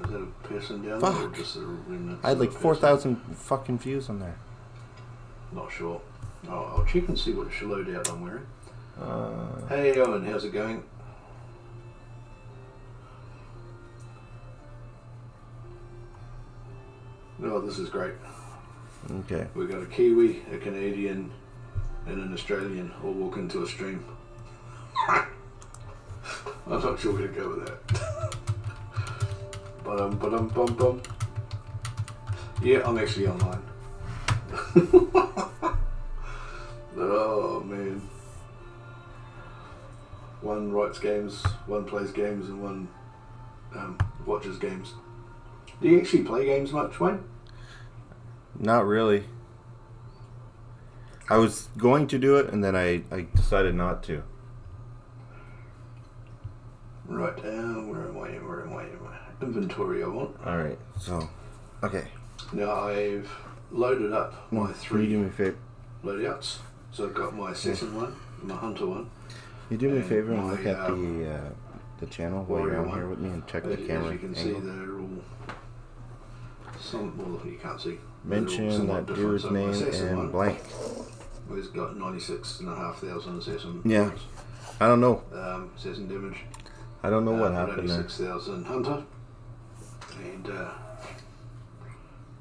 Is that a person down Fuck. there or just a remnant? I had like 4,000 fucking views on there. Not sure. Oh, I'll check and see which loadout I'm wearing. Hey Owen, how's it going? Oh, this is great. Okay. We've got a Kiwi, a Canadian, and an Australian all walk into a stream. I'm not sure where to go with that. Bum. Yeah, I'm actually online. Oh man. One writes games, one plays games, and one watches games. Do you actually play games much, Wayne? Not really. I was going to do it, and then I decided not to. Right, where am I? Inventory I want. Alright, so, okay. Now I've loaded up my Can you do me a favor? loadouts. So I've got my assassin one, my hunter one. You do me a And favor and my, look at the channel while you're warrior on one. here with me and check the As camera you can angle. see, they're all well, you can't see. Mention somewhat that different. dude's So my name assassin and one, blank. He's got 96,500 assassin. Yeah. I don't know. Assassin damage. I don't know what happened there. 6,000 hunter. And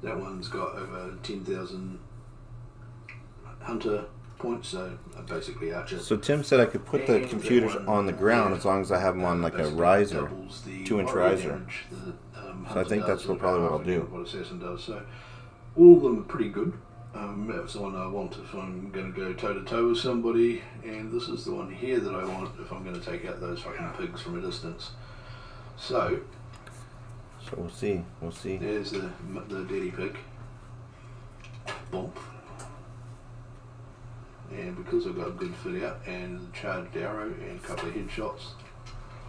that one's got over 10,000 hunter points, so basically archer. So Tim said I could put the And computers that one, on the ground as long as I have them on like a basically riser. doubles the 2-inch warrior riser. damage that, So I hunter think does that's and probably what about I'll do. half what assassin does. So all of them are pretty good. That's the one I want if I'm going to go toe to toe with somebody, and this is the one here that I want if I'm going to take out those fucking pigs from a distance. So we'll see. We'll see. there's the daddy pig. Bump. And because I've got a good fit out and the charged arrow and a couple of headshots,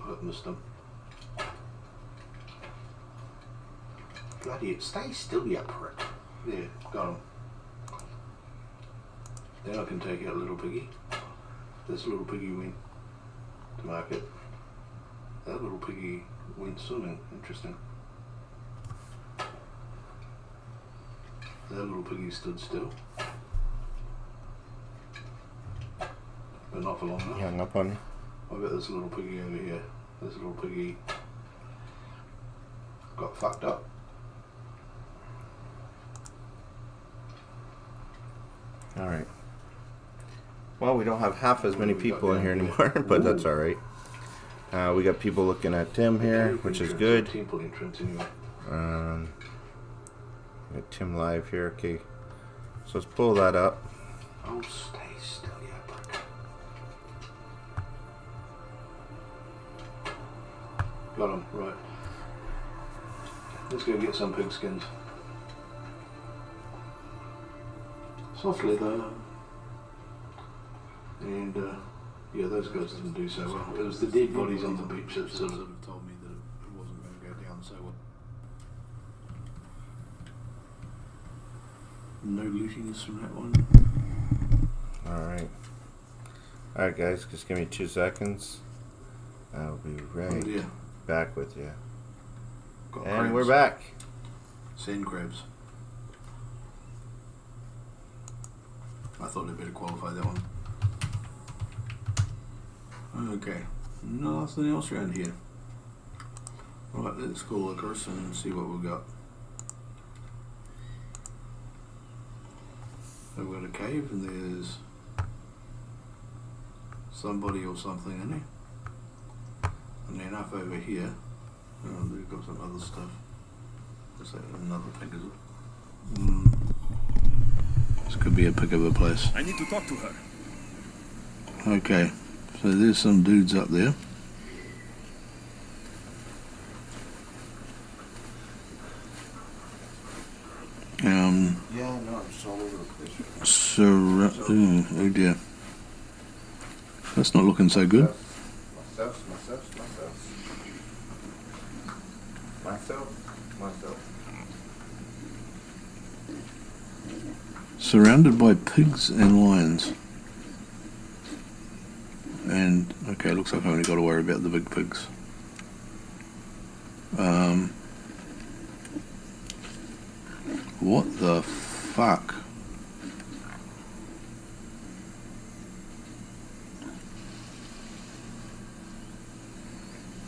I've missed them. Bloody it, stay still, you prick. There, got him. Then I can take out little piggy. This little piggy went to market. That little piggy went swimming. Interesting. That little piggy stood still. But not for long enough. He hung up on me. I've got this little piggy over here. This little piggy got fucked up. Alright. Well, we don't have half as many people in here anymore, but that's alright. We got people looking at Tim here, which is good. Temple entrance anyway. We got Tim live here. Okay. So let's pull that up. Oh, stay still, you prick. Got him, right. Let's go get some pig skins. Soft leather. And, yeah, those guys didn't do so well. It was the dead bodies on the beach that sort of told me that it wasn't going to go down so well. No lootiness from that one. Alright. Alright, guys, just give me 2 seconds. I'll be right back with you. Got And crabs. we're back. Sand crabs. I thought I'd better qualify that one. Okay, nothing else around here. Right, let's go Icarus and see what we've got. So we've got a cave and there's somebody or something in there. And then up over here, we've got some other stuff. Is that another pig, is it? This could be a pig of a place. I need to talk to her. Okay, so there's some dudes up there. Yeah, no, I'm just all over the place. Oh dear. That's not looking so good. Myself. Surrounded by pigs and lions. And, okay, looks like I've only got to worry about the big pigs. What the fuck?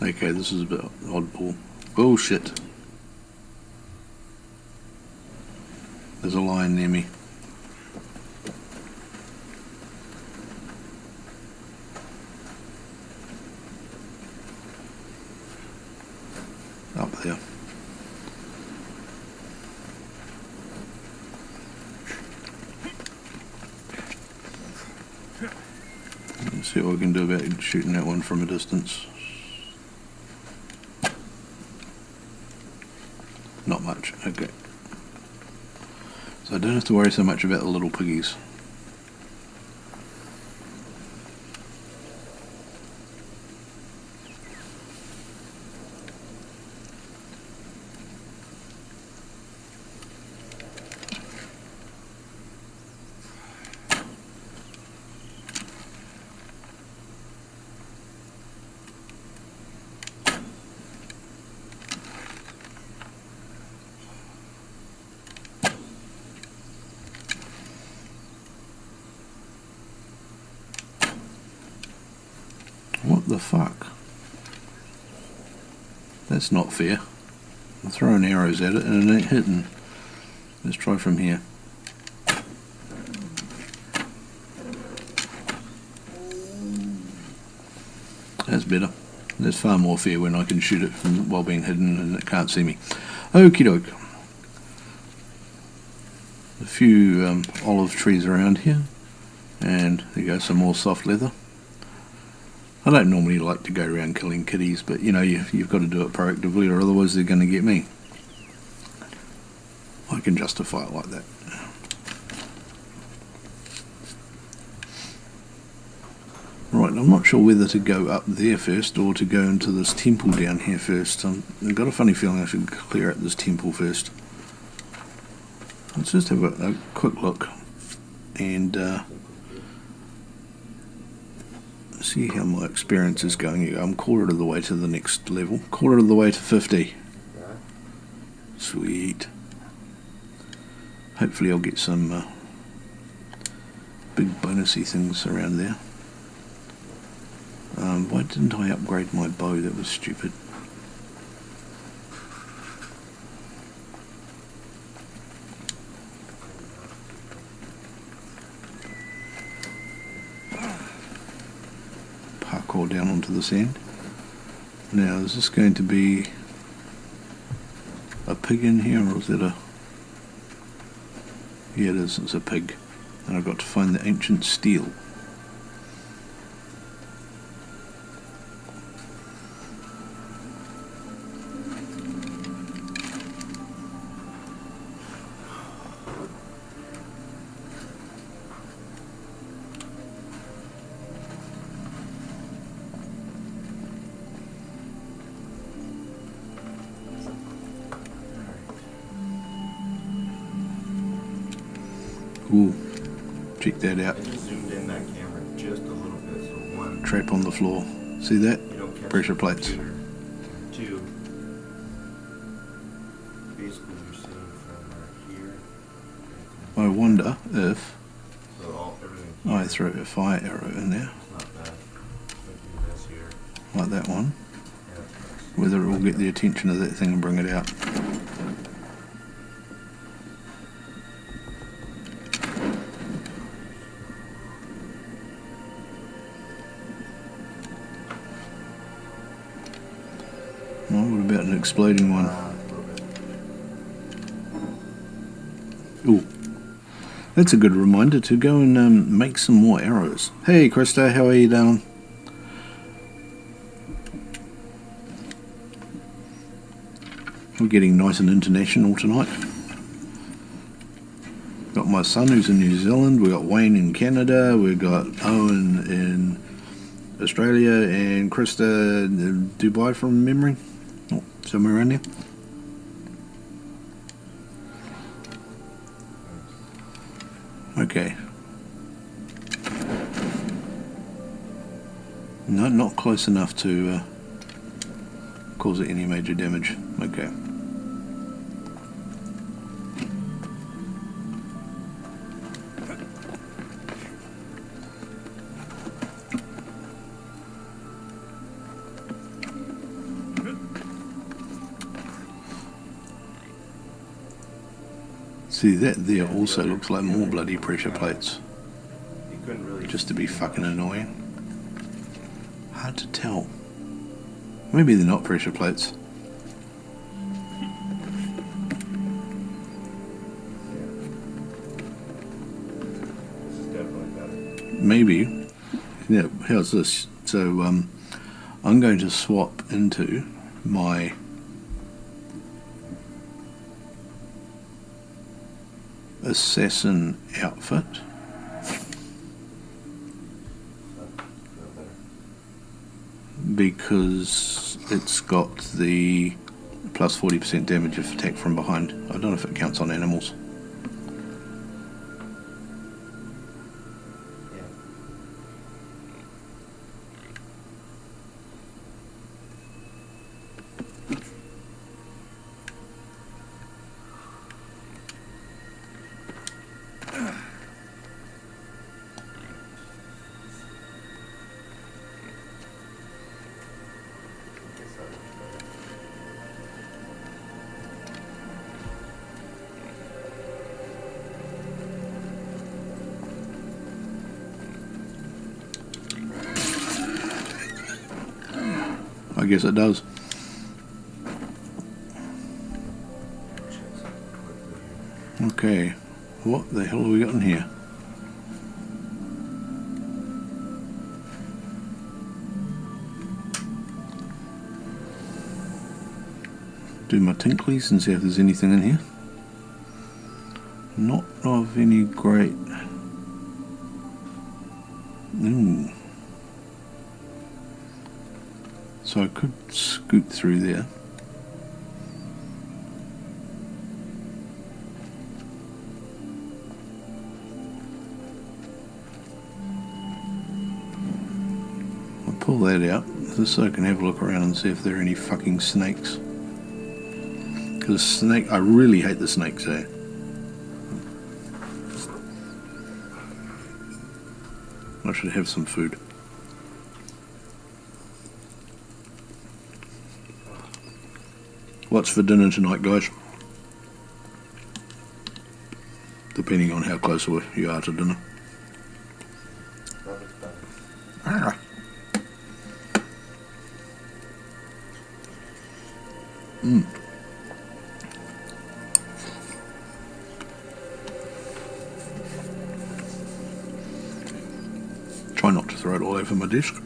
Okay, this is a bit oddball. Bullshit. There's a lion near me. Up there. Let's see what we can do about shooting that one from a distance. Not much, okay. So I don't have to worry so much about the little piggies. What the fuck? That's not fair. I'm throwing arrows at it and it ain't hitting. Let's try from here. That's better. That's far more fair when I can shoot it from while being hidden and it can't see me. Okie doke. A few olive trees around here. And there you go, some more soft leather. I don't normally like to go around killing kitties, but you know, you've got to do it proactively or otherwise they're going to get me. I can justify it like that. Right, I'm not sure whether to go up there first or to go into this temple down here first. I've got a funny feeling I should clear out this temple first. Let's just have a quick look and see how my experience is going. I'm quarter of the way to the next level. Quarter of the way to 50. Sweet. Hopefully I'll get some big bonusy things around there. Why didn't I upgrade my bow? That was stupid. Parkour down onto the sand. Now, is this going to be a pig in here, or is it a... Yeah, it is. It's a pig. And I've got to find the ancient steel. Ooh, check that out. I just zoomed in that camera just a little bit, so one. Trap on the floor. See that? You don't catch Pressure the plates. computer. Two. Basically, you're seeing from right here. I wonder if So everything I here, throw a fire arrow in there, it's not bad. Maybe this here. like that one, Yeah, that's nice. whether it will get the attention of that thing and bring it out. Oh, what about an exploding one? A little bit. Ooh, that's a good reminder to go and make some more arrows. Hey Krista, how are you doing? We're getting nice and international tonight. Got my son who's in New Zealand, we got Wayne in Canada, we got Owen in Australia, and Krista in Dubai from memory. Oh, somewhere around there. Okay. No, not close enough to cause it any major damage. Okay. See, that there also looks like more bloody pressure plates. You couldn't really Just to be fucking annoying. Hard to tell. Maybe they're not pressure plates. This is definitely better. Maybe. Yeah, how's this? So, I'm going to swap into my assassin outfit. Because it's got the plus 40% damage if attacked from behind. I don't know if it counts on animals. I guess it does. Okay, what the hell have we got in here? Do my tinklies and see if there's anything in here. Not of any great... Ooh. So I could scoot through there. I'll pull that out just so I can have a look around and see if there are any fucking snakes. Because snake, I really hate the snakes there. I should have some food. What's for dinner tonight, guys? Depending on how close you are to dinner. Ah. Try not to throw it all over my desk.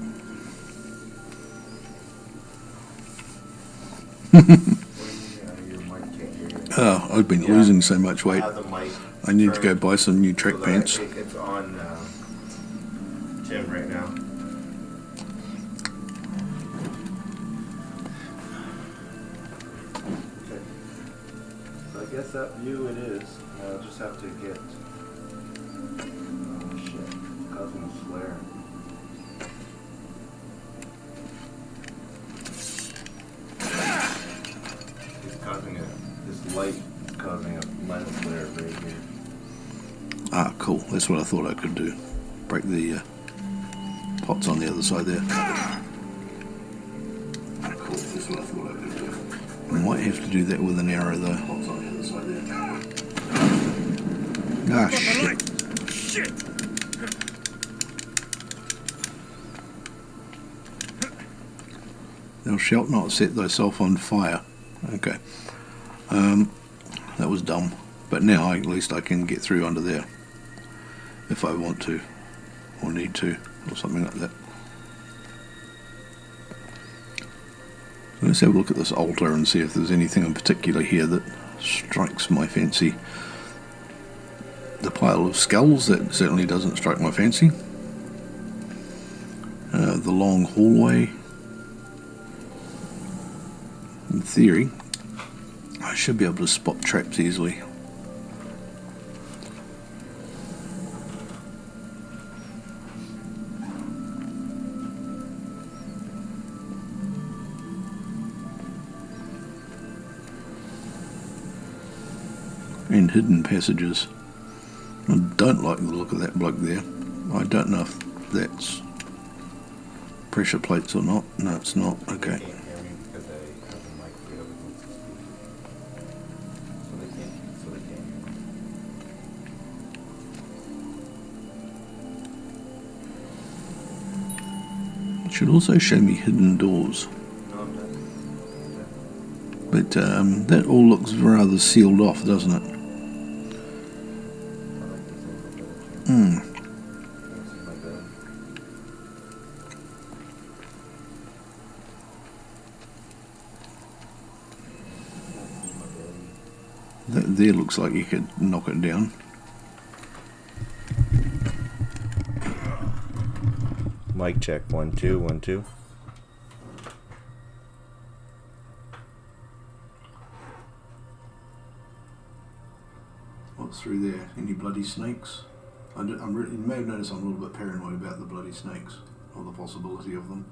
I've been losing so much weight. I need to go buy some new track pants. It's on Tim right now. Okay. So I guess that view it is. I'll just have to get... Oh shit. Causing a flare. It's causing this light causing a lens flare right here. Ah, cool. That's what I thought I could do. Break the pots on the other side there. Ah, cool. That's what I thought I could do. I might have to do that with an arrow though. Pots on the other side there. Ah, shit. Thou shalt not set thyself on fire. Okay. That was dumb. But now at least I can get through under there. If I want to. Or need to. Or something like that. So let's have a look at this altar and see if there's anything in particular here that strikes my fancy. The pile of skulls, that certainly doesn't strike my fancy. The long hallway. In theory, I should be able to spot traps easily. And hidden passages. I don't like the look of that bloke there. I don't know if that's pressure plates or not. No, it's not. Okay. Should also show me hidden doors. But that all looks rather sealed off, doesn't it? That there looks like you could knock it down. Mic check, 1 2 1 2. What's through there? Any bloody snakes? You may have noticed I'm a little bit paranoid about the bloody snakes, or the possibility of them.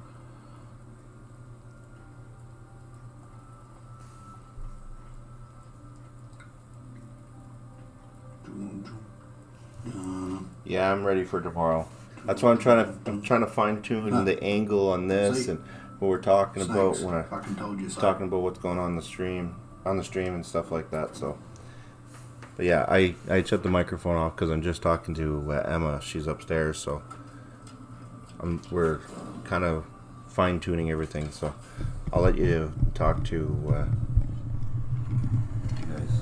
Yeah, I'm ready for tomorrow. That's why I'm trying to fine tune the angle on this and what we're talking about when I fucking told you so. Talking about what's going on the stream and stuff like that. So, but yeah, I shut the microphone off because I'm just talking to Emma. She's upstairs, so we're kind of fine tuning everything. So I'll let you talk to you guys.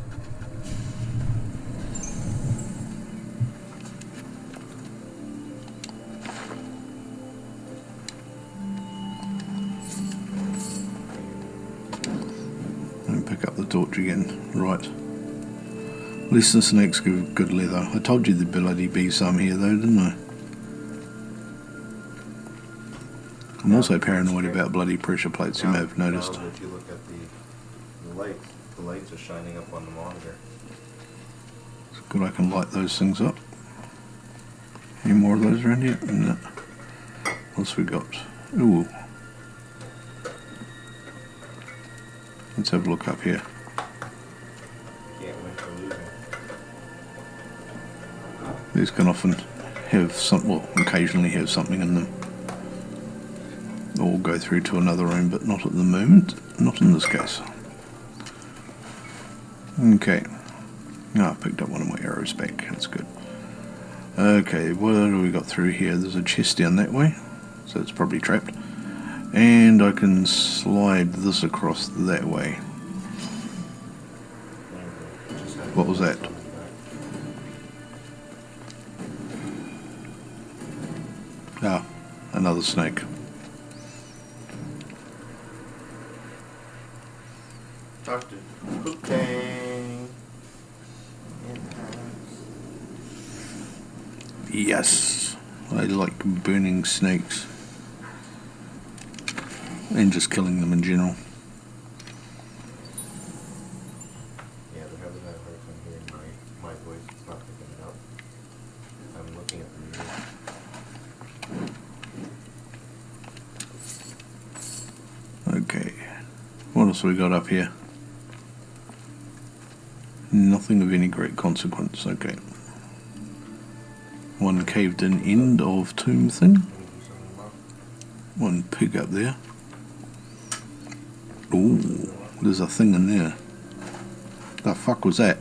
Pick up the torch again. Right. At least the snakes give good leather. I told you there'd bloody be some here though, didn't I? I'm also paranoid about bloody pressure plates, you may have noticed. If you look at the lights are shining up on the monitor. It's good I can light those things up. Any more of those around here? No. What else we got? Ooh. Let's have a look up here. Can't win for losing. These can often have occasionally have something in them. Or go through to another room, but not at the moment. Not in this case. Okay. I picked up one of my arrows back. That's good. Okay, what do we got through here? There's a chest down that way, so it's probably trapped. And I can slide this across that way. What was that? Ah, another snake. Talk to Hookang. Yes, I like burning snakes. And just killing them in general. Yeah, they're having that hard time hearing my voice. It's not picking it up. I'm looking at the music. Okay. What else we got up here? Nothing of any great consequence. Okay. One caved in end of tomb thing. One pig up there. Ooh, there's a thing in there. The fuck was that?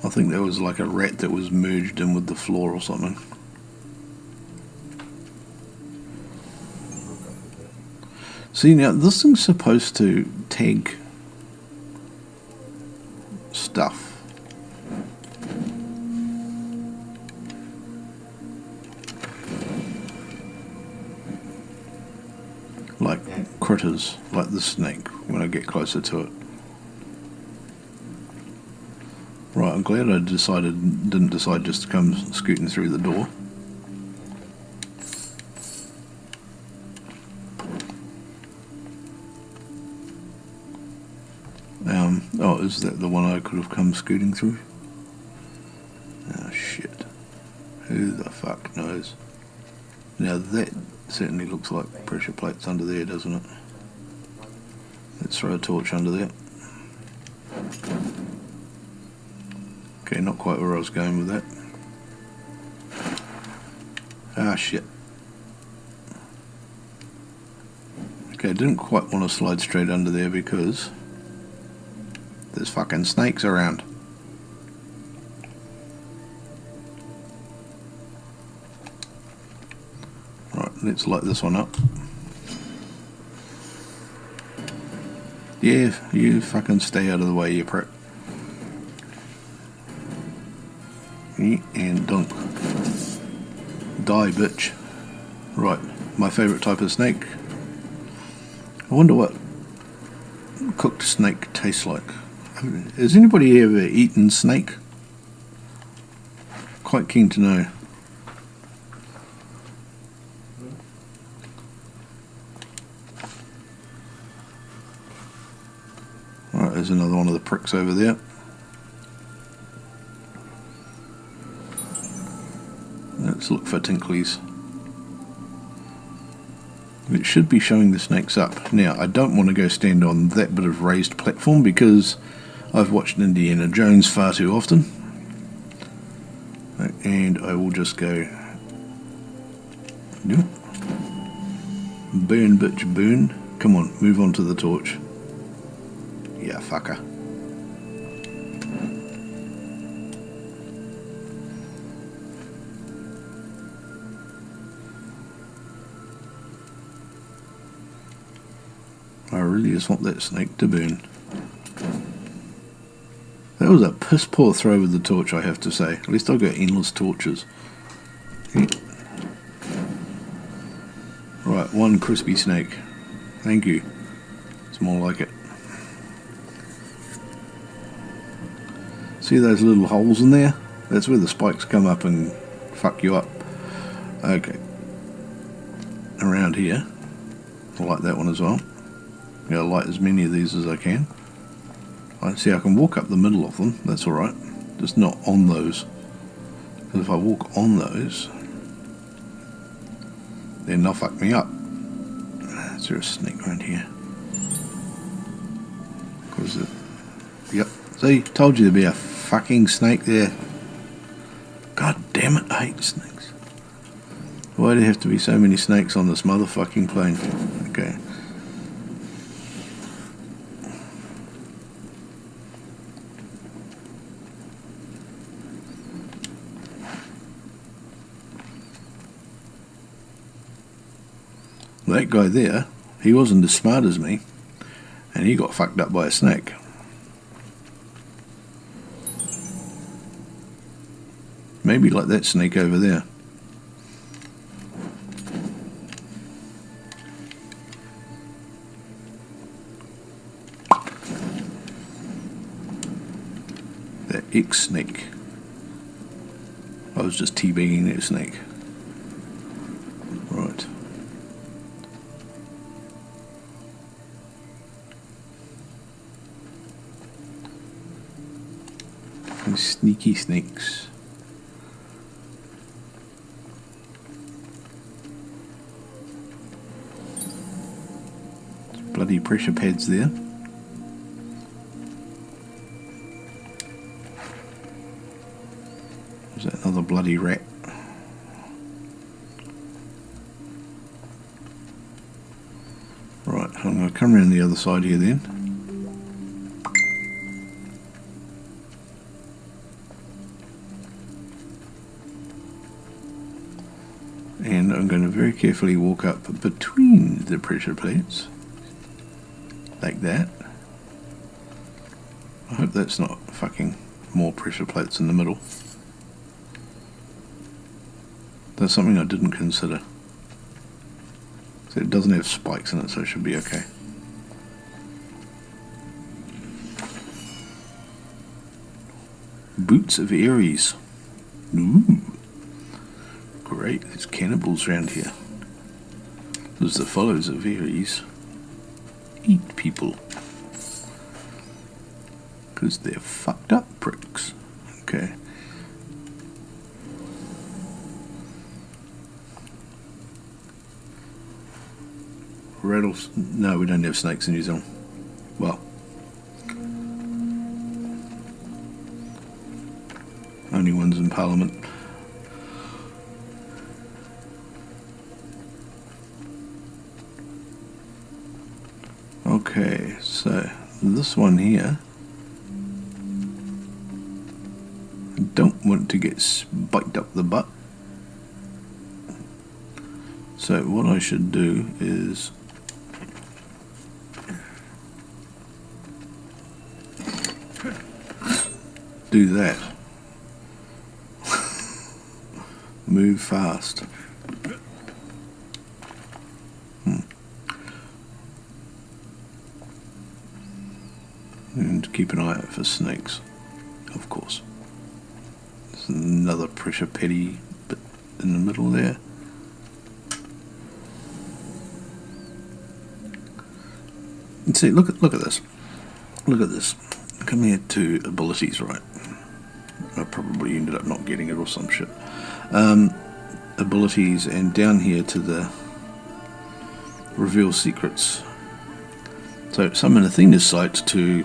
I think that was like a rat that was merged in with the floor or something. See, now this thing's supposed to tag stuff. Like critters, like the snake, when I get closer to it. Right, I'm glad I didn't decide just to come scooting through the door. Oh, is that the one I could have come scooting through? Oh, shit. Who the fuck knows? Now that certainly looks like pressure plates under there, doesn't it? Let's throw a torch under there. Okay, not quite where I was going with that. Ah, shit. Okay, I didn't quite want to slide straight under there because there's fucking snakes around. let's light this one up. Yeah, you fucking stay out of the way, you prick. And dunk. Die, bitch. Right, my favourite type of snake. I wonder what cooked snake tastes like. Has anybody ever eaten snake? Quite keen to know. Right, there's another one of the pricks over there. Let's look for tinklies. It should be showing the snakes up. Now, I don't want to go stand on that bit of raised platform because I've watched Indiana Jones far too often. And I will just go... Nope. Burn, bitch, burn. Come on, move on to the torch. Yeah, fucker. I really just want that snake to burn. That was a piss poor throw with the torch, I have to say. At least I've got endless torches. Yeah. Right, one crispy snake. Thank you. It's more like it. See those little holes in there? That's where the spikes come up and fuck you up. Okay. Around here. I like that one as well. I'm going to light as many of these as I can. I see I can walk up the middle of them, that's alright. Just not on those. Because if I walk on those, then they'll fuck me up. Is there a snake around here? Was it? Yep. See, told you there'd be a fucking snake there. God damn it, I hate snakes. Why do there have to be so many snakes on this motherfucking plane? Okay. That guy there, he wasn't as smart as me, and he got fucked up by a snake. Maybe like that snake over there. That X-snake. I was just teabagging that snake. Right. These sneaky snakes. Bloody pressure pads there. Is that another bloody rat? Right, I'm going to come around the other side here then. And I'm going to very carefully walk up between the pressure plates. Like that. I hope that's not fucking more pressure plates in the middle. That's something I didn't consider. So it doesn't have spikes in it, so it should be okay. Boots of Ares. Ooh. Great, there's cannibals around here. There's the followers of Ares. Eat people. Because they're fucked up pricks. Okay. Rattles. No, we don't have snakes in New Zealand. Well. Only ones in Parliament. Okay, so this one here, I don't want to get spiked up the butt, So what I should do is do that. Move fast. And keep an eye out for snakes, of course. There's another pressure petty bit in the middle there. And see, look at this. Look at this. Come here to abilities, right? I probably ended up not getting it or some shit. Abilities, and down here to the reveal secrets. So summon Athena's sight to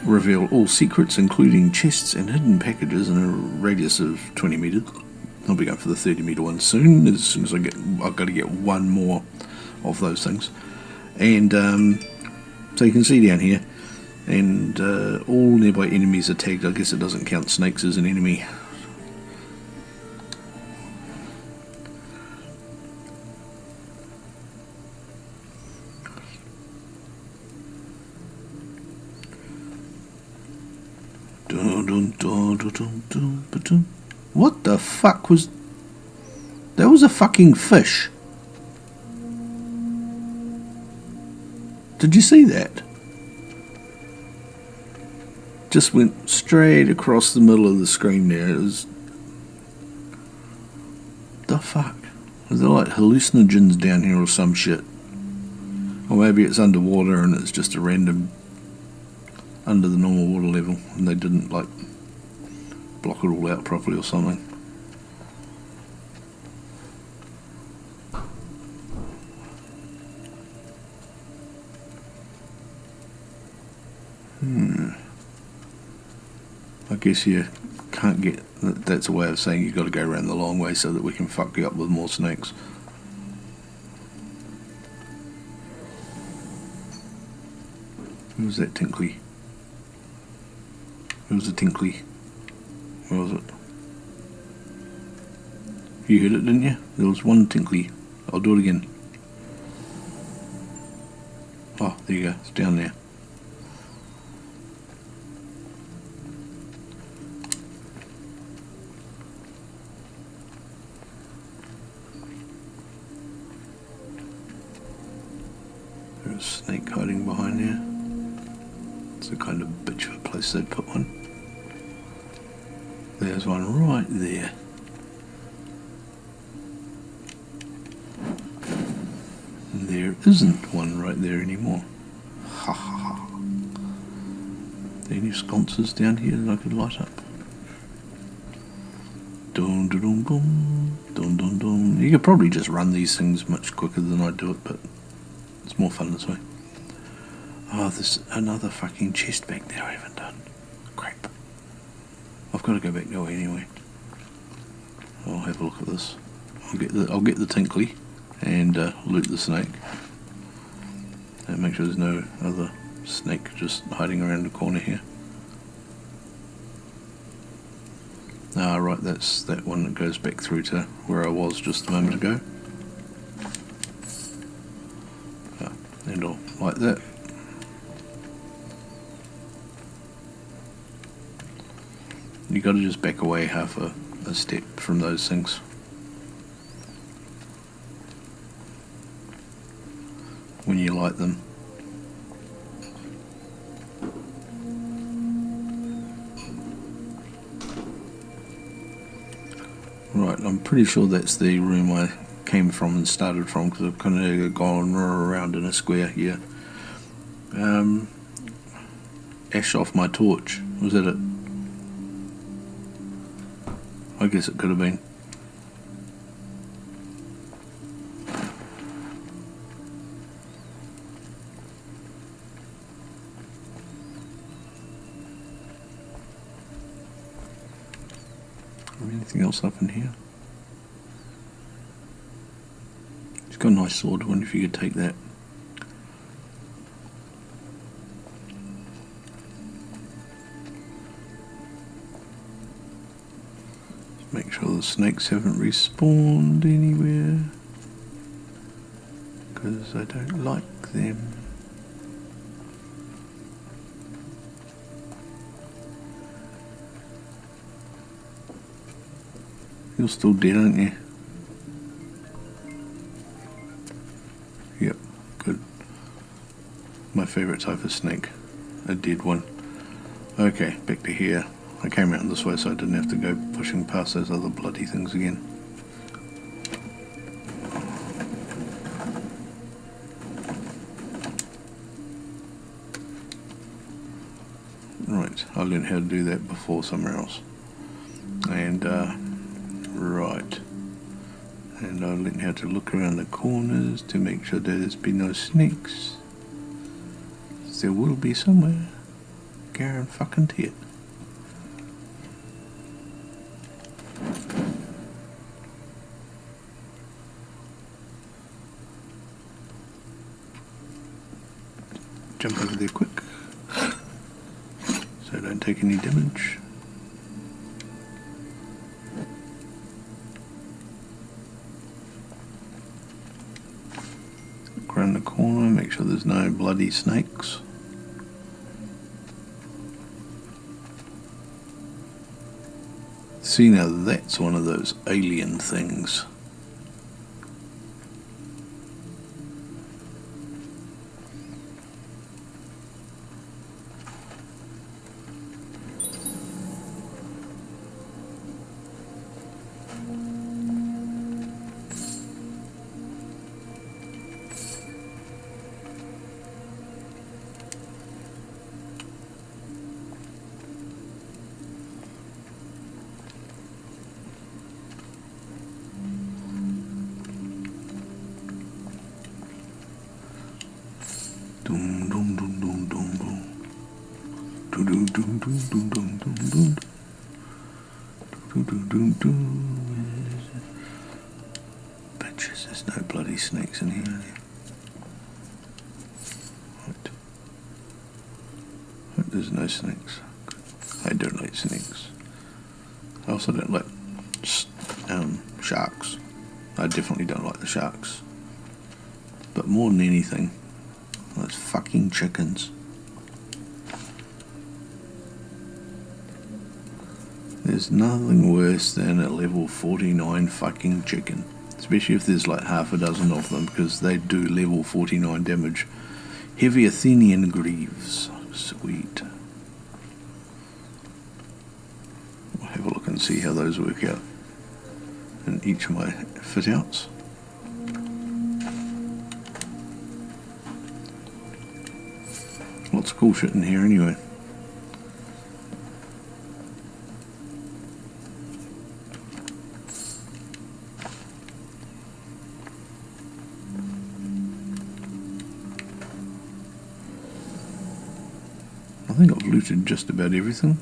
reveal all secrets, including chests and hidden packages in a radius of 20 meters. I'll be going for the 30-meter one soon. As soon as I've got to get one more of those things. And so you can see down here, and all nearby enemies are tagged. I guess it doesn't count snakes as an enemy. What the fuck was... That was a fucking fish. Did you see that? Just went straight across the middle of the screen there. It was... The fuck? Is there like hallucinogens down here or some shit? Or maybe it's underwater and it's just a random... under the normal water level, and they didn't like block it all out properly or something. I guess you can't get... That's a way of saying you've got to go around the long way so that we can fuck you up with more snakes. Who was that tinkly? It was a tinkly. Where was it? You heard it, didn't you? There was one tinkly. I'll do it again. Oh, there you go. It's down there. There's a snake hiding behind there. It's a kind of bitch of a place they'd put one. There's one right there. And there isn't one right there anymore. Ha ha ha. Are there any sconces down here that I could light up? Dum dum dum dum. Dum dum dum. You could probably just run these things much quicker than I do it, but it's more fun this way. Oh, there's another fucking chest back there I haven't done. Crap. I've got to go back that way anyway. I'll have a look at this. I'll get the tinkly and loot the snake. And make sure there's no other snake just hiding around the corner here. Ah, right, that's that one that goes back through to where I was just a moment ago. And I'll light that. You got to just back away half a step from those things. When you light them. Right, I'm pretty sure that's the room I came from and started from, because I've kind of gone around in a square here. Ash off my torch. Was that it? I guess it could have been. Anything else up in here? It's got a nice sword. I wonder if you could take that. Make sure the snakes haven't respawned anywhere, because I don't like them. You're still dead, aren't you? Yep, good. My favourite type of snake. A dead one. Okay, back to here. I came around this way so I didn't have to go pushing past those other bloody things again. Right, I learned how to do that before somewhere else. And, right. And I learned how to look around the corners to make sure there's been no snakes. There will be somewhere. Guarantee it. Jump over there quick, so I don't take any damage. Look around the corner, make sure there's no bloody snakes. See, now that's one of those alien things. Dum dum dum dum dum dum. Dum dum dum dum dum dum dum dum. Dum dum dum dum. Bitches, there's no bloody snakes in here. Right. Right, there's no snakes. I don't like snakes. I also don't like sharks. I definitely don't like the sharks. But more than anything, those fucking chickens. There's nothing worse than a level 49 fucking chicken. Especially if there's like half a dozen of them, because they do level 49 damage. Heavy Athenian Greaves. Sweet. We'll have a look and see how those work out in each of my fit outs. Lots of cool shit in here anyway. I think I've looted just about everything.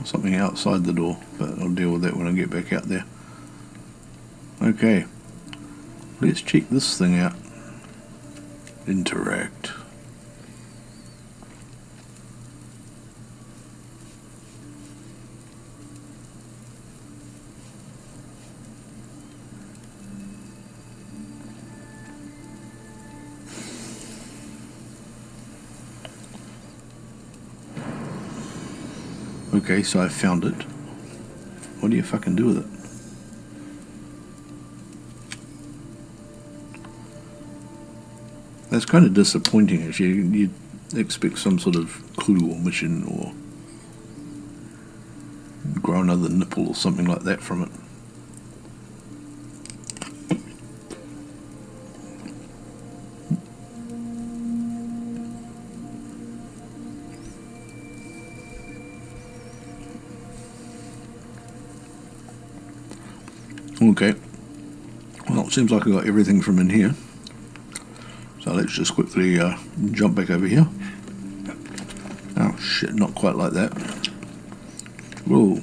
Something outside the door, but I'll deal with that when I get back out there. Okay, let's check this thing out. Interact. Okay, so I found it. What do you fucking do with it? That's kind of disappointing, actually. You'd expect some sort of clue or mission or grow another nipple or something like that from it. Okay, well, it seems like I got everything from in here, so let's just quickly jump back over here. Oh shit, not quite like that. Whoa.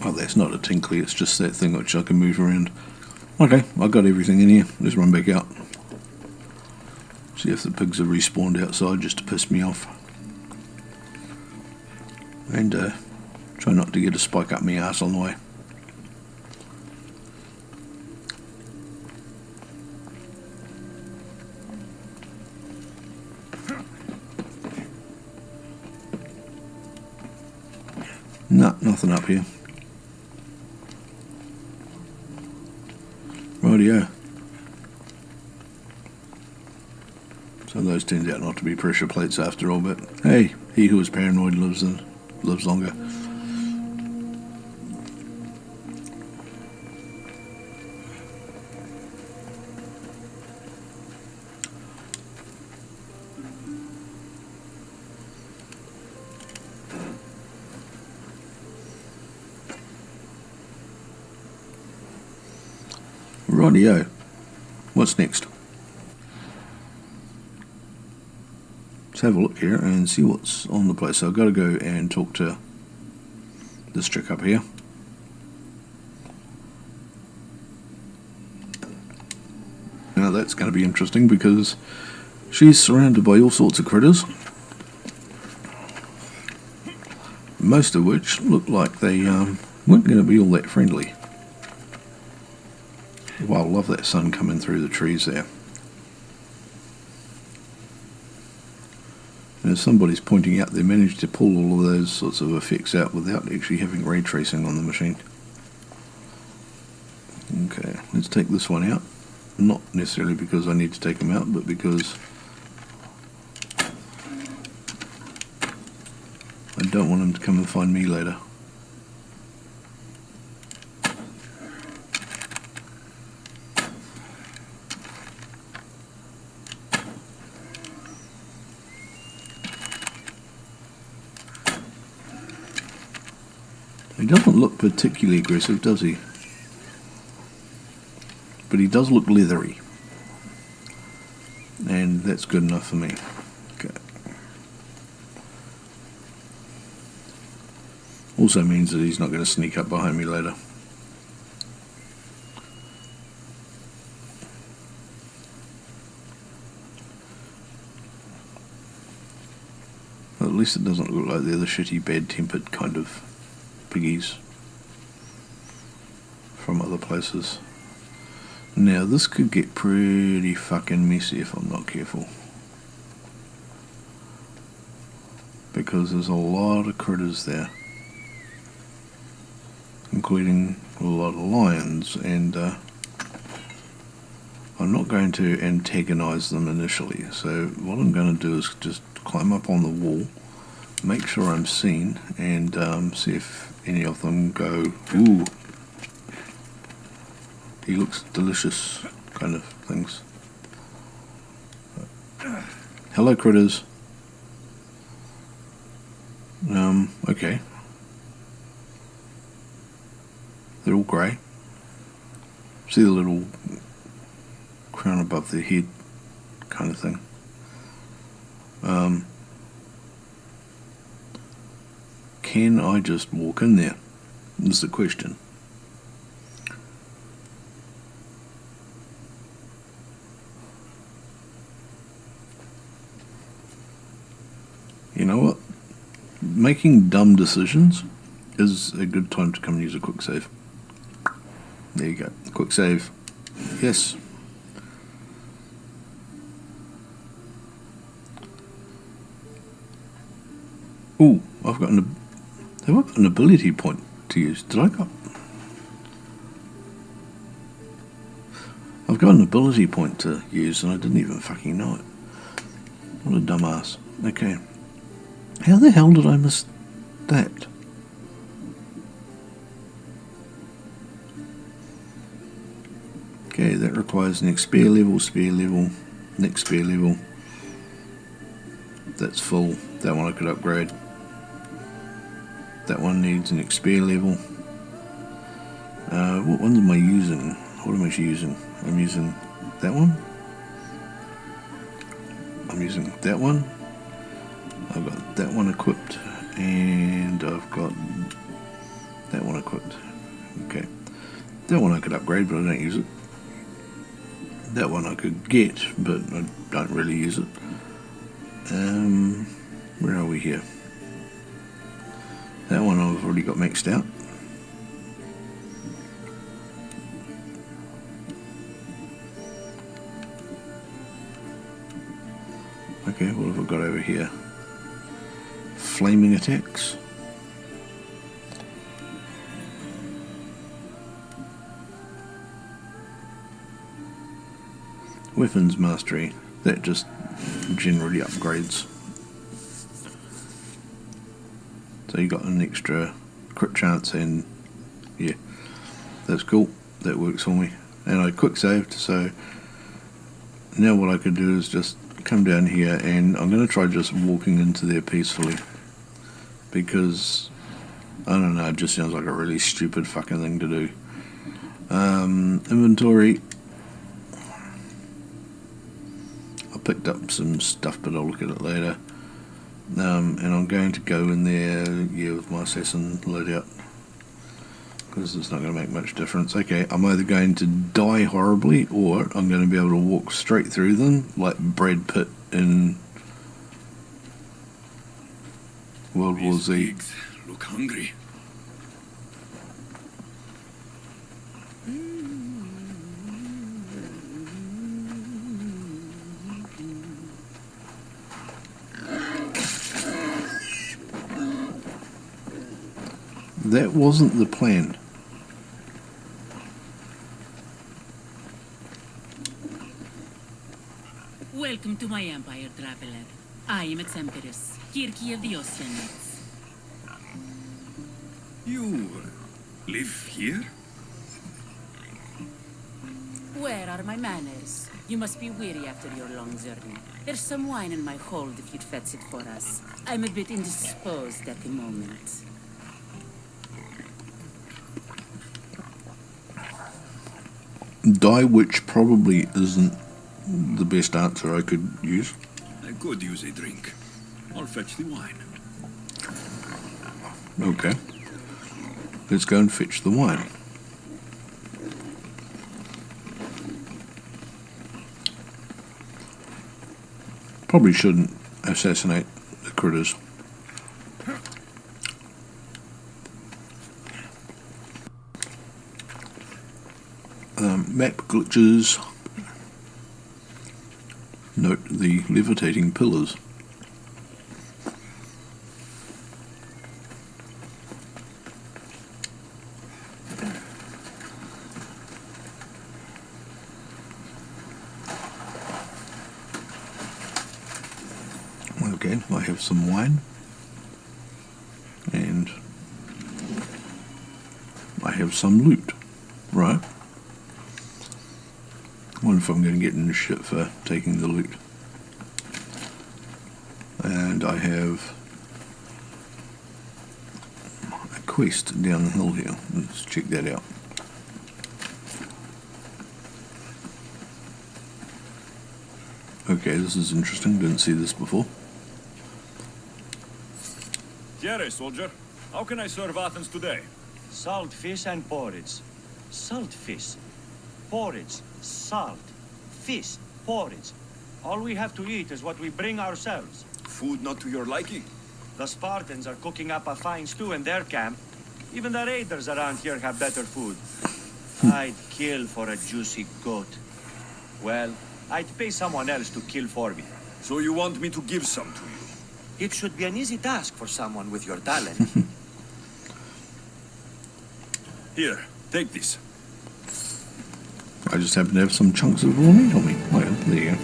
Oh, that's not a tinkly, it's just that thing which I can move around. Okay, I've got everything in here. Let's run back out. See if the pigs have respawned outside just to piss me off. And try not to get a spike up my arse on the way. No, nothing up here. Rightio. So those turned out not to be pressure plates after all, but hey, he who is paranoid lives longer. Rightio. What's next? Let's have a look here and see what's on the place. So I've got to go and talk to this chick up here. Now that's going to be interesting because she's surrounded by all sorts of critters. Most of which look like they weren't going to be all that friendly. Wow, I love that sun coming through the trees there. And as somebody's pointing out, they managed to pull all of those sorts of effects out without actually having ray tracing on the machine. Okay, let's take this one out. Not necessarily because I need to take them out, but because I don't want them to come and find me later. He doesn't look particularly aggressive, does he? But he does look leathery. And that's good enough for me. Okay. Also means that he's not going to sneak up behind me later. Well, at least it doesn't look like they're the shitty, bad-tempered kind of piggies from other places. Now this could get pretty fucking messy if I'm not careful, because there's a lot of critters there, including a lot of lions, and I'm not going to antagonize them initially. So what I'm going to do is just climb up on the wall, make sure I'm seen, and see if any of them go, ooh, he looks delicious, kind of things. Hello, critters. Okay. They're all grey. See the little crown above their head, kind of thing. Can I just walk in there? Is the question. You know what? Making dumb decisions is a good time to come and use a quick save. There you go. Quick save. Yes. Ooh, have I got an ability point to use? I've got an ability point to use and I didn't even fucking know it. What a dumbass. Okay. How the hell did I miss that? Okay, that requires next spare level, next spare level. That's full. That one I could upgrade. That one needs an spare level. What ones am I using? What am I using? I'm using that one. I'm using that one. I've got that one equipped, and I've got that one equipped. Okay. That one I could upgrade, but I don't use it. That one I could get, but I don't really use it. Where are we here? That one I've already got maxed out. Okay, what have I got over here? Flaming attacks. Weapons mastery. That just generally upgrades. So you got an extra crit chance, and yeah, that's cool. That works for me. And I quick saved, so now what I could do is just come down here, and I'm going to try just walking into there peacefully, because I don't know, it just sounds like a really stupid fucking thing to do. Inventory. I picked up some stuff, but I'll look at it later. And I'm going to go in there, yeah, with my assassin loadout, because it's not going to make much difference. Okay, I'm either going to die horribly, or I'm going to be able to walk straight through them, like Brad Pitt in World War Z. Pigs look hungry. That wasn't the plan. Welcome to my empire, traveler. I am its empress, Kirki of the Oceanites. You live here? Where are my manners? You must be weary after your long journey. There's some wine in my hold if you'd fetch it for us. I'm a bit indisposed at the moment. Die, which probably isn't the best answer I could use. I could use a drink. I'll fetch the wine. Okay. Let's go and fetch the wine. Probably shouldn't assassinate the critters. Map glitches. Note the levitating pillars. Okay, I have some wine. And I have some loot. Right. I wonder if I'm going to get in shit for taking the loot. And I have a quest down the hill here. Let's check that out. Okay, this is interesting. Didn't see this before. Jere, soldier. How can I serve Athens today? Salt fish and porridge. Salt fish. Porridge. Salt. Fish. Porridge. All we have to eat is what we bring ourselves. Food not to your liking? The Spartans are cooking up a fine stew in their camp. Even the raiders around here have better food. I'd kill for a juicy goat. Well, I'd pay someone else to kill for me. So you want me to give some to you? It should be an easy task for someone with your talent. Here, take this. I just happen to have some chunks of raw meat on me. Oh yeah, there you go.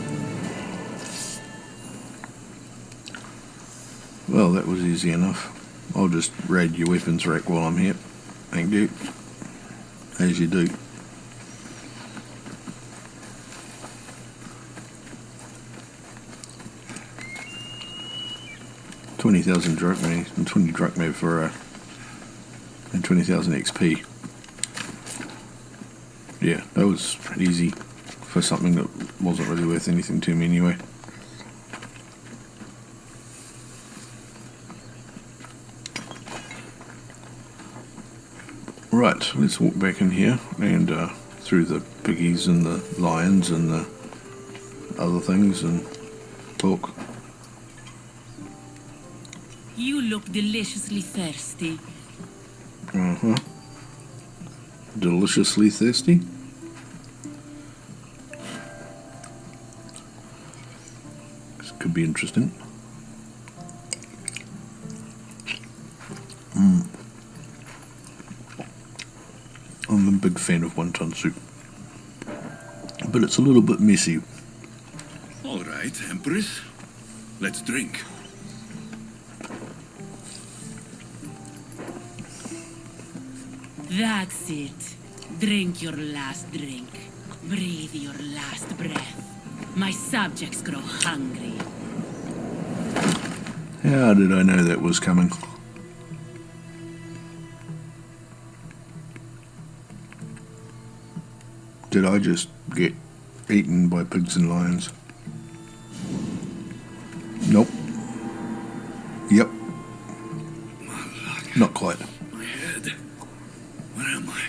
Well, that was easy enough. I'll just raid your weapons rack while I'm here. Thank you. As you do. $20,000 drachmae and 20 drachmae for and 20,000 XP. Yeah, that was easy for something that wasn't really worth anything to me anyway. Right, let's walk back in here and through the piggies and the lions and the other things and talk. You look deliciously thirsty. Uh-huh. Deliciously thirsty? This could be interesting. I'm a big fan of wonton soup, but it's a little bit messy. All right, Empress. Let's drink. That's it. Drink your last drink. Breathe your last breath. My subjects grow hungry. How did I know that was coming? Did I just get eaten by pigs and lions? Nope. Yep. Not quite. My head. Where am I?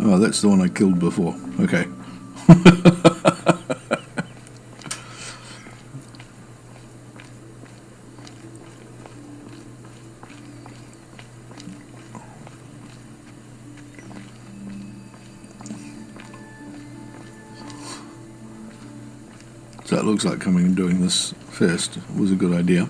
Oh, that's the one I killed before. Okay. So it looks like coming and doing this first was a good idea.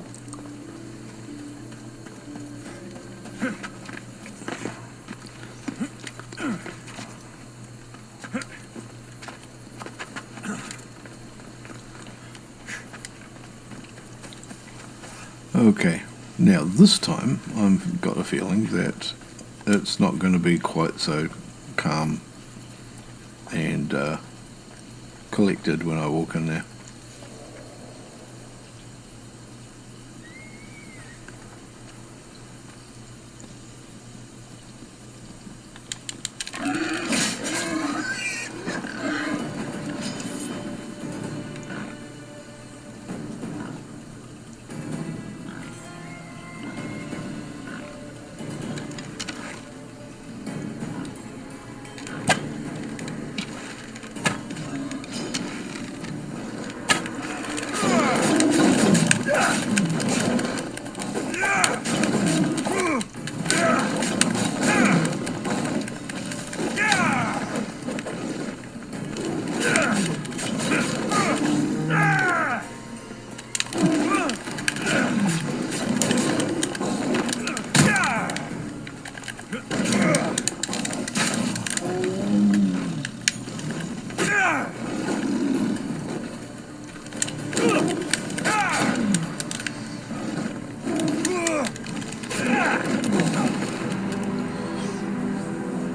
Okay, now this time I've got a feeling that it's not going to be quite so calm and collected when I walk in there.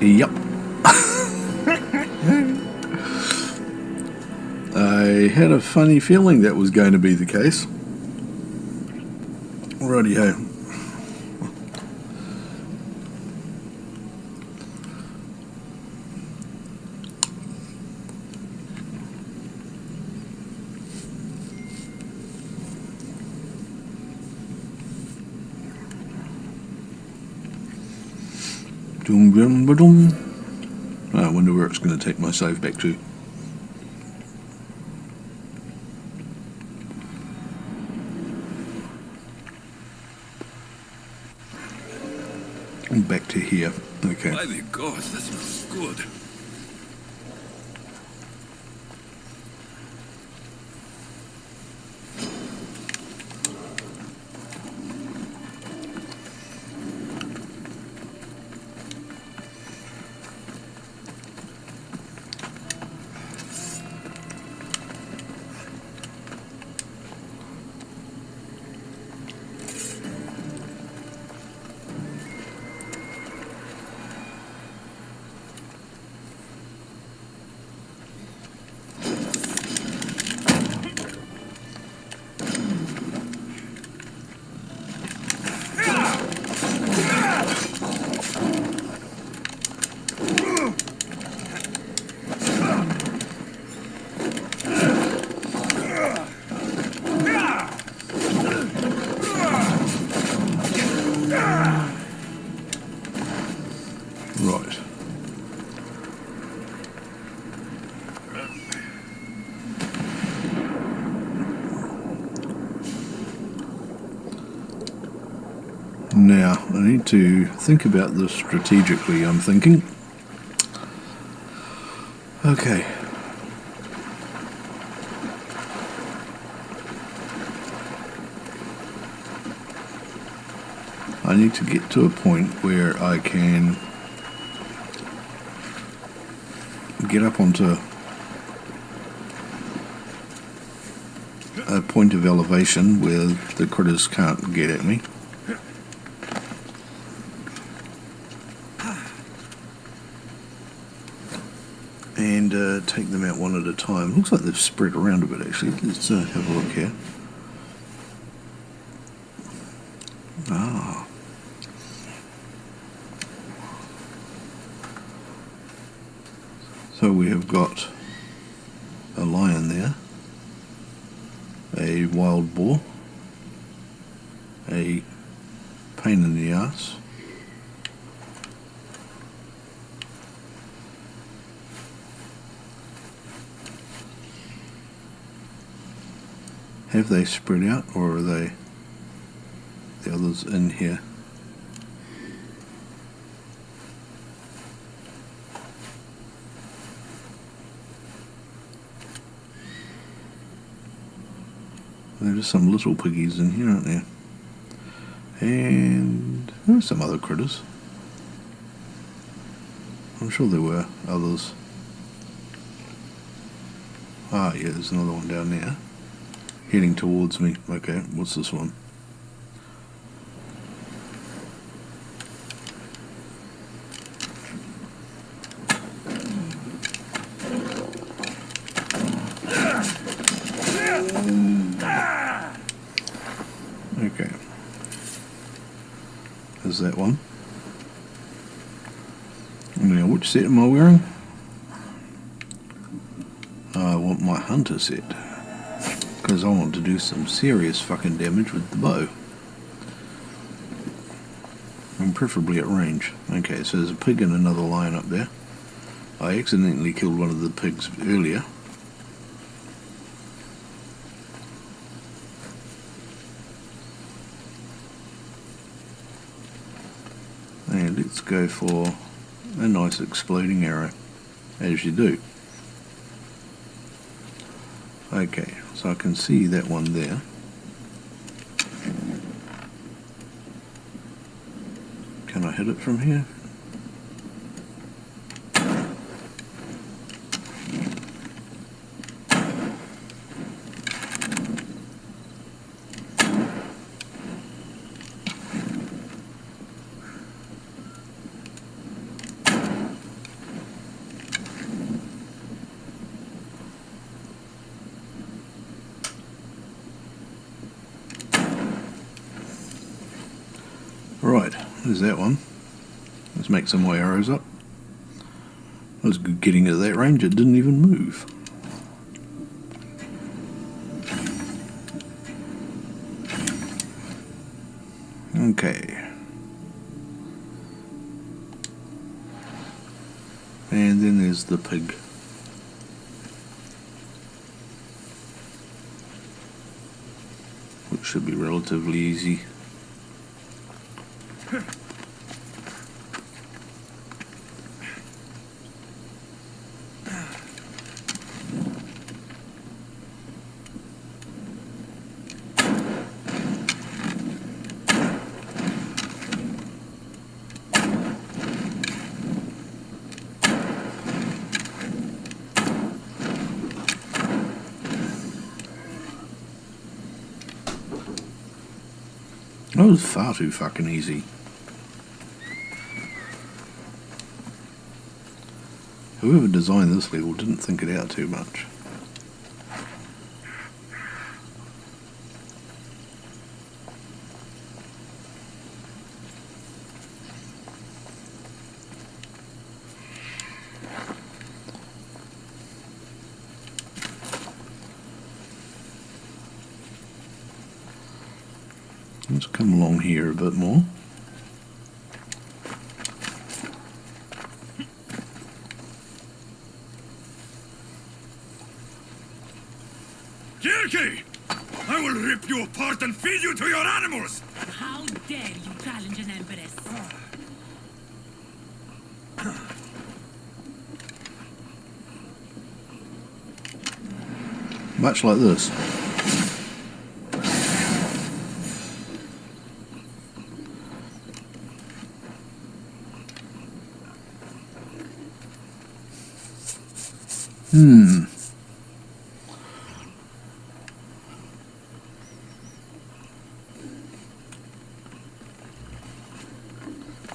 Yep. I had a funny feeling that was going to be the case. Righty-ho. Dum dum ba dum. I wonder where it's going to take my save back to. Back to here. Okay. By the gods, that smells good. Now, I need to think about this strategically, I'm thinking. Okay. I need to get to a point where I can get up onto a point of elevation where the critters can't get at me. And take them out one at a time. Looks like they've spread around a bit actually. Let's have a look here. Ah. So we have got a lion there, a wild boar, a pain in the ass, have they spread out or are they the others in here? There are some little piggies in here, aren't there? And there are some other critters. I'm sure there were others. Ah, yeah, there's another one down there. Heading towards me. Okay, what's this one? Okay. There's that one. Now, which set am I wearing? I want my hunter set. Because I want to do some serious fucking damage with the bow. And preferably at range. Okay, so there's a pig and another lion up there. I accidentally killed one of the pigs earlier. And let's go for a nice exploding arrow, as you do. Okay, so I can see that one there. Can I hit it from here? Right, there's that one. Let's make some more arrows up. I was good getting at that range, it didn't even move. Okay. And then there's the pig. Which should be relatively easy. That was far too fucking easy. Whoever designed this level didn't think it out too much. Let's come along here a bit more. Kirky! I will rip you apart and feed you to your animals! How dare you challenge much like this.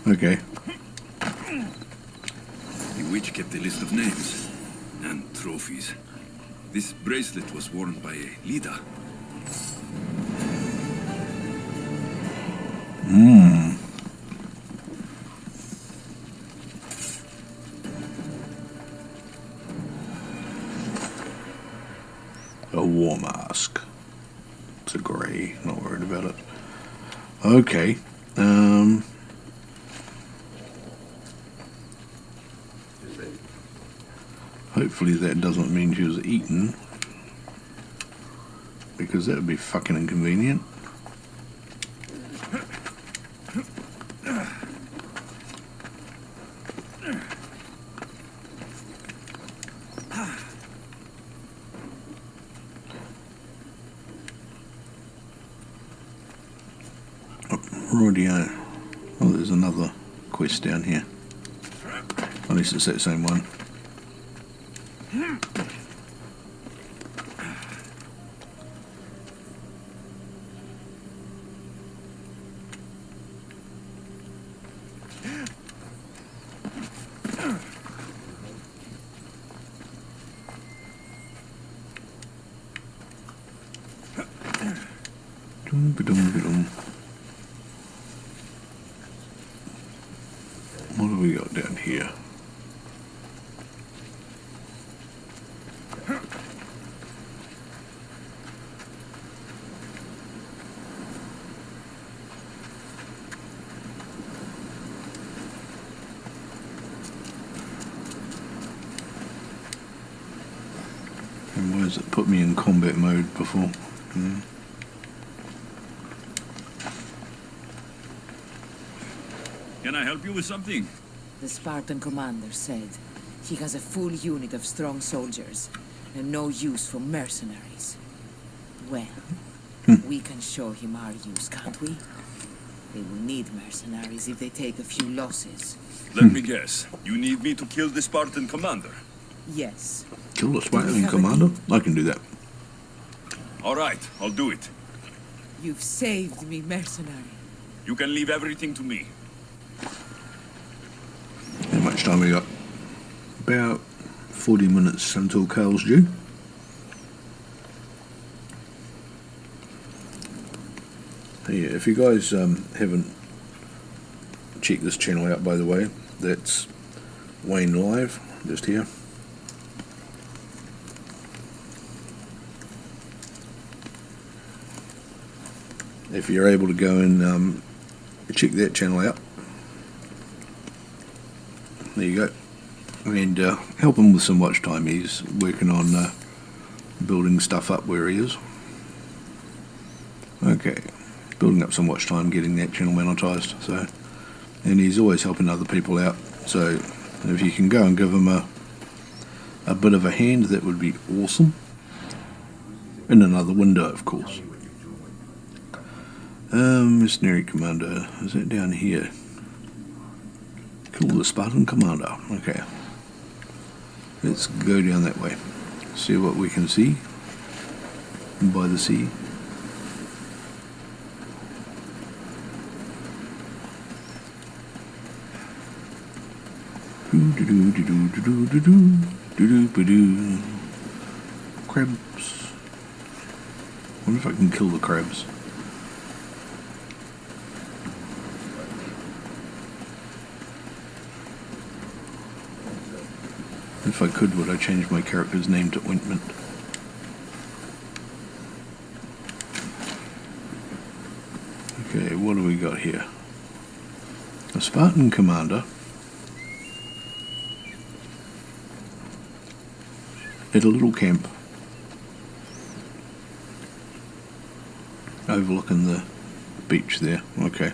Okay. The witch kept a list of names and trophies. This bracelet was worn by a leader. A war mask. It's a grey, not worried about it. Okay. Hopefully that doesn't mean she was eaten, because that would be fucking inconvenient. Rightio. Oh, there's another quest down here. At least it's that same one. What do we got down here? And why does it put me in combat mode before? Can I help you with something? The Spartan commander said he has a full unit of strong soldiers and no use for mercenaries. Well, we can show him our use, can't we? They will need mercenaries if they take a few losses. Let me guess. You need me to kill the Spartan commander? Yes. Kill the Spartan commander? I can do that. All right, I'll do it. You've saved me, mercenary. You can leave everything to me. How much time we got? About 40 minutes until Carl's due. Yeah, if you guys haven't checked this channel out, by the way, that's Wayne Live, just here. If you're able to go and check that channel out, there you go, and help him with some watch time. He's working on building stuff up where he is. Okay, building up some watch time, getting that channel monetized. So, and he's always helping other people out. So, if you can go and give him a bit of a hand, that would be awesome. In another window, of course. Mercenary Commander, is that down here? Kill the Spartan Commander. Okay. Let's go down that way. See what we can see by the sea. Crabs. I wonder if I can kill the crabs. If I could, would I change my character's name to Ointment? Okay, what do we got here? A Spartan commander at a little camp overlooking the beach there. Okay.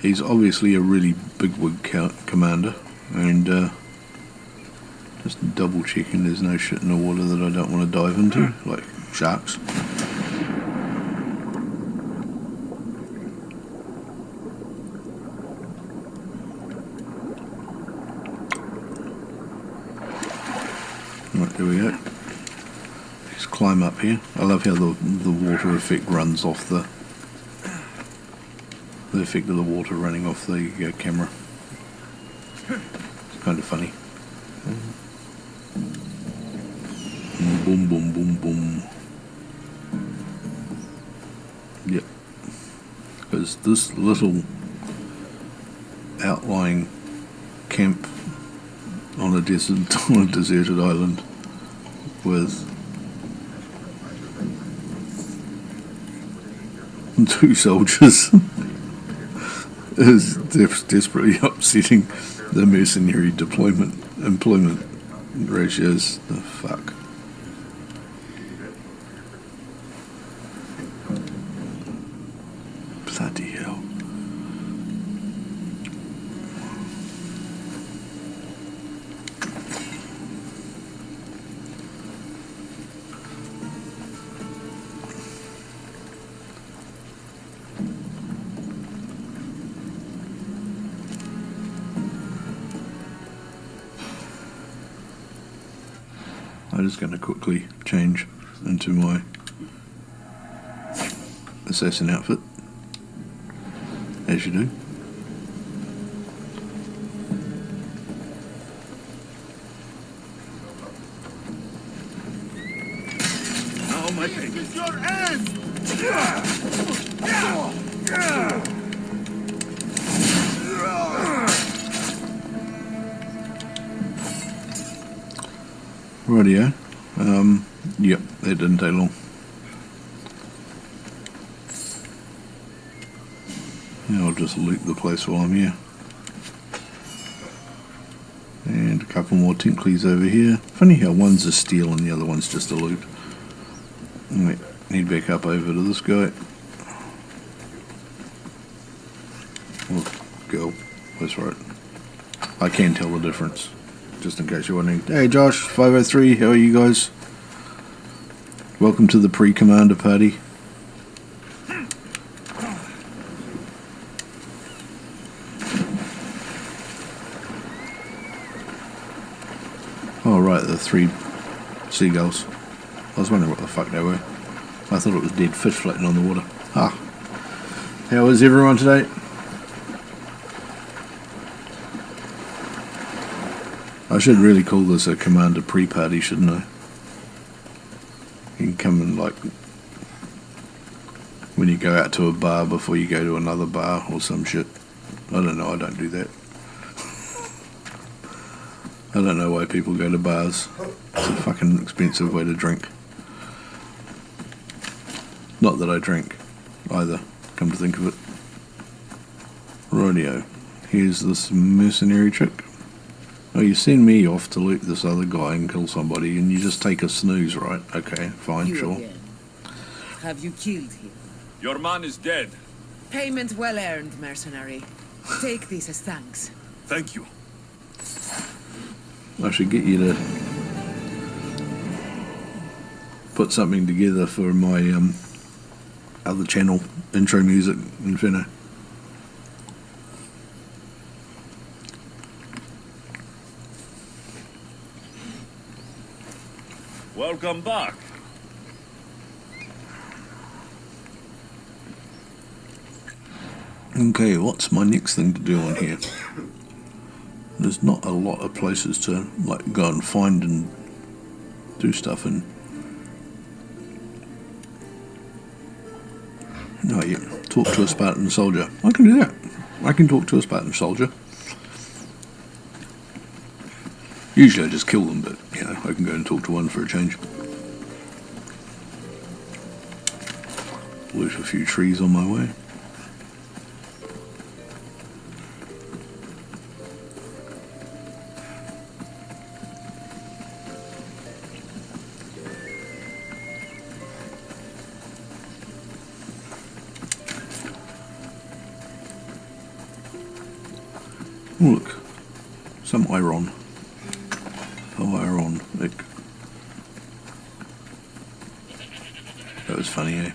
He's obviously a really bigwig commander, and Just double checking there's no shit in the water that I don't want to dive into, like sharks. Right, there we go. Let's climb up here. I love how the water effect runs off the effect of the water running off the camera. It's kind of funny. Boom, boom, boom, boom. Yep. Because this little outlying camp on a deserted island with 2 soldiers is desperately upsetting the mercenary employment ratios. The fuck. Bloody hell. I'm just going to quickly change into my assassin outfit, as you do. Now, my baby. This is your end! Rightio. Yep, that didn't take long. Yeah, I'll just loot the place while I'm here. And a couple more tinklies over here. Funny how one's a steal and the other one's just a loot. Right, head back up over to this guy. Or girl, that's right. I can tell the difference. Just in case you're wondering. Hey Josh, 503, how are you guys? Welcome to the pre-commander party. Oh right, the 3 seagulls. I was wondering what the fuck they were. I thought it was dead fish floating on the water. Ah. How is everyone today? I should really call this a commander pre-party, shouldn't I? You can come and like when you go out to a bar before you go to another bar or some shit. I don't know, I don't do that. I don't know why people go to bars. It's a fucking expensive way to drink. Not that I drink either, come to think of it. Rightio. Here's this mercenary chick. Oh, you send me off to loot this other guy and kill somebody, and you just take a snooze, right? Okay, fine, You sure. again. Have you killed him? Your man is dead. Payment well earned, mercenary. Take this as thanks. Thank you. I should get you to put something together for my other channel, intro music, Inferno. Welcome back. Okay, what's my next thing to do on here? There's not a lot of places to like go and find and do stuff in. Oh yeah, talk to a Spartan soldier. I can do that. I can talk to a Spartan soldier. Usually I just kill them, but you know, I can go and talk to one for a change. Loot a few trees on my way. Look, some iron. fire on it. That was funny, eh?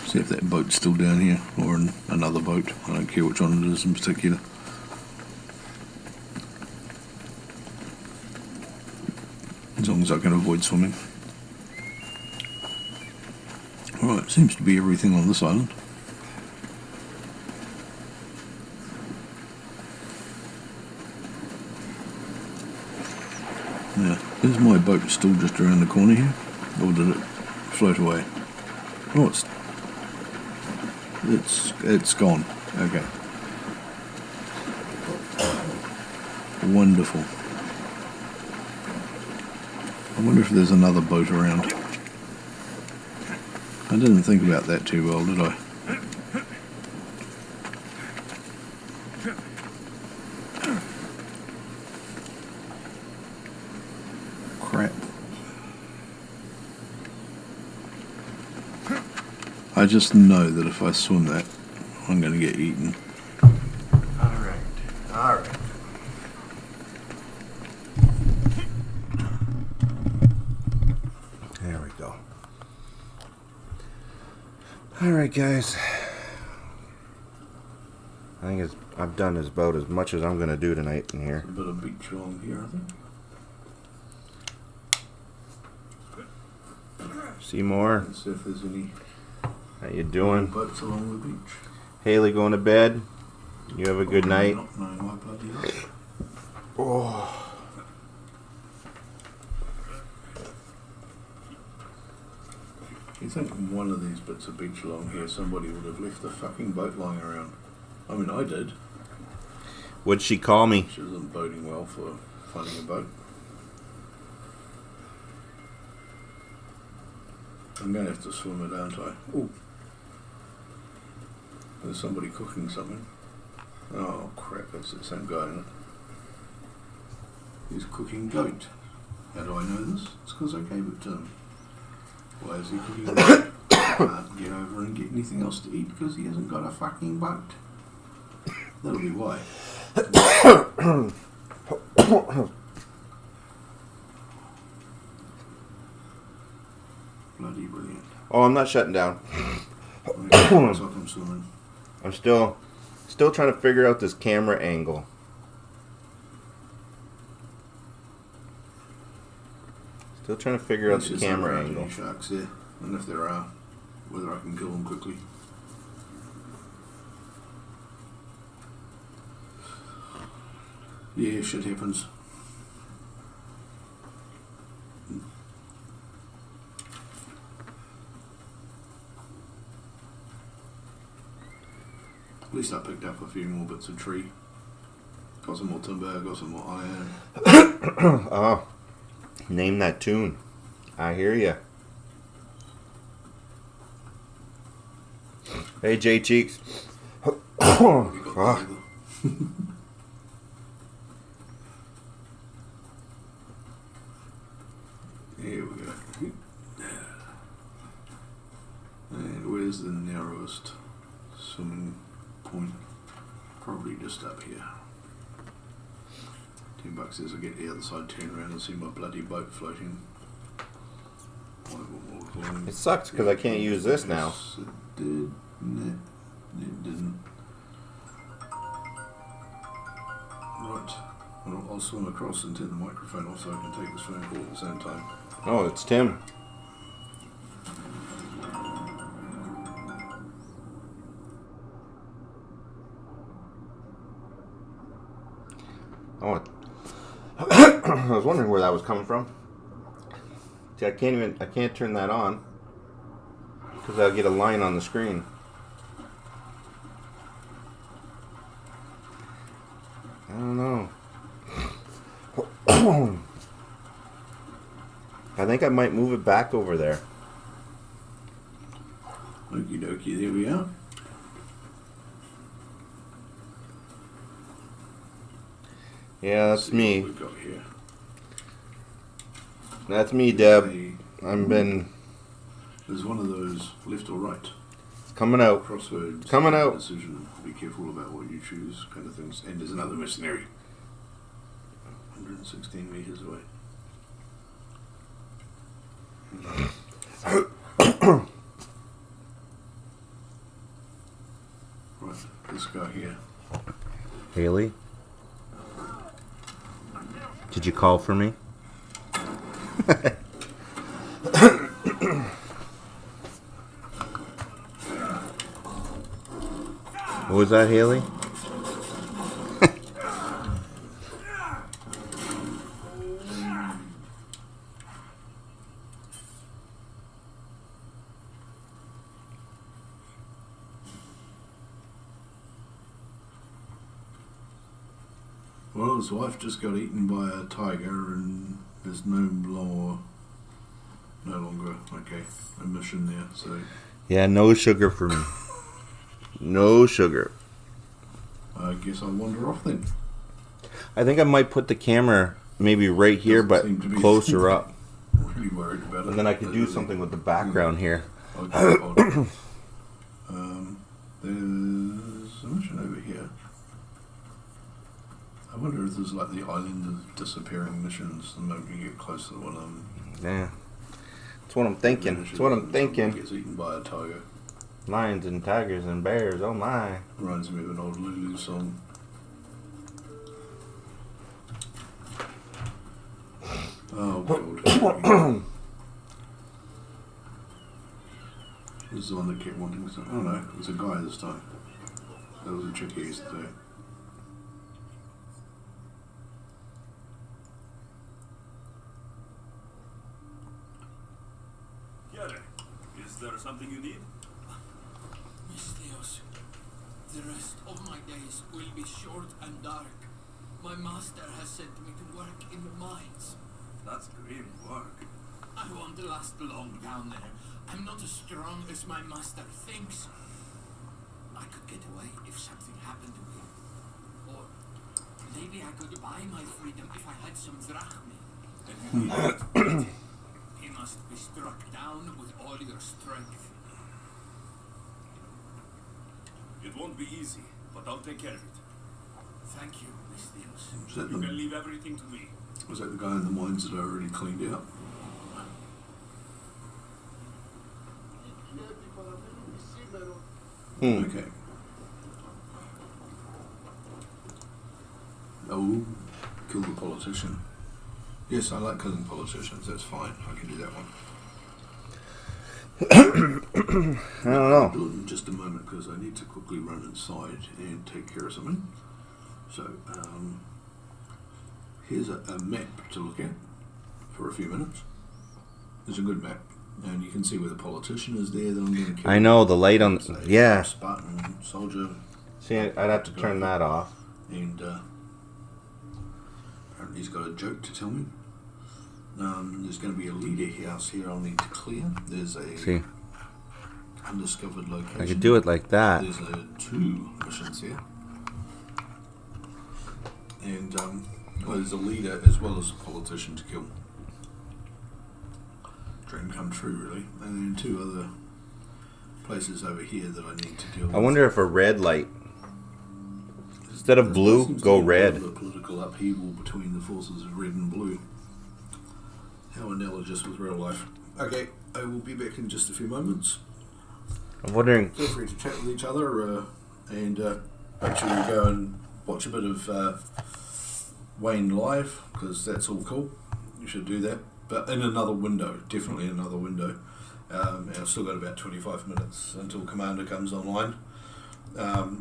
See if that boat's still down here, or in another boat. I don't care which one it is in particular. As long as I can avoid swimming. Alright, seems to be everything on this island. Now, is my boat still just around the corner here? Or did it float away? Oh, it's gone. Okay. Wonderful. I wonder if there's another boat around. I didn't think about that too well, did I? Crap. I just know that if I swim that, I'm going to get eaten. Alright. There we go. Alright, guys. I think I've done about as much as I'm going to do tonight in here. A bit of beach along here, I think. See more? Let's see if there's any How you doing? boats along the beach. Haley going to bed? You have a good night. Not knowing my bloody life. Oh. You think one of these bits of beach along here somebody would have left the fucking boat lying around? I mean, I did. What'd she call me? She wasn't boding well for finding a boat. I'm going to have to swim it, aren't I? Ooh. There's somebody cooking something. Oh crap, that's the same guy, isn't it? He's cooking goat. How do I know this? It's because I gave it to him. Why is he cooking goat? Can't get over and get anything else to eat because he hasn't got a fucking boat. That'll be why. Bloody brilliant. Oh, I'm not shutting down. Looks like I'm swimming. I'm still trying to figure out this camera angle. Still trying to figure out the camera angle. Any sharks there, and if there are, whether I can kill them quickly. Yeah, shit happens. At least I picked up a few more bits of tree. Got some more timber, got some more iron. Oh, name that tune. I hear ya. Hey, J Cheeks. Have you got Ah. together? Here we go. And where's the narrowest swimming point? Probably just up here. $10 says I get the other side, turn around and see my bloody boat floating. It sucks because I can't use this now. Yes, it did. No, it didn't. Right. I'll swim across and turn the microphone off so I can take this phone call at the same time. Oh, it's Tim. Oh, I was wondering where that was coming from. See, I can't turn that on because I'll get a line on the screen. I don't know. I think I might move it back over there. Okie dokie, there we are. Yeah, that's See me. what we've got here. That's me, Deb. There's one of those left or right. It's coming out. Crossroads. Coming out. Decision. Be careful about what you choose, kind of things. And there's another mercenary. 116 meters away. Right, this guy here. Haley? Did you call for me? What was that, Haley? Well, his wife just got eaten by a tiger and there's no longer, okay, a mission there, so Yeah, no sugar for me. No sugar. I guess I'll wander off then. I think I might put the camera maybe right here, but Doesn't seem to be- closer up. Really worried about it. And then I could do something with the background here. Okay, hold on. There's a mission over here. I wonder if there's like the island of disappearing missions and maybe you get close to one of them. Yeah. That's what I'm thinking. That's what I'm thinking. Gets eaten by a tiger. Lions and tigers and bears, oh my. Reminds me of an old Lulu song. Oh god. This is the one that kept wanting to. Oh no, it was a guy this time. That was a chick yesterday. Yere, is there something you need? Misthios, the rest of my days will be short and dark. My master has sent me to work in the mines. That's grim work. I won't last long down there. I'm not as strong as my master thinks. I could get away if something happened to him. Or maybe I could buy my freedom if I had some drachmi. And you need it. He must be struck down with all your strength. It won't be easy, but I'll take care of it. Thank you, Misthios. Was that You the, can leave everything to me. was that the guy in the mines that I already cleaned out? Okay. Oh, kill the politician. Yes, I like killing politicians. That's fine. I can do that one. I don't know. I'll do it in just a moment because I need to quickly run inside and take care of something. So, here's a map to look at for a few minutes. It's a good map, and you can see where the politician is there that I'm going to kill. I know the light on. It's a Yeah. Spartan soldier, See, I'd have to turn that off. and apparently he's got a joke to tell me. There's going to be a leader house here I'll need to clear. There's a See, undiscovered location. I could do it like that. There's two missions here. And well, there's a leader as well as a politician to kill. Dream come true, really. And then two other places over here that I need to deal with. I wonder if a red light, instead of There blue, seems to go be a red. bit of a political upheaval between the forces of red and blue. How analogous with real life. Okay, I will be back in just a few moments. I'm wondering. Feel free to chat with each other and make sure you go and watch a bit of Wayne live because that's all cool. You should do that, but in another window, definitely in another window. And I've still got about 25 minutes until Commander comes online,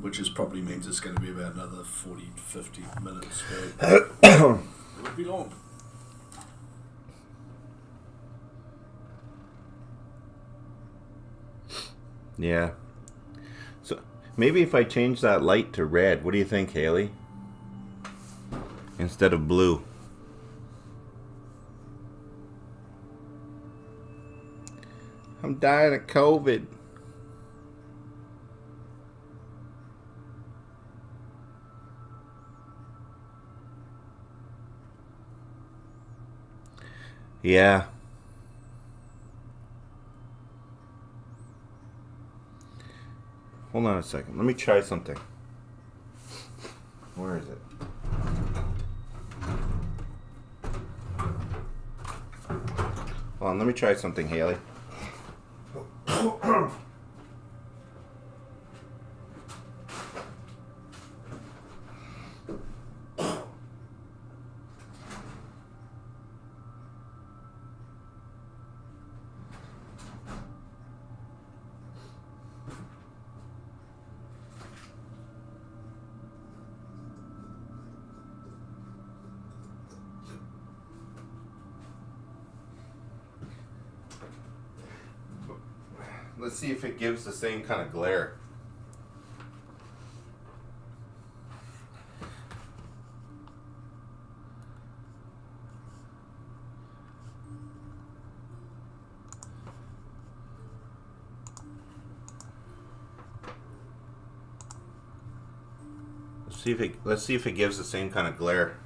which is probably means it's going to be about another 40 to 50 minutes. So it won't be long. Yeah. So maybe if I change that light to red, what do you think, Haley? Instead of blue. I'm dying of COVID. Yeah. Hold on a second. Let me try something. Where is it? Hold on, let me try something, Haley. Let's see if it gives the same kind of glare. Let's see if it gives the same kind of glare.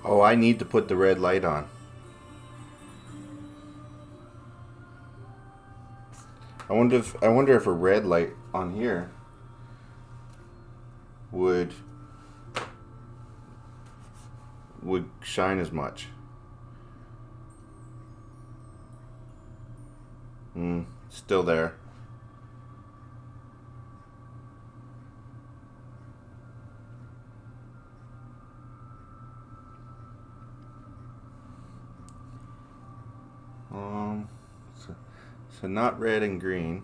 Oh, I need to put the red light on. I wonder if a red light on here would shine as much. Still there. So not red and green.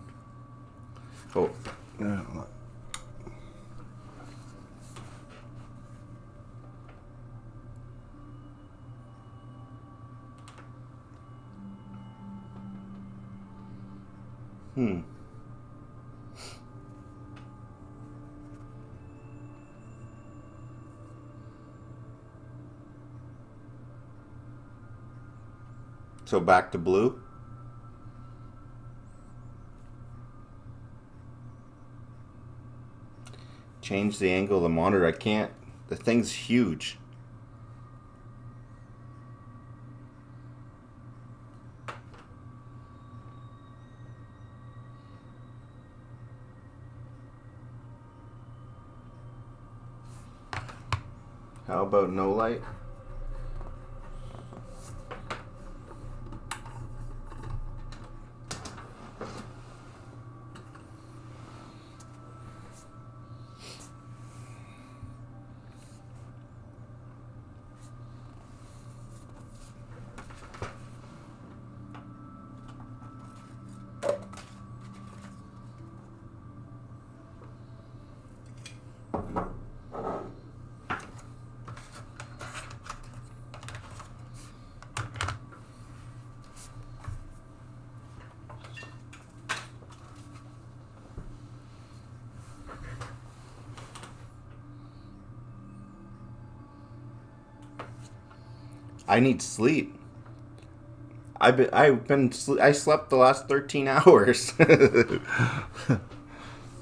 Oh. So back to blue. Change the angle of the monitor. I can't. The thing's huge. How about no light? I need sleep. I slept the last 13 hours.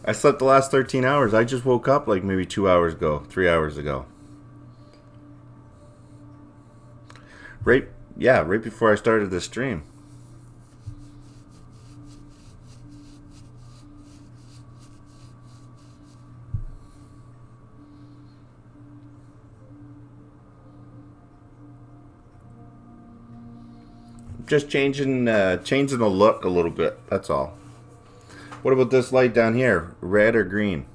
I slept the last 13 hours. I just woke up like maybe 2 hours ago, 3 hours ago. Right before I started the stream. Just changing the look a little bit. That's all. What about this light down here? Red or green?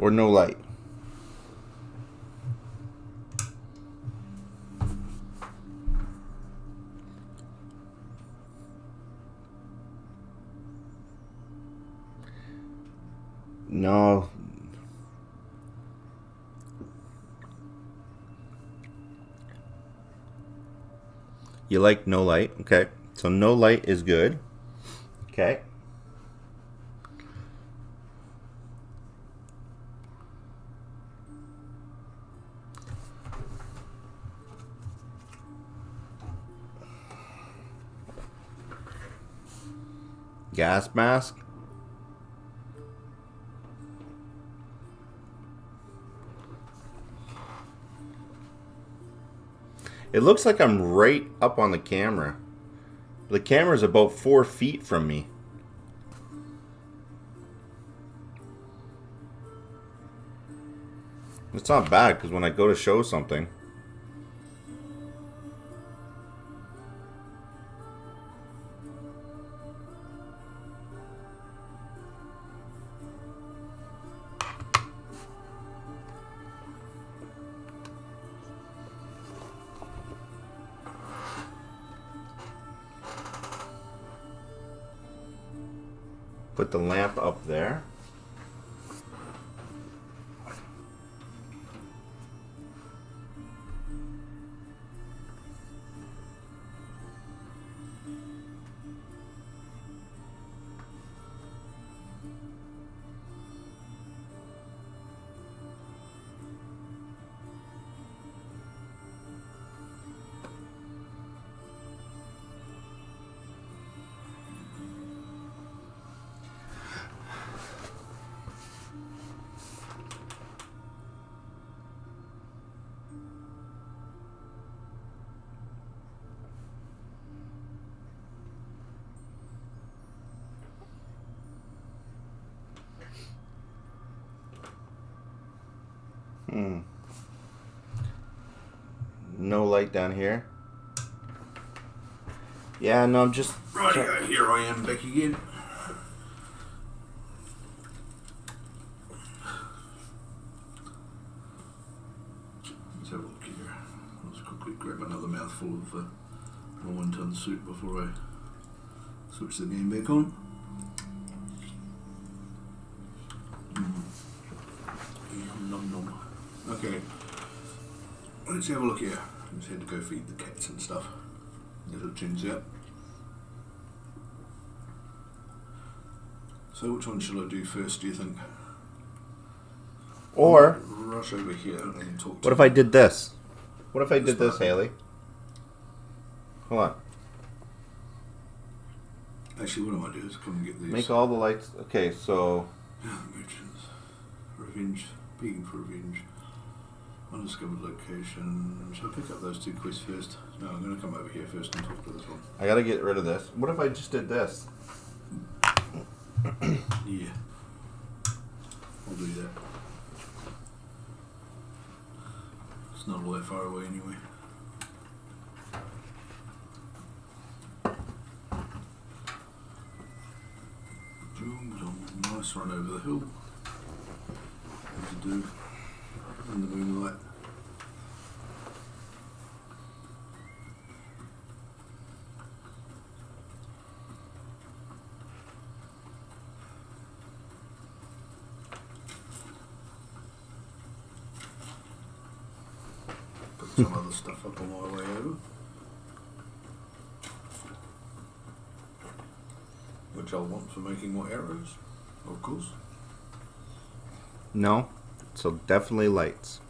or no light? No. You like no light? Okay. So no light is good. Okay. Gas mask. It looks like I'm right up on the camera. The camera's about 4 feet from me. It's not bad because when I go to show something. Put the lamp up there. No light down here. Yeah, no, I'm just... Right, here I am back again. Let's have a look here. Let's quickly grab another mouthful of my 1-ton soup before I switch the game back on. Yum, nom, nom. Okay, let's have a look here. I just had to go feed the cats and stuff, as it turns out. So which one shall I do first, do you think? Or, rush over here and talk to what if I did this? What if I did this, Haley? Hold on. Actually, what I might do is come and get these. Make all the lights... Okay, so... Merchants. Revenge. Begging for revenge. Undiscovered location. Shall I pick up those 2 quests first? No, I'm going to come over here first and talk to this one. I gotta get rid of this. What if I just did this? Yeah. I'll do that. It's not all that far away anyway. Boom, boom. Nice run over the hill. What to do in the moonlight. Some other stuff up on my way over, which I'll want for making more arrows, of course. No. So definitely lights.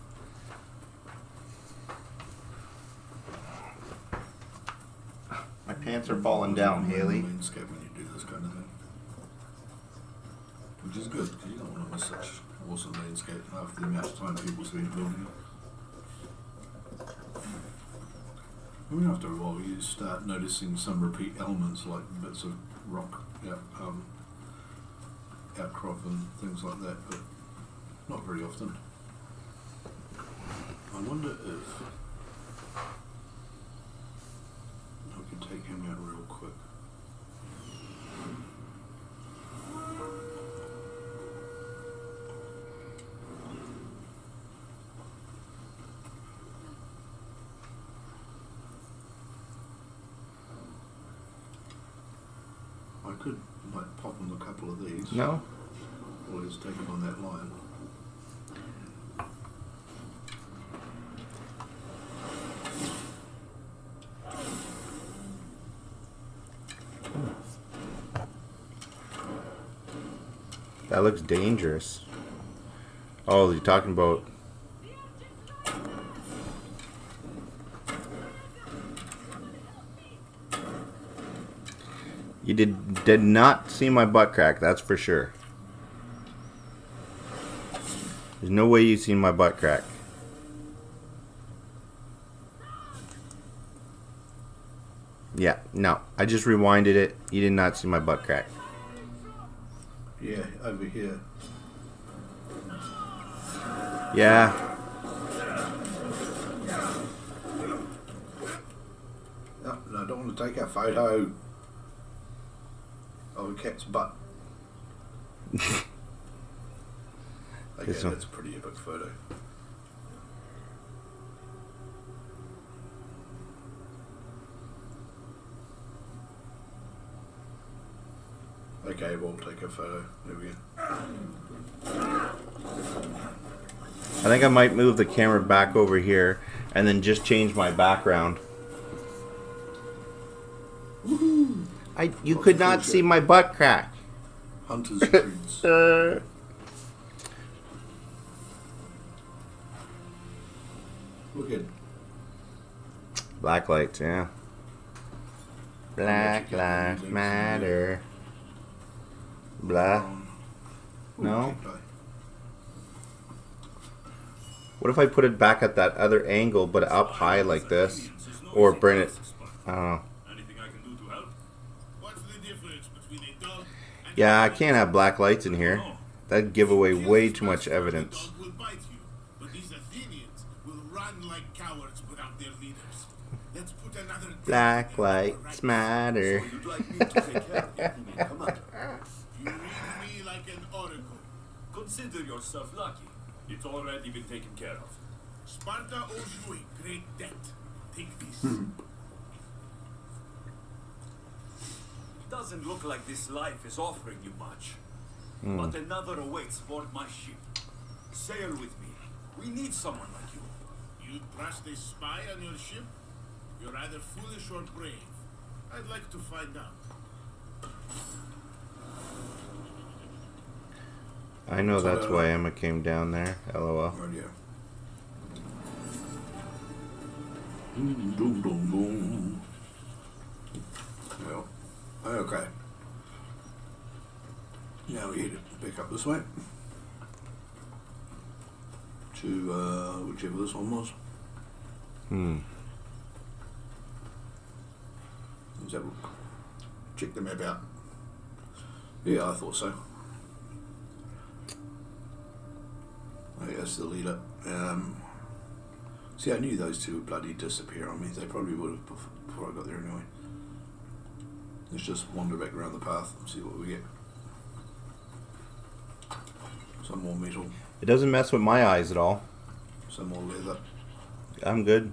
My pants are falling down, Haley. Landscape when you do this kind of thing, which is good because you don't want to miss such awesome landscape after the amount of time people spend building it. I mean, after a while, you start noticing some repeat elements like bits of rock outcrop and things like that, but not very often. I wonder if I could take him out real quick. I could like pop him a couple of these. No? While he's taking on that lion. That looks dangerous. Oh, you're talking about... You did not see my butt crack, that's for sure. There's no way you seen my butt crack. Yeah, no. I just rewinded it. You did not see my butt crack. Yeah, over here. Yeah. No, I don't want to take a photo of a cat's butt. Okay, This one. that's a pretty epic photo. Okay, we'll take a photo. There we go. I think I might move the camera back over here and then just change my background. You could not see my butt crack. Hunter's prints. Look at Black lights, yeah. Black lives matter. Blah. No? What if I put it back at that other angle, but up high like this? Or bring it... I don't know. Anything I can do to help? What's the difference between a dog and Yeah, I can't have black lights in here. That'd give away way too much evidence. A dog will bite you, but these Athenians will run like cowards without their leaders. Let's put another Black lights matter. You'd like me to take care of the Athenian commander? You read me like an oracle. Consider yourself lucky. It's already been taken care of. Sparta owes you a great debt. Take this. Doesn't look like this life is offering you much. But another awaits aboard my ship. Sail with me. We need someone like you. You trust a spy on your ship? You're either foolish or brave. I'd like to find out. I know that's why Emma came down there. LOL. right here. Boom, boom, boom. Well, okay. Now we hit it back up this way. To whichever this one was. Let's have a look. Check the map out. Yeah, I thought so. Oh, yeah, that's the leader. See, I knew those two would bloody disappear on me. They probably would have before I got there anyway. Let's just wander back around the path and see what we get. Some more metal, It doesn't mess with my eyes at all. some more leather. I'm good.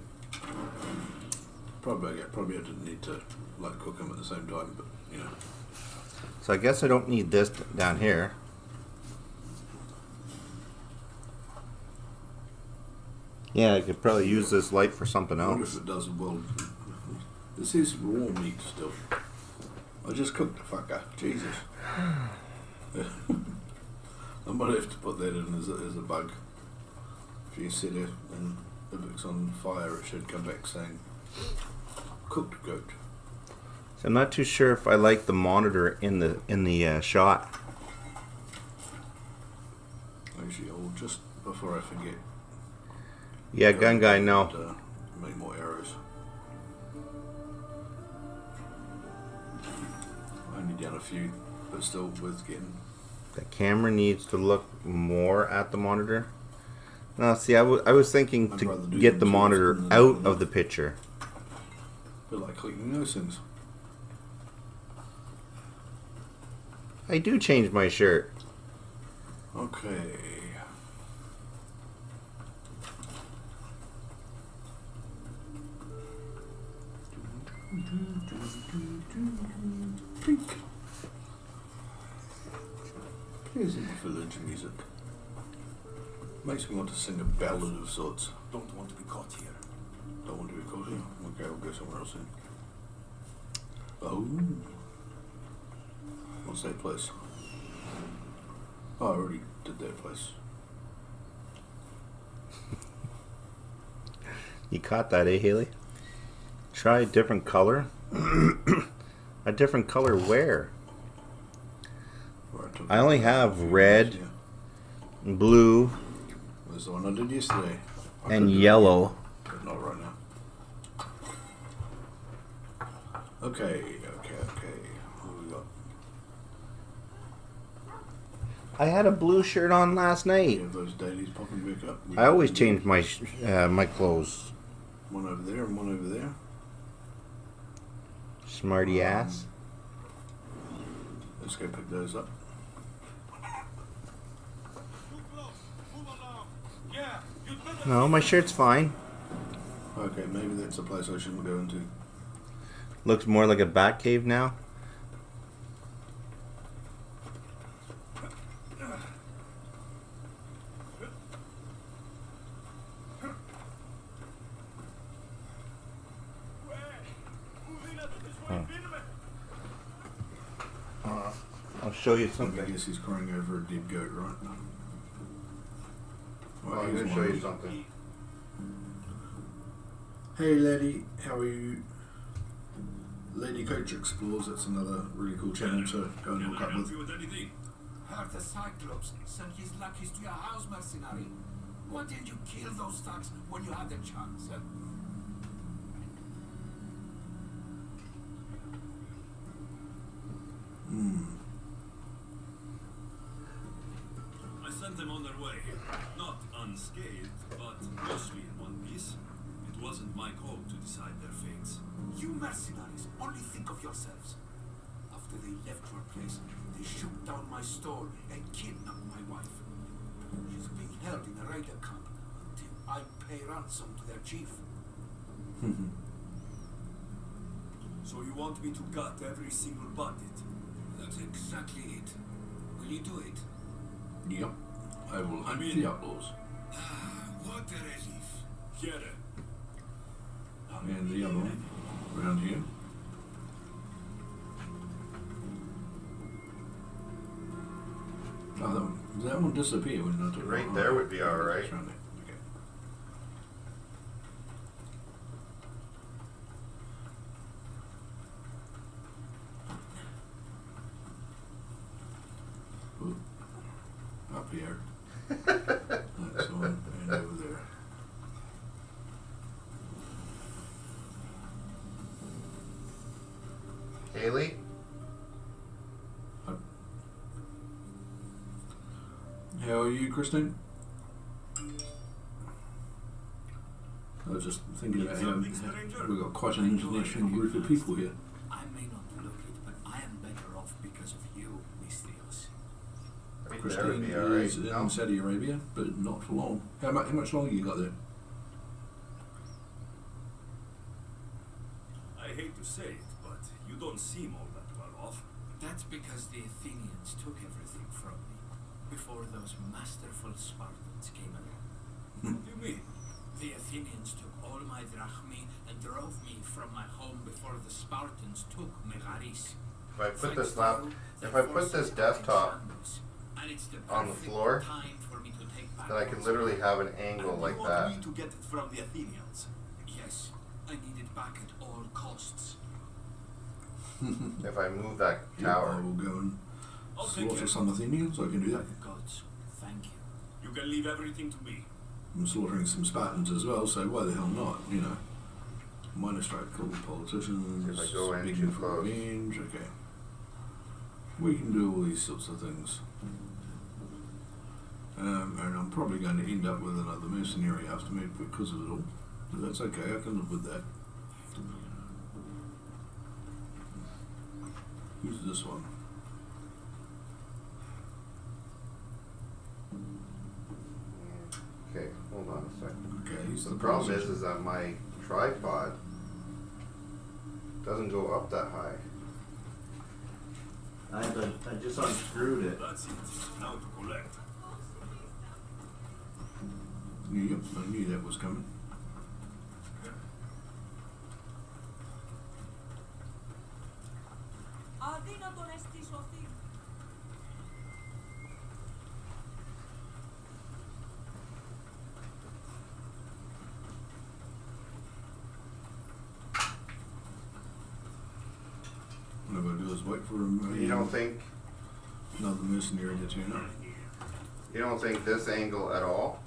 Probably I didn't need to like cook them at the same time, but you know. So I guess I don't need this down here. Yeah, I could probably use this light for something I wonder else. if it does well. This is raw meat still. I just cooked the fucker. Jesus. I might have to put that in as a bug. If you sit it and if it's on fire, it should come back saying cooked goat. So I'm not too sure if I like the monitor in the shot. Actually, I'll just before I forget. Yeah, gun guy, no. Make more arrows. Only down a few, but still worth getting. The camera needs to look more at the monitor. No, see, I was thinking I'd rather to do get the them monitor than out not. of the picture. But like clicking those things. I do change my shirt. Okay. Pink. Here's my village music. Makes me want to sing a ballad of sorts. Don't want to be caught here. Don't want to be caught here. Okay, I'll go somewhere else then. Oh. What's that place? Oh, I already did that place. You caught that, eh, Haley? Try a different color. A different color where? I only have red, blue, There's the one I did yesterday. I and could do it, yellow. but not right now. Okay. What have we got? I had a blue shirt on last You night. have those dailies popping back up. I always change my my clothes. One over there and one over there. Smarty ass. Let's go pick those up. No, my shirt's fine. Okay, maybe that's a place I shouldn't go into. Looks more like a bat cave now. I'll show you I something. guess he's crying over a dead goat, right? Well, I'm here's gonna show one. you something. Hey laddie, how are you? Lady Coach Explores, that's another really cool channel to go and hook up with. with anything? Heard the Cyclops sent his luckies to your house, mercenary. Why didn't you kill those thugs when you had the chance? I sent them on their way. Not unscathed, but mostly in one piece. It wasn't my call to decide their fates. You mercenaries only think of yourselves. After they left your place, they shoot down my store and kidnapped my wife. She's being held in a raider camp until I pay ransom to their chief. So you want me to gut every single bandit? That's exactly it. Will you do it? Yep, I will hunt mean- the outlaws. What a relief. Quiere. And the other one, around here. Oh, that one disappeared when I took it Right off. there would be all right. It's around there. Okay. Ooh. Up here. That's the one, and over there. Haley? How are you, Christine? I was just thinking about how Something, stranger? we've got quite an international group of people here. I may not look it, but I am better off because of you, Mystios. Christine is in Saudi Arabia, but not for long. How much longer you got there? I hate to say it, but you don't seem all that well off. That's because the Athenians took everything from me before those masterful Spartans came along. What do you mean? The Athenians took all my drachmi and drove me from my home before the Spartans took Megaris. If I put Thanks this to lap, you, if the I put forces this are in desktop shambles, and it's the on the perfect floor, time for me to take back then I can what's literally mine. have an angle And like you that. want me to get it from the Athenians? Yes, I need it back at all costs. If I move that I tower. will go and I'll take slaughter care. some Athenians. I can do that. The gods, thank you. You can leave everything to me. I'm slaughtering some Spartans as well, so why the hell not, you know? Minor strike called politicians, If I go in speaking too for close. revenge, okay. We can do all these sorts of things. And I'm probably going to end up with another mercenary after me because of it all. But that's okay, I can live with that. Who's this one? Okay, hold on a second. Okay, he's The problem is that my tripod doesn't go up that high. I just unscrewed it. That's it. Now to collect. Yep, I knew that was coming. What I'm gonna do is wait for him. You don't think Another mercenary to turn up. you don't think this angle at all?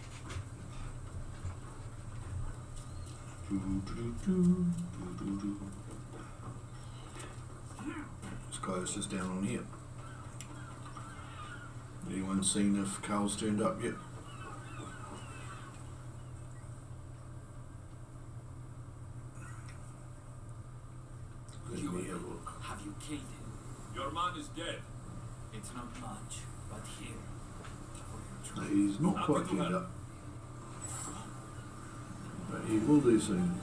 This guy's just down on here. Anyone seen if Carl's turned up yet? Let me have a look. Have you killed him? Your man is dead. It's not much, but here. For your He's not Nothing quite to turned help. up. But he will do soon.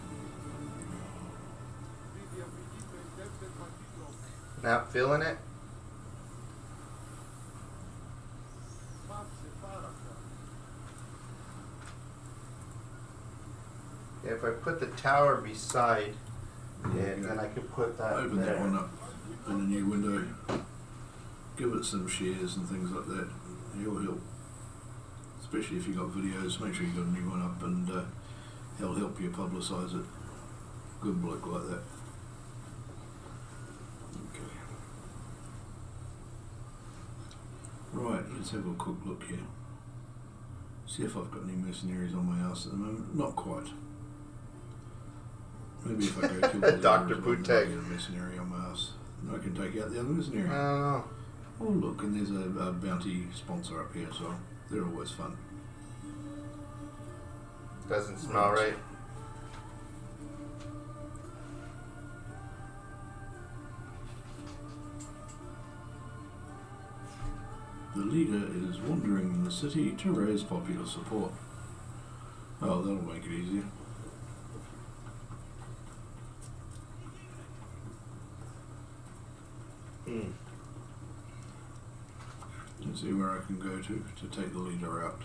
Not feeling it? If I put the tower beside it, then I could put that Open there. that one up in a new window. Give it some shares and things like that. He'll help. Especially if you've got videos, make sure you've got a new one up and he'll help you publicise it. Good bloke like that. Okay. Right, let's have a quick look here. See if I've got any mercenaries on my ass at the moment. Not quite. Maybe if I go kill the Dr. leaders, I might Putek. get a mercenary on my ass. I can take out the other mercenary. I don't know. Oh look, and there's a bounty sponsor up here, so they're always fun. Doesn't smell right. The leader is wandering in the city to raise popular support. Oh, that'll make it easier. Let's see where I can go to take the leader out.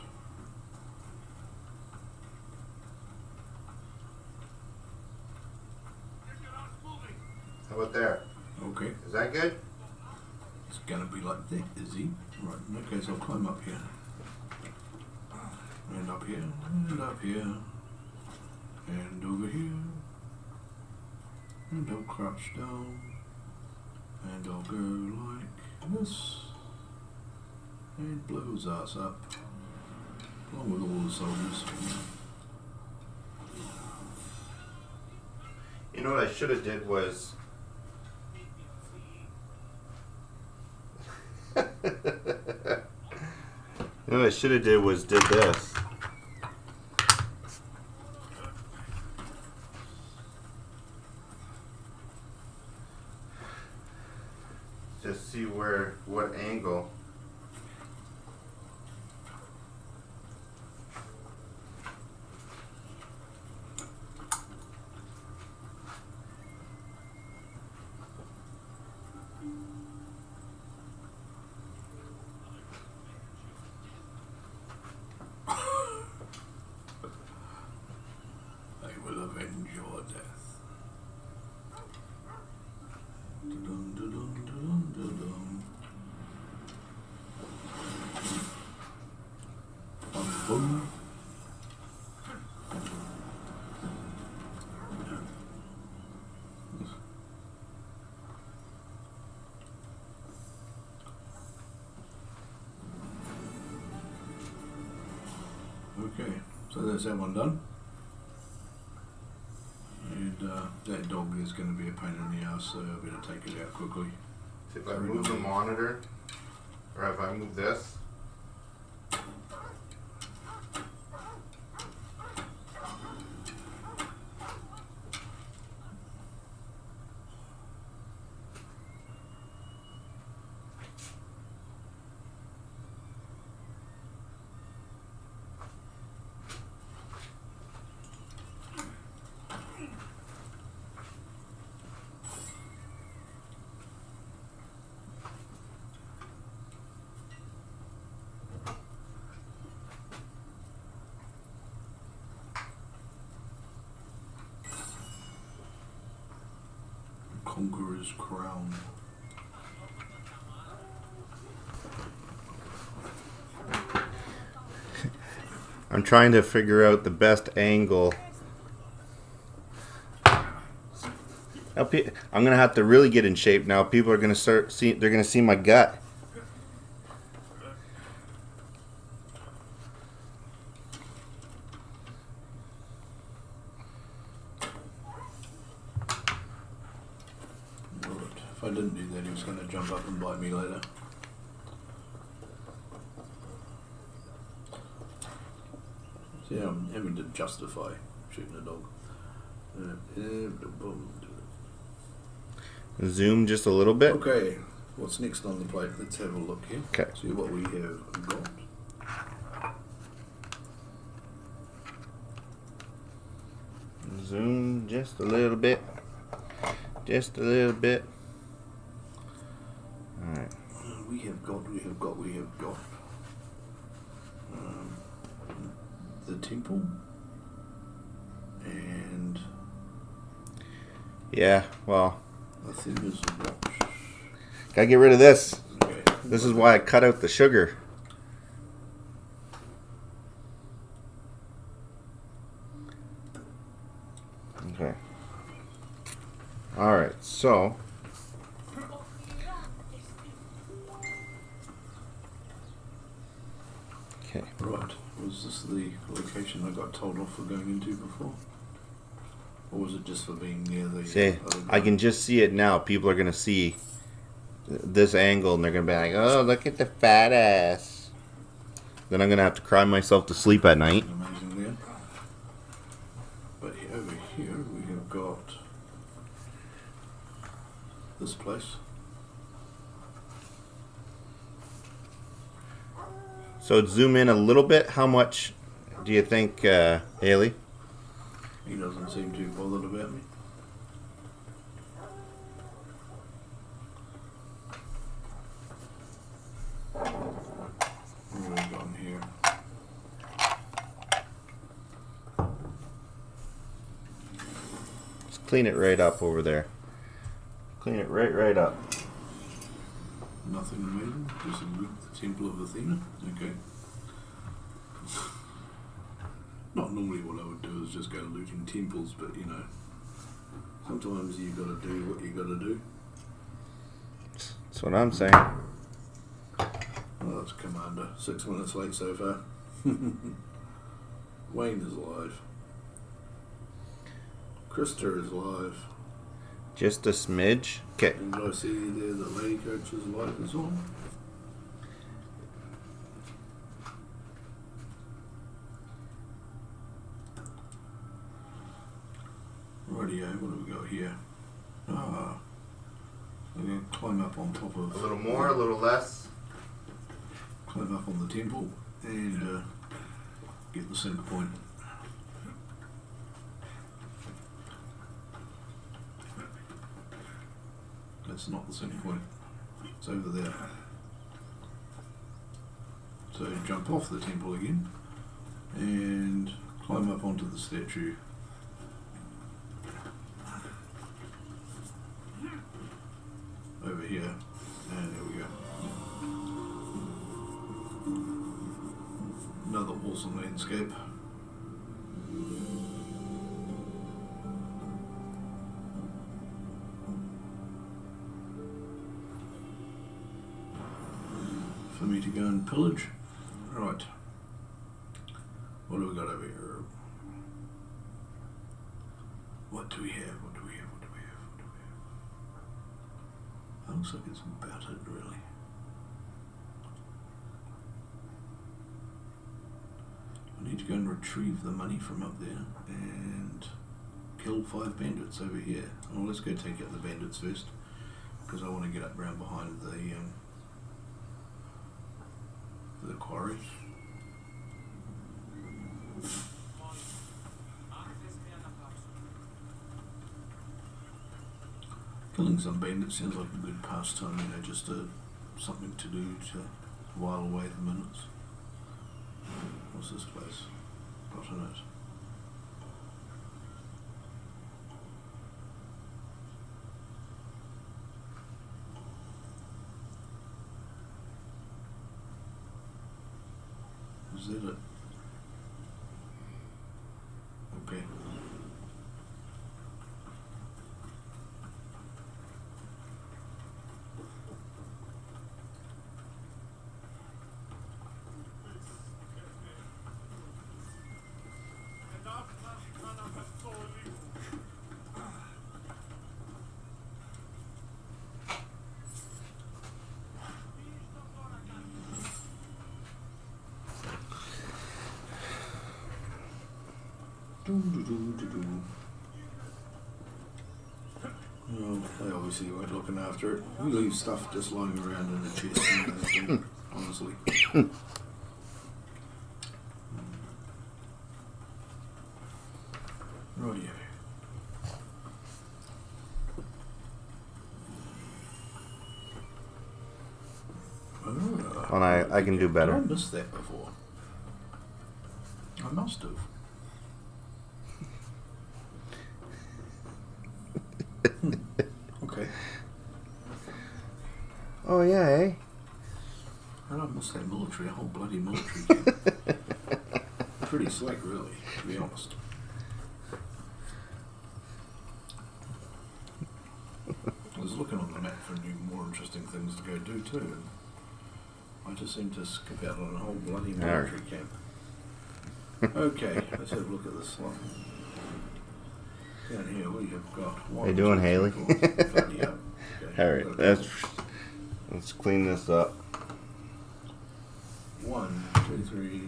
How about there? Okay, Is that good? it's gonna be like that, is he? Right, in that case I'll climb up here. And up here, and up here. And over here. And I'll crouch down. And I'll go like this. And blow his ass up. Along with all the soldiers. You know what I should have did was You know what I should have did was did this. Just see what angle. I will avenge your death. Dun, dun, dun, dun, dun, dun. Bum, bum. Okay, so that's that one done. And that dog is going to be a pain in the ass, so I better take it out quickly. See if I move the monitor, or if I move this. Conqueror's Crown. I'm trying to figure out the best angle. Now, I'm gonna have to really get in shape now. People are gonna start see. They're gonna see my gut. If I didn't do that, he was going to jump up and bite me later. So yeah, I'm having to justify shooting a dog. Zoom just a little bit. Okay, what's next on the plate? Let's have a look here. Okay. See what we have got. Zoom just a little bit. Just a little bit. Alright. We have got the temple and Yeah, well, I think there's a watch. gotta get rid of this. Okay. This is why I cut out the sugar. Okay. Alright, so okay. Right. Was this the location I got told off for going into before? Or was it just for being near the See, other I guy? can just see it now. People are gonna see this angle and they're gonna be like, "Oh, look at the fat ass." Then I'm gonna have to cry myself to sleep at night. Amazing there. But over here we have got this place. So zoom in a little bit. How much do you think, Haley? He doesn't seem too bothered about me. What have we got in here? Just clean it right up over there. Clean it right up. Nothing amazing. Just the Temple of Athena. Okay. Not normally what I would do is just go looting temples, but you know, sometimes you gotta do what you gotta do. That's what I'm saying. Oh, that's Commander. 6 minutes late so far. Wayne is alive. Krista is alive. Just a smidge. Okay. And I see there that Lady Coach is alive as well. Rightio, what have we got here? Ah, we're going to climb up on top of... A little more, a little less. Climb up on the temple and get the sync point. That's not the sync point. It's over there. So jump off the temple again and climb up onto the statue. Over here, and there we go. Another awesome landscape. For me to go and pillage. Right. What do we got over here? What do we have? What do we have? What do we have? What do we have? That looks like it's battered, really. I need to go and retrieve the money from up there and kill 5 bandits over here. Well, let's go take out the bandits first, because I want to get up round behind the quarry. Killing some bandits sounds like a good pastime, you know, just something to do to while away the minutes. What's this place got in it? Is that it? Okay. Well, they obviously weren't looking after it. We leave stuff just lying around in the chest, you know, honestly. Rightio. And I can do better. Did I miss that before? I must have. Okay. Oh yeah, eh? I don't miss that military, a whole bloody military camp. Pretty slick, really, to be honest. I was looking on the map for new, more interesting things to go do too, and I just seem to skip out on a whole bloody military camp. Okay, let's have a look at this one. Down here we have got one. How you doing, Haley? Bloody hell. Okay, All right, let's clean this up. 1, 2, 3,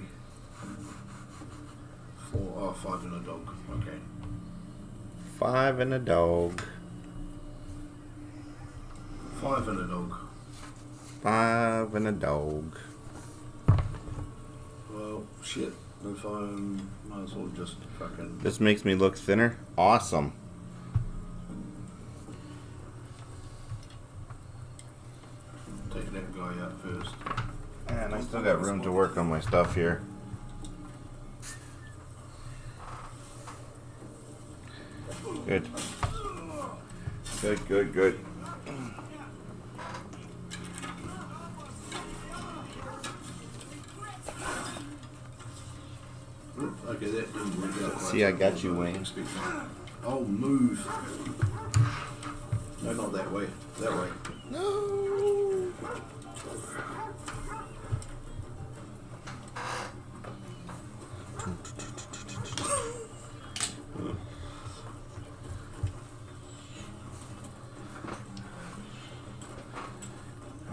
4. Oh, 5 and a dog. Okay. 5 and a dog. 5 and a dog. 5 and a dog. Well, shit. If I might as well just fucking. This makes me look thinner. Awesome. Take that guy out first. And I still got room to work on my stuff here. Good. Good, good, good. Okay, that didn't work out. See, I got you, Wayne. Oh, move. No, not that way. That way. No.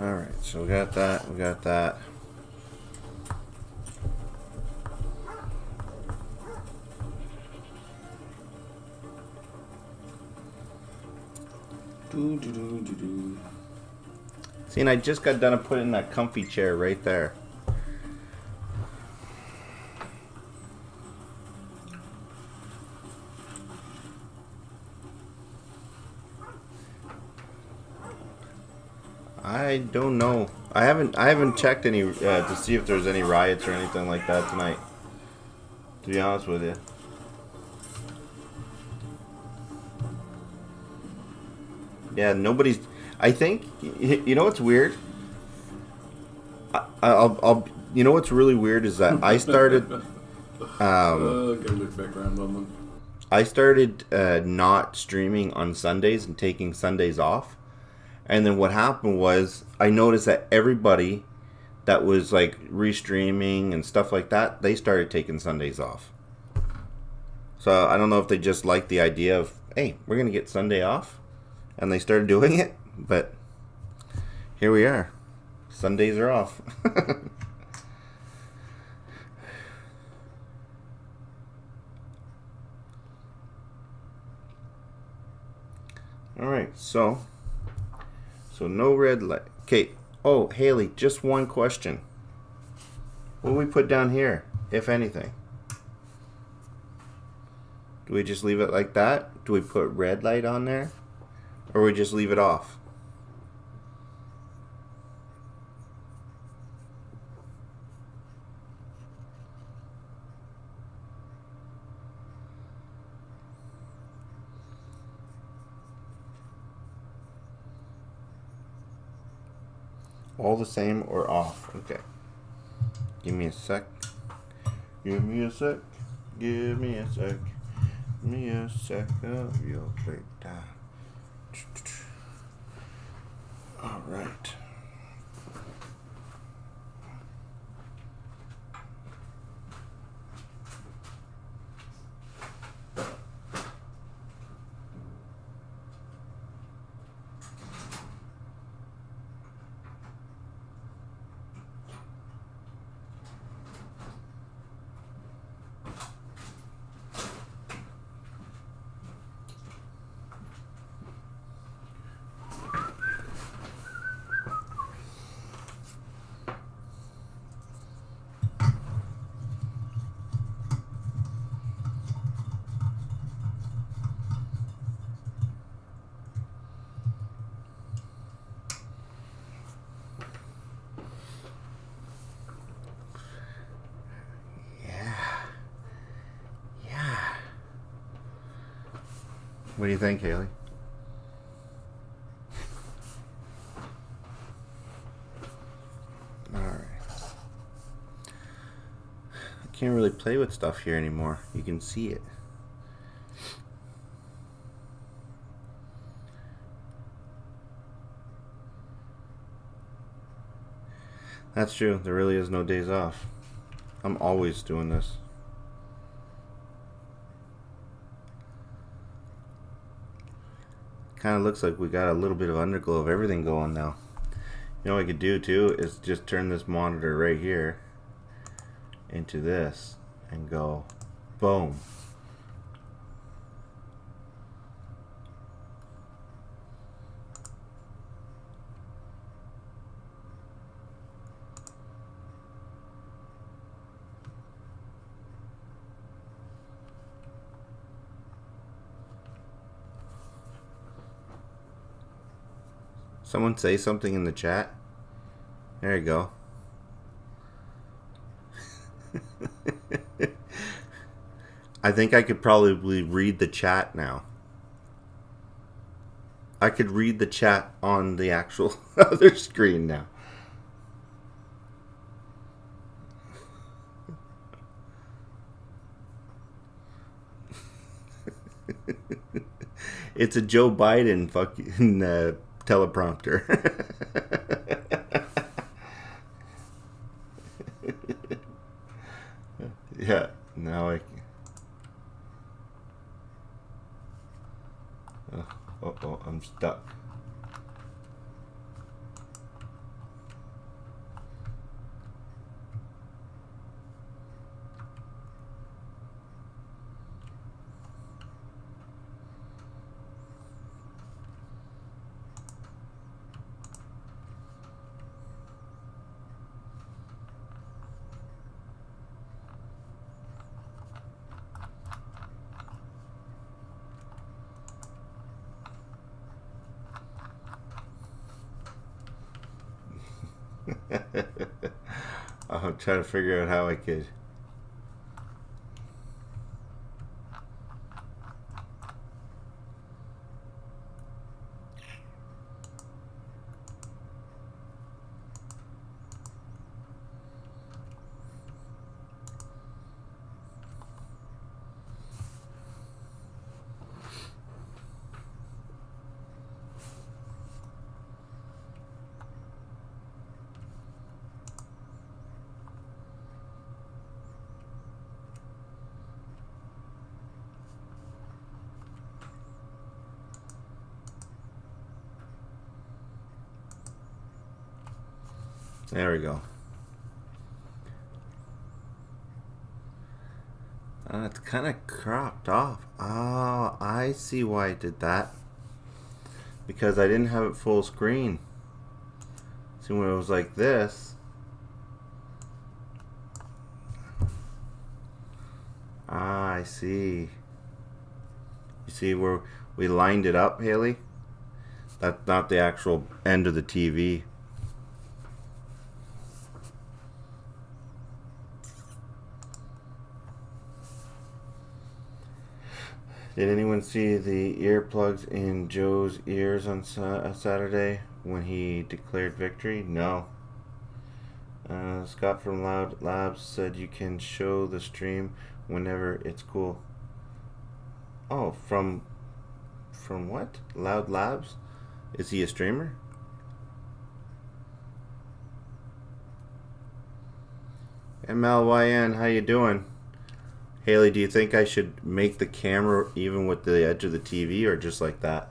All right, so we got that. We got that. See, and I just got done putting that comfy chair right there. I don't know. I haven't checked any to see if there's any riots or anything like that tonight. To be honest with you. Yeah, nobody's. I think you know what's weird. I'll. You know what's really weird is that I started. Gotta look background on them. I started not streaming on Sundays and taking Sundays off, and then what happened was I noticed that everybody that was like restreaming and stuff like that, they started taking Sundays off. So I don't know if they just like the idea of, hey, we're gonna get Sunday off. And they started doing it, but here we are. Sundays are off. All right, so no red light. Okay. Oh, Haley, just one question. What do we put down here, if anything? Do we just leave it like that? Do we put red light on there? Or we just leave it off? All the same or off? Okay. Give me a sec. Give me a sec. Give me a sec. Give me a sec of your great time. All right. What do you think, Haley? Alright. I can't really play with stuff here anymore. You can see it. That's true. There really is no days off. I'm always doing this. Kind of looks like we got a little bit of underglow of everything going now. You know what I could do too is just turn this monitor right here into this and go boom. Someone say something in the chat. There you go. I think I could probably read the chat now. I could read the chat on the actual other screen now. It's a Joe Biden fucking teleprompter. Yeah, now I can. Oh, I'm stuck. I'm trying to figure out how I could. There we go. It's kind of cropped off. Oh, I see why I did that. Because I didn't have it full screen. See, when it was like this. Ah, I see. You see where we lined it up, Haley? That's not the actual end of the TV. Did anyone see the earplugs in Joe's ears on Saturday when he declared victory? No. Scott from Loud Labs said you can show the stream whenever it's cool. Oh, from what? Loud Labs? Is he a streamer? MLYN, how you doing? Haley, do you think I should make the camera even with the edge of the TV or just like that?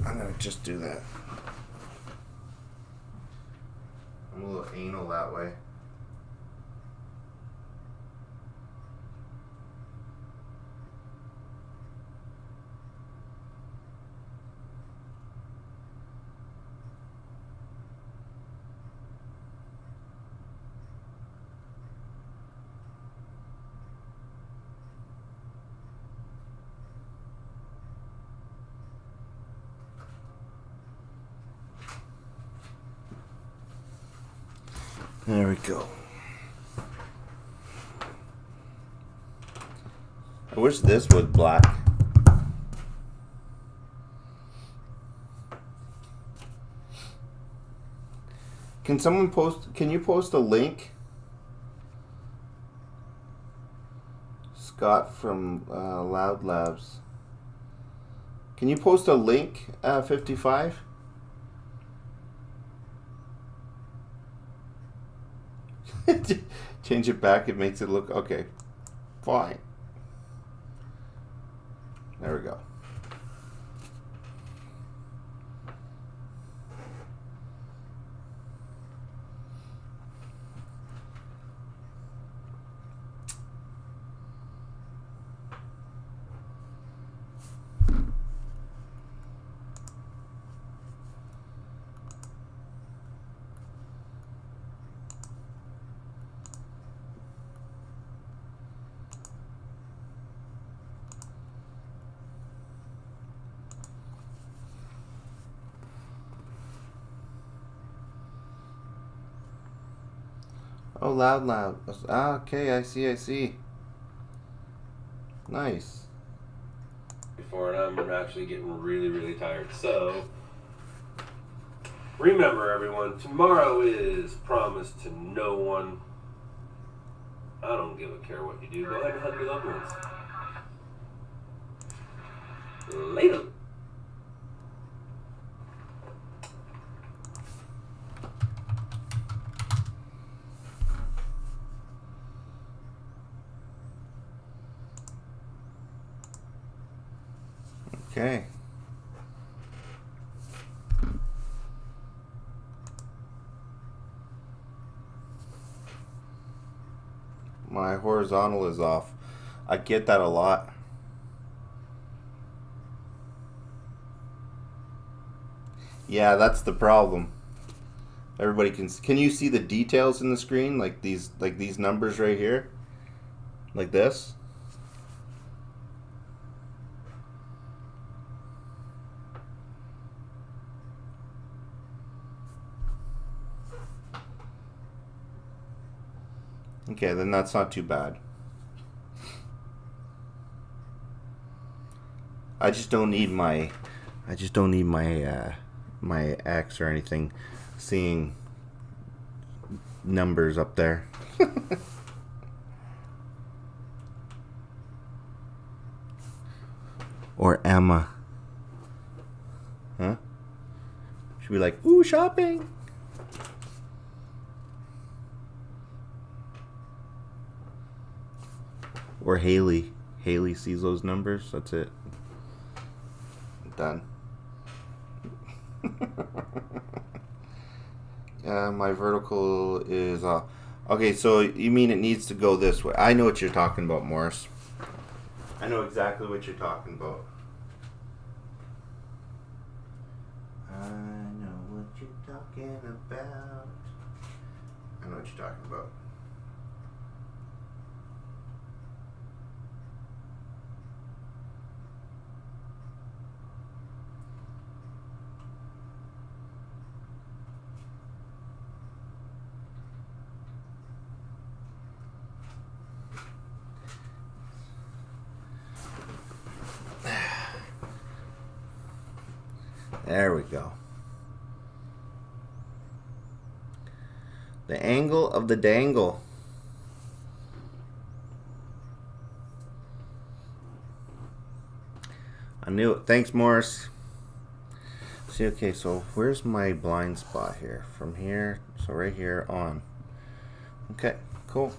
I'm gonna just do that. I'm a little anal that way. There we go. I wish this was black. Can you post a link? Scott from Loud Labs. Can you post a link, 55? Change it back, it makes it look okay. Fine. There we go. Oh, loud. Ah, okay, I see. Nice. Before, and I'm actually getting really, really tired. So, remember everyone, tomorrow is promised to no one. I don't give a care what you do. Go ahead and hug your loved ones. Later. Okay. My horizontal is off. I get that a lot. Yeah, that's the problem. Everybody can you see the details in the screen like these numbers right here? Like this? Okay, then that's not too bad. I just don't need my my ex or anything seeing numbers up there. Or Emma. Huh? She'd be like, "Ooh, shopping." Or Haley. Haley sees those numbers. That's it. Done. My vertical is okay, so you mean it needs to go this way. I know what you're talking about, Morris. I know exactly what you're talking about. I know what you're talking about. I know what you're talking about. There we go. The angle of the dangle. I knew it. Thanks, Morris. See, okay, so where's my blind spot here? From here, so right here on. Okay, cool.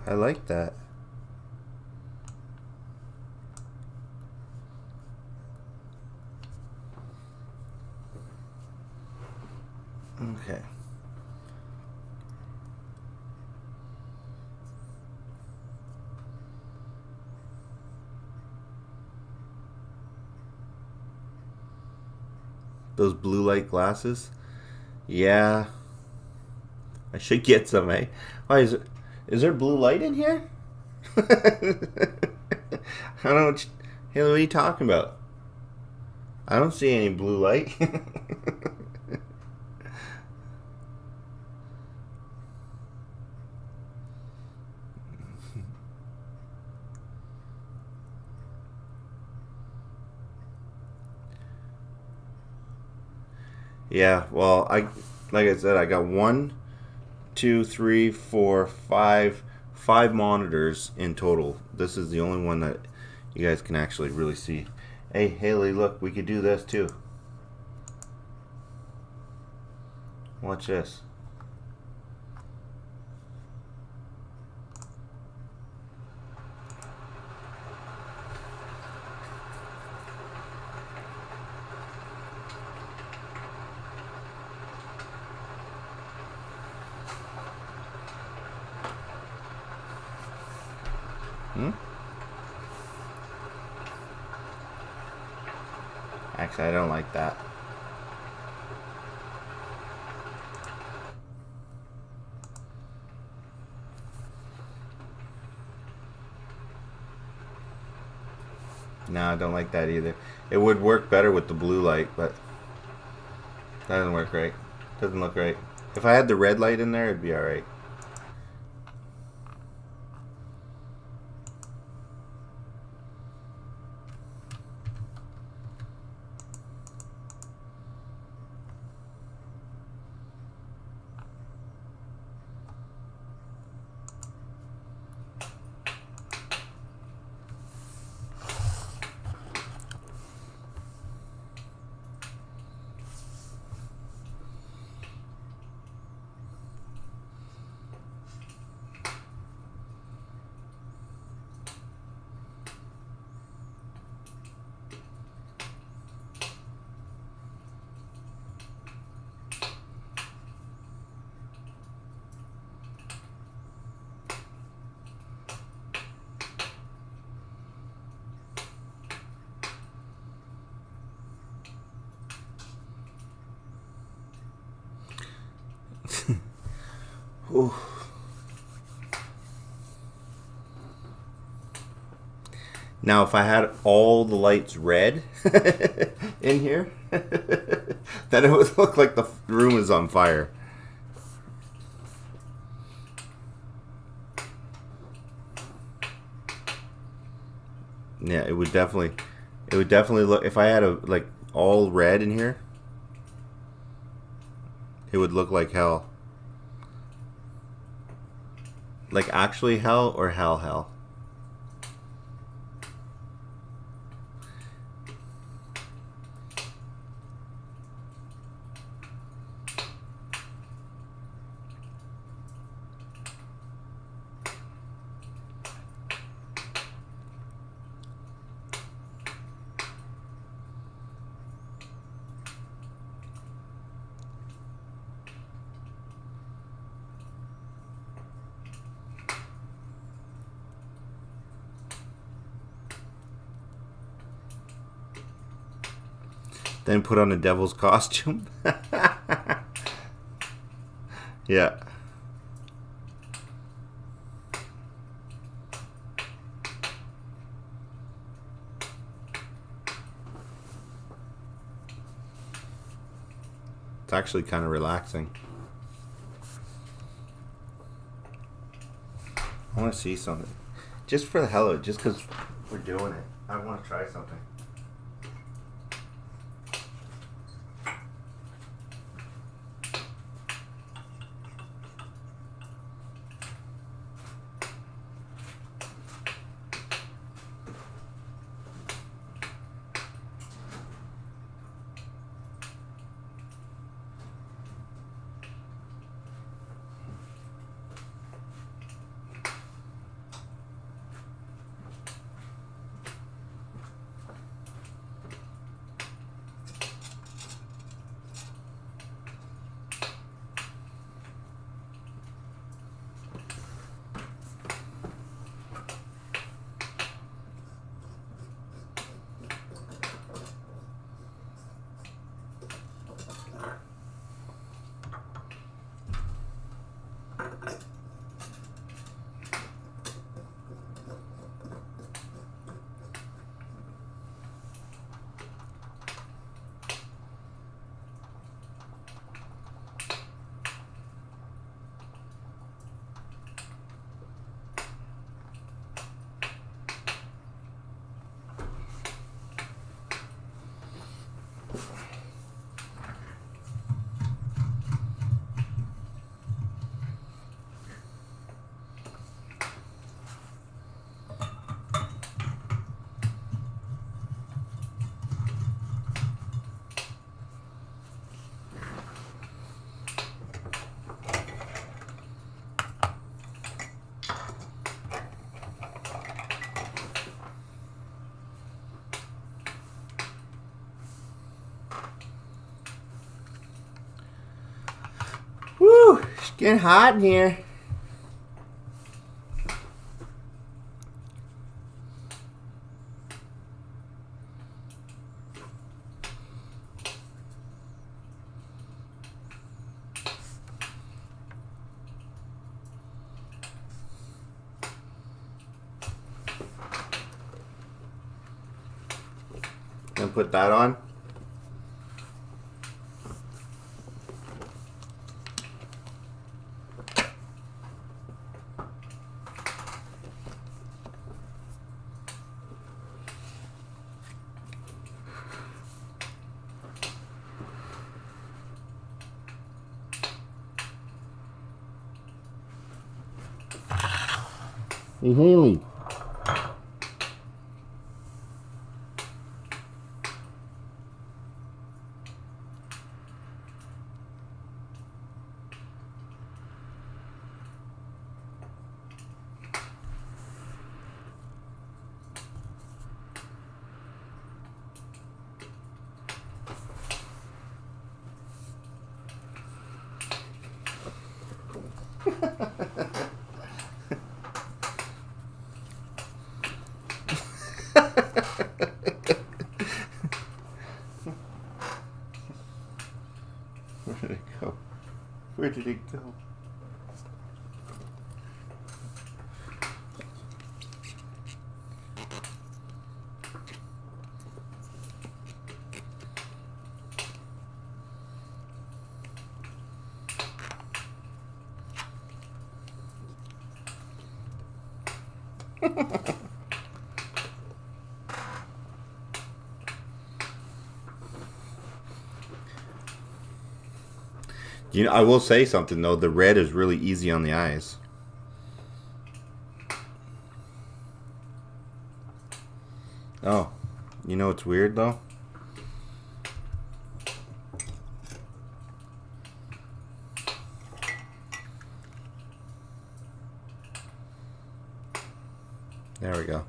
I like that. Okay. Those blue light glasses? Yeah. I should get some, eh? Why is there blue light in here? I don't know what what are you talking about? I don't see any blue light. Yeah, well, like I said, I got 1, 2, 3, 4, 5 monitors in total. This is the only one that you guys can actually really see. Hey, Haley, look, we could do this too. Watch this. Actually, I don't like that. No, I don't like that either. It would work better with the blue light, but that doesn't work right. Doesn't look right. If I had the red light in there, it'd be alright. Ooh. Now, if I had all the lights red in here, then it would look like the room is on fire. Yeah, it would definitely look, if I had like all red in here, it would look like hell. Like actually hell or hell? Then put on a devil's costume. Yeah. It's actually kind of relaxing. I want to see something. Just for the hell of it, just because we're doing it. I want to try something. Woo! It's getting hot in here. And put that on. Hey, Haley. Where did it go? Where did it go? You know, I will say something though. The red is really easy on the eyes. Oh, you know what's weird though? There we go.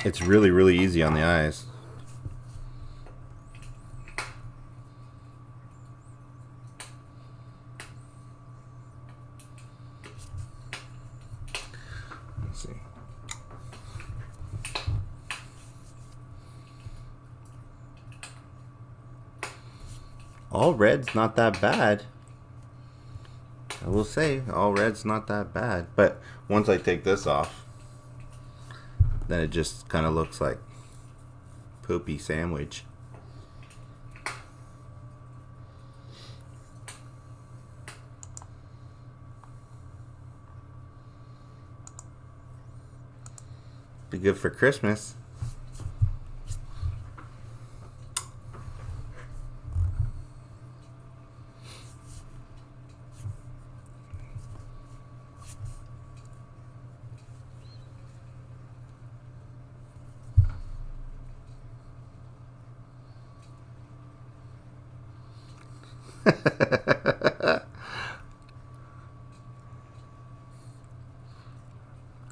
It's really, really easy on the eyes. all red's not that bad. I will say, all red's not that bad. But once I take this off, then it just kind of looks like poopy sandwich. Be good for Christmas.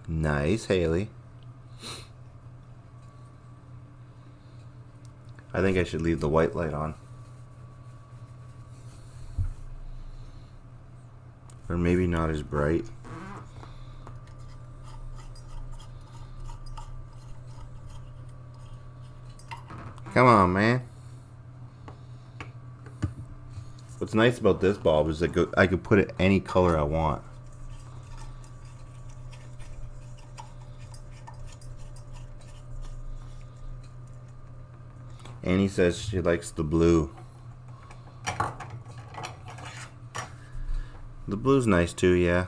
Nice, Haley. I think I should leave the white light on. Or maybe not as bright. Come on, man. What's nice about this bulb is that I could put it any color I want. Annie says she likes the blue. The blue's nice too, yeah.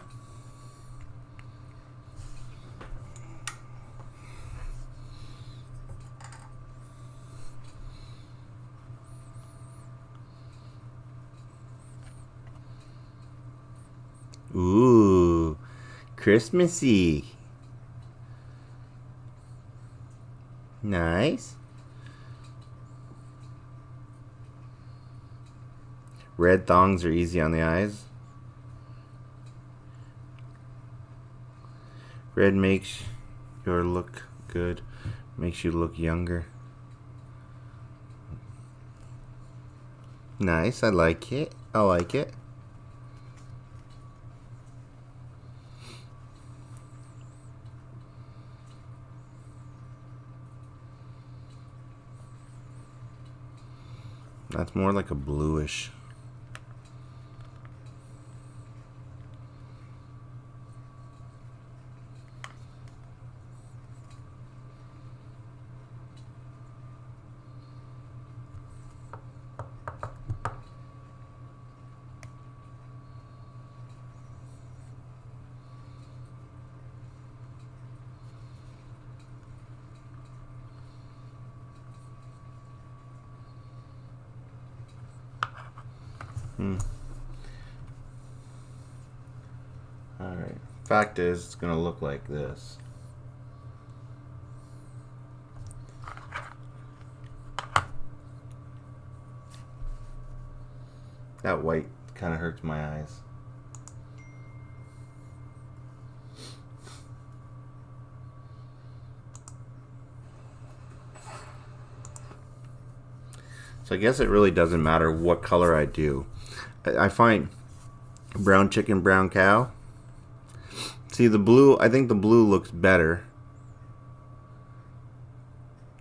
Ooh, Christmassy. Nice. Red thongs are easy on the eyes. Red makes your look good, makes you look younger. Nice, I like it. I like it. That's more like a bluish. Alright. Fact is, it's gonna look like this. That white kind of hurts my eyes. So I guess it really doesn't matter what color I do. I find brown chicken, brown cow. See the blue, I think the blue looks better.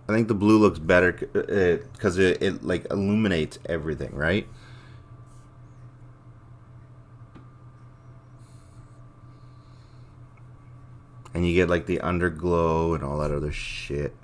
I think the blue looks better because it like illuminates everything, right? And you get like the underglow and all that other shit.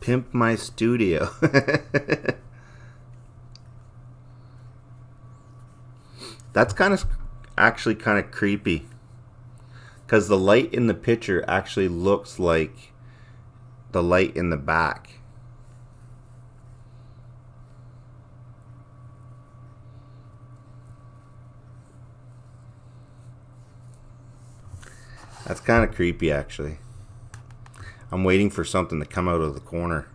Pimp my studio. That's actually kind of creepy. Because the light in the picture actually looks like the light in the back. That's kind of creepy, actually. I'm waiting for something to come out of the corner.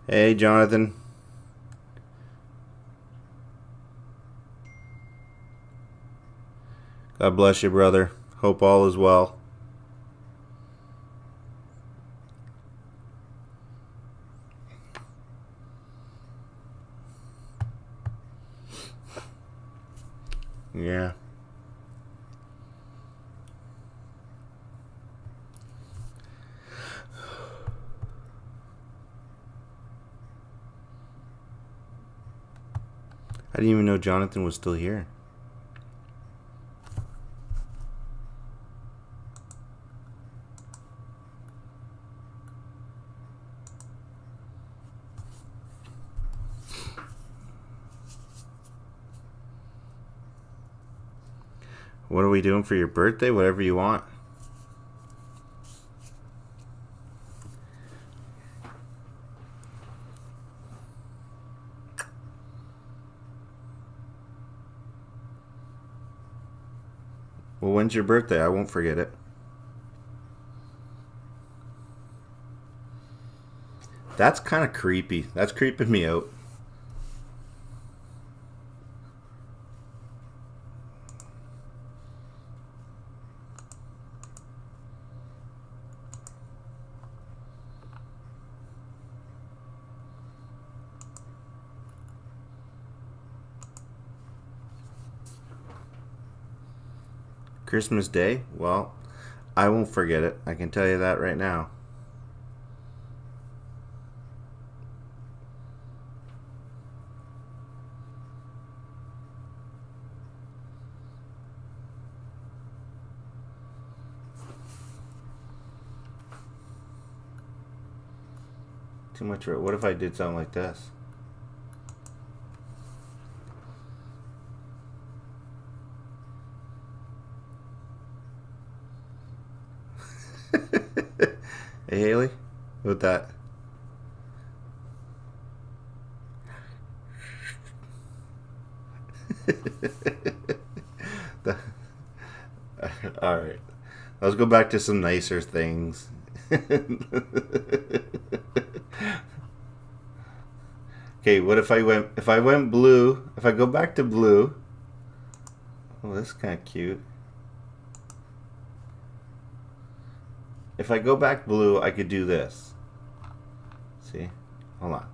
Hey, Jonathan. God bless you, brother. Hope all is well. Yeah. I didn't even know Jonathan was still here. What are we doing for your birthday? Whatever you want. Well, when's your birthday? I won't forget it. That's kind of creepy. That's creeping me out. Christmas Day? Well, I won't forget it. I can tell you that right now. Too much. What if I did something like this? Hey, Haley, with that. All right, let's go back to some nicer things. Okay, what if I went blue? If I go back to blue, oh, this is kind of cute. If I go back blue, I could do this. See? Hold on.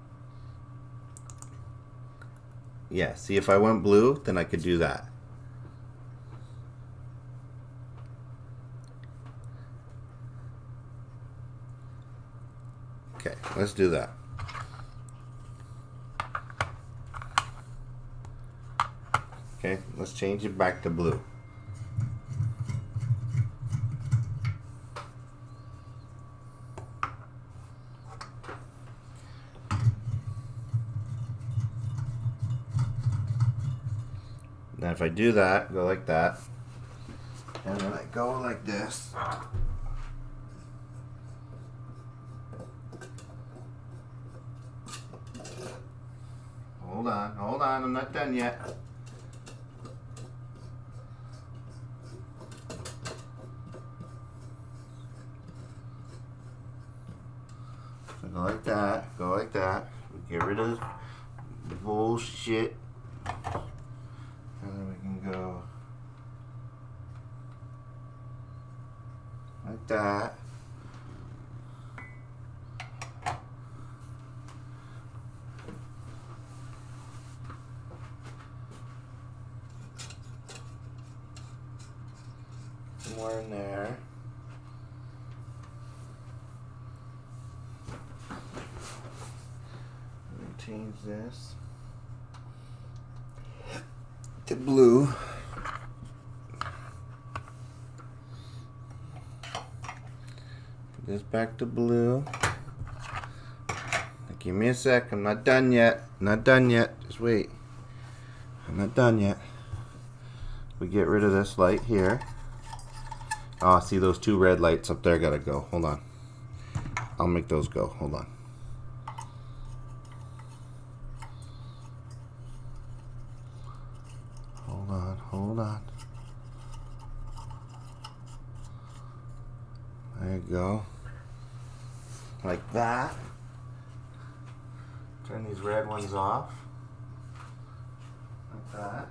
Yeah, see, if I went blue, then I could do that. Okay, let's do that. Okay, let's change it back to blue. Now if I do that, go like that, and then I go like this. Hold on, I'm not done yet. So go like that, get rid of the bullshit. And then we can go like that. Somewhere in there. Let me change this to blue. Put this back to blue. Now give me a sec. I'm not done yet. Just wait. I'm not done yet. We get rid of this light here. Oh, see those two red lights up there gotta go. Hold on. I'll make those go. Hold on. Hold on. we go. Like that. Turn these red ones off. Like that.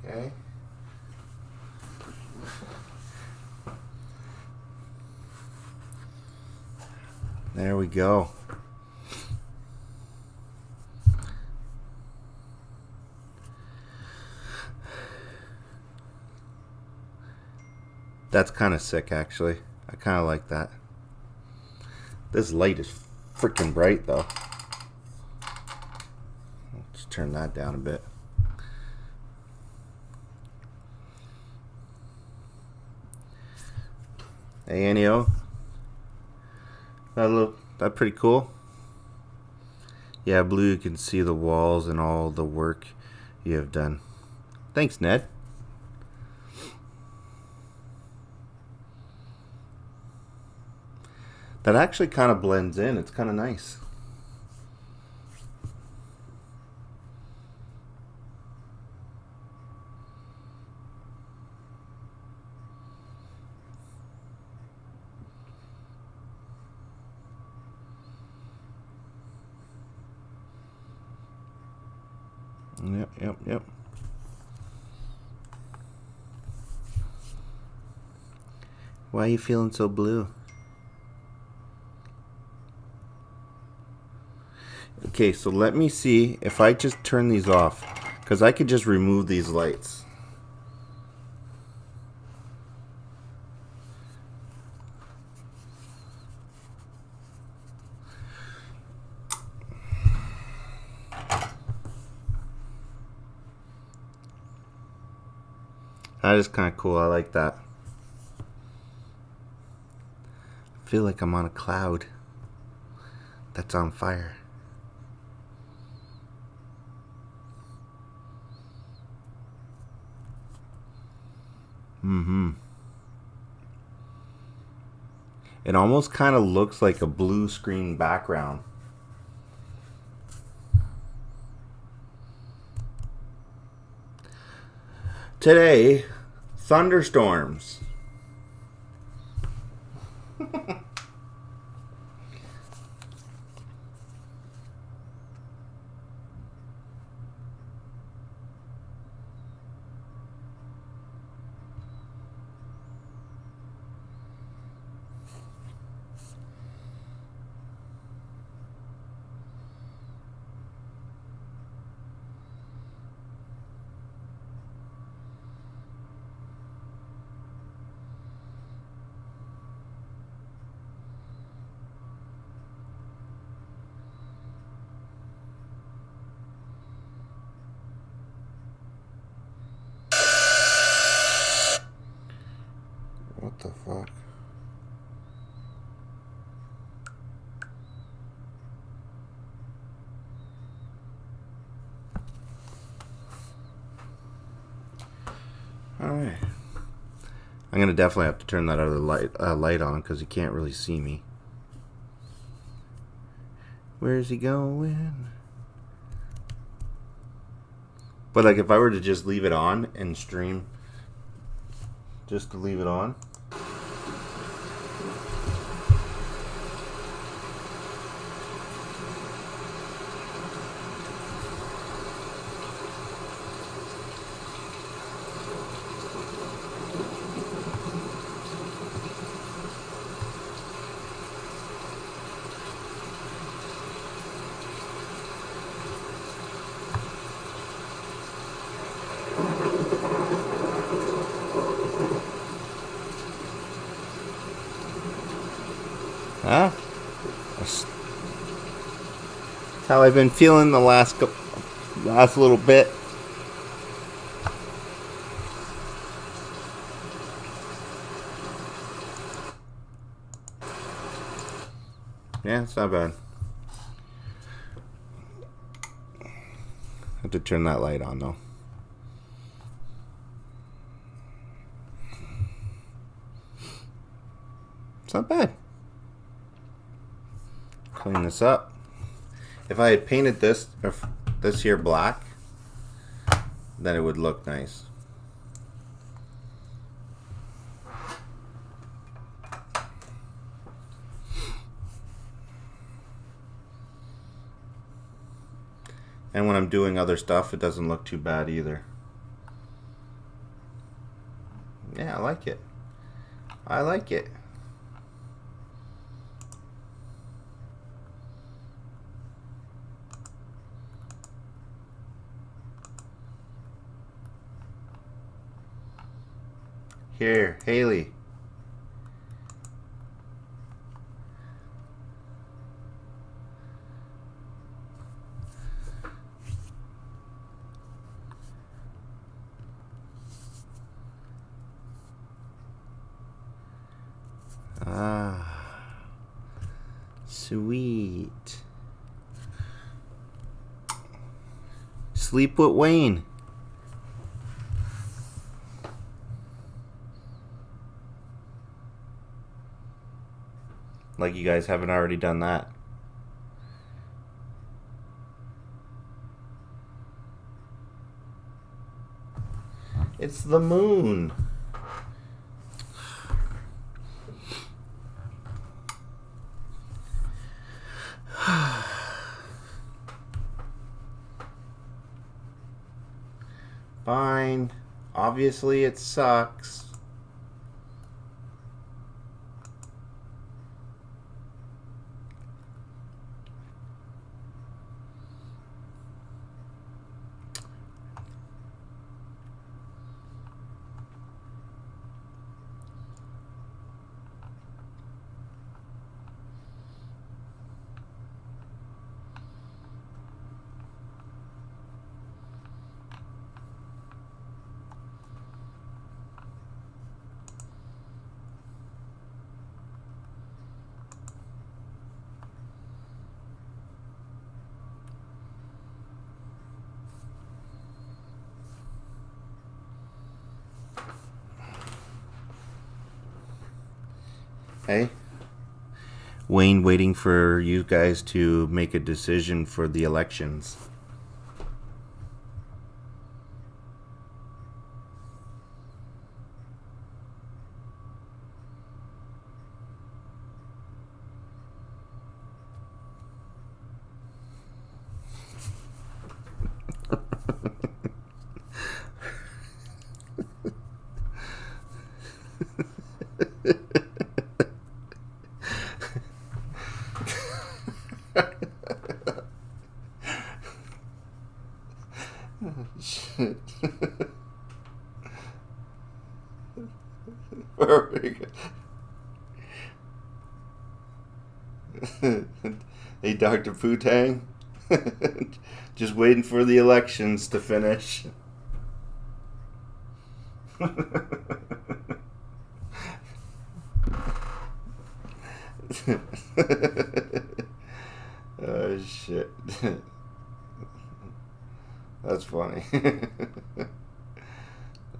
Okay. There we go. That's kind of sick, actually. I kind of like that. This light is freaking bright, though. Let's turn that down a bit. Hey, Ennio. That pretty cool. Yeah, Blue, you can see the walls and all the work you have done. Thanks, Ned. That actually kind of blends in. It's kind of nice. Yep. Why are you feeling so blue? Okay, so let me see if I just turn these off, because I could just remove these lights. That is kind of cool. I like that. I feel like I'm on a cloud that's on fire. It almost kind of looks like a blue screen background. Today, thunderstorms. What the fuck? Alright. I'm gonna definitely have to turn that other light on because he can't really see me. Where's he going? But like if I were to just leave it on and stream, just to leave it on. Huh? That's how I've been feeling the last little bit. Yeah, it's not bad. I have to turn that light on though. It's not bad. Clean this up. If I had painted this here black, then it would look nice. And when I'm doing other stuff, it doesn't look too bad either. Yeah, I like it. I like it. Here, Haley. Ah, sweet. Sleep with Wayne. Like you guys haven't already done that. It's the moon. Fine. Obviously it sucks. Hey, Wayne waiting for you guys to make a decision for the elections. Shit. Hey, Dr. Putang. Just waiting for the elections to finish. Oh, shit. That's funny.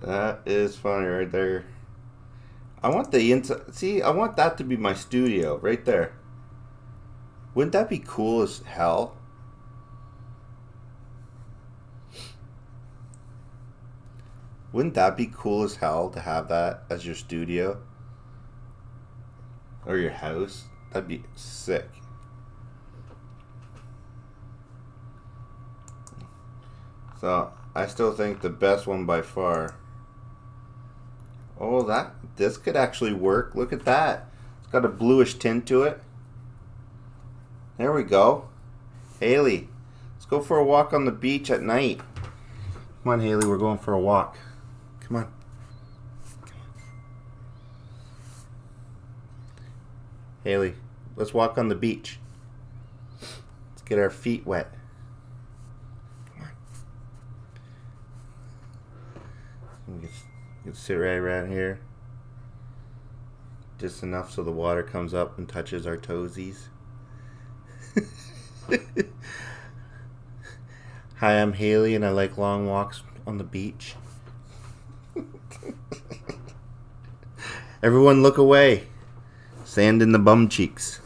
That is funny right there. I want the inside. See, I want that to be my studio right there. Wouldn't that be cool as hell? Wouldn't that be cool as hell to have that as your studio? Or your house? That'd be sick. So, I still think the best one by far. Oh, this could actually work. Look at that. It's got a bluish tint to it. There we go. Haley, let's go for a walk on the beach at night. Come on, Haley, we're going for a walk. Come on. Haley, let's walk on the beach. Let's get our feet wet. You can sit right around here. Just enough so the water comes up and touches our toesies. Hi, I'm Haley and I like long walks on the beach. Everyone look away. Sand in the bum cheeks.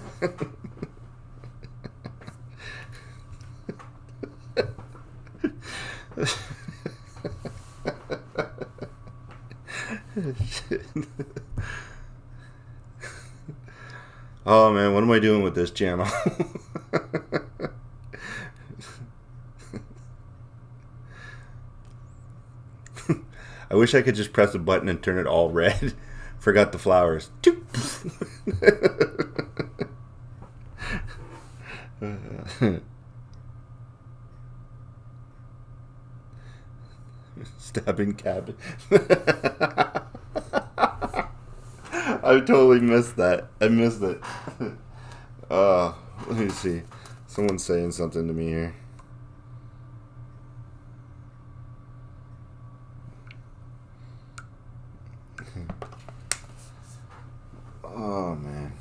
Shit. Oh man, what am I doing with this channel? I wish I could just press a button and turn it all red. Forgot the flowers. Stabbing cabin. I totally missed that. I missed it. Let me see. Someone's saying something to me here. Oh man.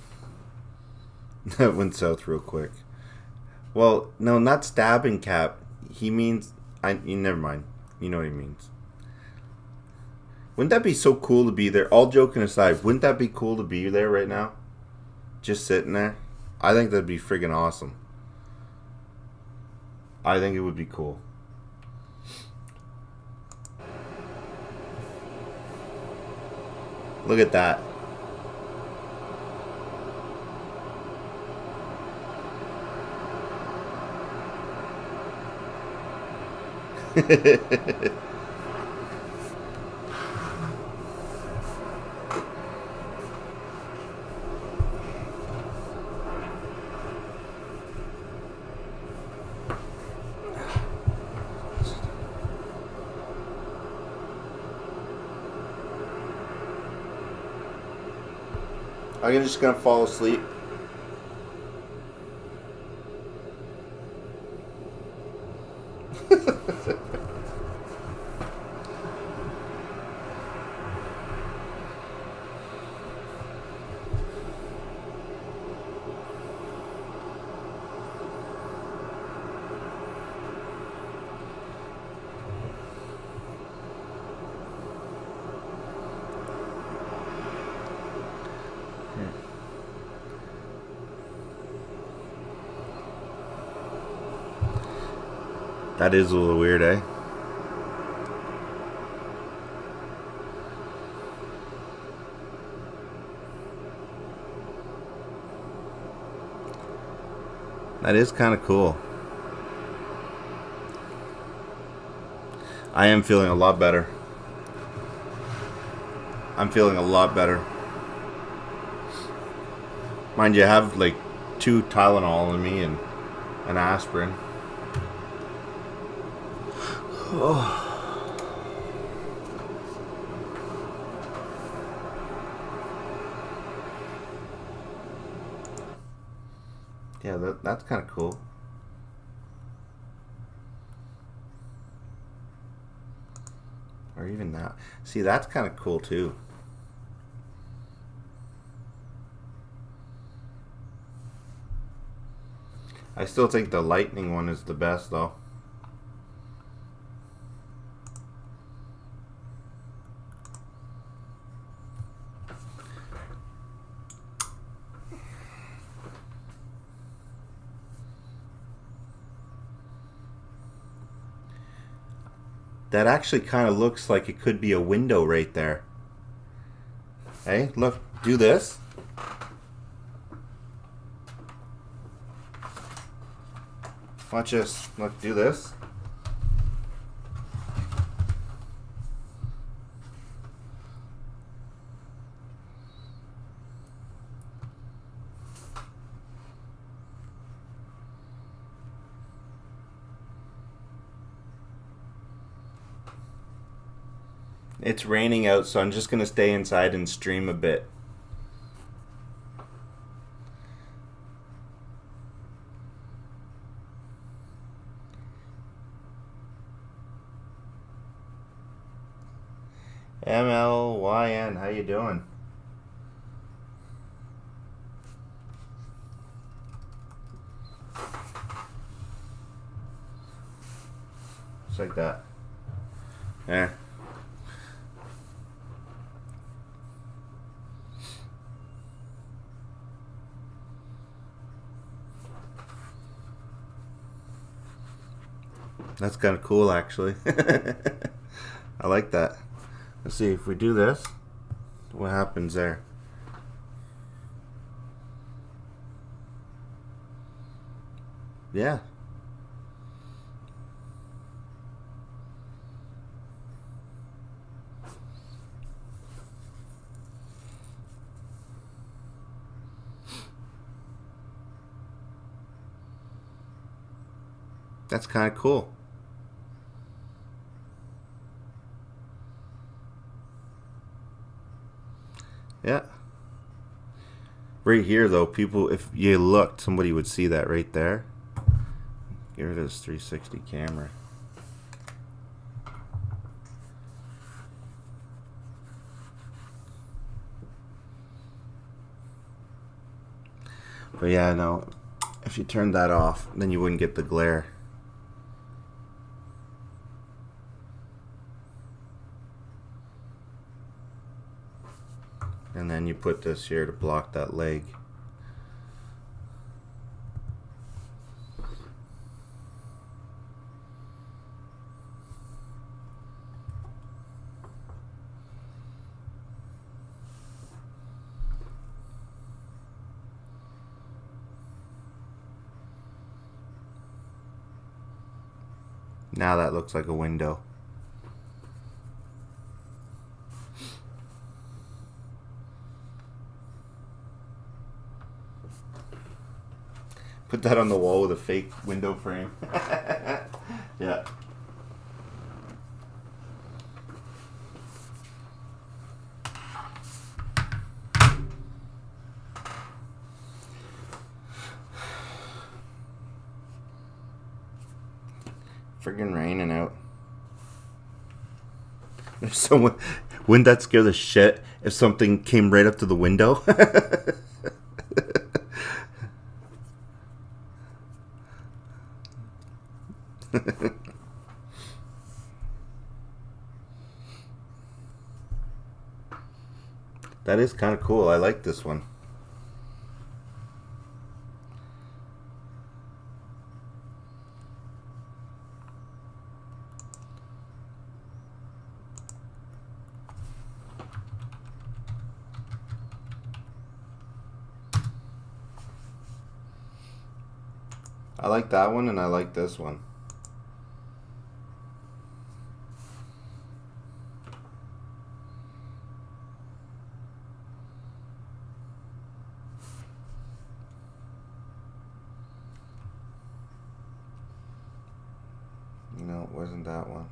That went south real quick. Well, no, not stabbing cap. He means never mind. You know what he means. Wouldn't that be so cool to be there? All joking aside, wouldn't that be cool to be there right now? Just sitting there? I think that'd be friggin' awesome. I think it would be cool. Look at that. Are you just gonna fall asleep? That is a little weird, eh? That is kind of cool. I am feeling a lot better. I'm feeling a lot better. Mind you, I have like 2 Tylenol in me and an aspirin. Oh. Yeah, that's kind of cool. Or even that. See, that's kind of cool too. I still think the lightning one is the best though. That actually kind of looks like it could be a window right there. Hey, look, do this. Watch this. Look, do this. It's raining out, so I'm just going to stay inside and stream a bit. MLYN, how you doing? Just like that. There. That's kind of cool, actually. I like that. Let's see if we do this. What happens there? Yeah. That's kind of cool. Yeah. Right here, though, people, if you looked, somebody would see that right there. Here it is, 360 camera. But yeah, no, if you turned that off, then you wouldn't get the glare. And then you put this here to block that leg. Now that looks like a window. Put that on the wall with a fake window frame. Yeah. Friggin' raining out. There's someone. Wouldn't that scare the shit if something came right up to the window? That is kind of cool. I like this one. I like that one and I like this one. No, it wasn't that one.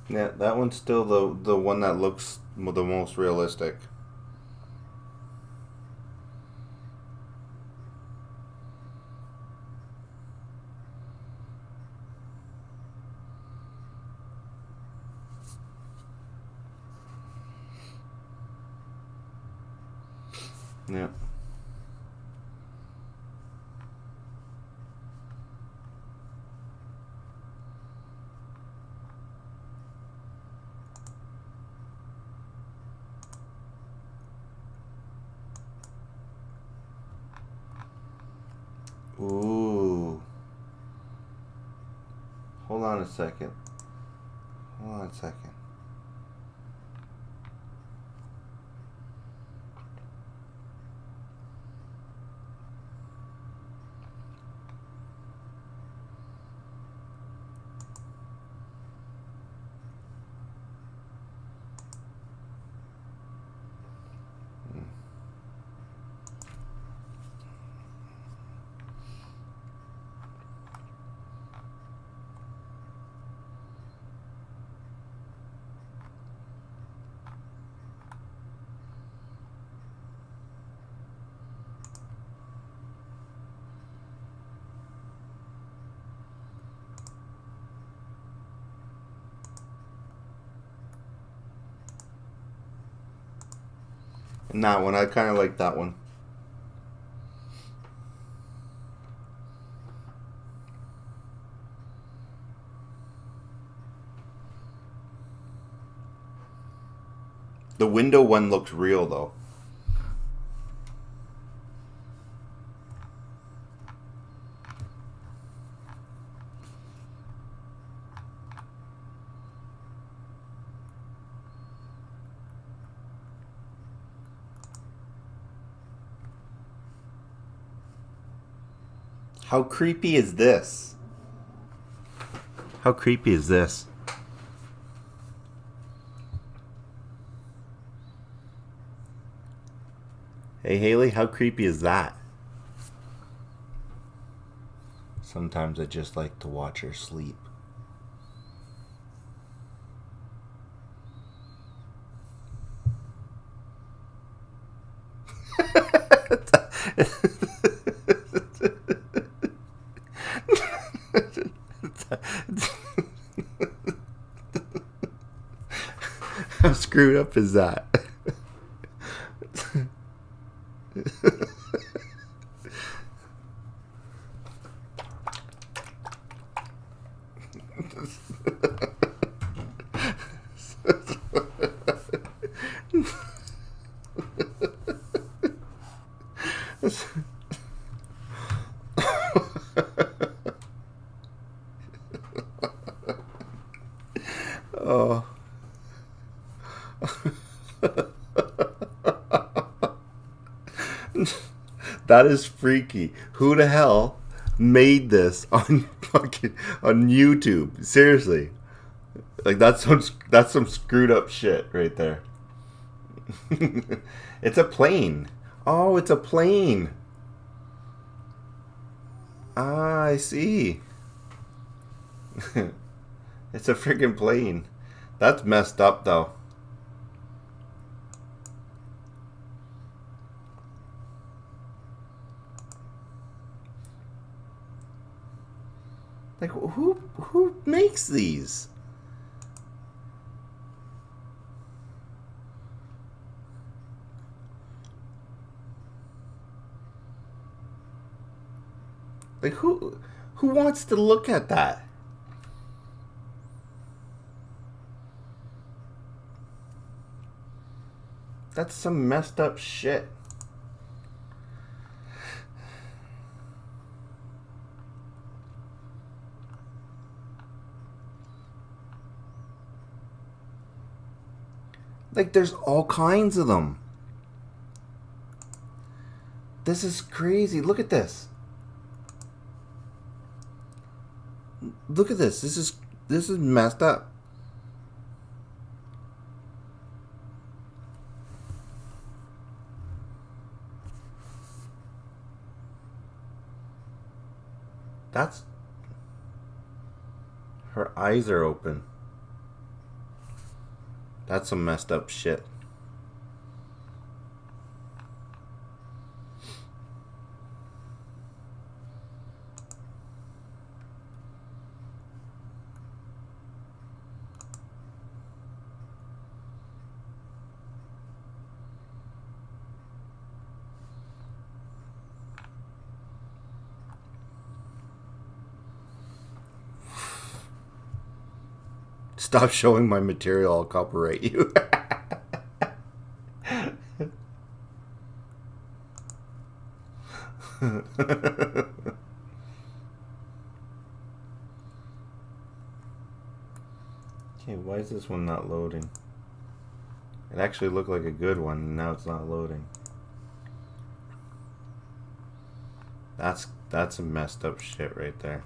Yeah, that one's still the one that looks the most realistic. Yeah. Ooh. Hold on a second. Hold on a second. And that one, I kind of like that one. The window one looks real though. How creepy is this? How creepy is this? Hey Haley, how creepy is that? Sometimes I just like to watch her sleep. How screwed up is that? Oh. That is freaky. Who the hell made this on YouTube? Seriously. Like that's some screwed up shit right there. It's a plane. Oh, it's a plane. Ah, I see. It's a freaking plane. That's messed up though. Like who makes these? Like who wants to look at that? That's some messed up shit. Like there's all kinds of them. This is crazy. Look at this. Look at this. This is messed up. That's... Her eyes are open. That's some messed up shit. Stop showing my material, I'll copyright you. Okay, why is this one not loading? It actually looked like a good one, and now it's not loading. That's some messed up shit right there.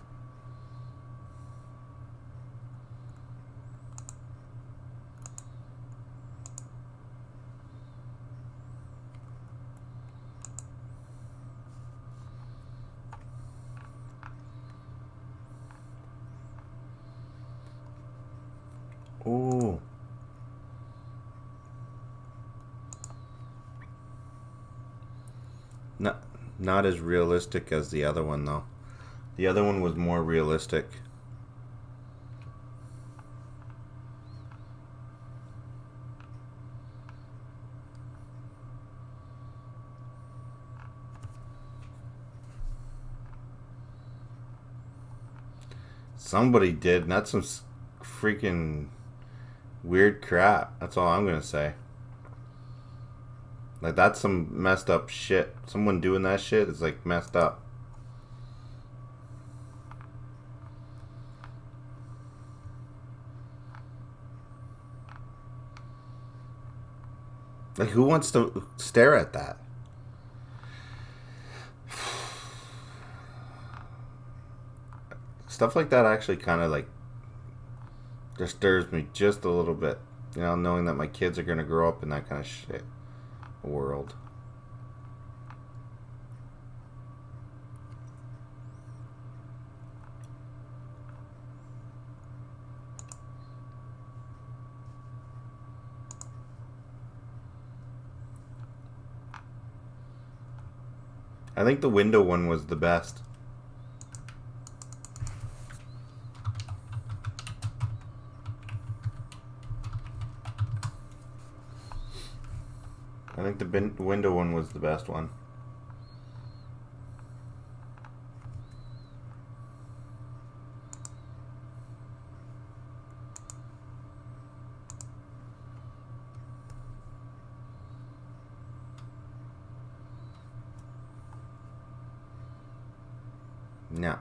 Ooh. Not as realistic as the other one though. The other one was more realistic. Somebody did, and that's some freaking weird crap. That's all I'm gonna say. Like, that's some messed up shit. Someone doing that shit is, like, messed up. Like, who wants to stare at that? Stuff like that actually kind of, like, disturbs me just a little bit. You know, knowing that my kids are going to grow up in that kind of shit world. I think the window one was the best. I think the window one was the best one. No.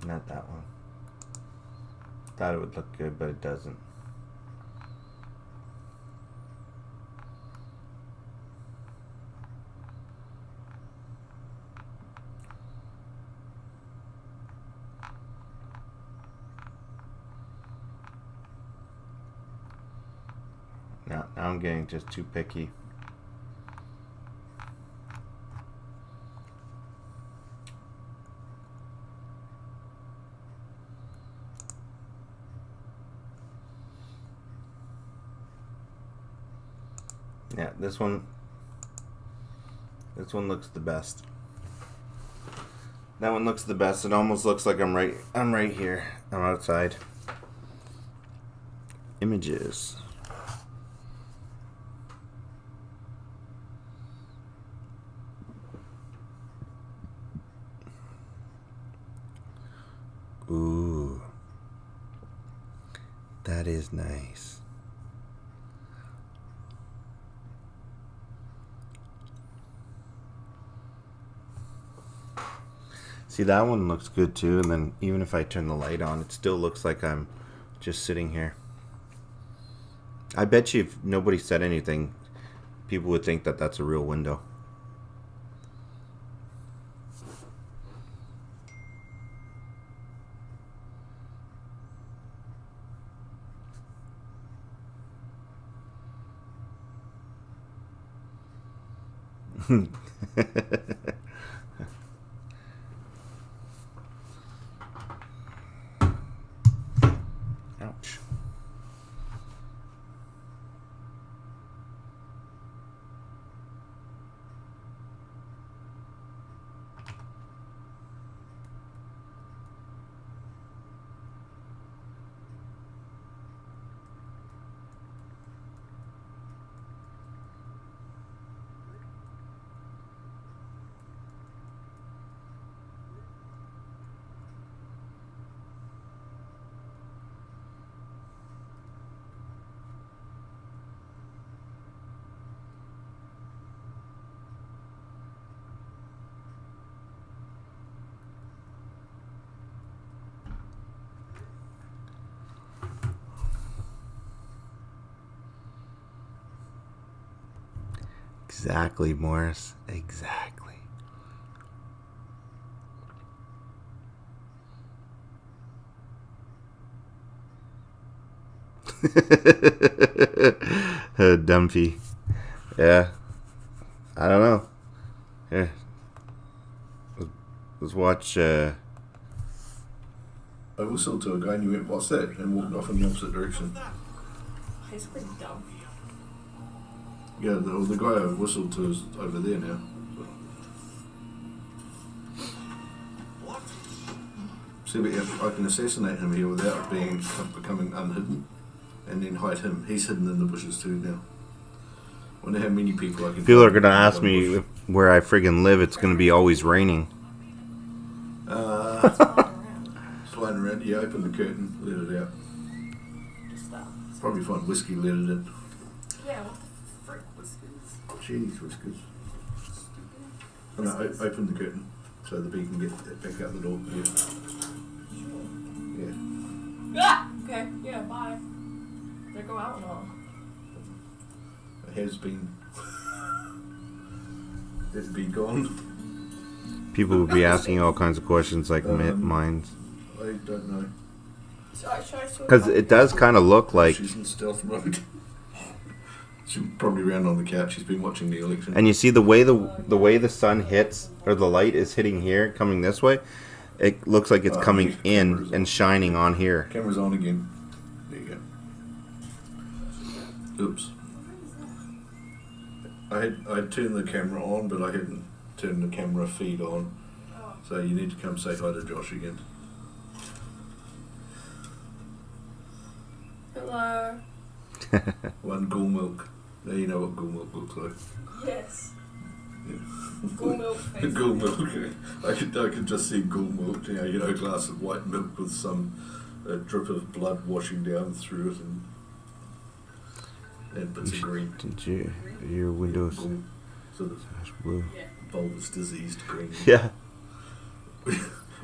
Not that one. Thought it would look good, but it doesn't. Now I'm getting just too picky. Yeah, this one looks the best. That one looks the best. It almost looks like I'm right here. I'm outside. Images. Ooh. That is nice. See, that one looks good too, and then even if I turn the light on, it still looks like I'm just sitting here. I bet you if nobody said anything, people would think that that's a real window. Ouch. Exactly, Morris. Exactly. Dumpy. Yeah. I don't know. Here. Let's watch. I whistled to a guy and he went, "What's that?" and walked off in the opposite direction. He's pretty dumb. Yeah, the guy I whistled to is over there now. See, but if I can assassinate him here without becoming unhidden, and then hide him. He's hidden in the bushes too now. Wonder how many people I can. People are gonna ask me where I friggin' live. It's gonna be always raining. Flying around. Yeah, open the curtain, let it out. Probably find whiskey, let it in. Yeah, what the frick whiskers? Jeez, whiskers. Oh, no, open the curtain so the bee can get back out the door. Yeah. Ah! Okay, yeah, bye. Did it go out or not? It has been. It's been gone. People will be asking all kinds of questions like mine. I don't know. Because it does kind of look like. She's in stealth mode. She's probably around on the couch. She's been watching the election. And you see the way the sun hits, or the light is hitting here, coming this way. It looks like it's coming in and shining on here. Camera's on again. There you go. Oops. I had turned the camera on, but I hadn't turned the camera feed on. So you need to come say hi to Josh again. Hello. One ghoul milk. Now you know what ghoul milk looks like. Yes. Yeah. Ghoul milk. Ghoul milk. I could just see ghoul milk. You know, a glass of white milk with some drip of blood washing down through it and bits of green. Did your windows Ghoul, sort of blue? bulbous diseased green. Yeah.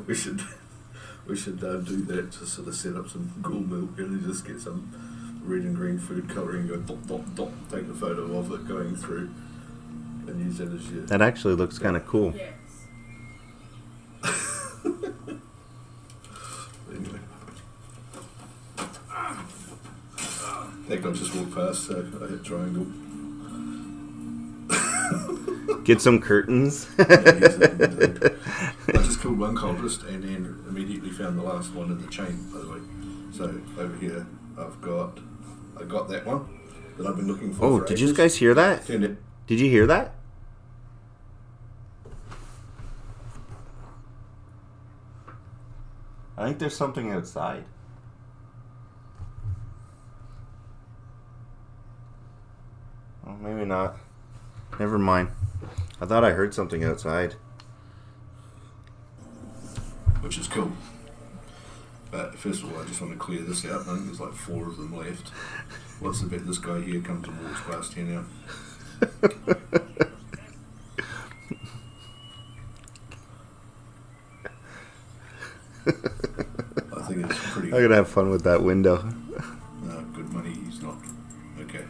We should do that to sort of set up some ghoul milk and just get some red and green food colouring, go dot dot dot, take a photo of it going through and use that as your... That actually looks kind of cool. Yes. Anyway. That guy just walked past, so I hit triangle. Get some curtains. I just killed one cultist and then immediately found the last one in the chain, by the way. So over here I got that one that I've been looking for. Oh, did you guys hear that? Did you hear that? I think there's something outside. Oh, maybe not. Never mind. I thought I heard something outside. Which is cool. But first of all, I just want to clear this out. I think there's like 4 of them left. What's the bet this guy here comes and walks past here now? I think it's pretty... I'm gonna have fun with that window. No, good money, he's not. Okay.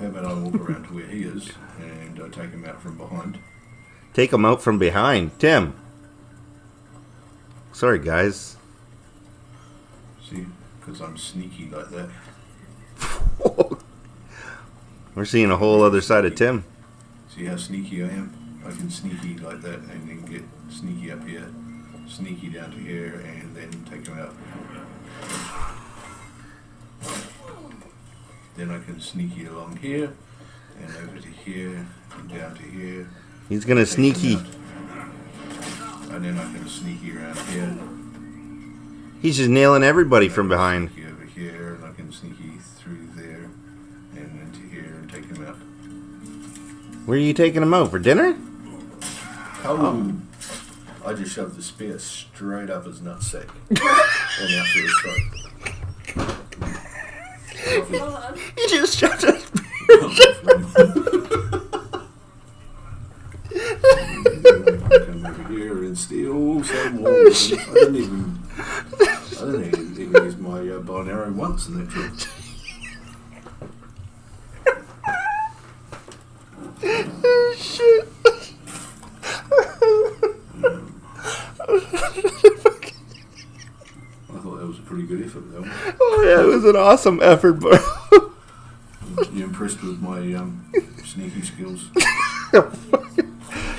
How about I walk around to where he is and I take him out from behind? Take him out from behind. Tim. Sorry, guys. See? Because I'm sneaky like that. We're seeing a whole other side of Tim. See how sneaky I am? I can sneaky like that and then get sneaky up here, sneaky down to here, and then take him out. Then I can sneaky along here, and over to here, and down to here. He's gonna sneaky. And then I can sneaky around here. He's just nailing everybody from behind. Sneaky over here, and I can sneaky through there, and into here, and take him out. Where are you taking him out? For dinner? Oh. I just shoved the spear straight up his nutsack and out to his throat. You just shoved it. Come over here and steal some more. I didn't even use my bow and arrow once in that trip. Shit. I thought that was a pretty good effort, though. Oh yeah, it was an awesome effort, bro. You impressed with my sneaky skills?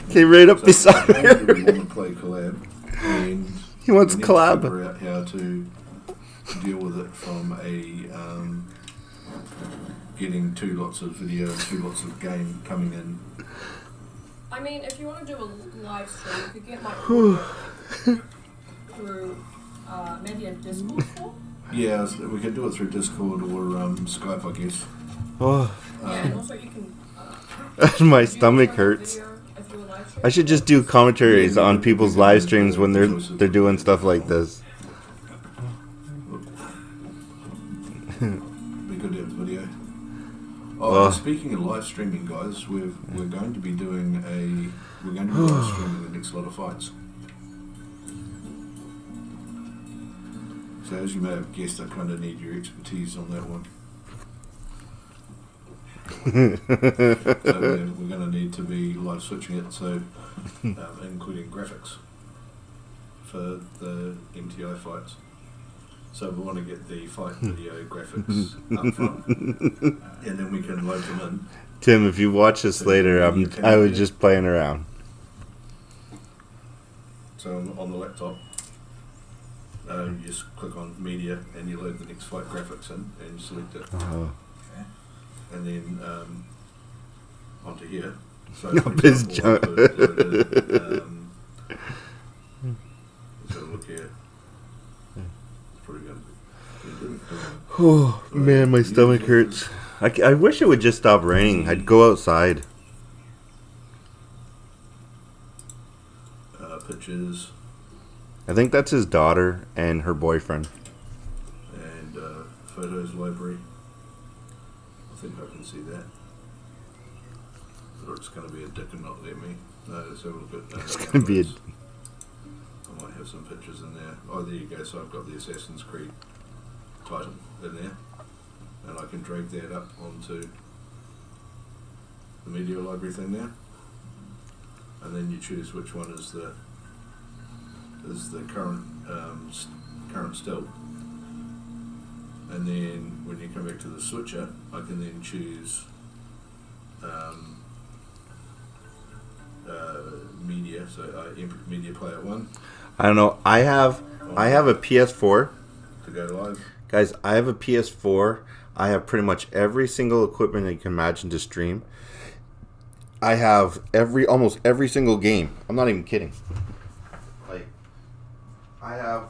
Came right up beside me. I really me. want to play collab, and He wants we need collab. to figure out how to deal with it from a getting 2 lots of video and 2 lots of game coming in. I mean, if you want to do a live stream, you could get my audio through maybe a Discord call. Yeah, so we could do it through Discord or Skype, I guess. Oh, Yeah, and also you can. my you stomach can hurts. video if you were live streaming. I should just do commentaries on people's live streams when they're doing stuff like this. Be good to have the video. Oh. Speaking of live streaming, guys, we're going to be live streaming the next lot of fights. So as you may have guessed, I kind of need your expertise on that one. So we're going to need to be live switching it, so including graphics for the MTI fights. So we want to get the fight video graphics up front, and then we can load them in. Tim, if you watch this later, I was just playing around. So on the laptop, you just click on media and you load the next fight graphics in and you select it. And then onto here. So for example, let's have a look here. It's probably going to be. Oh, man, my stomach hurts. I wish it would just stop raining. I'd go outside. Pictures. I think that's his daughter and her boyfriend. And photos library. I think I can see that. Or it's going to be a dick and not let me. No, let's have a look at It's going to be a... I might have some pictures in there. Oh, there you go. So I've got the Assassin's Creed title in there. And I can drag that up onto the media library thing there. And then you choose which one is the current current still. And then when you come back to the switcher, I can then choose media. So I input media player 1 I don't know. I have a PS4. to go live. Guys, I have a PS4. I have pretty much every single equipment that you can imagine to stream. I have almost every single game. I'm not even kidding. Like, I have...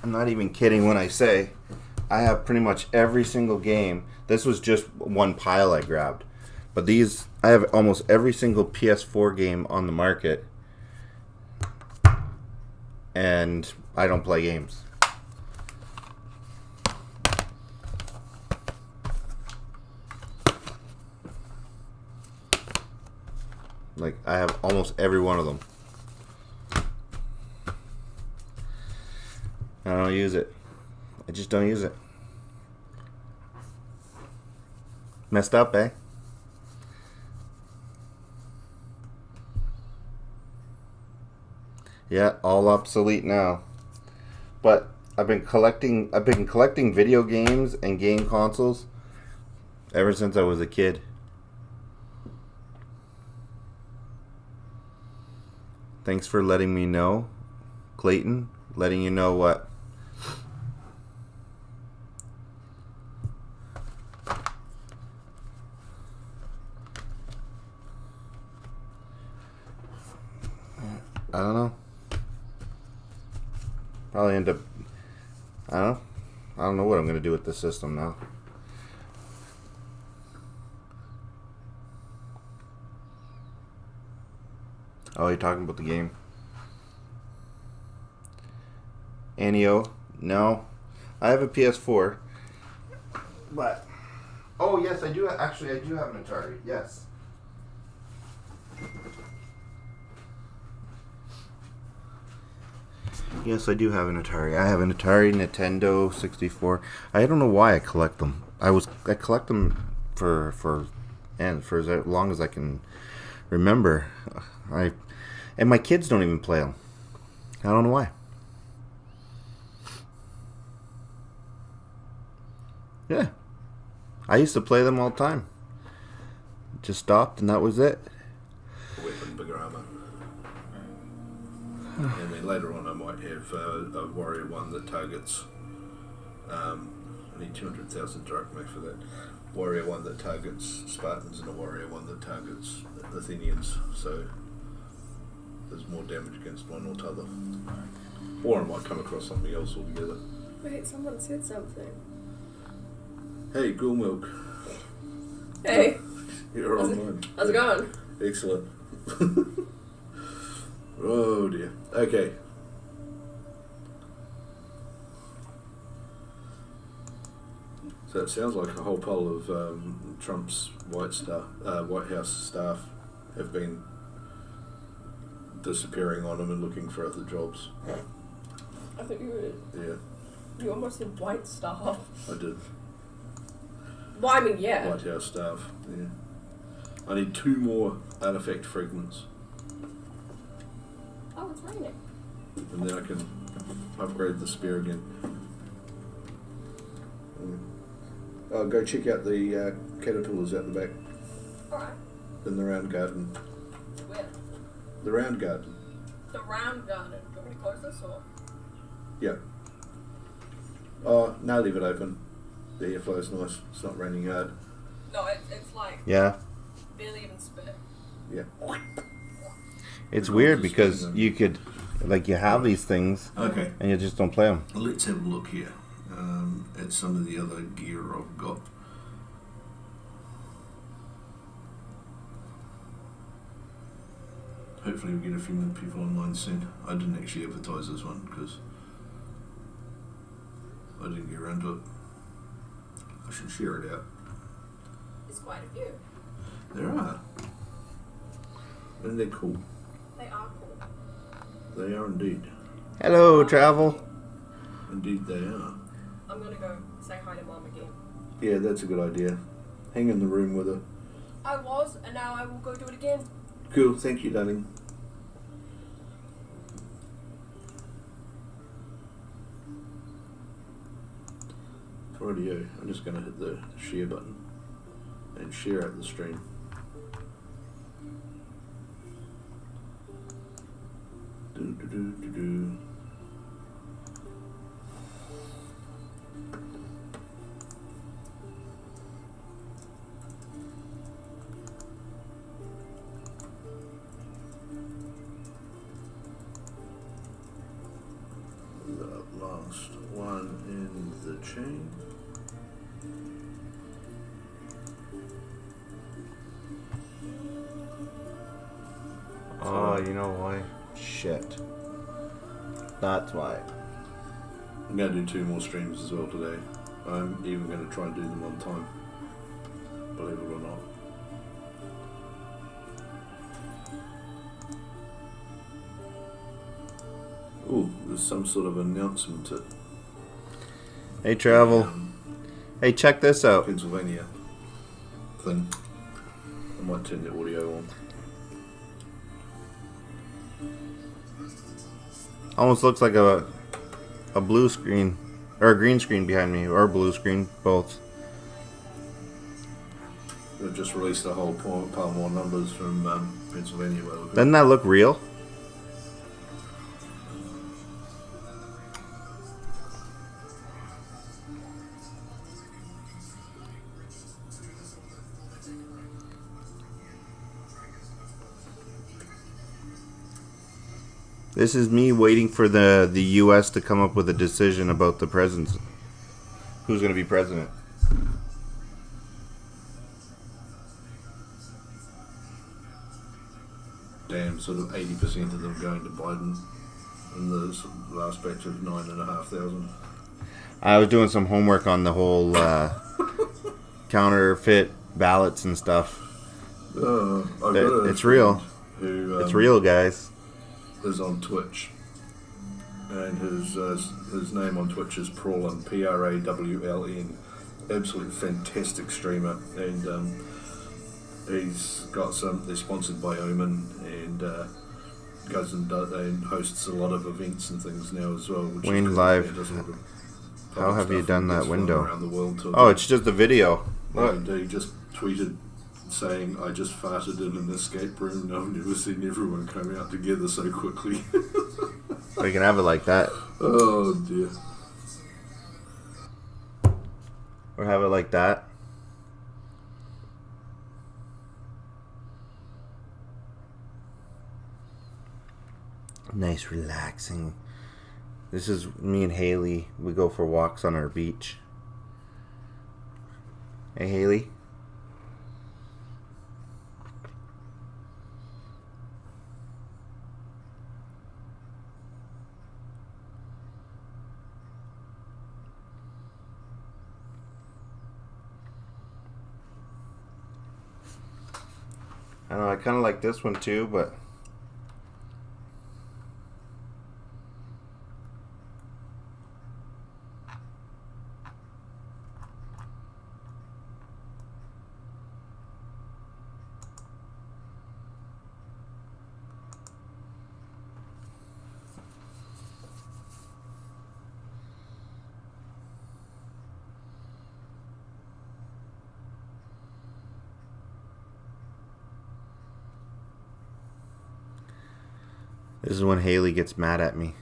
I'm not even kidding when I say I have pretty much every single game. This was just one pile I grabbed. But these, I have almost every single PS4 game on the market. And I don't play games. Like, I have almost every one of them. I don't use it. I just don't use it. Messed up, eh? Yeah, all obsolete now. But I've been collecting video games and game consoles ever since I was a kid. Thanks for letting me know, Clayton. Letting you know what? I don't know. Probably end up... I don't know what I'm going to do with this system now. Oh, you're talking about the game. Anio? No. I have a PS4. But... Oh, yes, I do. Actually, I do have an Atari. Yes. Yes, I do have an Atari. I have an Atari, Nintendo 64. I don't know why I collect them. I collect them for as long as I can remember. And my kids don't even play them. I don't know why. Yeah. I used to play them all the time. Just stopped and that was it. Weapon, bigger armor. And then later on I might have a warrior one that targets I need 200,000 drachma for that. Warrior one that targets Spartans and a warrior one that targets Athenians. So there's more damage against one or t'other. Or I might come across something else altogether. Wait, someone said something. Hey, Ghoul Milk. Hey, You're online. how's it going? Excellent. Oh dear. Okay. So it sounds like a whole pile of Trump's White House staff have been disappearing on him and looking for other jobs. I think you were. Yeah, You almost said white stuff. I did. Well, I mean, yeah. White House staff. Yeah. I need 2 more artifact fragments, Oh, it's raining. and then I can upgrade the spear again. Go check out the caterpillars out the back Alright. in the round garden. Where? The round garden. The round garden. Do you want me to close this or? Yeah. Oh, no, leave it open. The airflow's nice. It's not raining hard. No, it's like Yeah. barely even spit. Yeah. It's weird because you could, like, you have these things Okay. and you just don't play them. Let's have a look here at some of the other gear I've got. Hopefully we get a few more people online soon. I didn't actually advertise this one because I didn't get around to it. I should share it out. It's quite a few. There are. And they're cool. They are cool. They are indeed. Hello, travel. Indeed they are. I'm gonna go say hi to Mom again. Yeah, that's a good idea. Hang in the room with her. I was, and now I will go do it again. Cool, thank you, darling. Rightio, I'm just going to hit the share button and share out the stream. Do. The last one in the chain. Oh, you know why? Shit. That's why. I'm going to do 2 more streams as well today. I'm even going to try and do them on time. Believe it or not. Ooh, there's some sort of announcement at Hey, travel. Hey, check this out. Pennsylvania thing. I might turn the audio on. Almost looks like a blue screen or a green screen behind me, or blue screen, both. They've just released a whole pile more numbers from Pennsylvania. Doesn't that look real? This is me waiting for the U.S. to come up with a decision about the president. Who's going to be president? Damn, sort of 80% of them going to Biden in the last batch of 9,500. I was doing some homework on the whole counterfeit ballots and stuff. It's real. It's real, guys. Is on Twitch, and his name on Twitch is Prawln, Prawln. Absolutely fantastic streamer, and he's got some. They're sponsored by Omen, and goes and hosts a lot of events and things now as well. Which Wayne is Live. How have you done that window? Around the world to Oh, it's just a video. Look. And he just tweeted saying, "I just farted in an escape room and I've never seen everyone come out together so quickly." We can have it like that. Oh dear. Or have it like that. Nice, relaxing. This is me and Haley. We go for walks on our beach. Hey, Haley. I know, I kind of like this one too, but this is when Haley gets mad at me.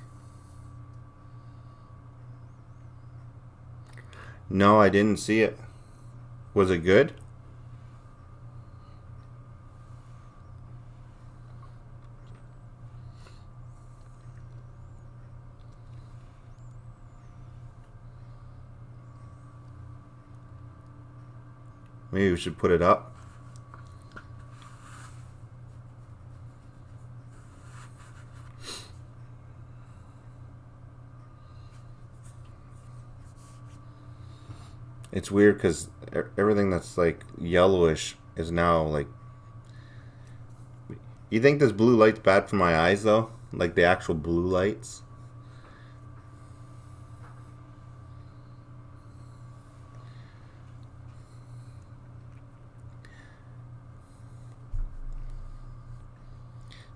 No, I didn't see it. Was it good? Maybe we should put it up. It's weird because everything that's like yellowish is now like... You think this blue light's bad for my eyes though? Like the actual blue lights?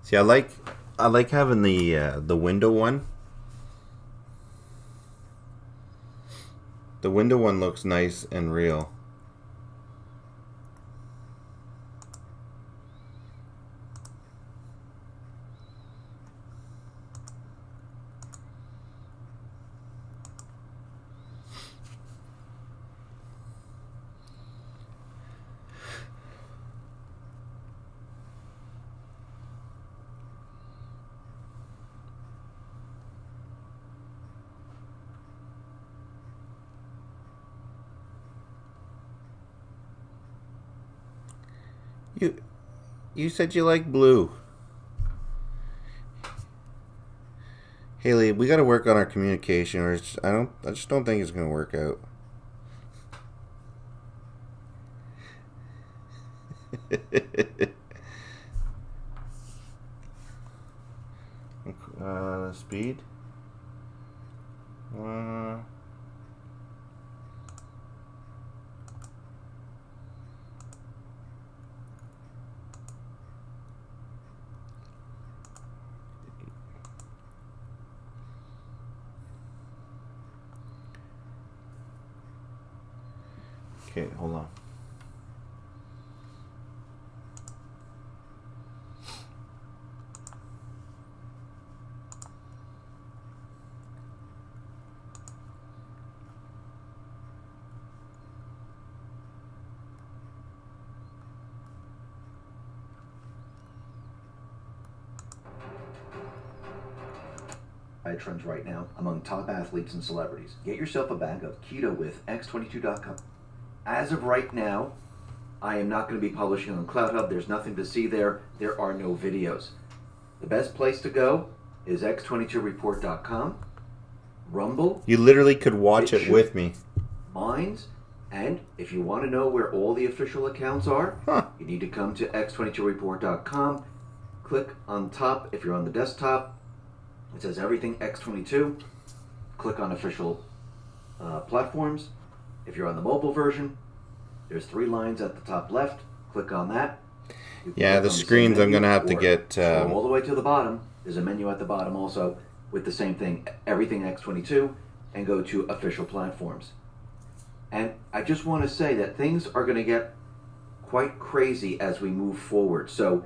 See, I like having the window one. The window one looks nice and real. You said you like blue. Haley, we gotta work on our communication, or I just don't think it's gonna work out. Speed. Okay, hold on. Trends right now among top athletes and celebrities. Get yourself a bag of keto with x22.com. As of right now, I am not going to be publishing on CloutHub. There's nothing to see there. There are no videos. The best place to go is x22report.com, Rumble. You literally could watch it with me. Minds, and if you want to know where all the official accounts are, you need to come to x22report.com. Click on top if you're on the desktop. It says everything X22. Click on official platforms. If you're on the mobile version, there's 3 lines at the top left. Click on that. Yeah, the screens I'm going to have to get... all the way to the bottom. There's a menu at the bottom also with the same thing, everything X22, and go to official platforms. And I just want to say that things are going to get quite crazy as we move forward. So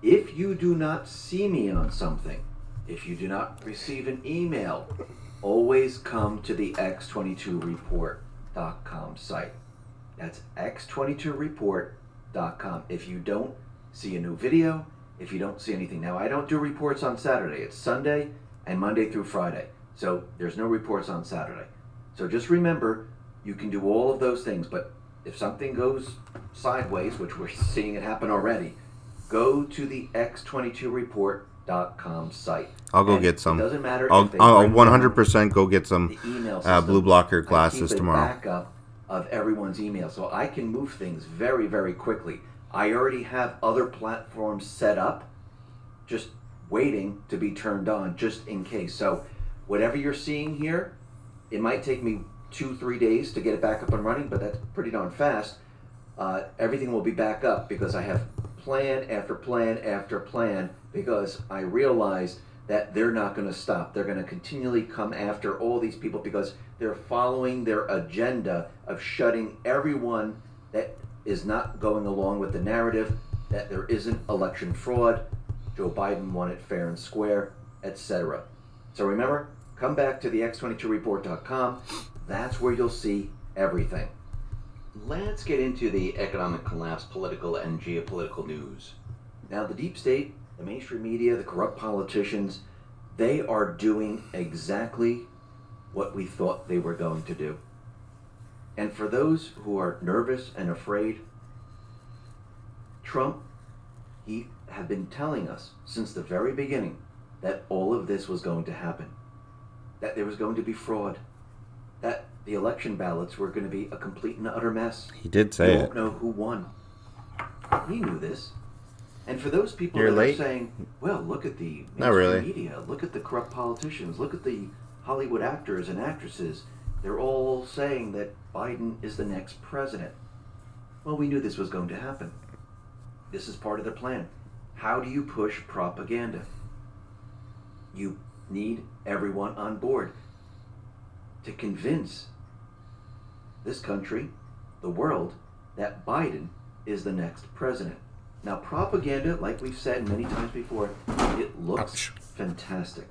if you do not see me on something, if you do not receive an email, always come to the x22report.com site. That's x22report.com. If you don't see a new video, if you don't see anything. Now, I don't do reports on Saturday. It's Sunday and Monday through Friday. So there's no reports on Saturday. So just remember, you can do all of those things, but if something goes sideways, which we're seeing it happen already, go to the x22report.com site. I'll go And get some. It doesn't matter I'll if they 100% go get some the email system. blue blocker I glasses keep a tomorrow. backup of everyone's email, so I can move things very, very quickly. I already have other platforms set up, just waiting to be turned on, just in case. So whatever you're seeing here, it might take me 2-3 days to get it back up and running, but that's pretty darn fast. Everything will be back up because I have plan after plan after plan, because I realize that they're not going to stop. They're going to continually come after all these people because they're following their agenda of shutting everyone that is not going along with the narrative that there isn't election fraud, Joe Biden won it fair and square, etc. So remember, come back to the x22report.com. That's where you'll see everything. Let's get into the economic collapse, political and geopolitical news. Now, the deep state, the mainstream media, the corrupt politicians, they are doing exactly what we thought they were going to do. And for those who are nervous and afraid, Trump, he had been telling us since the very beginning that all of this was going to happen, that there was going to be fraud, that the election ballots were going to be a complete and utter mess. He did say You it. won't know who won. He knew this. And for those people You're that late? are saying, well, look at the Not mainstream really. media, look at the corrupt politicians, look at the Hollywood actors and actresses, they're all saying that Biden is the next president. Well, we knew this was going to happen. This is part of their plan. How do you push propaganda? You need everyone on board to convince this country, the world, that Biden is the next president. Now, propaganda, like we've said many times before, it looks fantastic.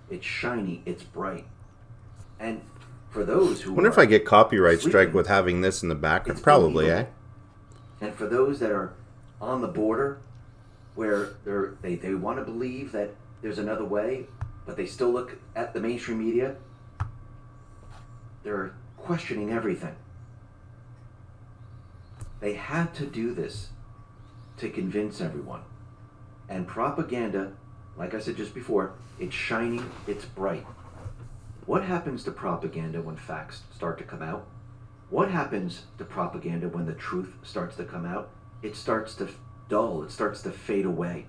It's shiny, it's bright. And for those who I wonder if I get copyright strike sleeping, with having this in the background. it's Probably, illegal. eh? And for those that are on the border, where they want to believe that there's another way, but they still look at the mainstream media, they're questioning everything. They had to do this to convince everyone. And propaganda, like I said just before, it's shiny, it's bright. What happens to propaganda when facts start to come out? What happens to propaganda when the truth starts to come out? It starts to dull, it starts to fade away.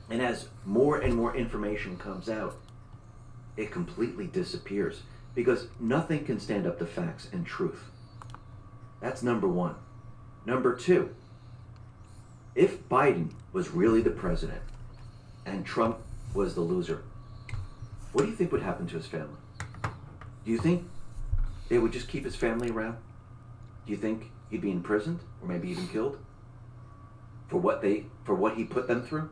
And as more and more information comes out, it completely disappears because nothing can stand up to facts and truth. That's number one. Number two, if Biden was really the president and Trump was the loser, what do you think would happen to his family? Do you think they would just keep his family around? Do you think he'd be imprisoned or maybe even killed for what he put them through?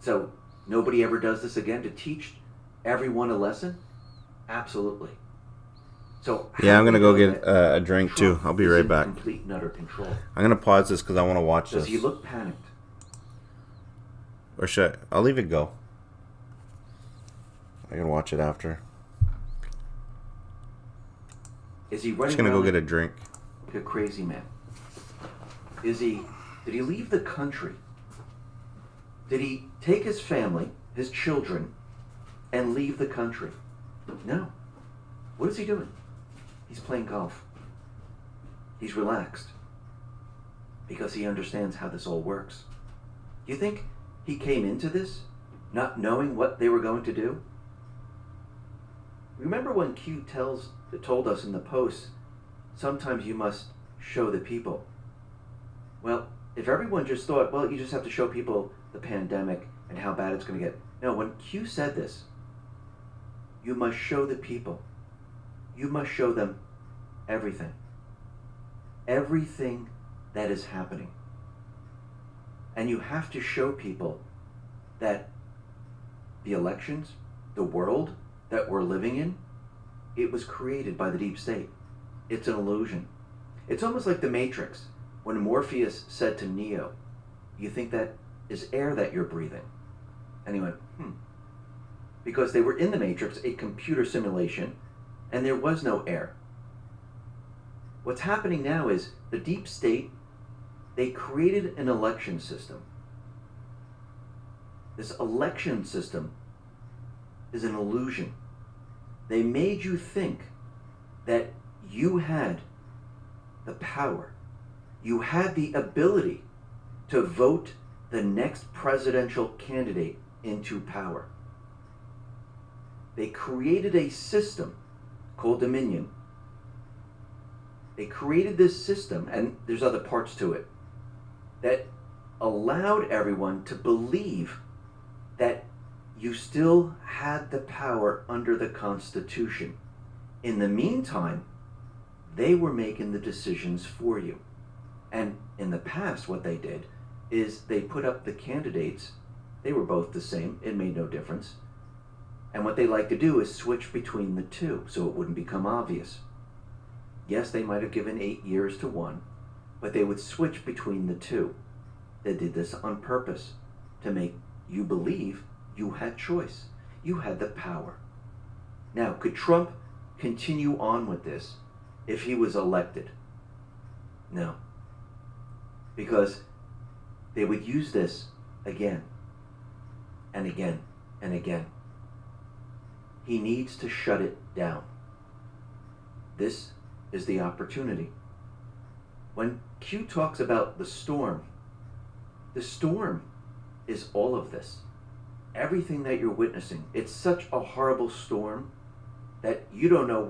So nobody ever does this again to teach everyone a lesson? Absolutely. So Yeah, I'm gonna go how do we know get that a drink Trump too. I'll be is right in back. Complete and utter control. I'm gonna pause this because I want to watch Does this. he look panicked? Or should I'll leave it go. I can watch it after. Is he I'm running just gonna go around get a drink. like a crazy man? Did he leave the country? Did he take his family, his children, and leave the country? No. What is he doing? He's playing golf. He's relaxed. Because he understands how this all works. You think he came into this not knowing what they were going to do? Remember when Q told us in the post, sometimes you must show the people. Well, if everyone just thought, well, you just have to show people the pandemic and how bad it's going to get. No, when Q said this, you must show the people. You must show them everything. Everything that is happening. And you have to show people that the elections, the world that we're living in, it was created by the deep state. It's an illusion. It's almost like the Matrix. When Morpheus said to Neo, you think that is air that you're breathing. And he went, because they were in the Matrix, a computer simulation, and there was no air. What's happening now is the deep state, they created an election system. This election system is an illusion. They made you think that you had the power, you had the ability to vote the next presidential candidate into power. They created a system called Dominion. They created this system, and there's other parts to it, that allowed everyone to believe that you still had the power under the Constitution. In the meantime, they were making the decisions for you. And in the past, what they did is they put up the candidates. They were both the same. It made no difference. And what they like to do is switch between the two so it wouldn't become obvious. Yes, they might have given 8 years to one, but they would switch between the two. They did this on purpose to make you believe you had choice. You had the power. Now, could Trump continue on with this if he was elected? No. Because they would use this again and again and again. He needs to shut it down. This is the opportunity. When Q talks about the storm is all of this. Everything that you're witnessing, it's such a horrible storm that you don't know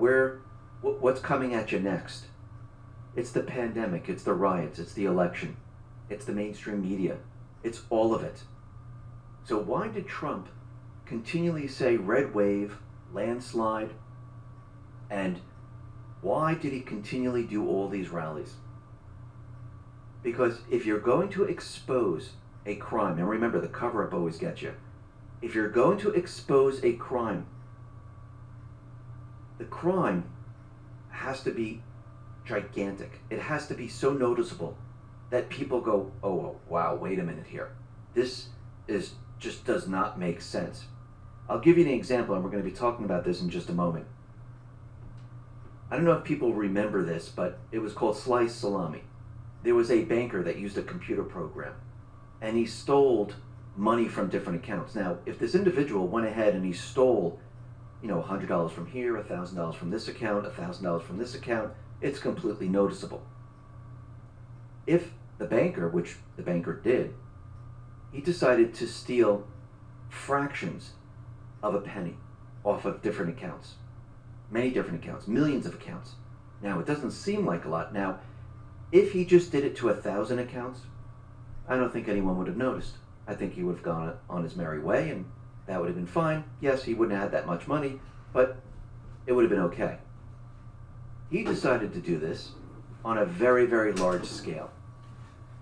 what's coming at you next. It's the pandemic, it's the riots, it's the election, it's the mainstream media, it's all of it. So why did Trump continually say red wave, landslide, and why did he continually do all these rallies? Because if you're going to expose a crime, and remember the cover-up always gets you, if you're going to expose a crime, the crime has to be gigantic. It has to be so noticeable that people go, oh, wow, wait a minute here. This just does not make sense. I'll give you an example, and we're going to be talking about this in just a moment. I don't know if people remember this, but it was called Slice Salami. There was a banker that used a computer program, and he stole money from different accounts. Now, if this individual went ahead and he stole, $100 from here, $1,000 from this account, $1,000 from this account, it's completely noticeable. If the banker, which the banker did, he decided to steal fractions of a penny off of different accounts, many different accounts, millions of accounts. Now, it doesn't seem like a lot. Now, if he just did it to 1,000 accounts, I don't think anyone would have noticed. I think he would have gone on his merry way, and that would have been fine. Yes, he wouldn't have had that much money, but it would have been okay. He decided to do this on a very, very large scale.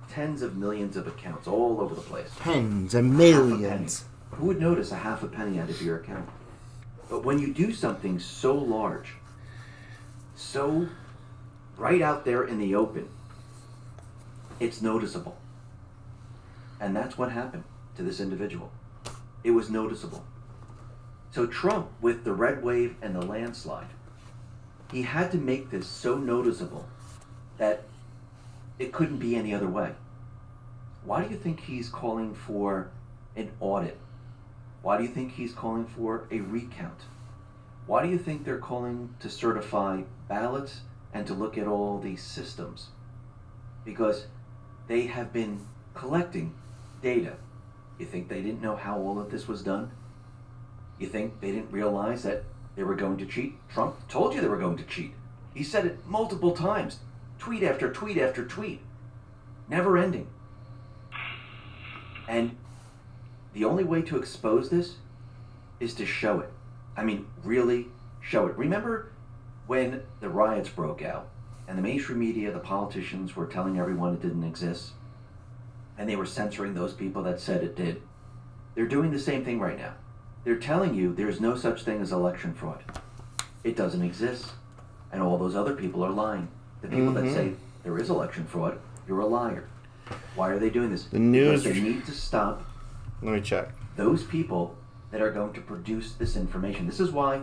Tens of millions of accounts all over the place. Tens of millions. Who would notice a half a penny out of your account? But when you do something so large, so right out there in the open, it's noticeable. And that's what happened to this individual. It was noticeable. So Trump, with the red wave and the landslide, he had to make this so noticeable that it couldn't be any other way. Why do you think he's calling for an audit? Why do you think he's calling for a recount? Why do you think they're calling to certify ballots and to look at all these systems? Because they have been collecting data. You think they didn't know how all of this was done? You think they didn't realize that they were going to cheat? Trump told you they were going to cheat. He said it multiple times. Tweet after tweet after tweet. Never ending. And the only way to expose this is to show it. I mean, really show it. Remember when the riots broke out and the mainstream media, the politicians were telling everyone it didn't exist? And they were censoring those people that said it did. They're doing the same thing right now. They're telling you there's no such thing as election fraud. It doesn't exist. And all those other people are lying. The people that say there is election fraud, you're a liar. Why are they doing this? The news. Because they need to stop Let me check. those people that are going to produce this information. This is why,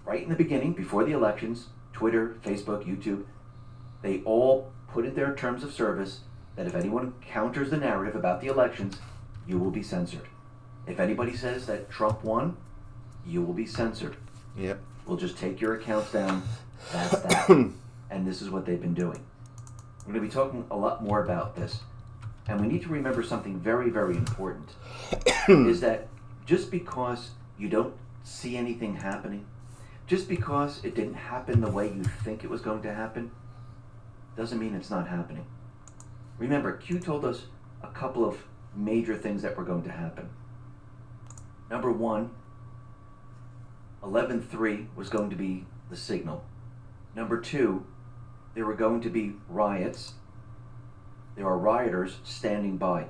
right in the beginning, before the elections, Twitter, Facebook, YouTube, they all put in their terms of service that if anyone counters the narrative about the elections, you will be censored. If anybody says that Trump won, you will be censored. Yep. We'll just take your accounts down. That's that. And this is what they've been doing. We're going to be talking a lot more about this. And we need to remember something very, very important. Is that just because you don't see anything happening, just because it didn't happen the way you think it was going to happen, doesn't mean it's not happening. Remember, Q told us a couple of major things that were going to happen. Number one, 11/3 was going to be the signal. Number two, there were going to be riots. There are rioters standing by.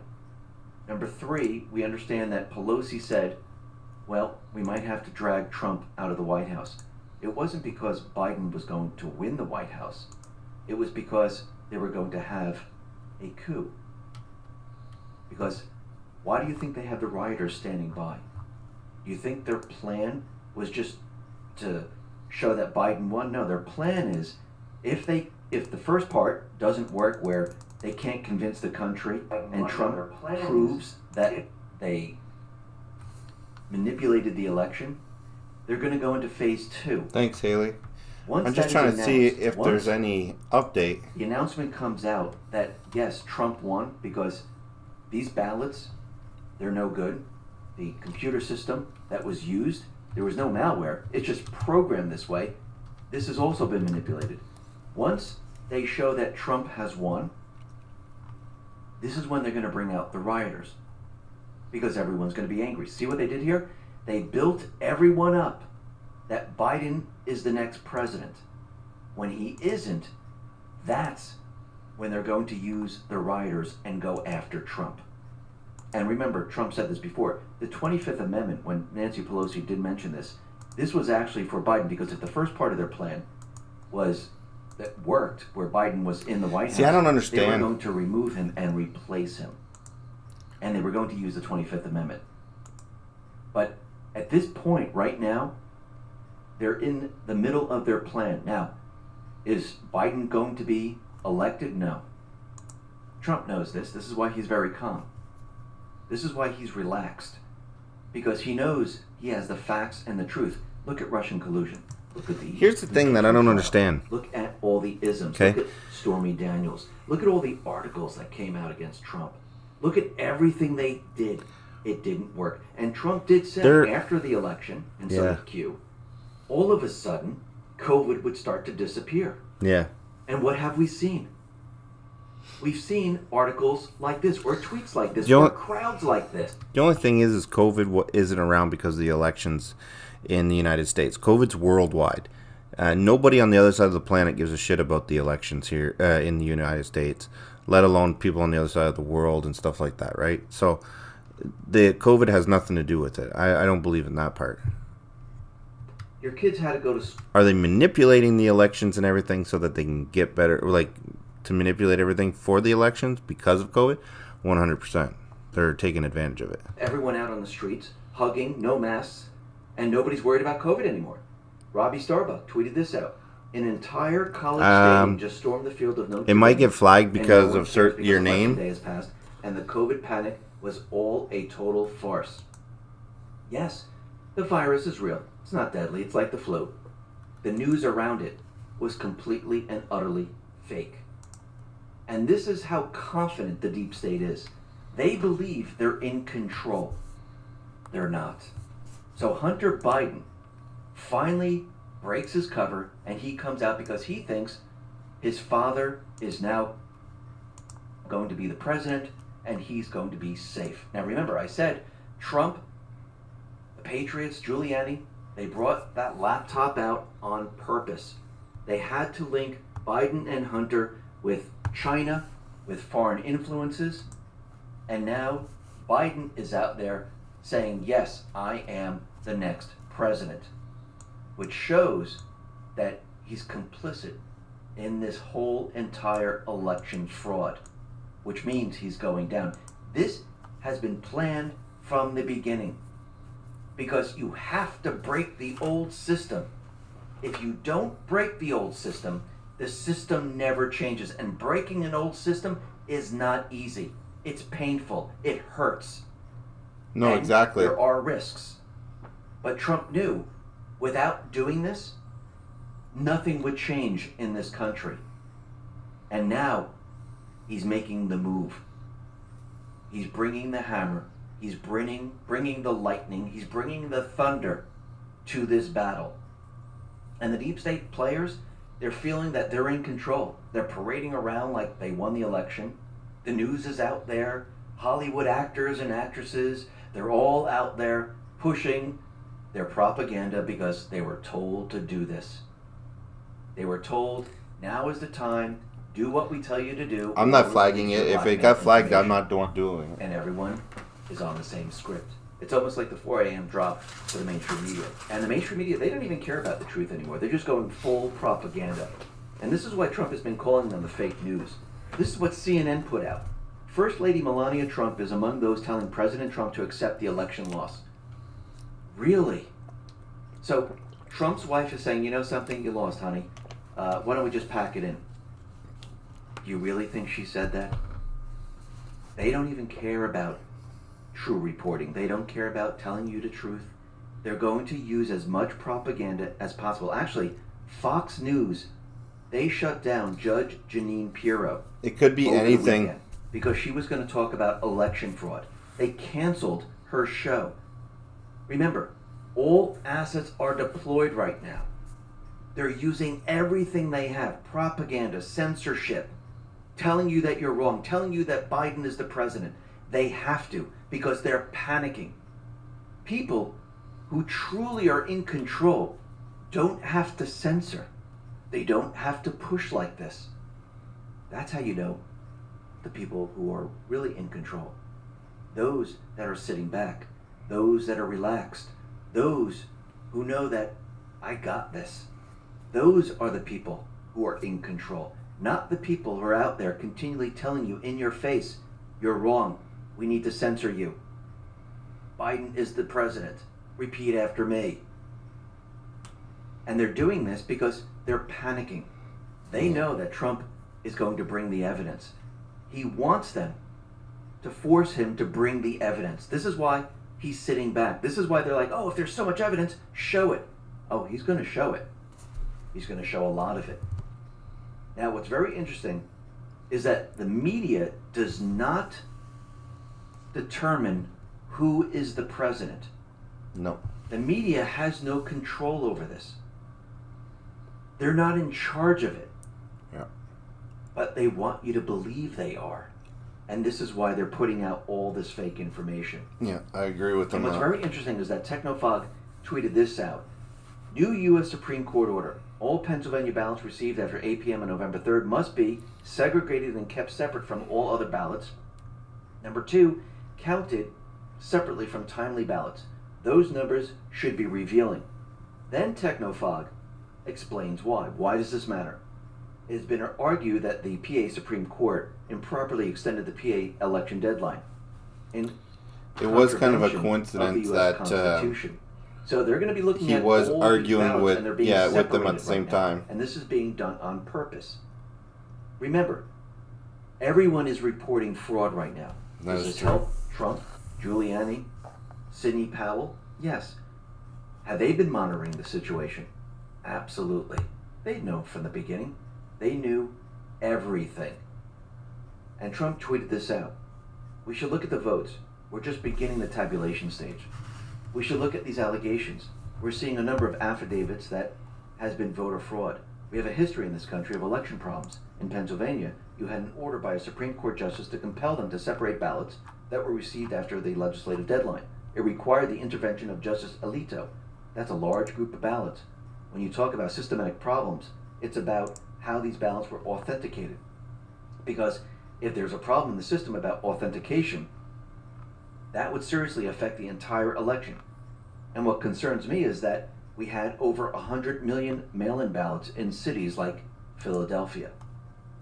Number three, we understand that Pelosi said, well, we might have to drag Trump out of the White House. It wasn't because Biden was going to win the White House. It was because they were going to have a coup. Because why do you think they have the rioters standing by? Do you think their plan was just to show that Biden won? No, their plan is if the first part doesn't work where they can't convince the country and Trump proves that they manipulated the election, they're going to go into phase 2. Thanks, Haley. Once I'm just trying to see if there's any update. The announcement comes out that, yes, Trump won because these ballots, they're no good. The computer system that was used, there was no malware. It's just programmed this way. This has also been manipulated. Once they show that Trump has won, this is when they're going to bring out the rioters. Because everyone's going to be angry. See what they did here? They built everyone up that Biden is the next president. When he isn't, that's when they're going to use the rioters and go after Trump. And remember, Trump said this before, the 25th Amendment, when Nancy Pelosi did mention this was actually for Biden, because if the first part of their plan was that worked, where Biden was in the White House, I don't understand. They were going to remove him and replace him. And they were going to use the 25th Amendment. But at this point, right now, they're in the middle of their plan. Now, is Biden going to be elected? No. Trump knows this. This is why he's very calm. This is why he's relaxed. Because he knows he has the facts and the truth. Look at Russian collusion. Look at the... Here's the thing that I don't understand. Look at all the isms. Okay. Look at Stormy Daniels. Look at all the articles that came out against Trump. Look at everything they did. It didn't work. And Trump did say after the election, and so did Q, all of a sudden, COVID would start to disappear. Yeah. And what have we seen? We've seen articles like this, or tweets like this, or crowds like this. The only thing is COVID isn't around because of the elections in the United States. COVID's worldwide. Nobody on the other side of the planet gives a shit about the elections here in the United States, let alone people on the other side of the world and stuff like that, right? So the COVID has nothing to do with it. I don't believe in that part. Your kids had to go to school. Are they manipulating the elections and everything so that they can get better, or like to manipulate everything for the elections because of COVID? 100%. They're taking advantage of it. Everyone out on the streets, hugging, no masks, and nobody's worried about COVID anymore. Robbie Starbuck tweeted this out. An entire college stadium just stormed the field of Notre Dame. It might get flagged because of your name. Day has passed, and the COVID panic was all a total farce. Yes, the virus is real. It's not deadly. It's like the flu. The news around it was completely and utterly fake. And this is how confident the deep state is. They believe they're in control. They're not. So Hunter Biden finally breaks his cover, and he comes out because he thinks his father is now going to be the president, and he's going to be safe. Now remember, I said Trump, the Patriots, Giuliani, they brought that laptop out on purpose. They had to link Biden and Hunter with China, with foreign influences, and now Biden is out there saying, yes, I am the next president, which shows that he's complicit in this whole entire election fraud. which means he's going down. This has been planned from the beginning because you have to break the old system. If you don't break the old system, the system never changes. And breaking an old system is not easy. It's painful. It hurts. No, And exactly. there are risks. But Trump knew without doing this, nothing would change in this country. And now he's making the move. He's bringing the hammer. He's bringing the lightning. He's bringing the thunder to this battle. And the deep state players, they're feeling that they're in control. They're parading around like they won the election. The news is out there. Hollywood actors and actresses, they're all out there pushing their propaganda because they were told to do this. They were told, now is the time, do what we tell you to do. I'm not flagging it. If it got flagged, I'm not doing it. And everyone is on the same script. It's almost like the 4 a.m. drop for the mainstream media. And the mainstream media, they don't even care about the truth anymore. They're just going full propaganda. And this is why Trump has been calling them the fake news. This is what CNN put out. First Lady Melania Trump is among those telling President Trump to accept the election loss. Really? So Trump's wife is saying, you know something, you lost, honey. Why don't we just pack it in? Do you really think she said that? They don't even care about true reporting. They don't care about telling you the truth. They're going to use as much propaganda as possible. Actually, Fox News, they shut down Judge Jeanine Pirro. It could be over the anything. weekend because she was going to talk about election fraud. They canceled her show. Remember, all assets are deployed right now. They're using everything they have, propaganda, censorship, telling you that you're wrong, telling you that Biden is the president. They have to, because they're panicking. People who truly are in control don't have to censor. They don't have to push like this. That's how you know the people who are really in control. Those that are sitting back, those that are relaxed, those who know that I got this. Those are the people who are in control, not the people who are out there continually telling you in your face, you're wrong, we need to censor you. Biden is the president. Repeat after me. And they're doing this because they're panicking. They know that Trump is going to bring the evidence. He wants them to force him to bring the evidence. This is why he's sitting back. This is why they're like, oh, if there's so much evidence, show it. Oh, he's going to show it. He's going to show a lot of it. Now, what's very interesting is that the media does not determine who is the president. No. The media has no control over this. They're not in charge of it. Yeah. But they want you to believe they are. And this is why they're putting out all this fake information. Yeah, I agree with them. And what's very interesting is that Technofog tweeted this out. New U.S. Supreme Court order. All Pennsylvania ballots received after 8 p.m. on November 3rd must be segregated and kept separate from all other ballots. Number 2, counted separately from timely ballots. Those numbers should be revealing. Then Technofog explains why. Why does this matter? It has been argued that the PA Supreme Court improperly extended the PA election deadline. It was kind of a coincidence that so they're going to be looking he at was all arguing these with and they're being with them at separated the same right now. time. And this is being done on purpose. Remember, everyone is reporting fraud right now. That Does is this true. help Trump, Giuliani, Sidney Powell? Yes. Have they been monitoring the situation? Absolutely. They'd known from the beginning. They knew everything. And Trump tweeted this out. We should look at the votes. We're just beginning the tabulation stage. We should look at these allegations. We're seeing a number of affidavits that has been voter fraud. We have a history in this country of election problems. In Pennsylvania, you had an order by a Supreme Court justice to compel them to separate ballots that were received after the legislative deadline. It required the intervention of Justice Alito. That's a large group of ballots. When you talk about systematic problems, it's about how these ballots were authenticated. Because if there's a problem in the system about authentication, that would seriously affect the entire election. And what concerns me is that we had over 100 million mail-in ballots in cities like Philadelphia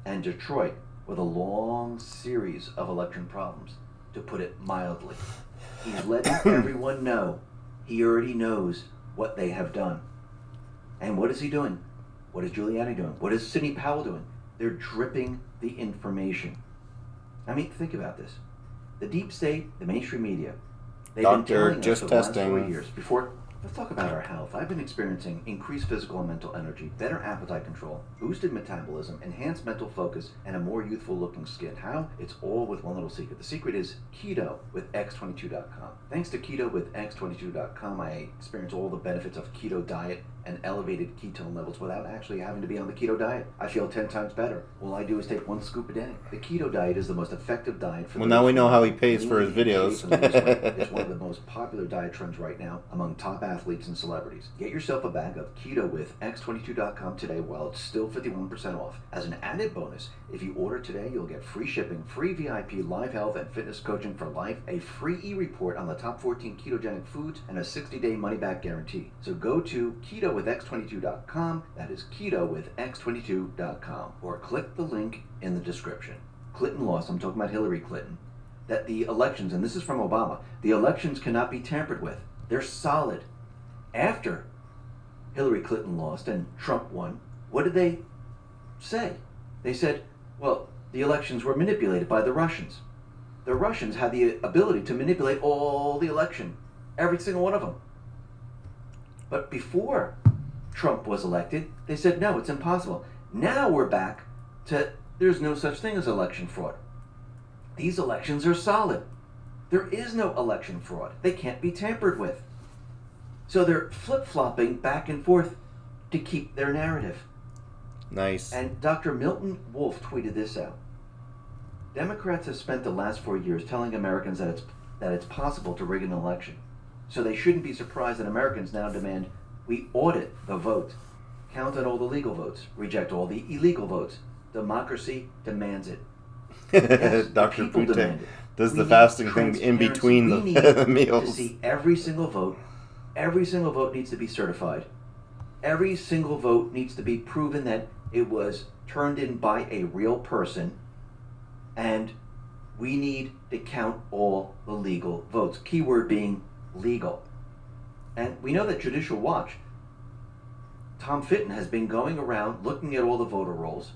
and Detroit with a long series of election problems, to put it mildly. He's letting everyone know he already knows what they have done. And what is he doing? What is Giuliani doing? What is Sidney Powell doing? They're dripping the information. I mean, think about this. The deep state, the mainstream media, they've been telling us for the last 4 years. Let's talk about our health. I've been experiencing increased physical and mental energy, better appetite control, boosted metabolism, enhanced mental focus, and a more youthful looking skin. How? It's all with one little secret. The secret is keto with X22.com. Thanks to keto with X22.com, I experience all the benefits of keto diet and elevated ketone levels without actually having to be on the keto diet. I feel 10 times better. All I do is take 1 scoop a day. The keto diet is the most effective diet for Well, now we know how he pays for his videos. It's one of the most popular diet trends right now among top athletes and celebrities. Get yourself a bag of keto with X22.com today while it's still 51% off. As an added bonus, if you order today, you'll get free shipping, free VIP live health and fitness coaching for life, a free e-report on the top 14 ketogenic foods, and a 60-day money-back guarantee. So go to keto with X22.com, that is keto with X22.com, or click the link in the description. Clinton lost, I'm talking about Hillary Clinton, that the elections, and this is from Obama, the elections cannot be tampered with. They're solid. After Hillary Clinton lost and Trump won, what did they say? They said, well, the elections were manipulated by the Russians. The Russians had the ability to manipulate all the election, every single one of them. But before Trump was elected, they said, no, it's impossible. Now we're back to there's no such thing as election fraud. These elections are solid. There is no election fraud. They can't be tampered with. So they're flip-flopping back and forth to keep their narrative. Nice. And Dr. Milton Wolf tweeted this out. Democrats have spent the last 4 years telling Americans that it's possible to rig an election. So they shouldn't be surprised that Americans now demand we audit the vote, count on all the legal votes, reject all the illegal votes. Democracy demands it. Yes, Dr. Putin does the need fasting thing in between the meals. To see every single vote needs to be certified. Every single vote needs to be proven that it was turned in by a real person, and we need to count all the legal votes. Keyword being legal. And we know that Judicial Watch, Tom Fitton, has been going around looking at all the voter rolls,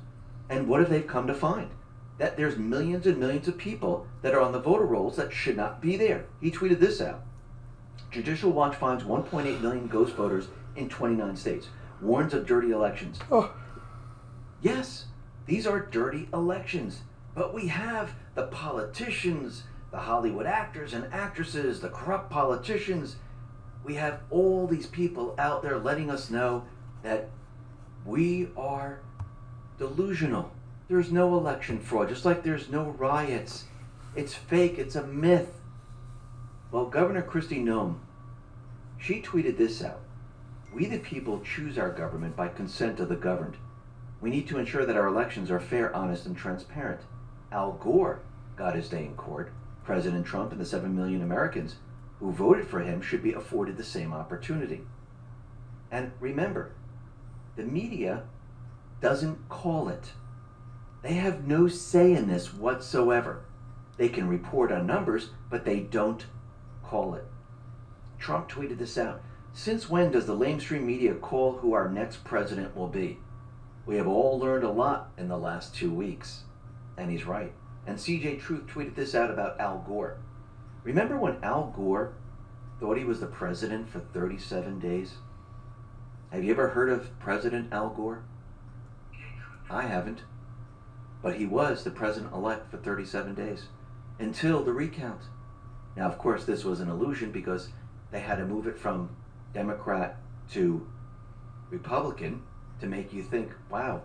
and what have they come to find? That there's millions and millions of people that are on the voter rolls that should not be there. He tweeted this out. Judicial Watch finds 1.8 million ghost voters in 29 states. Warns of dirty elections. Oh. Yes, these are dirty elections. But we have the politicians, the Hollywood actors and actresses, the corrupt politicians. We have all these people out there letting us know that we are delusional. There's no election fraud, just like there's no riots. It's fake, it's a myth. Well, Governor Kristi Noem, she tweeted this out. We the people choose our government by consent of the governed. We need to ensure that our elections are fair, honest, and transparent. Al Gore got his day in court. President Trump and the 7 million Americans who voted for him should be afforded the same opportunity. And remember, the media doesn't call it. They have no say in this whatsoever. They can report on numbers, but they don't call it. Trump tweeted this out. Since when does the lamestream media call who our next president will be? We have all learned a lot in the last 2 weeks. And he's right. And CJ Truth tweeted this out about Al Gore. Remember when Al Gore thought he was the president for 37 days? Have you ever heard of President Al Gore? I haven't. But he was the president-elect for 37 days, until the recount. Now, of course, this was an illusion because they had to move it from Democrat to Republican to make you think, wow,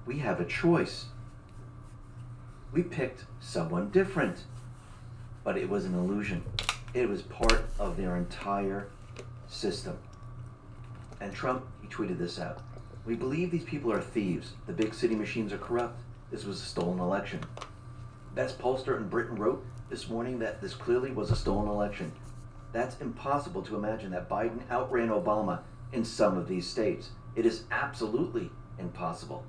we have a choice. We picked someone different. But it was an illusion. It was part of their entire system. And Trump, he tweeted this out. We believe these people are thieves. The big city machines are corrupt. This was a stolen election. Best pollster in Britain wrote this morning that this clearly was a stolen election. That's impossible to imagine that Biden outran Obama in some of these states. It is absolutely impossible.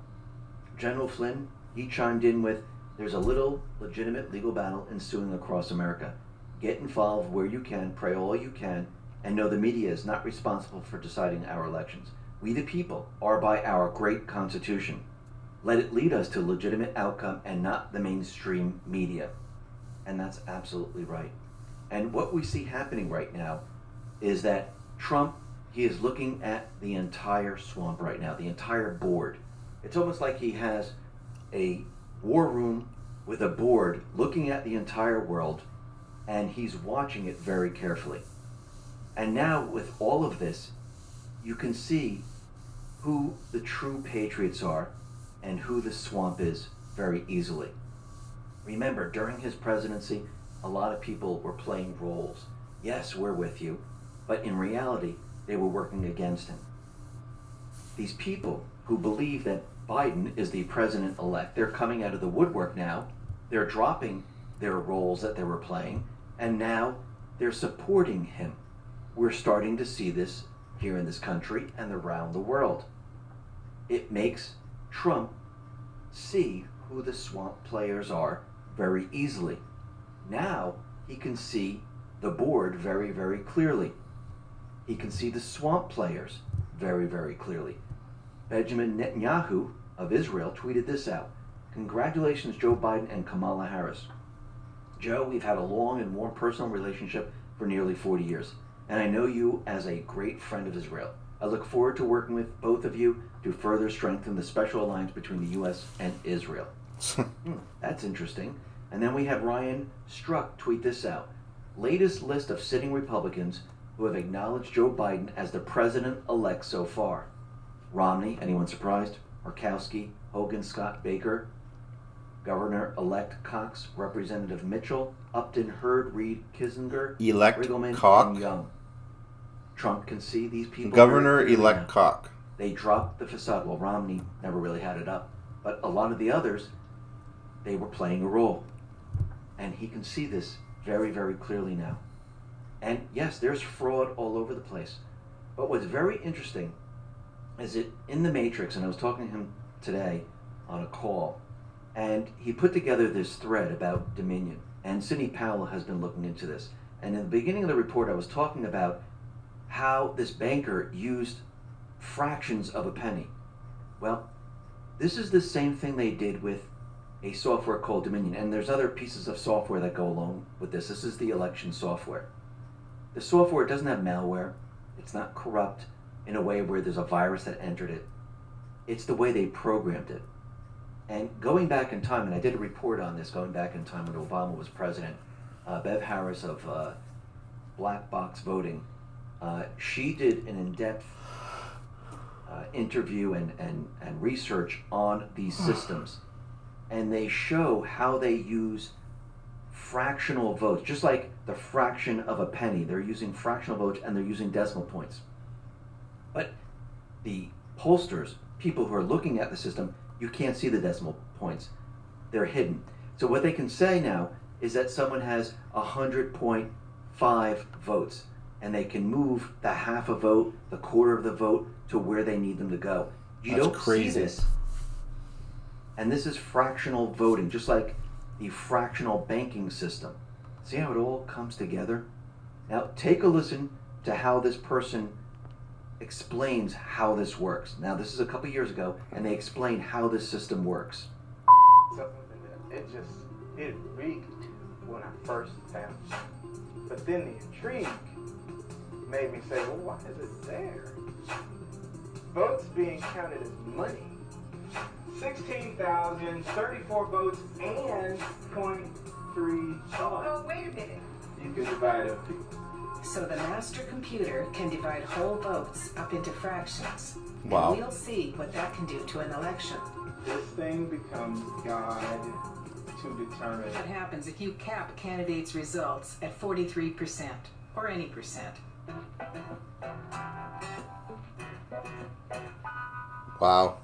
General Flynn, he chimed in with, There's a little legitimate legal battle ensuing across America. Get involved where you can, pray all you can, and know the media is not responsible for deciding our elections. We the people are by our great Constitution. Let it lead us to legitimate outcome and not the mainstream media. And that's absolutely right. And what we see happening right now is that Trump, he is looking at the entire swamp right now, the entire board. It's almost like he has a war room with a board looking at the entire world, and he's watching it very carefully. And now with all of this, you can see who the true patriots are and who the swamp is very easily. Remember, during his presidency, a lot of people were playing roles. Yes, we're with you, but in reality, they were working against him. These people who believe that Biden is the president-elect, they're coming out of the woodwork now. They're dropping their roles that they were playing, and now they're supporting him. We're starting to see this here in this country and around the world. It makes Trump see who the swamp players are very easily. Now he can see the board very, very clearly. He can see the swamp players very, very clearly. Benjamin Netanyahu of Israel tweeted this out. Congratulations, Joe Biden and Kamala Harris. Joe, we've had a long and warm personal relationship for nearly 40 years, and I know you as a great friend of Israel. I look forward to working with both of you to further strengthen the special alliance between the U.S. and Israel. That's interesting. And then we had Ryan Struck tweet this out. Latest list of sitting Republicans who have acknowledged Joe Biden as the president-elect so far. Romney, anyone surprised? Murkowski, Hogan, Scott, Baker, Governor-elect Cox, Representative Mitchell, Upton, Hurd, Reed, Kissinger, Riggleman, Cock. and Young. Trump can see these people. Governor-elect Cock. They dropped the facade. Well, Romney never really had it up. But a lot of the others, they were playing a role. And he can see this very, very clearly now. And yes, there's fraud all over the place. But what's very interesting is that in the Matrix, and I was talking to him today on a call, and he put together this thread about Dominion. And Sidney Powell has been looking into this. And in the beginning of the report, I was talking about how this banker used fractions of a penny. Well, this is the same thing they did with a software called Dominion. And there's other pieces of software that go along with this. This is the election software. The software doesn't have malware. It's not corrupt in a way where there's a virus that entered it. It's the way they programmed it. And going back in time, and I did a report on this going back in time when Obama was president, Bev Harris of Black Box Voting, she did an in-depth interview and research on these systems. And they show how they use fractional votes, just like the fraction of a penny. They're using fractional votes and they're using decimal points. But the pollsters, people who are looking at the system, you can't see the decimal points. They're hidden. So what they can say now is that someone has 100.5 votes, and they can move the half a vote, the quarter of the vote, to where they need them to go. You That's don't crazy. see this. And this is fractional voting, just like the fractional banking system. See how it all comes together? Now take a listen to how this person explains how this works. Now this is a couple years ago, and they explain how this system works. It reeked when I first found it. But then the intrigue made me say, well, why is it there? Votes being counted as money. 16,034 votes and 0.3 thought. Oh, wait a minute. You can divide up. So the master computer can divide whole votes up into fractions. Wow. And we'll see what that can do to an election. This thing becomes God to determine. What happens if you cap a candidate's results at 43%, or any percent? Wow.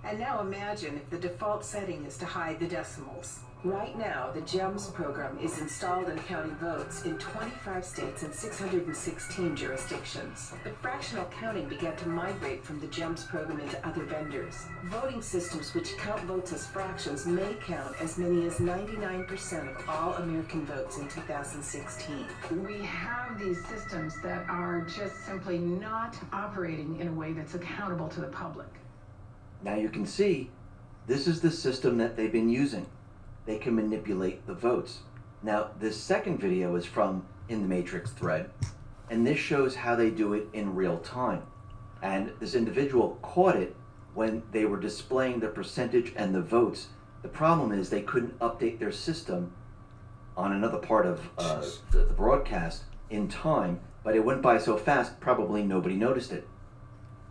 And now imagine if the default setting is to hide the decimals. Right now, the GEMS program is installed in counting votes in 25 states and 616 jurisdictions. But fractional counting began to migrate from the GEMS program into other vendors. Voting systems which count votes as fractions may count as many as 99% of all American votes in 2016. We have these systems that are just simply not operating in a way that's accountable to the public. Now you can see, this is the system that they've been using. They can manipulate the votes. Now, this second video is from In the Matrix thread, and this shows how they do it in real time. And this individual caught it when they were displaying the percentage and the votes. The problem is they couldn't update their system on another part of the broadcast in time, but it went by so fast, probably nobody noticed it.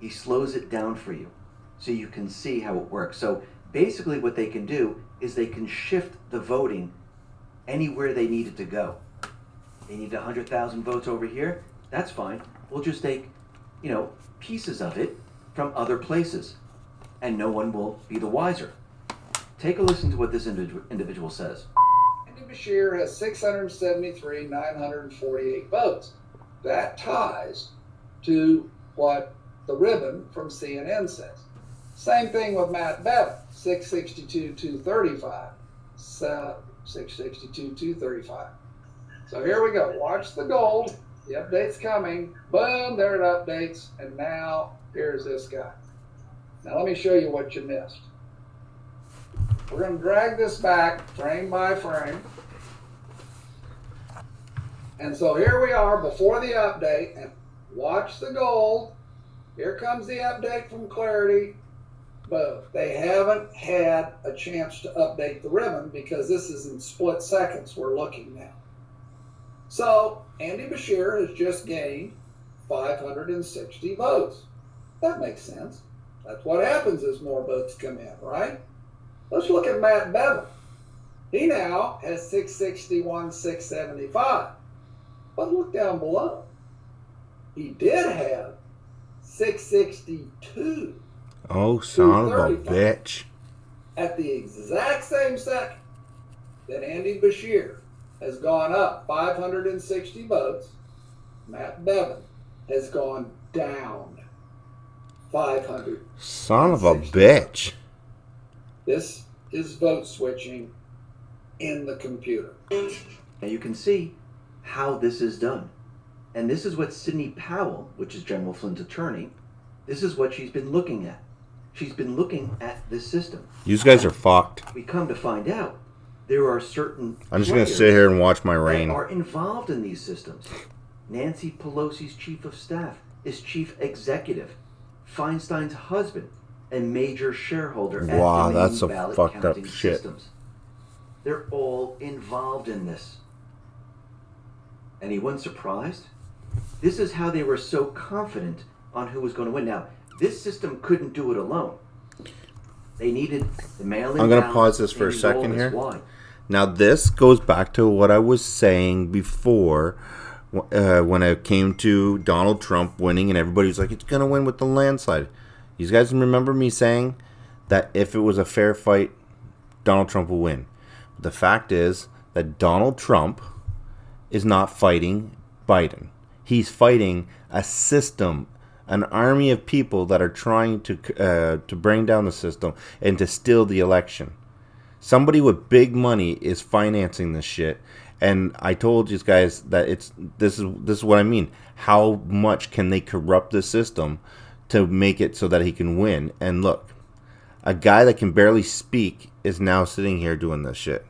He slows it down for you so you can see how it works. So basically what they can do is they can shift the voting anywhere they need it to go. They need 100,000 votes over here, that's fine. We'll just take, pieces of it from other places, and no one will be the wiser. Take a listen to what this individual says. Andy Beshear has 673,948 votes. That ties to what the ribbon from CNN says. Same thing with Matt Bevin, 662,235. 662,235. So here we go. Watch the gold. The update's coming. Boom, there it updates. And now here's this guy. Now let me show you what you missed. We're going to drag this back frame by frame. And so here we are before the update. And watch the gold. Here comes the update from Clarity. But they haven't had a chance to update the ribbon because this is in split seconds we're looking now. So Andy Beshear has just gained 560 votes. That makes sense. That's what happens as more votes come in, right? Let's look at Matt Bevin. He now has 661,675. But look down below. He did have 662. Oh, son of a bitch. At the exact same second that Andy Beshear has gone up 560 votes, Matt Bevin has gone down 500. Son of a bitch. This is vote switching in the computer. Now you can see how this is done. And this is what Sidney Powell, which is General Flynn's attorney, this is what she's been looking at. She's been looking at this system. You guys are fucked. We come to find out there are certain I'm just going to sit here and watch my rain. that are involved in these systems. Nancy Pelosi's chief of staff is chief executive. Feinstein's husband and major shareholder at Wow, Dominion that's some Ballot fucked up Counting shit. Systems. They're all involved in this. Anyone surprised? This is how they were so confident on who was going to win. Now, this system couldn't do it alone. They needed the mail-in. I'm going to pause this for a second here. Now, this goes back to what I was saying before when it came to Donald Trump winning and everybody was like, it's going to win with the landslide. You guys remember me saying that if it was a fair fight, Donald Trump will win. The fact is that Donald Trump is not fighting Biden. He's fighting a system, an army of people that are trying to bring down the system and to steal the election. Somebody with big money is financing this shit, and I told you guys that this is what I mean. How much can they corrupt the system to make it so that he can win? And look, a guy that can barely speak is now sitting here doing this shit.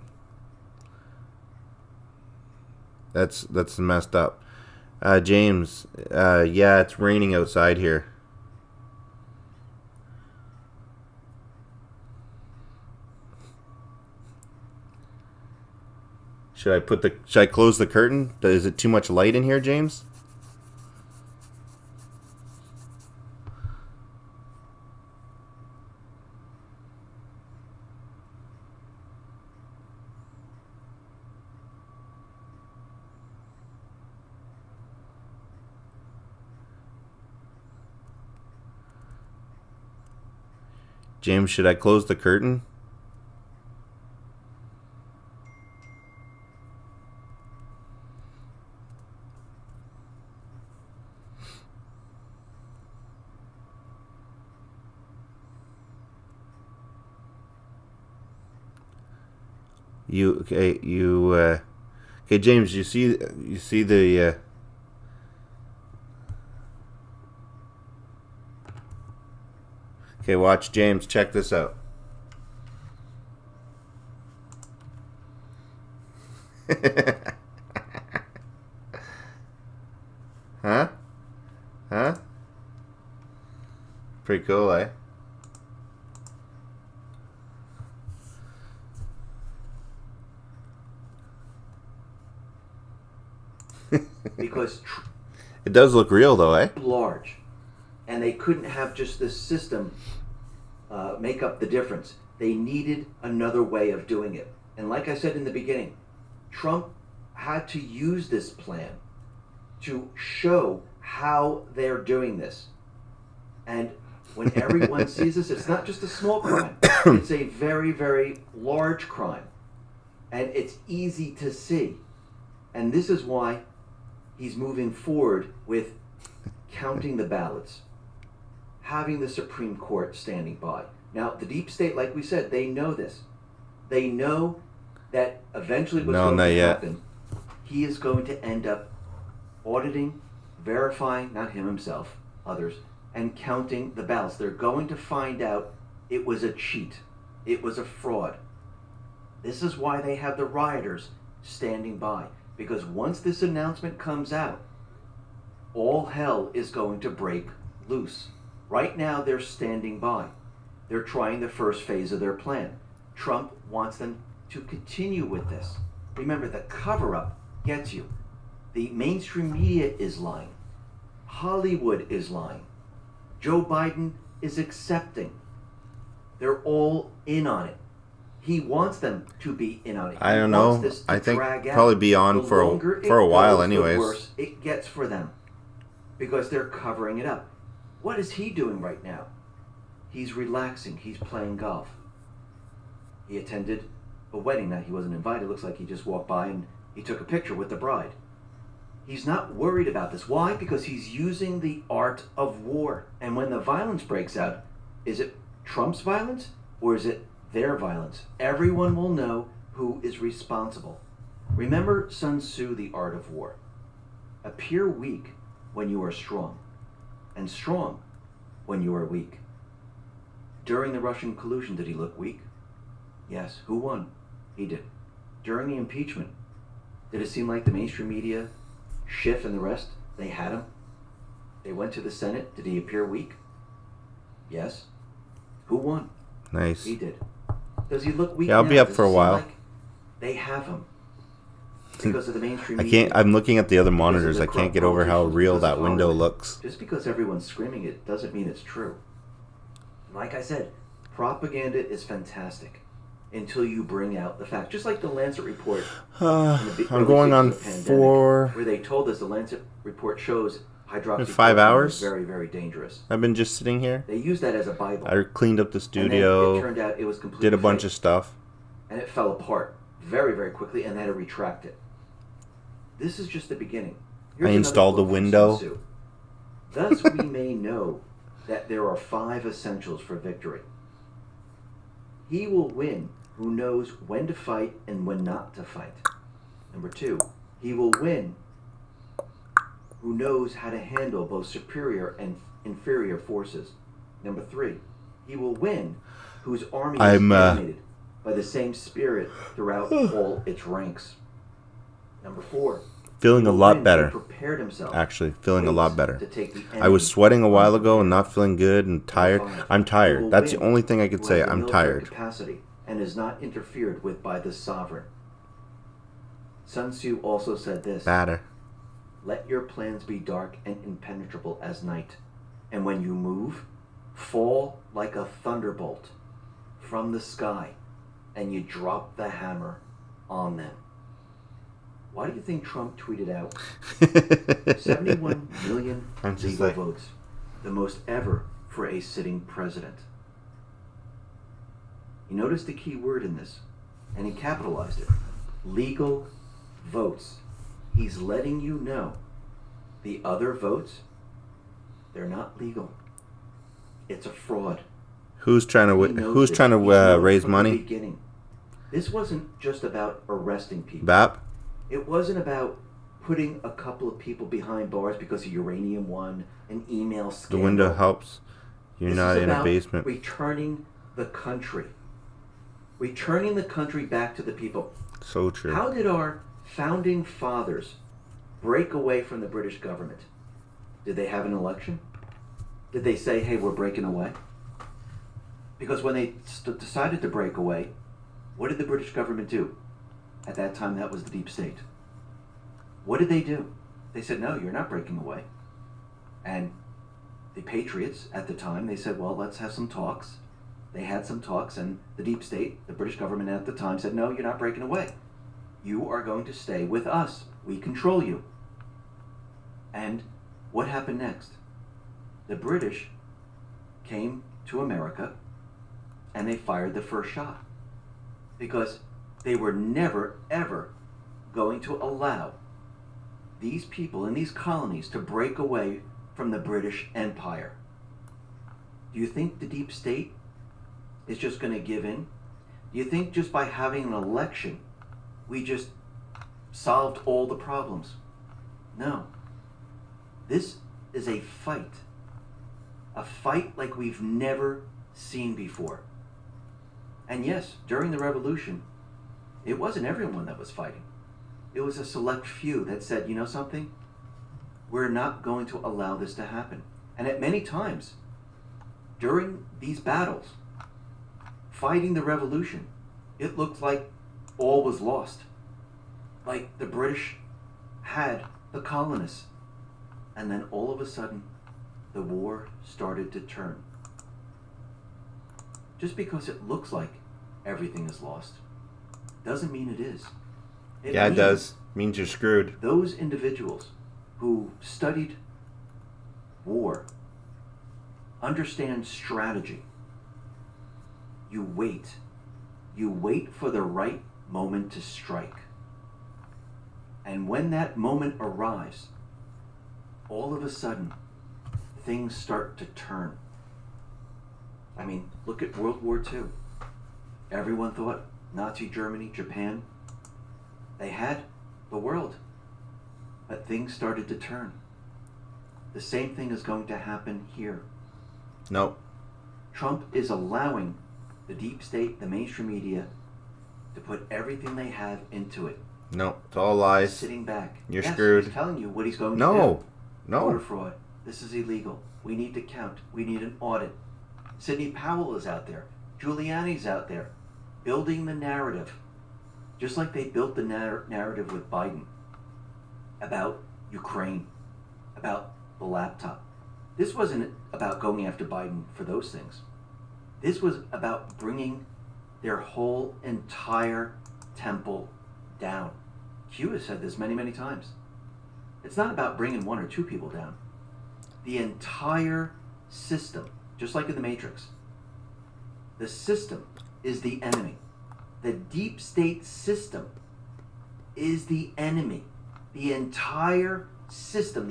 That's messed up. James, yeah, it's raining outside here. Should I close the curtain? Is it too much light in here, James? James, should I close the curtain? Okay, James, you see the. Okay, watch James. Check this out. Huh? Pretty cool, eh? Because it does look real, though, eh? Large, and they couldn't have just this system make up the difference. They needed another way of doing it. And like I said in the beginning, Trump had to use this plan to show how they're doing this. And when everyone sees this, it's not just a small crime. It's a very, very large crime. And it's easy to see. And this is why he's moving forward with counting the ballots, having the Supreme Court standing by. Now, the deep state, like we said, they know this. They know that eventually what's going to happen, he is going to end up auditing, verifying, not him himself, others, and counting the ballots. They're going to find out it was a cheat. It was a fraud. This is why they have the rioters standing by. Because once this announcement comes out, all hell is going to break loose. Right now, they're standing by. They're trying the first phase of their plan. Trump wants them to continue with this. Remember, the cover-up gets you. The mainstream media is lying. Hollywood is lying. Joe Biden is accepting. They're all in on it. He wants them to be in on it. I don't know. I think probably be on for a while anyways. The worse it gets for them. Because they're covering it up. What is he doing right now? He's relaxing. He's playing golf. He attended a wedding. Now, he wasn't invited. It looks like he just walked by and he took a picture with the bride. He's not worried about this. Why? Because he's using the art of war. And when the violence breaks out, is it Trump's violence or is it their violence? Everyone will know who is responsible. Remember Sun Tzu, The Art of War. Appear weak when you are strong, and strong when you are weak. During the Russian collusion, did he look weak? Yes. Who won? He did. During the impeachment, did it seem like the mainstream media, Schiff and the rest, they had him? They went to the Senate. Did he appear weak? Yes. Who won? Nice. He did. Does he look weak? Yeah, I'll now? be up Does for it a seem while. like they have him because of the mainstream I media? can't. I'm looking at the other monitors. the I can't corrupt get over how politicians, real because that of window Hollywood. looks. Just because everyone's screaming it doesn't mean it's true. Like I said, propaganda is fantastic until you bring out the fact. Just like the Lancet report. I'm going on where they told us the Lancet report shows hydroxychloroquine 5 hours. is very, very dangerous. I've been just sitting here. They use that as a Bible. I cleaned up the And studio. then it turned out it was completely Did a bunch fake. of stuff. And it fell apart very, very quickly, and they had to retract it. This is just the beginning. Here's I another installed a quote from window. Sun Tzu. Thus we may know that there are 5 essentials for victory. He will win who knows when to fight and when not to fight. Number 2, he will win who knows how to handle both superior and inferior forces. Number 3, he will win whose army is animated by the same spirit throughout all its ranks. Number 4, Feeling a lot better. prepared himself. Actually, feeling a lot better. to take the I was enemy sweating a while ago and not feeling good and tired. I'm He will tired. That's the win only thing I could who say. has the I'm military tired. Capacity and is not interfered with by the sovereign. Sun Tzu also said this: Batter. let your plans be dark and impenetrable as night, and when you move, fall like a thunderbolt from the sky, and you drop the hammer on them. Why do you think Trump tweeted out 71 million I'm just legal like- votes, the most ever for a sitting president? He noticed the key word in this, and he capitalized it. Legal votes. He's letting you know the other votes, they're not legal. It's a fraud. Who's trying He to knows Who's this. trying He's to known raise from the money? beginning. This wasn't just about arresting people. BAP? It wasn't about putting a couple of people behind bars because of Uranium One, an email scandal. The window helps. You're not in a basement. Returning the country. Returning the country back to the people. So true. How did our founding fathers break away from the British government? Did they have an election? Did they say, hey, we're breaking away? Because when they decided to break away, what did the British government do? At that time, that was the deep state. What did they do? They said, no, you're not breaking away. And the patriots at the time, they said, well, let's have some talks. They had some talks, and the deep state, the British government at the time, said, no, you're not breaking away. You are going to stay with us. We control you. And what happened next? The British came to America, and they fired the first shot. Because they were never, ever going to allow these people in these colonies to break away from the British Empire. Do you think the deep state is just going to give in? Do you think just by having an election, we just solved all the problems? No. This is a fight like we've never seen before. And yes, during the revolution, it wasn't everyone that was fighting. It was a select few that said, you know something? We're not going to allow this to happen. And at many times, during these battles, fighting the revolution, it looked like all was lost. Like the British had the colonists. And then all of a sudden, the war started to turn. Just because it looks like everything is lost doesn't mean it is. It does. It means you're screwed. Those individuals who studied war understand strategy. You wait. You wait for the right moment to strike. And when that moment arrives, all of a sudden, things start to turn. I mean, look at World War II. Everyone thought Nazi Germany, Japan, they had the world. But things started to turn. The same thing is going to happen here. Nope. Trump is allowing the deep state, the mainstream media, to put everything they have into it. No, it's all lies. Sitting back. You're yes, screwed. He's telling you what he's going to do. No. Voter fraud. This is illegal. We need to count. We need an audit. Sidney Powell is out there. Giuliani's out there. Building the narrative. Just like they built the narrative with Biden. About Ukraine. About the laptop. This wasn't about going after Biden for those things. This was about bringing their whole entire temple down. Q has said this many, many times. It's not about bringing one or two people down. The entire system, just like in the Matrix, the system is the enemy. The deep state system is the enemy. The entire system,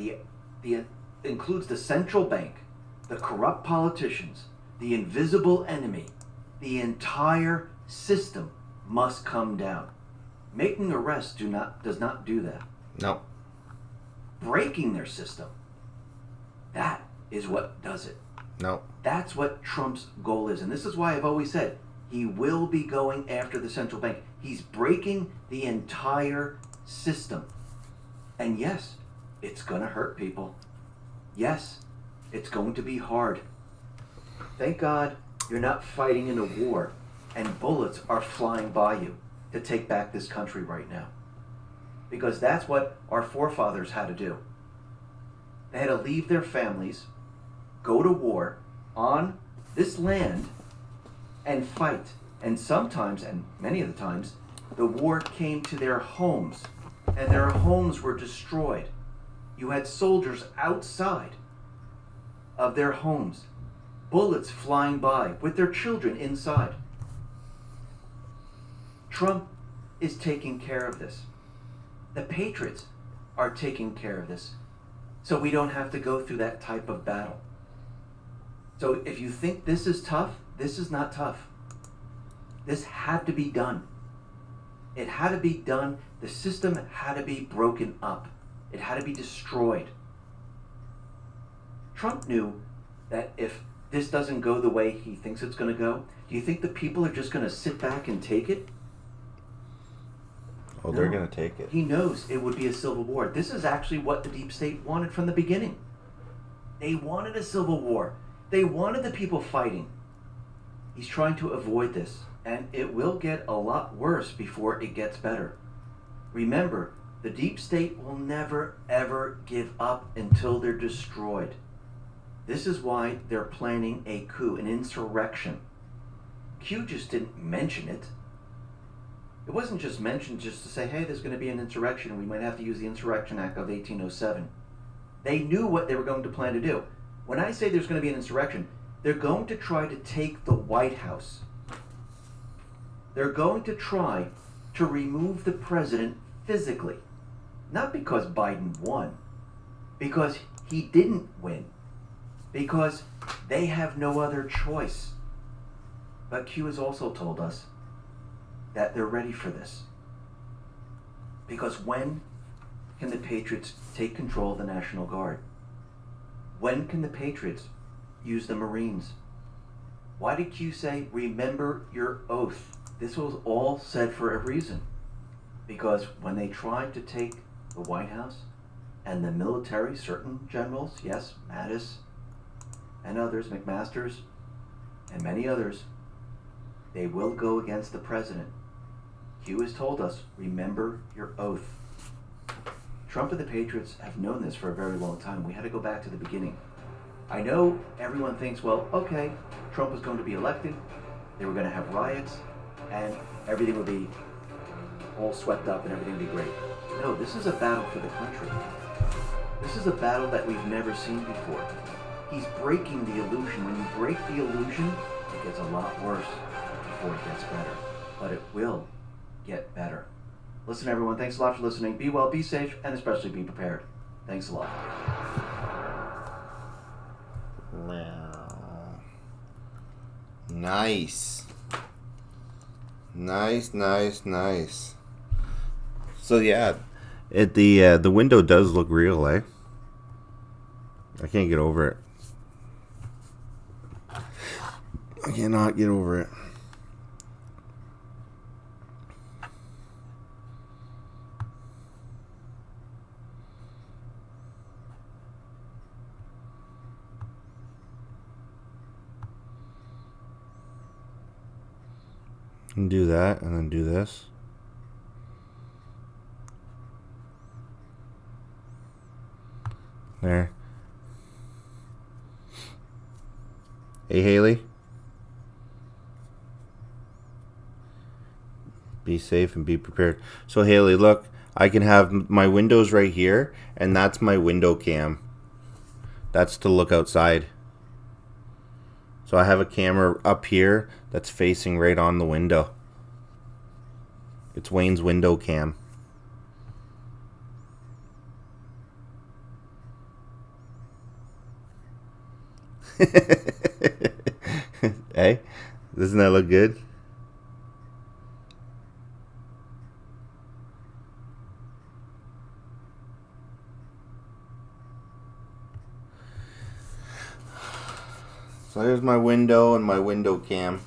the includes the central bank, the corrupt politicians, the invisible enemy. The entire system must come down. Making arrests does not do that. No. Breaking their system, that is what does it. No. That's what Trump's goal is. And this is why I've always said he will be going after the central bank. He's breaking the entire system. And yes, it's going to hurt people. Yes, it's going to be hard. Thank God you're not fighting in a war and bullets are flying by you to take back this country right now. Because that's what our forefathers had to do. They had to leave their families, go to war on this land, and fight. And sometimes, and many of the times, the war came to their homes, and their homes were destroyed. You had soldiers outside of their homes, bullets flying by, with their children inside. Trump is taking care of this. The patriots are taking care of this. So we don't have to go through that type of battle. So if you think this is tough, this is not tough. This had to be done. It had to be done. The system had to be broken up. It had to be destroyed. Trump knew that if this doesn't go the way he thinks it's going to go, do you think the people are just going to sit back and take it? Oh, they're going to take it. He knows it would be a civil war. This is actually what the deep state wanted from the beginning. They wanted a civil war. They wanted the people fighting. He's trying to avoid this, and it will get a lot worse before it gets better. Remember, the deep state will never, ever give up until they're destroyed. This is why they're planning a coup, an insurrection. Q just didn't mention it. It wasn't just mentioned just to say, hey, there's going to be an insurrection. We might have to use the Insurrection Act of 1807. They knew what they were going to plan to do. When I say there's going to be an insurrection, they're going to try to take the White House. They're going to try to remove the president physically. Not because Biden won, because he didn't win, because they have no other choice. But Q has also told us that they're ready for this. Because when can the Patriots take control of the National Guard? When can the Patriots use the Marines? Why did Q say, remember your oath? This was all said for a reason. Because when they tried to take the White House and the military, certain generals, yes, Mattis and others, McMaster's and many others, they will go against the president. Q has told us, remember your oath. Trump and the Patriots have known this for a very long time. We had to go back to the beginning. I know everyone thinks, well, okay, Trump was going to be elected, they were going to have riots, and everything would be all swept up and everything would be great. No, this is a battle for the country. This is a battle that we've never seen before. He's breaking the illusion. When you break the illusion, it gets a lot worse before it gets better. But it will get better. Listen, everyone, thanks a lot for listening. Be well, be safe, and especially be prepared. Thanks a lot. Nice. Nice. So yeah, the window does look real, eh? I can't get over it. I cannot get over it. And do that, and then do this. There. Hey, Haley. Be safe and be prepared. So, Haley, look, I can have my windows right here, and that's my window cam. That's to look outside. So I have a camera up here that's facing right on the window. It's Wayne's window cam. Hey, doesn't that look good? So here's my window and my window cam.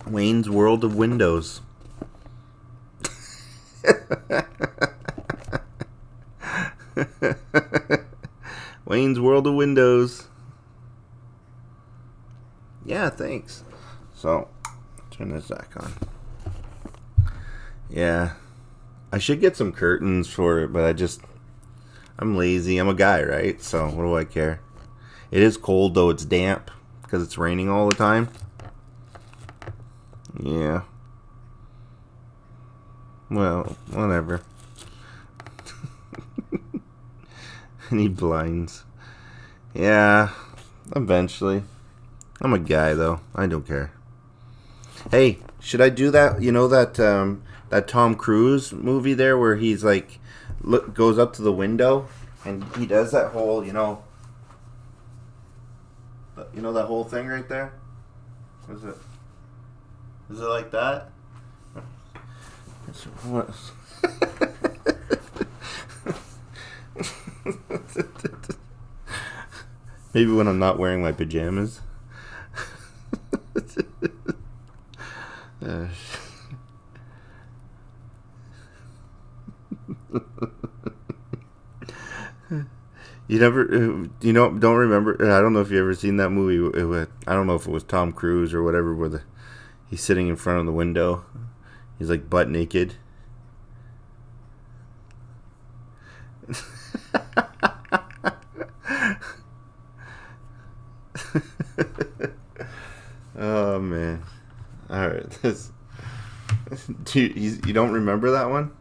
Wayne's World of Windows. Wayne's World of Windows. Yeah, thanks. So, turn this back on. Yeah, I should get some curtains for it, but I'm lazy. I'm a guy, right? So what do I care? It is cold though. It's damp because it's raining all the time. Yeah. Well, whatever. I need blinds. Yeah, eventually. I'm a guy though. I don't care. Hey, should I do that? You know that that Tom Cruise movie there where he's like goes up to the window And he does that whole, you know that whole thing right there? What is it? Is it like that? What? Maybe when I'm not wearing my pajamas. You never, don't remember. I don't know if you ever seen that movie. I don't know if it was Tom Cruise or whatever, where he's sitting in front of the window. He's like butt naked. Oh man! All right, you don't remember that one?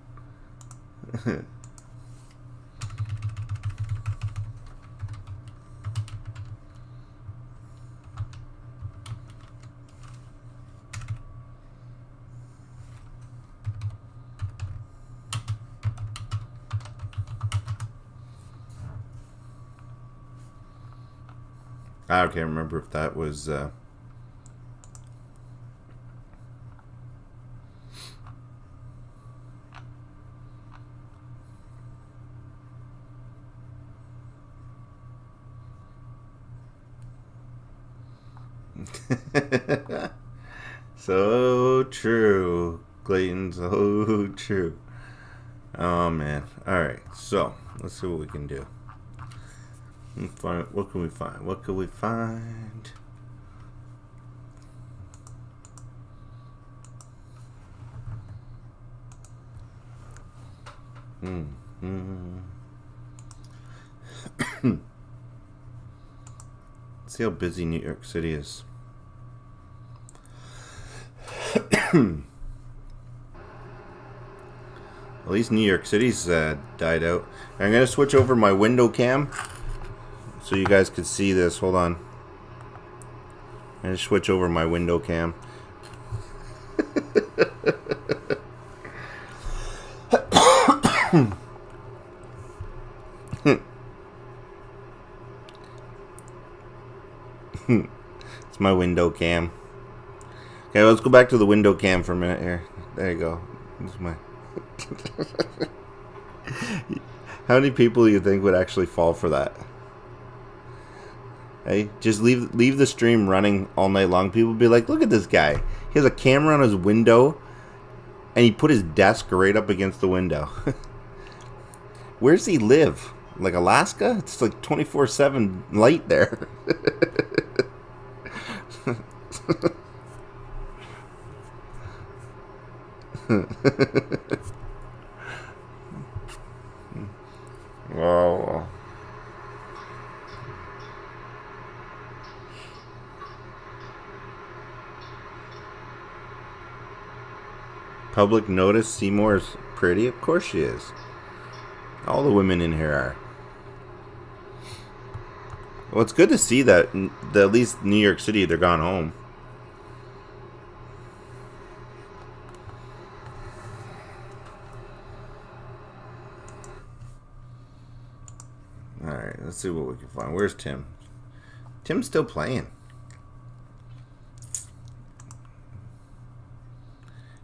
I can't remember if that was so true, Clayton, so true. Oh man. Alright, so let's see what we can do. What can we find? What can we find? Let's see how busy New York City is. At least New York City's died out. I'm going to switch over my window cam so you guys can see this. Hold on. I'm going to switch over my window cam. It's my window cam. Okay, let's go back to the window cam for a minute here. There you go. This is my... How many people do you think would actually fall for that? Hey, just leave the stream running all night long. People would be like, look at this guy. He has a camera on his window, and he put his desk right up against the window. Where does he live? Like Alaska? It's like 24/7 light there. Wow. Public notice Seymour is pretty? Of course she is. All the women in here are. Well, it's good to see that at least New York City, they're gone home. Alright, let's see what we can find. Where's Tim? Tim's still playing.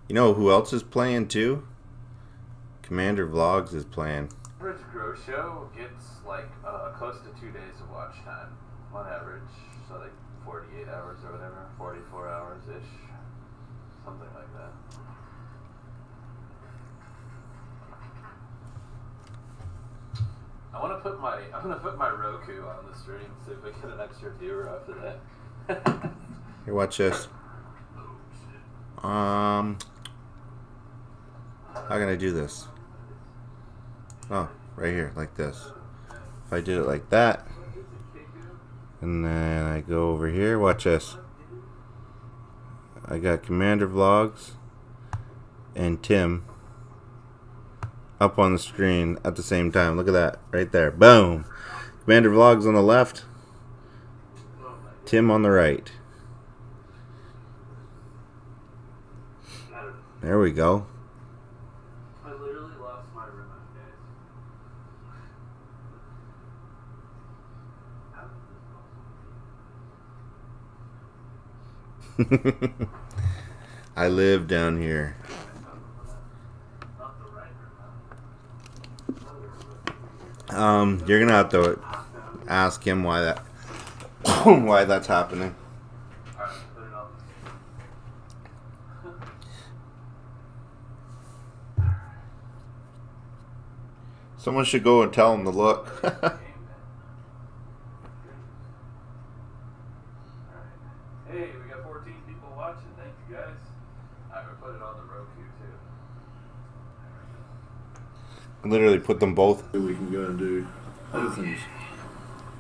You know who else is playing too? Commander Vlogs is playing. Average Grow Show gets like close to 2 days of watch time on average, so like 48 hours or whatever, 44 hours ish, something like that. I'm gonna put my Roku on the stream, see if we get an extra viewer after that. Here, watch this. How can I do this? Oh, right here, like this. If I did it like that, and then I go over here, watch this. I got Commander Vlogs and Tim up on the screen at the same time. Look at that, right there. Boom. Commander Vlogs on the left, Tim on the right. There we go. I literally lost my room I live down here. You're gonna have to ask him why that why that's happening. Someone should go and tell him to look. Hey, we got 14 people watching. Thank you guys. I would put it on the Roku too. Literally put them both. We can go and do other things.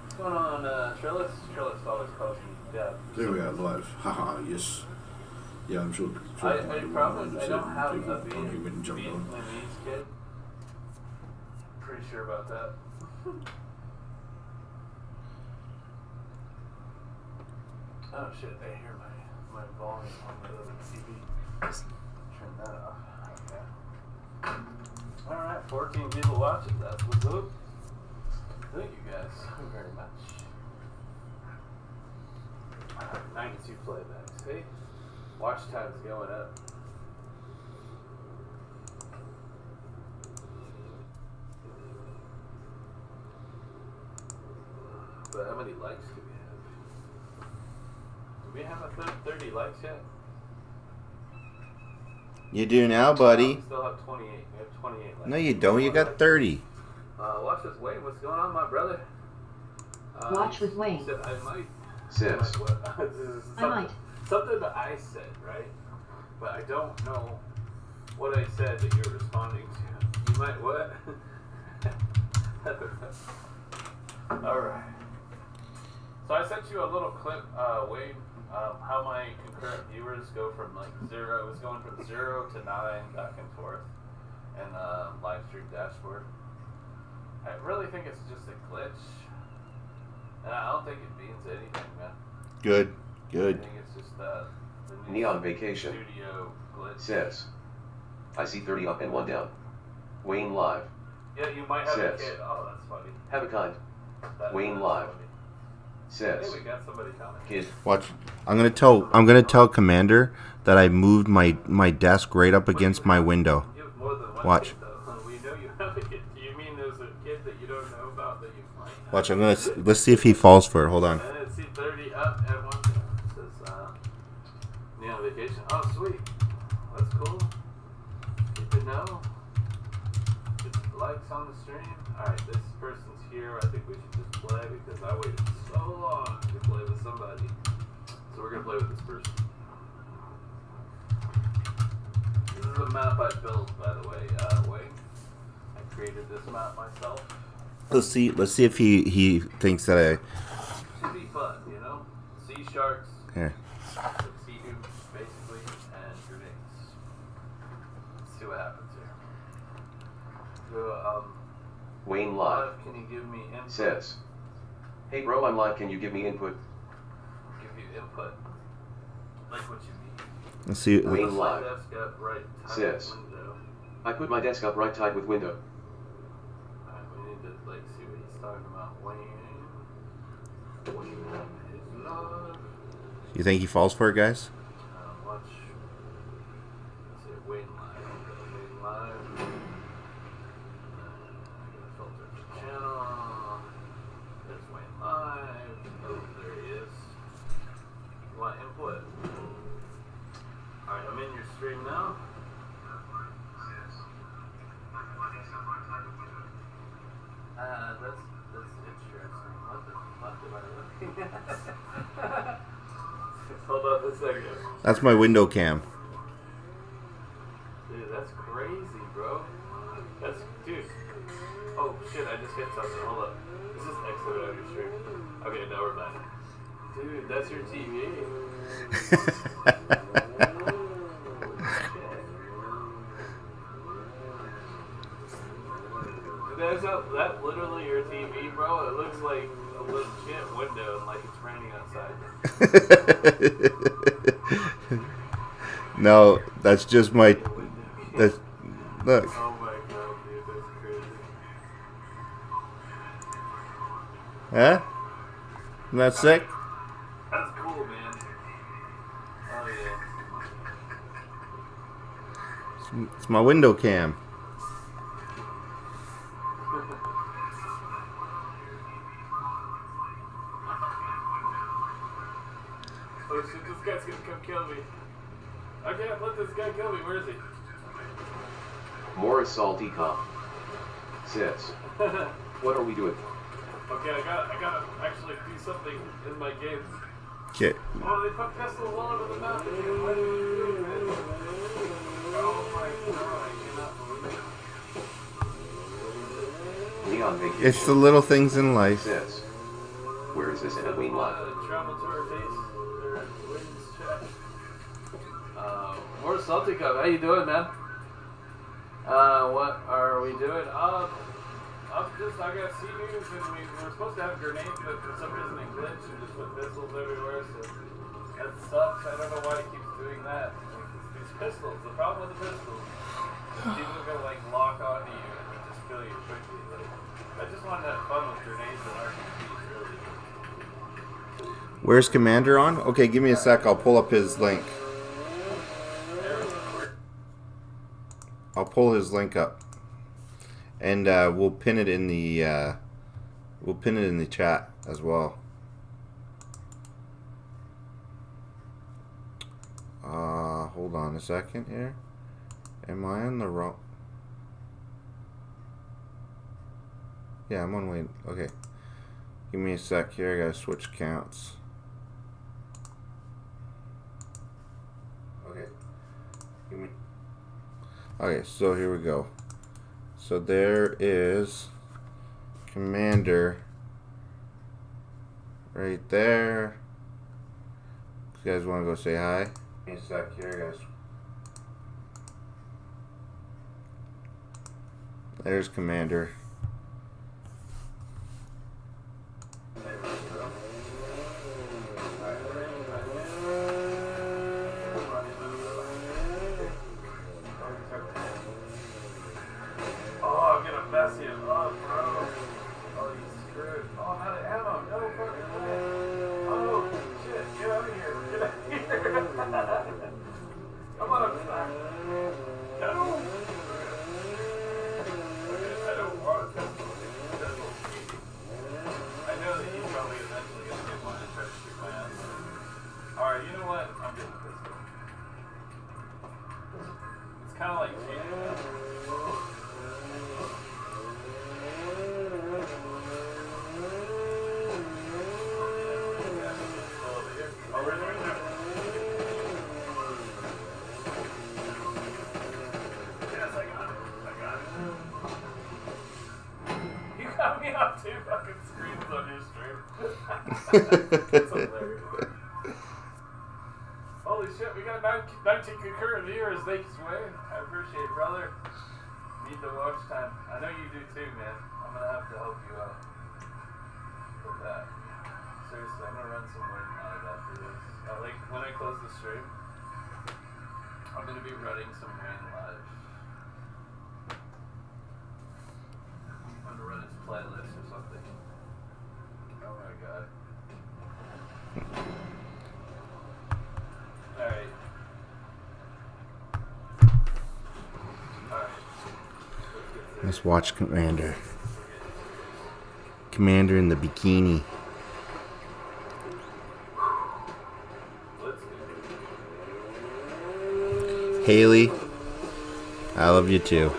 What's going on, Trillis? Trillis always calls me Deb. There we are, live. Haha, yes. Yeah, I'm sure. I promise I don't have people a being went and jumped on. my niece kid. Pretty sure about that. Oh shit, I hear my volume on the other TV. Turn that off. Okay. Alright, 14 people watching. That's what's up. Thank you guys very much. 92 playbacks. Hey, watch time's going up. But how many likes do we have? Do we have a 30 likes yet? You do now, buddy. We still have 28. We have 28 likes. No, you don't. You got 30. Watch with Wayne. What's going on, my brother? Watch with Wayne. Said I might. Sis. I might. Something that I said, right? But I don't know what I said that you're responding to. You might what? Alright. So I sent you a little clip, Wade, how my concurrent viewers go from like 0, it was going from 0 to 9 back and forth in live stream dashboard. I really think it's just a glitch. And I don't think it means anything, man. Good. I Good. think it's just the Neon Vacation studio glitch. says, I see 30 up and 1 down. Wayne live. Yeah, you might have a Says, kid. Oh, that's funny. have a kind. Wayne live. Says, Hey, we got somebody coming. kid. Watch. I'm gonna tell Commander that I moved my desk right up against my window. You have more than one Watch. kid, though. We know you have a kid. Do you mean there's a kid that you don't know about that you might have? Watch. Let's see if he falls for it. Hold on. And see 30 up at 1 down. It says, Neon Vacation. Oh, sweet. That's cool. Good to know. Just likes on the stream. Alright, this person's here. I think we should just play because I waited so long to play with somebody. So we're gonna play with this person. This is a map I built, by the way, Wayne. I created this map myself. Let's see if he thinks that Should be fun, you know? Sea sharks, Here. sea dupes, basically, and grenades. Let's see what happens here. So, Wayne live. Can you give me input? Says, hey bro, I'm live. Can you give me input? Give you input. Like what you need. Let's see. Wayne Put live. my desk up right Says, window. I put my desk up right tied with window. Alright, we need to like see what he's talking about. Wayne is live. You think he falls for it, guys? Watch. Let's see, Wayne live. Wayne live. I'm gonna filter the channel. There's Wayne live. Oh, there he is. You want input? Alright, I'm in your stream now. That's interesting. What the fuck am I looking at? Hold on a second. That's my window cam. Dude, that's crazy, bro. That's, dude. Oh shit, I just hit something. Hold up. This is exit out of your stream. Okay, now we're back. Dude, that's your TV. Dude, that's literally your TV, bro. It looks like a legit window and like it's raining outside. No, that's just my. That's look. Oh my god, dude, that's crazy. Huh? Isn't that sick? That's cool, man. It's my window cam. Oh shit, this guy's gonna come kill me. I can't let this guy kill me. Where is he? More salty cop. Sis, what are we doing? Okay, I gotta actually do something in my game. Okay. Oh, they put pistols all over the map. What do you do, man? Oh my god, I cannot believe it. Leon vacation. It's the little things in life. Sis, where is this Halloween lot? Travel to our base. Wins check. More Salty Cup. How you doing, man? What are we doing? I got C-News and we were supposed to have grenades, but for some reason it glitched and just put pistols everywhere, so that sucks. I don't know why it keeps doing that. Like, these pistols, the problem with the pistols, people are gonna like lock onto you and just kill you quickly. Like, I just want to have fun with grenades and RPGs, really. Where's Commander on? Okay, give me a sec. I'll pull up his link. I'll pull his link up, and we'll pin it in the chat as well. Hold on a second here. Am I on the wrong? Yeah, I'm on wait. Okay, give me a sec here. I gotta switch counts. Okay, give me. Okay, so here we go. So there is Commander right there. You guys want to go say hi? Give me a sec here, guys. There's Commander. Holy shit, we got 19 concurrent viewers. Thanks, Wayne. I appreciate it, brother. Need the watch time. I know you do too, man. I'm gonna have to help you out with that. Seriously, I'm gonna run some Wayne live after this. Like when I close the stream, I'm gonna be running some Wayne live. I'm gonna run his playlist or something. Oh my god. Alright. Let's watch Commander. Commander in the bikini. Haley, I love you too.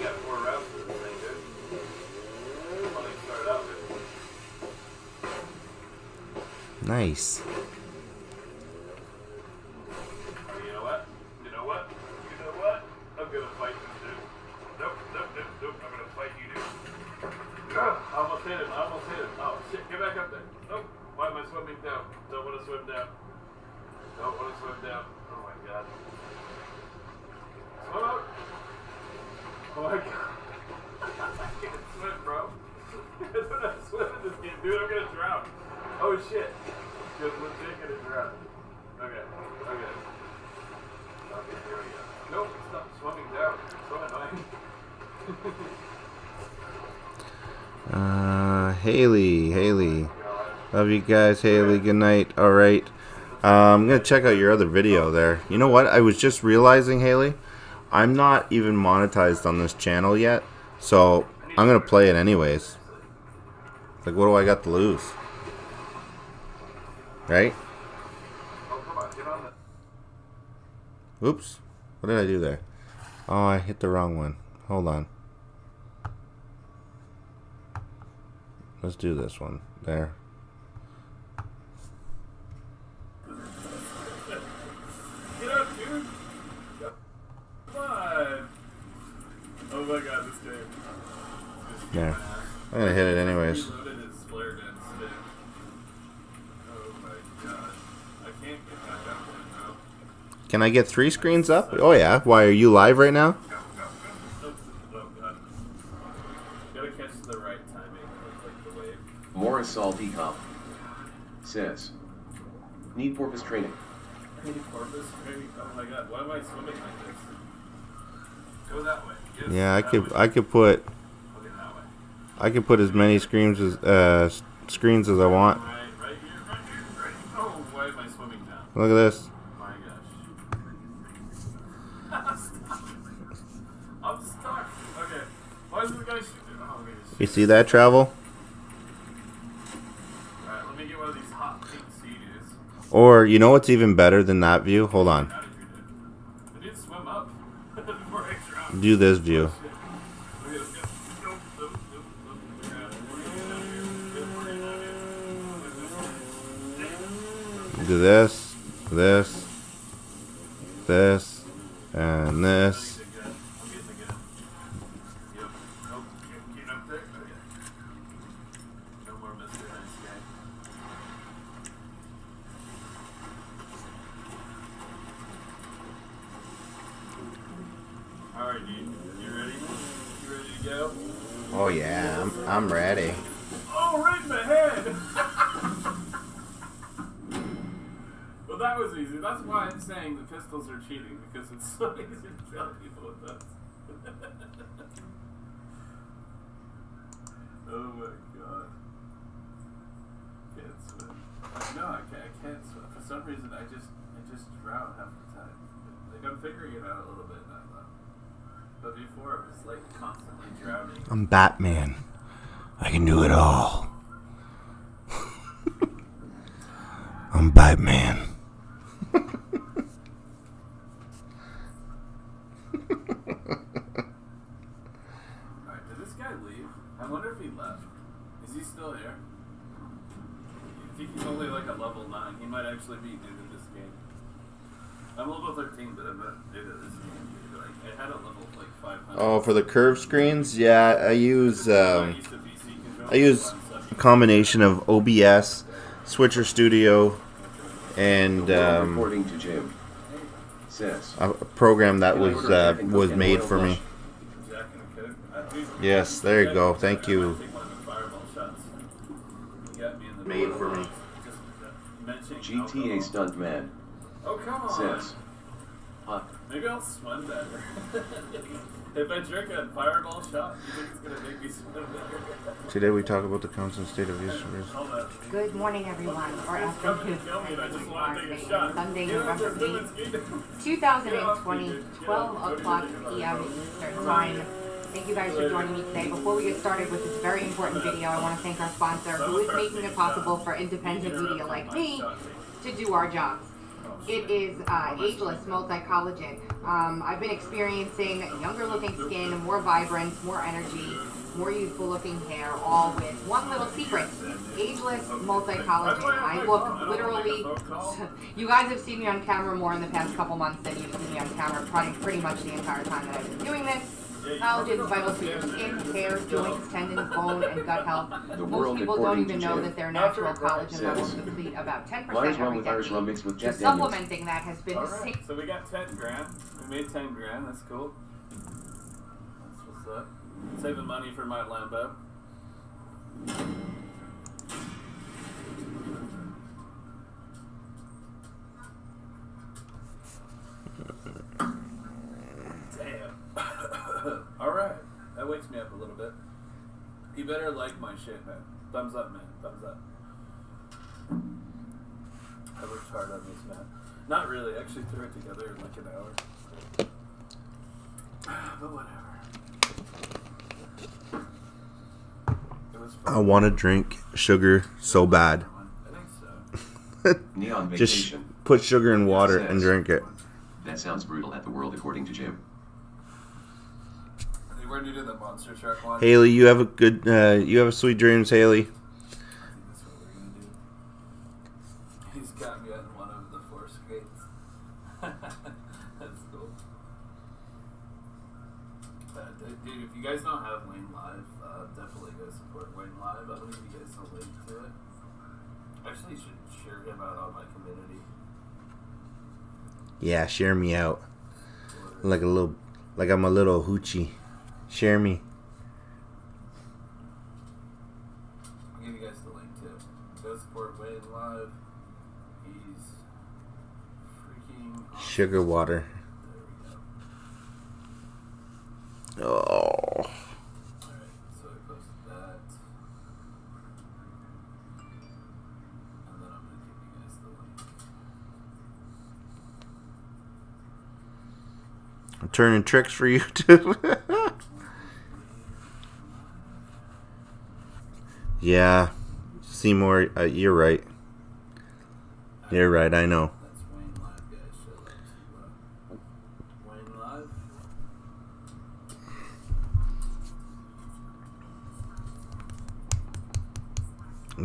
Nice. You know what? You know what? You know what? I'm gonna fight this dude. Nope, nope, nope, nope. I'm gonna fight you, dude. I almost hit him. I almost hit him. Oh shit! Get back up there. Nope. Why am I swimming down? Don't want to swim down. Don't want to swim down. Oh my god. Swim out. Oh my god. I can't swim, bro. I'm not swimming this game, dude. I'm gonna drown. Oh shit. Good, legit gonna drown. Okay. Okay. Okay, here we go. Nope, stop swimming down. It's so annoying. Haley. Love you guys, Haley. Good night. All right. I'm gonna check out your other video there. You know what? I was just realizing, Haley, I'm not even monetized on this channel yet, so I'm gonna play it anyways. Like, what do I got to lose? Right? Oops. What did I do there? Oh, I hit the wrong one. Hold on. Let's do this one. There. Get up, dude! Come on! Oh my god, this game. Yeah. I'm gonna hit it anyways. Reloaded his flare gun stick. Oh my god. I can't get back up there now. Can I get 3 screens up? Oh yeah. Why, are you live right now? Oh god. Gotta catch the right timing of like the wave. Morris Salty Hop says, need porpoise training. I need porpoise training. Oh my god, why am I swimming like this? Go that way. Yes, Yeah, I that could way. I could put Okay, that way. I could put as many screens as screens as I want. Right here, right here, right. Oh, why am I swimming now? Look at this. My gosh. Stop. I'm stuck. Okay. Why is this guy shooting? Oh, okay. You see that, Travel? Alright, let me get one of these hot pink sea-doos. Or you know what's even better than that view? Hold on. I did swim up before I drowned. Do this view. Okay, let's go. Nope, nope, nope, nope. Do this, this, this, and this. Alright, dude. You ready? You ready to go? Oh yeah, I'm ready. Oh, right in the head! Well, that was easy. That's why I'm saying the pistols are cheating, because it's so easy to kill people with those. Oh my god. Can't swim. No, I can't swim. For some reason, I just drown half the time. Like, I'm figuring it out a little bit now, though. But before, it was like constantly drowning. I'm Batman. I can do it all. I'm Batman. Alright, did this guy leave? I wonder if he left. Is he still here? I think he's only like a level 9. He might actually be new to this game. I'm level 13, but I'm not new to this game. Like, I had a level like 500. Oh, for the curved screens, yeah, I use a combination of OBS, Switcher Studio, and According to Jim, says, a program that was made for me. Yes, there you go. Thank you. Made for me. GTA Stuntman Oh, come on. says, hot. Maybe I'll swim better. If I drink a fireball shot, you think it's gonna make me swim better? Today we talk about the constant state of issues. Good morning, everyone, or afternoon. Sunday, November 8th, 2020, 12 o'clock p.m. Eastern Time. Thank you guys for joining me today. Before we get started with this very important video, I want to thank our sponsor, who is making it possible for independent media like me to do our jobs. It is Ageless Multi-Collagen. I've been experiencing younger looking skin, more vibrant, more energy, more youthful looking hair, all with one little secret, Ageless Multi-Collagen. I look literally, you guys have seen me on camera more in the past couple months than you've seen me on camera pretty much the entire time that I've been doing this. Collagen is vital to your skin, hair, joints, tendons, bone, and gut health. Most people don't even know that their natural collagen levels deplete about 10% every decade. So supplementing that has been Alright, so we got 10 grand. We made 10 grand, that's cool. That's what's up. Saving money for my Lambo. Damn. Alright, that wakes me up a little bit. You better like my shit, man. Thumbs up, man. Thumbs up. I worked hard on this, man. Not really. I actually threw it together in like an hour. but whatever. I want to drink sugar so bad. Neon Just Vacation. put sugar in water and drink it. That sounds brutal at the world according to Jim. Hey, we're new to the monster truck one. Haley, you have a good, you have sweet dreams, Haley. That's what we're gonna do. He's got me on one of the 4 skates. That's cool. Dude, if you guys don't have Wayne Live, definitely go support Wayne Live. I'll leave you guys a link to it. Actually, you should share him out on my community. Yeah, share me out. Like I'm a little hoochie. Share me. I'll give you guys the link too. Go support Wayne Live. He's freaking awesome. Sugar water. Oh. Alright, so I posted that. And then I'm going to give you guys the link. I'm turning tricks for YouTube. Yeah. Seymour, you're right. You're right, I know. That's Wayne Live, guys. Show that to Wayne Live.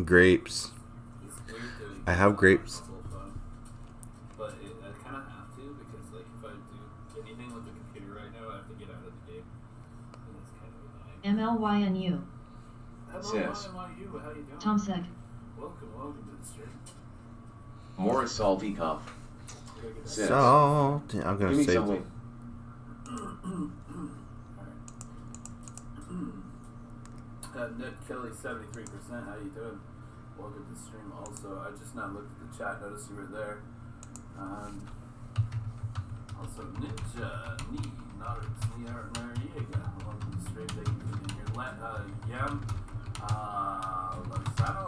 Grapes. It's weird doing I have grapes. mobile phone, but I kind of have to because, like, if I do anything with the computer right now, I have to get out of the game. And it's kind of annoying. MLYNU. Hello, Yes. YMYU, how you doing? Tom Sec. Welcome to the stream. Morris Saltikoff. Says, So, I'm give gonna me save some it. wing. Nick Kelly, 73%. How you doing? Welcome to the stream. Also, I just now looked at the chat. Noticed you were there. Also, Ninja, Naruto, Noriega. Welcome to the stream. Thank you for being here. Yam, Lozano,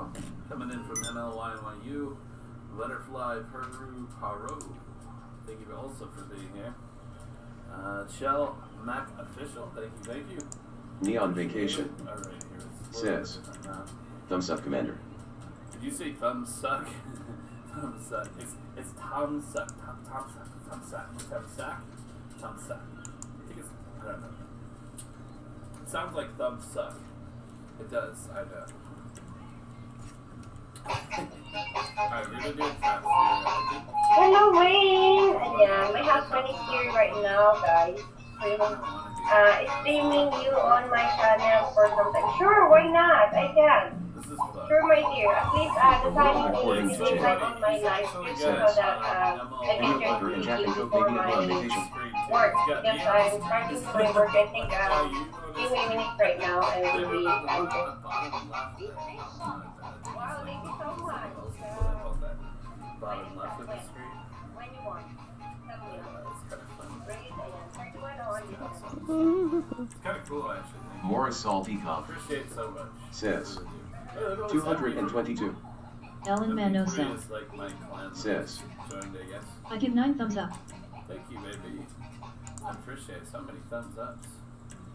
coming in from MLYNYU. Letterfly, Peru, Paro. Thank you also for being here. Chell, Mac Official. Thank you. Neon Vacation. Alright, here it's Says, thumbs up, Commander. Did you say thumb suck? Thumb suck. It's Tom suck. Tom suck. I think it's, I don't know. It sounds like thumb suck. It does, I know. Alright, we're gonna do a tap here. Hello, Wayne! Ayan, my husband is here right now, guys. Streaming you on my channel for some time. Sure, why not? I can. Sure, my dear. At least the time is like on my live stream so that I can just use it for my work. Because I'm starting my work, I think, few minutes right now, and will be ended. Wow, thank you so much. Bottom left of the screen. When you want. It's kind of cool, actually. Morris Saltikoff. Appreciate so much. Says, 222. Ellen Manosa. Says, Joined, I guess. I give 9 thumbs up. Thank you, baby. I appreciate so many thumbs ups.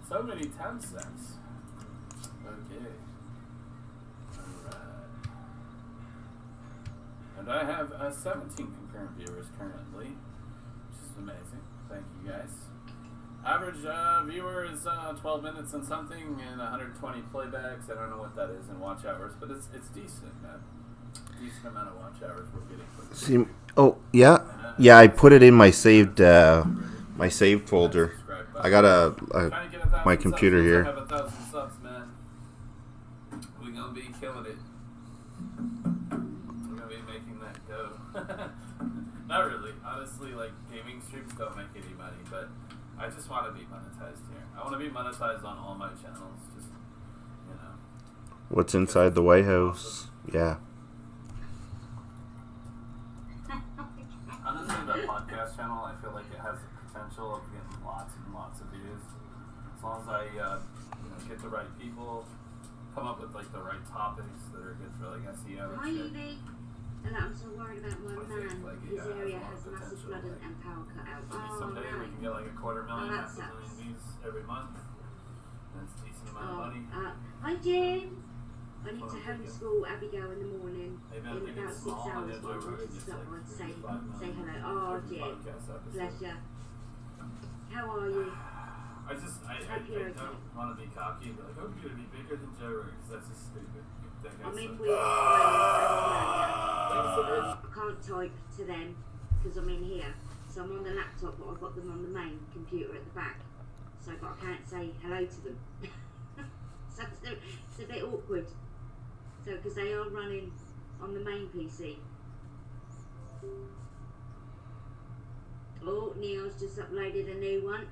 So many time steps. Okay. Alright. And I have 17 concurrent viewers currently, which is amazing. Thank you guys. Average viewer is 12 minutes and something and 120 playbacks. I don't know what that is in watch hours, but it's decent, man. Decent amount of watch hours we're getting. See, oh yeah. I put it in my saved folder. I got my computer here. Have 1,000 subs, man. We're gonna be killing it. We're gonna be making that go. Not really. Honestly, like, gaming streams don't make any money, but I just want to be monetized here. I want to be monetized on all my channels. Just, you know. What's inside the White House? Yeah. Honestly, that podcast channel, I feel like it has the potential of getting lots and lots of views. As long as I, get the right people, come up with like the right topics that are good for like SEO and shit. And I'm so worried about my man. His area has massive flood and power cut out. Maybe Oh, someday we can get like a $250,000, Oh, that $500,000 sucks. views every month. That's a decent amount of money. Hi Jim. I need to homeschool Abigail in the morning. Maybe I'm In thinking about 6 small and hours. then I Joe wanted Rogan to gets stop like by to say 5 million hello. Oh Jim. podcast episodes. Bless ya. How are you? I don't want to be cocky and be like, oh, you're going to be bigger than Joe Rogan, because that's just stupid. That I guy's mean, so we I can't type to them because I'm in here. So I'm on the laptop, but I've got them on the main computer at the back. So, but I can't say hello to them. So it's a bit awkward. So, because they are running on the main PC. Oh, Neil's just uploaded a new one.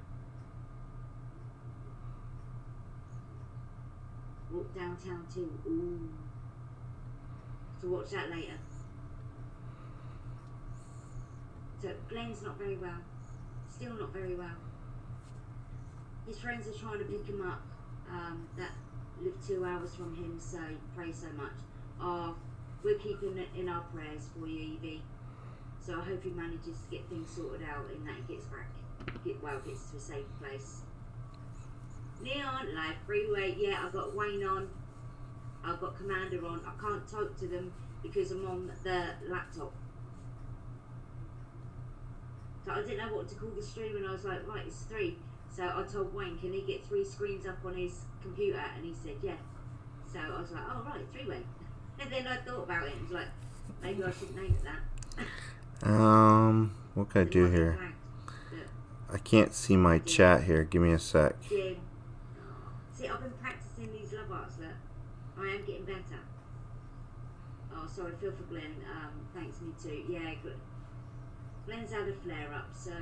Walk downtown too. Ooh. So watch that later. So Glenn's not very well. Still not very well. His friends are trying to pick him up. That live 2 hours from him, so pray so much. We're keeping it in our prayers for you, Evie. So I hope he manages to get things sorted out and that he gets back, gets to a safe place. Neon, live freeway, yeah, I've got Wayne on. I've got Commander on. I can't type to them because I'm on the laptop. So I didn't know what to call the stream and I was like, right, it's 3. So I told Wayne, can he get 3 screens up on his computer? And he said, yeah. So I was like, oh, right, 3-way. And then I thought about it and was like, maybe I should name it that. What can I do here? I can't see my chat here. Give me a sec. Jim. See, I've been practicing these love arts, look. I am getting better. Oh, sorry, feel for Glenn. Thanks, me too. Yeah, good. Glenn's had a flare-up, so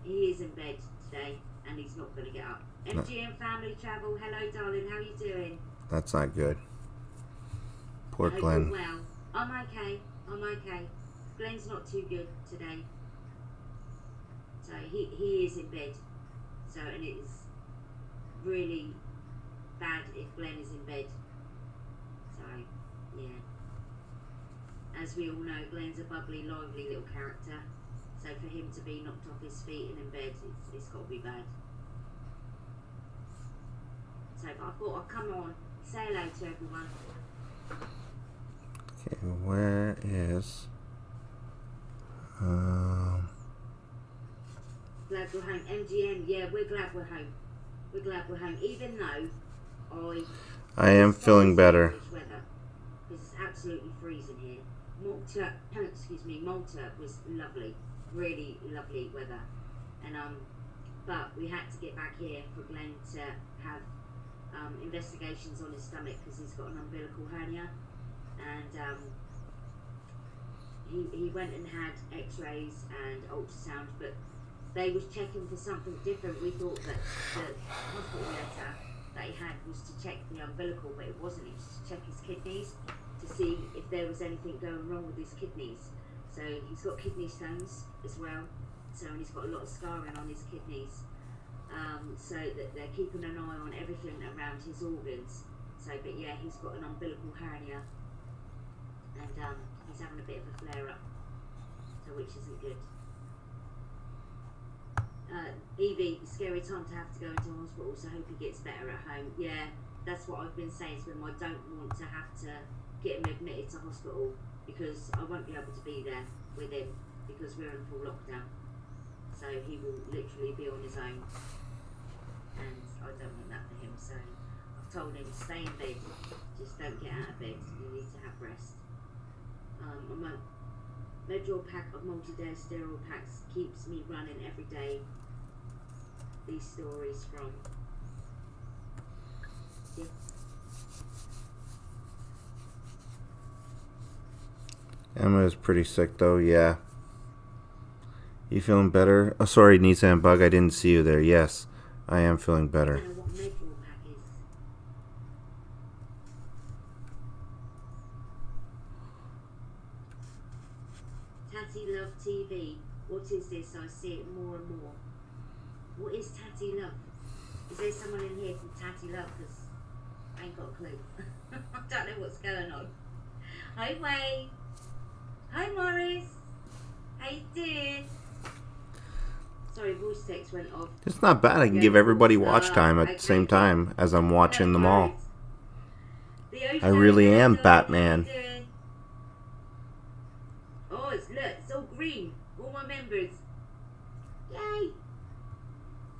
he is in bed today, and he's not going to get up. MGM Family Travel, hello, darling. How are you doing? That's not good. Poor I hope Glenn. you're well. I'm okay. I'm okay. Glenn's not too good today. So he is in bed. So, and it's really bad if Glenn is in bed. So, yeah. As we all know, Glenn's a bubbly, lively little character. So for him to be knocked off his feet and in bed, it's got to be bad. So, but I thought I'd come on, say hello to everyone. Okay, where is... Glad we're home. MGM, yeah, we're glad we're home. We're glad we're home, even though I am feeling better. Weather, because it's absolutely freezing here. Malta, Malta was lovely, really lovely weather, and but we had to get back here for Glenn to have investigations on his stomach because he's got an umbilical hernia, and he went and had X-rays and ultrasound, but they was checking for something different. We thought that the hospital letter that he had was to check the umbilical, but it wasn't. It was to check his kidneys to see if there was anything going wrong with his kidneys. So he's got kidney stones as well. So and he's got a lot of scarring on his kidneys. So that they're keeping an eye on everything around his organs. So, but yeah, he's got an umbilical hernia, and he's having a bit of a flare-up, so which isn't good. Evie, scary time to have to go into hospital, so I hope he gets better at home. Yeah, that's what I've been saying to him. I don't want to have to get him admitted to hospital because I won't be able to be there with him because we're in full lockdown. So he will literally be on his own, and I don't want that for him. So I've told him, stay in bed, just don't get out of bed. You need to have rest. I'm a Medrol pack of multi-day sterile packs keeps me running every day. These stories from Emma is pretty sick though, yeah. You feeling better? Oh, sorry, Nissan Bug, I didn't see you there. Yes, I am feeling better. Tatty Love TV. What is this? I see it more and more. What is Tatty Love? Is there someone in here called Tatty Love? Because I ain't got a clue. I don't know what's going on. Hi, Wayne. voice text went off. It's not bad. I can give everybody watch time at the same time as I'm watching them all. I really am Batman. Oh, it's all green. All my members. Yay!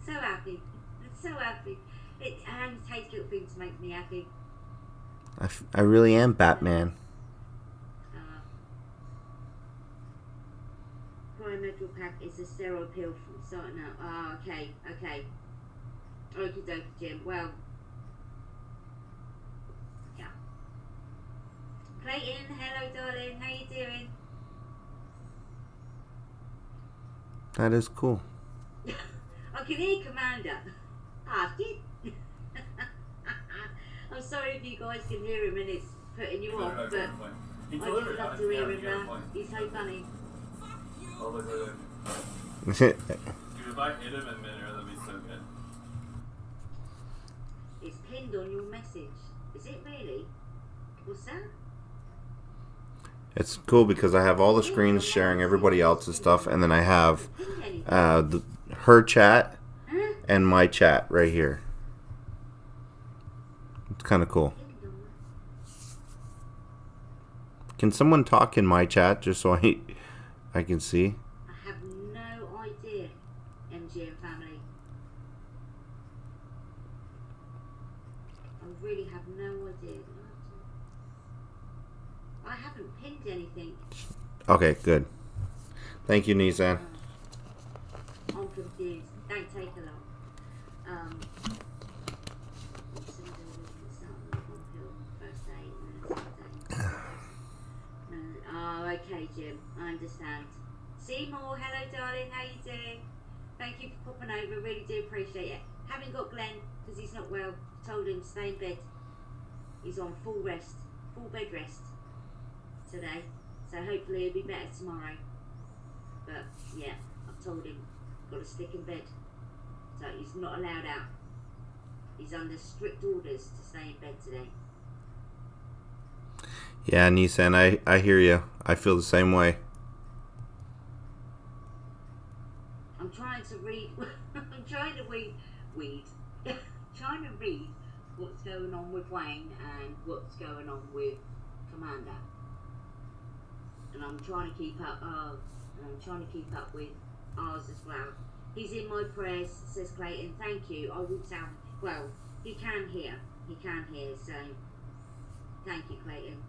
So happy. I'm so happy. It only takes little things to make me happy. I really am Batman. Prime Metal Pack is a steroid pill from starting out. Ah, okay. Okie dokie, Jim. Well, yeah. Clayton, hello, darling. How you doing? That is cool. I can hear Commander. Shit. I'm sorry if you guys can hear him and it's putting you off, but I just love to hear him. He's so funny. Oh, look. Dude, if I hit him in midair, that'd be so good. It's pinned on your message. Is it really? What's that? It's cool because I have all the screens sharing everybody else's stuff, and then I have her chat and my chat right here. It's kind of cool. Can someone talk in my chat just so I can see? I have no idea, MGM family. I really have no idea. I haven't pinned anything. Okay, good. Thank you, Nissan. I'm confused. Don't take a lot. Oh, okay, Jim. I understand. Seymour, hello, darling. How you doing? Thank you for popping over. Really do appreciate it. Haven't got Glenn because he's not well. Told him to stay in bed. He's on full rest, full bed rest today. So hopefully he'll be better tomorrow. But yeah, I've told him got to stick in bed. So he's not allowed out. He's under strict orders to stay in bed today. Yeah, Nissan, I hear you. I feel the same way. I'm trying to read. I'm trying to trying to read what's going on with Wayne and what's going on with Commander. And I'm trying to keep up. And I'm trying to keep up with ours as well. He's in my prayers, says Clayton. Thank you. I will sound well. He can hear. He can hear. So thank you, Clayton.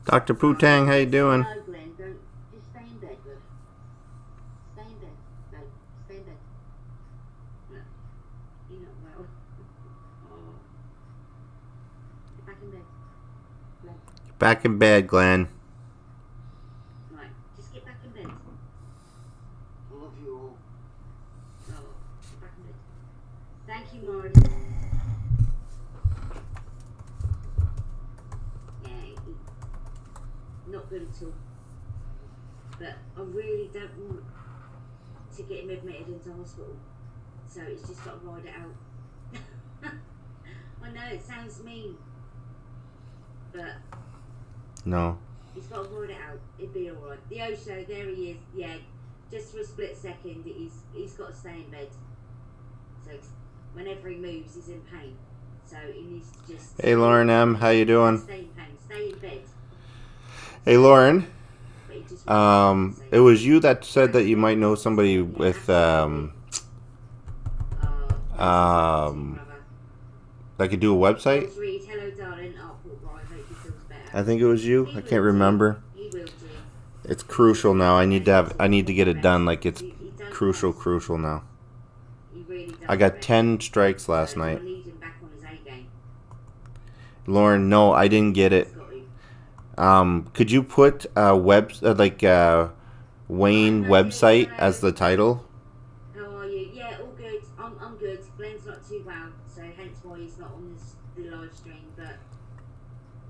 Dr. Putang, how you doing? No, Glenn, don't. Just stay in bed, bud. Stay in bed, babe. Stay in bed. No, you're not well. Oh. Get back in bed, Glenn. Back in bed, Glenn. Right, just get back in bed. I love you all. Oh, get back in bed. Thank you, Morris. Not good at all. But I really don't want to get him admitted into hospital. So it's just got to ride it out. I know it sounds mean. But No. he's got to ride it out. It'd be alright. The Osho, there he is. Yeah, just for a split second, he's got to stay in bed. So whenever he moves, he's in pain. So he needs to just... Hey, Lauren M., how you doing? Stay in pain. Stay in bed. Hey, Lauren. It was you that said that you might know somebody with that could do a website. I think it was you. I can't remember. It's crucial now. I need to get it done. Like, it's crucial now. I got 10 strikes last night. Lauren, no, I didn't get it. Could you put Wayne website as the title? How are you? Yeah, all good. I'm good. Glenn's not too well, so hence why he's not on the live stream, but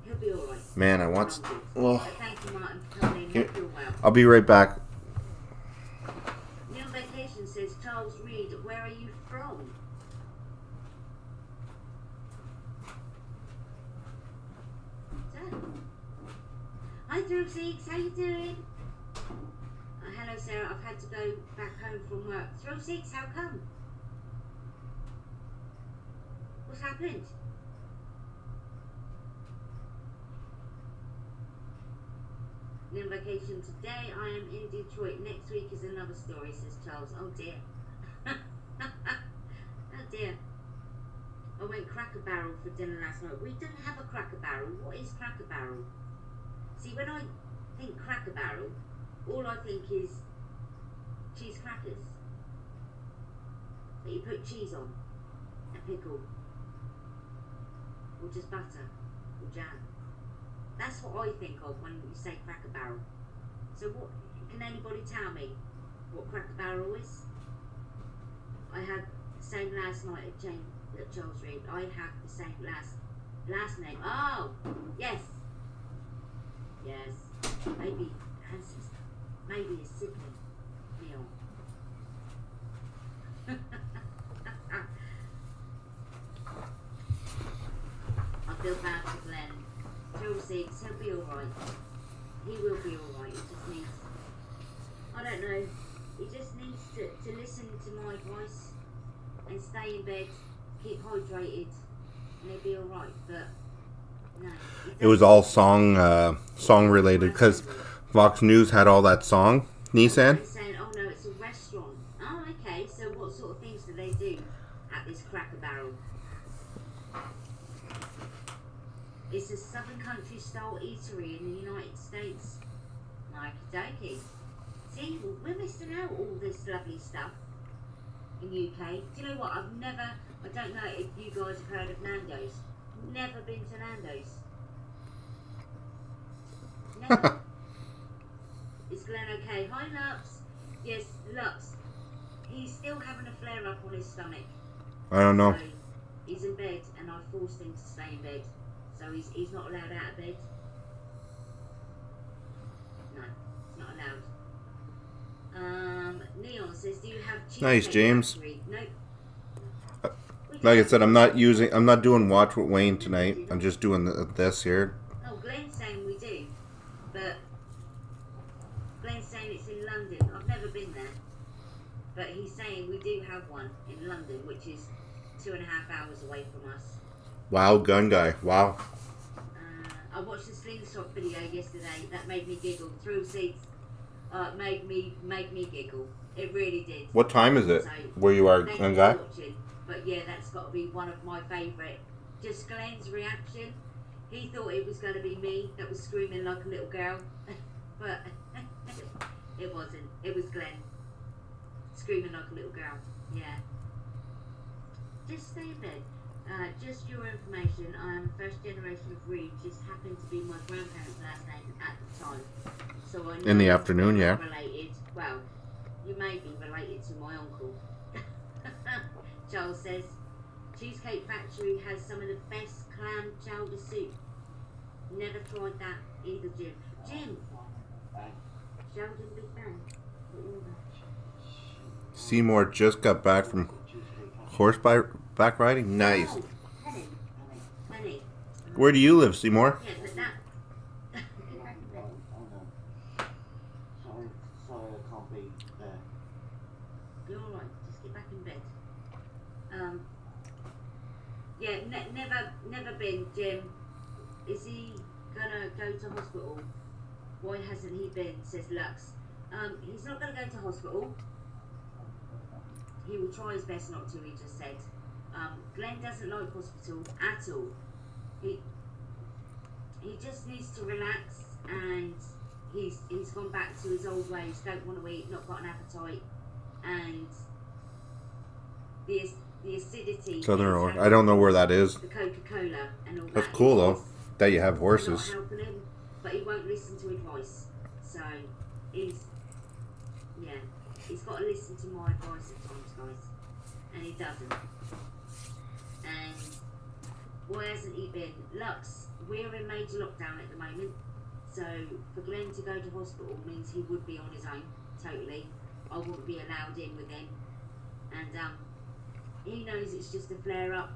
he'll be alright. Man, I want... Well, thank you, Martin, for coming in. Hope you're well. I'll be right back. Neil Vacation says, Charles Reed, where are you from? Hi, Drop6, how you doing? Hello, Hello, Sarah. I've had to go back home from work. Thrill 6, how come? What's happened? On vacation today. I am in Detroit. Next week is another story, says Charles. Oh dear. Oh dear. I went Cracker Barrel for dinner last night. We don't have a Cracker Barrel. What is Cracker Barrel? See, when I think Cracker Barrel, all I think is cheese crackers that you put cheese on, a pickle, or just butter, or jam. That's what I think of when you say Cracker Barrel. So what, can anybody tell me what Cracker Barrel is? I had the same last night at Charles Reed. I have the same last name. Oh, yes. Yes. Maybe ancestor. Maybe a sibling. Neil. I feel bad for Glenn. Thrill 6, he'll be alright. He will be alright. He just needs, I don't know, he just needs to listen to my advice and stay in bed, keep hydrated, and he'll be alright. But no. It was all song related because Fox News had all that song. Nissan? Saying, oh no, it's a restaurant. Oh, okay. So what sort of things do they do at this Cracker Barrel? It's a Southern Country style eatery in the United States. Okie dokie. See, we're missing out all this lovely stuff in the UK. Do you know what? I don't know if you guys have heard of Nando's. Never been to Nando's. Never. Is Glenn okay? Hi, Lux. Yes, Lux. He's still having a flare up on his stomach. I don't know. So he's in bed, and I forced him to stay in bed. So he's not allowed out of bed. No, he's not allowed. Neon says, do you have cheese? Nice, James. Nope. Like I said, I'm not doing Watch with Wayne tonight. I'm just doing this here. Oh, Glenn's saying we do, but Glenn's saying it's in London. I've never been there, but he's saying we do have one in London, which is 2.5 hours away from us. Wow, gun guy. Wow. I watched the Slingshot video yesterday. That made me giggle. Thrill 6 made me giggle. It really did. What time is it? So, Where you are, thank gun you guy? for watching. But yeah, that's got to be one of my favourite. Just Glenn's reaction. He thought it was going to be me that was screaming like a little girl, but it wasn't. It was Glenn screaming like a little girl. Yeah. Just stay in bed. Just your information, I am first generation of Reed, just happened to be my grandparents' last name at the time. So I know In the afternoon, yeah. Related, well, you may be related to my uncle. Charles says, Cheesecake Factory has some of the best clam chowder soup. Never tried that either, Jim. Jim! Sheldon Big Bang. Seymour just got back from horseback riding. Nice. Oh, Penny. Where do you live, Seymour? Yeah, but that. Sorry, I can't be there. You're alright, just get back in bed. Yeah, never been, Jim. Is he gonna go to hospital? Why hasn't he been, says Lux. He's not gonna go to hospital. He will try his best not to, he just said. Glenn doesn't like hospital at all. He just needs to relax, and he's gone back to his old ways. Don't want to eat, not got an appetite, and the acidity. Southern Oregon. I don't know where that is. The Coca-Cola and all That's that. cool though. That you have horses. Not helping him, but he won't listen to advice. So he's got to listen to my advice at times, guys, and he doesn't. And why hasn't he been? Lux, we're in major lockdown at the moment, so for Glenn to go to hospital means he would be on his own, totally. I wouldn't be allowed in with him, and he knows it's just a flare-up.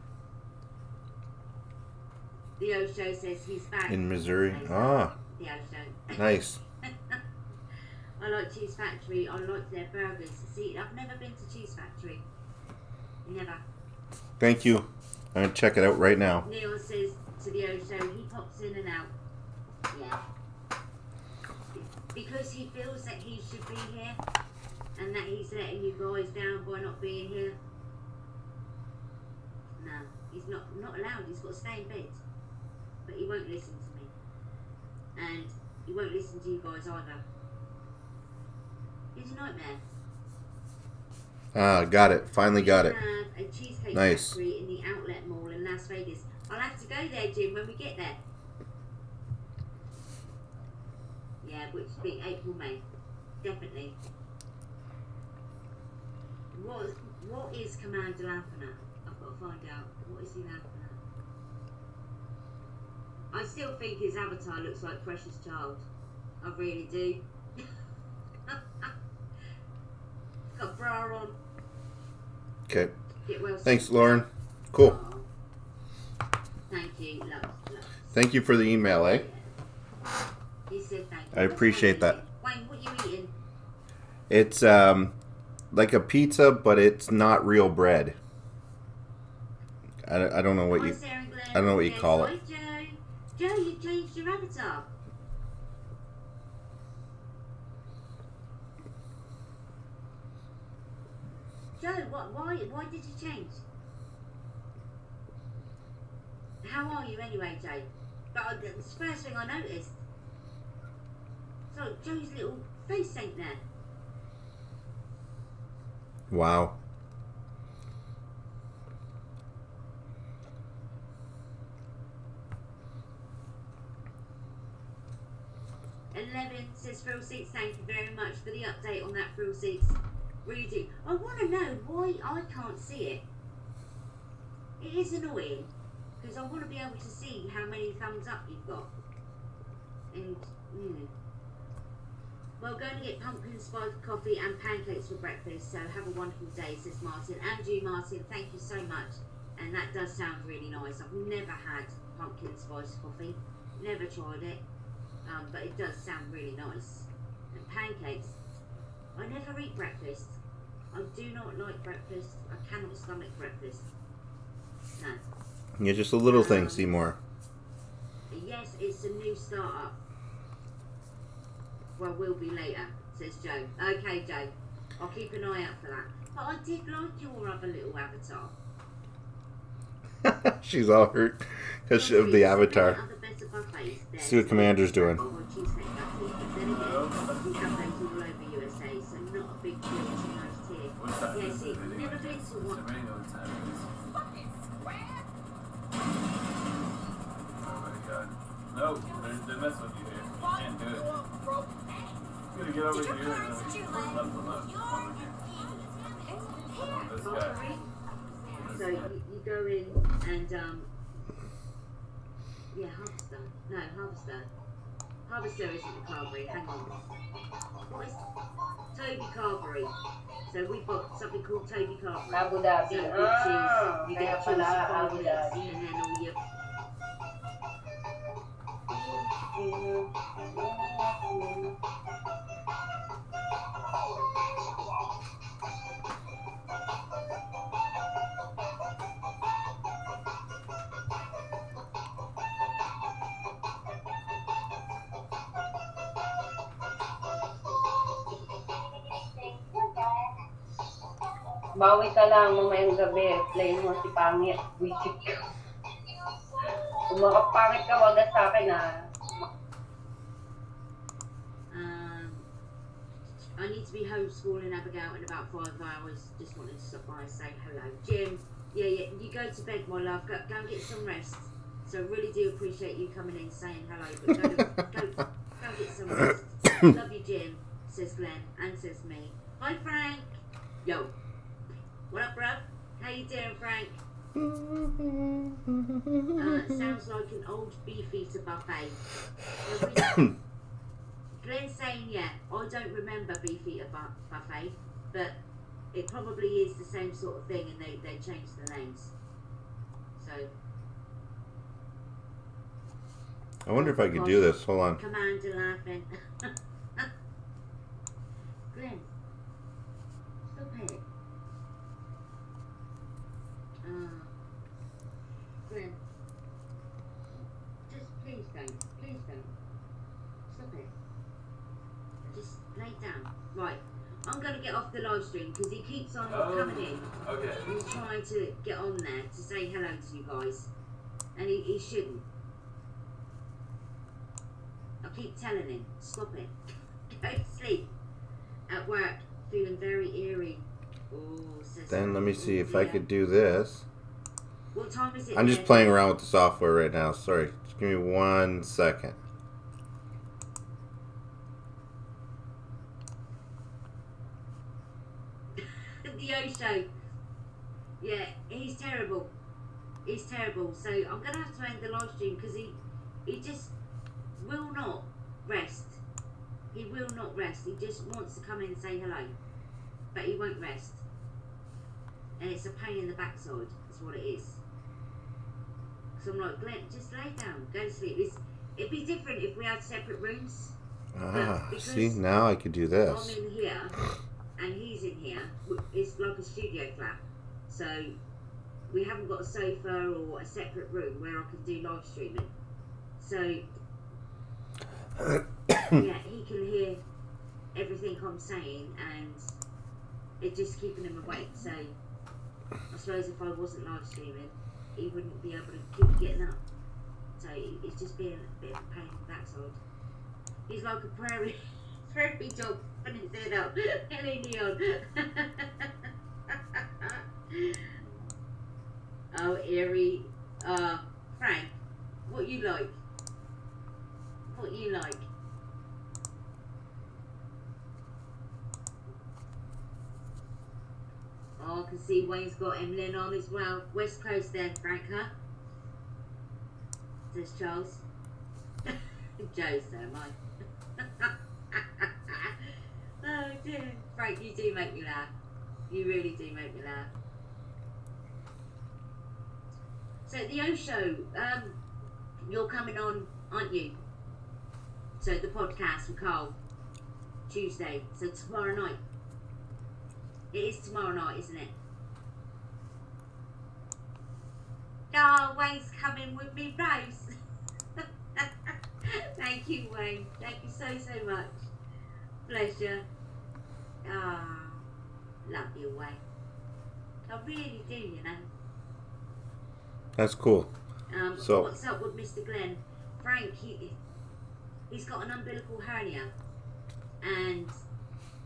The Osho says he's back. In Missouri. Ah. The Osho. Nice. I I like Cheese Factory. I like their burgers. See, I've never been to Cheese Factory. Never. Thank you. I'm going to check it out right now. Neil says to the O show, he pops in and out. Yeah. Because he feels that he should be here and that he's letting you guys down by not being here. No, he's not allowed. He's got to stay in bed. But he won't listen to me. And he won't listen to you guys either. He's a nightmare. Ah, got it. Finally got it. We have a cheesecake Nice. factory in the Outlet Mall in Las Vegas. I'll have to go there, Jim, when we get there. Yeah, which will be April, May. Definitely. What is Commander laughing at? I've got to find out. What is he laughing at? I still think his avatar looks like Precious Child. I really do. Got a bra on. Okay. Get well Thanks, soon. Lauren. Cool. Thank you. Love. Thank you for the email, eh? He said thank you. I appreciate that. Wayne, what you eating? It's like a pizza, but it's not real bread. I don't know what Hi, you Sarah and Glenn. I don't know what you Yes, call hi, it. Joe, you changed your avatar. Joe, why did you change? How are you anyway, Joe? But it's the first thing I noticed. So Joe's little face ain't there. Wow. Says Frill Seats, thank you very much for the update on that, Frill Seats. Really do. I want to know why I can't see it. It is annoying because I want to be able to see how many thumbs up you've got. And well, going to get pumpkin spice coffee and pancakes for breakfast. So have a wonderful day, says Martin. And you, Martin, thank you so much. And that does sound really nice. I've never had pumpkin spice coffee. Never tried it. But it does sound really nice. And pancakes. I never eat breakfast. I do not like breakfast. I cannot stomach breakfast. No. Yeah, just a little thing, Seymour. Yes, it's a new startup. Well, will be later, says Joe. Okay, Joe. I'll keep an eye out for that. But I did like your other little avatar. She's all hurt because of the avatar. See what Commander's doing. No, they're messing with you here. You can't do it. You gotta get over here and then we can left and left. This guy. So you go in and yeah, Harvester. No, Harvester. Harvester isn't the Carberry. Hang on. What is Toby Carberry? So we've got something called Toby Carberry. Abu Dhabi. So, which is you Kaya get pala Abu 5 minutes Dhabi. and then all your Bawi ka lang mamayang gabi. Play mo si Pangit. Wisit ka. Kung makapangit ka, wag na sa akin I need to be homeschooling Abigail in about 5 hours. Just wanted to stop by and say hello. Jim, yeah, you go to bed, my love. Go and get some rest. So I really do appreciate you coming in saying hello. But go get some rest. Love you, Jim, says Glenn, and says me. Hi, Frank. Yo. What up, bruv? How you doing, Frank? Sounds like an old Beefeater buffet. Glenn's saying, yeah, I don't remember Beefeater buffet, but it probably is the same sort of thing, and they changed the names. So. I wonder if I could do this. Hold on. Commander laughing. stop it. Just lay down. Right. I'm going to get off the live stream because he keeps on coming in. Okay. He's trying to get on there to say hello to you guys. And he shouldn't. I keep telling him, stop it. Go to sleep. At work, feeling very eerie. Oh, Then let me see if I could do this. What time is it? I'm just playing around with the software right now. Sorry. Just give me 1 second. The O-Show. Yeah, he's terrible. He's terrible. So I'm going to have to end the live stream because he just will not rest. He will not rest. He just wants to come in and say hello. But he won't rest. And it's a pain in the backside. That's what it is. So I'm like, Glenn, just lay down. Go to sleep. It'd be different if we had separate rooms. See, now I could do this. I'm in here and he's in here. It's like a studio flat. So we haven't got a sofa or a separate room where I can do live streaming. So yeah, he can hear everything I'm saying and it's just keeping him awake. So I suppose if I wasn't live streaming, he wouldn't be able to keep getting up. So it's just being a bit of a pain in the backside. He's like a prairie dog putting his head up and leaning on. Oh, eerie. Frank, what you like? What you like? Oh, I can see Wayne's got Emlyn on as well. West Coast then, Frank, huh? Says Charles. Joe, so am I. Oh dear. Frank, you do make me laugh. You really do make me laugh. So the O-Show, you're coming on, aren't you? So the podcast with Carl, Tuesday. So tomorrow night. It is tomorrow night, isn't it? Oh, Wayne's coming with me, Rose. Thank you, Wayne. Thank you so much. Pleasure. Ah, love you, Wayne. I really do, you know. That's cool. So What's up with Mr. Glenn? Frank, he's got an umbilical hernia, and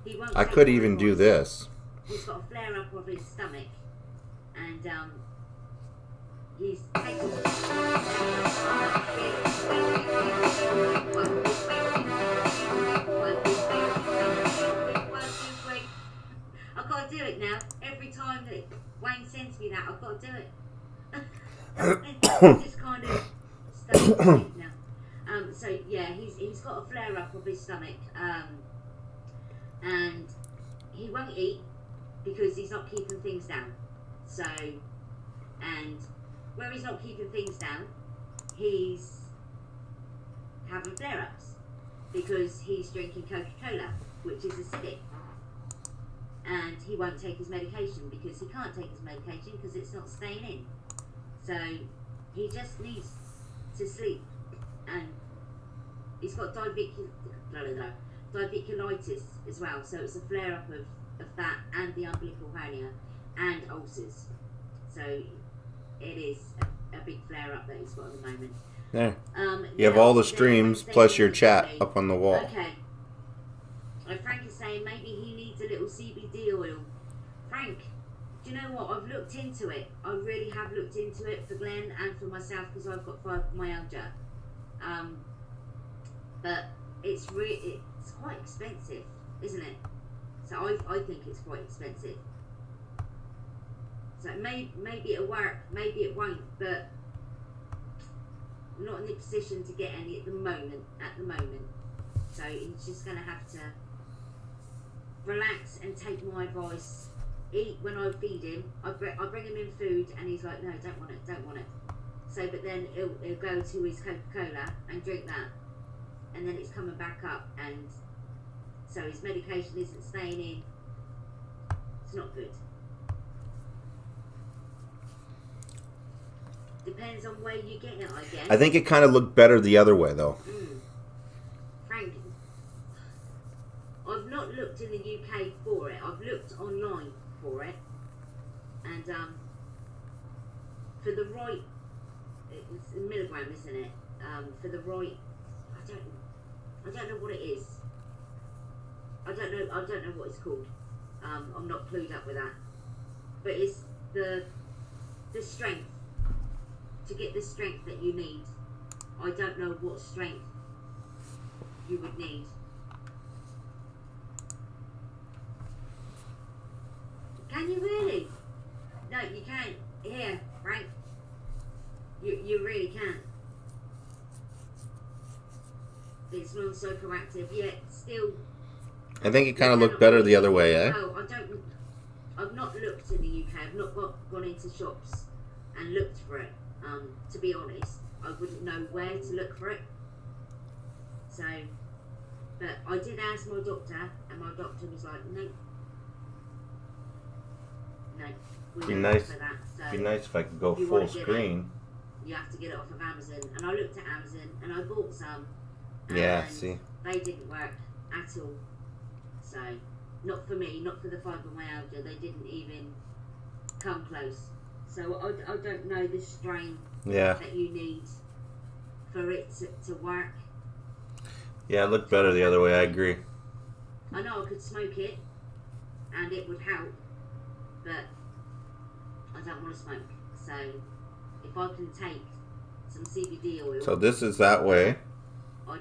he won't. I could even do this. He's got a flare up of his stomach, and he's taking. I've got to do it now. Every time that Wayne sends me that, I've got to do it. Just kind of stuff now. So yeah, he's got a flare up of his stomach, and he won't eat because he's not keeping things down. So, and where he's not keeping things down, he's having flare ups because he's drinking Coca-Cola, which is acidic. And he won't take his medication because he can't take his medication because it's not staying in. So he just needs to sleep, and he's got diverticulitis as well. So it's a flare up of that and the umbilical hernia and ulcers. So it is a big flare up that he's got at the moment. Yeah. You have all the streams plus your chat up on the wall. Okay. So Frank is saying maybe he needs a little CBD oil. Frank, do you know what? I've looked into it. I really have looked into it for Glenn and for myself because I've got fibromyalgia. But it's quite expensive, isn't it? So I think it's quite expensive. So maybe it'll work, maybe it won't, but I'm not in the position to get any at the moment. So he's just going to have to relax and take my advice. Eat when I feed him. I bring him in food and he's like, no, don't want it. So, but then he'll go to his Coca-Cola and drink that, and then it's coming back up, and so his medication isn't staying in. It's not good. Depends on where you get it, I guess. I think it kind of looked better the other way, though. Frank Frank, I've not looked in the UK for it. I've looked online for it, and for the right, it's a milligram, isn't it? For the right, I don't know what it is. I don't know what it's called. I'm not clued up with that. But it's the strength, to get the strength that you need. I don't know what strength you would need. Can you really? No, you can't. Here, Frank. You really can't. It's non-psychoactive, yet still. I think it kind of looked better the other way, eh? No, I've not looked in the UK. I've not gone into shops and looked for it. To be honest, I wouldn't know where to look for it. So, but I did ask my doctor, and my doctor was like, no. We Be don't nice. offer that. So Be nice if I could go if you full wanna get it, screen. you have to get it off of Amazon. And I looked at Amazon and I bought some. Yeah, and see. they didn't work at all. So, not for me, not for the fibromyalgia. They didn't even come close. So I don't know the strain that you need for it to work. Yeah, it looked better the other way. I agree. I know I could smoke it and it would help, but I don't want to smoke. So if I can take some CBD oil, So this is that way. I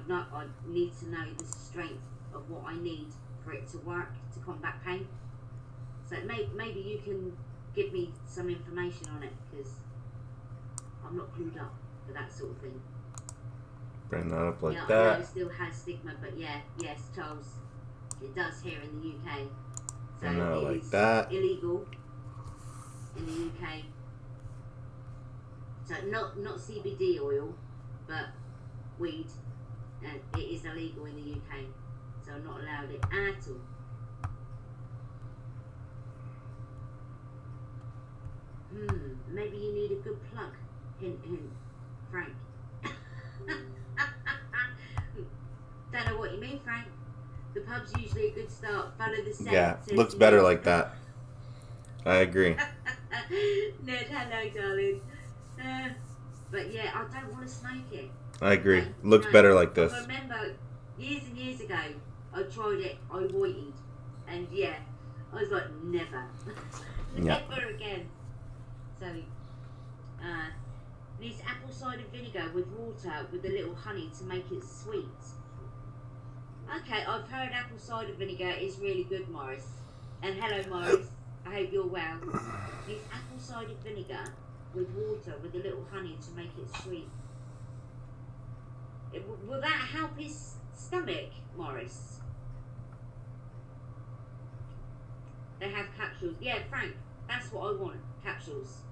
need to know the strength of what I need for it to work to combat pain. So maybe you can give me some information on it, because I'm not clued up for that sort of thing. Bring that up like I know that. it still has stigma, but yes, Charles, it does here in the UK. So And now it like is that. illegal in the UK. So not CBD oil, but weed, and it is illegal in the UK. So I'm not allowed it at all. Maybe you need a good plug. Hint, hint, Frank. Don't know what you mean, Frank. The pub's usually a good start. Follow the set. Yeah, looks better like that. I agree. Ned, hello, darling. But yeah, I don't want to smoke it. I agree. Looks better like this. I remember years and years ago, I tried it, I waited, and yeah, I was like, never. Yeah. Never again. So, needs apple cider vinegar with water with a little honey to make it sweet. Okay, I've heard apple cider vinegar is really good, Morris. And hello, Morris. I hope you're well. Needs apple cider vinegar with water with a little honey to make it sweet. Will that help his stomach, Morris? They have capsules. Yeah, Frank, that's what I want, capsules.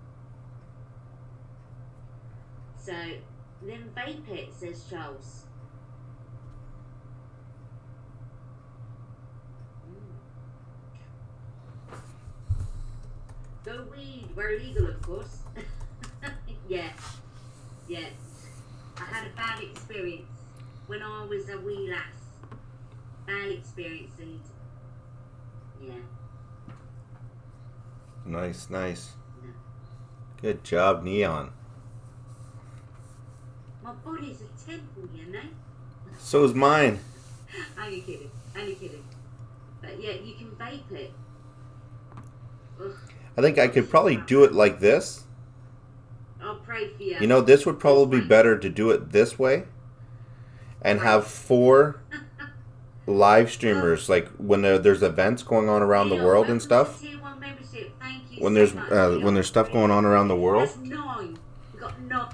So, then vape it, says Charles. Go weed, we're legal, of course. Yeah. I had a bad experience when I was a wee lass. Bad experience, and yeah. Nice. Good job, Neon. My body's a temple, you know? So is mine. Only kidding. But yeah, you can vape it. Ugh. I think I could probably do it like this. I'll pray for you. You know, this would probably be better to do it this way. And have 4 live streamers, like when there's events going on around the world and stuff. When there's stuff going on around the world, That's 9. We got 9.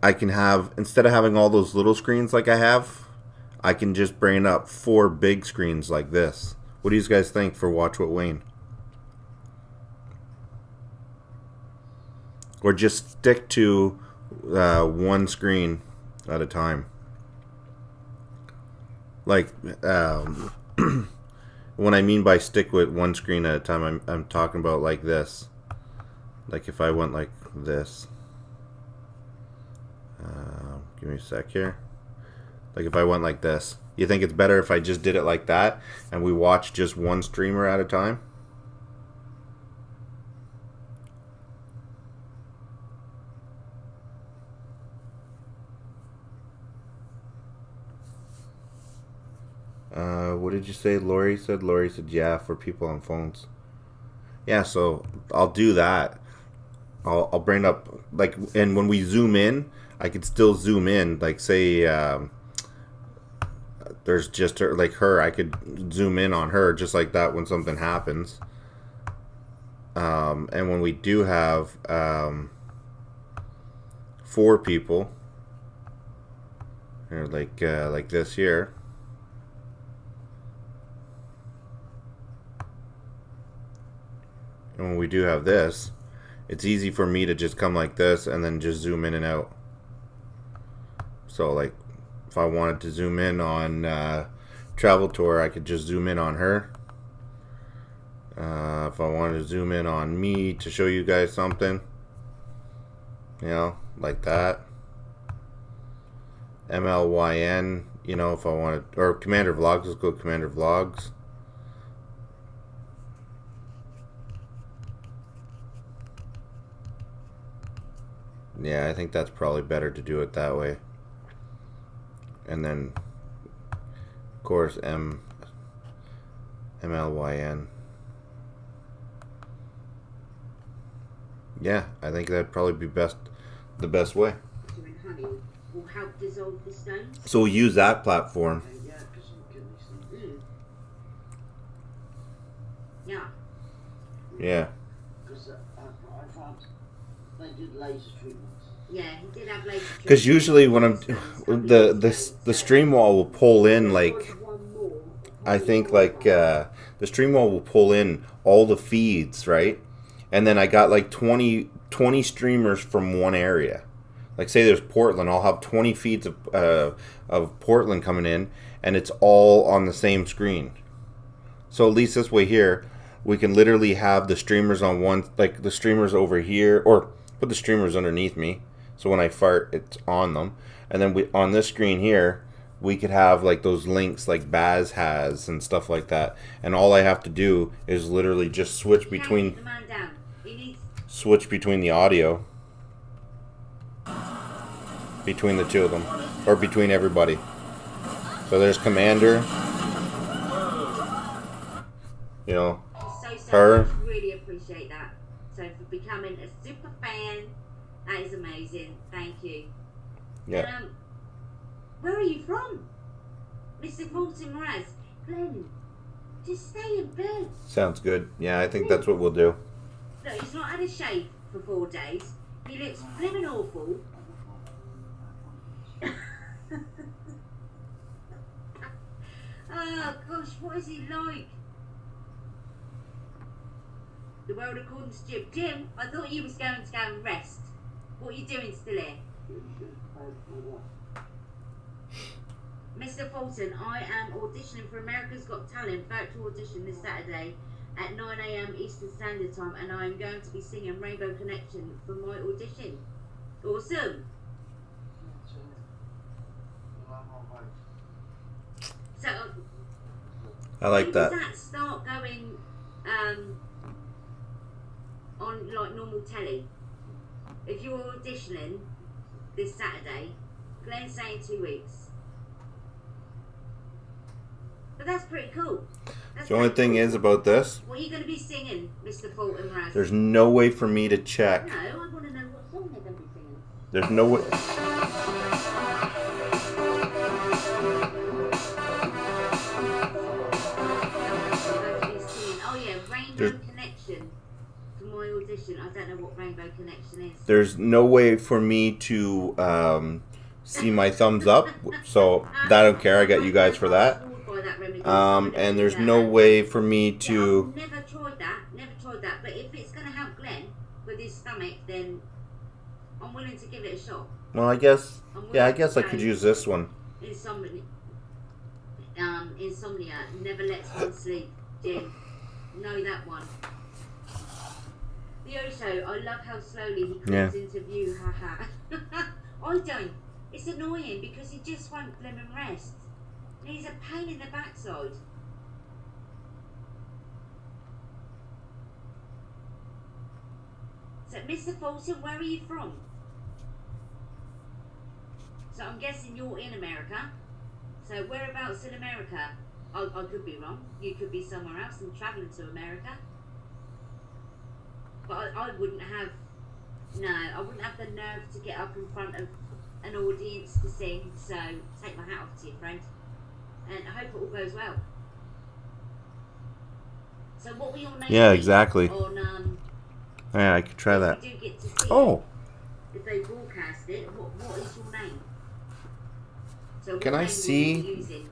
I can have, instead of having all those little screens like I have, I can just bring up 4 big screens like this. What do you guys think for Watch What Wayne? Or just stick to one screen at a time. Like, when I mean by stick with one screen at a time, I'm talking about like this. Like if I went like this. Give me a sec here. Like if I went like this. You think it's better if I just did it like that and we watch just one streamer at a time? What did you say? Lori said yeah, for people on phones. Yeah, so I'll do that. I'll bring up, like, and when we zoom in, I could still zoom in, like, say there's just her, like her, I could zoom in on her just like that when something happens. And when we do have 4 people, or like this here, and when we do have this, it's easy for me to just come like this and then just zoom in and out. So like if I wanted to zoom in on Travel Tour, I could just zoom in on her. If I wanted to zoom in on me to show you guys something, you know, like that. MLYN, you know, if I wanted, or Commander Vlogs, let's go Commander Vlogs. Yeah, I think that's probably better to do it that way. And then, of course, MLYN. Yeah, I think that'd probably be the best way. Honey will help dissolve the stones. So we'll use that platform. Yeah. Yeah. Because I found they did laser treatments. Yeah, he did have laser treatments. Because usually when I'm the stream wall will pull in, like, I think like the stream wall will pull in all the feeds, right? And then I got like 20 streamers from one area. Like say there's Portland, I'll have 20 feeds of Portland coming in, and it's all on the same screen. So at least this way here, we can literally have the streamers on one, like the streamers over here, or put the streamers underneath me. So when I fart, it's on them. And then on this screen here, we could have like those links like Baz has and stuff like that. And all I have to do is literally just switch between the audio between the two of them, or between everybody. So there's Commander, you know, her. I really appreciate that. So for becoming a super fan, that is amazing. Thank you. Yeah. Where are you from, Mr. Fulton Mraz? Glenn, just stay in bed. Sounds good. Yeah, I think that's what we'll do. Look, he's not had a shave for 4 days. He looks blimmin' awful. Oh gosh, what is he like? The world according to Jim. Jim, I thought you was going to go and rest. What are you doing still here? Mr. Fulton, I am auditioning for America's Got Talent virtual audition this Saturday at 9 AM Eastern Standard Time, and I am going to be singing Rainbow Connection for my audition. Awesome. So, I like when that. does that start going on like normal telly? If you're auditioning this Saturday, Glenn's saying 2 weeks. But that's pretty cool. The only thing is about this, What are you going to be singing, Mr. Fulton Raz? there's no way for me to check. No, I want to know what song they're going to be singing. There's no way. Oh yeah, Rainbow Connection for my audition. I don't know what Rainbow Connection is. There's no way for me to see my thumbs up, so I don't care. I got you guys for that. And there's no way for me to. Never tried that. But if it's going to help Glenn with his stomach, then I'm willing to give it a shot. Well, I guess. Yeah, I guess I could use this one. Insomnia never lets one sleep. Jim, know that one. The Osho, I love how slowly he comes into view. Haha. I don't. It's annoying because he just won't let him rest. He's a pain in the backside. So, Mr. Fulton, where are you from? So I'm guessing you're in America. So whereabouts in America? I could be wrong. You could be somewhere else and travelling to America. But I wouldn't have... No, I wouldn't have the nerve to get up in front of an audience to sing. So take my hat off to you, friend. And I hope it all goes well. So what were your names? Yeah, exactly. On, yeah, I could try that. If you do get to see Oh. If they broadcast it, what is your name? So Can what I name will you be see? using?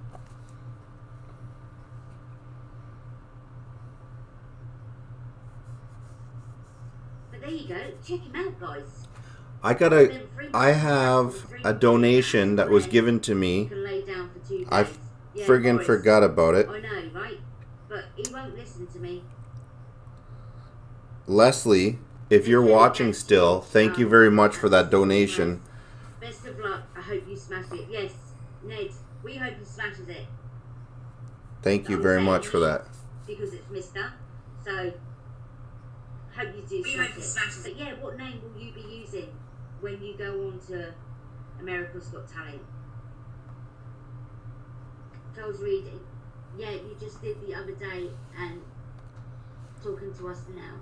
But there you go. Check him out, guys. I have a donation that was given to me. You can lay down for 2 days. I Yeah, friggin' Boris, forgot about it. I know, right? But he won't listen to me. Leslie, if you're watching still, thank you very much for that donation. Best of luck. I hope you smash it. Yes, Ned, we hope he smashes it. Thank you very much for that. Because it's Mr. So, hope you do smash it. But yeah, what name will you be using when you go on to America's Got Talent? Charles Reed, yeah, you just did the other day and talking to us now.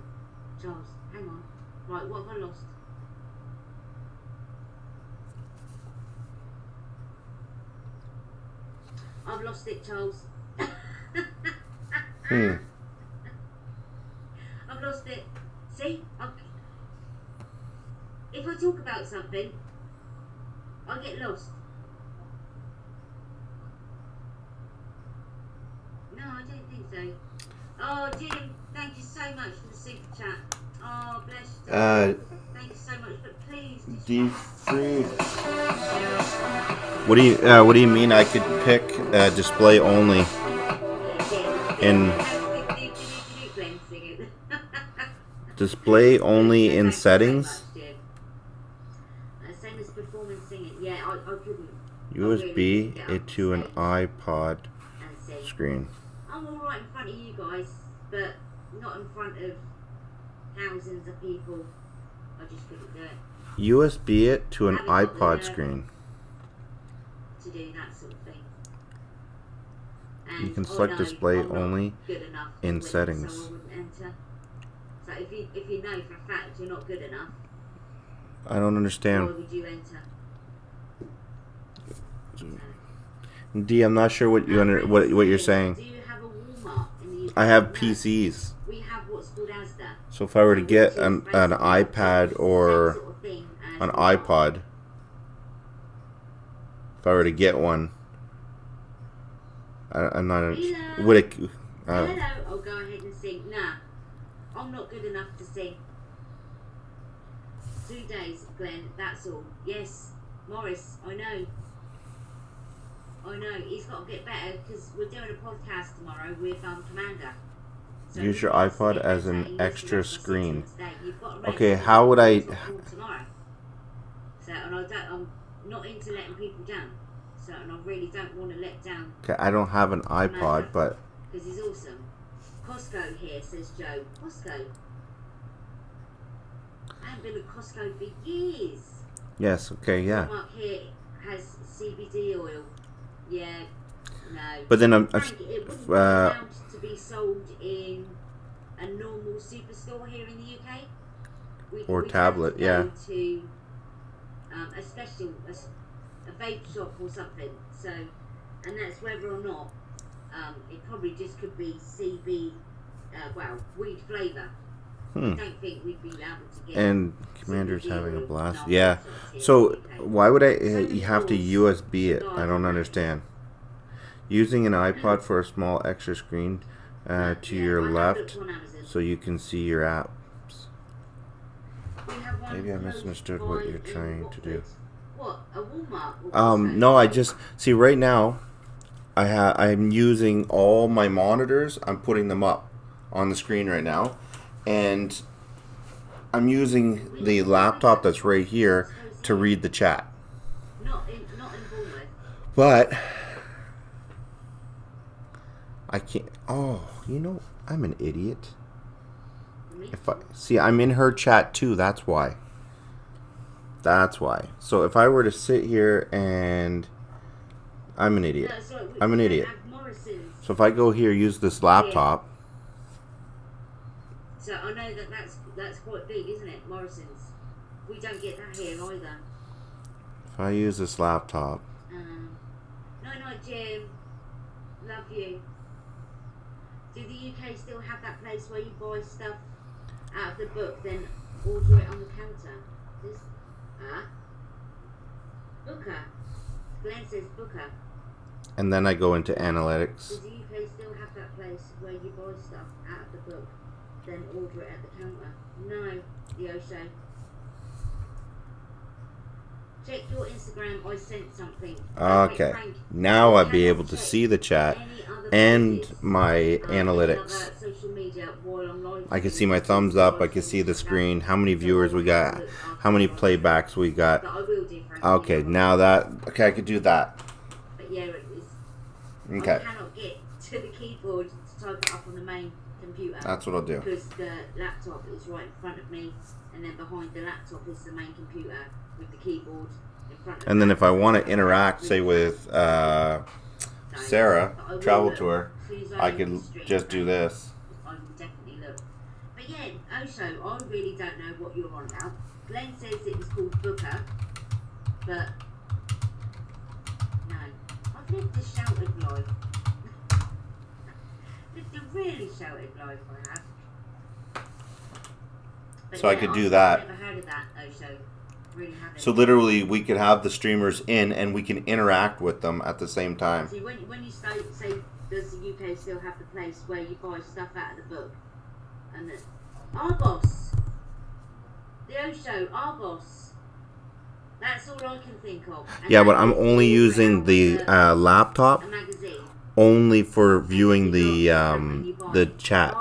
Charles, hang on. Right, what have I lost? I've lost it, Charles. I've lost it. See? If I talk about something, I get lost. No, I don't think so. Oh, Jim, thank you so much for the super chat. Oh, bless you. Thank you so much, but please. What do you mean I could pick display only in display only in settings? Same as performance singing. Yeah, I couldn't. USB it to an iPod screen. I'm alright in front of you guys, but not in front of thousands of people. I just couldn't do it. USB it to an iPod screen. To do that sort of thing. You can select display only in settings. So I wouldn't enter. So if you know for a fact you're not good enough, I don't understand. why would you enter? D, I'm not sure what what you're saying. Do you have a Walmart in the UK? I have PCs. We have what's called Asda. So if I were to get an iPad or an iPod, if I were to get one, I'm not. Would it? Hello. I'll go ahead and sing. Nah, I'm not good enough to sing. 2 days, Glenn. That's all. Yes, Morris. I know. He's got to get better because we're doing a podcast tomorrow with Commander. So use your iPod as an extra screen. Okay, how would I? Tomorrow. So, and I'm not into letting people down. So, and I really don't want to let down. Okay, I don't have an iPod, but because he's awesome. Costco here, says Joe. Costco. I haven't been to Costco for years. yes, okay, yeah. Mark here has CBD oil. Yeah, no. But then I'm. Frank, it wouldn't be allowed to be sold in a normal superstore here in the UK. Or we'd tablet, have to yeah. go to a special, a vape shop or something. So, and that's whether or not it probably just could be CB, weed flavour. I don't think we'd be able to get. And Commander's having a blast. Yeah. So why would you have to USB it? I don't understand. Using an iPod for a small extra screen to your left, so you can see your apps. Maybe I misunderstood what you're trying to do. What, a Walmart? No, I just see right now. I'm using all my monitors. I'm putting them up on the screen right now. And I'm using the laptop that's right here to read the chat. Not in Bournemouth. But I can't. Oh, you know, I'm an idiot. If I see, I'm in her chat too. That's why. That's why. So if I were to sit here and I'm an idiot. I'm an idiot. So if I go here, use this laptop. So I know that's quite big, isn't it, Morrison's? We don't get that here either. If I use this laptop. Night night, Jim. Love you. Do the UK still have that place where you buy stuff out of the book, then order it on the counter? This, Booker. Glenn says Booker. And then I go into analytics. Does the UK still have that place where you buy stuff out of the book, then order it at the counter? No, the Osho. Check your Instagram, I sent something. Okay. Now I'll be able to see the chat and my analytics. I can see my thumbs up, I can see the screen, how many viewers we got, how many playbacks we got. Okay, now that, okay, I could do that. But yeah, it is. Okay. I cannot get to the keyboard to type it up on the main computer. That's what I'll do. Because the laptop is right in front of me, and then behind the laptop is the main computer with the keyboard in front of me. And then if I want to interact, say with Sarah, Travel Tour, I could just do this. I will definitely look. But yeah, Osho, I really don't know what you're on about. Glenn says it was called Booker, but no. I've lived a sheltered life. Lived a really sheltered life, I have. But So I could do that. I've never heard of that, Osho. Really haven't. So literally, we could have the streamers in, and we can interact with them at the same time. See, when you say, does the UK still have the place where you buy stuff out of the book? And the Argos, the Osho, Argos. That's all I can think of. And Yeah, but I'm only using the laptop only for viewing the chat.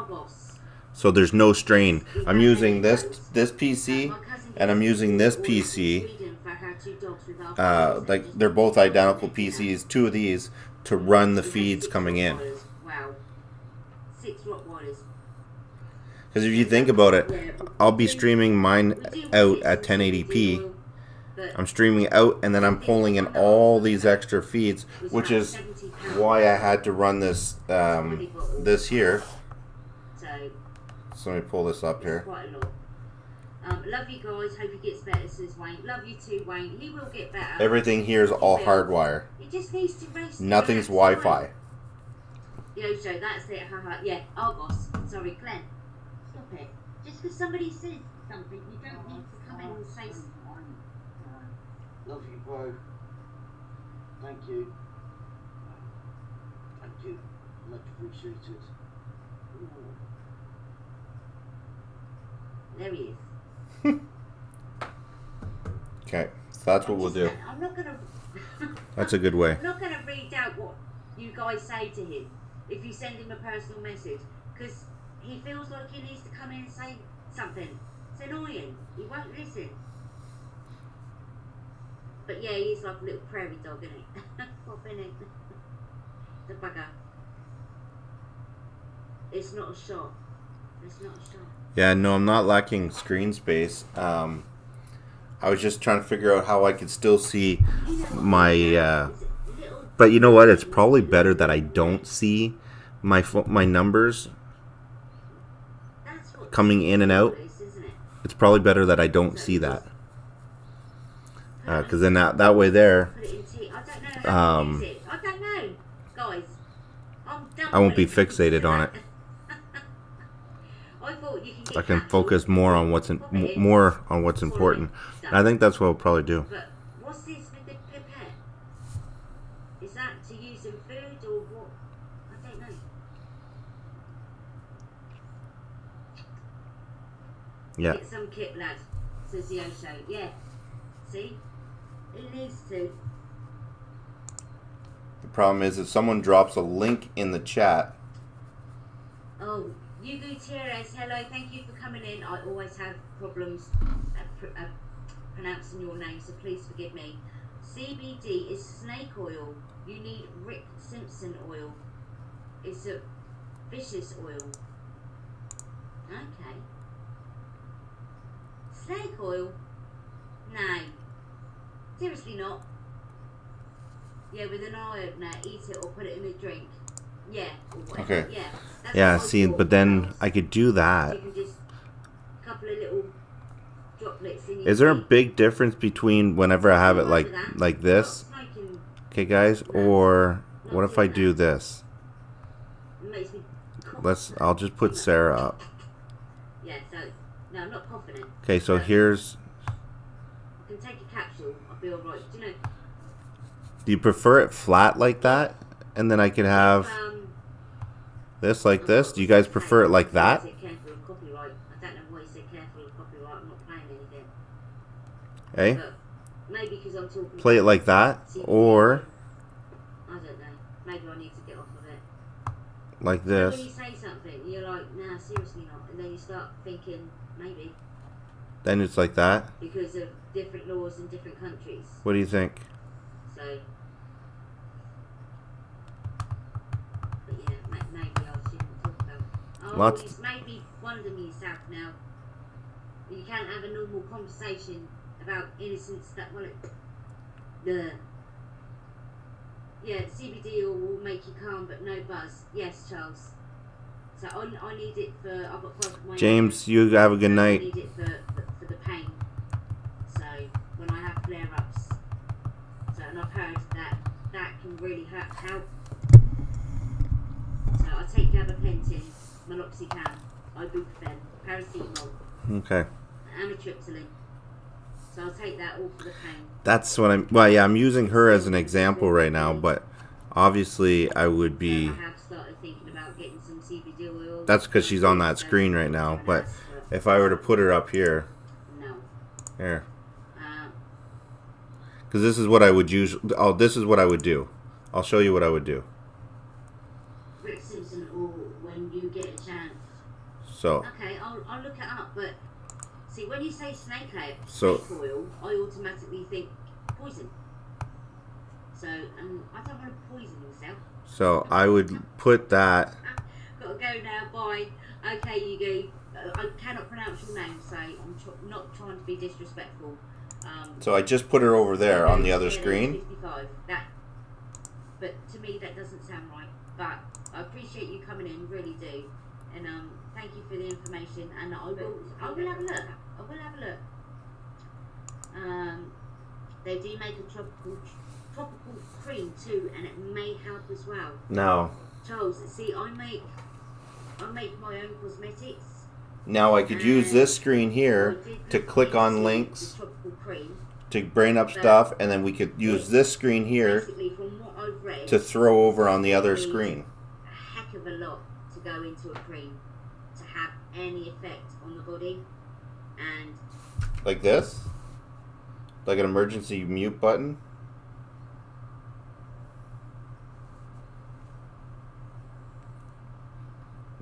So there's no strain. I'm using this PC and I'm using this PC. Like they're both identical PCs, two of these, to run the feeds coming in. Wow. 6 Rottweilers. Because if you think about it, I'll be streaming mine out at 1080p. I'm streaming out and then I'm pulling in all these extra feeds, which is why I had to run this this here. So let me pull this up here. Quite a lot. Love you guys. Hope he gets better, says Wayne. Love you too, Wayne. He will get better. Everything here is all hardwire. It just needs to rest. Nothing's Wi-Fi. The Osho, that's it. Haha. Yeah, Argos. Sorry, Glenn. Stop it. Just because somebody says something, you don't need to come in and say something. Love you, bro. Thank you. Thank you. Much appreciated. Ooh. There he is. Okay, so that's what we'll do. I'm not gonna. That's a good way. I'm not gonna read out what you guys say to him if you send him a personal message, because he feels like he needs to come in and say something. It's annoying. He won't listen. But yeah, he's like a little prairie dog, isn't he? Pop in it. The bugger. It's not a shot. It's not a shot. Yeah, no, I'm not lacking screen space. I was just trying to figure out how I could still see my. But you know what? It's probably better that I don't see my numbers coming in and out. It's probably better that I don't see that. Because then that way there, I don't know, guys. I won't be fixated on it. I can focus more on what's important. I think that's what I'll probably do. But what's this with the pipette? Is that to use in food or what? I don't know. Yeah. Get some kit, lad, says the Osho. Yeah. See? It needs to. The problem is if someone drops a link in the chat. Oh, Hugo Gutierrez, hello, thank you for coming in. I always have problems pronouncing your name, so please forgive me. CBD is snake oil. You need Rick Simpson oil. It's a vicious oil. Okay. Snake oil? No. Seriously not. Yeah, with an eye opener, eat it or put it in a drink. Yeah, or whatever. Okay. Yeah. That's Yeah, what I see, thought. but then I could do that. You can just a couple of little droplets in your Is there a tea. big difference between whenever I have it like this? Okay, guys, or what if I do this? It makes me I'll just put Sarah up. Yeah, so no, I'm not confident. Okay, so here's. I can take a capsule. I'll be alright. Do you know? Do you prefer it flat like that, and then I could have this like this? Do you guys prefer it like that? Careful of copyright. I don't know why you said careful of copyright. I'm not playing anything. Hey, But maybe because I'm talking. play it like that, or I don't know. Maybe I need to get off of it. like So when this. you say something, you're like, nah, seriously not, and then you start thinking maybe Then it's like that. because of different laws in different countries. What do you think? So, but yeah, maybe I shouldn't talk about. Oh, Lots- it's made me wonder myself now. You can't have a normal conversation about innocence that well, yeah, CBD oil will make you calm, but no buzz. Yes, Charles. So I need it for. I've got fibromyalgia. James, you have a good I night. need it for the pain. So when I have flare-ups. So and I've heard that can really help. So I take gabapentin, meloxicam, ibuprofen, paracetamol, Okay. amitriptyline. So I'll take that all for the pain. That's what I'm. Well, yeah, I'm using her as an example right now, but obviously I would be. I have started thinking about getting some CBD oil. That's because she's on that screen right now. But if I were to put her up here, No. here, because this is what I would use. Oh, this is what I would do. I'll show you what I would do. Rick Simpson oil when you get a chance. So, Okay, I'll look it up, but see when you say snake So- oil, I automatically think poison. So I don't want to poison myself. so I would put that. Gotta go now. Bye. Okay, you go. I cannot pronounce your name, so I'm not trying to be disrespectful. So I just put her over there on the other Yeah, screen. 55. But to me that doesn't sound right. But I appreciate you coming in, really do. And thank you for the information. And I will have a look. I will have a look. They do make a tropical cream too, and it may help as well. Now, Charles, see, I make my own cosmetics. now I could use this screen here to click on links Tropical cream. to bring up stuff, and then we could use this screen here Basically, from what I've read, to throw over on the other screen. a heck of a lot to go into a cream to have any effect on the body. And Like this? Like an emergency mute button?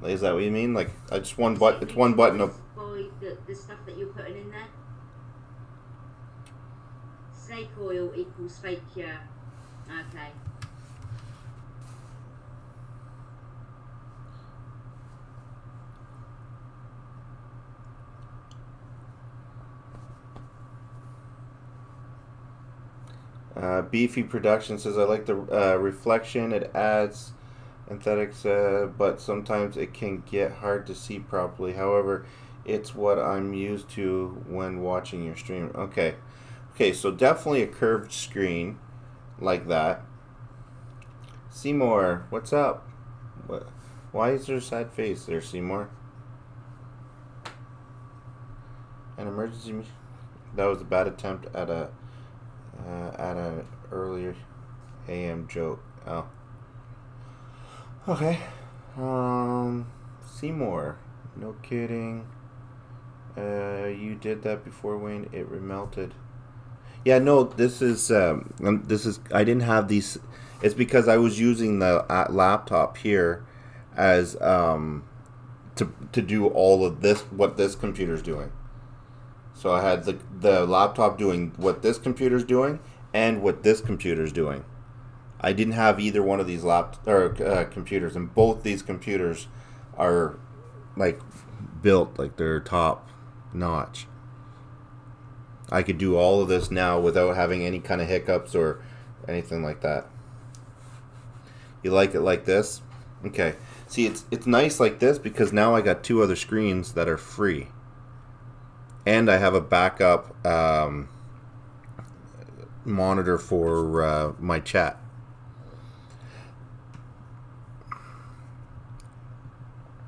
Is that what you mean? Like, I just one button. It's one button of. by the stuff that you're putting in there, snake oil equals fake cure. Okay. Beefy Production says, I like the reflection. It adds aesthetics, but sometimes it can get hard to see properly. However, it's what I'm used to when watching your stream. Okay. Okay, so definitely a curved screen like that. Seymour, what's up? What? Why is there a sad face there, Seymour? An emergency. That was a bad attempt at an earlier AM joke. Oh. Okay. Seymour. No kidding. You did that before, Wayne. It remelted. Yeah, no, this is, I didn't have these, it's because I was using the laptop here as, to do all of this, what this computer's doing. So I had the laptop doing what this computer's doing and what this computer's doing. I didn't have either one of these computers, and both these computers are like built like they're top notch. I could do all of this now without having any kind of hiccups or anything like that. You like it like this? Okay. See, it's nice like this because now I got 2 other screens that are free. And I have a backup monitor for my chat.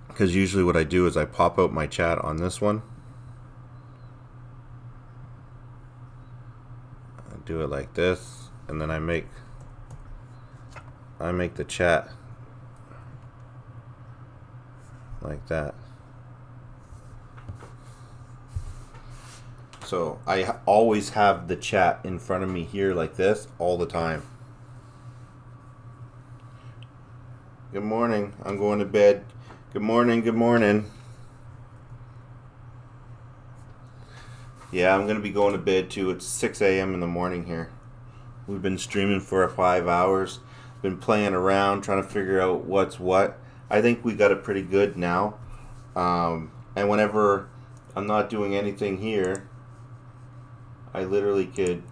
Because usually what I do is I pop out my chat on this one. I do it like this, and then I make the chat like that. So I always have the chat in front of me here like this all the time. Good morning. I'm going to bed. Good morning. Good morning. Yeah, I'm going to be going to bed too. It's 6 a.m. in the morning here. We've been streaming for 5 hours. Been playing around, trying to figure out what's what. I think we got it pretty good now. And whenever I'm not doing anything here, I literally could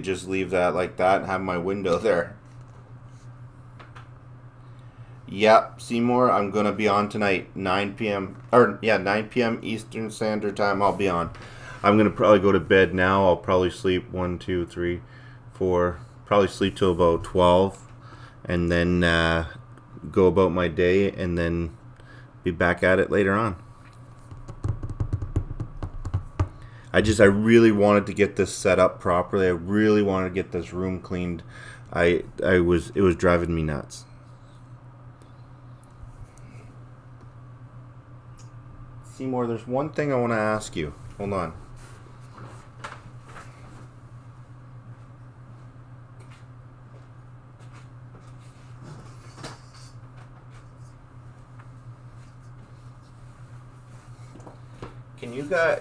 just leave that like that and have my window there. Yep, Seymour, I'm going to be on tonight, 9 p.m. Or, yeah, 9 p.m. Eastern Standard Time, I'll be on. I'm going to probably go to bed now. I'll probably sleep 1, 2, 3, 4. Probably sleep till about 12. And then go about my day and then be back at it later on. I really wanted to get this set up properly. I really wanted to get this room cleaned. It was driving me nuts. Seymour, there's one thing I want to ask you. Hold on.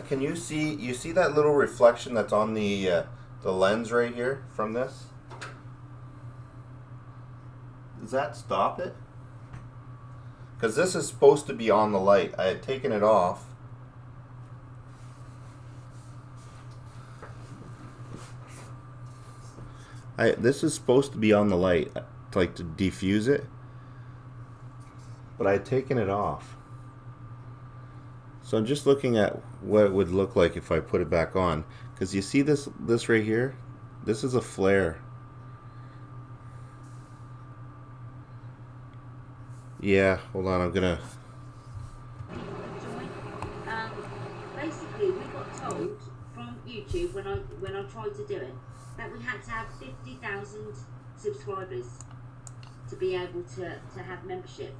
Can you see that little reflection that's on the lens right here from this? Does that stop it? Because this is supposed to be on the light. I had taken it off. This is supposed to be on the light, like to defuse it. But I had taken it off. So I'm just looking at what it would look like if I put it back on. Because you see this right here? This is a flare. Yeah, hold on, I'm gonna... Basically, we got told from YouTube when I tried to do it that we had to have 50,000 subscribers to be able to have membership.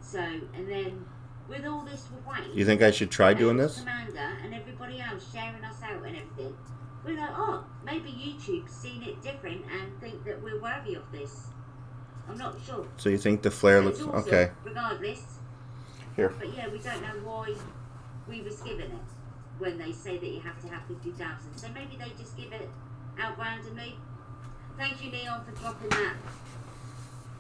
So, and then with all this with Wayne, You think I should try doing this? Commander and everybody else sharing us out and everything, we're like, oh, maybe YouTube's seen it different and think that we're worthy of this. I'm not sure. So you think the flare But it's looks... awesome, Okay. regardless. Here. But yeah, we don't know why we was given it when they say that you have to have 50,000. So maybe they just give it out randomly. Thank you, Neon, for dropping that.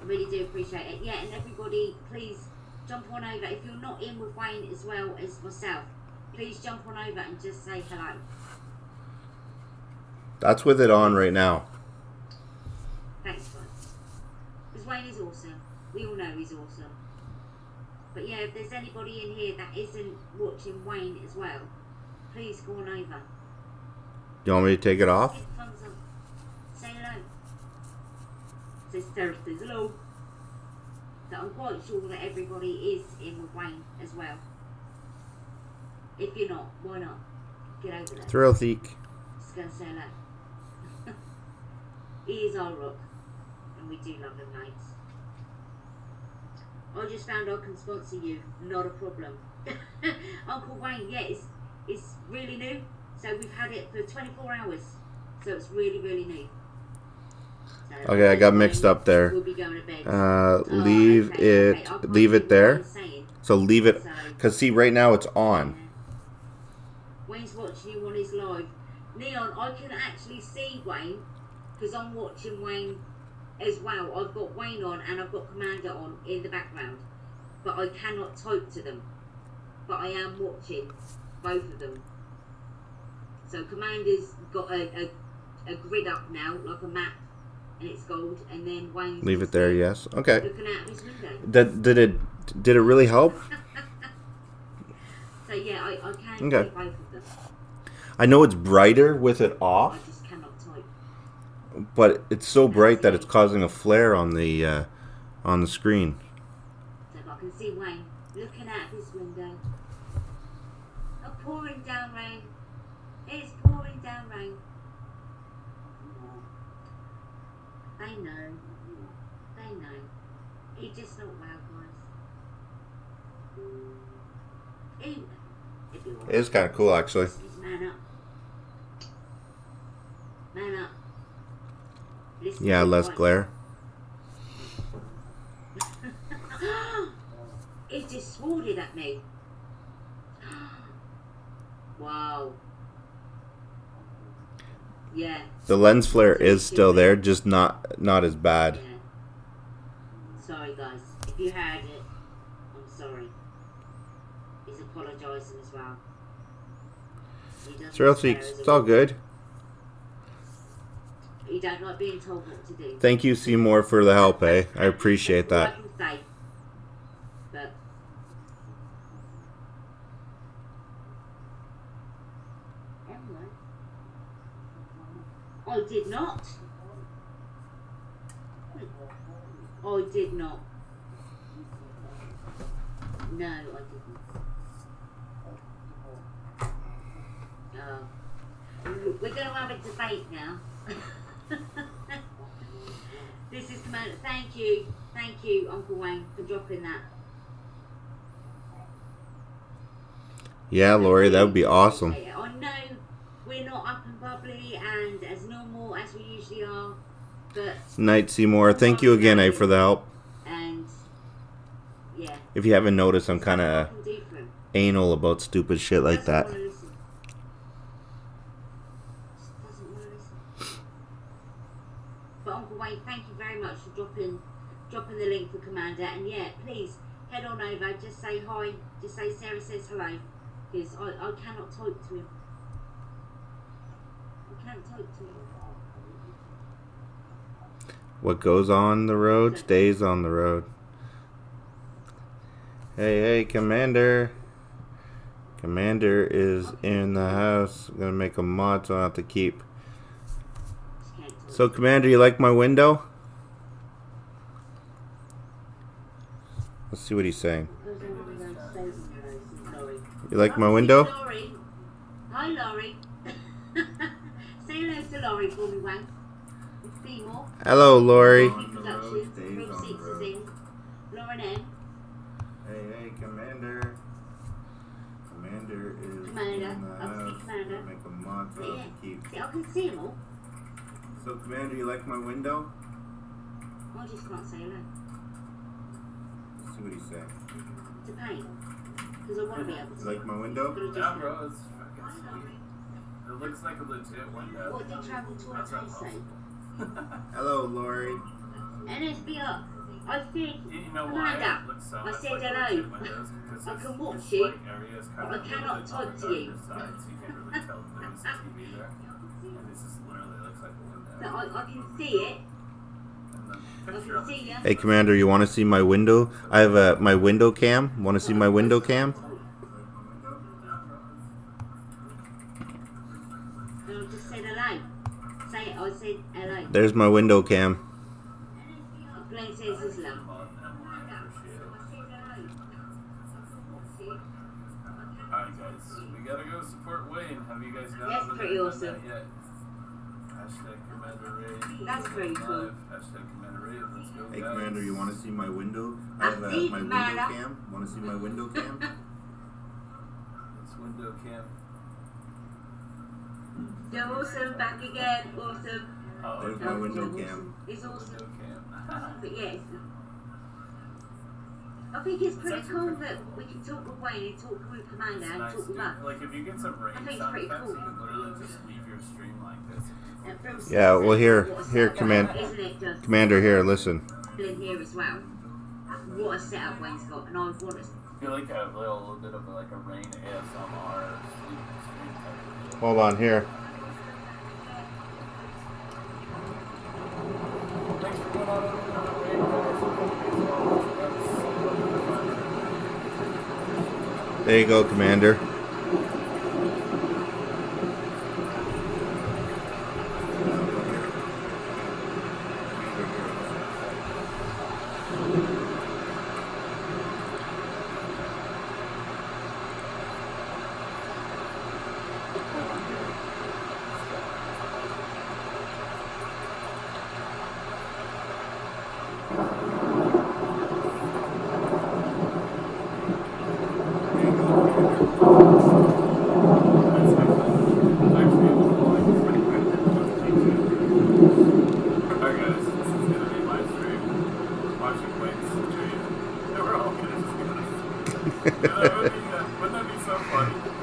I really do appreciate it. Yeah, and everybody, please jump on over. If you're not in with Wayne as well as myself, please jump on over and just say hello. That's with it on right now. Thanks, bud. Because Wayne is awesome. We all know he's awesome. But yeah, if there's anybody in here that isn't watching Wayne as well, please go on over. You want me to take it off? Give a thumbs up. Say hello. Sister says hello. So I'm quite sure that everybody is in with Wayne as well. If you're not, why not? Get over there. Thrill Theek. Just gonna say hello. He is our rock. and we do love them nights. I just found I can sponsor you, not a problem. Uncle Wayne, yeah, it's really new. So we've had it for 24 hours. So it's really, really new. So Okay, I got mixed up there. We'll be going to bed. Leave okay. it. Leave it there. So leave it. Cause see, right now it's on. Wayne's watching you on his live. Neon, I can actually see Wayne because I'm watching Wayne as well. I've got Wayne on and I've got Commander on in the background, but I cannot type to them. But I am watching both of them. So Commander's got a grid up now, like a map, and it's gold. And then Wayne's Leave it there. Yes. Okay. looking out his window. Did it really help? So yeah, I can Okay. see both of them. I know it's brighter with it I off, just cannot type. but it's so bright that it's causing a flare on the screen. So I can see Wayne looking out his window. Oh, pouring down rain. It's pouring down rain. They know. They know. He just not well, guys. He, It is kind of cool, actually. He's man up. Man up. Listen Yeah, to less what- glare. He just sworded at me. Wow. Yeah. The lens flare is still there, just not as bad. Sorry, guys. If you heard it, I'm sorry. He's apologising as well. He doesn't So else care it's as all a- good. You don't like being told what to do. Thank you, Seymour, for the help, eh? I appreciate All I that. can say. But anyway, I did not. I did not. No, I didn't. We're going to have a debate now. This is Commander. Thank you, Uncle Wayne, for dropping that. Yeah, Lori, that would be awesome. I know we're not up and bubbly and as normal as we usually are, but Night, Seymour. Thank you again, eh, for the help. and yeah, If you haven't noticed, I'm kind I of can do for him. anal about stupid shit like that. Doesn't want to listen. Just doesn't want to listen. But Uncle Wayne, thank you very much for dropping the link for Commander, and yeah, please head on over, just say hi, just say Sarah says hello, because I cannot type to him. I can't type to him. What goes on the road stays on the road. Hey, Commander. Commander is in the house. I'm gonna make a mod so I don't have to keep. So, Commander, you like my window? Let's see what he's saying. You like my window? Laurie. Hi, Laurie. Say hello to Laurie for me, Wayne. It's Seymour. Hello, Lori. Productions. Group 6 is in. Lauren M. Hey, Commander. Commander is Commander. in the I can see house. Commander. Make a mod so I Yeah. have to keep. See, I can see them all. So, Commander, you like my window? I just can't say hello. Let's see what he's saying. To paint. Because I want to be able to. You like my window? But I just Yeah, bro, it's fucking sweet. It looks like a legit window. What did Travel to That's say? awesome. Hello, Lori. NSBR. I said, You know why Commander, it looks so I much said like hello. legit windows? Because I it's- can watch it's you, like areas kind but I of cannot limited type on the to you. darker side, so you can't really tell if there's a TV there. And this is literally looks like a window. But I can see it. I can see you. Hey, Commander, you want to see my window? I have my window cam. Want to see my window cam? And I just said hello. Say it, I said hello. There's my window cam. Blaine says his love. Alright guys, we gotta go support Wayne. Have you guys gone That's over pretty there awesome. yet? Hashtag Commander Ray. That's very cool. Hashtag Commander Ray. Let's go. Hey, guys. Commander, you want to see my window? I have my window cam. Want to see my window cam? It's window cam. You're awesome, back again, awesome. Oh, There's my window cam. It's awesome. Window cam. But yeah, I think it's pretty cool that we can talk with Wayne and talk with Commander and Nice, talk with dude. us. Like if you get some rain I think it's sound pretty effects, cool. you can literally just leave your stream like this. Yeah, well, here, Isn't it just Commander, here, listen. in here as well? What a setup Wayne's got, and I want us. I feel like a little bit of like a rain ASMR sleep stream type of deal. Hold on, here. Thanks for going on over the rain, guys. There you go, Commander.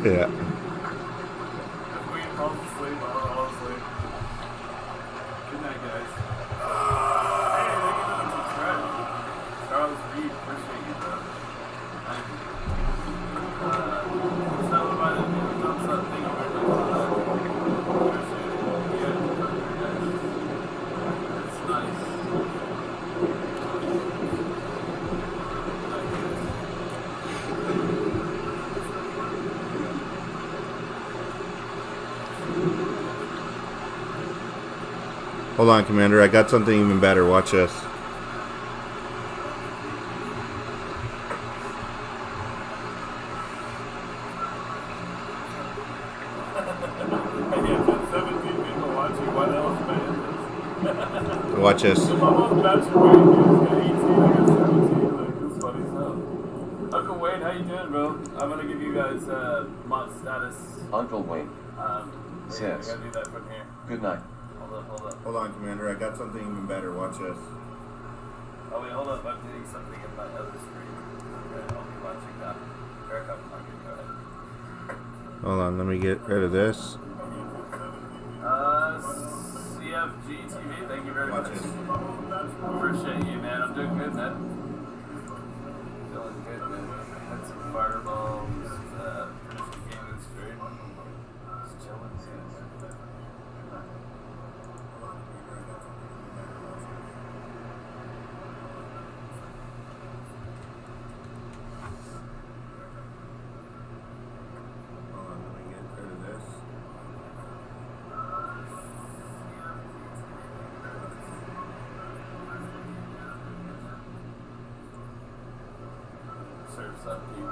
Yeah. Hold on, Commander. I got something even better. Watch this. Watch this. Uncle Wayne, how you doing, bro? I'm gonna give you guys mod status. Uncle Wayne. I Says. gotta do that from here. Good night. Hold on, Commander. I got something even better. Watch this. Oh wait, hold up. I'm doing something in my other screen. Okay, I'll be watching that. Eric, I'm not gonna go ahead. Hold on. Let me get rid of this. CFG TV, thank you very Watch much. it. Appreciate you, man. I'm doing good, man. Feeling good, man. Had some fireballs, finished the gaming stream. Just chilling, Hold on. Let me get rid of this. Surf's up, dude.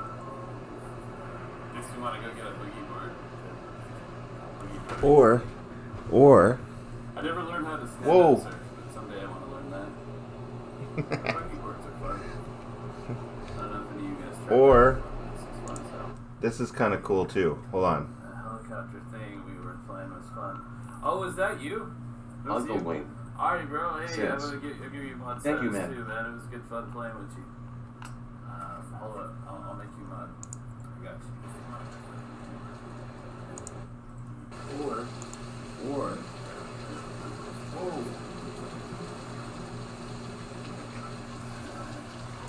Guess you want to go get a boogie board. Or. I never learned how to stand Whoa. up surf, but someday I want to learn that. Boogie boards are fun. I don't know if any of you guys tried Or. that. This is fun, so. This is kind of cool too. Hold on. The helicopter thing we were playing was fun. Oh, is that you? That was Uncle you? Wayne. Alright, bro. Hey, Yes. I'm gonna give you mod Thank you, status man. too, man. It was good fun playing with you. Hold up. I'll make you mod. I got you. Or. Whoa.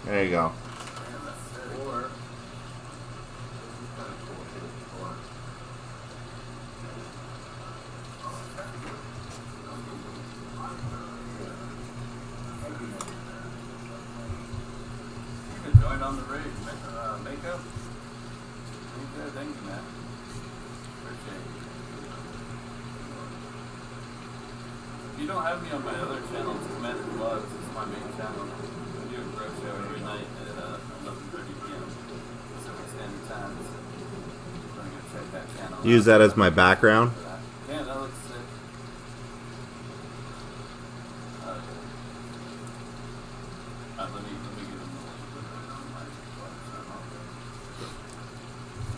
There you go. Man, that's sick. Or. This is kind of cool too. Hold on. You can join on the raid, Mako. Thank you, man. Appreciate it. If you don't have me on my other channel, it's Commander Vlogs. It's my main channel. I do a grow show every night at 11:30 p.m. Pacific Standard Time. So I'm gonna go check that channel out. Use that as my background. Yeah, that looks sick.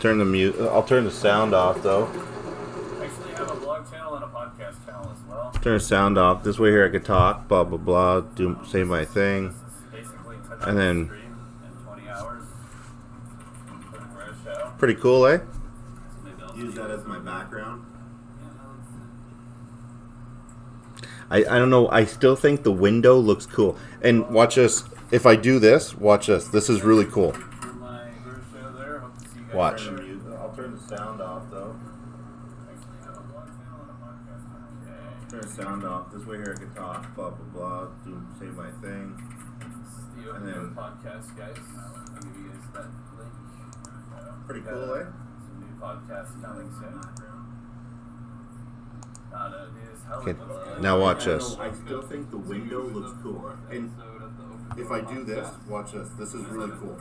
turn the I'll turn the sound off though. I actually have a blog channel and a podcast channel as well. Turn the sound off. This way here I could talk, blah blah blah, say my thing, Basically 10 and then stream in 20 hours. Put it for a show. pretty cool, eh? Use that as my background. I don't know. I still think the window looks cool. And watch this. If I do this, watch this. This is really cool. Watch. I'll turn the sound off though. Turn the sound off. This way here I can talk, blah blah blah, say my thing. And then podcast, guys. I'll give you guys that link. Pretty cool, eh? Some new podcast coming soon. Okay, now watch this. I still think the window looks cool. And if I do this, watch this. This is really cool.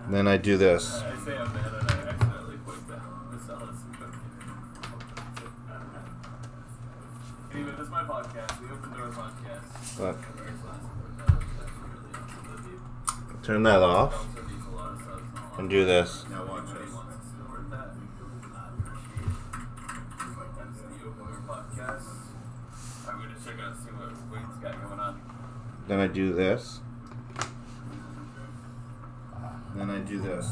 Then I do this. I say I'm mad and I accidentally point down the Ellis. Anyway, this is my podcast, the Open Door Podcast. Look. Turn that off. And do this. Now watch this. I'm going to check out see what Wayne's got going on. Then I do this. Then I do this.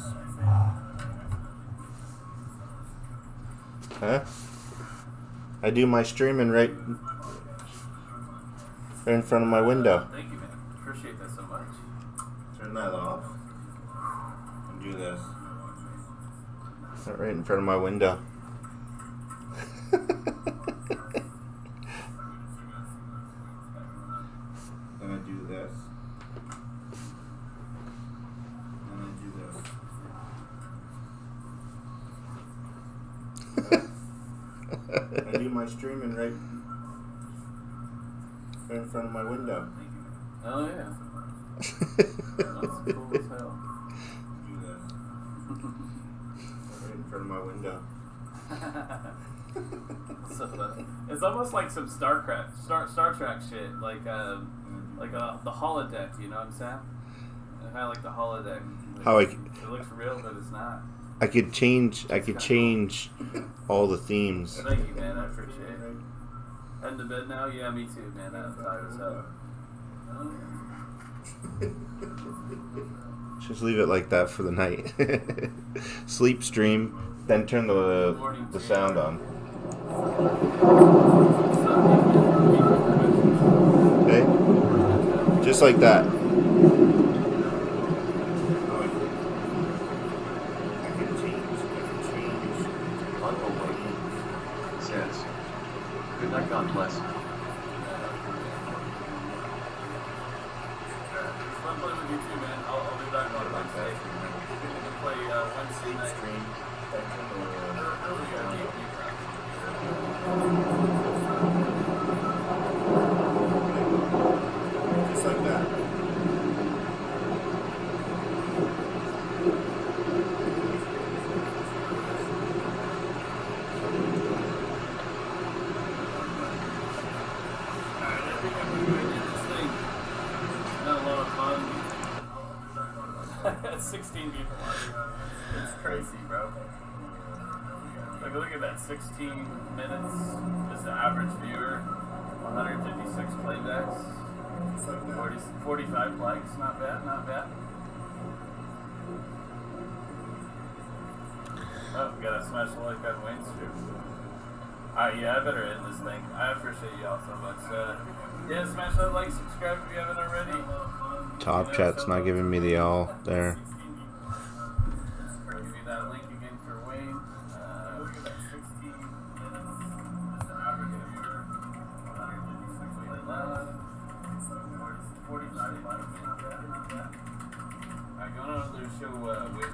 Huh? I do my streaming right in front of my window. Thank you, man. Appreciate that so much. Turn that off. And do this. Right in front of my window. Then I do this. Then I do this. I do my streaming right in front of my window. Oh, yeah. That's cool as hell. Do this. Right in front of my window. So it's almost like some Star Trek shit, like the holodeck. You know what I'm saying? Kind of like the holodeck. How it looks real, but it's not. I could change all the themes. Thank you, man. I appreciate it. Heading to bed now? Yeah, me too, man. I'm tired as hell. Just leave it like that for the night. Sleep stream, then turn the sound on. Okay? Just like that. Says, good night, God bless. Fun playing with you too, man. I'll be back on Wednesday. We'll play Wednesday night. Just like that. Not a lot of fun. 16 people watching. It's crazy, bro. Like, look at that. 16 minutes is the average viewer. 156 playbacks. 45 likes. Not bad, not bad. Oh, we gotta smash the like on Wayne Street. Alright, yeah, I better end this thing. I appreciate y'all so much. Yeah, smash that like, subscribe if you haven't already. Top Chat's not giving me the all there. I'll give you that link again for Wayne. Look at that, 16 minutes. That's the average viewer. 156 45 likes. Alright, going on to the show with.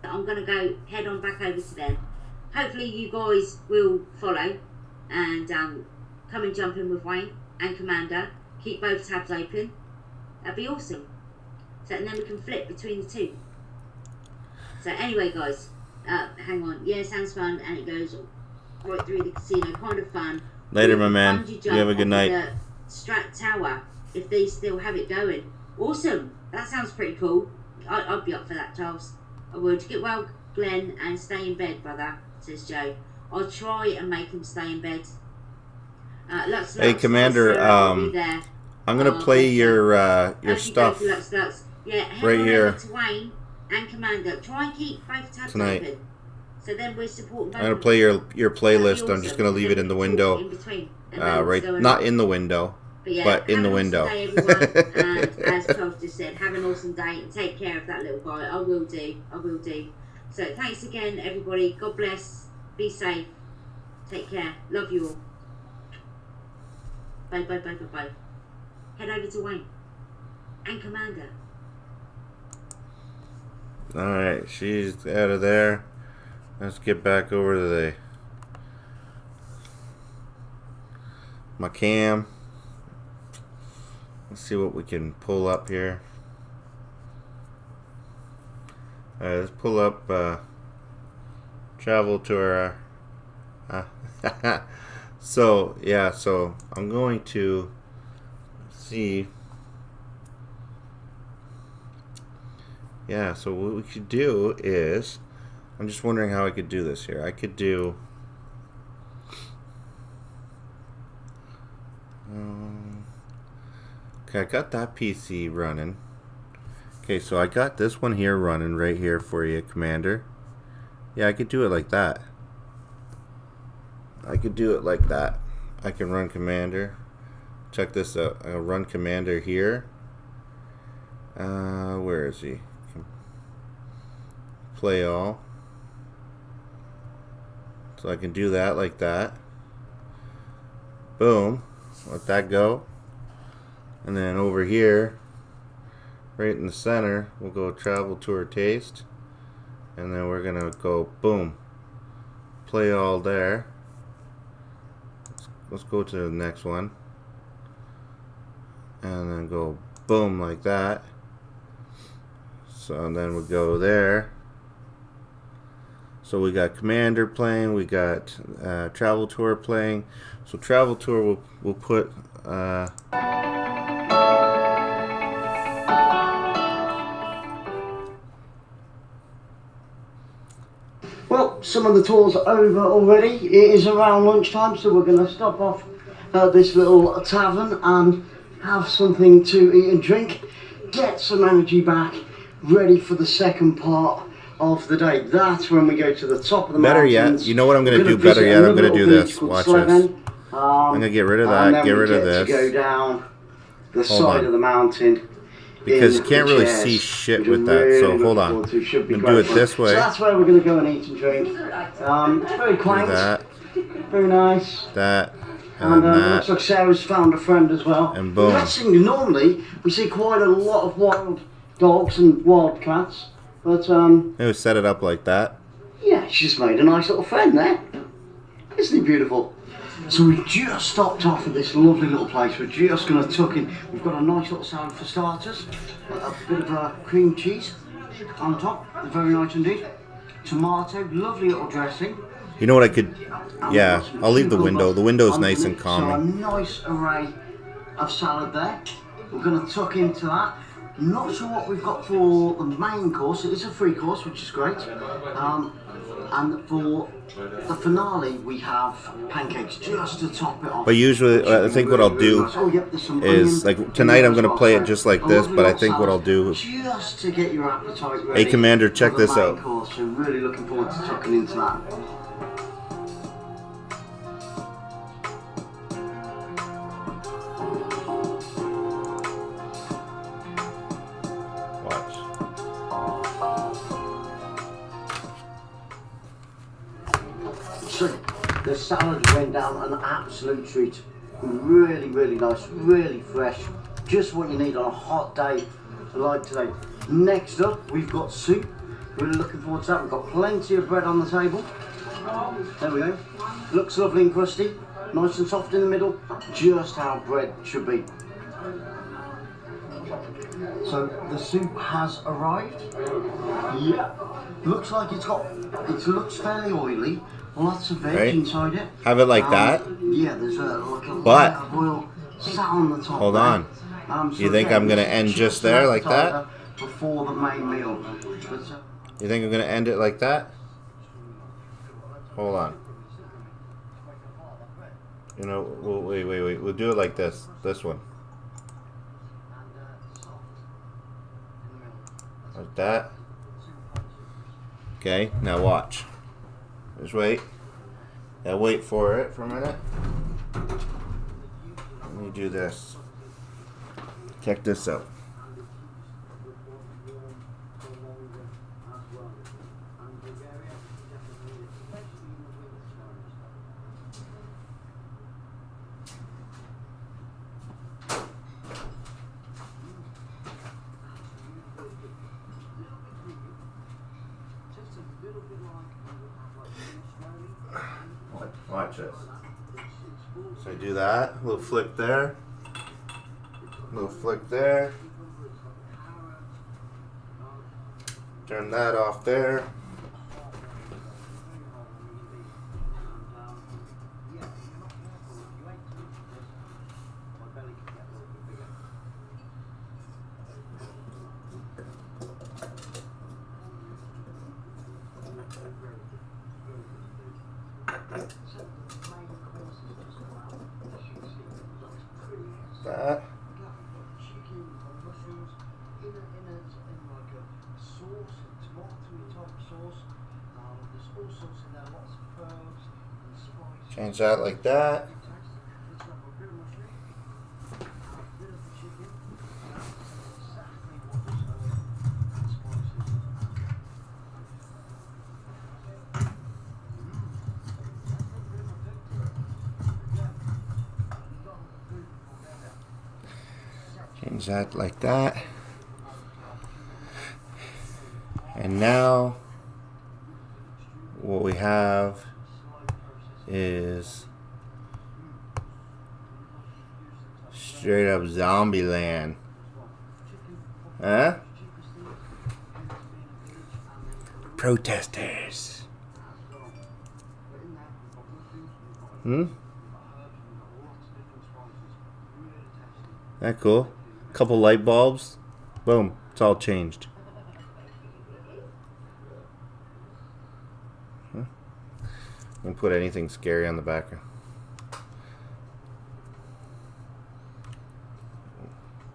I'm going to go head on back over to them. Hopefully you guys will follow and come and jump in with Wayne and Commander. Keep both tabs open. That'd be awesome. So, and then we can flip between the two. So anyway, guys, hang on. Yeah, sounds fun, and it goes right through the casino. Kind of fun. Later, my man. Bungee You have a jump good off night. the Strat Tower, if they still have it going. Awesome. That sounds pretty cool. I'd be up for that, Charles. I would. Get well, Glenn, and stay in bed, brother, says Joe. I'll try and make him stay in bed. Lux, Hey, Commander, I'll be there. I'm gonna play your stuff Yeah, head right on here over to Wayne and Commander. Try and keep both tabs tonight. open. So then we're supporting both I'm gonna of play them. your playlist. That'd I'm be just gonna awesome. leave it in the window, In between. And then right, what's going not on. in the window, Yeah, but in have the an window. Awesome day, everyone. And as Charles just said, have an awesome day and take care of that little guy. I will do. I will do. So thanks again, everybody. God bless. Be safe. Take care. Love you all. Bye, bye, bye, bye, bye. Head over to Wayne and Commander. All right, she's out of there. Let's get back over to my cam. Let's see what we can pull up here. All right, let's pull up travel tour. So yeah, so I'm going to see. Yeah, so what we could do is, I'm just wondering how I could do this here. I could do okay, I got that PC running. Okay, so I got this one here running right here for you, Commander. Yeah, I could do it like that. I could do it like that. I can run Commander. Check this out. I'll run Commander here. Where is he? Play all. So I can do that like that. Boom. Let that go. And then over here, right in the center, we'll go travel tour taste. And then we're gonna go boom. Play all there. Let's go to the next one. And then go boom like that. So and then we'll go there. So we got Commander playing, we got Travel Tour playing. So Travel Tour we'll put Well, some of the tours are over already. It is around lunchtime, so we're going to stop off at this little tavern and have something to eat and drink, get some energy back, ready for the second part of the day. That's when we go to the top of the better mountains. yet, you know what I'm going to do better yet? I'm going to do this. Watch this. I'm going to get rid of that, get rid of this. Go down the side of the mountain. Because you can't really see shit with that, so hold on. I'm going to do it this way. So that's where we're going to go and eat and drink. It's very quaint, that, very nice. That, and that. looks like Sarah's found a friend as well. And boom. Normally, we see quite a lot of wild dogs and wild cats, but Maybe set it up like that. yeah, she's made a nice little friend there. Isn't he beautiful? So we've just stopped off at this lovely little place. We're just going to tuck in. We've got a nice little salad for starters, a bit of cream cheese on top, very nice indeed. Tomato, lovely little dressing. You know what I could... Yeah, I'll leave the window. The window's nice and So a calming. nice array of salad there. We're going to tuck into that. Not sure what we've got for the main course. It is a free course, which is great. And for the finale, we have pancakes just to top it off. But usually, I think what I'll do is, like, tonight I'm going to play it just like this, but I think what I'll do... Just to get your appetite ready. Hey, Commander, check this out. Course, so really looking forward to tucking into that. So the salad went down an absolute treat. Really, really nice, really fresh. Just what you need on a hot day like today. Next up, we've got soup. Really looking forward to that. We've got plenty of bread on the table. There we go. Looks lovely and crusty. Nice and soft in the middle. Just how bread should be. So the soup has arrived. Yeah. Looks like it looks fairly oily. Lots of veg Right. inside it. Have it like that. Yeah, there's like a But- layer of oil sat on the top. Hold there. on. So You think yeah, I'm gonna this is end just just an there like that? appetizer before the main meal. But, You think I'm gonna end it like that? Hold on. You know, wait. We'll do it like this. This one. Like that. Okay, now watch. Just wait. Now wait for it for a minute. Let me do this. Check this out. Watch this. So I do that, little flick there, little flick there. Turn that off there. That. Change that like that. Change that like that. And now what we have is straight up zombie land. Huh? Protesters. That cool? Couple light bulbs. Boom. It's all changed. Don't put anything scary on the background.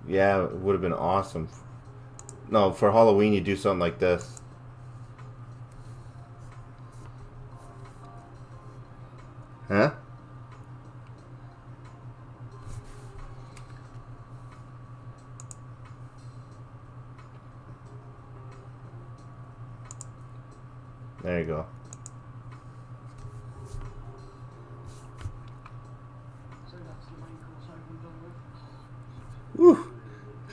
Yeah, it would have been awesome. No, for Halloween you do something like this. Huh? There you go. Woo!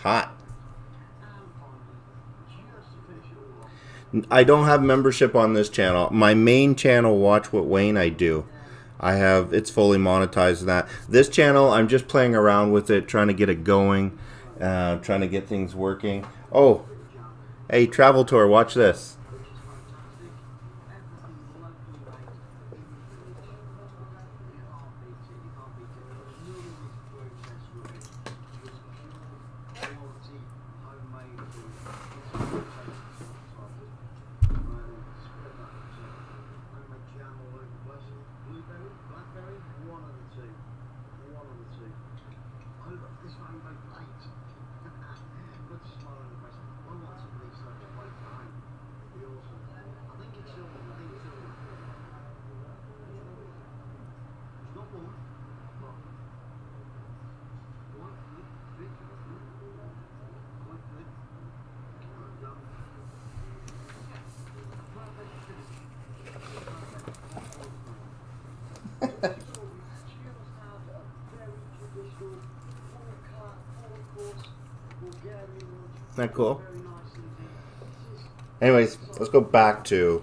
Hot. I don't have membership on this channel. My main channel, Watch What Wayne, I do. It's fully monetized and that. This channel, I'm just playing around with it, trying to get it going, trying to get things working. Oh, hey, Travel Tour, watch this. Isn't that cool? Anyways, let's go back to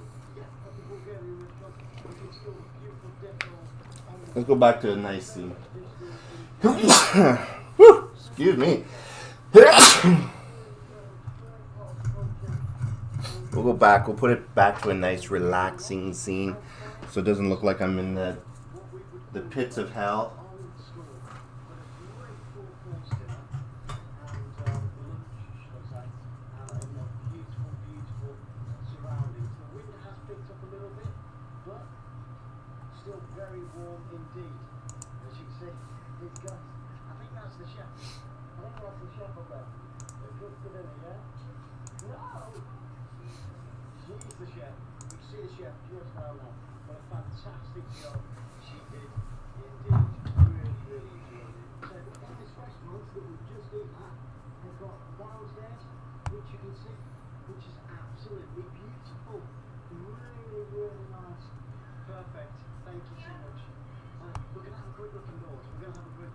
a nice scene. Woo! Excuse me. We'll go back. We'll put it back to a nice, relaxing scene, so it doesn't look like I'm in the pits of hell.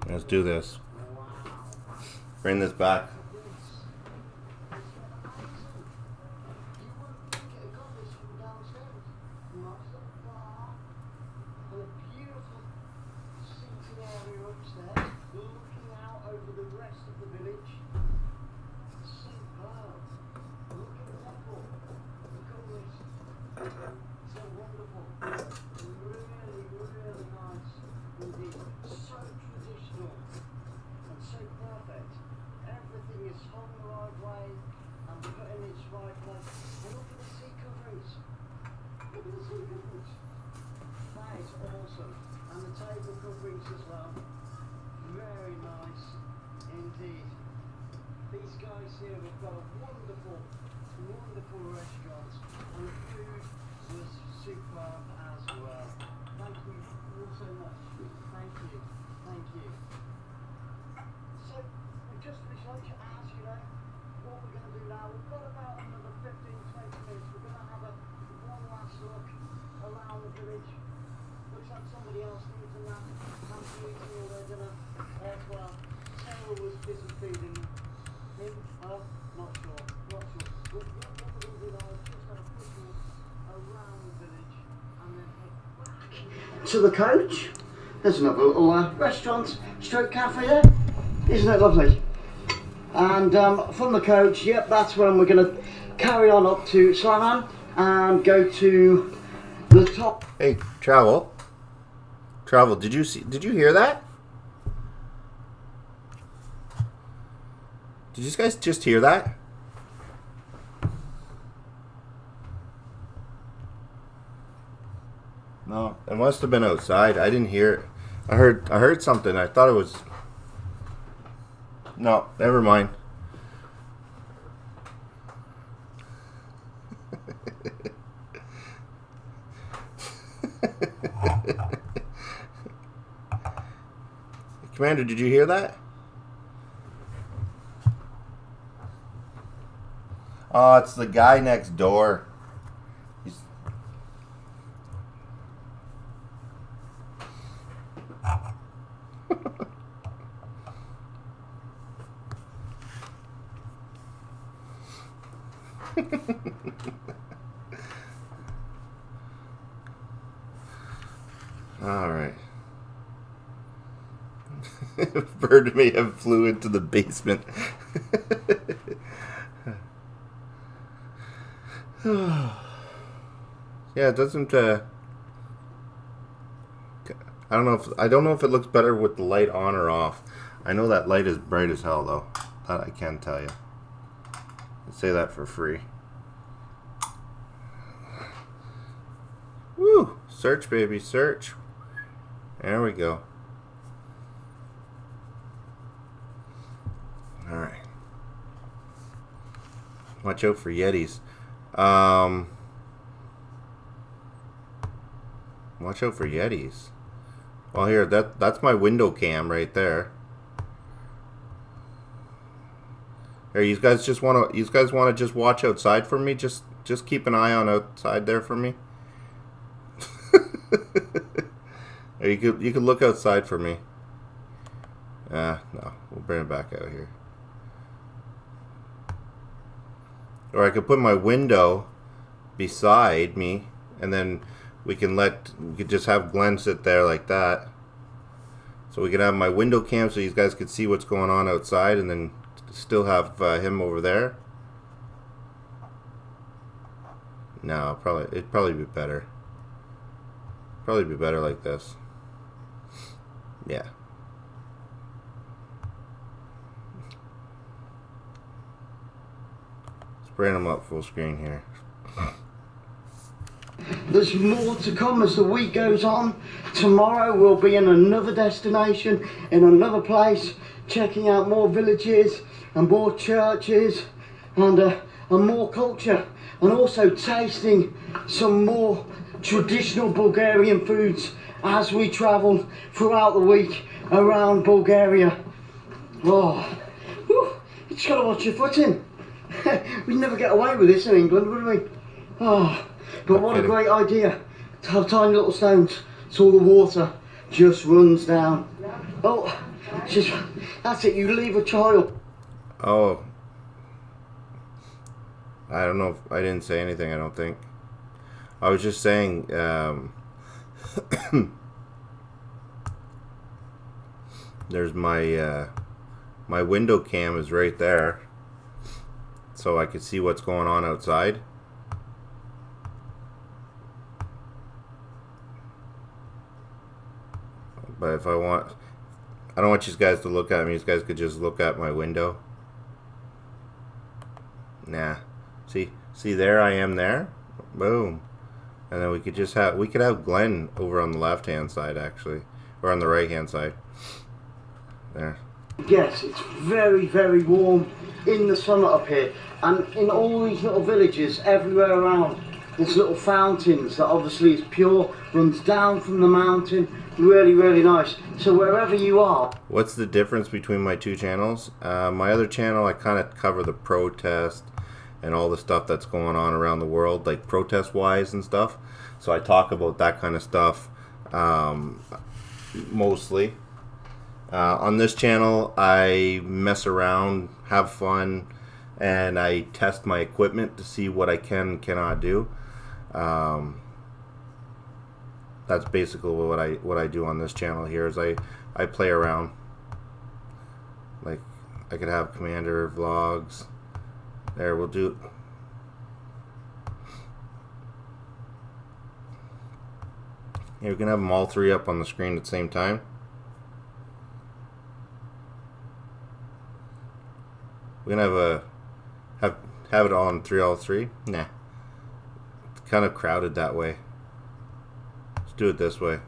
Let's do this. Bring this back. To the coach. There's another little restaurant, stroke cafe there. Isn't it lovely? And from the coach, yep, that's when we're going to carry on up to Slavan and go to the top. Hey, Travel, did you hear that? Did you guys just hear that? No, it must have been outside. I didn't hear it. I heard something. I thought it was... No, never mind. Commander, did you hear that? Oh, it's the guy next door. He's... All right. Bird may have flew into the basement. Yeah, it doesn't. I don't know if it looks better with the light on or off. I know that light is bright as hell, though. That I can tell you. I say that for free. Woo! Search, baby, search. There we go. All right. Watch out for Yetis. Watch out for Yetis. Well, here, that's my window cam right there. Here, you guys want to just watch outside for me? Just keep an eye on outside there for me. Or you could look outside for me. No, we'll bring it back out here. Or I could put my window beside me, and then we could just have Glenn sit there like that. So we could have my window cam so you guys could see what's going on outside, and then still have him over there. No, it'd probably be better. Probably be better like this. Yeah. Let's bring him up full screen here. There's more to come as the week goes on. Tomorrow we'll be in another destination, in another place, checking out more villages and more churches and more culture, and also tasting some more traditional Bulgarian foods as we travel throughout the week around Bulgaria. Oh, whew, you just gotta watch your footing. We'd never get away with this in England, would we? Oh, but what a great idea to have tiny little stones so all the water just runs down. Oh, that's it, you leave a child. Oh. I don't know if I didn't say anything, I don't think. I was just saying, there's my my window cam is right there, so I could see what's going on outside. But if I don't want you guys to look at me. You guys could just look at my window. Nah, see there I am there. Boom. And then we could have Glenn over on the left hand side actually, or on the right hand side. There. Yes, it's very, very warm in the summer up here, and in all these little villages everywhere around, there's little fountains that obviously is pure, runs down from the mountain. Really, really nice. So wherever you are. What's the difference between my two channels? My other channel, I kind of cover the protest and all the stuff that's going on around the world, like protest-wise and stuff. So I talk about that kind of stuff mostly. On this channel, I mess around, have fun, and I test my equipment to see what I can and cannot do. That's basically what I do on this channel here. Is I play around. Like I could have Commander vlogs. There, we'll do. Yeah, we can have them all three up on the screen at the same time. We're gonna have it on all three. Nah, it's kind of crowded that way. Let's do it this way.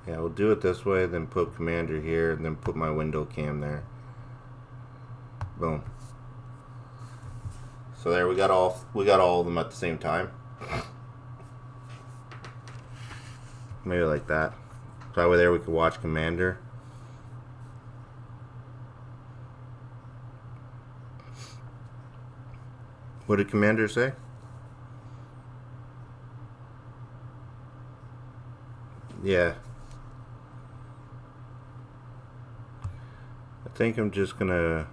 Yeah, we'll do it this way, then put Commander here, and then put my window cam there. Boom. So there, we got all of them at the same time. Maybe like that. So that way there we could watch Commander. What did Commander say? Yeah. I think I'm just gonna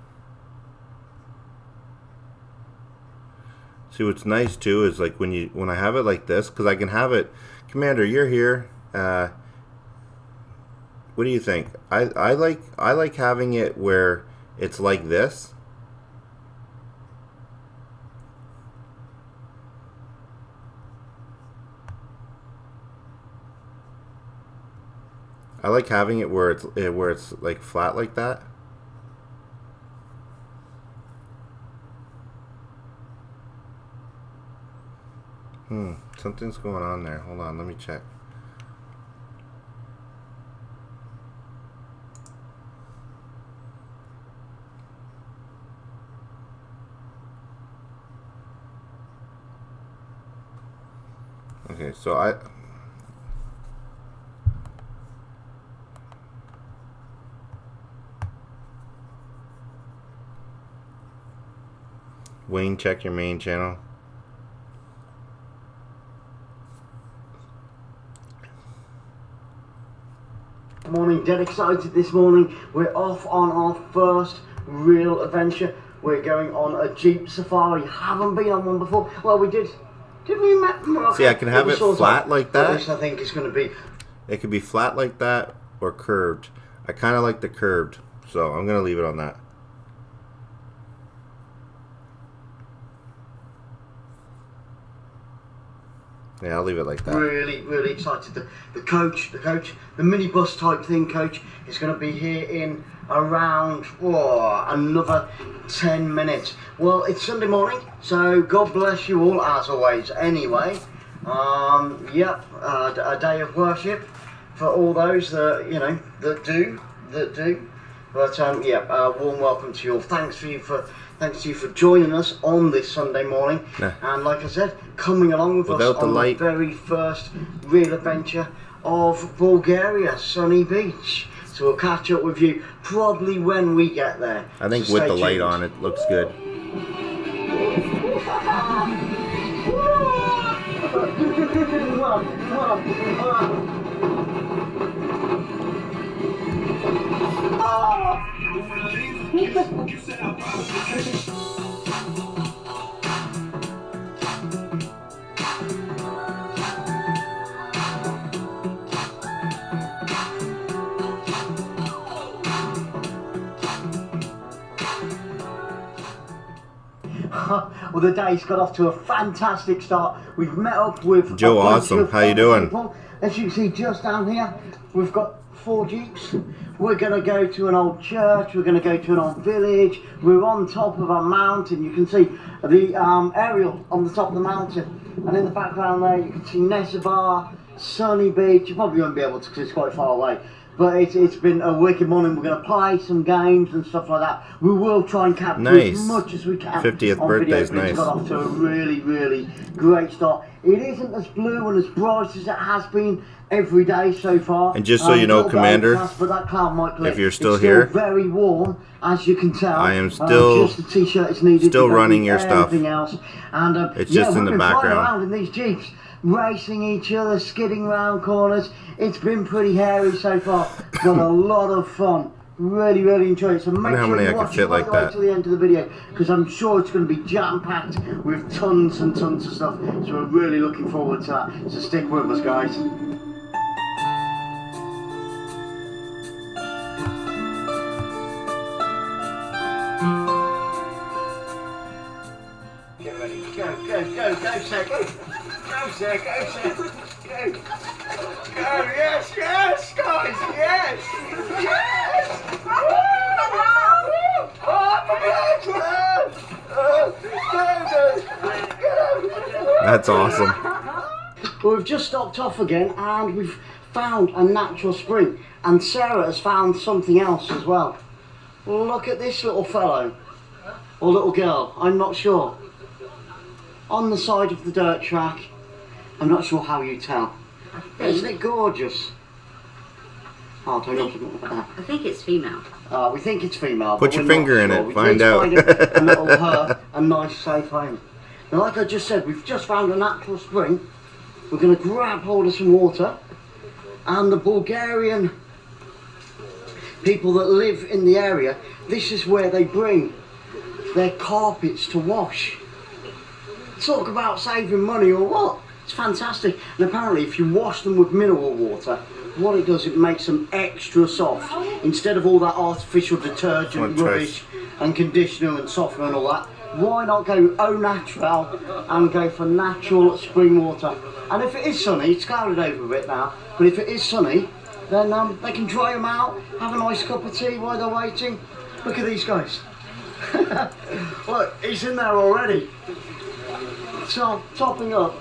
see. What's nice too is like when I have it like this, because I can have it. Commander, you're here. What do you think? I like having it where it's like this. I like having it where it's like flat like that. Something's going on there. Hold on, let me check. Okay, so Wayne, check your main channel. Morning, dead excited this morning. We're off on our first real adventure. We're going on a Jeep safari. Haven't been on one before. Well, we did. Did we met Morocco? See, I can have it flat like that. This I think is going to be. It could be flat like that or curved. I kind of like the curved, so I'm going to leave it on that. Yeah, I'll leave it like that. Really, really excited. The coach, the minibus type thing coach is going to be here in around another 10 minutes. Well, it's Sunday morning, so God bless you all as always. Anyway, yep, a day of worship for all those that that do. But yeah, warm welcome to you all. Thanks to you for joining us on this Sunday morning. Nah. And like I said, coming along with Without us the on light. the very first real adventure of Bulgaria, Sunny Beach. So we'll catch up with you probably when we get there. I think So with stay the light tuned. on, it looks good. Well, the day's got off to a fantastic start. We've met up with Joe, a bunch awesome. of How you other doing? people. As you can see just down here, we've got 4 jeeps. We're going to go to an old church. We're going to go to an old village. We're on top of a mountain. You can see the aerial on the top of the mountain. And in the background there, you can see Nesebar, Sunny Beach. You probably won't be able to because it's quite far away. But it's been a wicked morning. We're going to play some games and stuff like that. We will try and capture Nice. as much as we can. 50th on birthday's video, but nice. It's got off to a really, really great start. It isn't as blue and as bright as it has been every day so far. And just so you know, a little bit Commander, overcast, but that cloud might clear. if you're still It's here, very warm, as you can tell. I am still just a t-shirt is needed. still You don't running need your stuff. anything else. And It's yeah, just in we've the been flying background. around in these jeeps, racing each other, skidding round corners. It's been pretty hairy so far, but a lot of fun. Really, really enjoy it. So make Wonder how sure many you I could watch fit it right like the way that. to the end of the video, because I'm sure it's going to be jam-packed with tons and tons of stuff. So we're really looking forward to that. So stick with us, guys. Get ready. Go, Seth. Go, Seth. Go, Seth. Go. Go, yes, guys, yes. Yes. That's awesome. Well, we've just stopped off again and we've found a natural spring, and Sarah has found something else as well. Look at this little fellow, or little girl, I'm not sure. On the side of the dirt track, I'm not sure how you tell. Isn't it gorgeous? Oh, don't look at that. I think it's female. We think it's female. Put but your we're not finger in sure. it, We find need to out. find a little her, a nice safe home. Now, like I just said, we've just found a natural spring. We're going to grab hold of some water, and the Bulgarian people that live in the area, this is where they bring their carpets to wash. Talk about saving money or what? It's fantastic. And apparently if you wash them with mineral water, what it does, it makes them extra soft. Instead of all that artificial detergent rubbish and conditioner and softener and all that, why not go au natural and go for natural spring water? And if it is sunny, it's clouded over a bit now, but if it is sunny, then they can dry them out, have a nice cup of tea while they're waiting. Look at these guys. Look, he's in there already. Topping up.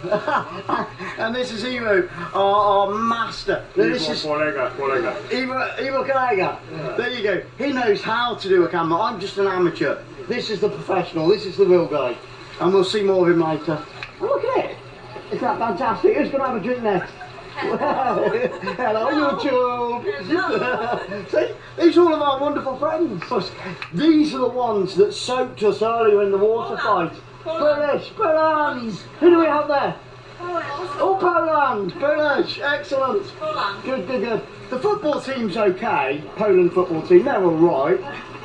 And this is Ivo, our master. Now, this is Ivo Kolega. There you go. He knows how to do a camera. I'm just an amateur. This is the professional. This is the real guy. And we'll see more of him later. Oh, look at it. Isn't that fantastic? Who's going to have a drink next? Hello, YouTube. See, these are all of our wonderful friends. These are the ones that soaked us earlier in the water fight. Poland. Who do we have there? Oh, Poland. Excellent. Good. The football team's okay. Poland football team, they're all right.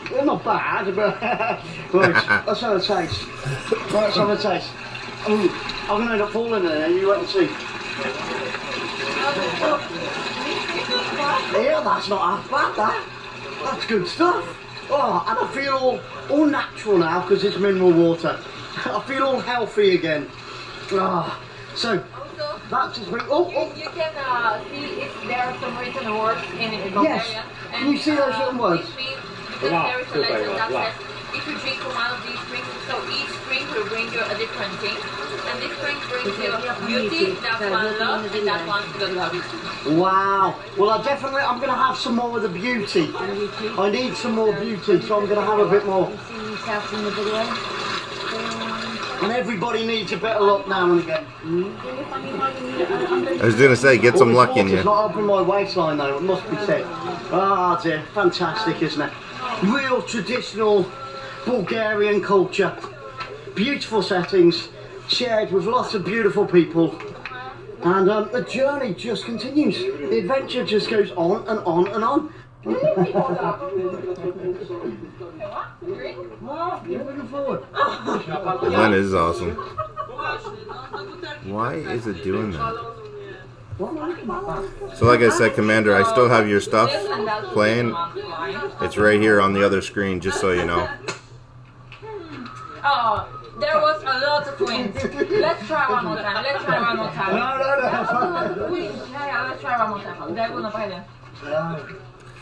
They're not bad, but right. Let's have a taste. Let's have a taste. Ooh, I'm going to end up falling in there. You wait and see. Yeah, that's not half bad, that. That's good stuff. Oh, and I feel all natural now because it's mineral water. I feel all healthy again. Ah, so that's just me. Oh. You can see if there are some written words in Bulgarian. Yes. Can you see those written words? This means, because there is a legend that says if you drink from one of these drinks, so each drink will bring you a different thing. And this drink brings you beauty, that one love, and that one good love. Wow. Well, I'm going to have some more of the beauty. I need some more beauty, so I'm going to have a bit more. And everybody needs a bit of luck now and again. I was going to say, get some luck in you. It's not up in my waistline though, it must be said. Ah dear, fantastic, isn't it? Real traditional Bulgarian culture. Beautiful settings, shared with lots of beautiful people. And the journey just continues. The adventure just goes on and on and on. You're looking forward. That is awesome. Why is it doing that? So like I said, Commander, I still have your stuff playing. It's right here on the other screen, just so you know. Oh, there was a lot of twins. Let's try one more time. Let's try one more time. No. Yeah, let's try one more time. Daj go napajdę.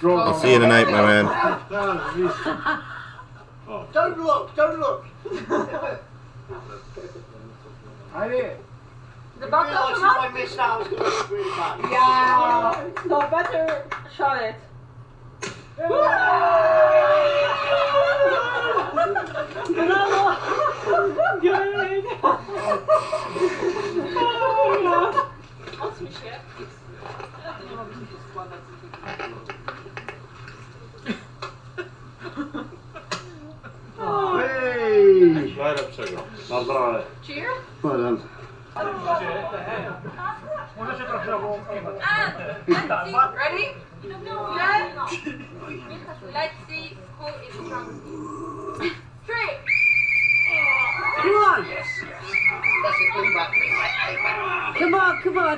I'll see you tonight, my man. Don't look. I did. The bottle I come out? missed out. I was going to look really bad. Yeah. No, better shot it. Odsuń się. Hey! Najlepszego. Naprawdę. Cheers. Well done. Ready? Yeah. Let's see who is strong. 3. Come on! Come on!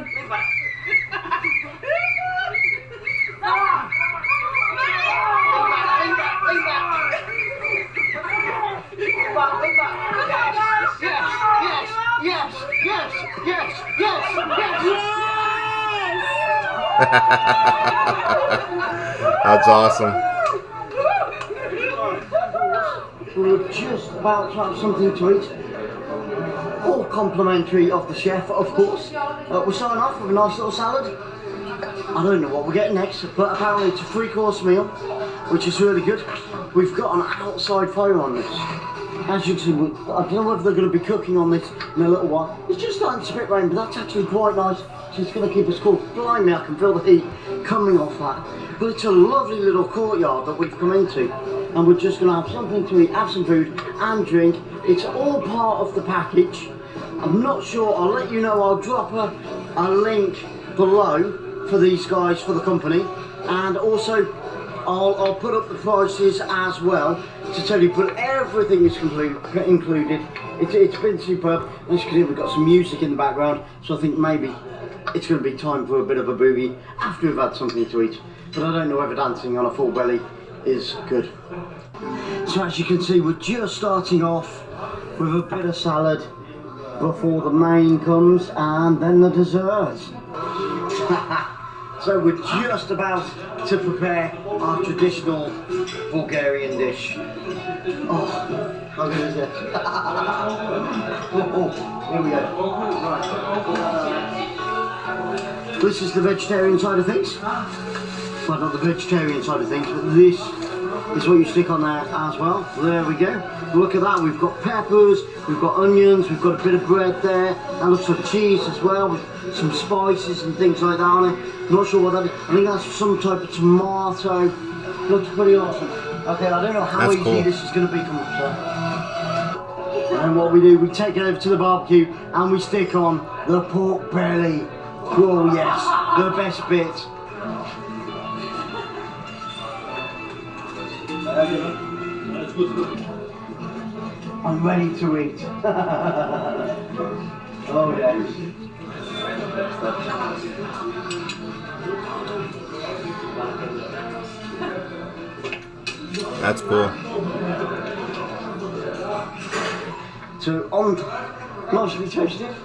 That's awesome. We're just about to have something to eat. All complimentary of the chef, of course. We're starting off with a nice little salad. I don't know what we're getting next, but apparently it's a 3-course meal, which is really good. We've got an outside fire on this. As you can see, I don't know whether they're going to be cooking on this in a little while. It's just starting to spit rain, but that's actually quite nice. So it's going to keep us cool. Blimey, I can feel the heat coming off that. But it's a lovely little courtyard that we've come into. And we're just going to have something to eat, have some food and drink. It's all part of the package. I'm not sure, I'll let you know, I'll drop a link below for these guys, for the company. And also, I'll put up the prices as well to tell you, but everything is included. It's been superb. As you can hear, we've got some music in the background, so I think maybe it's going to be time for a bit of a boogie after we've had something to eat. But I don't know whether dancing on a full belly is good. So as you can see, we're just starting off with a bit of salad before the main comes, and then the desserts. So we're just about to prepare our traditional Bulgarian dish. Oh, how good is it? Here we go. Right. This is the vegetarian side of things. Well, not the vegetarian side of things, but this is what you stick on there as well. There we go. Look at that, we've got peppers, we've got onions, we've got a bit of bread there, and looks like cheese as well, with some spices and things like that on it. Not sure what that is. I think that's some type of tomato. Looks pretty awesome. Okay, I don't know how easy this is going to become. And then what we do, we take it over to the barbecue and we stick on the pork belly. Oh yes, the best bit. I'm ready to eat. Oh yes. That's cool. So on, nicely toasted.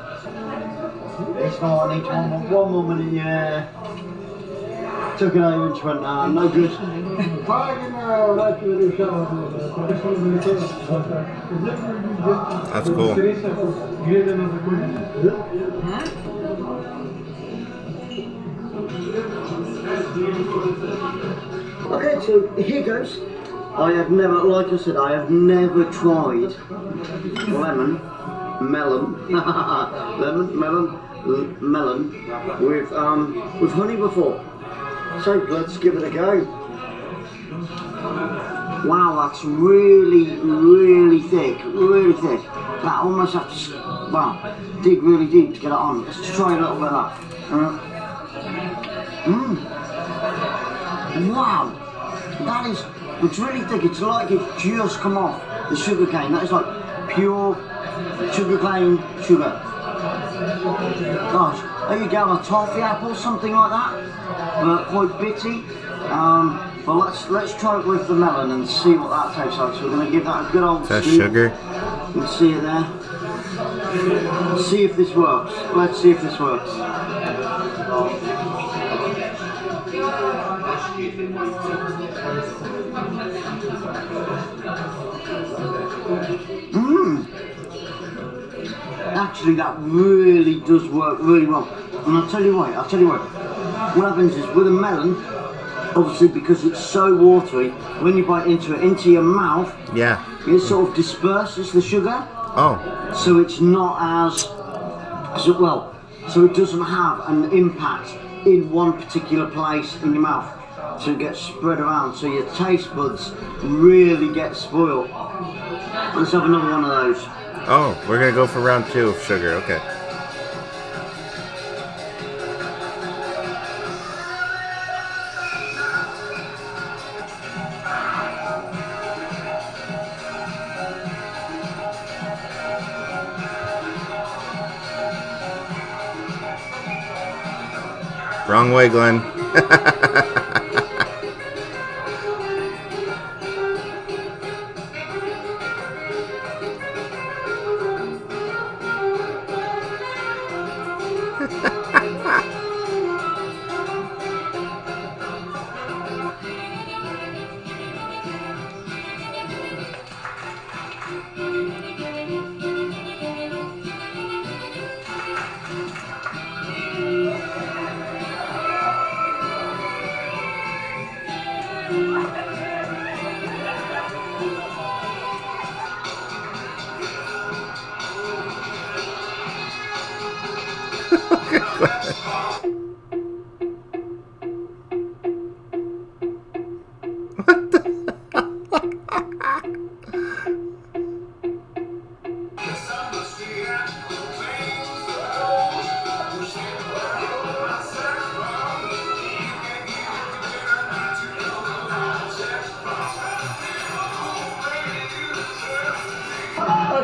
It's not, I need one more minute, yeah. Took it over and went, nah, no good. That's cool. Okay, so here goes. I have never, like I said, I have never tried lemon, melon with honey before. So let's give it a go. Wow, that's really, really thick, really thick. That almost have to, wow, dig really deep to get it on. Let's try a little bit of that. Wow, that is, it's really thick. It's like it's just come off the sugar cane. That is like pure sugar cane sugar. Gosh, there you go, a toffee apple, something like that, but quite bitty. But let's try it with the melon and see what that tastes like. So we're going to give that a good old That's scoop. sugar. You can see it there. Let's see if this works. Let's see if this works. Actually, that really does work really well. And I'll tell you what. What happens is with a melon, obviously because it's so watery, when you bite into it, into your mouth, yeah, it sort of disperses the sugar. Oh. So it's not as, so it doesn't have an impact in one particular place in your mouth. So it gets spread around, so your taste buds really get spoiled. Let's have another one of those. Oh, we're gonna go for round 2 of sugar, okay. Wrong way, Glenn.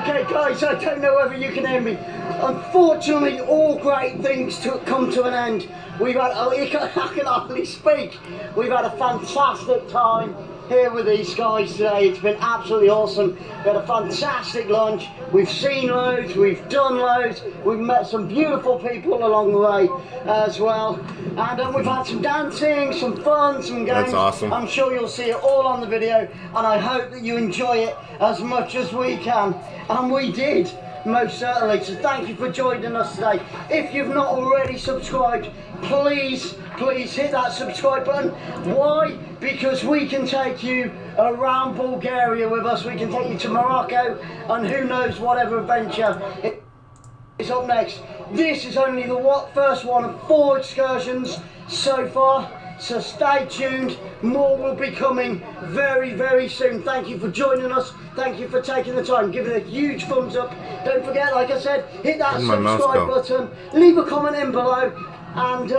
Okay guys, I don't know whether you can hear me. Unfortunately, all great things come to an end. We've had, I can hardly speak. We've had a fantastic time here with these guys today. It's been absolutely awesome. We had a fantastic lunch. We've seen loads, we've done loads. We've met some beautiful people along the way as well. And we've had some dancing, some fun, some games. That's awesome. I'm sure you'll see it all on the video, and I hope that you enjoy it as much as we can. And we did, most certainly. So thank you for joining us today. If you've not already subscribed, please hit that subscribe button. Why? Because we can take you around Bulgaria with us. We can take you to Morocco, and who knows whatever adventure is up next. This is only the first one of 4 excursions so far. So stay tuned, more will be coming very, very soon. Thank you for joining us, thank you for taking the time. Give it a huge thumbs up. Don't forget, like I said, hit that subscribe button, leave a comment in below, and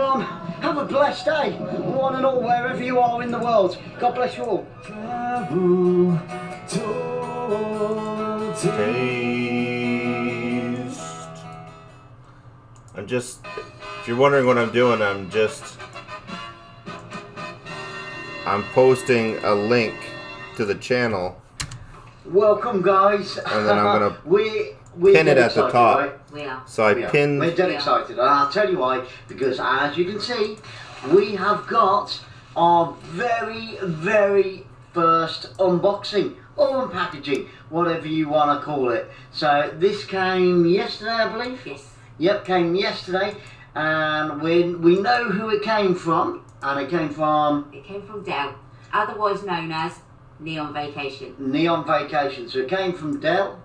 have a blessed day, one and all, wherever you are in the world. God bless you all. I'm just, if you're wondering what I'm doing, I'm just I'm posting a link to the channel. Welcome, guys. And then I'm gonna we're pin it dead at the excited, top. right? We are. So I We are. pinned. We're dead excited, and I'll tell you why. Because as you can see, we have got our very, very first unboxing or unpackaging, whatever you want to call it. So this came yesterday, I believe. Yes. Yep, came yesterday, and we know who it came from, and it came from Dell, otherwise known as Neon Vacation. Neon Vacation. So it came from Dell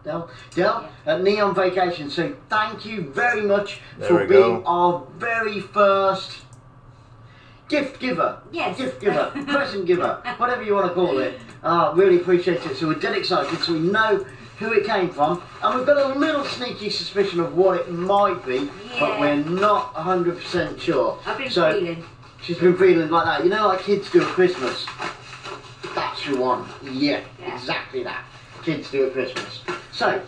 at Neon Vacation. So thank you very much There for we being go. our very first gift giver. Yes. Gift giver, present giver, whatever you want to call it. Really appreciate it. So we're dead excited. So we know who it came from, and we've got a little sneaky suspicion of what it might be, but Yeah. we're not 100% sure. I've been So feeling. she's been feeling like that. You know, like kids do at Christmas. That's your one. Yeah, exactly that. Kids do at Christmas. So,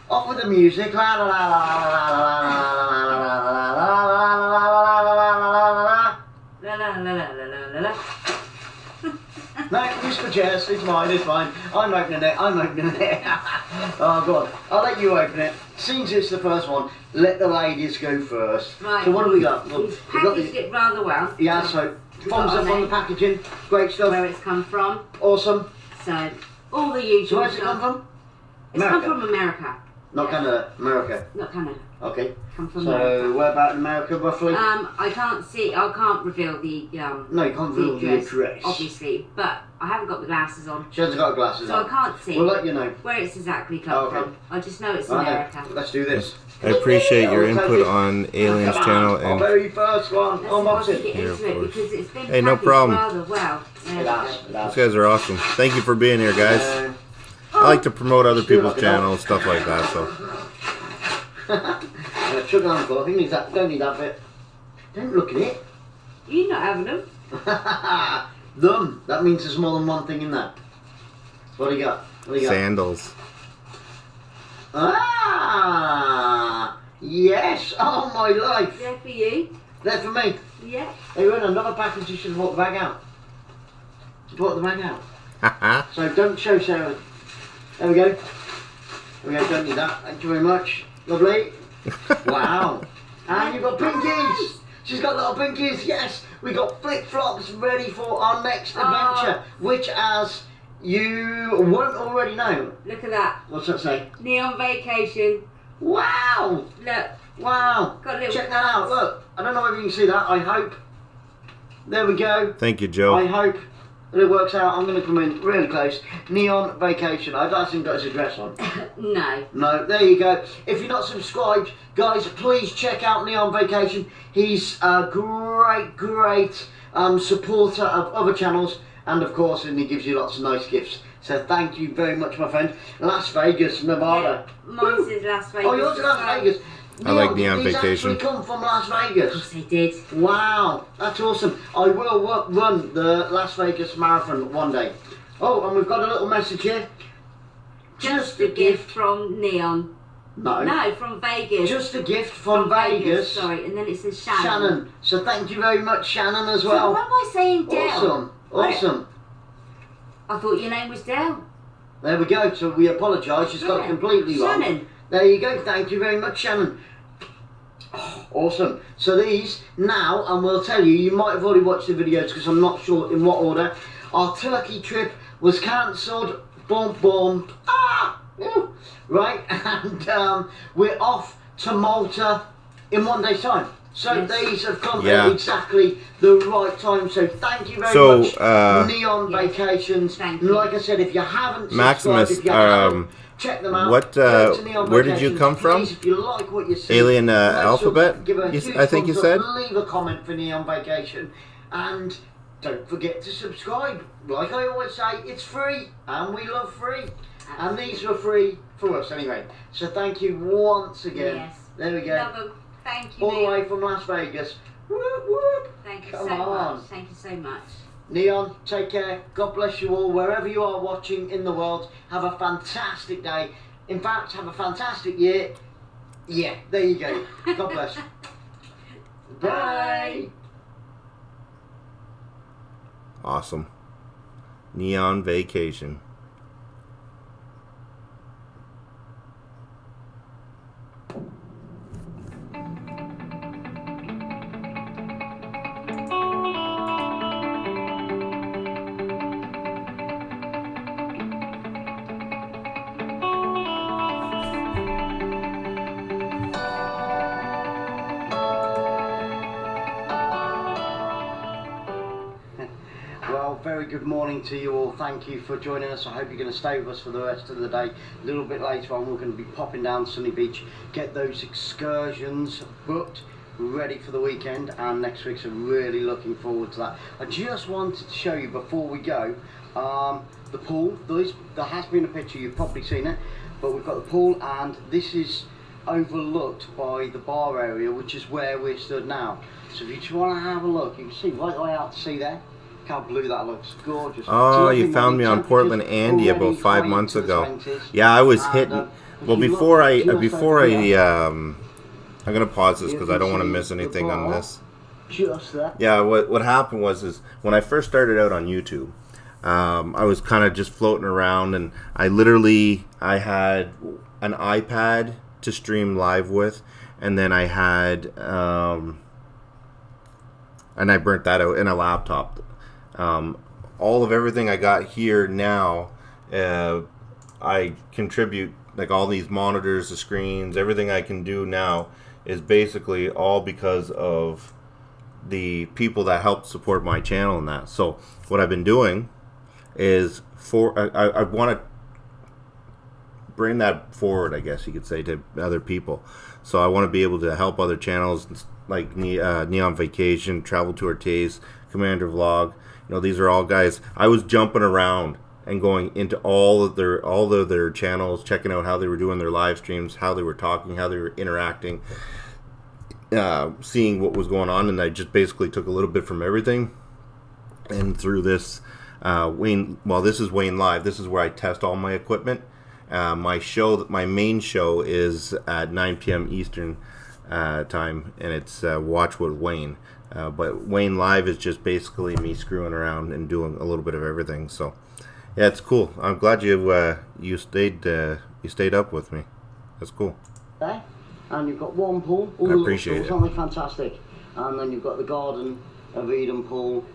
off with the music. La la la la la la la la la la la la la. La la la la la la la. No, whisper Jess, it's mine, it's mine. I'm opening it, I'm opening it. Oh, go on. I'll let you open it. Since it's the first one, let the ladies go first. Right. So what do we got? Look, He's we've got packaged it rather well. Yeah, so thumbs up on the packaging. Great stuff. Where it's come from. Awesome. So, all the usual So where's it stuff. come from? It's come from America. Not Canada, America. Not Canada. Okay. Come from So America. where about in America roughly? I can't reveal the No, you can't reveal the address. obviously, but I haven't got the glasses on. She hasn't got glasses So on. I can't see We'll let you know. where it's exactly come Okay. from. I just know it's Right then, America. let's do this. I appreciate your We'll take input it. on Alien's Come on, channel our and very first one. Let's see if I can Unboxing. get Yeah, into of it course. because it's been Hey, no packaged problem. rather well. There we go. these guys are awesome. Thank you for being here, guys. I like to promote other people's channels, stuff like that. So Sugar uncle, who needs that? Don't need that bit. Don't look at it. You're not having them. Them. That means there's more than one thing in there. What do you got? What do you got? sandals. Ah, yes. Oh my life. They're for you. They're for me. Yeah. Hey, we're in another package. You should have brought the bag out. You brought the bag out. So don't show Sarah. There we go. There we go. Don't need that. Thank you very much. Lovely. Wow. And you've got pinkies. She's got little pinkies. Yes. We got flip flops ready for our next adventure, which, as you won't already know. Look at that. What's that say? Neon Vacation. Wow. Look. Wow. Got a little Check that out. Look. I don't know if you can see that. I hope. There we go. Thank you, Joe. I hope that it works out. I'm going to come in really close. Neon Vacation. I don't think got his address on. No. No, there you go. If you're not subscribed, guys, please check out Neon Vacation. He's a great supporter of other channels, and of course, and he gives you lots of nice gifts. So thank you very much, my friend. Las Vegas, Nevada. Mine says Las Vegas. Oh, yours is Las Vegas. I like Neon He's Vacation. actually come from Las Vegas. Yes, they did. Wow, that's awesome. I will run the Las Vegas Marathon one day. Oh, and we've got a little message here. Just a gift from Neon. No. No, from Vegas. Just a gift from Vegas. Sorry, and then it says Shannon. Shannon. So thank you very much, Shannon, as So well. why am I saying Dell? Awesome. Awesome. I thought your name was Dell. There we go. So we apologise. She's got it completely wrong. Shannon. There you go. Thank you very much, Shannon. Oh, awesome. So these now, and we'll tell you, you might have already watched the videos because I'm not sure in what order. Our Turkey trip was cancelled. Boom, boom. Ah! Ooh. Right, and we're off to Malta in 1 day's time. So these have come at exactly the right time. So thank you very much, Neon Vacations. Like I said, if you haven't subscribed, Maximus, if you haven't, check them out. what? Go to Neon Where did you Vacations. come from? Please, if you like what you see, Alien make sure Alphabet. give a huge I think you thumbs up, said. leave a comment for Neon Vacation, and don't forget to subscribe. Like I always say, it's free, and we love free. And these were free for us anyway. So thank you once again. Yes. There we go. Love them. Thank you, All the Neon. way from Las Vegas. Whoop, whoop. Thank you Come so on. much. Thank you so much. Neon, take care. God bless you all. Wherever you are watching in the world, have a fantastic day. In fact, have a fantastic year. Yeah, there you go. God bless. Bye. Awesome. Neon Vacation. Well, very good morning to you all. Thank you for joining us. I hope you're going to stay with us for the rest of the day. A little bit later on, we're going to be popping down Sunny Beach, get those excursions booked, ready for the weekend, and next week, so really looking forward to that. I just wanted to show you before we go the pool. There has been a picture, you've probably seen it, but we've got the pool, and this is overlooked by the bar area, which is where we're stood now. So if you just want to have a look, you can see right the way out to sea there. Look how blue that looks, gorgeous. Oh, you found me on Portland Andy about 5 months ago. Yeah, I was hitting. Well, before I I'm gonna pause this because I don't want to miss anything on this. Just that. Yeah, what happened was when I first started out on YouTube, I was kind of just floating around, and I had an iPad to stream live with, and then I had and I burnt that out in a laptop. All of everything I got here now, I contribute, like all these monitors, the screens, everything I can do now is basically all because of the people that helped support my channel and that. So what I've been doing is I want to bring that forward, I guess you could say, to other people. So I want to be able to help other channels like Neon Vacation, Travel to Ortiz, Commander Vlog. You know, these are all guys. I was jumping around and going into all of their channels, checking out how they were doing their live streams, how they were talking, how they were interacting, seeing what was going on, and I just basically took a little bit from everything. And through this this is Wayne Live. This is where I test all my equipment. My main show is at 9 p.m. Eastern time, and it's Watch with Wayne. But Wayne Live is just basically me screwing around and doing a little bit of everything. So yeah, it's cool. I'm glad you stayed up with me. That's cool. There, and you've got one pool. I appreciate it. Aren't they fantastic? And then you've got the Garden of Eden pool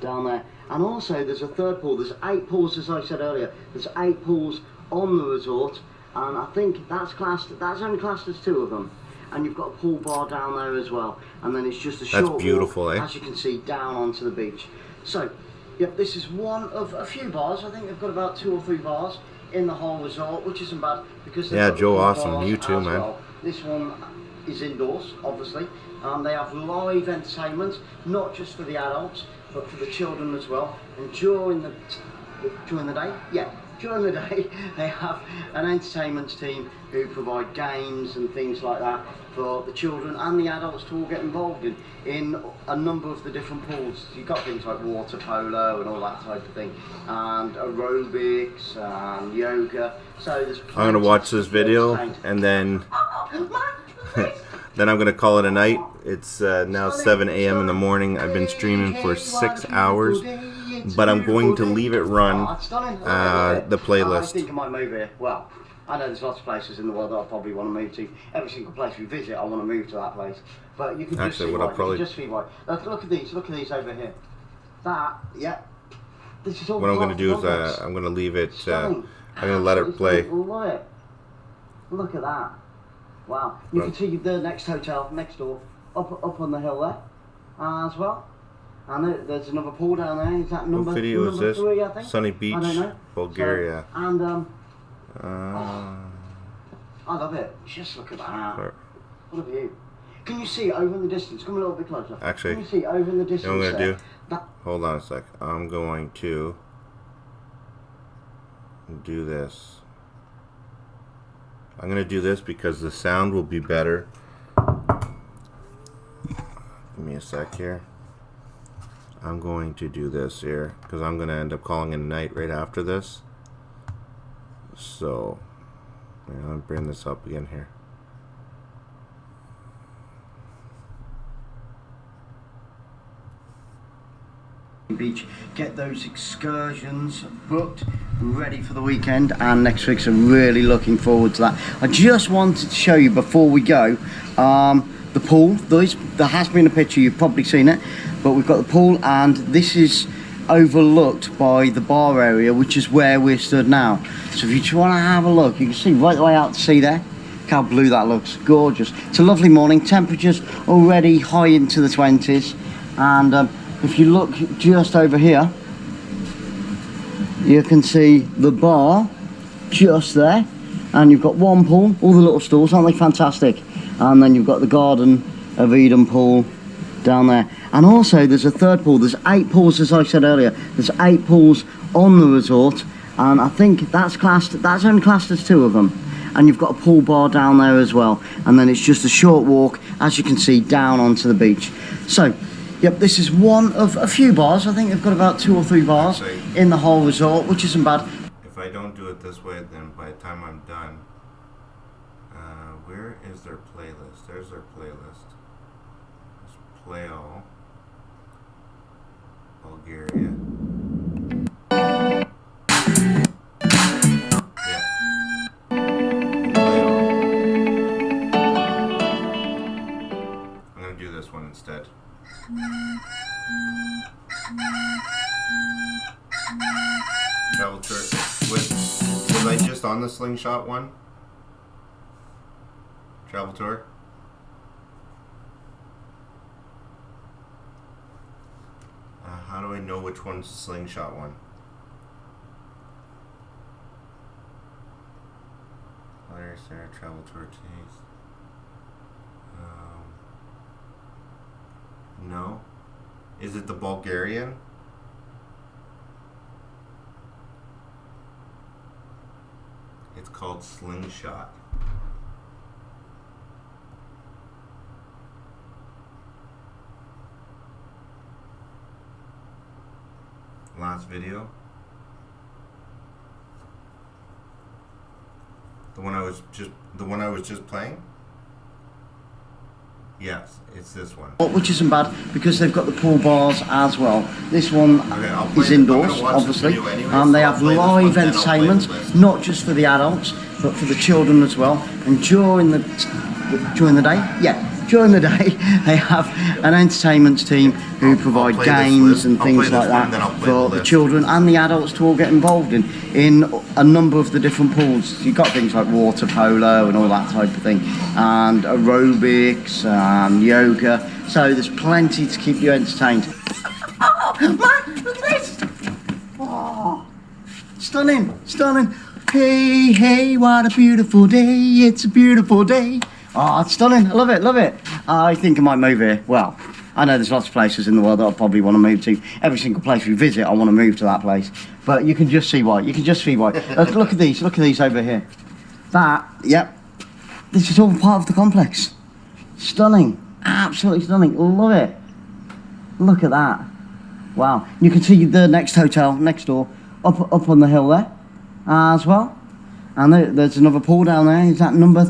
down there. And also there's a third pool. There's 8 pools, as I said earlier. There's 8 pools on the resort, and I think that's only classed as 2 of them. And you've got a pool bar down there as well. And then it's just a short beautiful, walk, eh? as you can see, down onto the beach. So, yep, this is one of a few bars. I think they've got about 2 or 3 bars in the whole resort, which isn't bad because yeah, Joe, awesome. You too, man. well. This one is indoors, obviously. They have live entertainment, not just for the adults, but for the children as well. And during the day, they have an entertainment team who provide games and things like that for the children and the adults to all get involved in a number of the different pools. You've got things like water polo and all that type of thing, and aerobics and yoga. So there's I'm gonna watch this video and then then I'm gonna call it a night. It's now 7 a.m. in the morning. I've been streaming for 6 hours, but I'm going to leave it run the playlist. I think I might move here. Well, I know there's lots of places in the world that I probably want to move to. Every single place we visit, I want to move to that place. But you can just see why. You can just see why. Look at these. Look at these over here. That, yeah. This is all. What I'm going to do is I'm going to leave it. I'm going to let it play. Look at that. Wow. You can see the next hotel next door, up on the hill there, as well. And there's another pool down there. Is that number? What video is this? 3, I think? Sunny Beach, I don't know. Bulgaria. So, and I love it. Just look at that. What a view. Can you see it over in the distance? Come a little bit closer. Actually, can you see it over in the distance? You know what I'm going to do? Hold on a sec. I'm going to do this. I'm going to do this because the sound will be better. Give me a sec here. I'm going to do this here because I'm going to end up calling it a night right after this. So, I'll bring this up again here. Beach, get those excursions booked, ready for the weekend, and next week, so really looking forward to that. I just wanted to show you before we go the pool. There has been a picture, you've probably seen it, but we've got the pool, and this is overlooked by the bar area, which is where we're stood now. So if you just want to have a look, you can see right the way out to sea there. Look how blue that looks, gorgeous. It's a lovely morning, temperatures already high into the 20s, and if you look just over here, you can see the bar just there, and you've got one pool, all the little stalls, aren't they fantastic? And then you've got the Garden of Eden pool down there, and also there's a third pool. There's 8 pools, as I said earlier. There's 8 pools on the resort, and I think that's only classed as 2 of them. And you've got a pool bar down there as well, and then it's just a short walk, as you can see, down onto the beach. So yep, this is one of a few bars. I think they've got about 2 or 3 bars in the whole resort, which isn't bad. If I don't do it this way, then by the time I'm done, where is their playlist? There's their playlist. Let's play all. Bulgaria. Yeah. Play all. I'm gonna do this one instead. Travel tour. Was I just on the slingshot one? Travel tour? How do I know which one's the slingshot one? Larry Sarah travel tour taste. No. Is it the Bulgarian? It's called Slingshot. Last video. The one I was just playing? Yes, it's this one. Which isn't bad, because they've got the pool bars as well. This one is indoors, obviously. They have live entertainment, not just for the adults, but for the children as well. And during the day, they have an entertainment team who provide games and things like that for the children and the adults to all get involved in a number of the different pools. You've got things like water polo and all that type of thing, and aerobics and yoga. So there's plenty to keep you entertained. Oh, man, look at this! Oh, stunning, stunning. Hey, hey, what a beautiful day. It's a beautiful day. Oh, it's stunning. I love it, love it. I think I might move here. Well, I know there's lots of places in the world that I probably want to move to. Every single place we visit, I want to move to that place. But you can just see why. You can just see why. Look at these. Look at these over here. That, yep. This is all part of the complex. Stunning. Absolutely stunning. Love it. Look at that. Wow. You can see the next hotel next door up on the hill there as well. And there's another pool down there. Is that number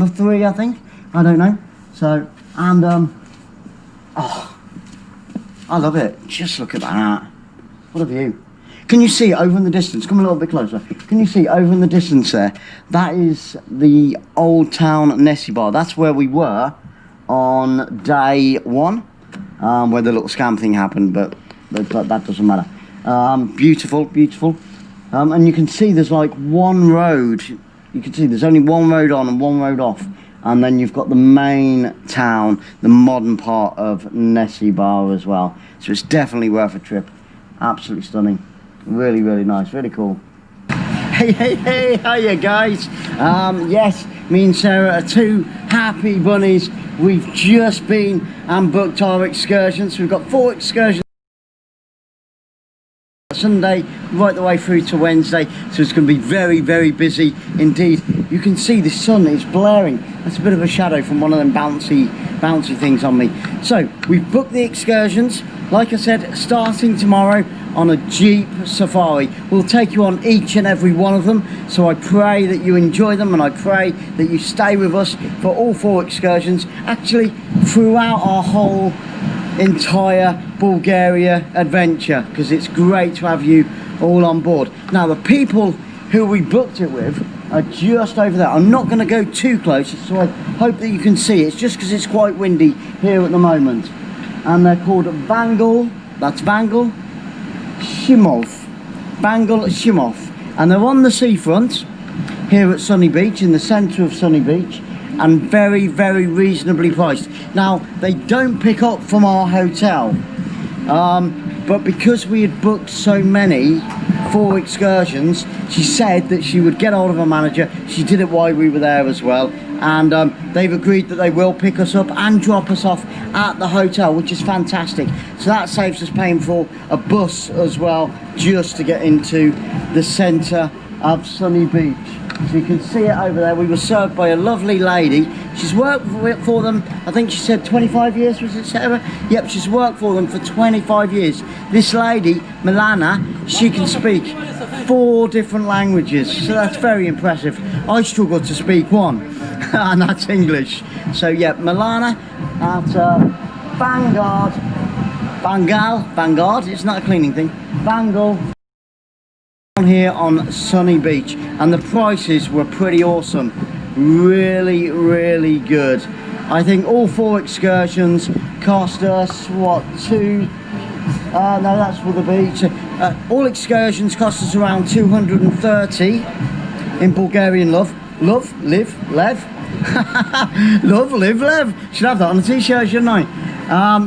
3, I think? I don't know. So, and oh, I love it. Just look at that. What a view. Can you see over in the distance? Come a little bit closer. Can you see over in the distance there? That is the Old Town Nessie Bar. That's where we were on day 1, where the little scam thing happened, but that doesn't matter. Beautiful, beautiful. And you can see there's like one road. You can see there's only one road on and one road off. And then you've got the main town, the modern part of Nessie Bar as well. So it's definitely worth a trip. Absolutely stunning. Really, really nice. Really cool. Hey, hey, hey, hiya guys. Yes, me and Sarah are 2 happy bunnies. We've just been and booked our excursions. We've got 4 excursions. Sunday right the way through to Wednesday, so it's going to be very, very busy indeed. You can see the sun is blaring. That's a bit of a shadow from one of them bouncy things on me. So we've booked the excursions, like I said, starting tomorrow on a Jeep Safari. We'll take you on each and every one of them, so I pray that you enjoy them, and I pray that you stay with us for all 4 excursions. Actually, throughout our whole entire Bulgaria adventure, because it's great to have you all on board. Now the people who we booked it with are just over there. I'm not going to go too close, so I hope that you can see. It's just because it's quite windy here at the moment. And they're called Vangel, that's Vangel Shimov. Vangel Shimov. And they're on the seafront here at Sunny Beach, in the centre of Sunny Beach, and very, very reasonably priced. Now, they don't pick up from our hotel, but because we had booked so many 4 excursions, she said that she would get hold of a manager. She did it while we were there as well, and they've agreed that they will pick us up and drop us off at the hotel, which is fantastic. So that saves us paying for a bus as well, just to get into the centre of Sunny Beach. So you can see it over there. We were served by a lovely lady. She's worked for them, I think she said 25 years, was it, Sarah? Yep, she's worked for them for 25 years. This lady, Milana, she can speak 4 different languages, so that's very impressive. I struggle to speak one, and that's English. So yeah, Milana at Vanguard, it's not a cleaning thing, Vangel, here on Sunny Beach, and the prices were pretty awesome, really, really good. I think all 4 excursions cost us what, no, that's for the beach. All excursions cost us around 230 in Bulgarian love, live, lev. Love, live, lev. Should have that on a t-shirt, shouldn't I?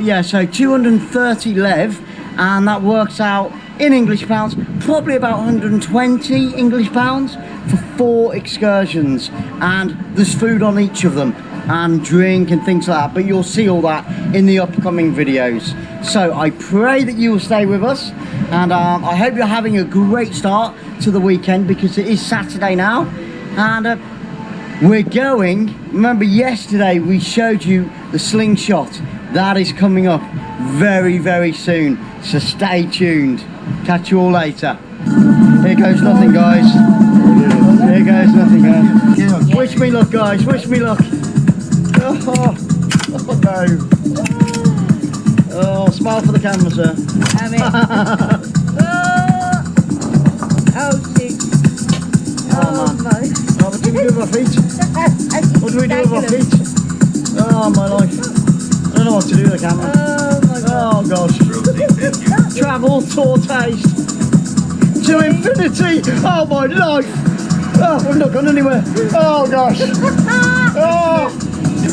Yeah, so 230 lev, and that works out in English pounds, probably about 120 English pounds for 4 excursions, and there's food on each of them and drink and things like that, but you'll see all that in the upcoming videos. So I pray that you will stay with us, and I hope you're having a great start to the weekend, because it is Saturday now, and we're going, remember yesterday we showed you the slingshot, that is coming up very, very soon, so stay tuned. Catch you all later. Here goes nothing, guys. Here goes nothing, guys. Wish me luck, guys. Wish me luck. Oh no. Oh, smile for the camera, sir. Oh shit. Oh man. Oh, what do we do with our feet? What do we do with our feet? Oh my life. I don't know what to do with the camera. Oh my god. Oh gosh. Travel, tour, taste to infinity. Oh my life. Oh, we've not gone anywhere. Oh gosh. Oh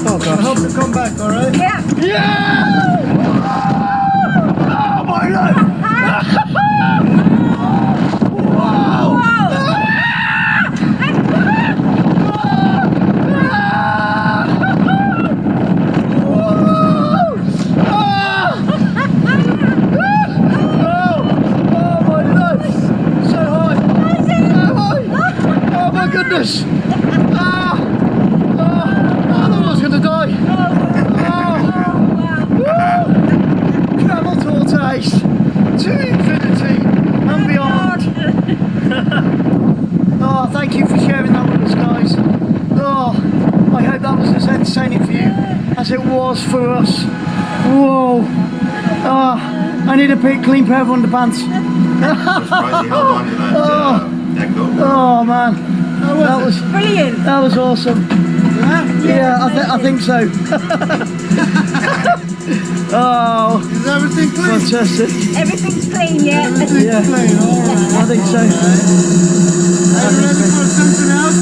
gosh. I hope you come back, alright? Yeah. Yeah! Oh my life. Wow. Goodness! I thought I was going to die. Travel tour taste to infinity and beyond. Oh, thank you for sharing that with us, guys. Oh, I hope that was as entertaining for you as it was for us. Whoa! Oh, I need a clean pair of underpants. Oh man. That was brilliant. That was awesome. Yeah, I think so. Oh, is everything clean? Fantastic. Everything's clean, yeah. Yeah, clean. All right. I think so. Are you ready for something else?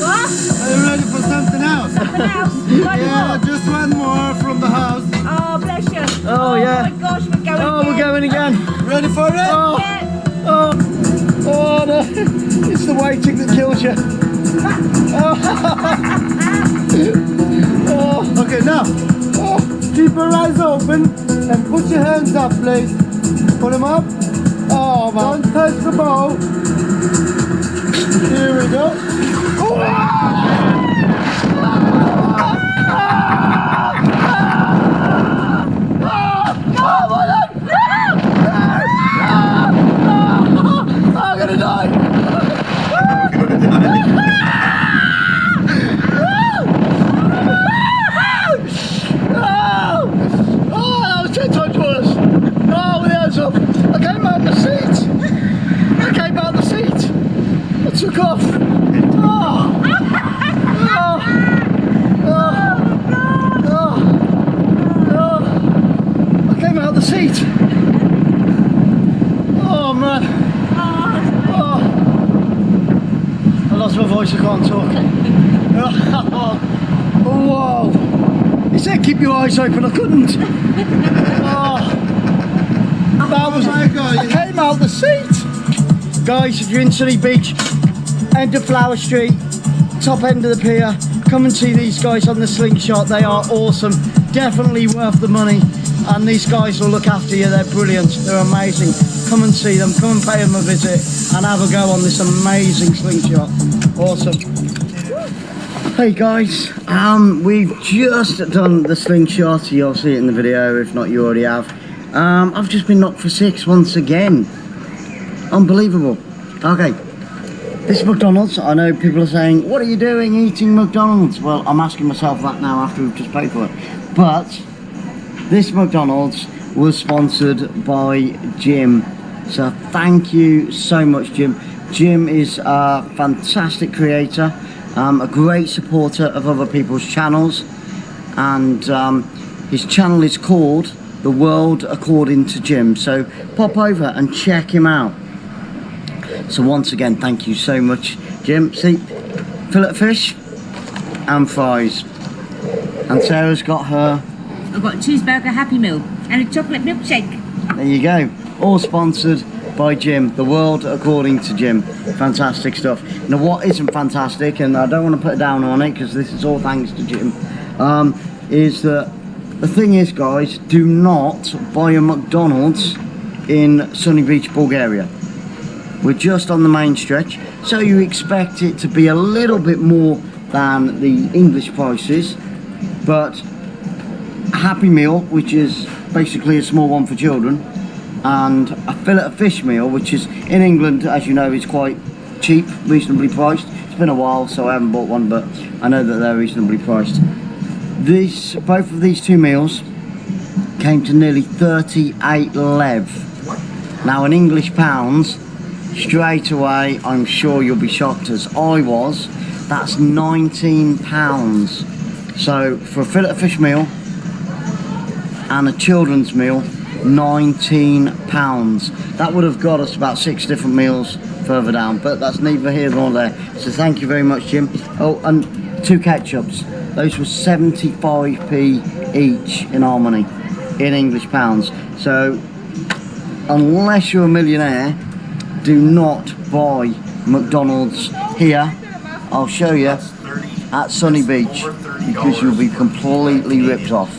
What? Are you ready for something else? Something else? Yeah, just one more from the house. Oh, bless you. Oh yeah. Oh my gosh, we're going again. We're going again. Ready for it? Oh. Yeah. Oh no, it's the waiting that kills you. Okay, now, keep your eyes open and put your hands up, please. Put them up. Oh, man. Don't touch the bow. Here we go. I'm gonna die! Oh! guys, I can't talk. Whoa! He said keep your eyes open, I couldn't. That was I came out the seat. Guys, if you're in Sunny Beach, end of Flower Street, top end of the pier, come and see these guys on the Slingshot. They are awesome, definitely worth the money, and these guys will look after you. They're brilliant, they're amazing. Come and see them, come and pay them a visit and have a go on this amazing Slingshot. Awesome. Hey guys, we've just done the Slingshot. You'll see it in the video, if not you already have. I've just been knocked for 6 once again. Unbelievable. Okay, this is McDonald's. I know people are saying, what are you doing eating McDonald's? Well, I'm asking myself that now after we've just paid for it. But this McDonald's was sponsored by Jim. So thank you so much, Jim. Jim is a fantastic creator, a great supporter of other people's channels, and his channel is called The World According to Jim. So pop over and check him out. So once again, thank you so much, Jim. See, fillet fish and fries. And Sarah's got her... I've got a cheeseburger Happy Meal and a chocolate milkshake. There you go. All sponsored by Jim. The World According to Jim. Fantastic stuff. Now what isn't fantastic, and I don't want to put down on it because this is all thanks to Jim, is that the thing is, guys, do not buy a McDonald's in Sunny Beach, Bulgaria. We're just on the main stretch, so you expect it to be a little bit more than the English prices, but a Happy Meal, which is basically a small one for children, and a fillet of fish meal, which is in England, as you know, is quite cheap, reasonably priced. It's been a while, so I haven't bought one, but I know that they're reasonably priced. Both of these two meals came to nearly 38 lev. Now in English pounds, straight away, I'm sure you'll be shocked as I was, that's £19. So for a fillet of fish meal and a children's meal, £19. That would have got us about 6 different meals further down, but that's neither here nor there. So thank you very much, Jim. Oh, and 2 ketchups. Those were 75p each in our money, in English pounds. So unless you're a millionaire, do not buy McDonald's here. I'll show you at Sunny Beach, because you'll be completely ripped off.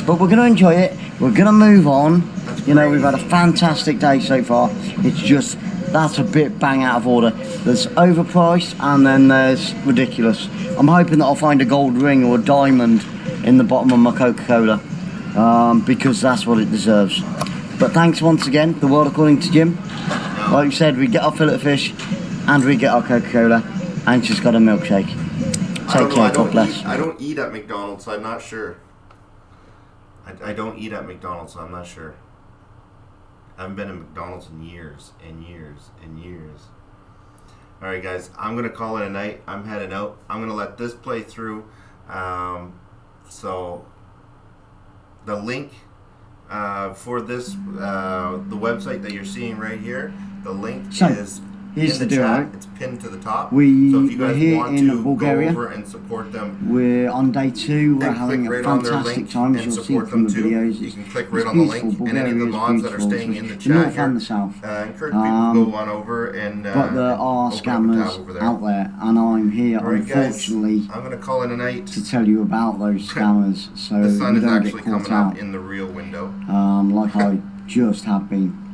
But we're going to enjoy it. We're going to move on. You know, we've had a fantastic day so far. It's just, that's a bit bang out of order. There's overpriced and then there's ridiculous. I'm hoping that I'll find a gold ring or a diamond in the bottom of my Coca-Cola, because that's what it deserves. But thanks once again, The World According to Jim. Like you said, we get our fillet of fish and we get our Coca-Cola, and she's got a milkshake. Take care, God bless. I don't eat at McDonald's, so I'm not sure. I don't eat at McDonald's, so I'm not sure. I haven't been to McDonald's in years and years and years. Alright guys, I'm going to call it a night. I'm heading out. I'm going to let this play through. So the link for this, the website that you're seeing right here, the link is here's in the chat. deal. It's pinned to the top. We're so if you guys here want in to Bulgaria. go over and support them, we're on day 2. We're and having click a right on their fantastic link time, as and you'll see support from the them too. videos. You can click right It's on the beautiful. link, and any of the Bulgaria mods is that are beautiful. staying in the The chat north here, and the south. encourage people to go on over and but there are open up a scammers tab over there. out there, and I'm here, Alright, guys, unfortunately, I'm going to call it a night. to tell you about those scammers, so The sun you is don't actually get caught coming out, up in the real window. like I just have been.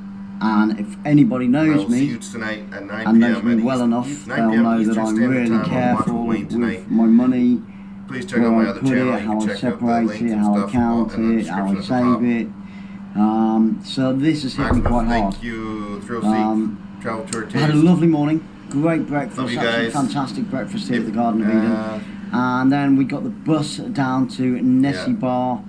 And if anybody knows I'll see me you tonight at 9 and knows p.m. me well enough, 9 they'll p.m. know that Eastern I'm Standard really Time. I'm careful watching Wayne with tonight. my money, Please check out my where I other put channel. it, You how can I check out the separate links it, and how I stuff count in the it, how I description at the save top. it. So this has hit me Maximus, quite hard. thank you. Thrill Seek, Travel Tour Taste. I had a lovely morning, great breakfast, Love you absolutely guys. fantastic breakfast here at the Garden of Eden. And then we got the bus down to Nessie Bar,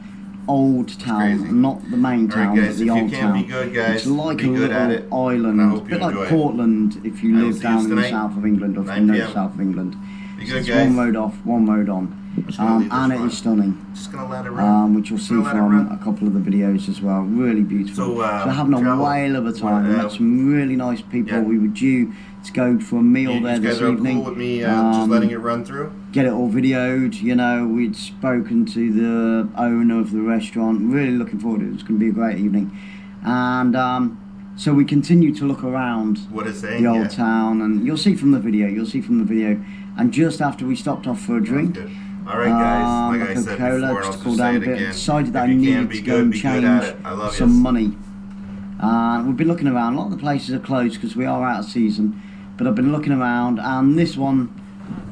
Old Town, not the main town, Alright, guys, but the if you old can town. be good, guys, it's like be a good at little it, island, and I hope a you bit like enjoy it. Portland if you I will live see down you in the tonight, south of England, or if you 9 know p.m. the south of England. Be So good, it's guys. one road off, one road on. and it is stunning. Just gonna let it run. Which you'll see from a couple of the videos as well. Really beautiful. So having a whale of a time. We met some really nice people. We were due to go for a meal there this evening. Cool with me just letting it run through? Get it all videoed. You know, we'd spoken to the owner of the restaurant. Really looking forward to it. It's going to be a great evening. And so we continue to look around the old town, and you'll see from the video. And just after we stopped off for a drink, all right, guys. Like I said before, just I'll cool just down say a it bit. again. Decided that I needed to go and change some money. We've been looking around. A lot of the places are closed because we are out of season. But I've been looking around, and this one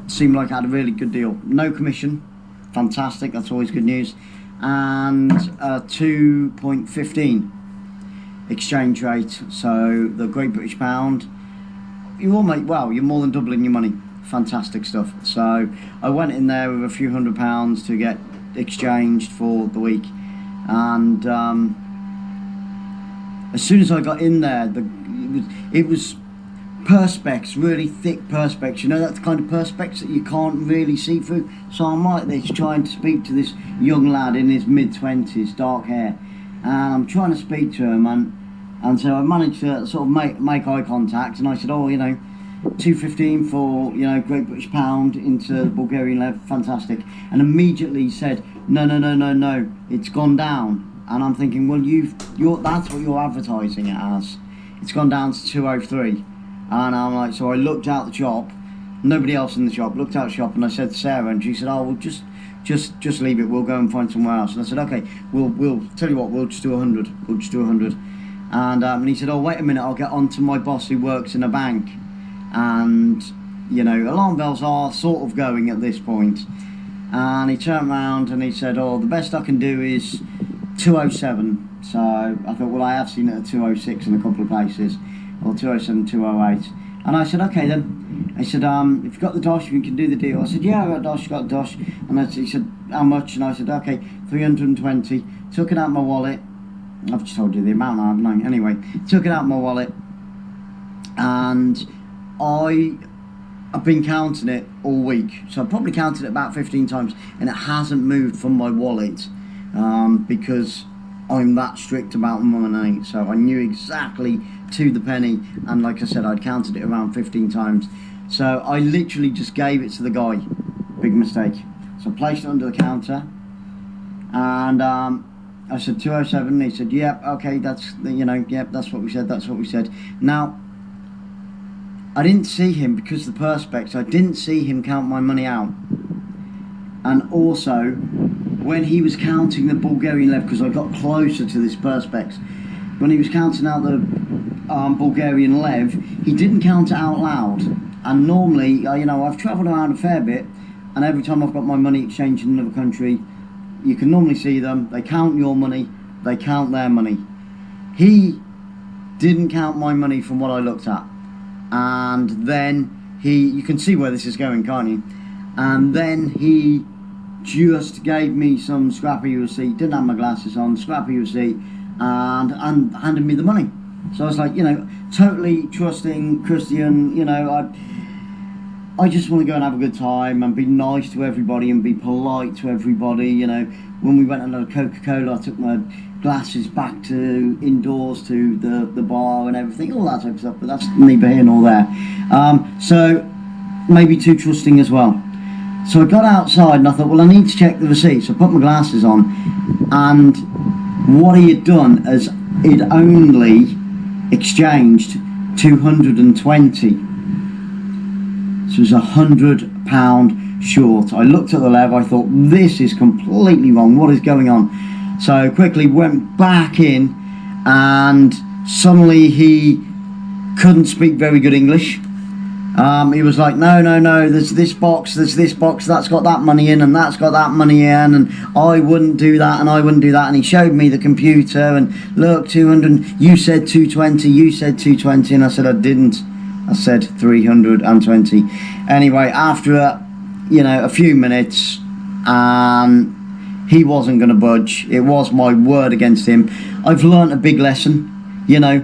seemed like it had a really good deal. No commission, fantastic. That's always good news. And 2.15 exchange rate. So the Great British Pound, you're more than doubling your money. Fantastic stuff. So I went in there with a few £100 to get exchanged for the week, and as soon as I got in there, it was perspex, really thick perspex. You know, that's the kind of perspex that you can't really see through. So I'm like this, trying to speak to this young lad in his mid-20s, dark hair, and I'm trying to speak to him, and so I managed to sort of make eye contact, and I said, oh, you know, 2.15 for, you know, Great British Pound into Bulgarian lev, fantastic. And immediately said, no, it's gone down. And I'm thinking, well, that's what you're advertising it as. It's gone down to 2.03. And I'm like, so I looked out the shop, nobody else in the shop, looked out the shop, and I said to Sarah, and she said, oh, well, just leave it, we'll go and find somewhere else. And I said, okay, we'll tell you what, we'll just do 100. We'll just do 100. And he said, oh, wait a minute, I'll get on to my boss who works in a bank. And, you know, alarm bells are sort of going at this point. And he turned around and he said, oh, the best I can do is 207. So I thought, well, I have seen it at 206 in a couple of places, or 207, 208. And I said, okay then. I said, if you've got the dosh, we can do the deal. I said, yeah, I got a dosh. And he said, how much? And I said, okay, 320. Took it out of my wallet. I've just told you the amount now, haven't I? Anyway, took it out of my wallet, and I've been counting it all week, so I've probably counted it about 15 times, and it hasn't moved from my wallet, because I'm that strict about money. So I knew exactly to the penny, and like I said, I'd counted it around 15 times. So I literally just gave it to the guy. Big mistake. So I placed it under the counter, and I said 207. He said, yep, okay, that's, you know, yep, that's what we said. Now, I didn't see him because of the perspex. I didn't see him count my money out. And also, when he was counting the Bulgarian lev, because I got closer to this perspex, when he was counting out the Bulgarian lev, he didn't count it out loud. And normally, you know, I've travelled around a fair bit, and every time I've got my money exchanged in another country, you can normally see them. They count your money, they count their money. He didn't count my money from what I looked at. And then you can see where this is going, can't you? And then he just gave me some scrappy receipt, didn't have my glasses on, scrappy receipt, and handed me the money. So I was like, you know, totally trusting Christian, you know, I just want to go and have a good time and be nice to everybody and be polite to everybody, you know. When we went and had a Coca-Cola, I took my glasses back to indoors to the bar and everything, all that type of stuff, but that's neither here nor there. So maybe too trusting as well. So I got outside and I thought, well, I need to check the receipt. So I put my glasses on, and what he had done is he'd only exchanged 220. So it was £100 short. I looked at the lev, I thought, this is completely wrong, what is going on? So quickly went back in, and suddenly he couldn't speak very good English. He was like, no, there's this box, that's got that money in, and that's got that money in, and I wouldn't do that, and I wouldn't do that. And he showed me the computer, and look, 200, you said 220, you said 220, and I said I didn't. I said 320. Anyway, after a few minutes, he wasn't going to budge. It was my word against him. I've learnt a big lesson. You know,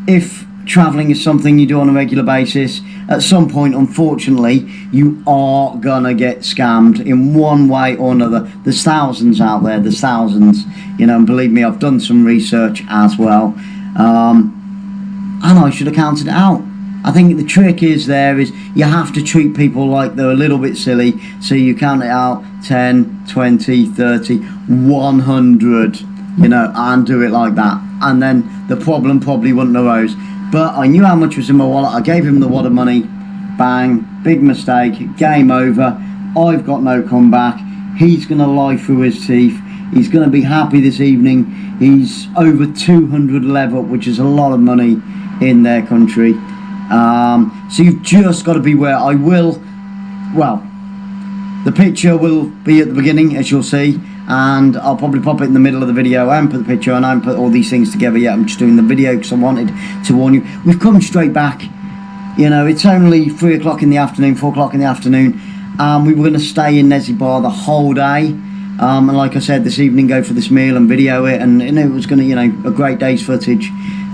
if travelling is something you do on a regular basis, at some point, unfortunately, you are gonna get scammed in one way or another. There's thousands out there, there's thousands, you know, and believe me, I've done some research as well, and I should have counted it out. I think the trick is you have to treat people like they're a little bit silly, so you count it out 10, 20, 30, 100, you know, and do it like that, and then the problem probably wouldn't have arose. But I knew how much was in my wallet. I gave him the wad of money. Bang, big mistake, game over. I've got no comeback. He's going to lie through his teeth. He's going to be happy this evening. He's over 200 level, which is a lot of money in their country. So you've just got to beware. The picture will be at the beginning, as you'll see, and I'll probably pop it in the middle of the video. I haven't put the picture and I haven't put all these things together yet. I'm just doing the video because I wanted to warn you. We've come straight back. You know, it's only 3 o'clock in the afternoon, 4 o'clock in the afternoon. We were going to stay in Nessie Bar the whole day. And like I said, this evening go for this meal and video it. And you know, it was going to, you know, a great day's footage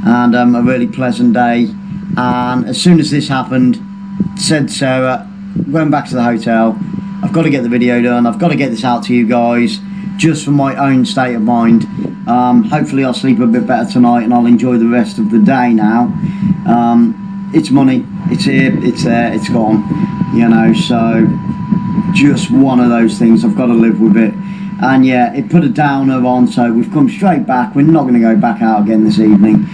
and a really pleasant day. And as soon as this happened, said Sarah, going back to the hotel, I've got to get the video done. I've got to get this out to you guys, just for my own state of mind. Hopefully I'll sleep a bit better tonight and I'll enjoy the rest of the day now. It's money, it's here, it's there, it's gone, you know, so just one of those things. I've got to live with it. And yeah, it put a downer on, so we've come straight back. We're not going to go back out again this evening.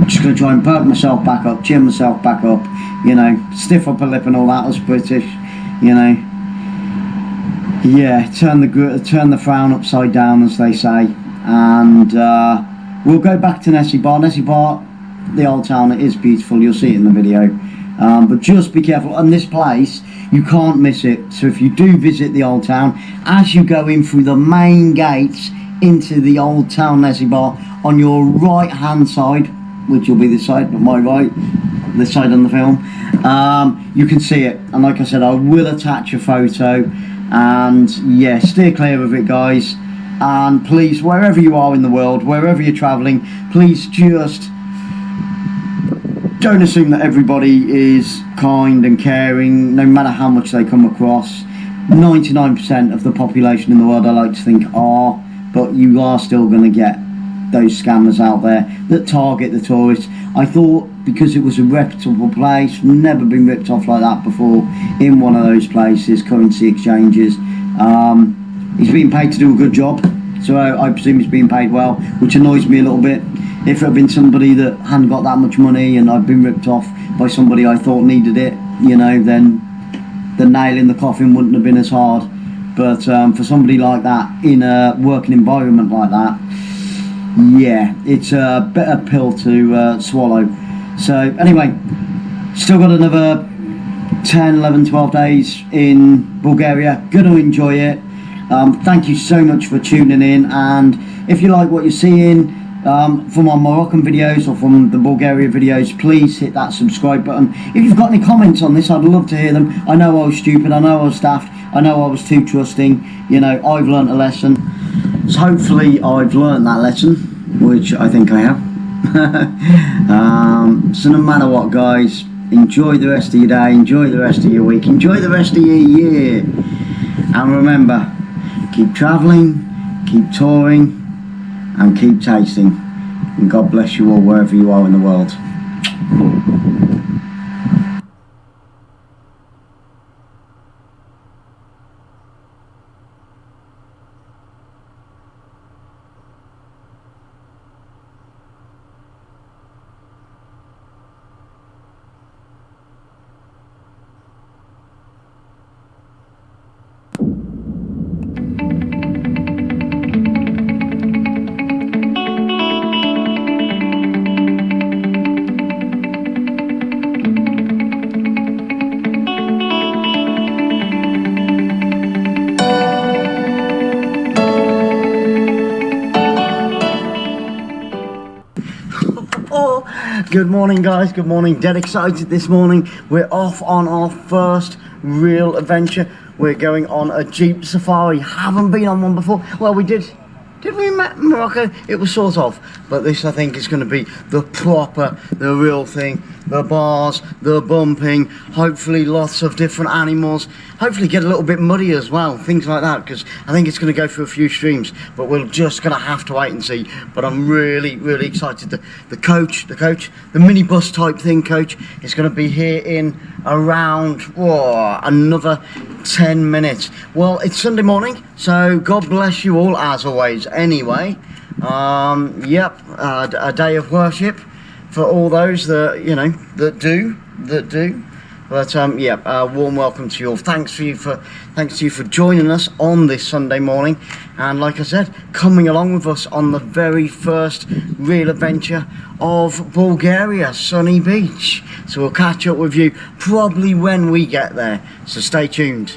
Just going to try and perk myself back up, chin myself back up, you know, stiff upper lip and all that, us British, you know. Yeah, turn the frown upside down, as they say. And we'll go back to Nessie Bar. Nessie Bar, the old town, it is beautiful. You'll see it in the video. But just be careful. And this place, you can't miss it. So if you do visit the old town, as you go in through the main gates into the old town Nessie Bar, on your right hand side, which will be this side, not my right, this side on the film, you can see it. And like I said, I will attach a photo. And yeah, steer clear of it, guys. And please, wherever you are in the world, wherever you're traveling, please just don't assume that everybody is kind and caring, no matter how much they come across. 99% of the population in the world, I like to think, are, but you are still going to get those scammers out there that target the tourists. I thought, because it was a reputable place, never been ripped off like that before in one of those places, currency exchanges. He's being paid to do a good job, so I presume he's being paid well, which annoys me a little bit. If it had been somebody that hadn't got that much money and I'd been ripped off by somebody I thought needed it, you know, then the nail in the coffin wouldn't have been as hard. But for somebody like that, in a working environment like that, yeah, it's a bitter pill to swallow. So anyway, still got another 10, 11, 12 days in Bulgaria. Gonna enjoy it. Thank you so much for tuning in, and if you like what you're seeing from our Moroccan videos or from the Bulgaria videos, please hit that subscribe button. If you've got any comments on this, I'd love to hear them. I know I was stupid, I know I was daft, I know I was too trusting, you know, I've learnt a lesson. So hopefully I've learnt that lesson, which I think I have. So no matter what, guys, enjoy the rest of your day, enjoy the rest of your week, enjoy the rest of your year, and remember, keep travelling, keep touring, and keep tasting, and God bless you all wherever you are in the world. Good morning, guys, good morning. Dead excited this morning. We're off on our first real adventure. We're going on a Jeep Safari. Haven't been on one before. Well, we did Did we met Morocco? It was sort of, but this I think is going to be the proper, the real thing. The bars, the bumping, hopefully lots of different animals, hopefully get a little bit muddy as well, things like that, because I think it's going to go through a few streams, but we're just going to have to wait and see. But I'm really, really excited. The coach, the minibus type thing coach is going to be here in around another 10 minutes. Well, it's Sunday morning, so God bless you all as always anyway. Yep, a day of worship for all those that, you know, that do. But yeah, warm welcome to you all. Thanks to you for joining us on this Sunday morning, and like I said, coming along with us on the very first real adventure of Bulgaria, Sunny Beach. So we'll catch up with you probably when we get there. So stay tuned.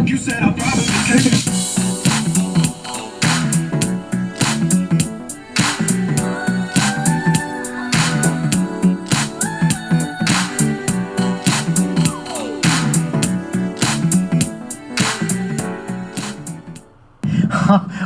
You said I'll probably take it.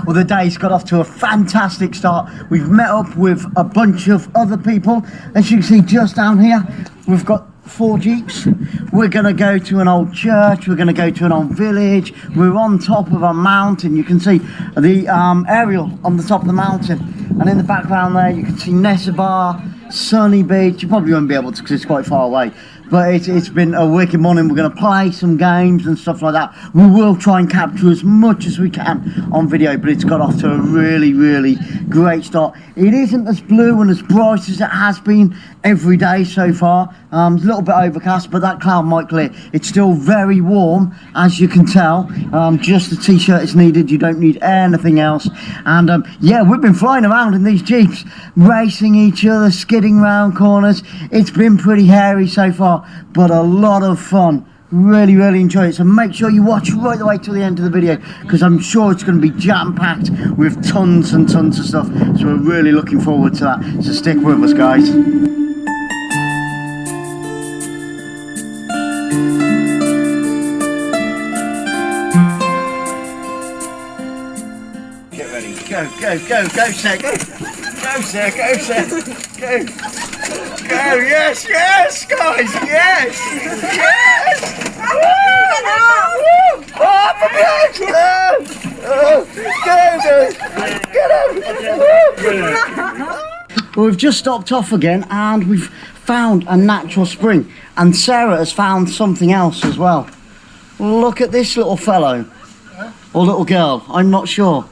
Well, the day's got off to a fantastic start. We've met up with a bunch of other people. As you can see just down here, we've got 4 jeeps. We're going to go to an old church, we're going to go to an old village. We're on top of a mountain. You can see the aerial on the top of the mountain, and in the background there you can see Nesebar, Sunny Beach. You probably won't be able to because it's quite far away, but it's been a wicked morning. We're going to play some games and stuff like that. We will try and capture as much as we can on video, but it's got off to a really, really great start. It isn't as blue and as bright as it has been every day so far. It's a little bit overcast, but that cloud might clear. It's still very warm, as you can tell. Just the t-shirt is needed. You don't need anything else. And yeah, we've been flying around in these jeeps, racing each other, skidding round corners. It's been pretty hairy so far, but a lot of fun. Really, really enjoy it. So make sure you watch right the way to the end of the video, because I'm sure it's going to be jam-packed with tons and tons of stuff. So we're really looking forward to that. So stick with us, guys. Get ready. Go, Seth. Go, Seth. Go. Go, yes, guys, yes! Well, we've just stopped off again, and we've found a natural spring, and Sarah has found something else as well. Look at this little fellow, or little girl, I'm not sure.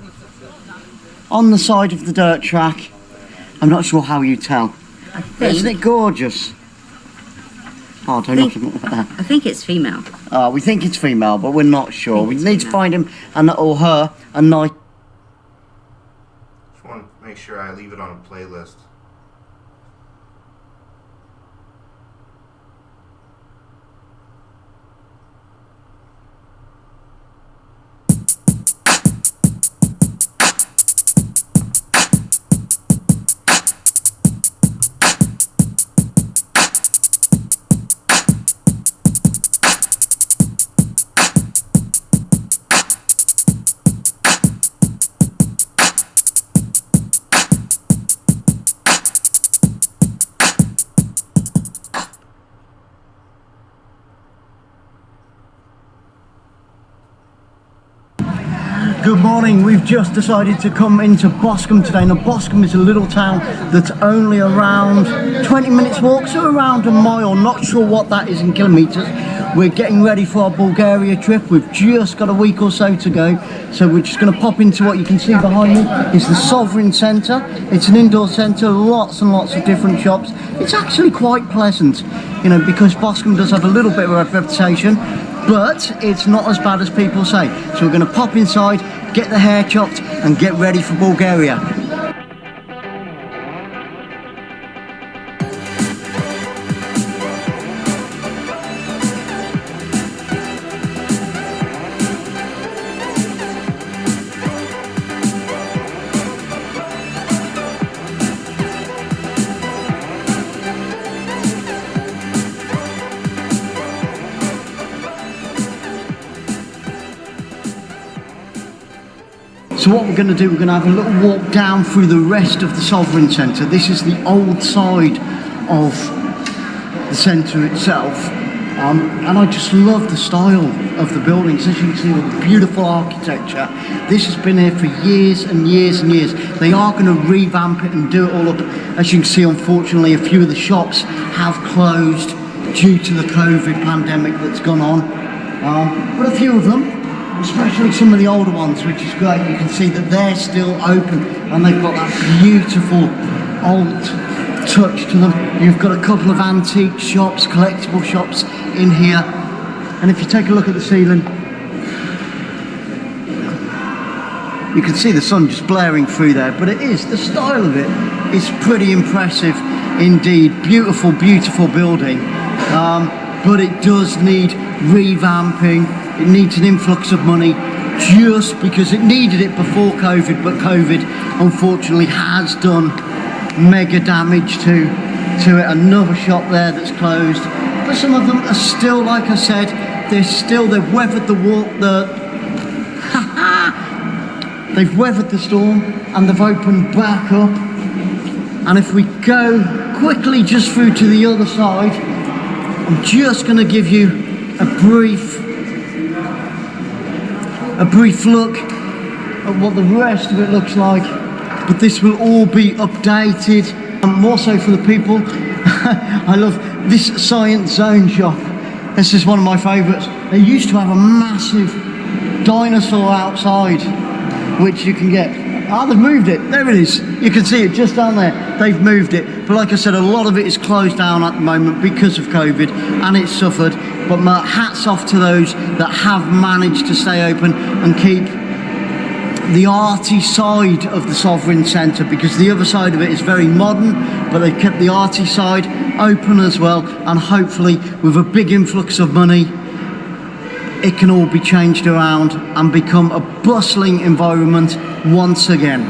On the side of the dirt track, I'm not sure how you tell. Isn't it gorgeous? Oh, don't look at that. I think it's female. We think it's female, but we're not sure. We need to find him or her a nice. Just want to make sure I leave it on a playlist. Good morning. We've just decided to come into Boscombe today. Now, Boscombe is a little town that's only around 20 minutes walk, so around a mile. Not sure what that is in kilometres. We're getting ready for our Bulgaria trip. We've just got a week or so to go, so we're just going to pop into what you can see behind me is the Sovereign Centre. It's an indoor centre, lots and lots of different shops. It's actually quite pleasant, you know, because Boscombe does have a little bit of a reputation, but it's not as bad as people say. So we're going to pop inside, get the hair chopped, and get ready for Bulgaria. So what we're going to do, we're going to have a little walk down through the rest of the Sovereign Centre. This is the old side of the centre itself. And I just love the style of the buildings. As you can see, all the beautiful architecture. This has been here for years and years and years. They are going to revamp it and do it all up. As you can see, unfortunately, a few of the shops have closed due to the COVID pandemic that's gone on. But a few of them, especially some of the older ones, which is great, you can see that they're still open and they've got that beautiful old touch to them. You've got a couple of antique shops, collectible shops in here, and if you take a look at the ceiling, you can see the sun just blaring through there, but it is, the style of it is pretty impressive indeed. Beautiful, beautiful building, but it does need revamping. It needs an influx of money, just because it needed it before COVID, but COVID unfortunately has done mega damage to it. Another shop there that's closed, but some of them are still, like I said, they've weathered they've weathered the storm and they've opened back up. And if we go quickly just through to the other side, I'm just going to give you a brief look at what the rest of it looks like, but this will all be updated, and more so for the people. I love this Science Zone shop. This is one of my favourites. They used to have a massive dinosaur outside, which you can get. Ah, they've moved it. There it is. You can see it just down there. They've moved it. But like I said, a lot of it is closed down at the moment because of COVID, and it's suffered. But my hats off to those that have managed to stay open and keep the arty side of the Sovereign Centre, because the other side of it is very modern, but they've kept the arty side open as well, and hopefully with a big influx of money it can all be changed around and become a bustling environment once again.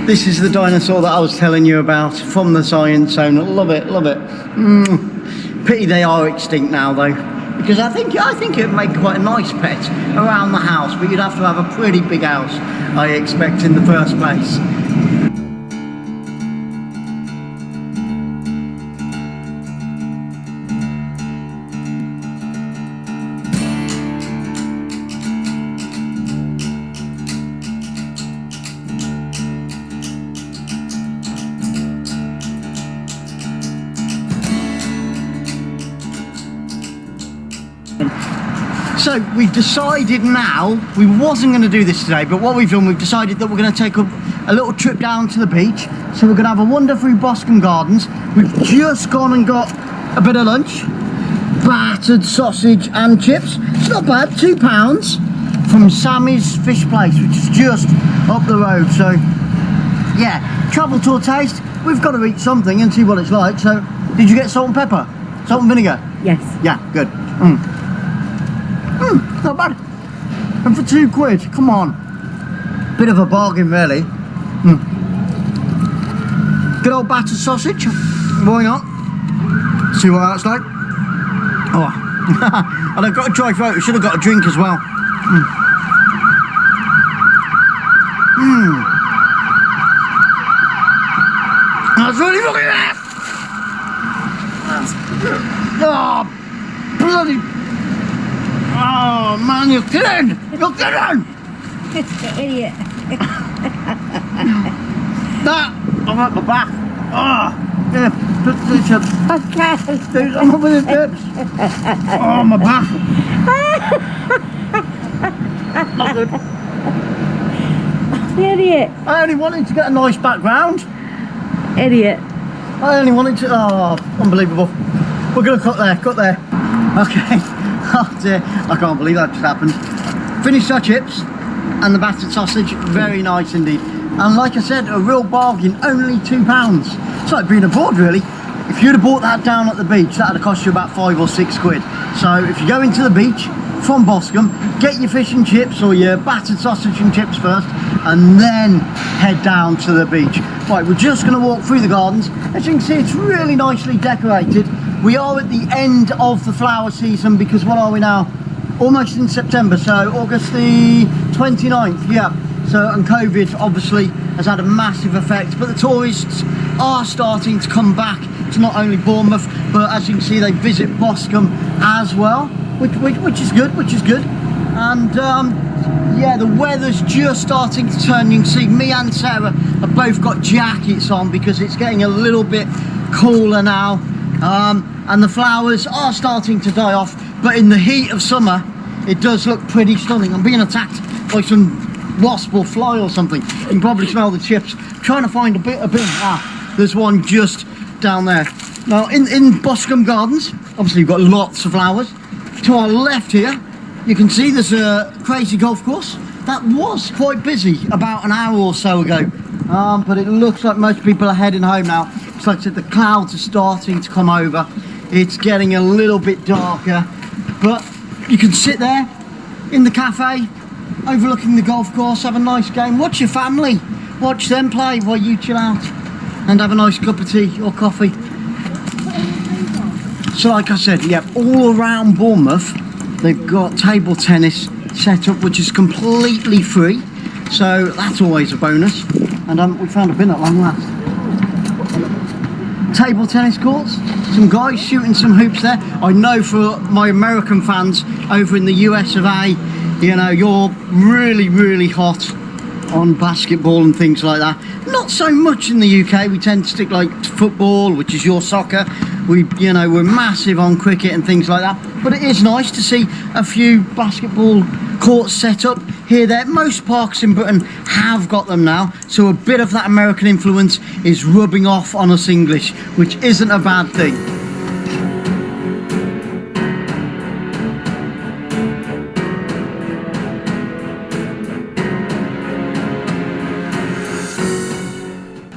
This is the dinosaur that I was telling you about from the Science Zone. Love it, love it. Pity they are extinct now though, because I think it'd make quite a nice pet around the house, but you'd have to have a pretty big house, I expect, in the first place. So we've decided now, we wasn't going to do this today, but what we've done, we've decided that we're going to take a little trip down to the beach. So we're going to have a wander through Boscombe Gardens. We've just gone and got a bit of lunch, battered sausage and chips. It's not bad, £2 from Sammy's Fish Place, which is just up the road. So yeah, travel to a taste. We've got to eat something and see what it's like. So did you get salt and pepper? Salt and vinegar? Yes. Yeah, good. Not bad. And for £2, come on. Bit of a bargain, really. Good old battered sausage. Why not? See what that's like. Oh, and I've got a dry throat. I should have got a drink as well. That's really fucking bad. Oh, bloody. Oh man, you're kidding! You're kidding! Idiot. That, I'm at my back. Oh, yeah, do some with the tips. Oh, my back. Not good. Idiot. I only wanted to get a nice background. Idiot. I only wanted to, oh, unbelievable. We're gonna cut there. Okay. Oh dear, I can't believe that just happened. Finished our chips and the battered sausage, very nice indeed. And like I said, a real bargain, only £2. It's like being abroad really. If you'd have bought that down at the beach, that would have cost you about £5 or £6. So if you go into the beach from Boscombe, get your fish and chips or your battered sausage and chips first, and then head down to the beach. Right, we're just going to walk through the gardens. As you can see, it's really nicely decorated. We are at the end of the flower season because what are we now? Almost in September, so August the 29th, yeah. So, and COVID obviously has had a massive effect, but the tourists are starting to come back to not only Bournemouth, but as you can see, they visit Boscombe as well, which is good, And yeah, the weather's just starting to turn. You can see me and Sarah have both got jackets on because it's getting a little bit cooler now, and the flowers are starting to die off, but in the heat of summer, it does look pretty stunning. I'm being attacked by some wasp or fly or something. You can probably smell the chips. I'm trying to find a bit. There's one just down there. Now in Boscombe Gardens, obviously you've got lots of flowers. To our left here, you can see there's a crazy golf course. That was quite busy about an hour or so ago, but it looks like most people are heading home now. It's like I said, the clouds are starting to come over. It's getting a little bit darker, but you can sit there in the cafe overlooking the golf course, have a nice game, watch your family, watch them play while you chill out and have a nice cup of tea or coffee. So like I said, yeah, all around Bournemouth they've got table tennis set up, which is completely free, so that's always a bonus. And we found a bin at long last. Table tennis courts, some guys shooting some hoops there. I know for my American fans over in the US of A, you know, you're really hot on basketball and things like that. Not so much in the UK. We tend to stick like to football, which is your soccer. We're massive on cricket and things like that. But it is nice to see a few basketball courts set up here, there. Most parks in Britain have got them now, so a bit of that American influence is rubbing off on us English, which isn't a bad thing.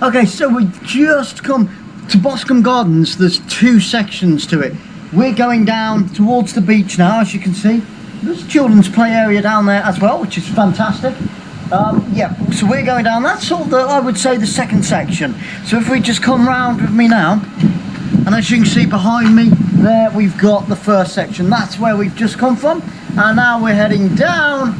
Okay, so we've just come to Boscombe Gardens. There's two sections to it. We're going down towards the beach now, as you can see. There's a children's play area down there as well, which is fantastic. Yeah, so we're going down. That's sort of I would say, the second section. So if we just come round with me now, and as you can see behind me there, we've got the first section. That's where we've just come from. And now we're heading down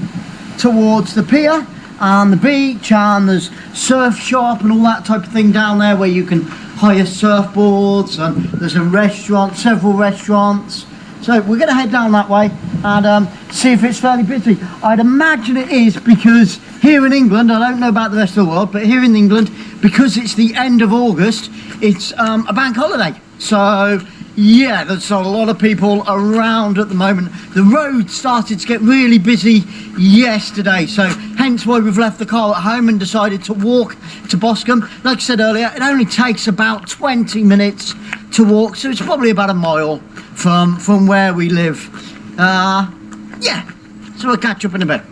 towards the pier and the beach, and there's surf shop and all that type of thing down there where you can hire surfboards, and there's a restaurant, several restaurants. So we're going to head down that way and see if it's fairly busy. I'd imagine it is, because here in England, I don't know about the rest of the world, but here in England, because it's the end of August, it's a bank holiday. So yeah, there's a lot of people around at the moment. The road started to get really busy yesterday, so hence why we've left the car at home and decided to walk to Boscombe. Like I said earlier, it only takes about 20 minutes to walk, so it's probably about a mile from where we live. Yeah, so we'll catch up in a bit.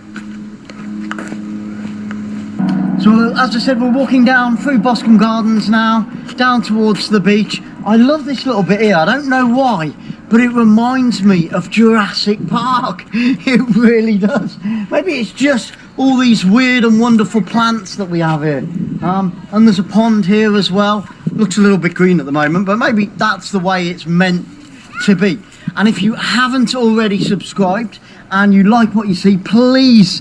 So as I said, we're walking down through Boscombe Gardens now, down towards the beach. I love this little bit here. I don't know why, but it reminds me of Jurassic Park. It really does. Maybe it's just all these weird and wonderful plants that we have here. And there's a pond here as well. Looks a little bit green at the moment, but maybe that's the way it's meant to be. And if you haven't already subscribed and you like what you see, please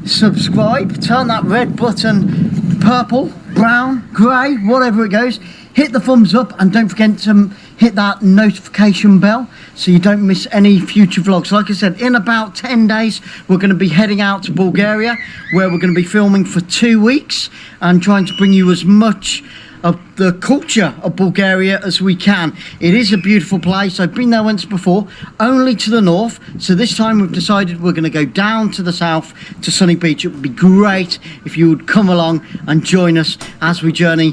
subscribe. Turn that red button purple, brown, grey, whatever it goes. Hit the thumbs up and don't forget to hit that notification bell so you don't miss any future vlogs. Like I said, in about 10 days we're going to be heading out to Bulgaria, where we're going to be filming for 2 weeks and trying to bring you as much of the culture of Bulgaria as we can. It is a beautiful place. I've been there once before, only to the north, so this time we've decided we're going to go down to the south to Sunny Beach. It would be great if you would come along and join us as we journey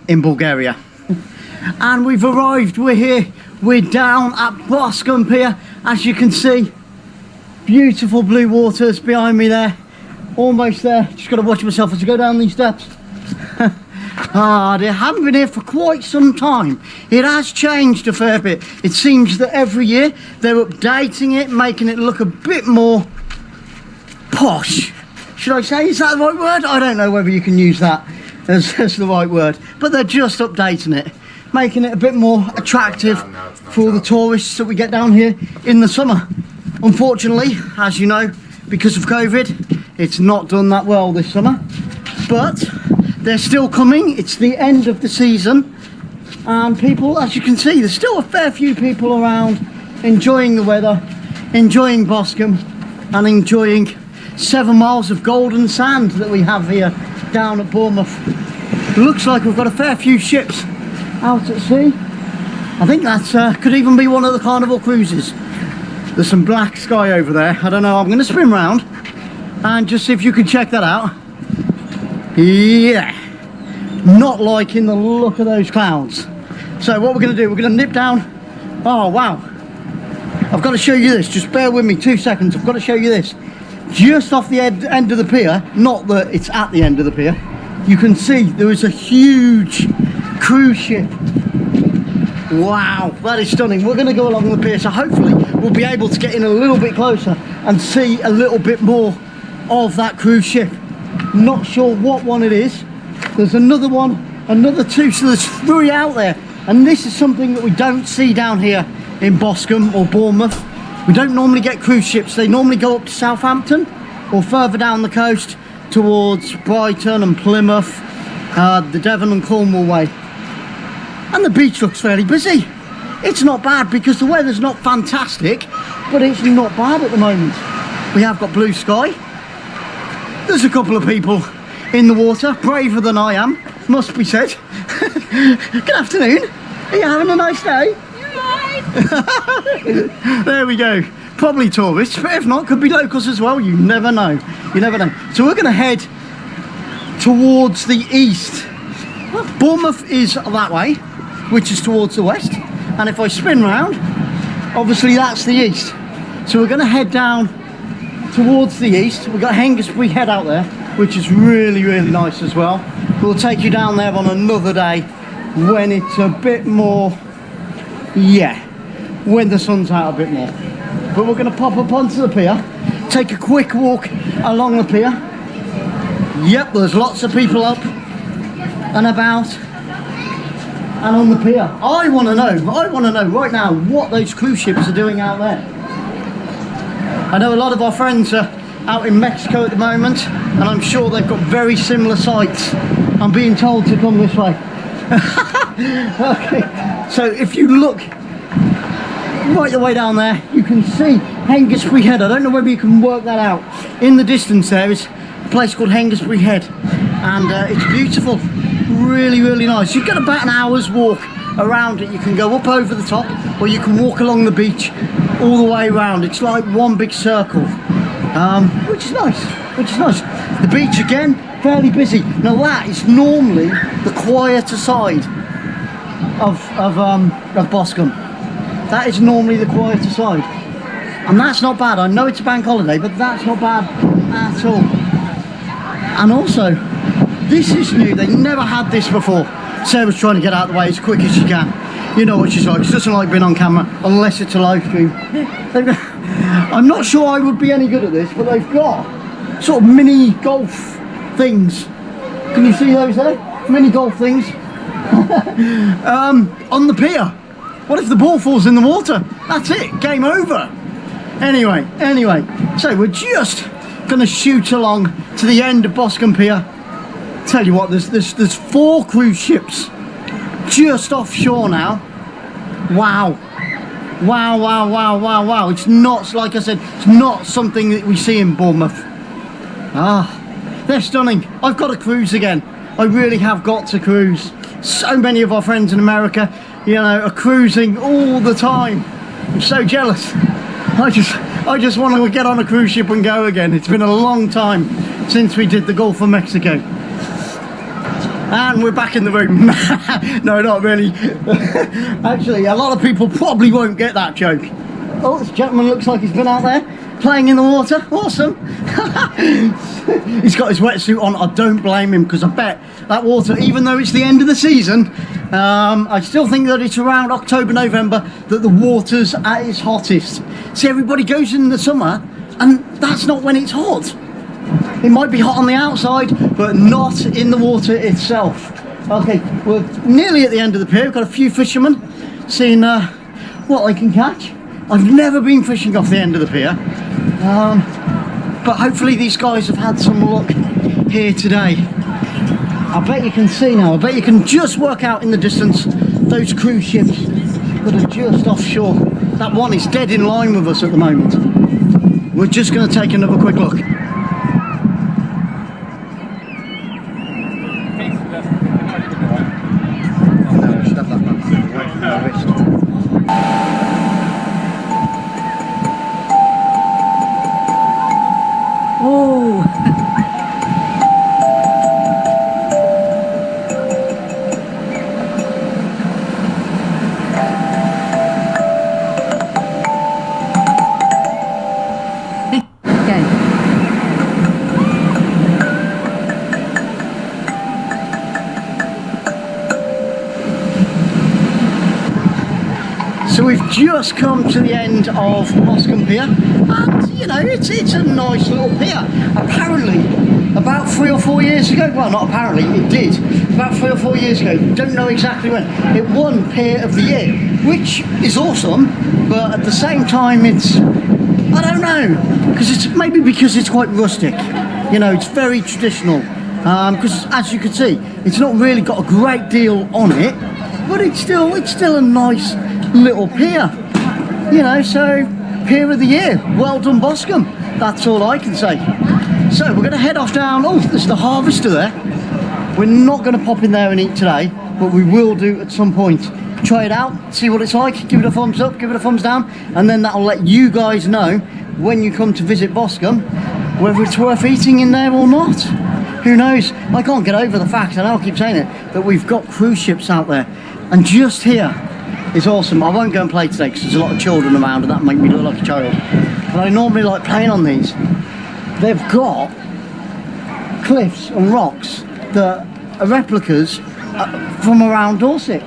in Bulgaria. And we've arrived, we're here, we're down at Boscombe Pier, as you can see. Beautiful blue waters behind me there, almost there. Just got to watch myself as I go down these steps. They haven't been here for quite some time. It has changed a fair bit. It seems that every year they're updating it, making it look a bit more posh, should I say, is that the right word? I don't know whether you can use that as the right word, but they're just updating it, making it a bit more attractive for all the tourists that we get down here in the summer. Unfortunately, as you know, because of COVID, it's not done that well this summer, but they're still coming. It's the end of the season, and people, as you can see, there's still a fair few people around enjoying the weather, enjoying Boscombe, and enjoying 7 miles of golden sand that we have here down at Bournemouth. Looks like we've got a fair few ships out at sea. I think that could even be one of the Carnival cruises. There's some black sky over there. I don't know, I'm going to spin round and just see if you can check that out. Yeah, not liking the look of those clouds. So what we're going to do, we're going to nip down. Oh wow, I've got to show you this, just bear with me 2 seconds. I've got to show you this. Just off the end of the pier, not that it's at the end of the pier, you can see there is a huge cruise ship. Wow, that is stunning. We're going to go along the pier, so hopefully we'll be able to get in a little bit closer and see a little bit more of that cruise ship. Not sure what one it is. There's another one, another two, so there's 3 out there. And this is something that we don't see down here in Boscombe or Bournemouth. We don't normally get cruise ships. They normally go up to Southampton or further down the coast towards Brighton and Plymouth, the Devon and Cornwall way. And the beach looks fairly busy. It's not bad because the weather's not fantastic, but it's not bad at the moment. We have got blue sky. There's a couple of people in the water, braver than I am, must be said. Good afternoon. Are you having a nice day? There we go. Probably tourists, but if not, could be locals as well. You never know. You never know. So we're going to head towards the east. Bournemouth is that way, which is towards the west. And if I spin round, obviously that's the east. So we're going to head down towards the east. We've got Hengistbury Head out there, which is really, really nice as well. We'll take you down there on another day when it's a bit more, yeah, when the sun's out a bit more. But we're going to pop up onto the pier, take a quick walk along the pier. Yep, there's lots of people up and about and on the pier. I want to know right now what those cruise ships are doing out there. I know a lot of our friends are out in Mexico at the moment, and I'm sure they've got very similar sights. I'm being told to come this way. Okay, so if you look right the way down there, you can see Hengistbury Head. I don't know whether you can work that out. In the distance there is a place called Hengistbury Head, and it's beautiful, really, really nice. You've got about an hour's walk around it. You can go up over the top, or you can walk along the beach all the way around. It's like one big circle, which is nice, The beach again, fairly busy. Now that is normally the quieter side of Boscombe. That is normally the quieter side, and that's not bad. I know it's a bank holiday, but that's not bad at all. And also, this is new. They never had this before. Sarah's trying to get out of the way as quick as she can. You know what she's like. She doesn't like being on camera unless it's a live stream. I'm not sure I would be any good at this, but they've got sort of mini golf things. Can you see those there? Mini golf things on the pier. What if the ball falls in the water? That's it, game over. Anyway, so we're just gonna shoot along to the end of Boscombe Pier. Tell you what, there's 4 cruise ships just offshore now. Wow. It's not, like I said, it's not something that we see in Bournemouth. They're stunning. I've got to cruise again. I really have got to cruise. So many of our friends in America, you know, are cruising all the time. I'm so jealous. I just want to get on a cruise ship and go again. It's been a long time since we did the Gulf of Mexico. And we're back in the room. No, not really. Actually, a lot of people probably won't get that joke. Oh, this gentleman looks like he's been out there playing in the water. Awesome. He's got his wetsuit on. I don't blame him, because I bet that water, even though it's the end of the season, I still think that it's around October, November that the water's at its hottest. See, everybody goes in the summer and that's not when it's hot. It might be hot on the outside, but not in the water itself. Okay, we're nearly at the end of the pier. We've got a few fishermen seeing what they can catch. I've never been fishing off the end of the pier, but hopefully these guys have had some luck here today. I bet you can see now, I bet you can just work out in the distance those cruise ships that are just offshore. That one is dead in line with us at the moment. We're just going to take another quick look. Oh! So we've just come to the end of Boscombe Pier, and you know, it's a nice little pier. Apparently, about 3 or 4 years ago, well not apparently, it did, about 3 or 4 years ago, don't know exactly when, it won Pier of the Year, which is awesome, but at the same time it's, I don't know, because it's quite rustic, you know, it's very traditional, because as you can see, it's not really got a great deal on it, but it's still a nice little pier, you know. So Pier of the Year, well done Boscombe, that's all I can say. So we're going to head off down. Oh, there's the Harvester there. We're not going to pop in there and eat today, but we will do at some point. Try it out, see what it's like, give it a thumbs up, give it a thumbs down, and then that'll let you guys know when you come to visit Boscombe whether it's worth eating in there or not. Who knows? I can't get over the fact, and I'll keep saying it, that we've got cruise ships out there, and just here is awesome. I won't go and play today because there's a lot of children around and that make me look like a child, but I normally like playing on these. They've got cliffs and rocks that are replicas from around Dorset.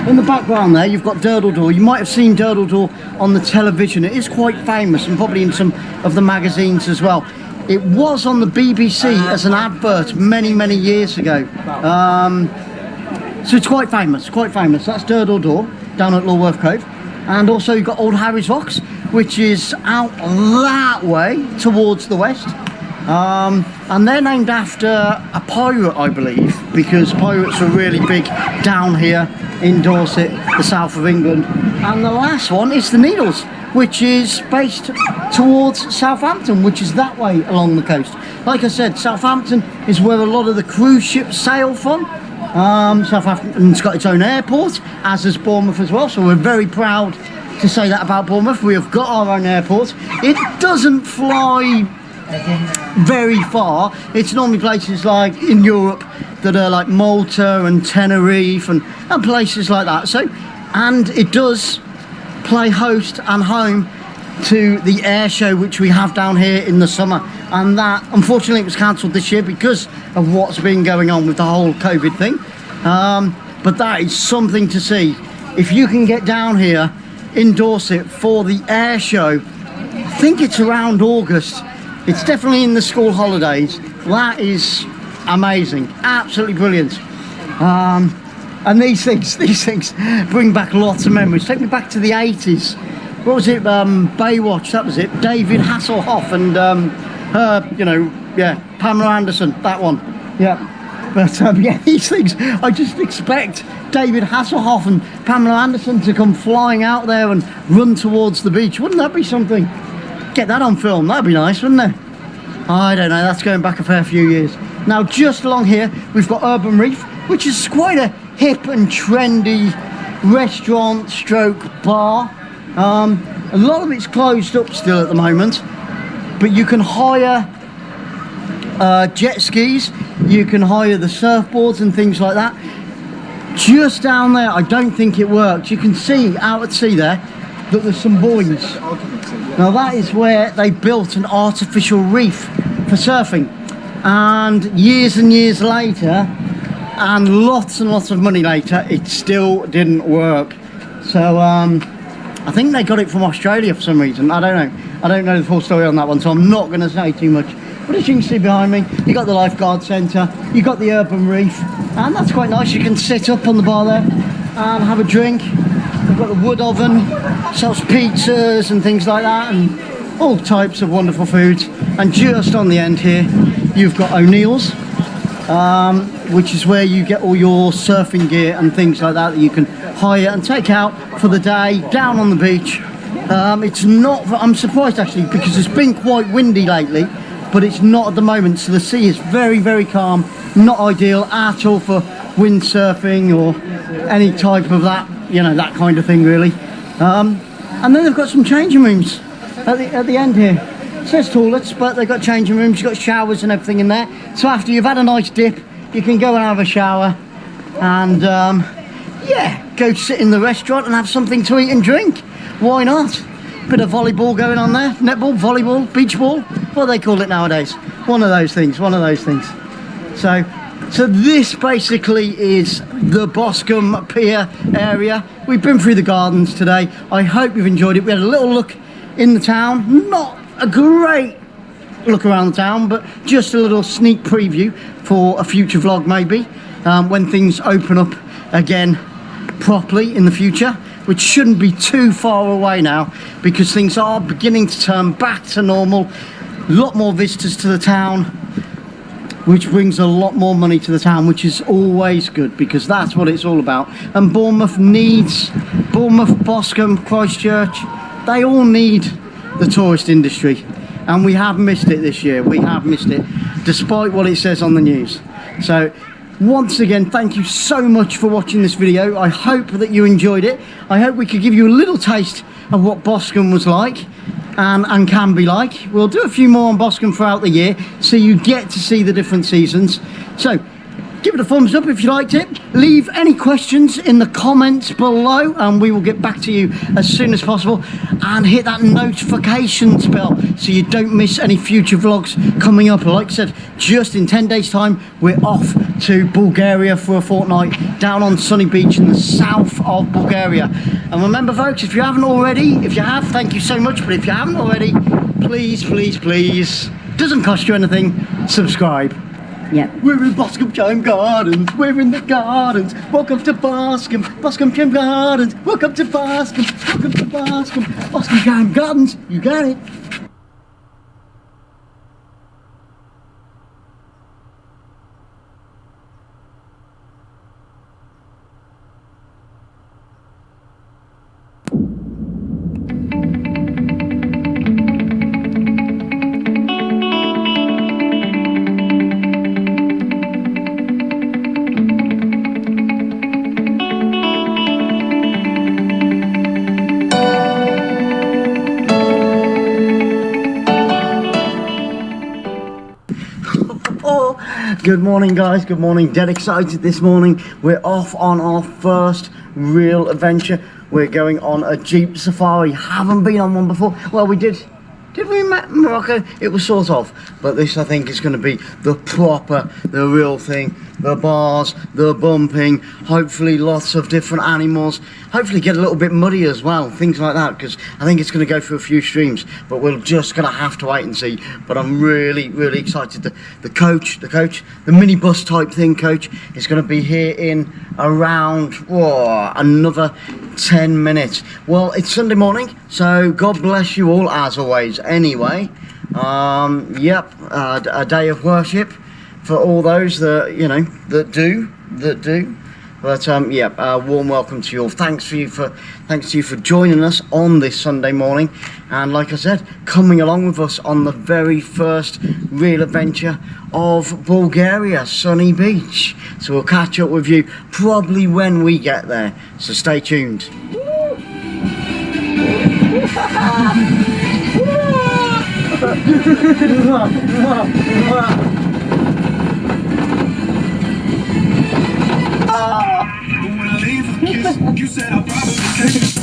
In the background there you've got Durdledore. You might have seen Durdledore on the television. It is quite famous, and probably in some of the magazines as well. It was on the BBC as an advert many years ago. So it's quite famous, That's Durdledore down at Lulworth Cove. And also you've got Old Harry's Rocks, which is out that way towards the west. And they're named after a pirate, I believe, because pirates are really big down here in Dorset, the south of England. And the last one is the Needles, which is based towards Southampton, which is that way along the coast. Like I said, Southampton is where a lot of the cruise ships sail from. Southampton's got its own airport, as has Bournemouth as well, so we're very proud to say that about Bournemouth. We have got our own airport. It doesn't fly very far. It's normally places like in Europe that are like Malta and Tenerife and places like that. So, and it does play host and home to the air show which we have down here in the summer, and that unfortunately was cancelled this year because of what's been going on with the whole COVID thing, but that is something to see. If you can get down here in Dorset for the air show, I think it's around August, it's definitely in the school holidays, that is amazing, absolutely brilliant. And these things bring back lots of memories. Take me back to the 80s. What was it? Baywatch, that was it. David Hasselhoff and you know, yeah, Pamela Anderson, that one. Yeah. But yeah, these things, I just expect David Hasselhoff and Pamela Anderson to come flying out there and run towards the beach. Wouldn't that be something? Get that on film, that'd be nice, wouldn't it? I don't know, that's going back a fair few years. Now just along here, we've got Urban Reef, which is quite a hip and trendy restaurant stroke bar. A lot of it's closed up still at the moment, but you can hire jet skis, you can hire the surfboards and things like that. Just down there, I don't think it works. You can see out at sea there that there's some buoys. Now that is where they built an artificial reef for surfing, and years later, and lots of money later, it still didn't work. So I think they got it from Australia for some reason. I don't know the full story on that one, so I'm not going to say too much But as you can see behind me, you got the lifeguard centre, you got the urban reef, and that's quite nice. You can sit up on the bar there and have a drink. We've got the wood oven, sells pizzas and things like that, and all types of wonderful foods. And just on the end here, you've got O'Neill's, which is where you get all your surfing gear and things like that you can hire and take out for the day down on the beach. It's not, I'm surprised actually, because it's been quite windy lately, but it's not at the moment, so the sea is very, very calm, not ideal at all for windsurfing or any type of that, you know, that kind of thing really. And then they've got some changing rooms at the end here. It says toilets, but they've got changing rooms, you've got showers and everything in there. So after you've had a nice dip, you can go and have a shower and yeah, go sit in the restaurant and have something to eat and drink. Why not? Bit of volleyball going on there, netball, volleyball, beach ball, what do they call it nowadays? One of those things. So this basically is the Boscombe Pier area. We've been through the gardens today. I hope you've enjoyed it. We had a little look in the town, not a great look around the town, but just a little sneak preview for a future vlog maybe, when things open up again properly in the future, which shouldn't be too far away now, because things are beginning to turn back to normal. A lot more visitors to the town, which brings a lot more money to the town, which is always good, because that's what it's all about. And Bournemouth needs, Bournemouth, Boscombe, Christchurch, they all need the tourist industry, and we have missed it this year. We have missed it, despite what it says on the news. So once again, thank you so much for watching this video. I hope that you enjoyed it. I hope we could give you a little taste of what Boscombe was like and can be like. We'll do a few more on Boscombe throughout the year, so you get to see the different seasons. So give it a thumbs up if you liked it. Leave any questions in the comments below and we will get back to you as soon as possible. And hit that notifications bell so you don't miss any future vlogs coming up. Like I said, just in 10 days time, we're off to Bulgaria for a fortnight down on Sunny Beach in the south of Bulgaria. And remember folks, if you haven't already, if you have, thank you so much. But if you haven't already, please, please, please, doesn't cost you anything, subscribe. Yeah. We're in Boscombe Gem Gardens, we're in the gardens. Welcome to Boscombe, Boscombe Gem Gardens. Welcome to Boscombe, welcome to Boscombe, Boscombe Gem Gardens. You got it. Good morning guys, good morning. Dead excited this morning. We're off on our first real adventure. We're going on a Jeep safari. Haven't been on one before. Well, we did we in Morocco? It was sort of, but this I think is going to be the proper, the real thing. The bars, the bumping, hopefully lots of different animals, hopefully get a little bit muddy as well, things like that, because I think it's going to go through a few streams, but we're just going to have to wait and see. But I'm really, really excited. The coach, the minibus type thing coach is going to be here in around another 10 minutes. Well, it's Sunday morning, so God bless you all as always anyway. Yep, a day of worship for all those that, you know, that do. But yeah, warm welcome to you all. Thanks to you for joining us on this Sunday morning, and like I said, coming along with us on the very first real adventure of Bulgaria, Sunny Beach. So we'll catch up with you probably when we get there. So stay tuned. You said I'll probably take it.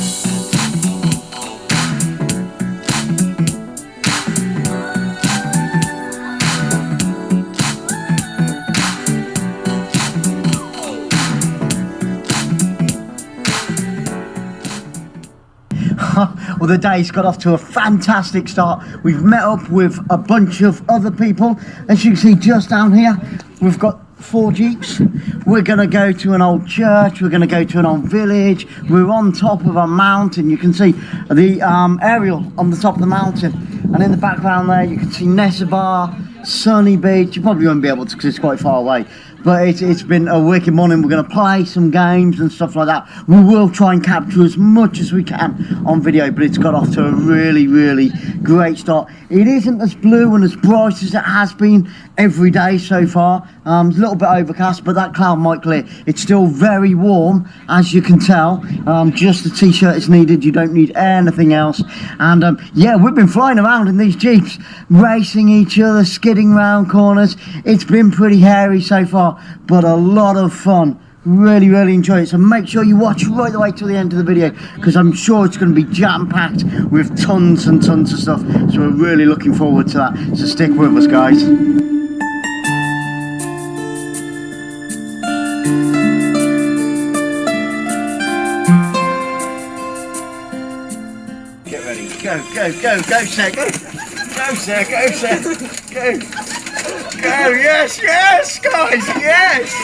Well, the day's got off to a fantastic start. We've met up with a bunch of other people. As you can see just down here, we've got 4 jeeps. We're going to go to an old church. We're going to go to an old village. We're on top of a mountain. You can see the aerial on the top of the mountain. And in the background there, you can see Nessebar, Sunny Beach. You probably won't be able to because it's quite far away. But it's been a wicked morning. We're going to play some games and stuff like that. We will try and capture as much as we can on video, but it's got off to a really, really great start. It isn't as blue and as bright as it has been every day so far. It's a little bit overcast, but that cloud might clear. It's still very warm, as you can tell. Just a t-shirt is needed. You don't need anything else. And yeah, we've been flying around in these jeeps, racing each other, skidding round corners. It's been pretty hairy so far, but a lot of fun. Really, really enjoy it. So make sure you watch right the way to the end of the video, because I'm sure it's going to be jam-packed with tons and tons of stuff. So we're really looking forward to that. So stick with us, guys. Get ready. Go, Sek. Go, Sek, go. Go, yes, guys, yes!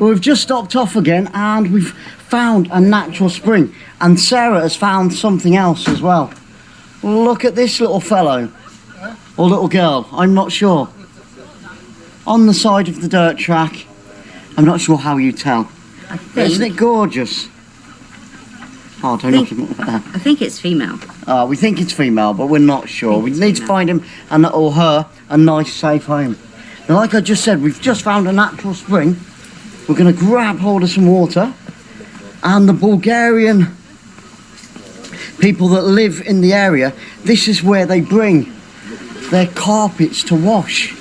Well, we've just stopped off again and we've found a natural spring, and Sarah has found something else as well. Look at this little fellow, or little girl, I'm not sure. On the side of the dirt track, I'm not sure how you tell. Isn't it gorgeous? Oh, don't look at me. I think it's female. We think it's female, but we're not sure. We need to find him or her a nice, safe home. Now, like I just said, we've just found a natural spring. We're going to grab hold of some water, and the Bulgarian people that live in the area, this is where they bring their carpets to wash.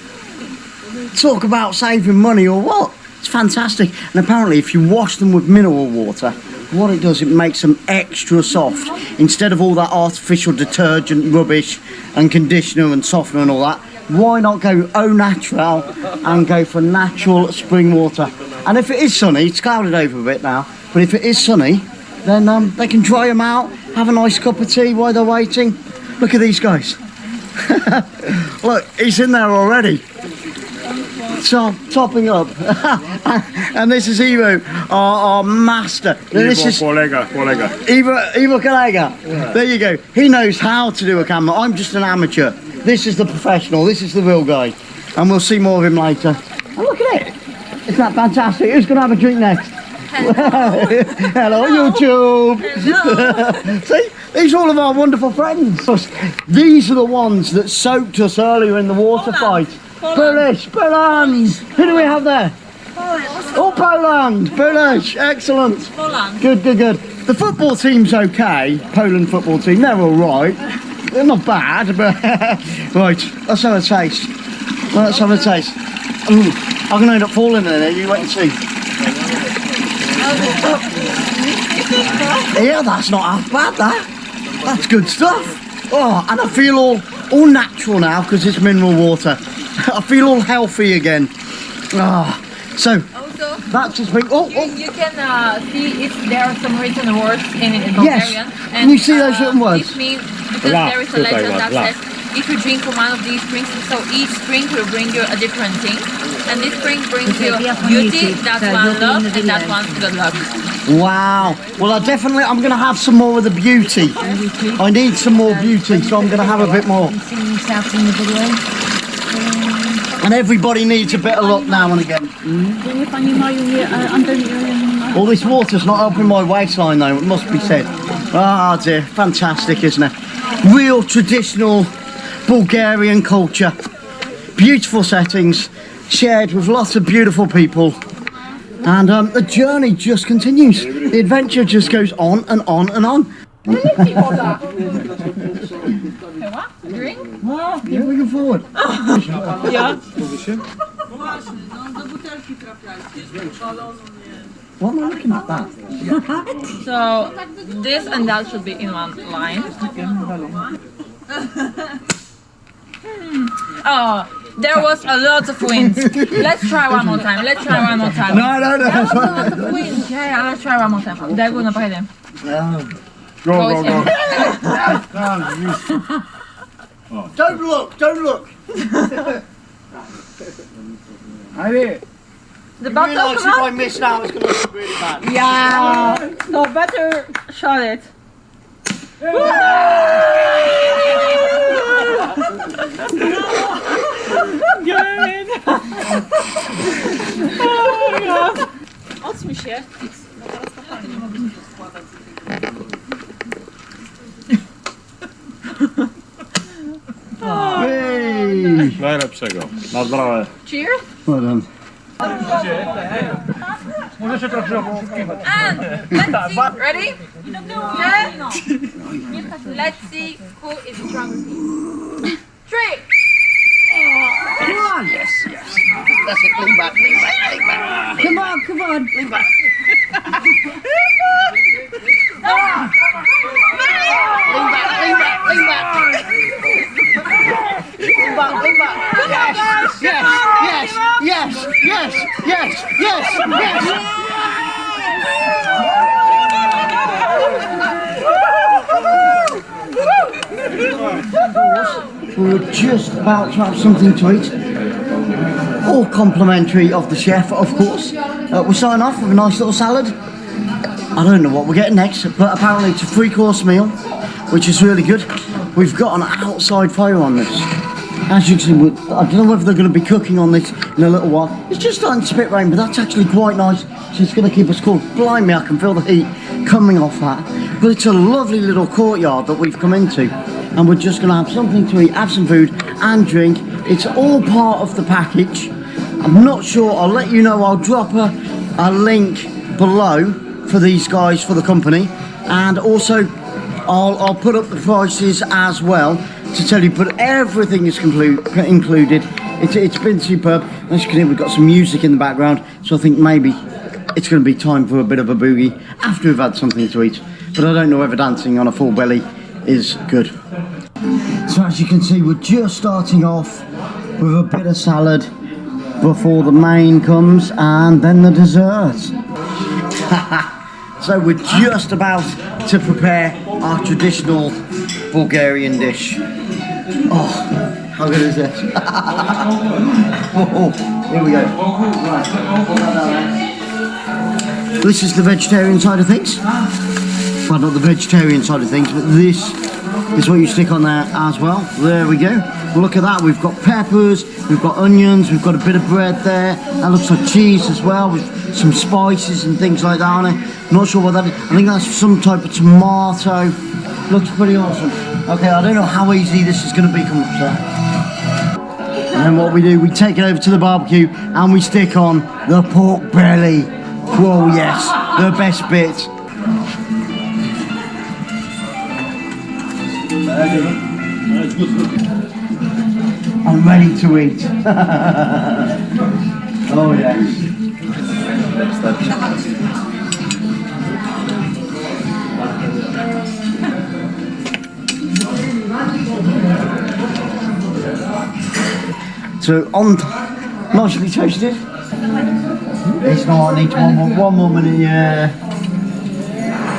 Talk about saving money or what? It's fantastic. And apparently if you wash them with mineral water, what it does, it makes them extra soft. Instead of all that artificial detergent rubbish and conditioner and softener and all that, why not go au natural and go for natural spring water? And if it is sunny, it's clouded over a bit now, but if it is sunny, then they can dry them out, have a nice cup of tea while they're waiting. Look at these guys. Look, he's in there already. Topping up. And this is Ivo, our master. This is Ivo Kolega. Yeah. There you go. He knows how to do a camera. I'm just an amateur. This is the professional. This is the real guy. And we'll see more of him later. And look at it. Isn't that fantastic? Who's going to have a drink next? Hello, YouTube. Hello. See, these are all of our wonderful friends. These are the ones that soaked us earlier in the water fight. Polish, Poland. Who do we have there? Poland. Oh, Poland. Polish, excellent. Poland. Good. The football team's okay. Poland football team, they're all right. They're not bad, but right. Let's have a taste. Ooh, I'm gonna end up falling in there. You wait and see. Yeah, that's not half bad. That's good stuff. Oh, and I feel all natural now because it's mineral water. I feel all healthy again. So also, that's just been. You can see if there are some written words in Bulgarian. Yes. Can you see those written words? This means, because there is a legend that says if you drink from one of these springs, so each spring will bring you a different thing, and this spring brings you beauty, that one love, and that one good luck. Wow. Well, I'm going to have some more of the beauty. I need some more beauty, so I'm going to have a bit more. And everybody needs a bit of luck now and again. All this water's not helping my waistline though, it must be said. Ah dear, fantastic, isn't it? Real traditional Bulgarian culture. Beautiful settings, shared with lots of beautiful people. And the journey just continues. The adventure just goes on and on and on. Drink? Keep looking forward. Yeah. What am I looking at that? So this and that should be in one line. Oh, There was a lot of wind. Let's try one more time. Let's try one more time. No. There was a lot of wind. Yeah, let's try one more time. Daj go naprawdę. Go. Don't look. The bottle, realise come if on. I miss now, it's going to look really bad. Yeah. So better shot it. Odsuń się. Najlepszego. Na zdrowie. Cheers. Well done. And let's see. Ready? Let's see who is stronger. 3. Come on! Yes. That's it, lean back. Come on. Lean back. Lean back. Yes. We're just about to have something to eat. All complimentary of the chef, of course. We're starting off with a nice little salad. I don't know what we're getting next, but apparently it's a 3-course meal, which is really good. We've got an outside fire on this. As you can see, I don't know whether they're going to be cooking on this in a little while. It's just starting to spit rain, but that's actually quite nice. So it's going to keep us cool. Blimey, I can feel the heat coming off that. But it's a lovely little courtyard that we've come into. And we're just going to have something to eat, have some food and drink. It's all part of the package. I'm not sure, I'll let you know. I'll drop a link below for these guys, for the company. And also, I'll put up the prices as well to tell you, but everything is included. It's been superb. As you can hear, we've got some music in the background, so I think maybe it's going to be time for a bit of a boogie after we've had something to eat. But I don't know whether dancing on a full belly is good. So as you can see, we're just starting off with a bit of salad before the main comes, and then the dessert. So we're just about to prepare our traditional Bulgarian dish. Oh, how good is this? Here we go. Right. This is the vegetarian side of things. Well, not the vegetarian side of things, but this is what you stick on there as well. There we go. Look at that. We've got peppers, we've got onions, we've got a bit of bread there. That looks like cheese as well, with some spices and things like that on it. Not sure what that is. I think that's some type of tomato. Looks pretty awesome. Okay, I don't know how easy this is going to become, sir. And then what we do, we take it over to the barbecue and we stick on the pork belly. Whoa, yes, the best bit. I'm ready to eat. Oh yes. So on, nicely toasted. It's not, I need one more minute, yeah.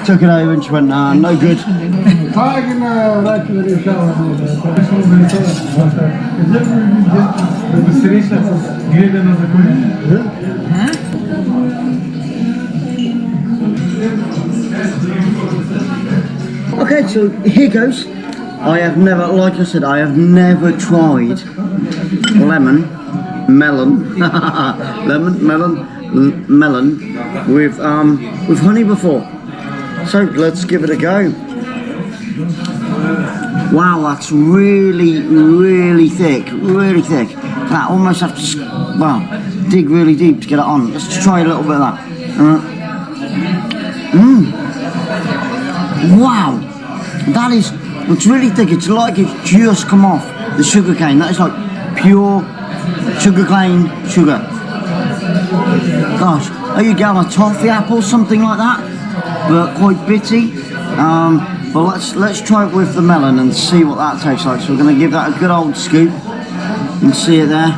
Took it over and she went, nah, no good. Okay, so here goes. I have never, like I said, I have never tried melon with honey before. So let's give it a go. Wow, that's really thick, really thick. I almost have to, dig really deep to get it on. Let's just try a little bit of that. Wow, that is, it's really thick. It's like it's just come off the sugar cane. That is like pure sugar cane sugar. Gosh, oh, you get a toffee apple, something like that, but quite bitty. But let's try it with the melon and see what that tastes like. So we're going to give that a good old scoop. You can see it there.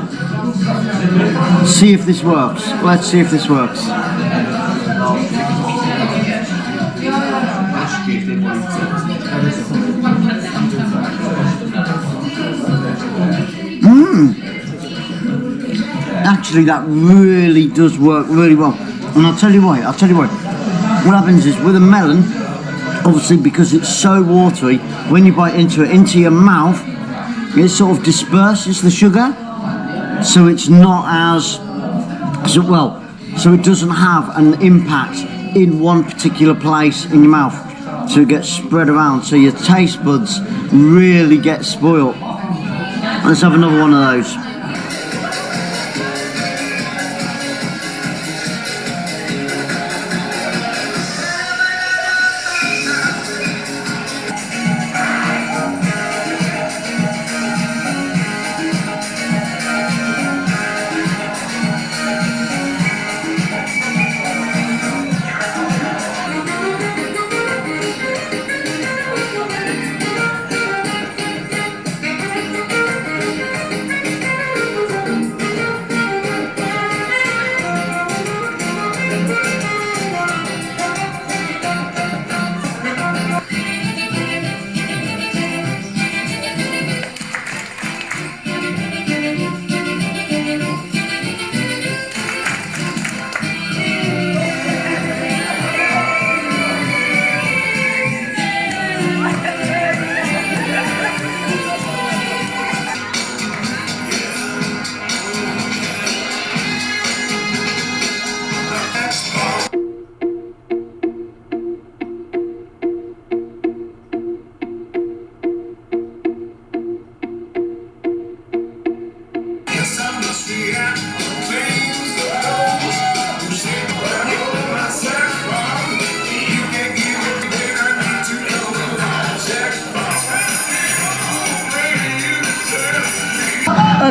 See if this works. Let's see if this works. Actually, that really does work really well. And I'll tell you why. What happens is with a melon, obviously because it's so watery, when you bite into it, into your mouth, it sort of disperses the sugar, so it's not as so it doesn't have an impact in one particular place in your mouth, so it gets spread around, so your taste buds really get spoiled. Let's have another one of those.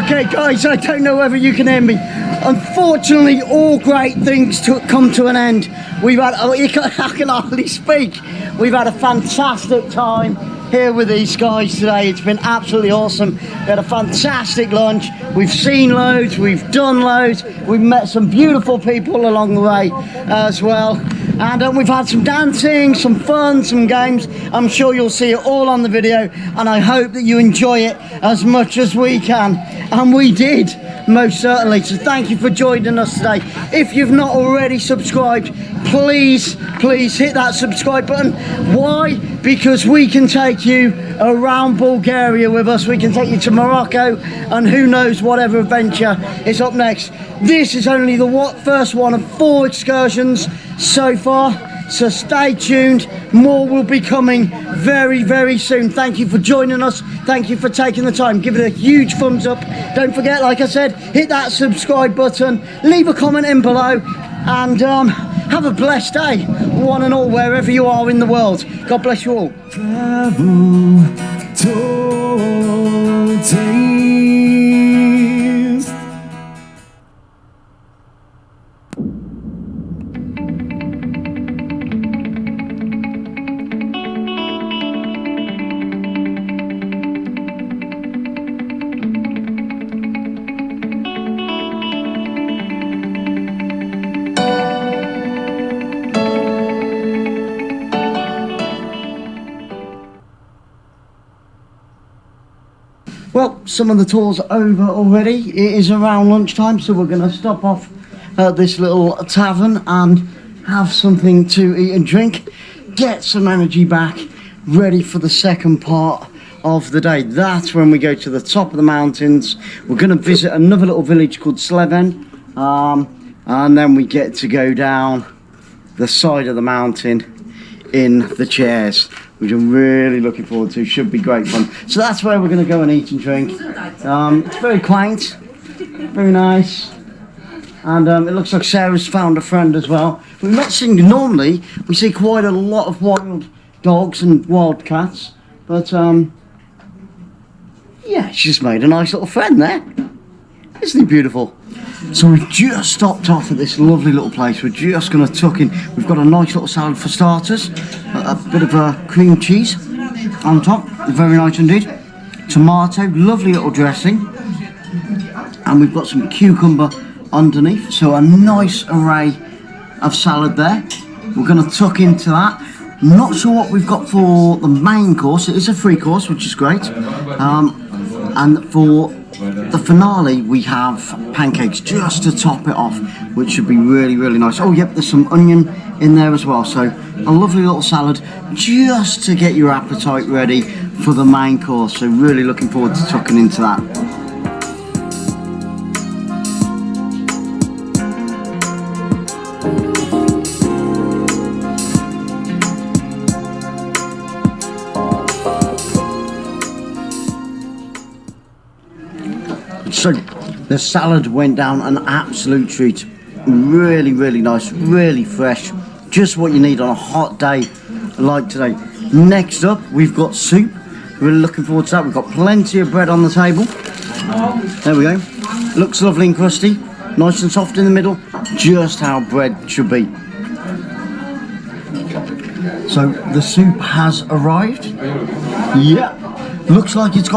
Okay guys, I don't know whether you can hear me. Unfortunately, all great things come to an end. We've had, I can hardly speak. We've had a fantastic time here with these guys today. It's been absolutely awesome. We had a fantastic lunch. We've seen loads, we've done loads. We've met some beautiful people along the way as well. And we've had some dancing, some fun, some games. I'm sure you'll see it all on the video, and I hope that you enjoy it as much as we can. And we did, most certainly. So thank you for joining us today. If you've not already subscribed, please hit that subscribe button. Why? Because we can take you around Bulgaria with us. We can take you to Morocco, and who knows whatever adventure is up next. This is only the first one of 4 excursions so far, so stay tuned. More will be coming very, very soon. Thank you for joining us. Thank you for taking the time. Give it a huge thumbs up. Don't forget, like I said, hit that subscribe button. Leave a comment in below, and have a blessed day, one and all, wherever you are in the world. God bless you all. Travel, taste. Well, some of the tours are over already. It is around lunchtime, so we're going to stop off at this little tavern and have something to eat and drink, get some energy back, ready for the second part of the day. That's when we go to the top of the mountains. We're going to visit another little village called Sleven, and then we get to go down the side of the mountain in the chairs, which I'm really looking forward to. Should be great fun. So that's where we're going to go and eat and drink. It's very quaint, very nice, and it looks like Sarah's found a friend as well. We've not seen, normally we see quite a lot of wild dogs and wild cats, but yeah, she's made a nice little friend there. Isn't he beautiful? So we've just stopped off at this lovely little place. We're just going to tuck in. We've got a nice little salad for starters, a bit of cream cheese on top, very nice indeed. Tomato, lovely little dressing. and we've got some cucumber underneath. So a nice array of salad there. We're going to tuck into that. Not sure what we've got for the main course. It is a free course, which is great. And for the finale, we have pancakes just to top it off, which should be really, really nice. Oh, yep, there's some onion in there as well. So a lovely little salad just to get your appetite ready for the main course. So really looking forward to tucking into that. So the salad went down an absolute treat. Really, really nice, really fresh. Just what you need on a hot day like today. Next up, we've got soup. Really looking forward to that. We've got plenty of bread on the table. There we go. Looks lovely and crusty. Nice and soft in the middle. Just how bread should be. So the soup has arrived. Yeah. Looks like it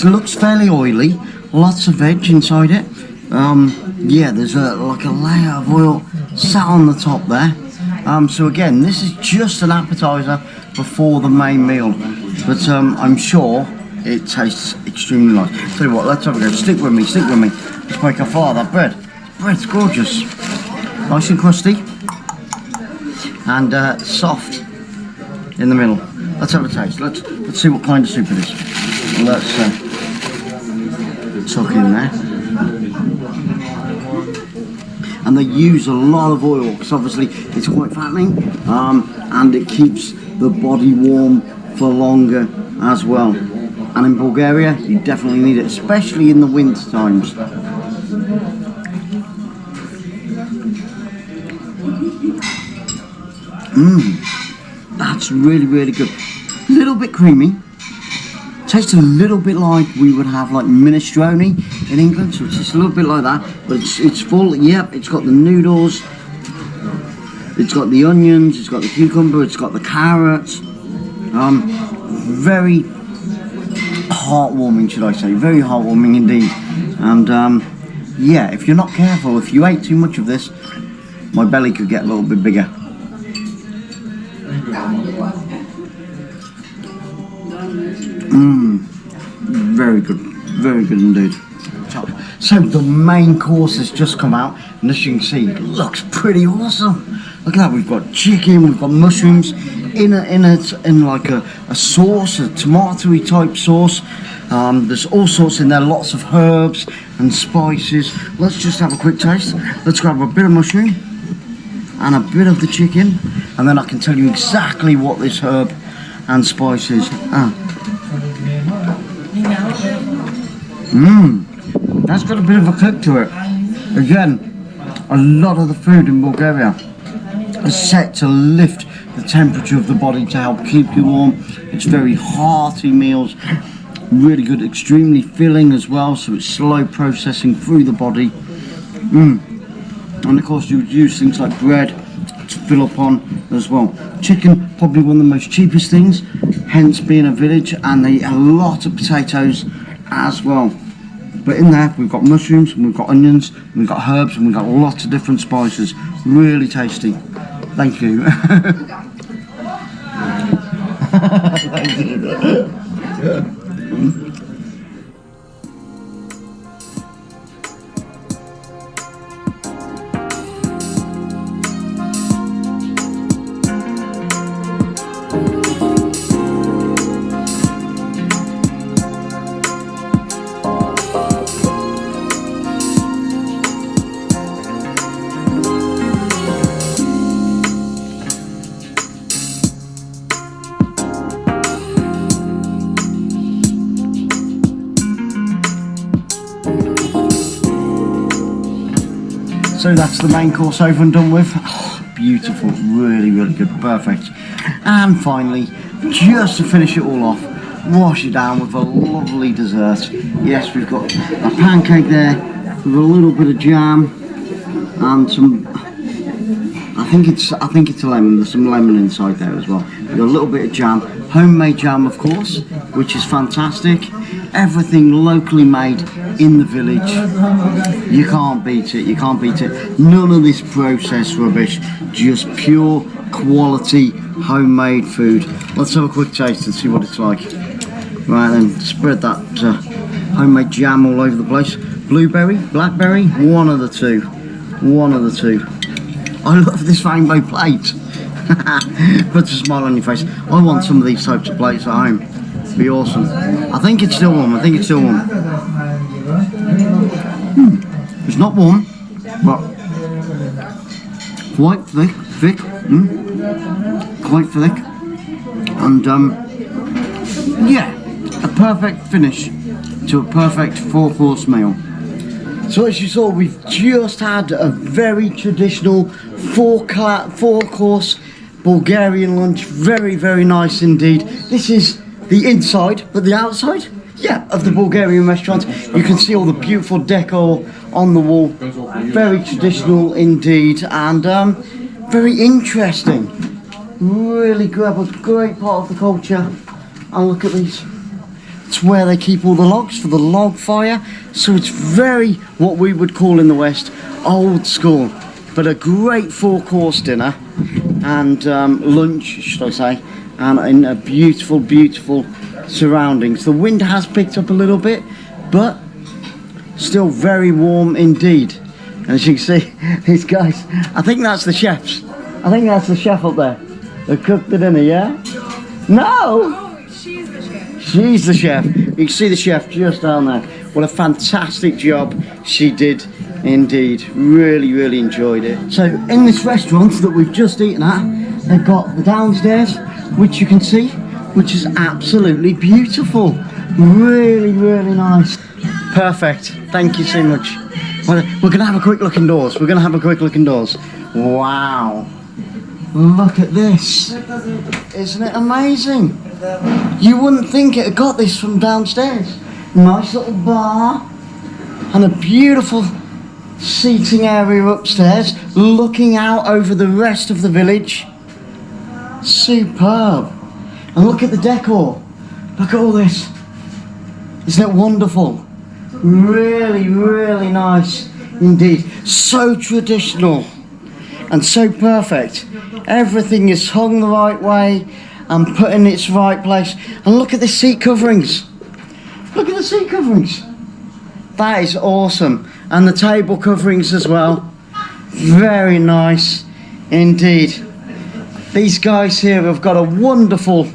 looks fairly oily. Lots of veg inside it. Yeah, there's like a layer of oil sat on the top there. So again, this is just an appetizer before the main meal, but I'm sure it tastes extremely nice. Tell you what, let's have a go. Stick with me, stick with me. Let's break a fire that bread. Bread's gorgeous, nice and crusty, and soft in the middle. Let's have a taste. Let's see what kind of soup it is. Let's tuck in there. And they use a lot of oil because obviously it's quite fattening, and it keeps the body warm for longer as well. And in Bulgaria, you definitely need it, especially in the winter times. That's really, really good. A little bit creamy. Tastes a little bit like we would have like minestrone in England, so it's just a little bit like that, but it's full. Yep, it's got the noodles, it's got the onions, it's got the cucumber, it's got the carrots. Very heartwarming, should I say? Very heartwarming indeed. And yeah, if you're not careful, if you ate too much of this, my belly could get a little bit bigger. Very good indeed. So the main course has just come out, and as you can see, it looks pretty awesome. Look at that, we've got chicken, we've got mushrooms in like a sauce, a tomatoey type sauce. There's all sorts in there, lots of herbs and spices. Let's just have a quick taste. Let's grab a bit of mushroom and a bit of the chicken, and then I can tell you exactly what this herb and spice is. That's got a bit of a kick to it. Again, a lot of the food in Bulgaria is set to lift the temperature of the body to help keep you warm. It's very hearty meals, really good, extremely filling as well, so it's slow processing through the body. And of course you would use things like bread to fill up on as well. Chicken, probably one of the most cheapest things, hence being a village, and they eat a lot of potatoes as well. But in there we've got mushrooms, and we've got onions, and we've got herbs, and we've got lots of different spices. Really tasty. Thank you. Thank you. So that's the main course over and done with. Oh, beautiful, really, really good, perfect. And finally, just to finish it all off, wash it down with a lovely dessert. Yes, we've got a pancake there with a little bit of jam and some, I think it's a lemon. There's some lemon inside there as well. We've got a little bit of jam, homemade jam of course, which is fantastic. everything locally made in the village. You can't beat it, you can't beat it. None of this processed rubbish, just pure quality homemade food. Let's have a quick taste and see what it's like. Right then, spread that homemade jam all over the place. Blueberry, blackberry, one of the two. One of the two. I love this rainbow plate. Puts a smile on your face. I want some of these types of plates at home. It'd be awesome. I think it's still warm. I think it's still warm. It's not warm, but quite thick. Quite thick. And yeah, a perfect finish to a perfect 4-course meal. So as you saw, we've just had a very traditional 4-course Bulgarian lunch. Very, very nice indeed. This is the inside, but the outside, yeah, of the Bulgarian restaurant. You can see all the beautiful decor on the wall. Very traditional indeed, and very interesting. Really grab a great part of the culture. And look at these. It's where they keep all the logs for the log fire. So it's very, what we would call in the West, old school. But a great 4-course dinner and lunch, should I say, and in a beautiful, beautiful surroundings. The wind has picked up a little bit, but still very warm indeed. And as you can see, these guys, I think that's the chefs. I think that's the chef up there. They cooked the dinner, yeah? No! She's the chef. She's the chef. You can see the chef just down there. What a fantastic job she did indeed. Really, really enjoyed it. So in this restaurant that we've just eaten at, they've got the downstairs, which you can see, which is absolutely beautiful. Really, really nice. Perfect. Thank you so much. We're going to have a quick look indoors. We're going to have a quick look indoors. Wow. Look at this. Isn't it amazing? You wouldn't think it had got this from downstairs. Nice little bar and a beautiful seating area upstairs, looking out over the rest of the village. Superb. And look at the decor. Look at all this. Isn't it wonderful? Really, really nice indeed. So traditional and so perfect. Everything is hung the right way and put in its right place. And look at the seat coverings. Look at the seat coverings. That is awesome. And the table coverings as well. Very nice indeed. These guys here have got a wonderful,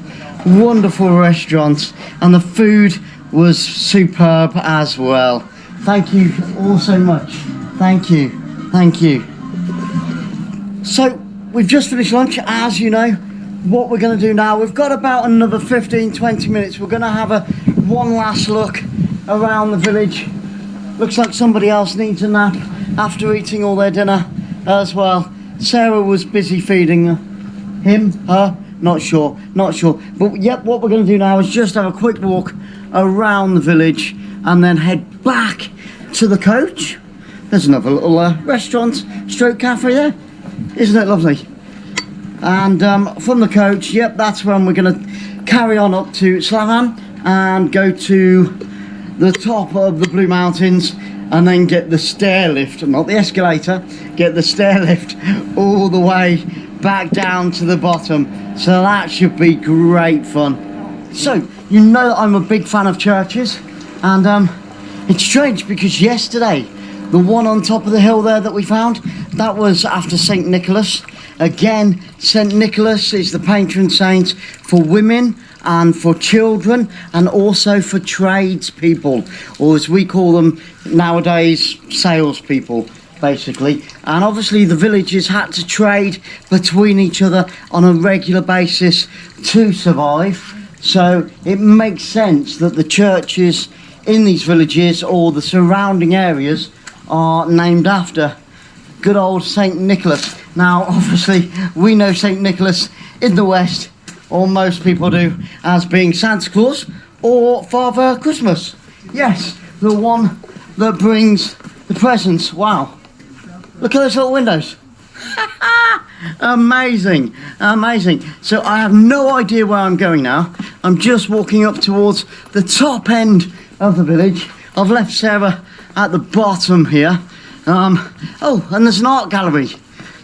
wonderful restaurant, and the food was superb as well. Thank you all so much. Thank you. Thank you. So we've just finished lunch, as you know. What we're going to do now, we've got about another 15-20 minutes. We're going to have one last look around the village. Looks like somebody else needs a nap after eating all their dinner as well. Sarah was busy feeding him, her, not sure. But yep, what we're going to do now is just have a quick walk around the village and then head back to the coach. There's another little restaurant, stroke cafe there. Isn't it lovely? And from the coach, yep, that's when we're going to carry on up to Slavan and go to the top of the Blue Mountains and then get the stair lift, not the escalator, get the stair lift all the way back down to the bottom. So that should be great fun. So, you know that I'm a big fan of churches, and it's strange because yesterday, the one on top of the hill there that we found, that was after St. Nicholas. Again, St. Nicholas is the patron saint for women and for children and also for tradespeople, or as we call them nowadays, salespeople, basically. And obviously the villagers had to trade between each other on a regular basis to survive. So it makes sense that the churches in these villages or the surrounding areas are named after good old St. Nicholas. Now, obviously, we know St. Nicholas in the West, or most people do, as being Santa Claus or Father Christmas. Yes, the one that brings the presents. Wow. Look at those little windows. Amazing, amazing. So I have no idea where I'm going now. I'm just walking up towards the top end of the village. I've left Sarah at the bottom here. Oh, and there's an art gallery.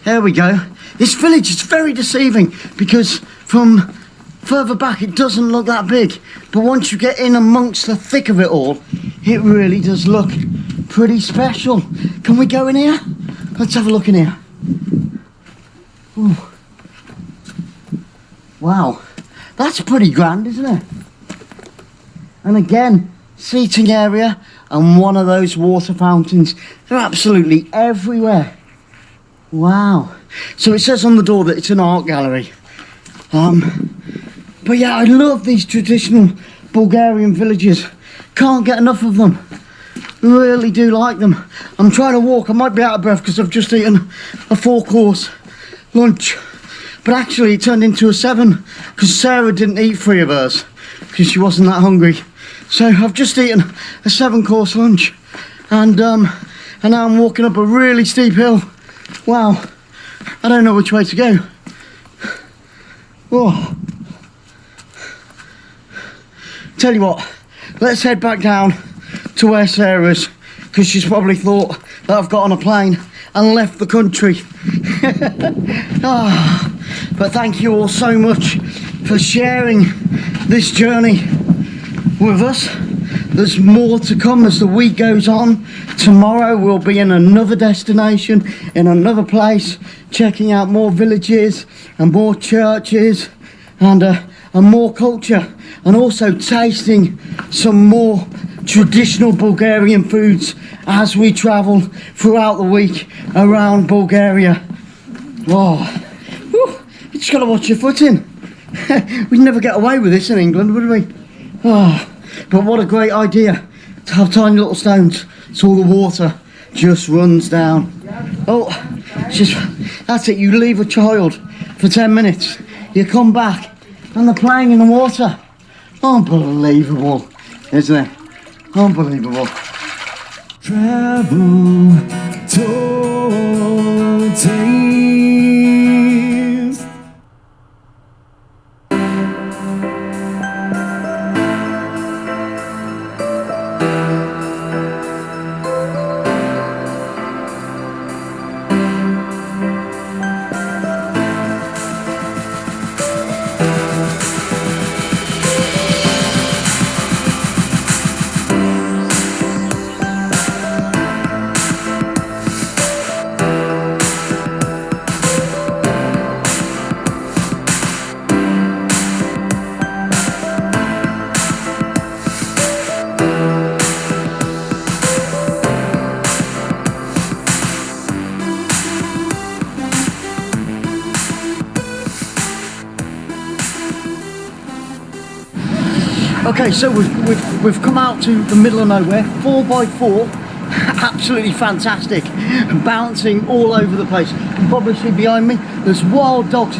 There we go. This village is very deceiving because from further back it doesn't look that big, but once you get in amongst the thick of it all, it really does look pretty special. Can we go in here? Let's have a look in here. Ooh. Wow, that's pretty grand, isn't it? And again, seating area and one of those water fountains. They're absolutely everywhere. Wow. So it says on the door that it's an art gallery. But yeah, I love these traditional Bulgarian villages. Can't get enough of them. Really do like them. I'm trying to walk. I might be out of breath because I've just eaten a 4-course lunch. But actually it turned into a 7 because Sarah didn't eat 3 of hers because she wasn't that hungry. So I've just eaten a 7-course lunch and now I'm walking up a really steep hill. Wow, I don't know which way to go. Oh. Tell you what, let's head back down to where Sarah is because she's probably thought that I've got on a plane and left the country. But thank you all so much for sharing this journey with us. There's more to come as the week goes on. Tomorrow we'll be in another destination, in another place, checking out more villages and more churches and more culture, and also tasting some more traditional Bulgarian foods as we travel throughout the week around Bulgaria. Oh, whew, you just gotta watch your footing. We'd never get away with this in England, would we? Oh, but what a great idea to have tiny little stones so all the water just runs down. Oh, that's it, you leave a child for 10 minutes, you come back and they're playing in the water. Unbelievable, isn't it? Unbelievable. Travel to taste. Okay, so we've come out to the middle of nowhere, 4x4, absolutely fantastic, bouncing all over the place. You can probably see behind me, there's wild dogs.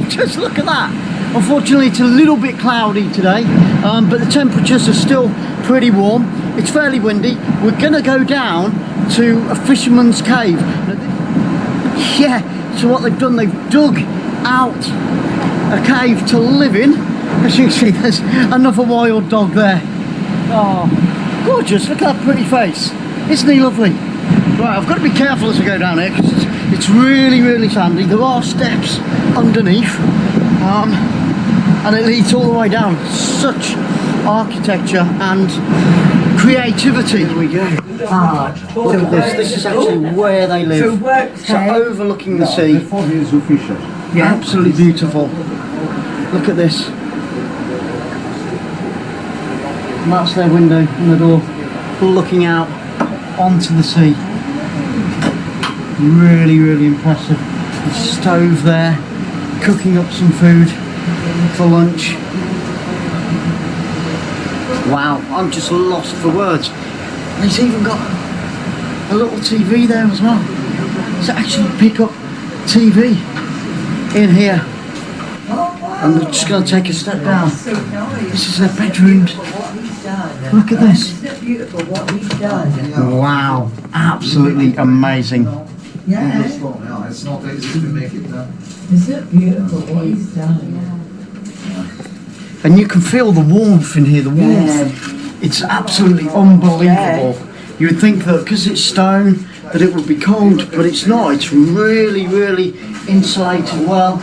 Just look at that. Unfortunately, it's a little bit cloudy today, but the temperatures are still pretty warm. It's fairly windy. We're gonna go down to a fisherman's cave. Yeah, so what they've done, they've dug out a cave to live in. As you can see, there's another wild dog there. Oh, gorgeous, look at that pretty face. Isn't he lovely? Right, I've got to be careful as I go down here because it's really, really sandy. There are steps underneath and it leads all the way down. Such architecture and creativity. Here we go. Look at this. This is actually where they live. So overlooking the sea. Absolutely beautiful. Look at this. And that's their window and the door, looking out onto the sea. Really, really impressive. The stove there, cooking up some food for lunch. Wow, I'm just lost for words. He's even got a little TV there as well. So actually pick up TV in here. And we're just going to take a step down. This is their bedrooms. Look at this. Wow, absolutely amazing. Yeah. It's not easy to make it done. Is it beautiful what he's done? And you can feel the warmth in here, the warmth It's absolutely unbelievable. You would think that because it's stone that it would be cold, but it's not. It's really, really insulated well.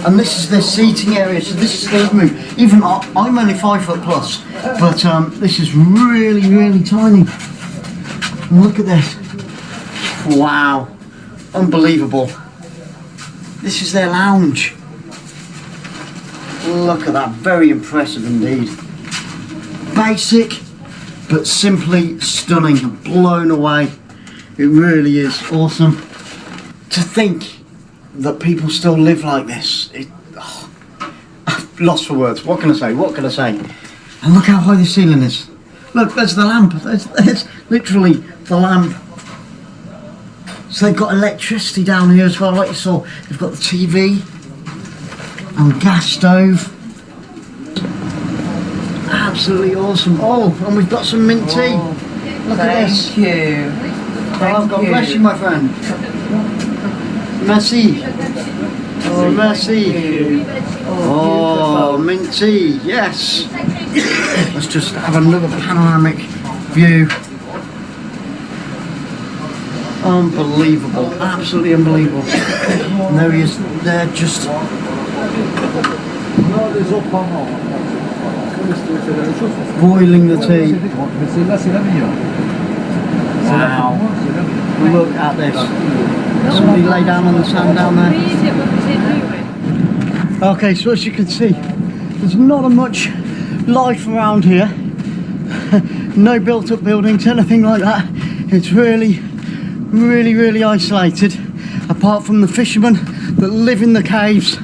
And this is their seating area, so this is the living room. Even I'm only 5 foot plus, but this is really, really tiny. And look at this. Wow. Unbelievable. This is their lounge. Look at that, very impressive indeed. Basic, but simply stunning. I'm blown away. It really is awesome. To think that people still live like this. I've lost for words. What can I say? What can I say? And look how high the ceiling is. Look, there's the lamp. There's literally the lamp. So they've got electricity down here as well, like you saw. They've got the TV and gas stove. Absolutely awesome. Oh, and we've got some mint tea. Look at this. Thank you. God bless you, my friend. Merci. Oh, merci. Oh, mint tea. Yes. Let's just have another panoramic view. Unbelievable, absolutely unbelievable. And there he is, there just... boiling the tea. Wow. Look at this. Somebody lay down on the sand down there. Okay, so as you can see, there's not much life around here. No built up buildings, anything like that. It's really isolated, apart from the fishermen that live in the caves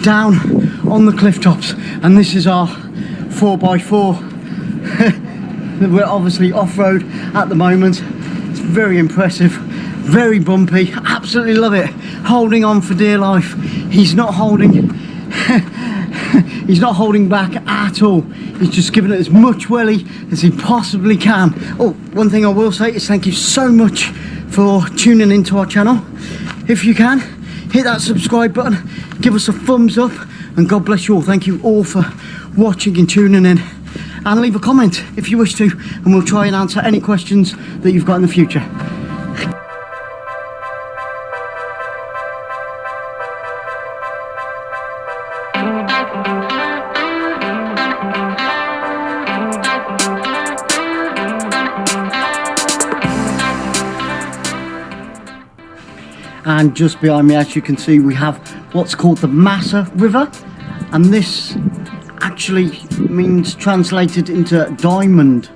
down on the cliff tops. And this is our 4x4. We're obviously off-road at the moment. It's very impressive, very bumpy, absolutely love it. Holding on for dear life. He's not holding he's not holding back at all. He's just giving it as much welly as he possibly can. Oh, one thing I will say is thank you so much for tuning into our channel. If you can, hit that subscribe button, give us a thumbs up, and God bless you all. Thank you all for watching and tuning in. And leave a comment if you wish to, and we'll try and answer any questions that you've got in the future. And just behind me, as you can see, we have what's called the Massa River, and this actually means translated into Diamond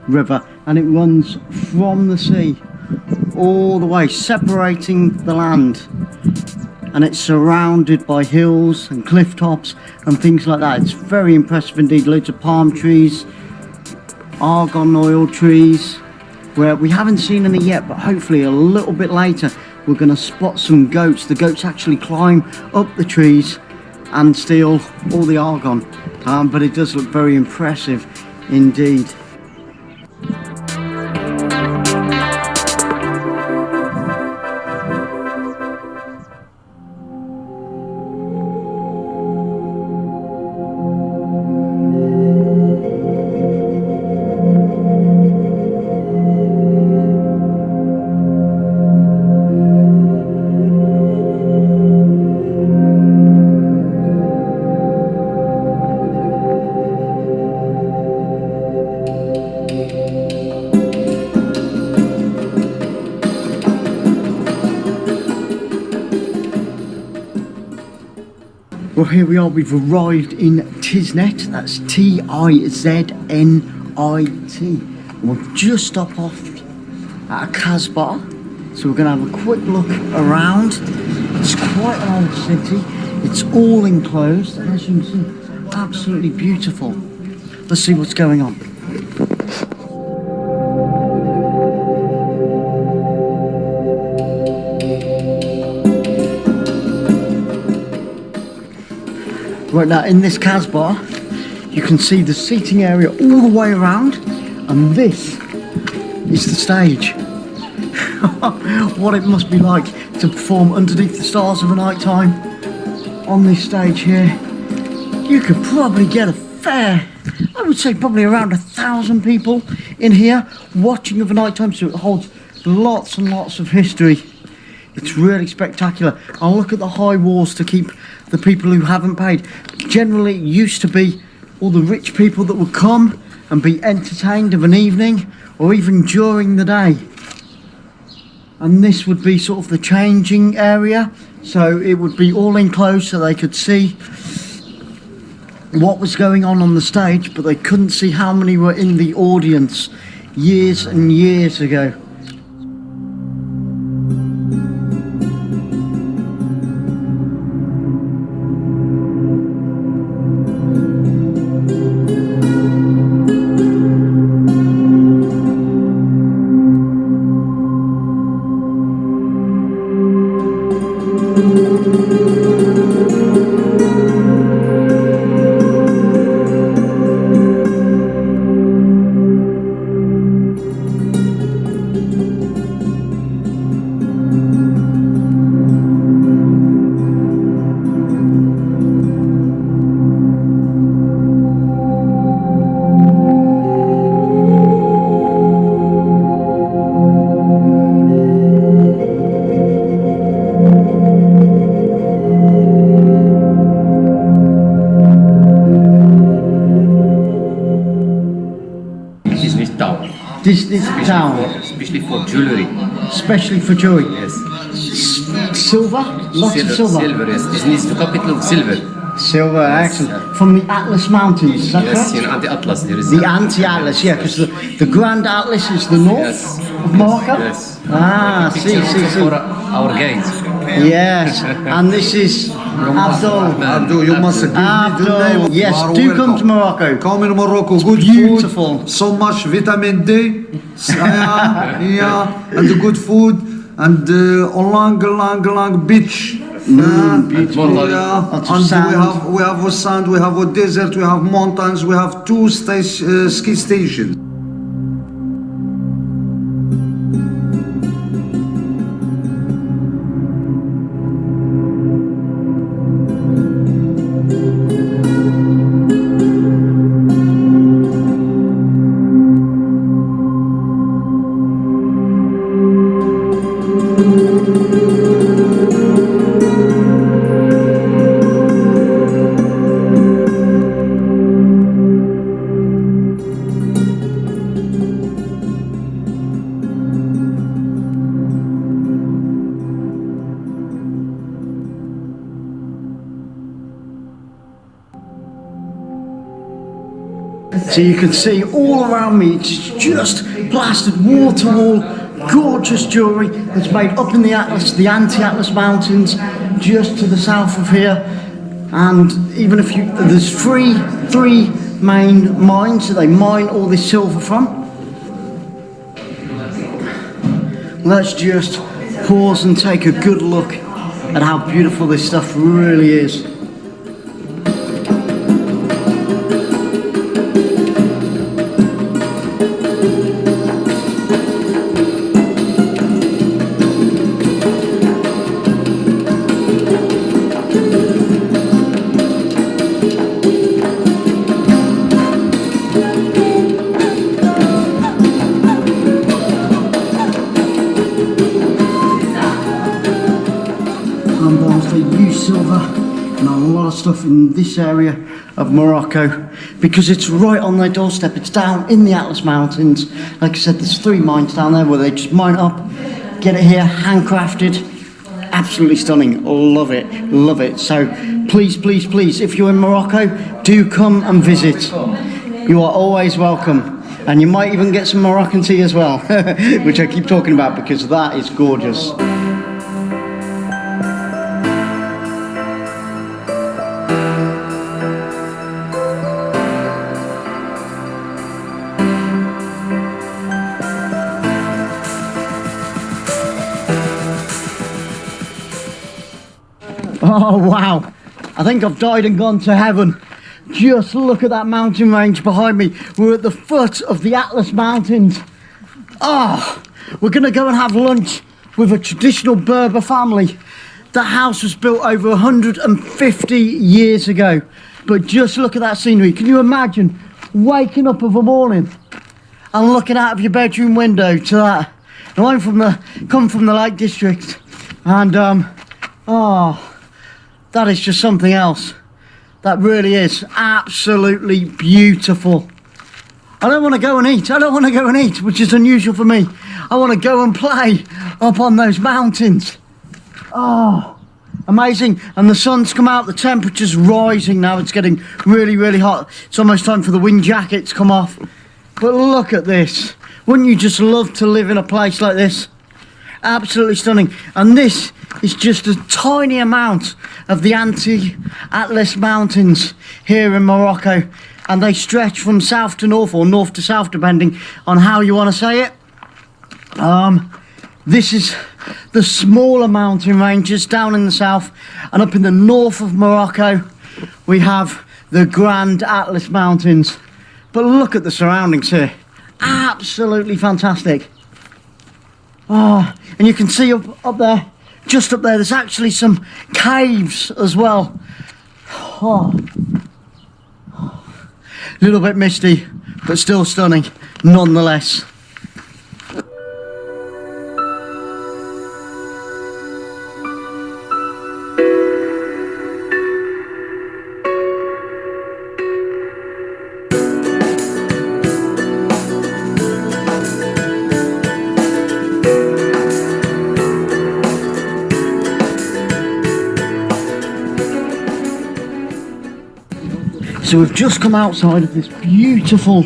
River, and it runs from the sea all the way, separating the land, and it's surrounded by hills and cliff tops and things like that. It's very impressive indeed. Loads of palm trees, argan oil trees, where we haven't seen any yet, but hopefully a little bit later we're going to spot some goats. The goats actually climb up the trees and steal all the argon, but it does look very impressive indeed. Well, here we are, we've arrived in Tiznit, that's T-I-Z-N-I-T. And we've just stopped off at a Casbah, so we're going to have a quick look around. It's quite an old city, it's all enclosed, and as you can see, absolutely beautiful. Let's see what's going on. Right now, in this Casbah, you can see the seating area all the way around, and this is the stage. What it must be like to perform underneath the stars of a night time on this stage here. You could probably get a fair, I would say probably around 1,000 people in here watching of a night time, so it holds lots and lots of history. It's really spectacular. I'll look at the high walls to keep the people who haven't paid. Generally, it used to be all the rich people that would come and be entertained of an evening or even during the day. And this would be sort of the changing area, so it would be all enclosed so they could see what was going on the stage, but they couldn't see how many were in the audience years and years ago. This town, especially for jewelry. Especially for jewelry. Yes. Silver, lots of silver. Silver, yes. This is the capital of silver. Silver, yes. Excellent. From the Atlas Mountains, is that yes, correct? in Anti-Atlas. There is the Anti-Atlas, yeah, because the Grand Atlas is the north of Morocco. Yes. Ah, see. For our guides. Yes, and this is Abdul. Abdul, you must give me the name. Yes, do come to Morocco. Come in Morocco, good beautiful. Food, so much vitamin D, and the good food, and a long beach. Beautiful. And we have a sand, we have a desert, we have mountains, we have 2 ski stations. So you can see all around me, it's just plastered wall to wall, gorgeous jewellery that's made up in the Atlas, the Anti-Atlas Mountains, just to the south of here. And even if there's three main mines that they mine all this silver from. Let's just pause and take a good look at how beautiful this stuff really is. They use silver and a lot of stuff in this area of Morocco because it's right on their doorstep. It's down in the Atlas Mountains. Like I said, there's 3 mines down there where they just mine up, get it here, handcrafted. Absolutely stunning. Love it, love it. So please, please, please, if you're in Morocco, do come and visit. You are always welcome. And you might even get some Moroccan tea as well, which I keep talking about because that is gorgeous. Oh wow, I think I've died and gone to heaven. Just look at that mountain range behind me. We're at the foot of the Atlas Mountains. Ah, we're gonna go and have lunch with a traditional Berber family. The house was built over 150 years ago. But just look at that scenery. Can you imagine waking up of a morning and looking out of your bedroom window to that? Now I'm come from the Lake District, and oh, that is just something else. That really is absolutely beautiful. I don't want to go and eat. I don't want to go and eat, which is unusual for me. I want to go and play up on those mountains. Oh, amazing. And the sun's come out, the temperature's rising now. It's getting really, really hot. It's almost time for the wind jacket to come off. But look at this. Wouldn't you just love to live in a place like this? Absolutely stunning. And this is just a tiny amount of the Anti-Atlas Mountains here in Morocco. And they stretch from south to north, or north to south, depending on how you want to say it. This is the smaller mountain ranges down in the south, and up in the north of Morocco we have the Grand Atlas Mountains. But look at the surroundings here, absolutely fantastic. Oh, and you can see up there, just up there, there's actually some caves as well. Oh. A little bit misty, but still stunning nonetheless. So we've just come outside of this beautiful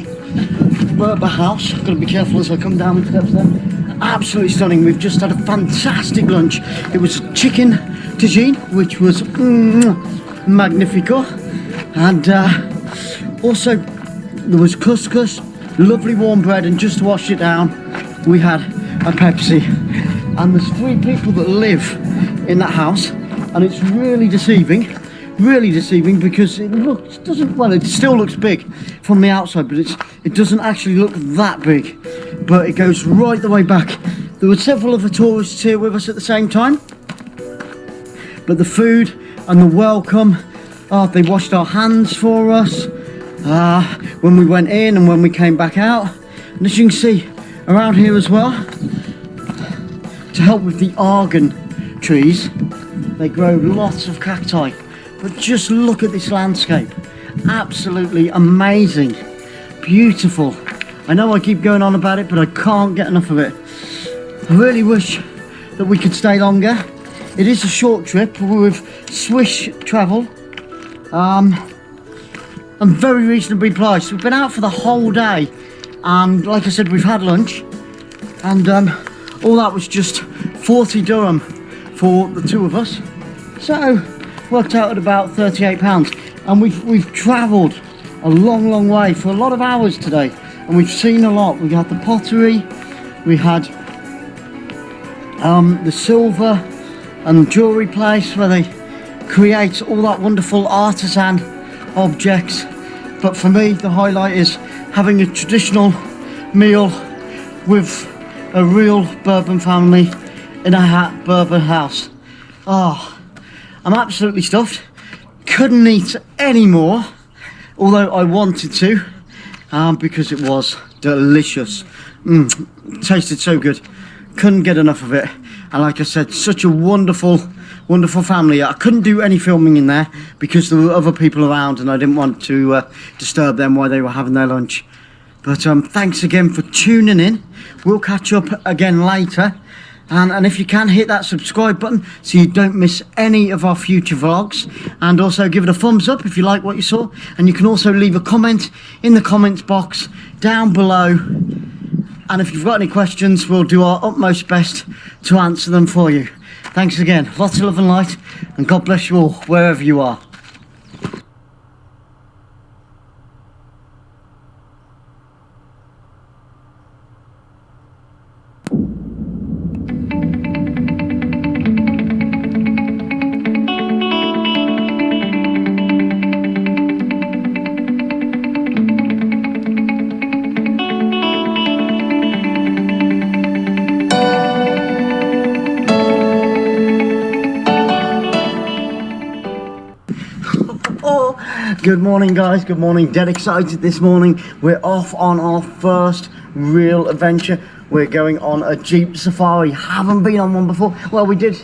Berber house. I've got to be careful as I come down the steps there. Absolutely stunning. We've just had a fantastic lunch. It was chicken tagine, which was magnifico. And also there was couscous, lovely warm bread, and just to wash it down, we had a Pepsi. And there's 3 people that live in that house, and it's really deceiving because it still looks big from the outside, but it doesn't actually look that big, but it goes right the way back. There were several other tourists here with us at the same time, but the food and the welcome, they washed our hands for us when we went in and when we came back out. And as you can see around here as well, to help with the argan trees, they grow lots of cacti. But just look at this landscape. Absolutely amazing. Beautiful. I know I keep going on about it, but I can't get enough of it. I really wish that we could stay longer. It is a short trip with Swiss travel. And very reasonably priced. We've been out for the whole day. And like I said, we've had lunch. And all that was just 40 dirham for the 2 of us. So worked out at about £38, and we've travelled a long way for a lot of hours today, and we've seen a lot. We had the pottery, we had the silver and jewellery place where they create all that wonderful artisan objects. But for me, the highlight is having a traditional meal with a real Berber family in a Berber house. Oh, I'm absolutely stuffed. Couldn't eat any more, although I wanted to, because it was delicious. Tasted so good. Couldn't get enough of it. And like I said, such a wonderful family. I couldn't do any filming in there because there were other people around and I didn't want to disturb them while they were having their lunch. But thanks again for tuning in. We'll catch up again later. And if you can, hit that subscribe button so you don't miss any of our future vlogs. And also give it a thumbs up if you like what you saw. And you can also leave a comment in the comments box down below. And if you've got any questions, we'll do our utmost best to answer them for you. Thanks again. Lots of love and light. And God bless you all, wherever you are. Good morning, guys. Good morning. Dead excited this morning. We're off on our first real adventure. We're going on a Jeep safari. Haven't been on one before. Well, we did.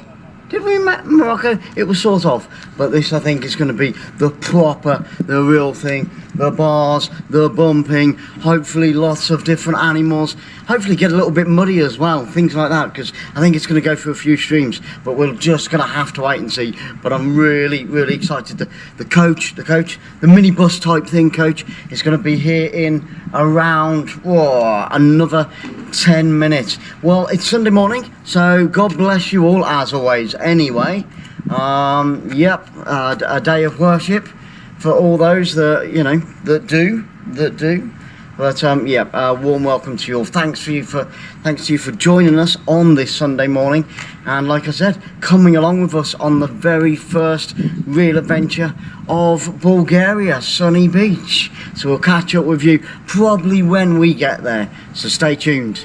Did we in Morocco? It was sort of. But this, I think, is going to be the proper, the real thing. The bars, the bumping, hopefully lots of different animals. Hopefully get a little bit muddy as well, things like that, because I think it's going to go through a few streams. But we're just going to have to wait and see. But I'm really, really excited. The coach, the minibus type thing coach is going to be here in around another 10 minutes. Well, it's Sunday morning, so God bless you all as always. Anyway, yep, a day of worship for all those that, you know, that do. But yeah, warm welcome to you all. Thanks to you for joining us on this Sunday morning, and like I said, coming along with us on the very first real adventure of Bulgaria, Sunny Beach. So we'll catch up with you probably when we get there. So stay tuned.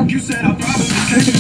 You said I'll probably take it.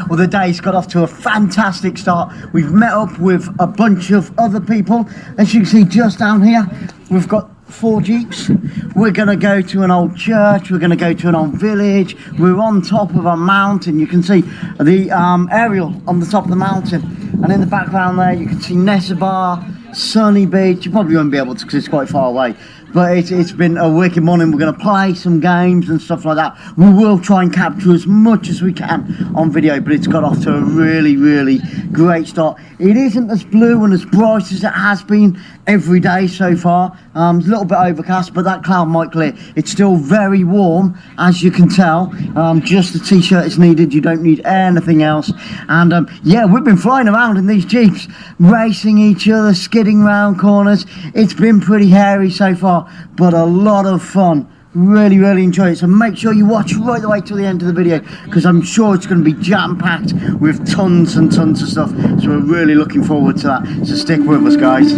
Well, the day's got off to a fantastic start. We've met up with a bunch of other people. As you can see just down here, we've got 4 Jeeps. We're going to go to an old church. We're going to go to an old village. We're on top of a mountain. You can see the aerial on the top of the mountain. And in the background there, you can see Nessebar, Sunny Beach. You probably won't be able to because it's quite far away. But it's been a wicked morning. We're going to play some games and stuff like that. We will try and capture as much as we can on video, but it's got off to a really, really great start. It isn't as blue and as bright as it has been every day so far. It's a little bit overcast, but that cloud might clear. It's still very warm, as you can tell. Just the t-shirt is needed. You don't need anything else. And yeah, we've been flying around in these Jeeps, racing each other, skidding round corners. It's been pretty hairy so far, but a lot of fun. Really, really enjoy it. So make sure you watch right the way to the end of the video, because I'm sure it's going to be jam-packed with tons and tons of stuff. So we're really looking forward to that. So stick with us, guys.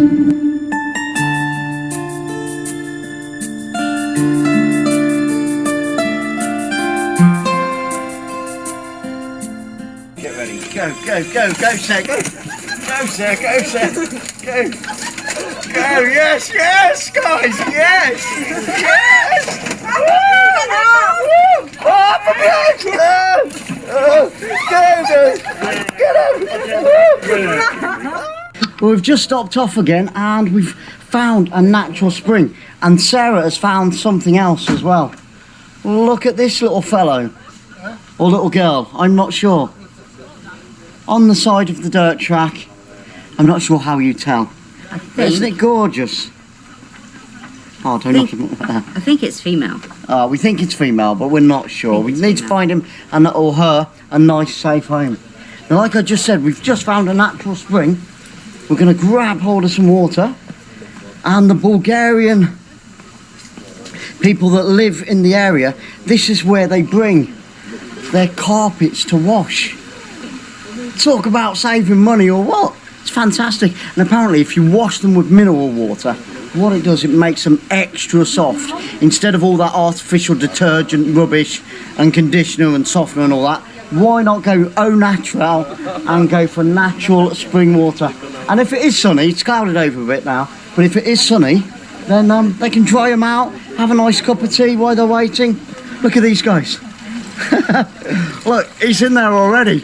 Get ready. Go, Seth. Go, Seth. Go. Go, yes, guys, yes! Well, we've just stopped off again and we've found a natural spring, and Sarah has found something else as well. Look at this little fellow, or little girl, I'm not sure. On the side of the dirt track, I'm not sure how you tell. Isn't it gorgeous? Oh, don't look at me like that. I think it's female. We think it's female, but we're not sure. We need to find him or her a nice, safe home. Now, like I just said, we've just found a natural spring. We're going to grab hold of some water, and the Bulgarian people that live in the area, this is where they bring their carpets to wash. Talk about saving money or what? It's fantastic. And apparently if you wash them with mineral water, what it does, it makes them extra soft. Instead of all that artificial detergent rubbish and conditioner and softener and all that, why not go au natural and go for natural spring water? And if it is sunny, it's clouded over a bit now, but if it is sunny, then they can dry them out, have a nice cup of tea while they're waiting. Look at these guys. Look, he's in there already.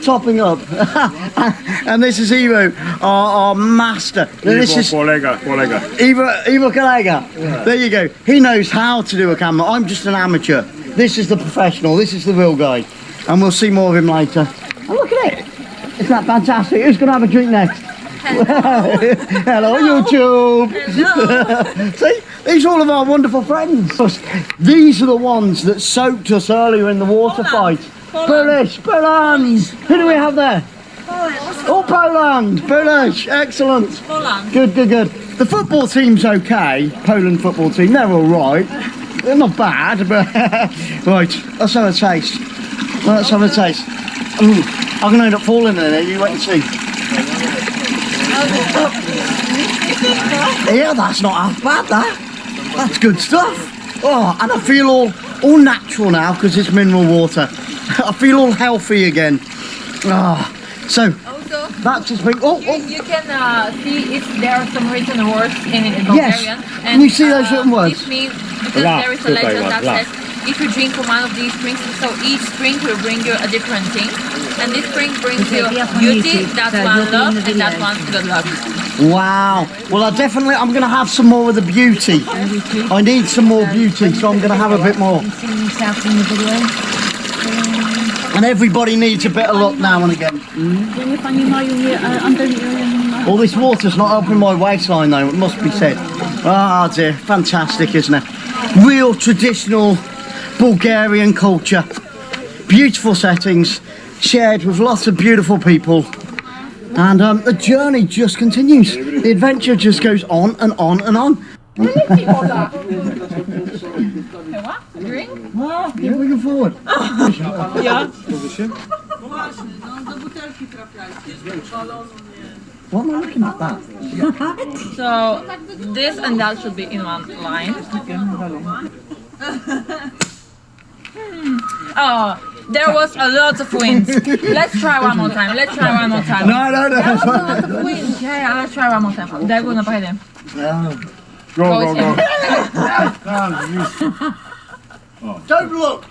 Topping up. And this is Ivo, our master. This is Ivo Kolega. Yeah. There you go. He knows how to do a camera. I'm just an amateur. This is the professional. This is the real guy. And we'll see more of him later. And look at it. Isn't that fantastic? Who's going to have a drink next? Hello, YouTube. Hello. See, these are all of our wonderful friends. These are the ones that soaked us earlier in the water fight. Polish, Poland. Who do we have there? Poland. Oh, Poland. Polish. Excellent. Poland. Good. The football team's okay. Poland football team, they're all right. They're not bad, but right. Let's have a taste. Let's have a taste. Ooh, I'm gonna end up falling in there. You wait and see. Yeah, that's not half bad. That's good stuff. Oh, and I feel all natural now because it's mineral water. I feel all healthy again. Ah, so that's just been. You can see if there are some written words in Bulgarian. Yes. Can you see those written words? This means because there is a legend that says if you drink from one of these springs, so each spring will bring you a different thing, and this spring brings you beauty, that one love, and that one good luck. Wow. Well, I'm going to have some more of the beauty. I need some more beauty, so I'm going to have a bit more. And everybody needs a bit of luck now and again. All this water's not helping my waistline though, it must be said. Ah dear, fantastic, isn't it? Real traditional Bulgarian culture. Beautiful settings, shared with lots of beautiful people. And the journey just continues. The adventure just goes on and on and on. Drink? Keep moving forward. Yeah. What am I looking at that? So this and that should be in one line. Oh, there was a lot of wind. Let's try one more time. Let's try one more time. No. There was a lot of wind. Yeah, let's try one more time. Daj go napajdę. Go. Don't look.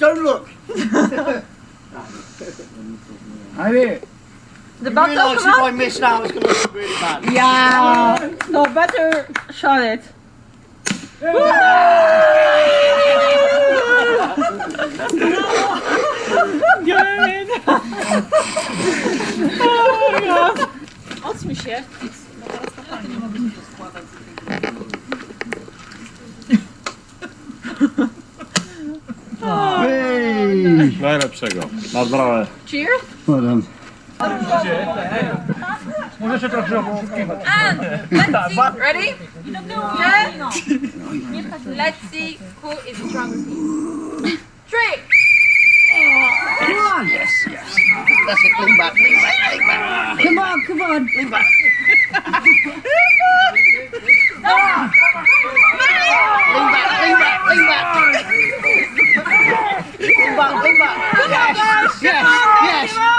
The bottle realise come if out? I miss now, it's going to look really bad. Yeah. So better shot it. Odsuń się. Najlepszego. Na zdrowie. Cheers. Well done. And let's see. Ready? Yeah. Let's see who is stronger. 3. Come on! Yes. That's it, lean back. Come on. Lean back. Lean back.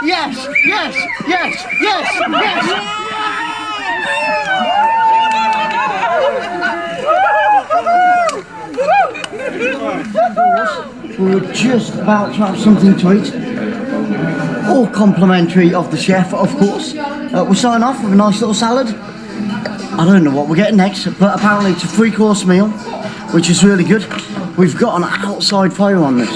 Yes. We were just about to have something to eat. All complimentary of the chef, of course. We're starting off with a nice little salad. I don't know what we're getting next, but apparently it's a 3-course meal, which is really good. We've got an outside fire on this.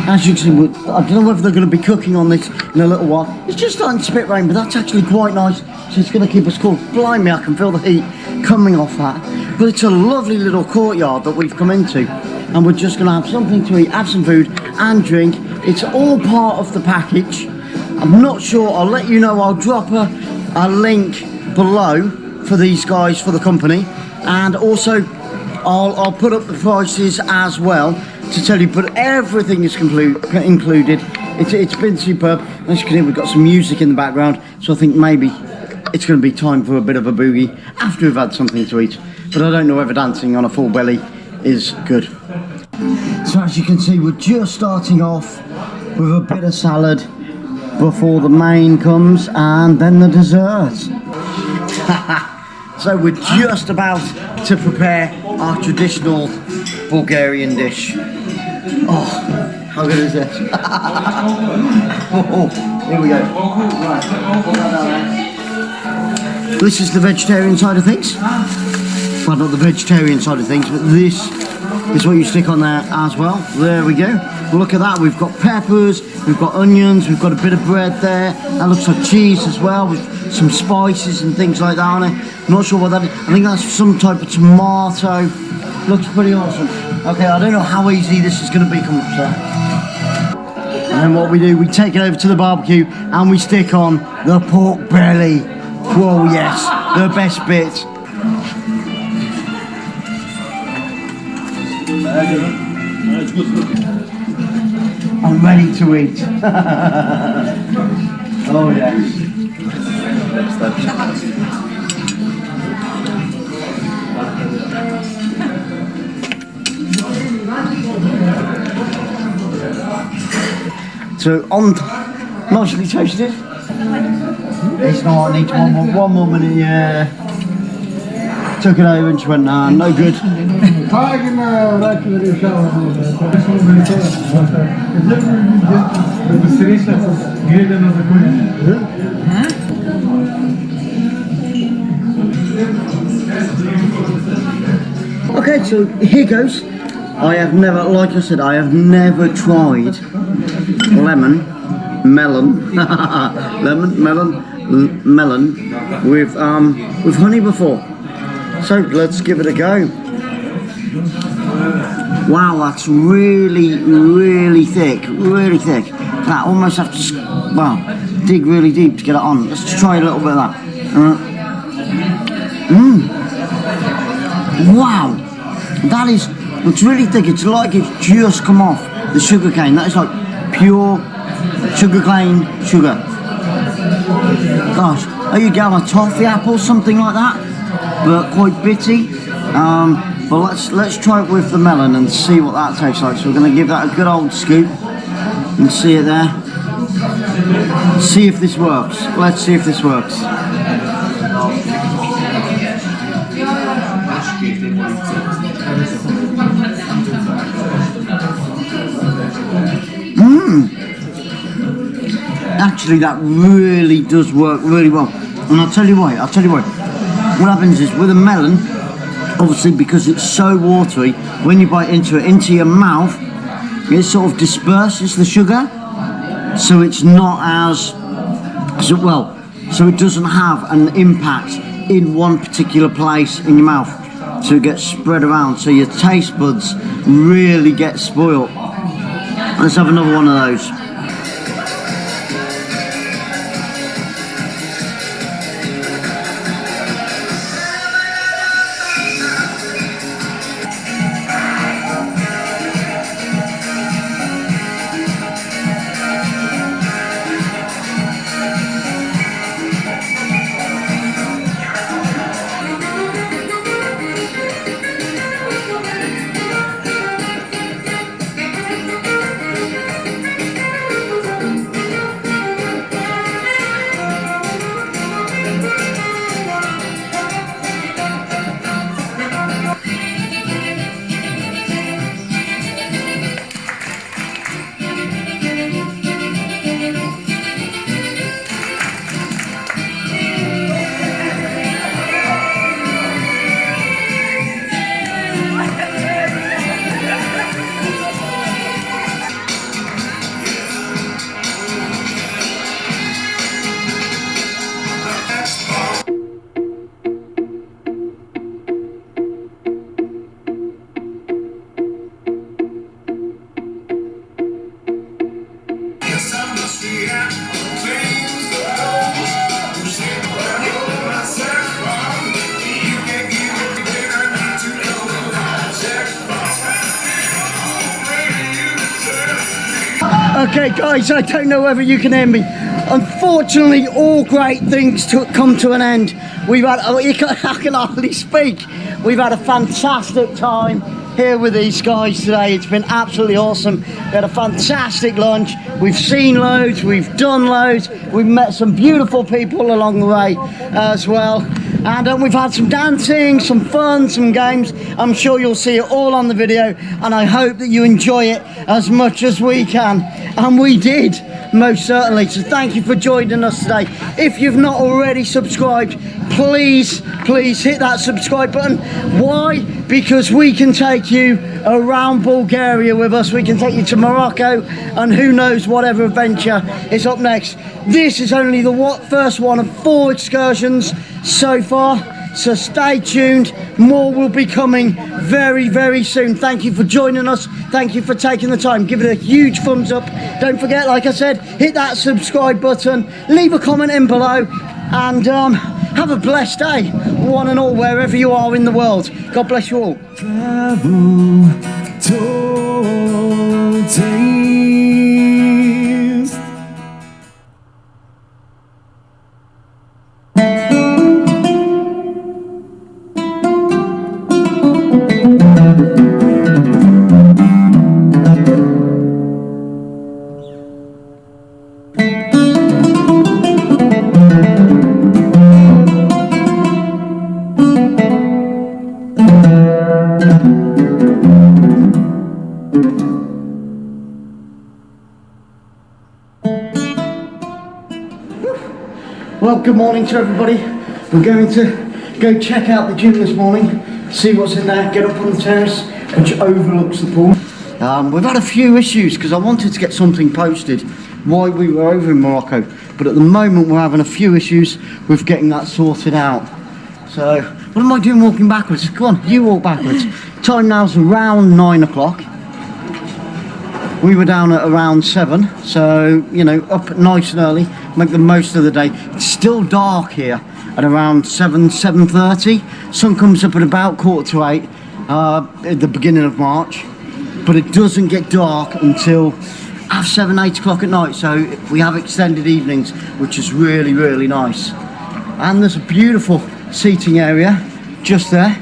As you can see, I don't know whether they're going to be cooking on this in a little while. It's just starting to spit rain, but that's actually quite nice. So it's going to keep us cool. Blimey, I can feel the heat coming off that. But it's a lovely little courtyard that we've come into. And we're just going to have something to eat, have some food and drink. It's all part of the package. I'm not sure, I'll let you know. I'll drop a link below for these guys, for the company. And also, I'll put up the prices as well to tell you, but everything is included. It's been superb. As you can hear, we've got some music in the background, so I think maybe it's going to be time for a bit of a boogie after we've had something to eat. But I don't know whether dancing on a full belly is good. So as you can see, we're just starting off with a bit of salad before the main comes and then the dessert. So we're just about to prepare our traditional Bulgarian dish. Oh, how good is this? Here we go. This is the vegetarian side of things. Well, not the vegetarian side of things, but this is what you stick on there as well. There we go. Look at that. We've got peppers, we've got onions, we've got a bit of bread there. That looks like cheese as well, with some spices and things like that on it. I'm not sure what that is. I think that's some type of tomato. Looks pretty awesome. Okay, I don't know how easy this is going to become. And then what we do, we take it over to the barbecue and we stick on the pork belly. Whoa, yes, the best bit. I'm ready to eat. Oh yes. So on, nicely toasted. It's not. I need one more minute. Yeah. Took it over and she went, nah, no good. Okay, so here goes. I have never, like I said, I have never tried melon with honey before. So let's give it a go. Wow, that's really thick, That almost have to, well, dig really deep to get it on. Let's just try a little bit of that. Wow, that is, it's really thick. It's like it's just come off the sugar cane. That is like pure sugar cane sugar. Gosh, there you go, a toffee apple, something like that, but quite bitty. But let's try it with the melon and see what that tastes like. So we're going to give that a good old scoop and see it there. See if this works. Let's see if this works. Actually, that really does work really well. And I'll tell you why. What happens is with a melon, obviously because it's so watery, when you bite into it, into your mouth, it sort of disperses the sugar, so it's not as, so it doesn't have an impact in one particular place in your mouth, so it gets spread around, so your taste buds really get spoiled. Let's have another one of those. Okay guys, I don't know whether you can hear me. Unfortunately, all great things come to an end. We've had, I can hardly speak. We've had a fantastic time here with these guys today. It's been absolutely awesome. We had a fantastic lunch. We've seen loads, we've done loads. We've met some beautiful people along the way as well. And we've had some dancing, some fun, some games. I'm sure you'll see it all on the video, and I hope that you enjoy it as much as we can. And we did, most certainly. So thank you for joining us today. If you've not already subscribed, please hit that subscribe button. Why? Because we can take you around Bulgaria with us. We can take you to Morocco, and who knows whatever adventure is up next. This is only the first one of 4 excursions so far, so stay tuned. More will be coming very, very soon. Thank you for joining us. Thank you for taking the time. Give it a huge thumbs up. Don't forget, like I said, hit that subscribe button, leave a comment in below, and have a blessed day, one and all, wherever you are in the world. God bless you all. don't taste. Well, good morning to everybody. We're going to go check out the gym this morning, see what's in there, get up on the terrace which overlooks the pool. We've had a few issues because I wanted to get something posted while we were over in Morocco, but at the moment we're having a few issues with getting that sorted out. So, what am I doing walking backwards? Come on, you walk backwards. Time now's around 9 o'clock. We were down at around 7, so, you know, up nice and early, make the most of the day. It's still dark here at around 7:30. Sun comes up at about 7:45 at the beginning of March, but it doesn't get dark until 7, 8 o'clock at night, so we have extended evenings, which is really, really nice. And there's a beautiful seating area just there.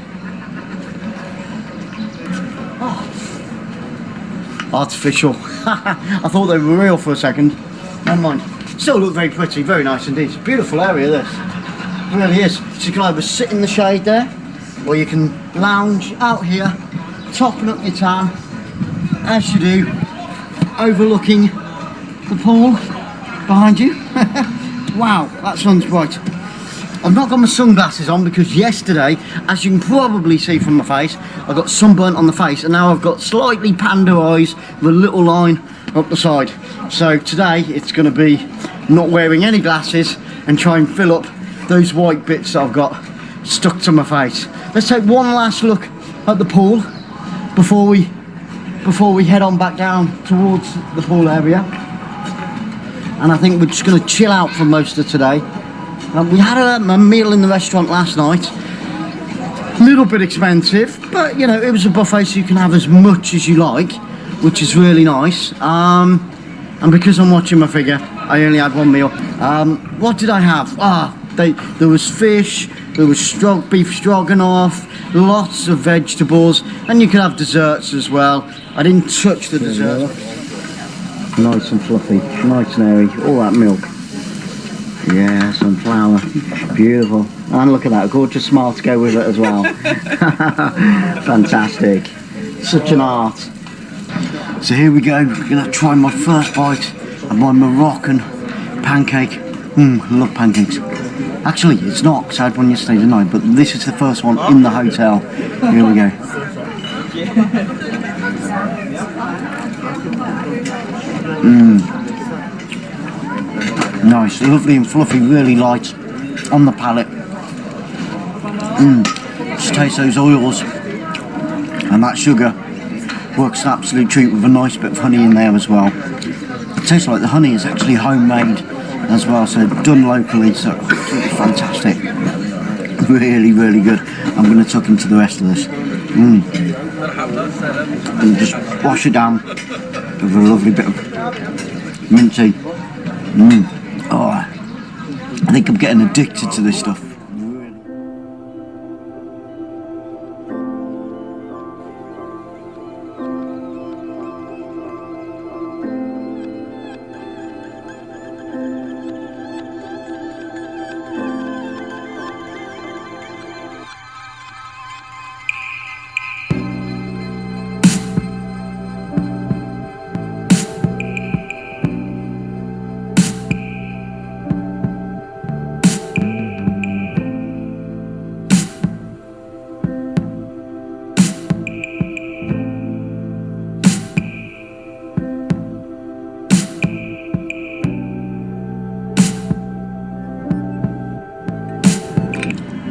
Artificial. I thought they were real for a second. Never mind. Still look very pretty, very nice indeed. It's a beautiful area this. It really is. So you can either sit in the shade there, or you can lounge out here, topping up your tan, as you do, overlooking the pool behind you. Wow, that sun's bright. I've not got my sunglasses on because yesterday, as you can probably see from my face, I got sunburnt on the face, and now I've got slightly panda eyes with a little line up the side. So today it's going to be not wearing any glasses and try and fill up those white bits that I've got stuck to my face. Let's take one last look at the pool before we head on back down towards the pool area. And I think we're just going to chill out for most of today. We had a meal in the restaurant last night. A little bit expensive, but you know, it was a buffet, so you can have as much as you like, which is really nice. And because I'm watching my figure, I only had one meal. What did I have? There was fish, there was beef stroganoff, lots of vegetables, and you could have desserts as well. I didn't touch the dessert. Nice and fluffy, nice and airy, all that milk. Yeah, some flour, beautiful. And look at that, gorgeous smile to go with it as well. Fantastic, such an art. So here we go, we're gonna try my first bite of my Moroccan pancake. I love pancakes. Actually, it's not, because I had one yesterday tonight, but this is the first one in the hotel. Here we go. Nice, lovely and fluffy, really light on the palate. Just taste those oils, and that sugar works an absolute treat with a nice bit of honey in there as well. It tastes like the honey is actually homemade as well, so done locally, so absolutely fantastic. Really, really good. I'm going to tuck into the rest of this. And just wash it down with a lovely bit of mint tea. Oh, I think I'm getting addicted to this stuff.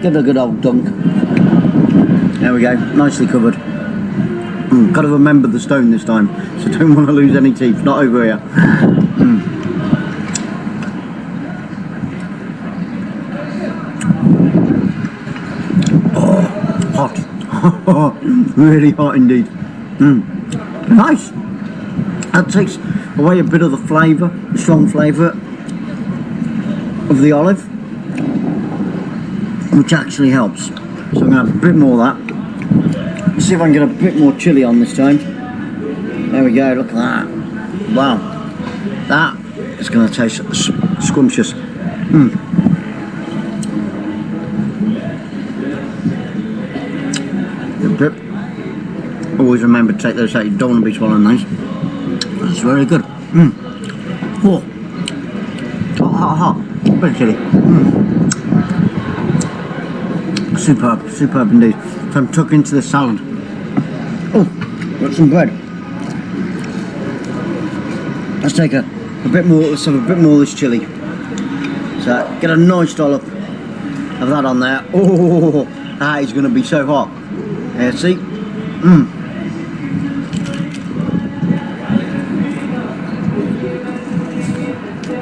Give it a good old dunk. There we go, nicely covered. Got to remember the stone this time, so don't want to lose any teeth, not over here. Oh, hot. Really hot indeed. Nice. That takes away a bit of the flavour, the strong flavour of the olive, which actually helps. So I'm going to have a bit more of that. Let's see if I can get a bit more chilli on this time. There we go, look at that. Wow. That is going to taste scrumptious. Good dip. Always remember to take those out, you don't want to be swallowing those. It's very good. Oh. Hot. Bit of chilli. Superb indeed. So I'm tucking into the salad. Oh, got some bread. Let's take a bit more. Let's have a bit more of this chilli. So get a nice dollop of that on there. Oh, that is going to be so hot. Yeah, see.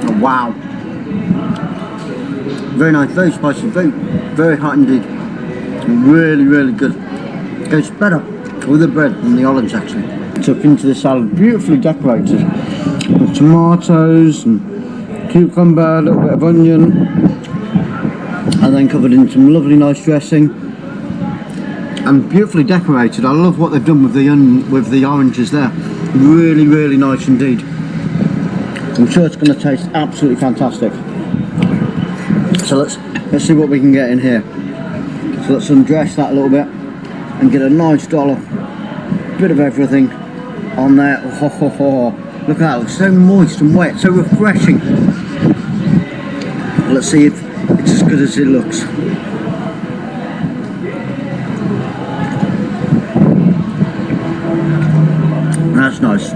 Oh, wow. Very nice, very spicy, very hot indeed. Really good. Goes better with the bread than the olives actually. Tucked into the salad, beautifully decorated with tomatoes and cucumber, a little bit of onion, and then covered in some lovely nice dressing. And beautifully decorated. I love what they've done with the oranges there. Really nice indeed. I'm sure it's going to taste absolutely fantastic. So let's see what we can get in here. So let's undress that a little bit and get a nice dollop, bit of everything on there. Oh, look at that, it looks so moist and wet, so refreshing. Let's see if it's as good as it looks. That's nice.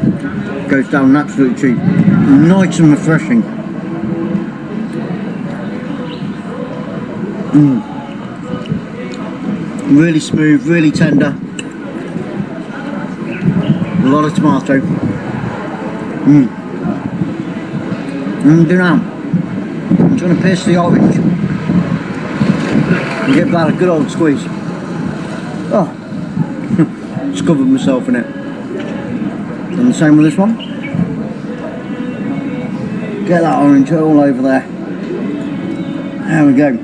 Goes down absolutely cheap. Nice and refreshing. Really smooth, really tender. A lot of tomato. Do now. I'm trying to pierce the orange and give that a good old squeeze. Oh, just covered myself in it. And the same with this one. Get that orange all over there. There we go.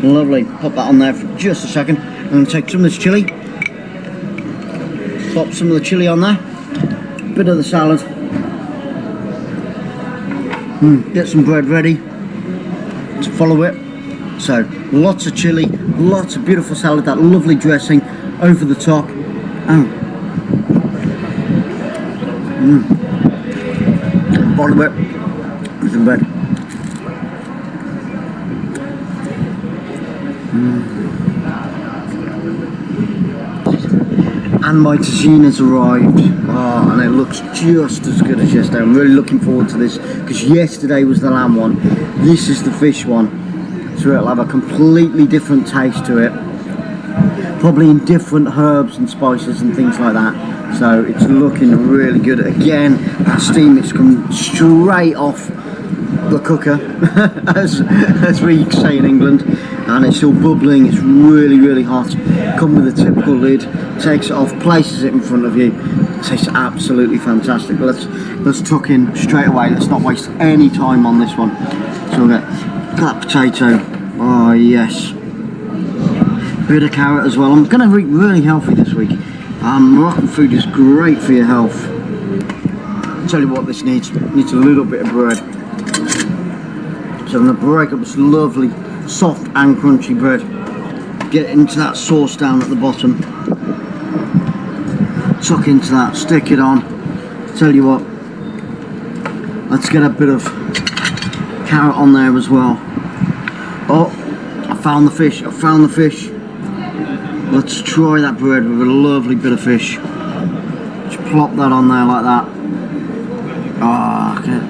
Lovely. Pop that on there for just a second. I'm going to take some of this chilli. Pop some of the chilli on there. Bit of the salad. Get some bread ready to follow it. So lots of chilli, lots of beautiful salad, that lovely dressing over the top. Bottom of it with some bread. And my tagine has arrived. Oh, and it looks just as good as yesterday. I'm really looking forward to this because yesterday was the lamb one. This is the fish one. So it'll have a completely different taste to it. Probably in different herbs and spices and things like that. So it's looking really good. Again, that steam is coming straight off the cooker, as we say in England, and it's still bubbling. It's really hot. Come with a typical lid, takes it off, places it in front of you. It tastes absolutely fantastic. Let's tuck in straight away. Let's not waste any time on this one. So we'll get that potato. Oh yes, bit of carrot as well. I'm going to eat really healthy this week. Moroccan food is great for your health. I'll tell you what this needs. It needs a little bit of bread. So I'm going to break up this lovely soft and crunchy bread. Get into that sauce down at the bottom. Tuck into that, stick it on. Tell you what, let's get a bit of carrot on there as well. Oh, I found the fish. Let's try that bread with a lovely bit of fish. Just plop that on there like that. Ah, okay.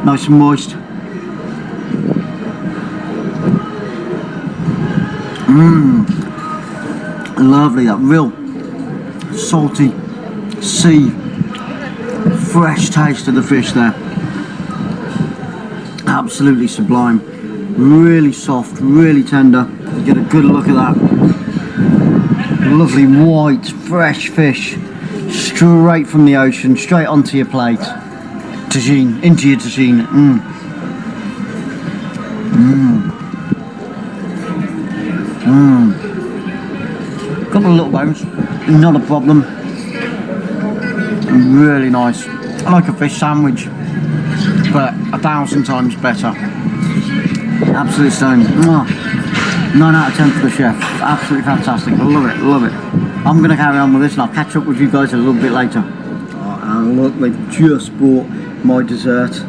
Nice and moist. Lovely, that real salty sea fresh taste of the fish there. Absolutely sublime. Really soft, really tender. You get a good look at that. Lovely white, fresh fish, straight from the ocean, straight onto your plate. Tagine, into your tagine. Couple of little bones, not a problem. Really nice. I like a fish sandwich, but 1,000 times better. Absolutely stunning. 9 out of 10 for the chef. Absolutely fantastic. Love it, love it. I'm going to carry on with this and I'll catch up with you guys a little bit later. And look, they've just bought my dessert.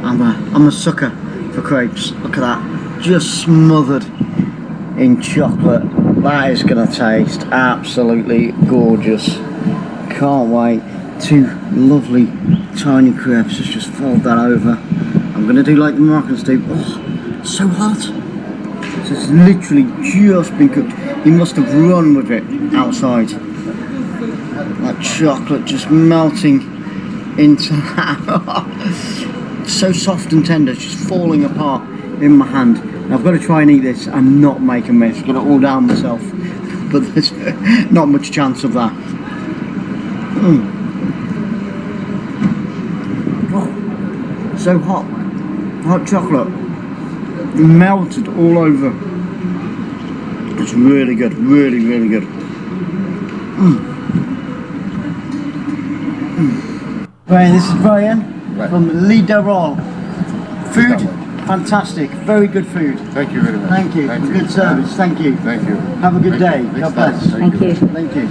I'm a sucker for crepes. Look at that. Just smothered in chocolate. That is going to taste absolutely gorgeous. Can't wait. 2 lovely tiny crepes. Let's just fold that over. I'm going to do like the Moroccan stew. Oh, so hot. So it's literally just been cooked. He must have run with it outside. That chocolate just melting into that. So soft and tender, it's just falling apart in my hand. Now I've got to try and eat this and not make a mess. I've got it all down myself. But there's not much chance of that. Oh, so hot. Hot chocolate. Melted all over. It's really good, really, really good. Brian, this is Brian from Liderol. Food, fantastic, very good food. Thank you very much. Thank you, Thank you. good service, thank you. Thank you. Have a good day, God bless. Thank you. Thank you.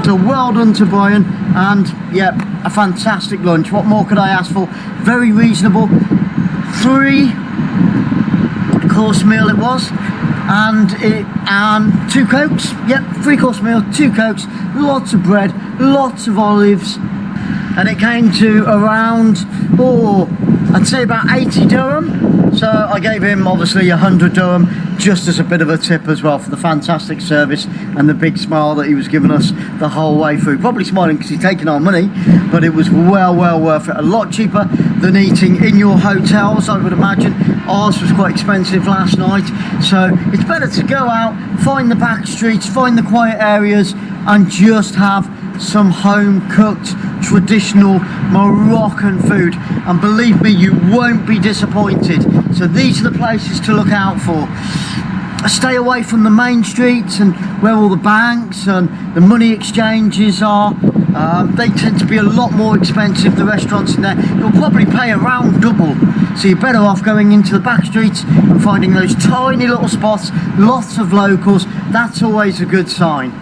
So well done to Brian, and yep, a fantastic lunch. What more could I ask for? Very reasonable. 3-course meal it was, and 2 cokes. Yep, 3-course meal, 2 cokes, lots of bread, lots of olives, and it came to around, I'd say about 80 dirham. So I gave him obviously 100 dirham just as a bit of a tip as well for the fantastic service and the big smile that he was giving us the whole way through. Probably smiling because he's taking our money, but it was well worth it. A lot cheaper than eating in your hotels, I would imagine. Ours was quite expensive last night, so it's better to go out, find the back streets, find the quiet areas, and just have some home cooked traditional Moroccan food, and believe me, you won't be disappointed. So these are the places to look out for. Stay away from the main streets and where all the banks and the money exchanges are. They tend to be a lot more expensive, the restaurants in there. You'll probably pay around double, so you're better off going into the back streets and finding those tiny little spots, lots of locals. That's always a good sign.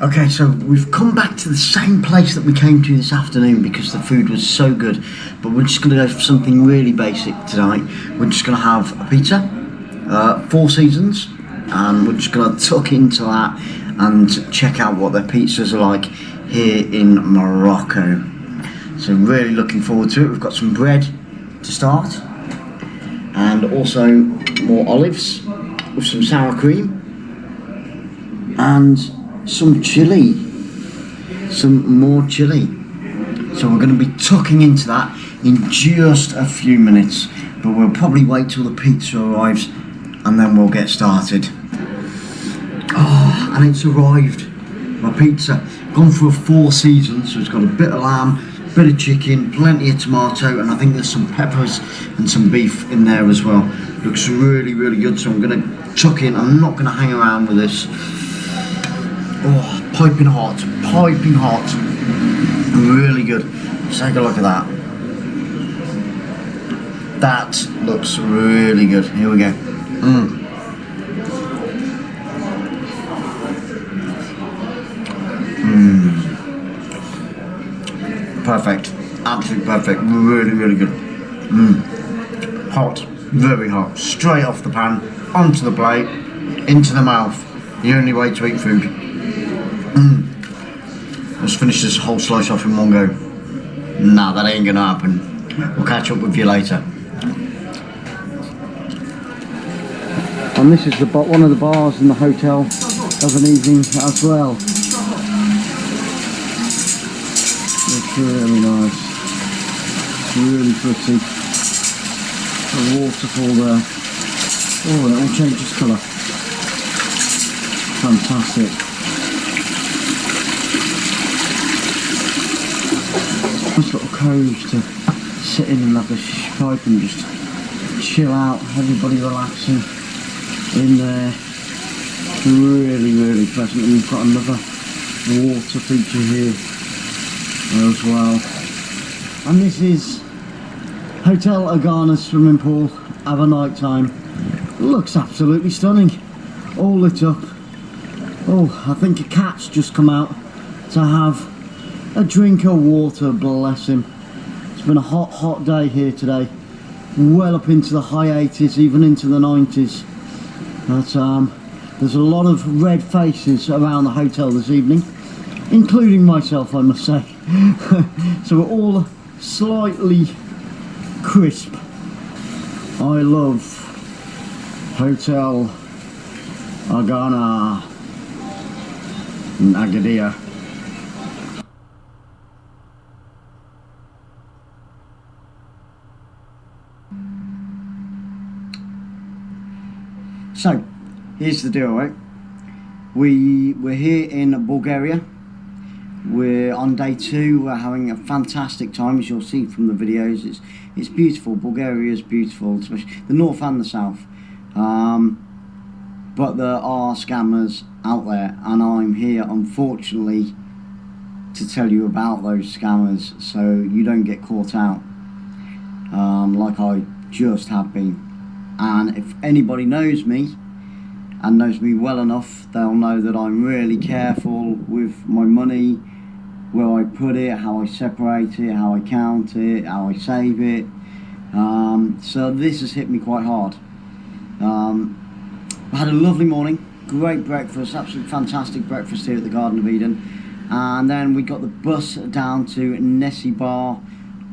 Okay, so we've come back to the same place that we came to this afternoon because the food was so good, but we're just going to go for something really basic tonight. We're just going to have a pizza, 4 Seasons, and we're just going to tuck into that and check out what their pizzas are like here in Morocco. So really looking forward to it. We've got some bread to start, and also more olives with some sour cream, and some chili, some more chili. So we're going to be tucking into that in just a few minutes, but we'll probably wait till the pizza arrives and then we'll get started. Oh, and it's arrived, my pizza. Gone for a 4 Seasons, so it's got a bit of lamb, bit of chicken, plenty of tomato, and I think there's some peppers and some beef in there as well. Looks really good, so I'm going to tuck in. I'm not going to hang around with this. Oh, piping hot, really good. Just take a look at that. That looks really good. Here we go. Perfect, absolutely perfect. Really good. Hot, very hot, straight off the pan, onto the plate, into the mouth. The only way to eat food. Let's finish this whole slice off in one go. Nah, that ain't gonna happen. We'll catch up with you later. And this is one of the bars in the hotel of an evening as well. It's really nice. Really pretty. A waterfall there. Oh, it all changes colour. Fantastic. Nice little cove to sit in and have a pipe and just chill out. Everybody relaxing in there. Really, really pleasant. And we've got another water feature here as well. And this is Hotel Agana swimming pool. Have a night time. Looks absolutely stunning. All lit up. Oh, I think a cat's just come out to have a drink of water, bless him. It's been a hot, hot day here today. Well up into the high 80s, even into the 90s. But there's a lot of red faces around the hotel this evening, including myself, I must say. So we're all slightly crisp. I love Hotel Agana in Agadir. So, here's the deal, right? We're here in Bulgaria. We're on day 2. We're having a fantastic time, as you'll see from the videos. It's beautiful. Bulgaria is beautiful, especially the north and the south. But there are scammers out there, and I'm here, unfortunately, to tell you about those scammers, so you don't get caught out, like I just have been. And if anybody knows me and knows me well enough, they'll know that I'm really careful with my money, where I put it, how I separate it, how I count it, how I save it. So this has hit me quite hard. I had a lovely morning, great breakfast, absolutely fantastic breakfast here at the Garden of Eden, and then we got the bus down to Nesibar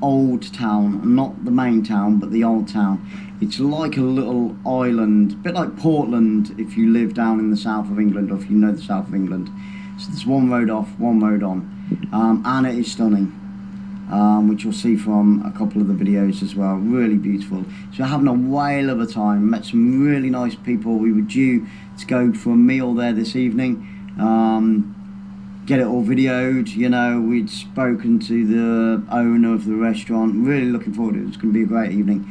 Old Town, not the main town but the old town. It's like a little island, a bit like Portland if you live down in the south of England, or if you know the south of England. So there's one road off, one road on, and it is stunning, which you'll see from a couple of the videos as well. Really beautiful. So we're having a whale of a time, met some really nice people. We were due to go for a meal there this evening, get it all videoed, you know. We'd spoken to the owner of the restaurant, really looking forward to it. It's going to be a great evening.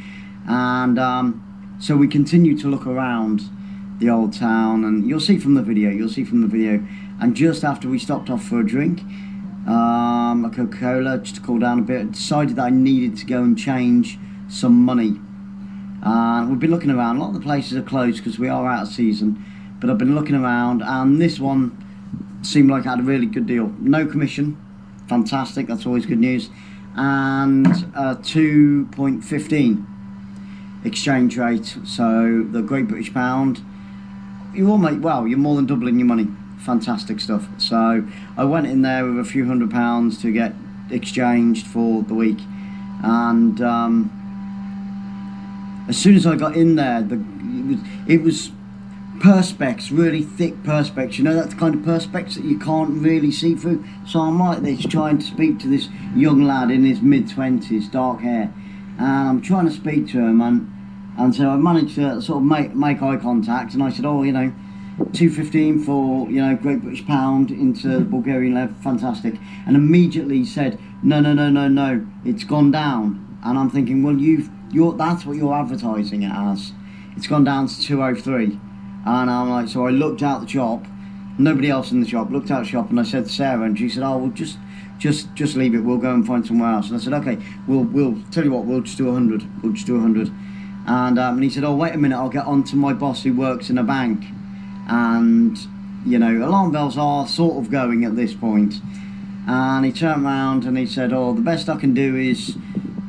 And so we continue to look around the old town, and you'll see from the video, and just after we stopped off for a drink, a Coca-Cola, just to cool down a bit, decided that I needed to go and change some money. We've been looking around. A lot of the places are closed because we are out of season, but I've been looking around, and this one seemed like it had a really good deal. No commission, fantastic, that's always good news, and 2.15 exchange rate. So the Great British Pound, you're more than doubling your money. Fantastic stuff. So I went in there with a few £100 to get exchanged for the week, and as soon as I got in there, it was perspex, really thick perspex, you know, that's the kind of perspex that you can't really see through. So I'm like this, trying to speak to this young lad in his mid-20s, dark hair, and I'm trying to speak to him, and so I managed to sort of make eye contact, and I said, oh, you know, 2.15 for, you know, Great British Pound into Bulgarian lev, fantastic. And immediately he said, no, it's gone down. And I'm thinking, well, that's what you're advertising it as. It's gone down to 2.03. And I'm like, so I looked out the shop, nobody else in the shop, looked out the shop, and I said to Sarah, and she said, oh, well, just leave it, we'll go and find somewhere else. And I said, okay, we'll tell you what, we'll just do 100. And he said, oh, wait a minute, I'll get on to my boss who works in a bank. And, you know, alarm bells are sort of going at this point. And he turned around and he said, oh, the best I can do is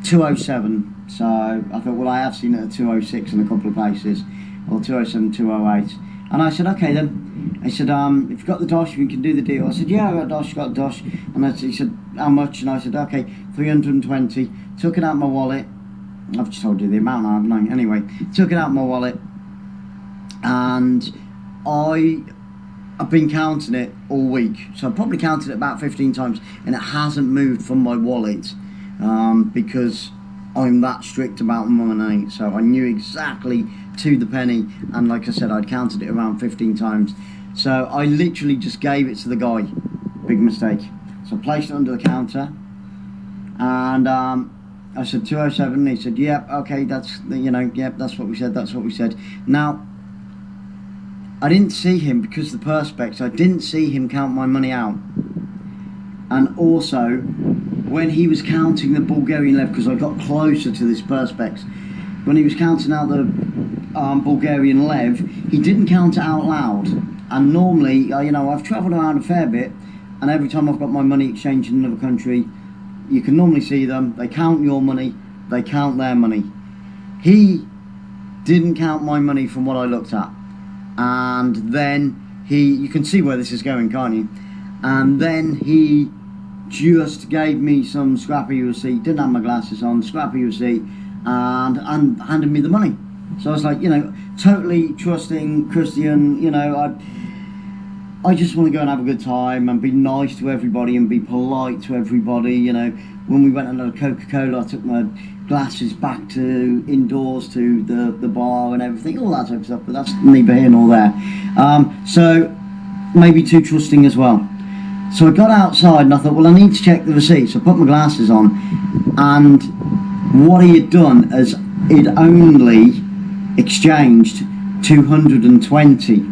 207. So I thought, well, I have seen it at 206 in a couple of places, or 207, 208. And I said, okay then. I said, if you've got the dosh, you can do the deal. I said, yeah, I got a dosh. And he said, how much? And I said, okay, 320. Took it out of my wallet. I've just told you the amount now, haven't I? Anyway, took it out of my wallet. And I've been counting it all week. So I've probably counted it about 15 times. And it hasn't moved from my wallet. Because I'm that strict about money. So I knew exactly to the penny, and like I said, I'd counted it around 15 times. So I literally just gave it to the guy. Big mistake. So I placed it under the counter, and I said 207, and he said, yep, okay, that's, you know, yep, that's what we said, that's what we said. Now, I didn't see him, because of the perspex, I didn't see him count my money out. And also, when he was counting the Bulgarian lev, because I got closer to this perspex, when he was counting out the Bulgarian lev, he didn't count it out loud. And normally, you know, I've travelled around a fair bit, and every time I've got my money exchanged in another country, you can normally see them. They count your money, they count their money. He didn't count my money from what I looked at. And then you can see where this is going, can't you? And then he just gave me some scrappy receipt, didn't have my glasses on, scrappy receipt, and handed me the money. So I was like, you know, totally trusting Christian, you know, I just want to go and have a good time and be nice to everybody and be polite to everybody, you know. When we went on a Coca-Cola, I took my glasses back to indoors to the bar and everything, all that type of stuff, but that's neither here nor there. So maybe too trusting as well. So I got outside and I thought, well, I need to check the receipt. So I put my glasses on, and what he had done is he'd only exchanged 220.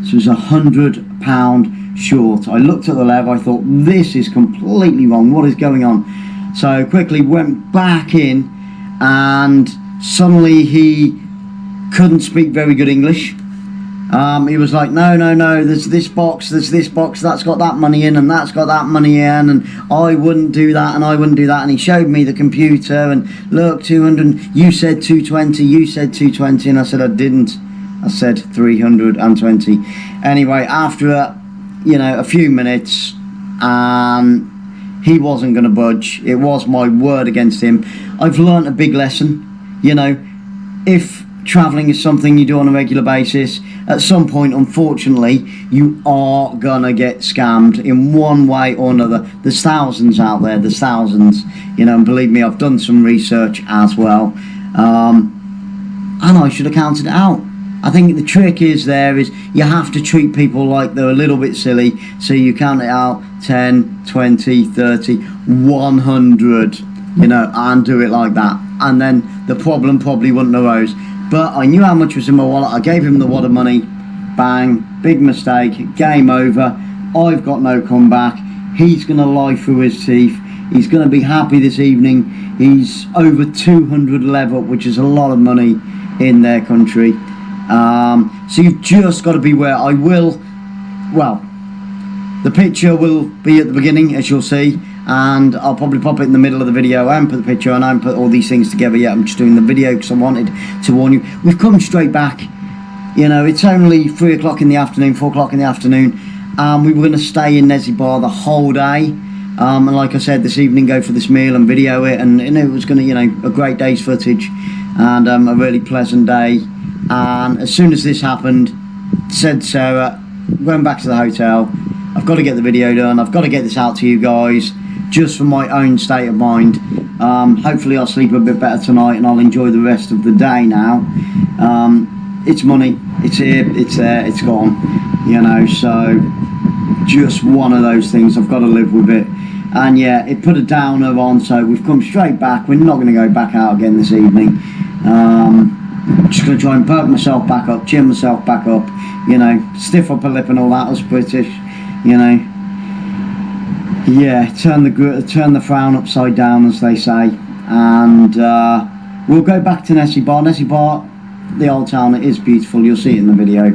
So it was £100 short. I looked at the lev, I thought, this is completely wrong, what is going on? So quickly went back in, and suddenly he couldn't speak very good English. He was like, no, there's this box, that's got that money in, and that's got that money in, and I wouldn't do that, and I wouldn't do that. And he showed me the computer, and look, 200, you said 220, you said 220, and I said I didn't. I said 320. Anyway, after you know, a few minutes, he wasn't going to budge. It was my word against him. I've learnt a big lesson. You know, if travelling is something you do on a regular basis, at some point, unfortunately, you are gonna get scammed in one way or another. There's thousands out there, there's thousands, you know, and believe me, I've done some research as well, and I should have counted it out. I think the trick is you have to treat people like they're a little bit silly, so you count it out 10, 20, 30, 100, you know, and do it like that, and then the problem probably wouldn't arose. But I knew how much was in my wallet. I gave him the wad of money. Bang. Big mistake. Game over. I've got no comeback. He's going to lie through his teeth. He's going to be happy this evening. He's over 200 lev up, which is a lot of money in their country. So you've just got to beware. The picture will be at the beginning, as you'll see. And I'll probably pop it in the middle of the video. I haven't put the picture on, I haven't put all these things together yet. I'm just doing the video because I wanted to warn you. We've come straight back. You know, it's only 3 o'clock in the afternoon, 4 o'clock in the afternoon. We were going to stay in Nezibor the whole day. And like I said, this evening go for this meal and video it. And you know, it was going to, you know, a great day's footage. And a really pleasant day. And as soon as this happened, said Sarah, going back to the hotel, I've got to get the video done. I've got to get this out to you guys, just for my own state of mind. Hopefully I'll sleep a bit better tonight and I'll enjoy the rest of the day now. It's money, it's here, it's there, it's gone, you know, so just one of those things. I've got to live with it. And yeah, it put a downer on, so we've come straight back. We're not going to go back out again this evening. Just going to try and perk myself back up, chin myself back up, you know, stiff upper lip and all that, us British, you know. Yeah, turn the frown upside down, as they say, and we'll go back to Nezibor. Nezibor, the old town, it is beautiful. You'll see it in the video,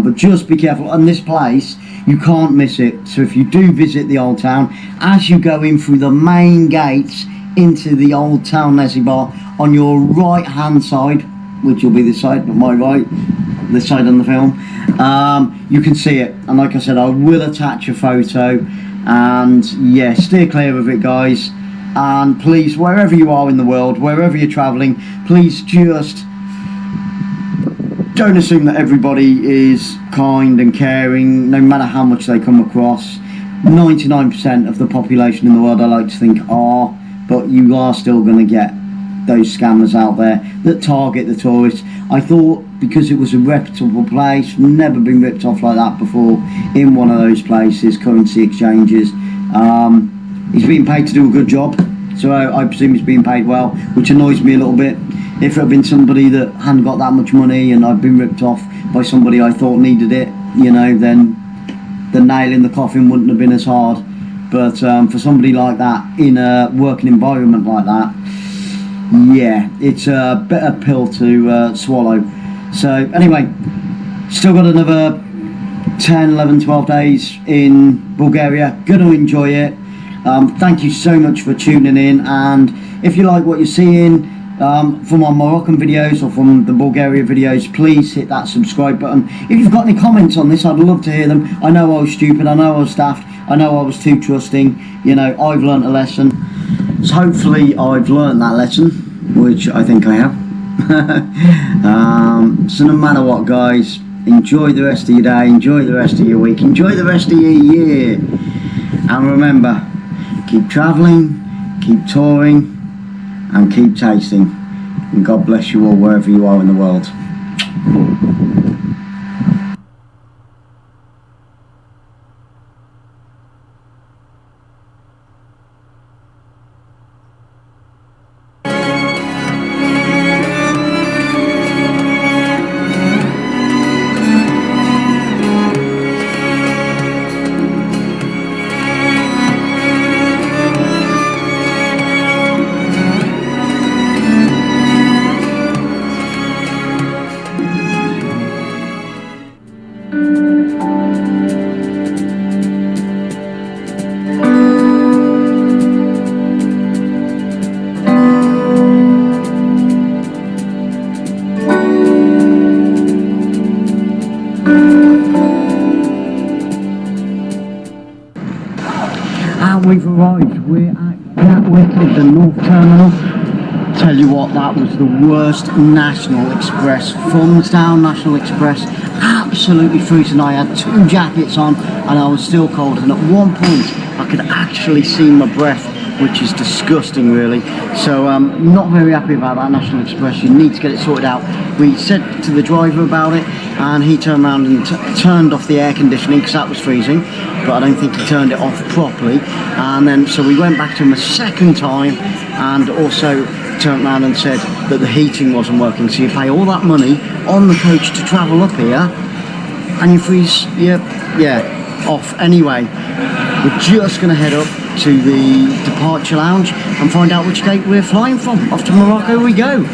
but just be careful. And this place, you can't miss it. So if you do visit the old town, as you go in through the main gates into the old town Bar on your right hand side, which will be the side of my right, this side on the film. You can see it, and like I said, I will attach a photo. And yeah, steer clear of it, guys. And please, wherever you are in the world, wherever you're traveling, please just don't assume that everybody is kind and caring, no matter how much they come across. 99% of the population in the world, I like to think, are, but you are still going to get those scammers out there that target the tourists. I thought, because it was a reputable place, never been ripped off like that before in one of those places, currency exchanges. He's being paid to do a good job, so I presume he's being paid well, which annoys me a little bit. If it had been somebody that hadn't got that much money and I'd been ripped off by somebody I thought needed it, you know, then the nail in the coffin wouldn't have been as hard. But for somebody like that, in a working environment like that, yeah, it's a bitter pill to swallow. So anyway, still got another 10, 11, 12 days in Bulgaria. Gonna enjoy it. Thank you so much for tuning in, and if you like what you're seeing from my Moroccan videos or from the Bulgaria videos, please hit that subscribe button. If you've got any comments on this, I'd love to hear them. I know I was stupid, I know I was daft, I know I was too trusting. You know, I've learnt a lesson. So hopefully I've learnt that lesson, which I think I have. So no matter what, guys, enjoy the rest of your day, enjoy the rest of your week, enjoy the rest of your year, and remember, keep travelling, keep touring, and keep tasting, and God bless you all wherever you are in the world. We've arrived. We're at Gatwick at the North Terminal. Tell you what, that was the worst National Express. Thumbs down, National Express. Absolutely freezing. I had 2 jackets on and I was still cold, and at one point I could actually see my breath, which is disgusting really. So not very happy about that National Express. You need to get it sorted out. We said to the driver about it, and he turned around and turned off the air conditioning because that was freezing, but I don't think he turned it off properly. And then so we went back to him a second time and also turned around and said that the heating wasn't working. So you pay all that money on the coach to travel up here and you freeze off. Anyway, we're just going to head up to the departure lounge and find out which gate we're flying from. Off to Morocco we go.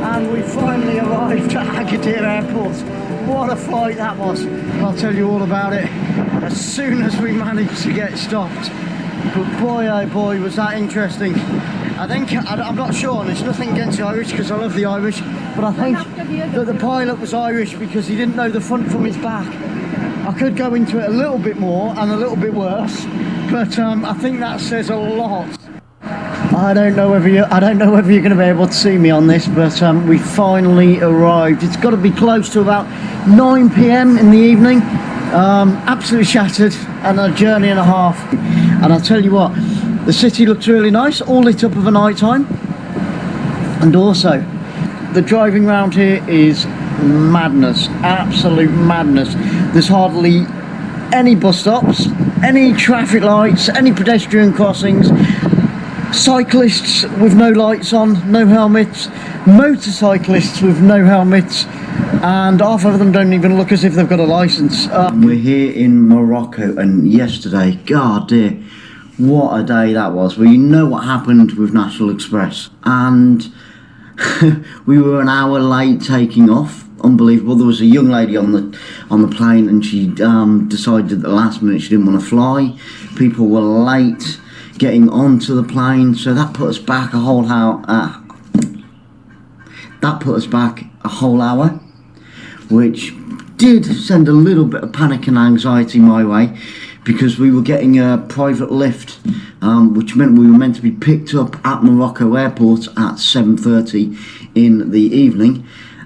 And we finally arrived at Agadir Airport. What a flight that was. I'll tell you all about it as soon as we managed to get stopped. But boy oh boy was that interesting. I'm not sure, and it's nothing against the Irish because I love the Irish, but I think that the pilot was Irish because he didn't know the front from his back. I could go into it a little bit more and a little bit worse, but I think that says a lot. I don't know whether you're going to be able to see me on this, but we finally arrived. It's got to be close to about 9 PM in the evening. Absolutely shattered, and a journey and a half. And I'll tell you what, the city looks really nice, all lit up of a night time. And also, the driving round here is madness, absolute madness. There's hardly any bus stops, any traffic lights, any pedestrian crossings, cyclists with no lights on, no helmets, motorcyclists with no helmets, and half of them don't even look as if they've got a license. We're here in Morocco, and yesterday, god dear, What a day that was. Well, you know what happened with National Express. And we were an hour late taking off. Unbelievable. There was a young lady on the plane, and she decided at the last minute she didn't want to fly. People were late getting onto the plane, so that put us back a whole hour. Which did send a little bit of panic and anxiety my way, because we were getting a private lift, which meant we were meant to be picked up at Morocco Airport at 7:30 in the evening,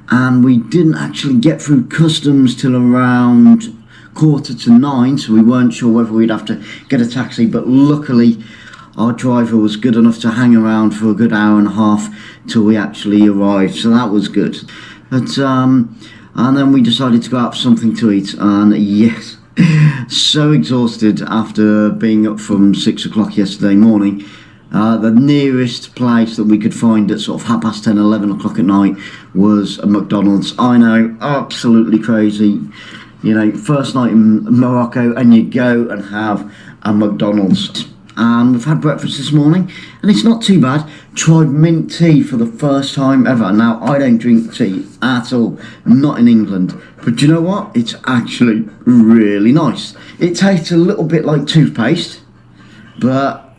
and we didn't actually get through customs till around 8:45, so we weren't sure whether we'd have to get a taxi, but luckily our driver was good enough to hang around for a good hour and a half till we actually arrived, so that was good. But and then we decided to go out for something to eat, and yes, so exhausted after being up from 6 o'clock yesterday morning. The nearest place that we could find at sort of 10:30, 11 o'clock at night was a McDonald's. I know, absolutely crazy. You know, first night in Morocco and you go and have a McDonald's. And we've had breakfast this morning and it's not too bad. Tried mint tea for the first time ever. Now, I don't drink tea at all. I'm not in England. But you know what? It's actually really nice. It tastes a little bit like toothpaste, but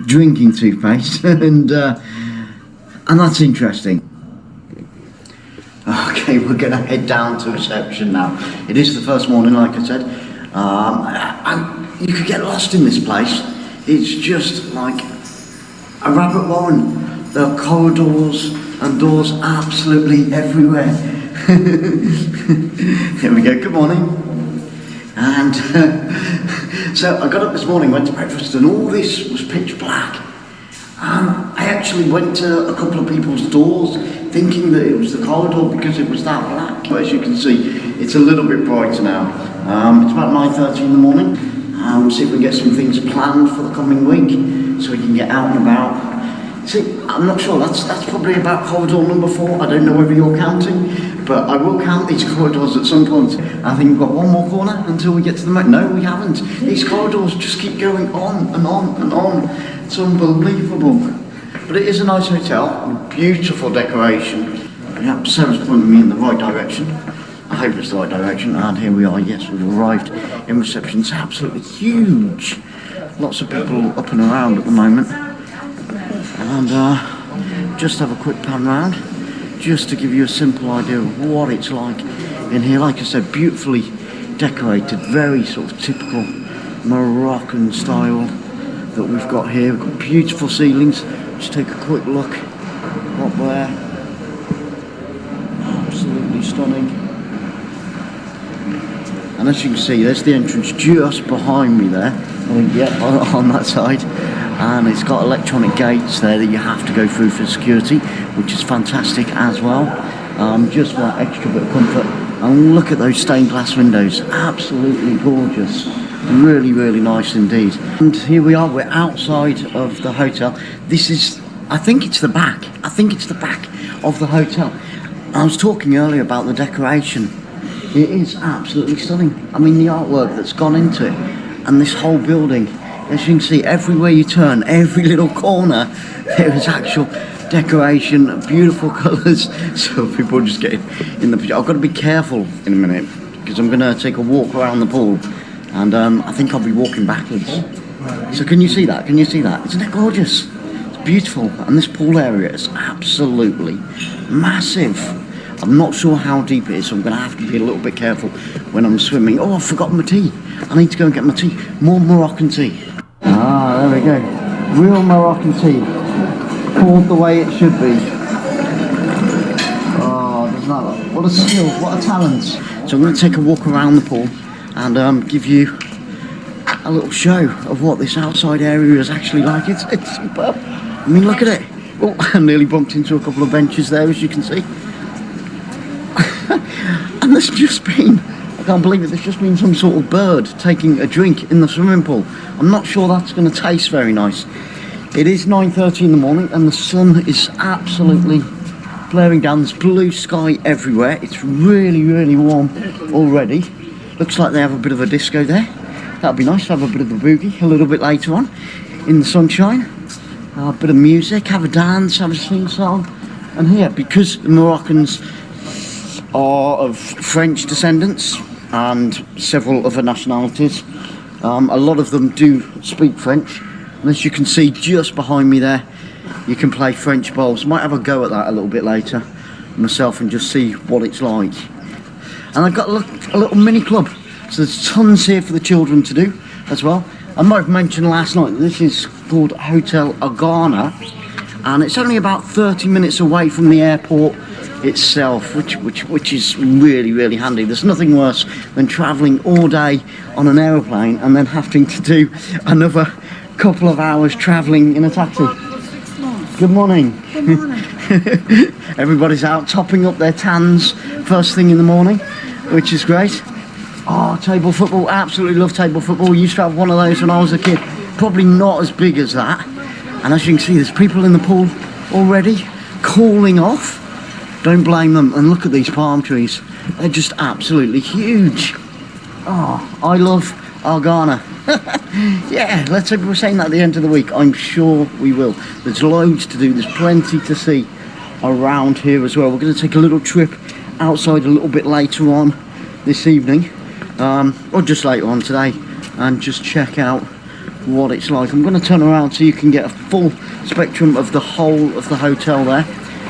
drinking toothpaste, and that's interesting. Okay, we're gonna head down to reception now. It is the first morning, like I said, and you could get lost in this place. It's just like a rabbit warren. There are corridors and doors absolutely everywhere. Here we go, good morning. And so I got up this morning, went to breakfast, and all this was pitch black. I actually went to a couple of people's doors thinking that it was the corridor because it was that black. But as you can see, it's a little bit brighter now. It's about 9:30 in the morning. See if we can get some things planned for the coming week so we can get out and about. See, I'm not sure, that's probably about corridor number 4. I don't know whether you're counting, but I will count these corridors at some point. I think we've got one more corner until we get to the mountain. No, we haven't. These corridors just keep going on and on and on. It's unbelievable. But it is a nice hotel, with beautiful decoration. Yeah, Sarah's pointing me in the right direction. I hope it's the right direction, and here we are. Yes, we've arrived in reception. It's absolutely huge. Lots of people up and around at the moment. And just have a quick pan round, just to give you a simple idea of what it's like in here. Like I said, beautifully decorated, very sort of typical Moroccan style that we've got here. We've got beautiful ceilings. Just take a quick look up there. Absolutely stunning. And as you can see, there's the entrance just behind me there. On that side. And it's got electronic gates there that you have to go through for security, which is fantastic as well. Just for that extra bit of comfort. And look at those stained glass windows. Absolutely gorgeous. Really, really nice indeed. And here we are, we're outside of the hotel. This is, I think it's the back. I think it's the back of the hotel. I was talking earlier about the decoration. It is absolutely stunning. I mean, the artwork that's gone into it, and this whole building, as you can see, everywhere you turn, every little corner, there is actual decoration, beautiful colours. So people are just getting in the picture. I've got to be careful in a minute because I'm going to take a walk around the pool, and I think I'll be walking backwards. So can you see that? Can you see that? Isn't it gorgeous? It's beautiful, and this pool area is absolutely massive. I'm not sure how deep it is, so I'm going to have to be a little bit careful when I'm swimming. Oh, I've forgotten my tea. I need to go and get my tea. More Moroccan tea. Ah, there we go. Real Moroccan tea. Poured the way it should be. Oh, doesn't that look? What a skill, what a talent. So I'm going to take a walk around the pool and give you a little show of what this outside area is actually like. It's superb. I mean, look at it. Oh, I nearly bumped into a couple of benches there, as you can see. And there's just been, I can't believe it, there's just been some sort of bird taking a drink in the swimming pool. I'm not sure that's going to taste very nice. It is 9:30 in the morning and the sun is absolutely blaring down. There's blue sky everywhere. It's really, really warm already. Looks like they have a bit of a disco there. that'd be nice to have a bit of the boogie a little bit later on in the sunshine. A bit of music, have a dance, have a sing-song. And here, because the Moroccans are of French descendants and several other nationalities, a lot of them do speak French. And as you can see just behind me there, you can play French bowls. Might have a go at that a little bit later myself and just see what it's like. And I've got a little mini club, so there's tons here for the children to do as well. I might have mentioned last night that this is called Hotel Agana, and it's only about 30 minutes away from the airport itself, which is really, really handy. There's nothing worse than travelling all day on an aeroplane and then having to do another couple of hours travelling in a taxi. Good morning. Good morning. Everybody's out topping up their tans first thing in the morning, which is great. Oh, table football, absolutely love table football. Used to have one of those when I was a kid. Probably not as big as that. And as you can see, there's people in the pool already cooling off. Don't blame them. And look at these palm trees. They're just absolutely huge. Oh, I love Agana. Yeah, let's hope we're saying that at the end of the week. I'm sure we will. There's loads to do. There's plenty to see around here as well. We're going to take a little trip outside a little bit later on this evening. Or just later on today, and just check out what it's like. I'm going to turn around so you can get a full spectrum of the whole of the hotel there.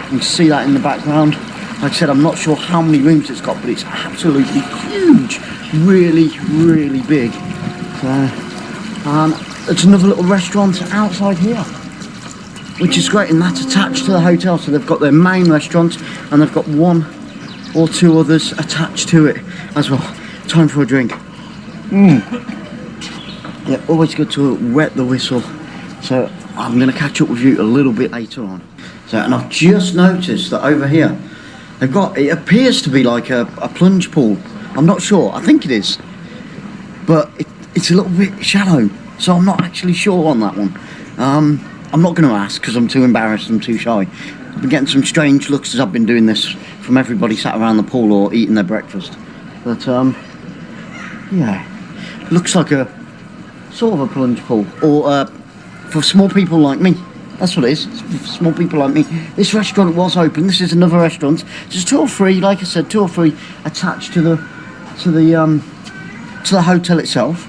You can see that in the background. Like I said, I'm not sure how many rooms it's got, but it's absolutely huge. Really, really big. And there's another little restaurant outside here, which is great, and that's attached to the hotel. So they've got their main restaurant, and they've got one or two others attached to it as well. Time for a drink. Yeah, always good to wet the whistle. So I'm going to catch up with you a little bit later on. So, and I've just noticed that over here they've got, it appears to be like a plunge pool. I'm not sure. I think it is, but it's a little bit shallow, so I'm not actually sure on that one. I'm not going to ask because I'm too embarrassed and too shy. I've been getting some strange looks as I've been doing this from everybody sat around the pool or eating their breakfast. But yeah, looks like a sort of a plunge pool, or for small people like me. That's what it is. It's for small people like me. This restaurant was open. This is another restaurant. There's 2 or 3, like I said, 2 or 3 attached to the hotel itself.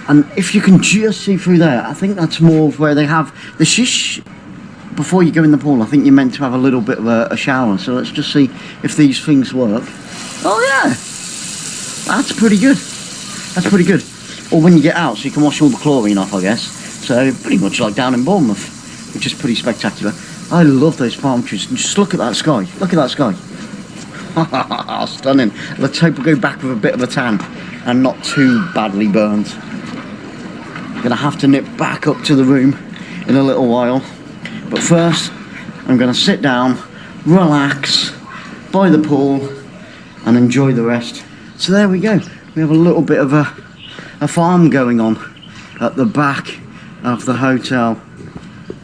And if you can just see through there, I think that's more of where they have the shish. Before you go in the pool, I think you're meant to have a little bit of a shower. So let's just see if these things work. Oh yeah, that's pretty good. That's pretty good. Or when you get out, so you can wash all the chlorine off, I guess. So pretty much like down in Bournemouth, which is pretty spectacular. I love those palm trees. And just look at that sky. Look at that sky. Stunning. Let's hope we go back with a bit of a tan and not too badly burned. Gonna have to nip back up to the room in a little while. But first, I'm going to sit down, relax by the pool and enjoy the rest. So there we go. We have a little bit of a farm going on at the back of the hotel,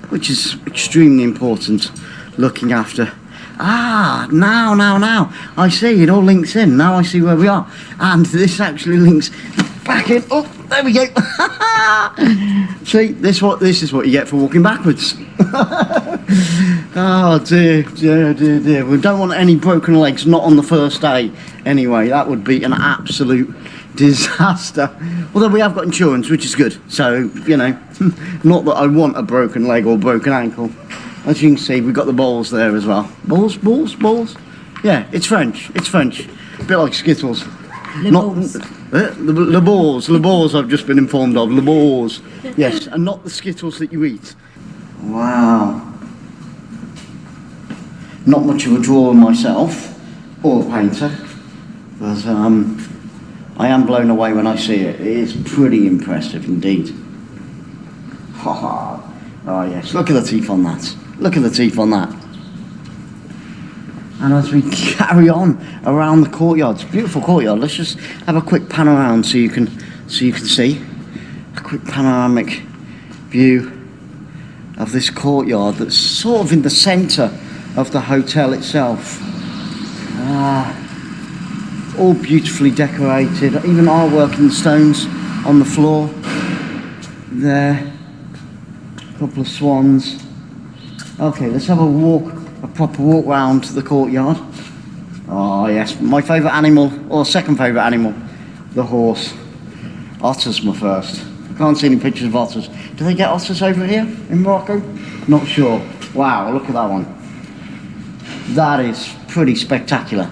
which is extremely important, looking after. Now, I see, it all links in. Now I see where we are. And this actually links back in. Oh, there we go. See, this is what you get for walking backwards. Oh dear. We don't want any broken legs, not on the first day. Anyway, that would be an absolute disaster. Although we have got insurance, which is good. So, you know, not that I want a broken leg or broken ankle. As you can see, we've got the balls there as well. Balls? Yeah, it's French. A bit like Skittles. Le balls, I've just been informed of. Le balls. Yes, and not the Skittles that you eat. Wow. Not much of a drawer myself, or a painter, but I am blown away when I see it. It is pretty impressive indeed. Oh yes, look at the teeth on that. Look at the teeth on that. And as we carry on around the courtyard, it's a beautiful courtyard. Let's just have a quick pan around so you can see a quick panoramic view of this courtyard that's sort of in the centre of the hotel itself. All beautifully decorated, even artwork in the stones on the floor there. A couple of swans. Okay, let's have a proper walk round the courtyard. Oh yes, my favourite animal, or second favourite animal, the horse. Otters my first. I can't see any pictures of otters. Do they get otters over here in Morocco? Not sure. Wow, look at that one. That is pretty spectacular.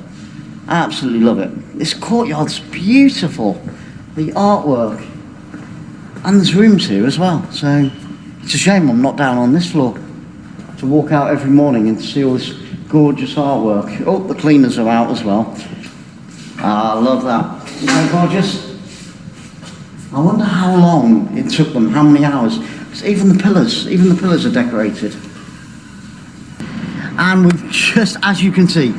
Absolutely love it. This courtyard's beautiful. The artwork. And there's rooms here as well, so it's a shame I'm not down on this floor to walk out every morning and see all this gorgeous artwork. Oh, the cleaners are out as well. Ah, I love that. Isn't that gorgeous? I wonder how long it took them, how many hours. Even the pillars are decorated. And we've just, as you can see,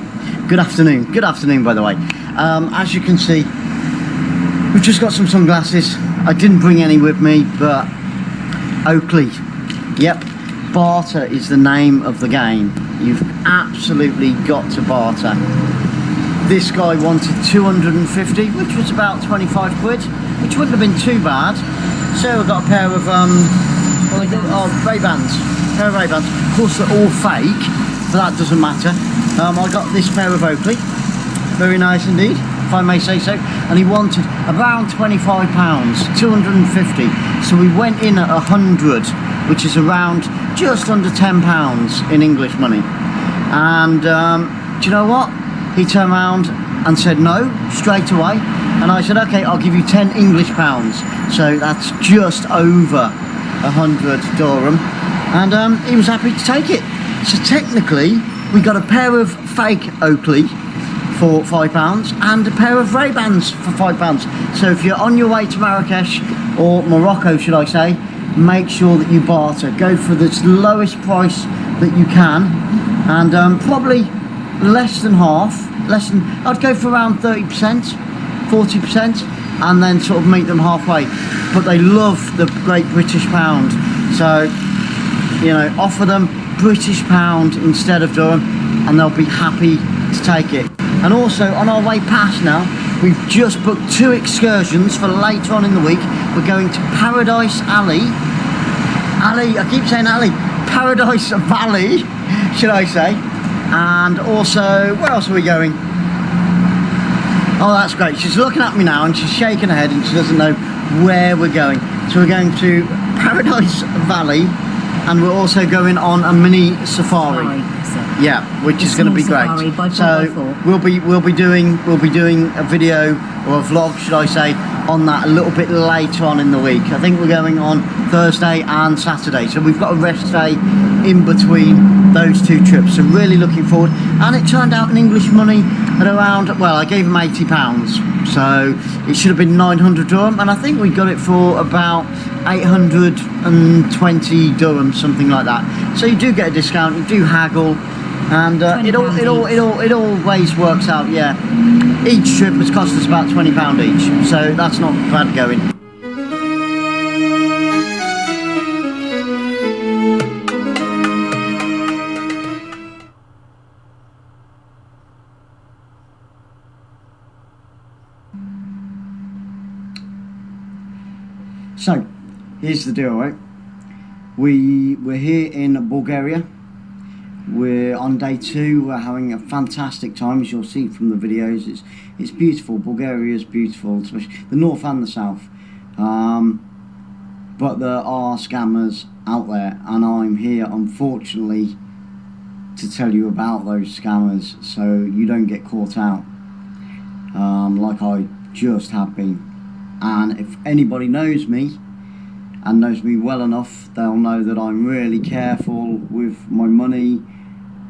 good afternoon by the way. As you can see, we've just got some sunglasses. I didn't bring any with me, but Oakley, yep, barter is the name of the game. You've absolutely got to barter. This guy wanted 250, which was about 25 quid, which wouldn't have been too bad. So I got a pair of Ray-Bans. Of course they're all fake, but that doesn't matter. I got this pair of Oakley, very nice indeed, if I may say so. And he wanted around £25, 250. So we went in at 100, which is around just under £10 in English money. And do you know what? He turned around and said no, straight away. And I said, okay, I'll give you 10 English pounds. So that's just over 100 dirham. And he was happy to take it. So technically, we got a pair of fake Oakley for £5 and a pair of Ray-Bans for £5. So if you're on your way to Marrakesh, or Morocco should I say, make sure that you barter. Go for the lowest price that you can, and probably less than half. I'd go for around 30%, 40%, and then sort of meet them halfway. But they love the great British pound, so you know, offer them British pound instead of dirham, and they'll be happy to take it. And also, on our way past now, we've just booked 2 excursions for later on in the week. We're going to Paradise Alley. I keep saying Alley. Paradise Valley, should I say. And also, where else are we going? Oh, that's great. She's looking at me now and she's shaking her head and she doesn't know where we're going. So we're going to Paradise Valley, and we're also going on a mini safari. Yeah, which is going to be great. So we'll be doing a video or a vlog, should I say, on that a little bit later on in the week. I think we're going on Thursday and Saturday, so we've got a rest day in between those 2 trips. So really looking forward. And it turned out in English money at around, well, I gave him £80, so it should have been 900 dirham, and I think we got it for about 820 dirham, something like that. So you do get a discount, you do haggle, and it always works out. Yeah, each trip has cost us about £20 each, so that's not bad going. So, here's the deal, right? We're here in Bulgaria. We're on day 2. We're having a fantastic time, as you'll see from the videos. It's beautiful. Bulgaria is beautiful, especially the north and the south. But there are scammers out there, and I'm here, unfortunately, to tell you about those scammers, so you don't get caught out, like I just have been. And if anybody knows me and knows me well enough, they'll know that I'm really careful with my money,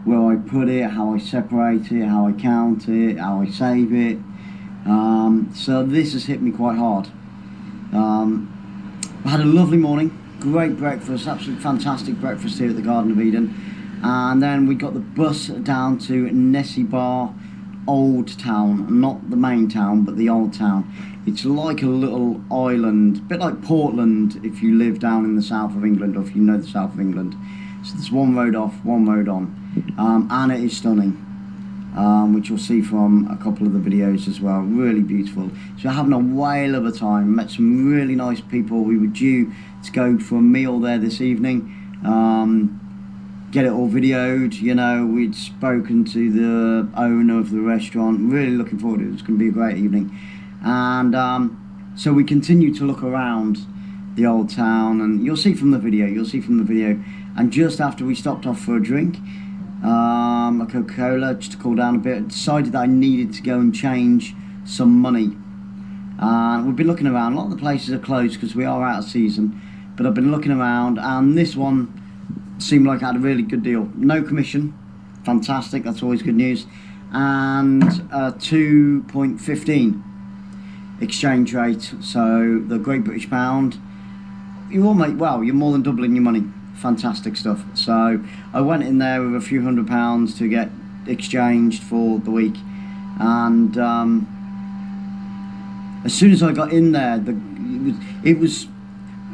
where I put it, how I separate it, how I count it, how I save it. So this has hit me quite hard. I had a lovely morning, great breakfast, absolutely fantastic breakfast here at the Garden of Eden, and then we got the bus down to Nesibar Old Town, not the main town but the old town. It's like a little island, a bit like Portland if you live down in the south of England, or if you know the south of England. So there's one road off, one road on, and it is stunning. which you'll see from a couple of the videos as well. Really beautiful. So we're having a whale of a time. Met some really nice people. We were due to go for a meal there this evening. Get it all videoed, you know. We'd spoken to the owner of the restaurant. Really looking forward to it. It's going to be a great evening. And so we continue to look around the old town, and you'll see from the video, and just after we stopped off for a drink, a Coca-Cola, just to cool down a bit, decided that I needed to go and change some money. And we've been looking around. A lot of the places are closed because we are out of season, but I've been looking around, and this one seemed like it had a really good deal. No commission, fantastic, that's always good news, and 2.15 exchange rate. So the Great British Pound, you all make, well, you're more than doubling your money. Fantastic stuff. So I went in there with a few £100 to get exchanged for the week, and as soon as I got in there, it was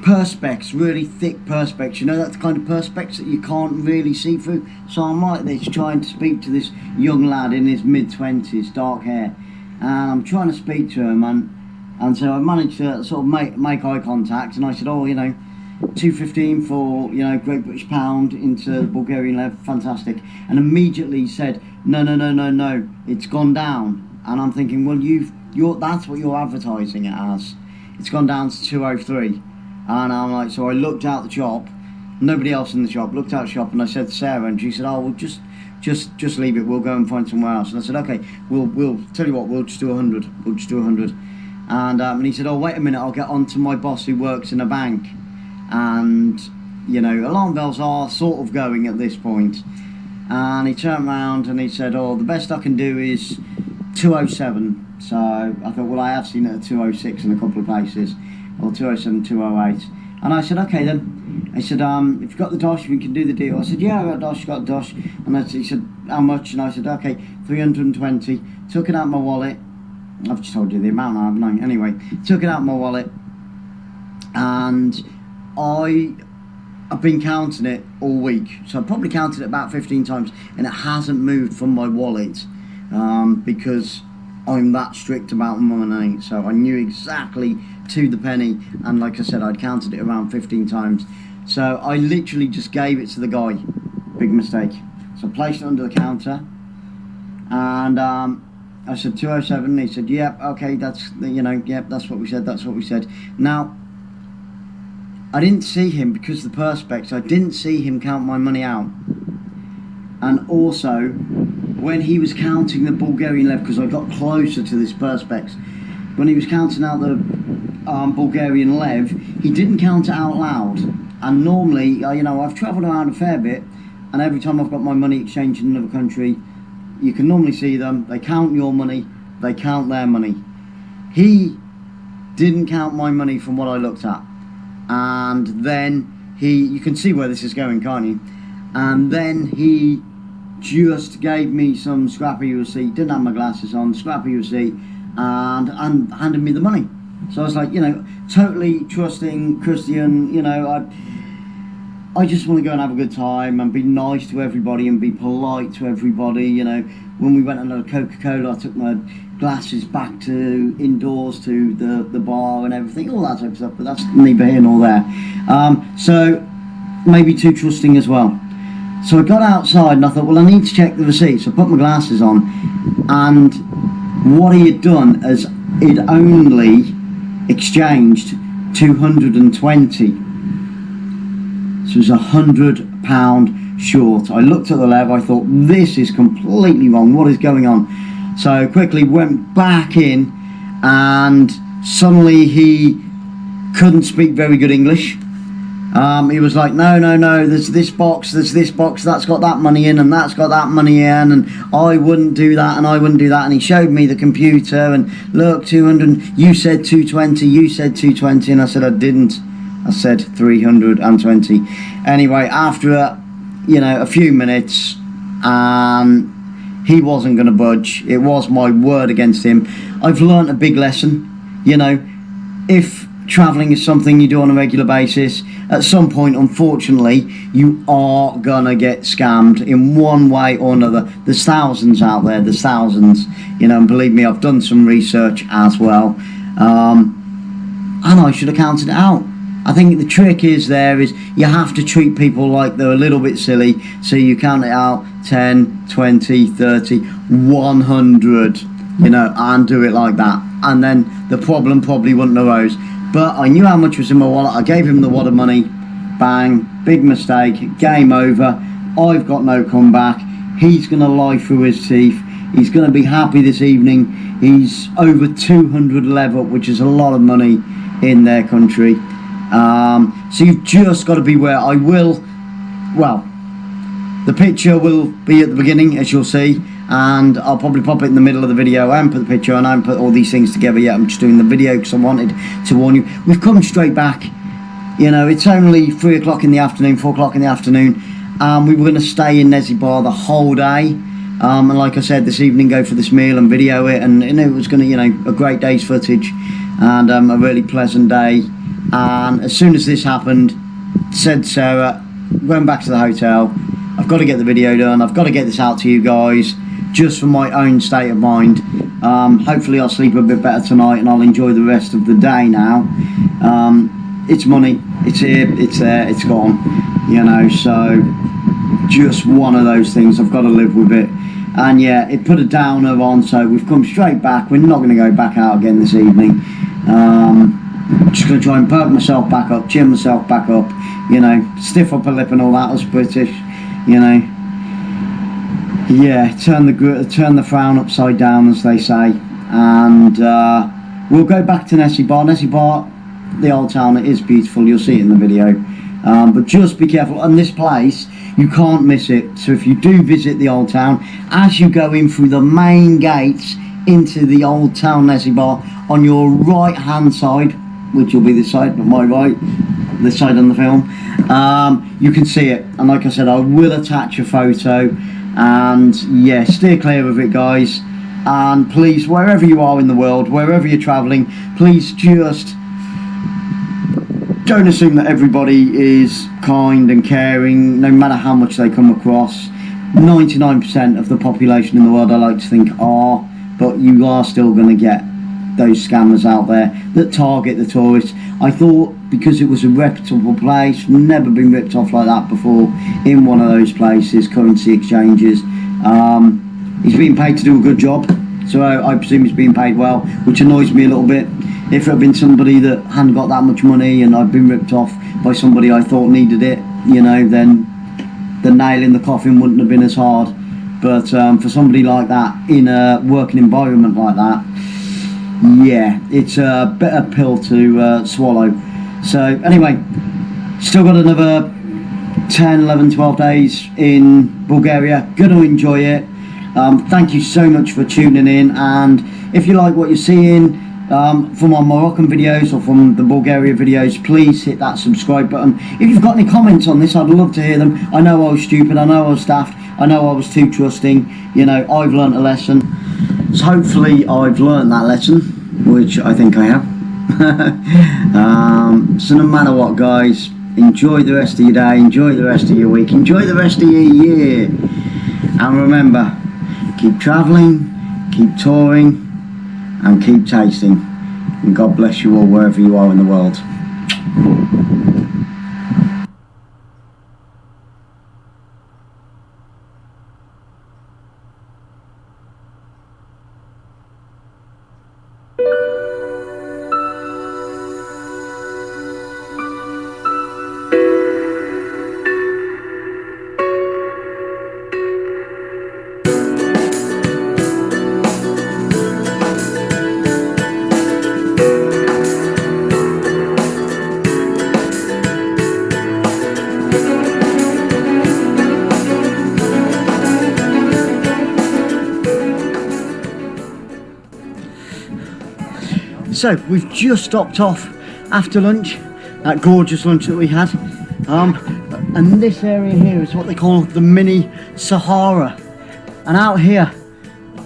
perspex, really thick perspex, you know, that's the kind of perspex that you can't really see through. So I'm like this, trying to speak to this young lad in his mid-20s, dark hair, and I'm trying to speak to him, and so I managed to sort of make eye contact, and I said, oh, you know, 2.15 for, you know, Great British Pound into Bulgarian lev, fantastic. And immediately he said, no, it's gone down. And I'm thinking, well, that's what you're advertising it as. It's gone down to 2.03. And I'm like, so I looked out the shop, nobody else in the shop, looked out the shop, and I said to Sarah, and she said, oh, well, just leave it, we'll go and find somewhere else. And I said, okay, we'll tell you what, we'll just do 100, we'll just do 100. And he said, oh, wait a minute, I'll get on to my boss who works in a bank. And, you know, alarm bells are sort of going at this point. And he turned around and he said, oh, the best I can do is 207. So I thought, well, I have seen it at 206 in a couple of places, or 207, 208. And I said, okay then. I said, if you've got the dosh, we can do the deal. I said, yeah, I got dosh, got dosh. And he said, how much? And I said, okay, 320. Took it out of my wallet. I've just told you the amount, haven't I? Anyway, took it out of my wallet, and I've been counting it all week, so I've probably counted it about 15 times, and it hasn't moved from my wallet, because I'm that strict about money. So I knew exactly to the penny, and like I said, I'd counted it around 15 times. So I literally just gave it to the guy. Big mistake. So I placed it under the counter, and I said 207, and he said, yep, okay, that's, you know, yep, that's what we said. Now, I didn't see him because of the perspex. I didn't see him count my money out. And also, when he was counting the Bulgarian lev, because I got closer to this perspex, when he was counting out the Bulgarian lev, he didn't count it out loud. And normally, you know, I've travelled around a fair bit, and every time I've got my money exchanged in another country, you can normally see them. They count your money, they count their money. He didn't count my money from what I looked at. And then you can see where this is going, can't you? And then he just gave me some scrappy receipt, didn't have my glasses on, scrappy receipt, and handed me the money. So I was like, you know, totally trusting Christian, you know, I just want to go and have a good time and be nice to everybody and be polite to everybody, you know. When we went on a Coca-Cola, I took my glasses back to indoors to the bar and everything, all that type of stuff, but that's neither here nor there. So maybe too trusting as well. So I got outside and I thought, well, I need to check the receipt. So I put my glasses on, and what he had done is he'd only exchanged 220. So it was £100 short. I looked at the lev, I thought, this is completely wrong, what is going on? So quickly went back in, and suddenly he couldn't speak very good English. He was like, no, there's this box, that's got that money in, and that's got that money in, and I wouldn't do that, and I wouldn't do that. And he showed me the computer, and look, 200, you said 220, you said 220, and I said I didn't. I said 320. Anyway, after a few minutes, he wasn't going to budge. It was my word against him. I've learnt a big lesson. You know, if travelling is something you do on a regular basis, at some point, unfortunately, you are gonna get scammed in one way or another. There's thousands out there, there's thousands, you know, and believe me, I've done some research as well, and I should have counted it out. I think the trick is you have to treat people like they're a little bit silly, so you count it out 10, 20, 30, 100, you know, and do it like that, and then the problem probably wouldn't have arose. But I knew how much was in my wallet. I gave him the wad of money. Bang, big mistake, game over. I've got no comeback. He's gonna lie through his teeth. He's gonna be happy this evening. He's over 200 level, which is a lot of money in their country. So you've just got to beware. The picture will be at the beginning, as you'll see, and I'll probably pop it in the middle of the video. I haven't put the picture on, I haven't put all these things together yet. I'm just doing the video because I wanted to warn you. We've come straight back. You know, it's only 3 o'clock in the afternoon, 4 o'clock in the afternoon. We were going to stay in Nessie Bar the whole day. And like I said, this evening go for this meal and video it. And it was going to, you know, a great day's footage and a really pleasant day. And as soon as this happened, said Sarah, going back to the hotel, I've got to get the video done, I've got to get this out to you guys, just for my own state of mind. Hopefully I'll sleep a bit better tonight and I'll enjoy the rest of the day now. It's money, it's here, it's there, it's gone, you know, so just one of those things, I've got to live with it. And yeah, it put a downer on, so we've come straight back. We're not going to go back out again this evening. Just going to try and perk myself back up, chin myself back up, you know, stiff upper lip and all that, us British, you know. Yeah, turn the frown upside down, as they say. And we'll go back to Nessie Bar. Nessie Bar, the old town, it is beautiful, you'll see it in the video. But just be careful, and this place, you can't miss it. So if you do visit the old town, as you go in through the main gates into the old town Nessie Bar, on your right hand side, which will be this side, not my right, this side on the film, you can see it. And like I said, I will attach a photo. And yeah, steer clear of it, guys. And please, wherever you are in the world, wherever you're traveling, please just don't assume that everybody is kind and caring, no matter how much they come across. 99% of the population in the world, I like to think, are, but you are still going to get those scammers out there that target the tourists. I thought, because it was a reputable place, never been ripped off like that before in one of those places, currency exchanges. He's being paid to do a good job, so I presume he's being paid well, which annoys me a little bit. If it had been somebody that hadn't got that much money and I'd been ripped off by somebody I thought needed it, you know, then the nail in the coffin wouldn't have been as hard. But for somebody like that, in a working environment like that, yeah, it's a bitter pill to swallow. So anyway, still got another 10, 11, 12 days in Bulgaria. Gonna enjoy it. Thank you so much for tuning in, and if you like what you're seeing from our Moroccan videos or from the Bulgaria videos, please hit that subscribe button. If you've got any comments on this, I'd love to hear them. I know I was stupid, I know I was daft, I know I was too trusting, you know, I've learnt a lesson. So hopefully I've learnt that lesson, which I think I have. So no matter what, guys, enjoy the rest of your day, enjoy the rest of your week, enjoy the rest of your year, and remember, keep travelling, keep touring, and keep tasting, and God bless you all wherever you are in the world. So we've just stopped off after lunch, that gorgeous lunch that we had, and this area here is what they call the mini Sahara. And out here,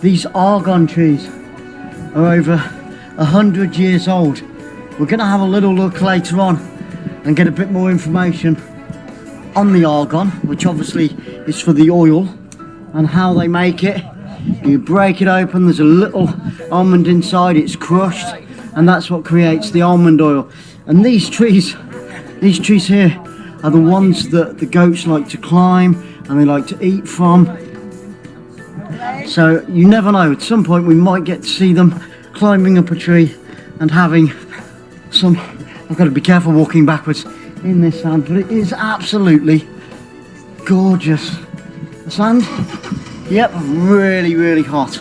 these argon trees are over 100 years old. We're going to have a little look later on and get a bit more information on the argon, which obviously is for the oil, and how they make it. You break it open, there's a little almond inside, it's crushed, and that's what creates the almond oil. And these trees here are the ones that the goats like to climb and they like to eat from. So you never know, at some point we might get to see them climbing up a tree and having some, I've got to be careful walking backwards in this sand, but it is absolutely gorgeous. The sand, yep, really, really hot.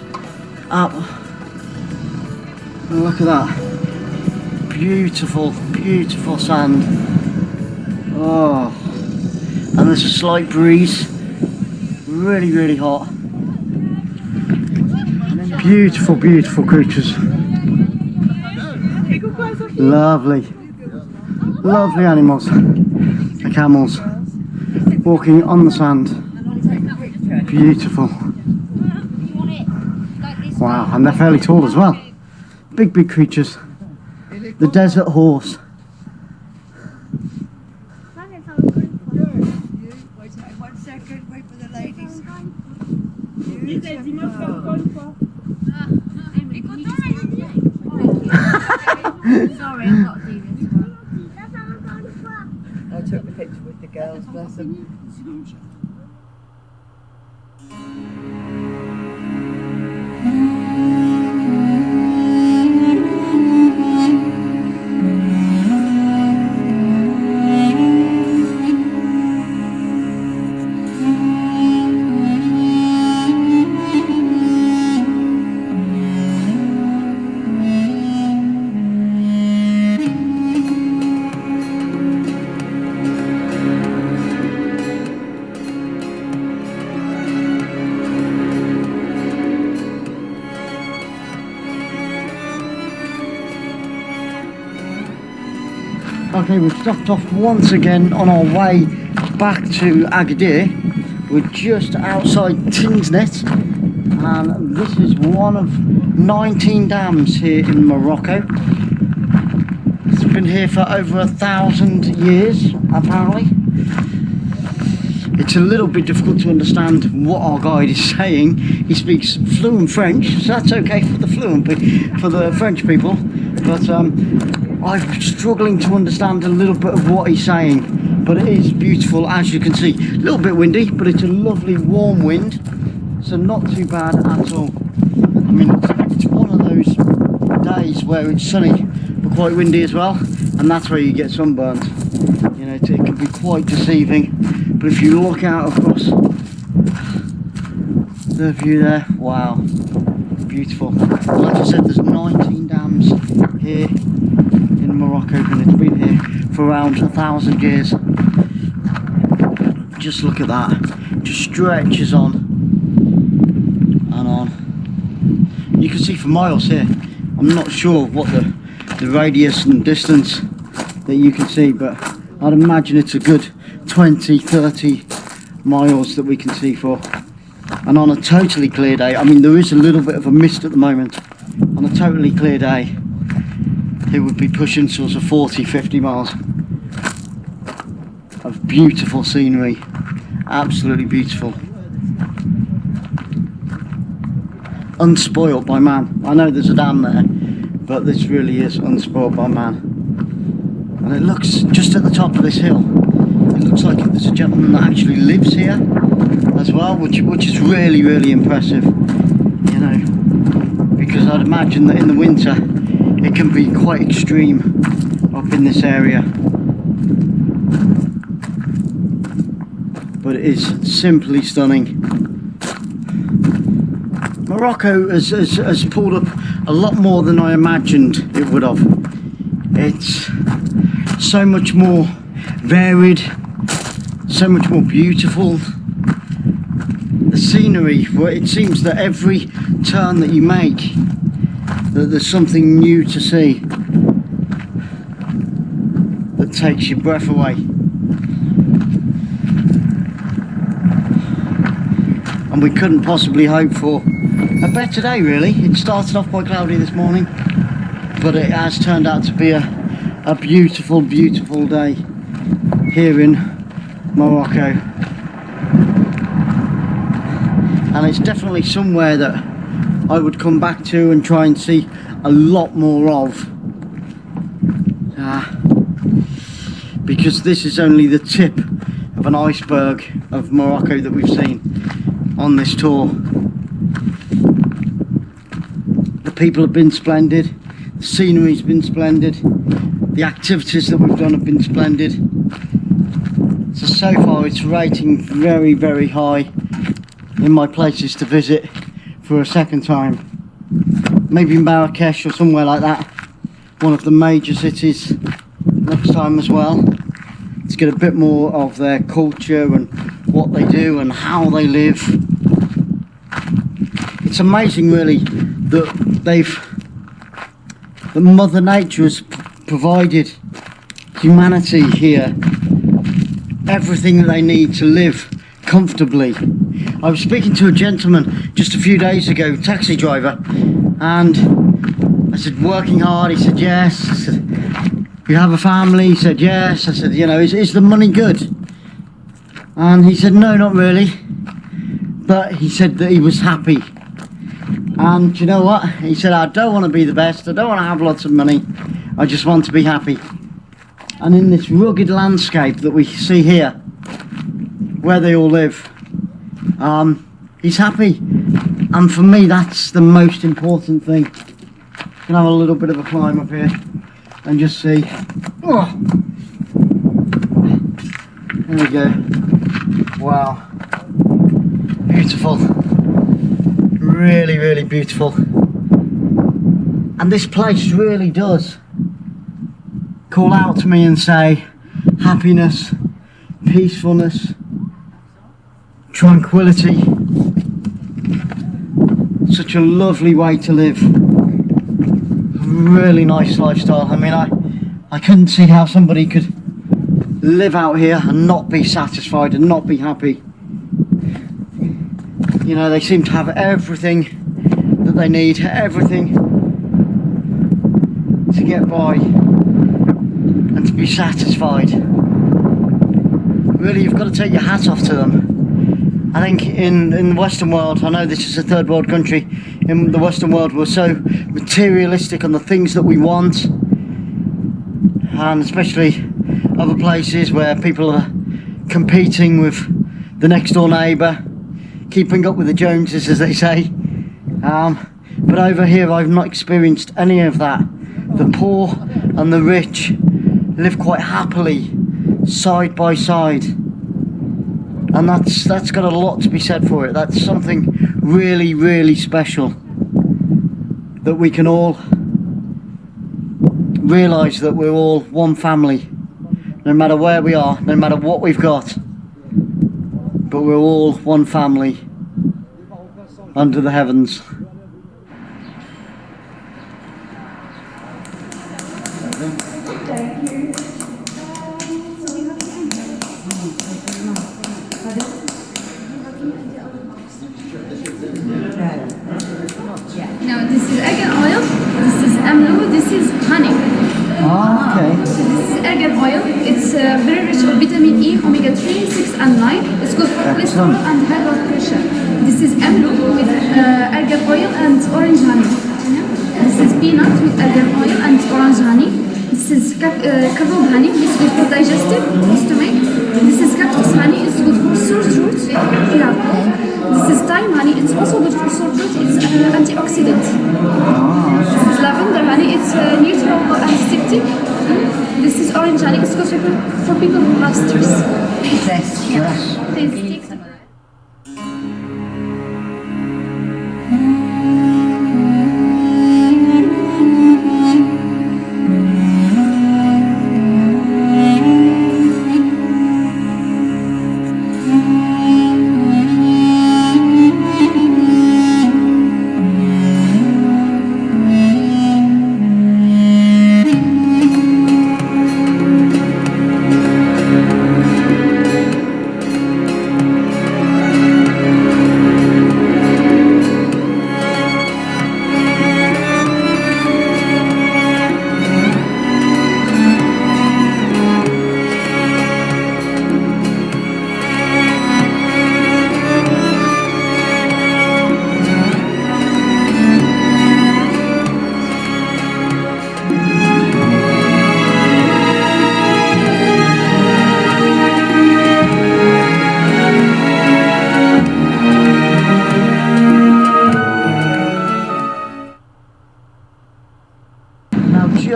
Look at that. Beautiful, beautiful sand. Oh, and there's a slight breeze. Really, really hot. Beautiful, beautiful creatures. Lovely, lovely animals. The camels walking on the sand. Beautiful. Wow, and they're fairly tall as well. Big, big creatures. The desert horse. One second, wait for the ladies. Sorry, I'm not doing this. I took the picture with the girls, bless them. Okay, we've stopped off once again on our way back to Agadir. We're just outside Tinsnet, and this is one of 19 dams here in Morocco. It's been here for over 1,000 years, apparently. It's a little bit difficult to understand what our guide is saying. He speaks fluent French, so that's okay for the French people, but I'm struggling to understand a little bit of what he's saying, but it is beautiful, as you can see. A little bit windy, but it's a lovely warm wind, so not too bad at all. I mean, it's one of those days where it's sunny but quite windy as well, and that's where you get sunburnt. You know, it can be quite deceiving, but if you look out across the view there, wow, beautiful. Like I said, there's 19 dams here in Morocco, and it's been here for around 1,000 years. Just look at that, it just stretches on and on. You can see for miles here. I'm not sure what the radius and distance that you can see, but I'd imagine it's a good 20-30 miles that we can see for. And on a totally clear day, I mean, there is a little bit of a mist at the moment. On a totally clear day, it would be pushing sort of 40-50 miles of beautiful scenery. Absolutely beautiful. Unspoilt by man. I know there's a dam there, but this really is unspoilt by man. And it looks, just at the top of this hill, it looks like there's a gentleman that actually lives here as well, which is really, really impressive, you know, because I'd imagine that in the winter it can be quite extreme up in this area. But it is simply stunning. Morocco has pulled up a lot more than I imagined it would have. It's so much more varied, so much more beautiful. The scenery, where it seems that every turn that you make, that there's something new to see that takes your breath away. And we couldn't possibly hope for a better day, really. It started off quite cloudy this morning, but it has turned out to be a a beautiful, beautiful day here in Morocco. And it's definitely somewhere that I would come back to and try and see a lot more of. Because this is only the tip of an iceberg of Morocco that we've seen on this tour. The people have been splendid, the scenery's been splendid, the activities that we've done have been splendid. So far it's rating very, very high in my places to visit for a second time. Maybe Marrakesh or somewhere like that, one of the major cities next time as well, to get a bit more of their culture and what they do and how they live. It's amazing really that Mother Nature has provided humanity here everything that they need to live comfortably. I was speaking to a gentleman just a few days ago, taxi driver, and I said, working hard? He said, yes. I said, you have a family? He said, yes. I said, you know, is the money good? And he said, no, not really. But he said that he was happy. And you know what? He said, I don't want to be the best, I don't want to have lots of money, I just want to be happy. And in this rugged landscape that we see here, where they all live, he's happy. And for me, that's the most important thing. Can have a little bit of a climb up here and just see. Oh, there we go. Wow, beautiful, really, really beautiful. And this place really does call out to me and say happiness, peacefulness, tranquility. Such a lovely way to live. Really nice lifestyle. I mean, I couldn't see how somebody could live out here and not be satisfied and not be happy. You know, they seem to have everything that they need, everything to get by and to be satisfied. Really, you've got to take your hat off to them. I think in the Western world, I know this is a third world country, in the Western world we're so materialistic on the things that we want, and especially other places where people are competing with the next door neighbour, keeping up with the Joneses, as they say. But over here I've not experienced any of that. The poor and the rich live quite happily side by side, and that's got a lot to be said for it. That's something really, really special, that we can all realise that we're all one family, no matter where we are, no matter what we've got, but we're all one family under the heavens. Now this is argan oil, this is amlo, this is honey. Ah, okay. So this is argan oil. It's very rich of vitamin E, omega 3, 6 and 9. It's good for cholesterol and high blood pressure. This is amlo with argan oil and orange honey. This is peanut with argan oil and orange honey. This is carob honey. It's good for digestive, stomach. This is cactus honey. It's good for sore throat. This is thyme honey. It's also good for sore throat. It's antioxidant. This is lavender honey. It's neutral antiseptic. This is orange honey. It's good for people who have stress. Stress. Please take some.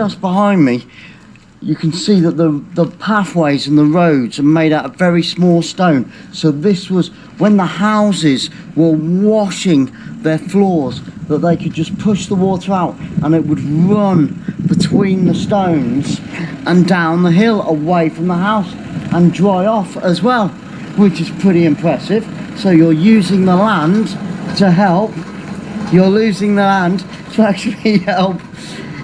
just behind me, you can see that the pathways and the roads are made out of very small stone. So this was when the houses were washing their floors, that they could just push the water out and it would run between the stones and down the hill away from the house and dry off as well, which is pretty impressive. So you're using the land to help, you're losing the land to actually help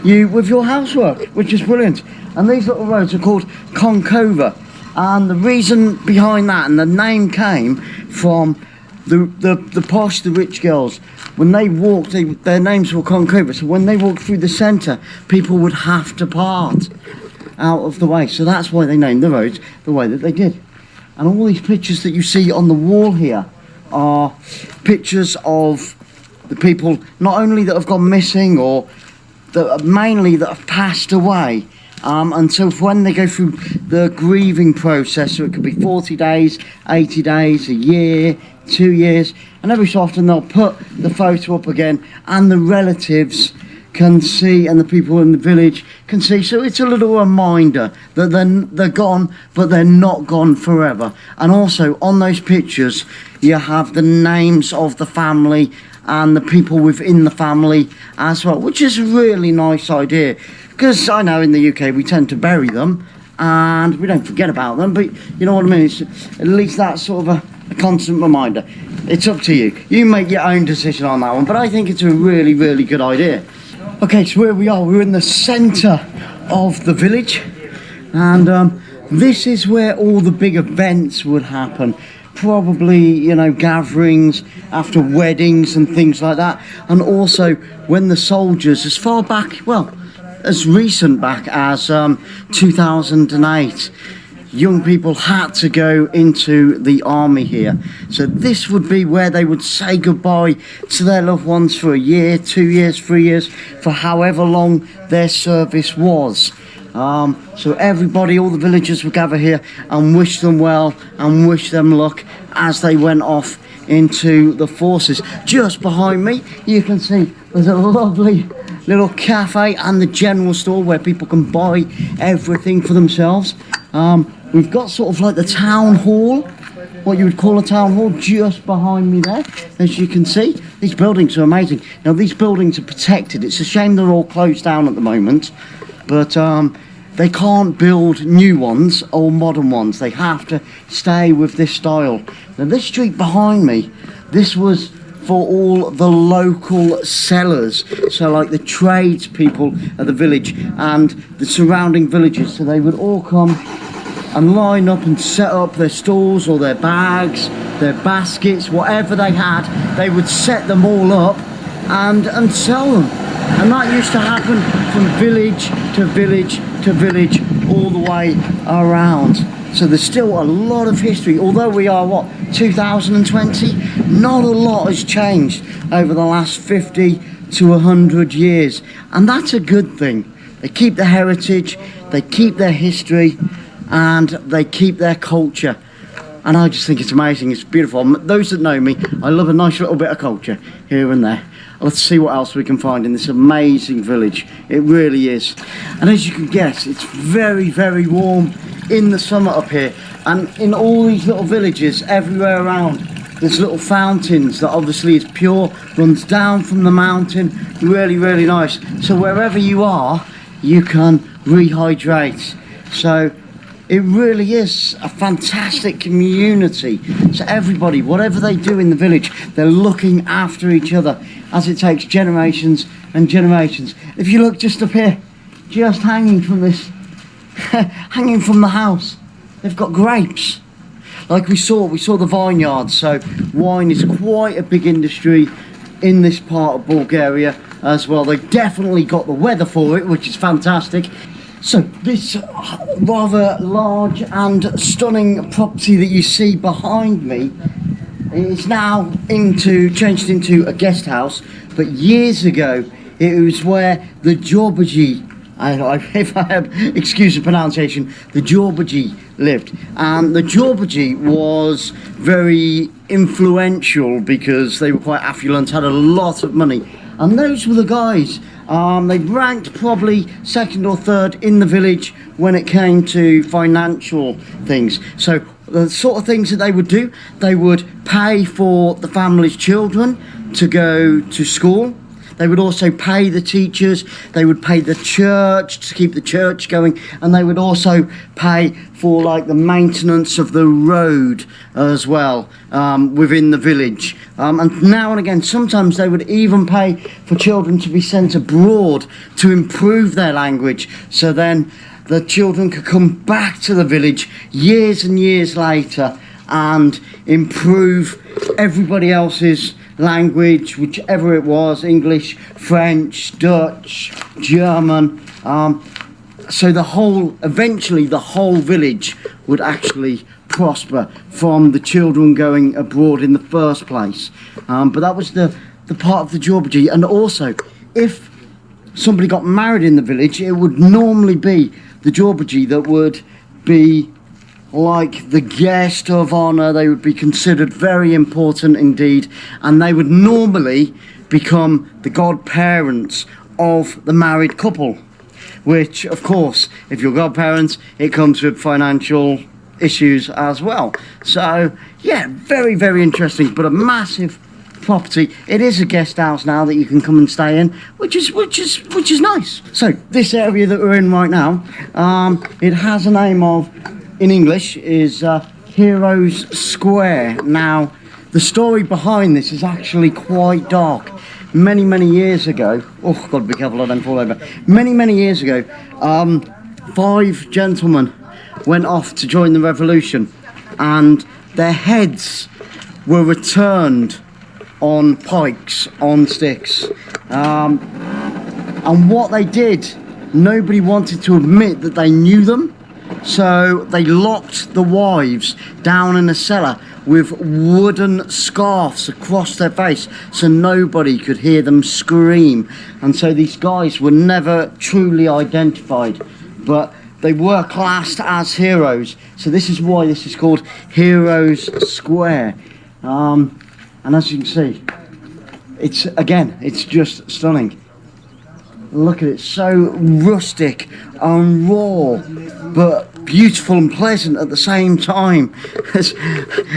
you with your housework, which is brilliant. And these little roads are called Konkova, and the reason behind that, and the name came from the posh, the rich girls. When they walked, their names were Konkova, so when they walked through the centre, people would have to part out of the way. So that's why they named the roads the way that they did. And all these pictures that you see on the wall here are pictures of the people, not only that have gone missing, or that mainly that have passed away. And so when they go through the grieving process, so it could be 40 days, 80 days, a year, 2 years, and every so often they'll put the photo up again and the relatives can see and the people in the village can see. So it's a little reminder that they're gone, but they're not gone forever. And also on those pictures you have the names of the family and the people within the family as well, which is a really nice idea. Because I know in the UK we tend to bury them and we don't forget about them, but you know what I mean, it's, at least that's sort of a constant reminder. It's up to you. You make your own decision on that one, but I think it's a really, really good idea. Okay, so where we are, we're in the centre of the village, and this is where all the big events would happen. Probably, you know, gatherings after weddings and things like that, and also when the soldiers, as far back, well, as recent back as 2008, young people had to go into the army here. So this would be where they would say goodbye to their loved ones for a year, 2 years, 3 years, for however long their service was. So everybody, all the villagers would gather here and wish them well and wish them luck as they went off into the forces. Just behind me you can see there's a lovely little cafe and the general store where people can buy everything for themselves. We've got sort of like the town hall, what you would call a town hall, just behind me there. As you can see, these buildings are amazing. Now these buildings are protected. It's a shame they're all closed down at the moment, but they can't build new ones or modern ones. They have to stay with this style. Now this street behind me, this was for all the local sellers, so like the tradespeople of the village and the surrounding villages. So they would all come and line up and set up their stalls or their bags, their baskets, whatever they had, they would set them all up and sell them. And that used to happen from village to village to village all the way around. So there's still a lot of history, although we are, what, 2020? Not a lot has changed over the last 50 to 100 years. And that's a good thing. They keep their heritage, they keep their history, and they keep their culture. And I just think it's amazing, it's beautiful. Those that know me, I love a nice little bit of culture here and there. Let's see what else we can find in this amazing village. It really is. And as you can guess, it's very, very warm in the summer up here. And in all these little villages, everywhere around, there's little fountains that obviously is pure, runs down from the mountain. Really, really nice. So wherever you are, you can rehydrate. So it really is a fantastic community. So everybody, whatever they do in the village, they're looking after each other, as it takes generations and generations. If you look just up here, just hanging from this, hanging from the house, they've got grapes. Like we saw the vineyards. So wine is quite a big industry in this part of Bulgaria as well. They definitely got the weather for it, which is fantastic. So this rather large and stunning property that you see behind me is now changed into a guest house, but years ago it was where the Jorbaji, if I have excuse the pronunciation, the Jorbaji lived. And the Jorbaji was very influential because they were quite affluent, had a lot of money, and those were the guys They ranked probably second or third in the village when it came to financial things. So the sort of things that they would do, they would pay for the family's children to go to school. They would also pay the teachers, they would pay the church to keep the church going, and they would also pay for like the maintenance of the road as well within the village. And now and again, sometimes they would even pay for children to be sent abroad to improve their language, so then the children could come back to the village years and years later and improve everybody else's language, whichever it was, English, French, Dutch, German. So eventually the whole village would actually prosper from the children going abroad in the first place. But that was the part of the Jobberjee. And also, if somebody got married in the village, it would normally be the Jobberjee that would be like the guest of honour. They would be considered very important indeed, and they would normally become the godparents of the married couple, which of course, if you're godparents, it comes with financial issues as well. So yeah, very, very interesting, but a massive property. It is a guest house now that you can come and stay in, which is nice. So this area that we're in right now, it has a name of, in English, is Heroes Square. Now, the story behind this is actually quite dark. Many, many years ago, oh, got to be careful I don't fall over. Many, many years ago, 5 gentlemen went off to join the revolution, and their heads were returned on pikes, on sticks. And what they did, nobody wanted to admit that they knew them. So they locked the wives down in a cellar with wooden scarves across their face so nobody could hear them scream. And so these guys were never truly identified, but they were classed as heroes. So this is why this is called Heroes Square. And as you can see, it's just stunning. Look at it, so rustic and raw, but beautiful and pleasant at the same time. There's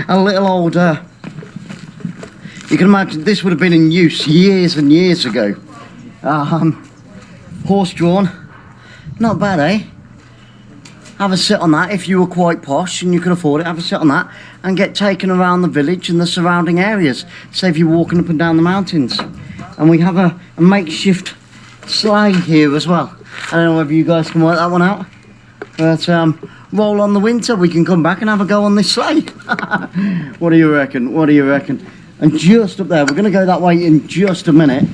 a little old, you can imagine this would have been in use years and years ago. Horse-drawn, not bad, eh? Have a sit on that if you were quite posh and you could afford it. Have a sit on that and get taken around the village and the surrounding areas. Save you walking up and down the mountains. And we have a makeshift sleigh here as well. I don't know whether you guys can work that one out, but roll on the winter, we can come back and have a go on this sleigh. What do you reckon? What do you reckon? And just up there, we're going to go that way in just a minute.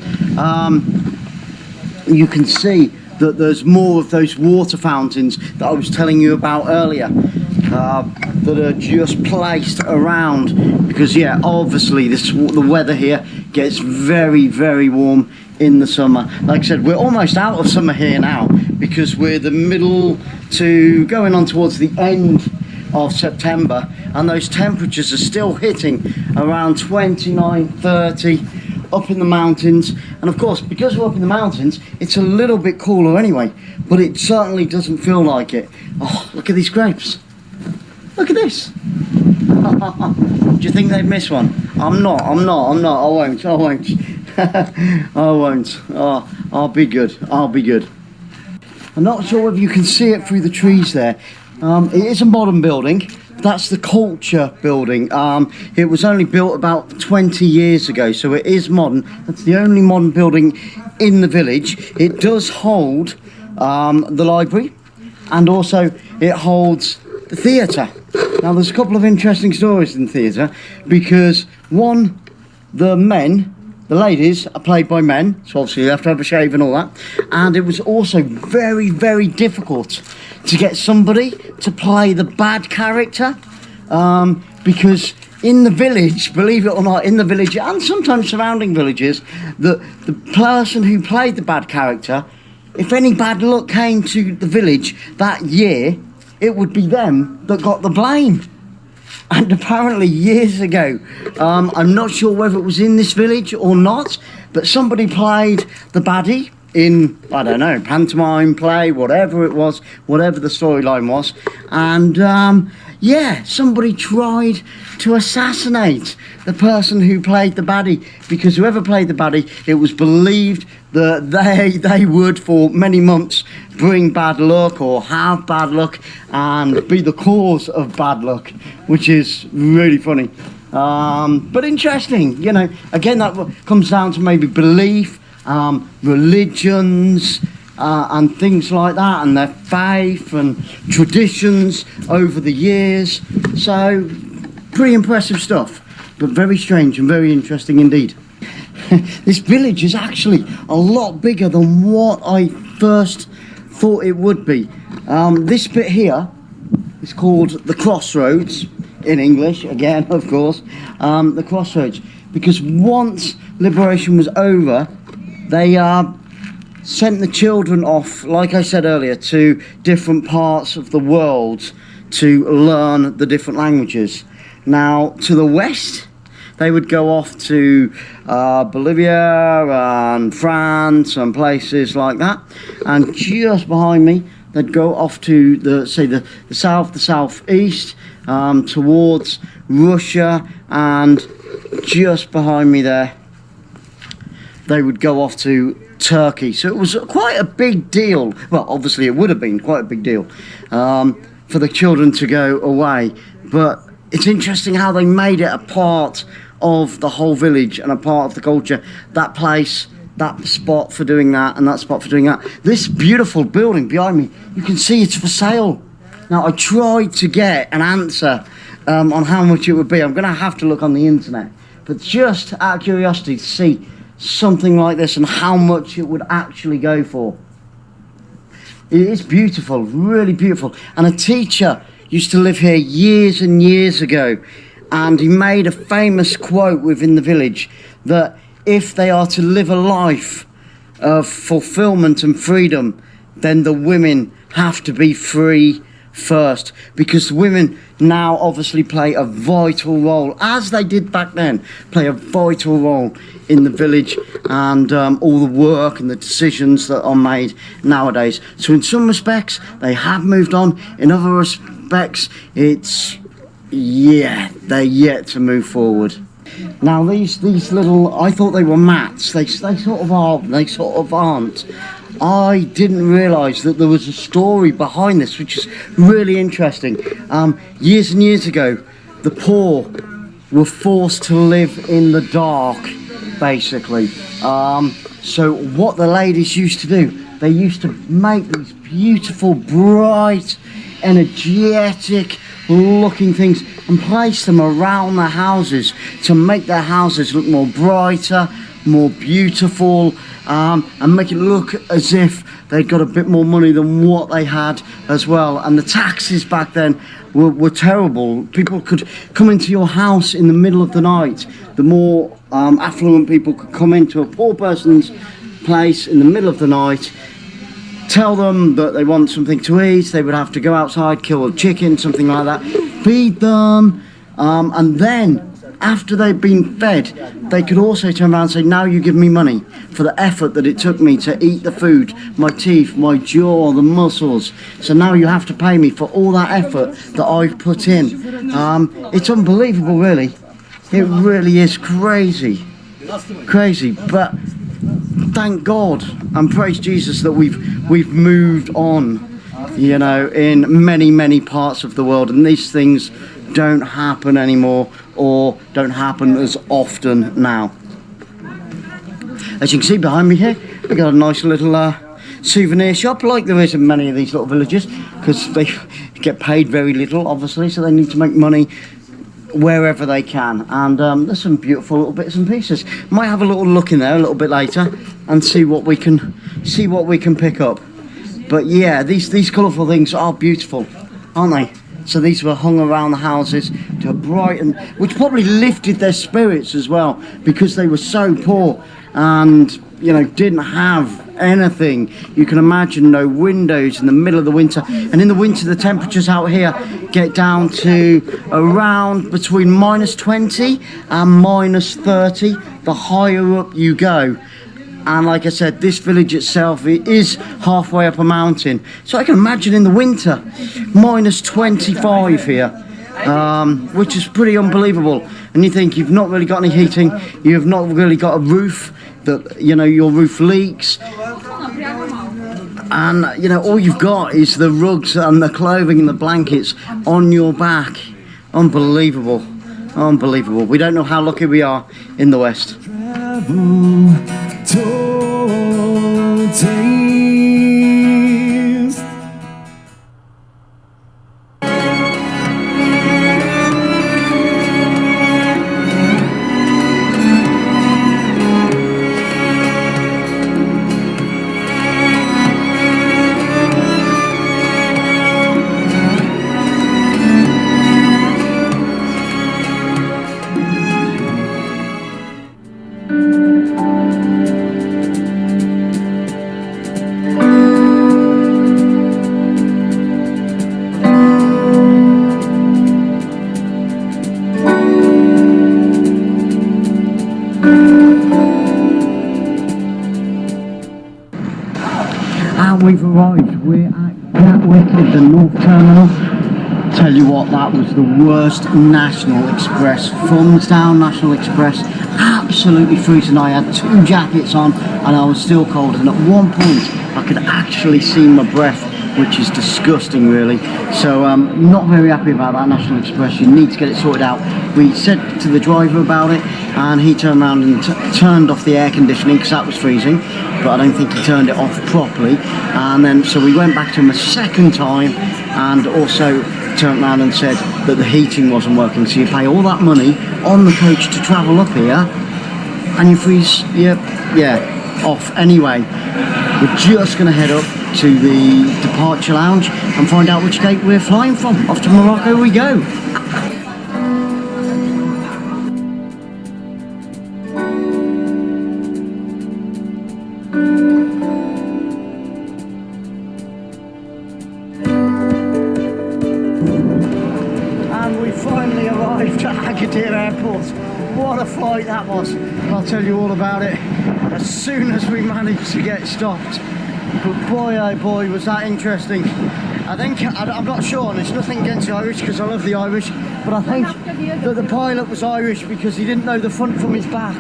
You can see that there's more of those water fountains that I was telling you about earlier, that are just placed around, because yeah, obviously the weather here gets very, very warm in the summer. Like I said, we're almost out of summer here now, because we're the middle to going on towards the end of September, and those temperatures are still hitting around 29, 30 up in the mountains. And of course, because we're up in the mountains, it's a little bit cooler anyway, but it certainly doesn't feel like it. Oh, look at these grapes. Look at this. Do you think they'd miss one? I'm not. I won't. I won't. Oh, I'll be good. I'm not sure whether you can see it through the trees there. It is a modern building. That's the Culture Building. It was only built about 20 years ago, so it is modern. That's the only modern building in the village. It does hold the library, and also it holds the theatre. Now, there's a couple of interesting stories in the theatre, because one, the ladies are played by men, so obviously you have to have a shave and all that, and it was also very, very difficult to get somebody to play the bad character, because in the village, believe it or not, in the village and sometimes surrounding villages, the person who played the bad character, if any bad luck came to the village that year, it would be them that got the blame. And apparently years ago, I'm not sure whether it was in this village or not, but somebody played the baddie in, I don't know, pantomime, play, whatever it was, whatever the storyline was. And yeah, somebody tried to assassinate the person who played the baddie, because whoever played the baddie, it was believed that they would for many months bring bad luck or have bad luck and be the cause of bad luck, which is really funny. But interesting, you know, again, that comes down to maybe belief, religions, and things like that, and their faith and traditions over the years. So, pretty impressive stuff, but very strange and very interesting indeed. This village is actually a lot bigger than what I first thought it would be. This bit here is called the Crossroads, in English, again, of course, the Crossroads, because once liberation was over, they sent the children off, like I said earlier, to different parts of the world to learn the different languages. Now, to the west, they would go off to Bolivia and France and places like that, and just behind me, they'd go off to the south, the southeast, towards Russia, and just behind me there, they would go off to Turkey. So it was quite a big deal. Well, obviously it would have been quite a big deal for the children to go away. But it's interesting how they made it a part of the whole village and a part of the culture. That place, that spot for doing that, and that spot for doing that. This beautiful building behind me, you can see it's for sale. Now, I tried to get an answer on how much it would be. I'm going to have to look on the internet. But just out of curiosity to see something like this and how much it would actually go for. It is beautiful, really beautiful. And a teacher used to live here years and years ago, and he made a famous quote within the village that if they are to live a life of fulfillment and freedom, then the women have to be free first, because women now obviously play a vital role, as they did back then, play a vital role in the village and all the work and the decisions that are made nowadays. So in some respects they have moved on, in other respects it's, yeah, they're yet to move forward. Now these little, I thought they were mats, they sort of are, they sort of aren't. I didn't realise that there was a story behind this, which is really interesting. Years and years ago, the poor were forced to live in the dark, basically. So what the ladies used to do, they used to make these beautiful, bright, energetic looking things and place them around their houses to make their houses look more brighter, more beautiful, and make it look as if they'd got a bit more money than what they had as well. And the taxes back then were terrible. People could come into your house in the middle of the night. The more affluent people could come into a poor person's place in the middle of the night, tell them that they want something to eat. They would have to go outside, kill a chicken, something like that, feed them, and then after they've been fed, they could also turn around and say, now you give me money for the effort that it took me to eat the food, my teeth, my jaw, the muscles. So now you have to pay me for all that effort that I've put in. It's unbelievable, really. It really is crazy. Crazy. But thank God and praise Jesus that we've moved on, you know, in many, many parts of the world, and these things don't happen anymore, or don't happen as often now. As you can see behind me here, we got a nice little souvenir shop, like there is in many of these little villages, because they get paid very little, obviously, so they need to make money wherever they can. And there's some beautiful little bits and pieces. Might have a little look in there a little bit later and see what we can pick up. But yeah, these colourful things are beautiful, aren't they? So these were hung around the houses to brighten, which probably lifted their spirits as well, because they were so poor and, you know, didn't have anything. You can imagine no windows in the middle of the winter. And in the winter, the temperatures out here get down to around between -20 and -30, the higher up you go. And like I said, this village itself, it is halfway up a mountain. So I can imagine in the winter, minus 25 here, which is pretty unbelievable. And you think you've not really got any heating, you've not really got a roof, that, you know, your roof leaks. And, you know, all you've got is the rugs and the clothing and the blankets on your back. Unbelievable. Unbelievable. We don't know how lucky we are in the West. And we've arrived. We're at Gatwick at the North Terminal. Tell you what, that was the worst National Express. Thumbs down, National Express. Absolutely freezing. I had 2 jackets on and I was still cold. And at one point, I could actually see my breath, which is disgusting, really. So not very happy about that National Express. You need to get it sorted out. We said to the driver about it, and he turned around and turned off the air conditioning because that was freezing, but I don't think he turned it off properly. And then so we went back to him a second time and also turned around and said that the heating wasn't working. So you pay all that money on the coach to travel up here and you freeze off. Anyway, we're just going to head up to the departure lounge and find out which gate we're flying from. Off to Morocco we go. And we finally arrived at Agadir Airport. What a flight that was. I'll tell you all about it as soon as we managed to get stopped. But boy, oh boy, was that interesting. I'm not sure, and it's nothing against the Irish because I love the Irish, but I think that the pilot was Irish because he didn't know the front from his back.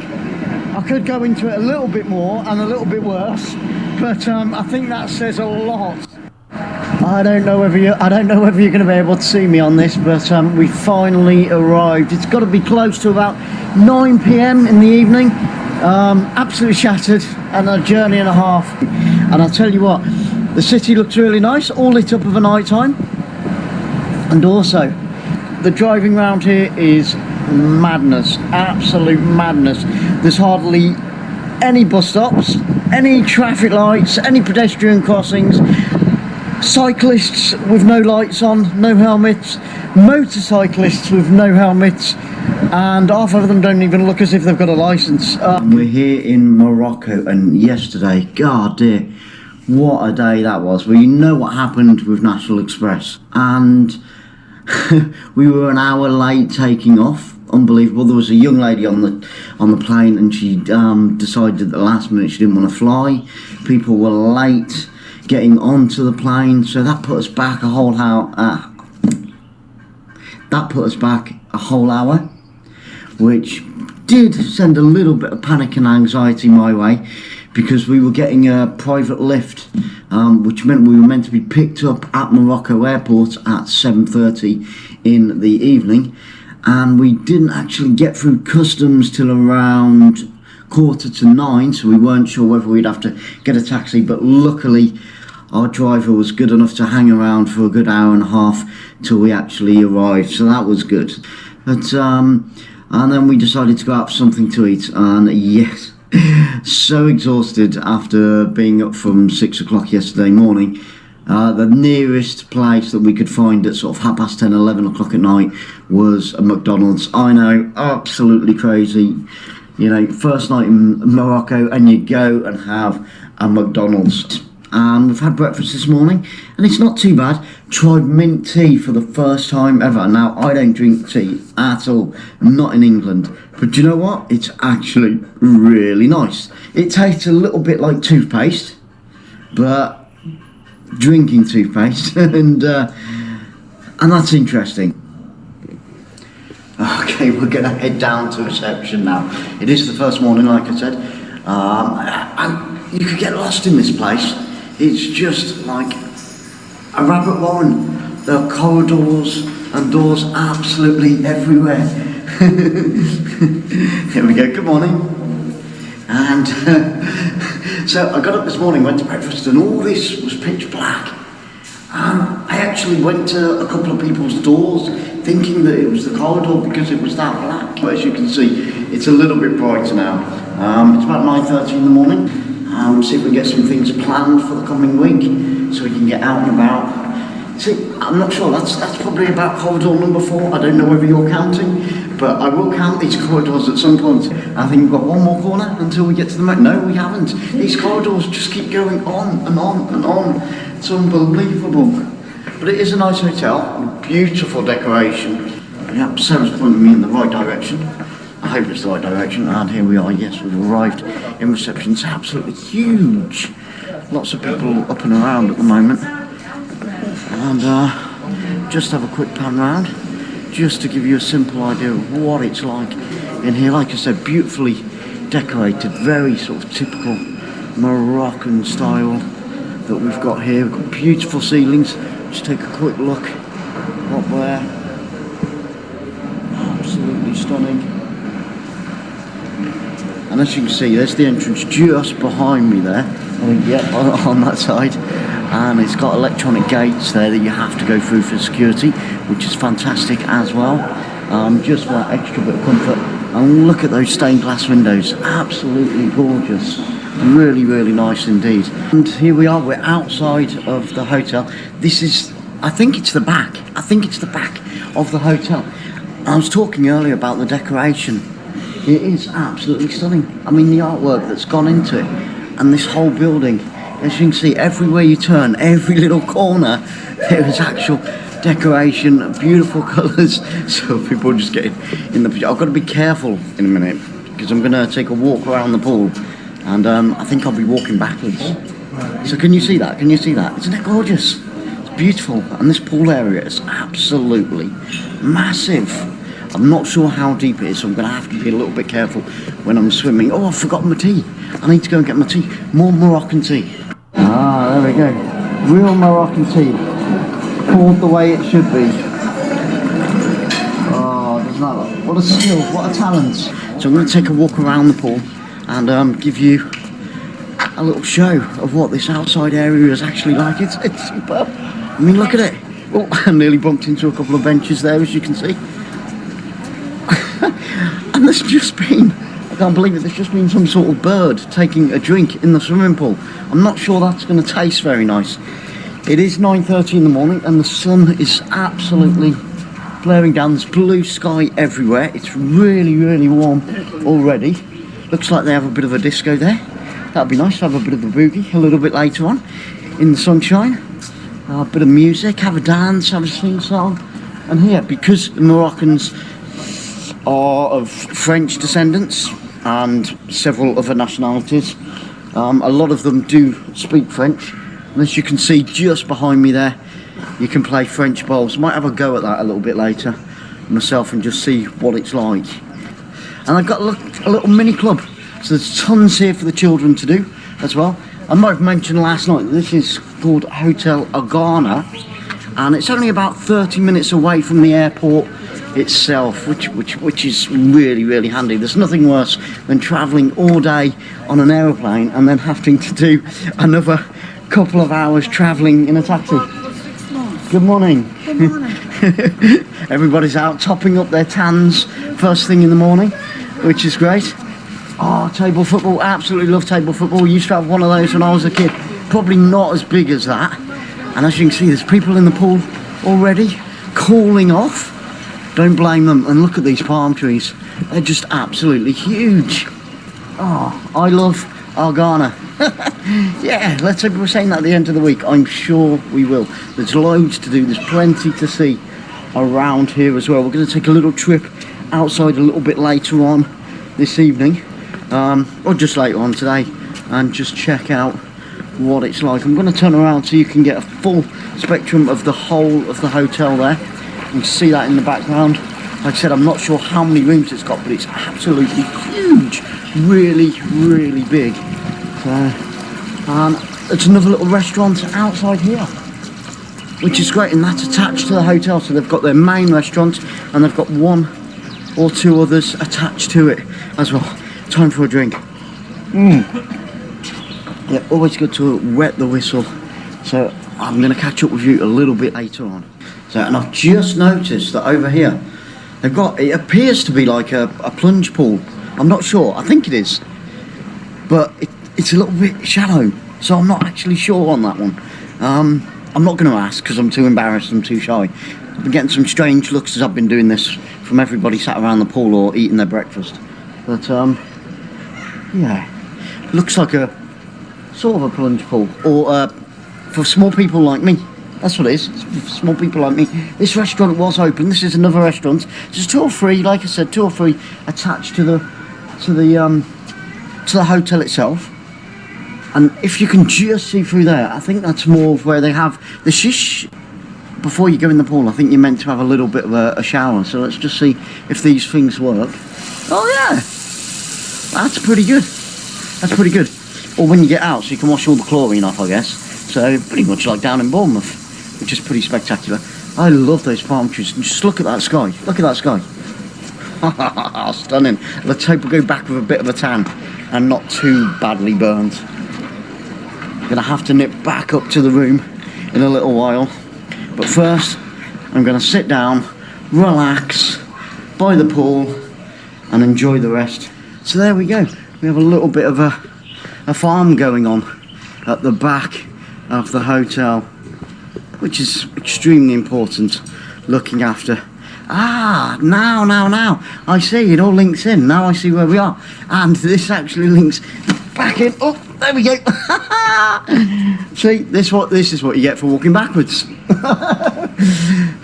I could go into it a little bit more and a little bit worse, but I think that says a lot. I don't know whether you're going to be able to see me on this, but we finally arrived. It's got to be close to about 9 p.m. in the evening. Absolutely shattered, and a journey and a half. And I'll tell you what, the city looks really nice, all lit up of a night time. And also, the driving around here is madness, absolute madness. There's hardly any bus stops, any traffic lights, any pedestrian crossings. Cyclists with no lights on, no helmets, motorcyclists with no helmets, and half of them don't even look as if they've got a license. We're here in Morocco, and yesterday, god dear, what a day that was. Well, you know what happened with National Express, and we were an hour late taking off. Unbelievable. There was a young lady on the plane, and she decided at the last minute she didn't want to fly. People were late getting onto the plane, so that put us back a whole hour. Which did send a little bit of panic and anxiety my way, because we were getting a private lift, which meant we were meant to be picked up at Morocco Airport at 7:30 in the evening, and we didn't actually get through customs till around 8:45, so we weren't sure whether we'd have to get a taxi, but luckily our driver was good enough to hang around for a good hour and a half till we actually arrived, so that was good. But and then we decided to go out for something to eat, and yes, so exhausted after being up from 6 o'clock yesterday morning. The nearest place that we could find at sort of 10:30, 11 o'clock at night was a McDonald's. I know, absolutely crazy. You know, first night in Morocco and you go and have a McDonald's. and we've had breakfast this morning, and it's not too bad. Tried mint tea for the first time ever. Now, I don't drink tea at all, not in England, but do you know what? It's actually really nice. It tastes a little bit like toothpaste, but drinking toothpaste, and that's interesting. Okay, we're going to head down to reception now. It is the first morning, like I said, and you could get lost in this place. It's just like a rabbit warren. There are corridors and doors absolutely everywhere. Here we go, good morning. And so I got up this morning, went to breakfast, and all this was pitch black. I actually went to a couple of people's doors thinking that it was the corridor because it was that black. But as you can see, it's a little bit brighter now. It's about 9:30 in the morning. See if we get some things planned for the coming week so we can get out and about. See, I'm not sure, that's probably about corridor number 4. I don't know whether you're counting, but I will count these corridors at some point. I think we've got one more corner until we get to the mountain. No, we haven't. These corridors just keep going on and on and on. It's unbelievable. But it is a nice hotel, beautiful decoration. Yep, Sarah's pointing me in the right direction. I hope it's the right direction, and here we are. Yes, we've arrived in reception. It's absolutely huge. Lots of people up and around at the moment. And just have a quick pan round, just to give you a simple idea of what it's like in here. Like I said, beautifully decorated, very sort of typical Moroccan style that we've got here. We've got beautiful ceilings. Just take a quick look up there. Absolutely stunning. And as you can see, there's the entrance just behind me there. On that side. And it's got electronic gates there that you have to go through for security, which is fantastic as well. Just for that extra bit of comfort. And look at those stained glass windows. Absolutely gorgeous. Really, really nice indeed. And here we are, we're outside of the hotel. This is, I think it's the back. I think it's the back of the hotel. I was talking earlier about the decoration. It is absolutely stunning. I mean, the artwork that's gone into it, and this whole building. As you can see, everywhere you turn, every little corner, there is actual decoration, beautiful colours. So people are just getting in the picture. I've got to be careful in a minute, because I'm going to take a walk around the pool. And I think I'll be walking backwards. So can you see that? Can you see that? Isn't it gorgeous? It's beautiful. And this pool area is absolutely massive. I'm not sure how deep it is, so I'm going to have to be a little bit careful when I'm swimming. Oh, I've forgotten my tea. I need to go and get my tea. More Moroccan tea. Ah, there we go. Real Moroccan tea. Poured the way it should be. Oh, doesn't that look? What a skill, what a talent. So I'm going to take a walk around the pool and give you a little show of what this outside area is actually like. It's superb. I mean, look at it. Oh, I nearly bumped into a couple of benches there, as you can see. And there's just been, I can't believe it, there's just been some sort of bird taking a drink in the swimming pool. I'm not sure that's going to taste very nice. It is 9:30 in the morning and the sun is absolutely flaring down. There's blue sky everywhere. It's really, really warm already. Looks like they have a bit of a disco there. That'd be nice to have a bit of a boogie a little bit later on in the sunshine. A bit of music, have a dance, have a sing-song. And here, because the Moroccans are of French descendants and several other nationalities, a lot of them do speak French. And as you can see just behind me there, you can play French bowls. Might have a go at that a little bit later myself and just see what it's like. And I've got a little mini club, so there's tons here for the children to do as well. I might have mentioned last night, this is called Hotel Agana, and it's only about 30 minutes away from the airport itself, which is really, really handy. There's nothing worse than travelling all day on an aeroplane and then having to do another couple of hours travelling in a taxi. Good morning. Good morning. Everybody's out topping up their tans first thing in the morning, which is great. Oh, table football, absolutely love table football. Used to have one of those when I was a kid. Probably not as big as that. And as you can see, there's people in the pool already cooling off. Don't blame them. And look at these palm trees. They're just absolutely huge. Oh, I love Argana. Yeah, let's hope we're saying that at the end of the week. I'm sure we will. There's loads to do. There's plenty to see around here as well. We're going to take a little trip outside a little bit later on this evening, or just later on today, and just check out what it's like. I'm going to turn around so you can get a full spectrum of the whole of the hotel there. You can see that in the background. Like I said, I'm not sure how many rooms it's got, but it's absolutely huge. Really, really big. It's another little restaurant outside here, which is great, and that's attached to the hotel. So they've got their main restaurant, and they've got one or two others attached to it as well. Time for a drink. Yeah, always good to wet the whistle. So I'm going to catch up with you a little bit later on. So, and I've just noticed that over here they've got, it appears to be like a plunge pool. I'm not sure. I think it is, but it's a little bit shallow, so I'm not actually sure on that one. I'm not going to ask because I'm too embarrassed. I'm too shy. I've been getting some strange looks as I've been doing this from everybody sat around the pool or eating their breakfast. But yeah, looks like a sort of a plunge pool, or for small people like me. That's what it is. It's for small people like me. This restaurant was open. This is another restaurant. There's 2 or 3, like I said, 2 or 3 attached to the hotel itself. And if you can just see through there, I think that's more of where they have the shish. Before you go in the pool, I think you're meant to have a little bit of a shower. So let's just see if these things work. Oh yeah, that's pretty good. That's pretty good. Or when you get out, so you can wash all the chlorine off, I guess. So pretty much like down in Bournemouth, which is pretty spectacular. I love those palm trees. Just look at that sky. Look at that sky. Stunning. Let's hope we go back with a bit of a tan and not too badly burned. Gonna have to nip back up to the room in a little while, but first I'm gonna sit down, relax by the pool and enjoy the rest. So there we go. We have a little bit of a farm going on at the back of the hotel, which is extremely important, looking after. Now I see, it all links in. Now I see where we are, and this actually links back in. Oh, there we go. See, this is what you get for walking backwards.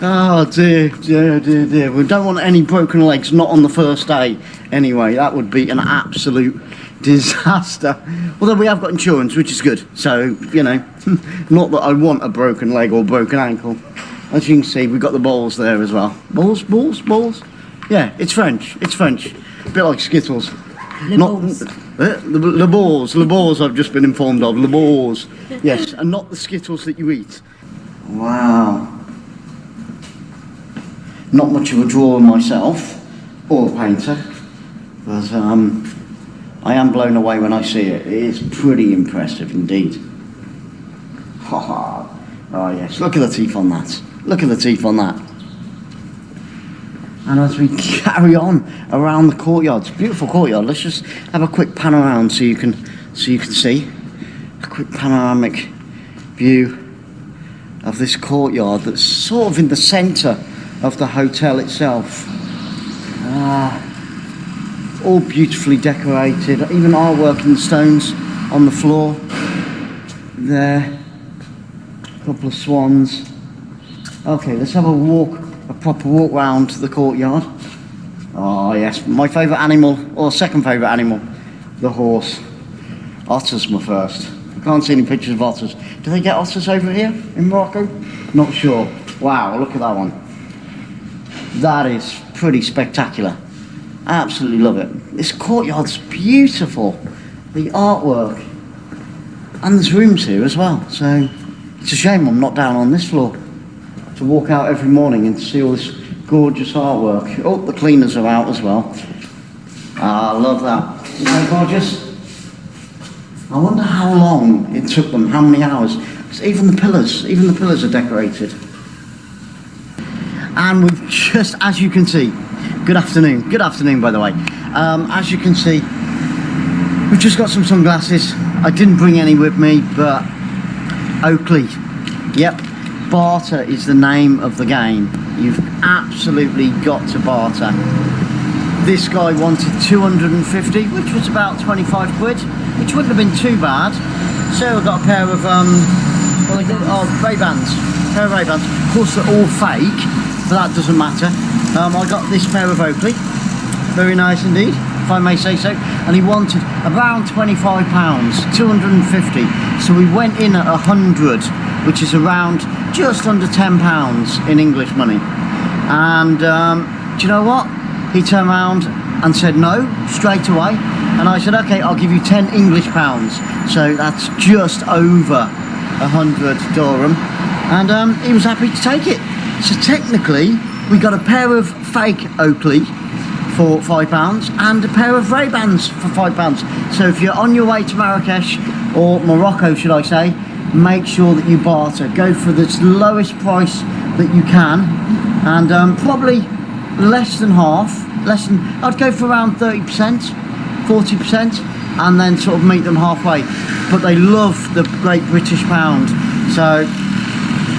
Oh dear. We don't want any broken legs, not on the first day anyway. That would be an absolute disaster. Although we have got insurance, which is good, so you know, not that I want a broken leg or broken ankle. As you can see, we've got the balls there as well. Balls. Yeah, it's French. A bit like Skittles. Le balls, I've just been informed of. Le balls. Yes, and not the Skittles that you eat. Wow. Not much of a drawer myself, or a painter, but I am blown away when I see it. It is pretty impressive indeed. Oh yes, look at the teeth on that. Look at the teeth on that. And as we carry on around the courtyard, it's a beautiful courtyard. Let's just have a quick pan around so you can see a quick panoramic view of this courtyard that's sort of in the centre of the hotel itself. All beautifully decorated, even artwork in the stones on the floor. There, a couple of swans. Okay, let's have a proper walk round the courtyard. Oh yes, my favourite animal, or second favourite animal, the horse. Otters my first. I can't see any pictures of otters. Do they get otters over here in Morocco? Not sure. Wow, look at that one. That is pretty spectacular. Absolutely love it. This courtyard's beautiful. The artwork. And there's rooms here as well, so it's a shame I'm not down on this floor to walk out every morning and see all this gorgeous artwork. Oh, the cleaners are out as well. I love that. Isn't that gorgeous? I wonder how long it took them, how many hours. Even the pillars are decorated. And we've just, as you can see, good afternoon by the way. As you can see, we've just got some sunglasses. I didn't bring any with me, but Oakley, yep, barter is the name of the game. You've absolutely got to barter. This guy wanted 250, which was about 25 quid, which wouldn't have been too bad. So I got a pair of Ray-Bans. Pair of Ray-Bans. Of course, they're all fake, but that doesn't matter. I got this pair of Oakley. Very nice indeed, if I may say so. And he wanted around £25, 250. So we went in at 100, which is around just under £10 in English money. And do you know what? He turned around and said no straight away, and I said okay, I'll give you 10 English pounds, so that's just over 100 dirham, and he was happy to take it. So technically we got a pair of fake Oakley for £5 and a pair of Ray-Bans for £5. So if you're on your way to Marrakesh, or Morocco should I say, make sure that you barter, go for the lowest price that you can, and probably less than half, I'd go for around 30%, 40%, and then sort of meet them halfway. But they love the Great British Pound, so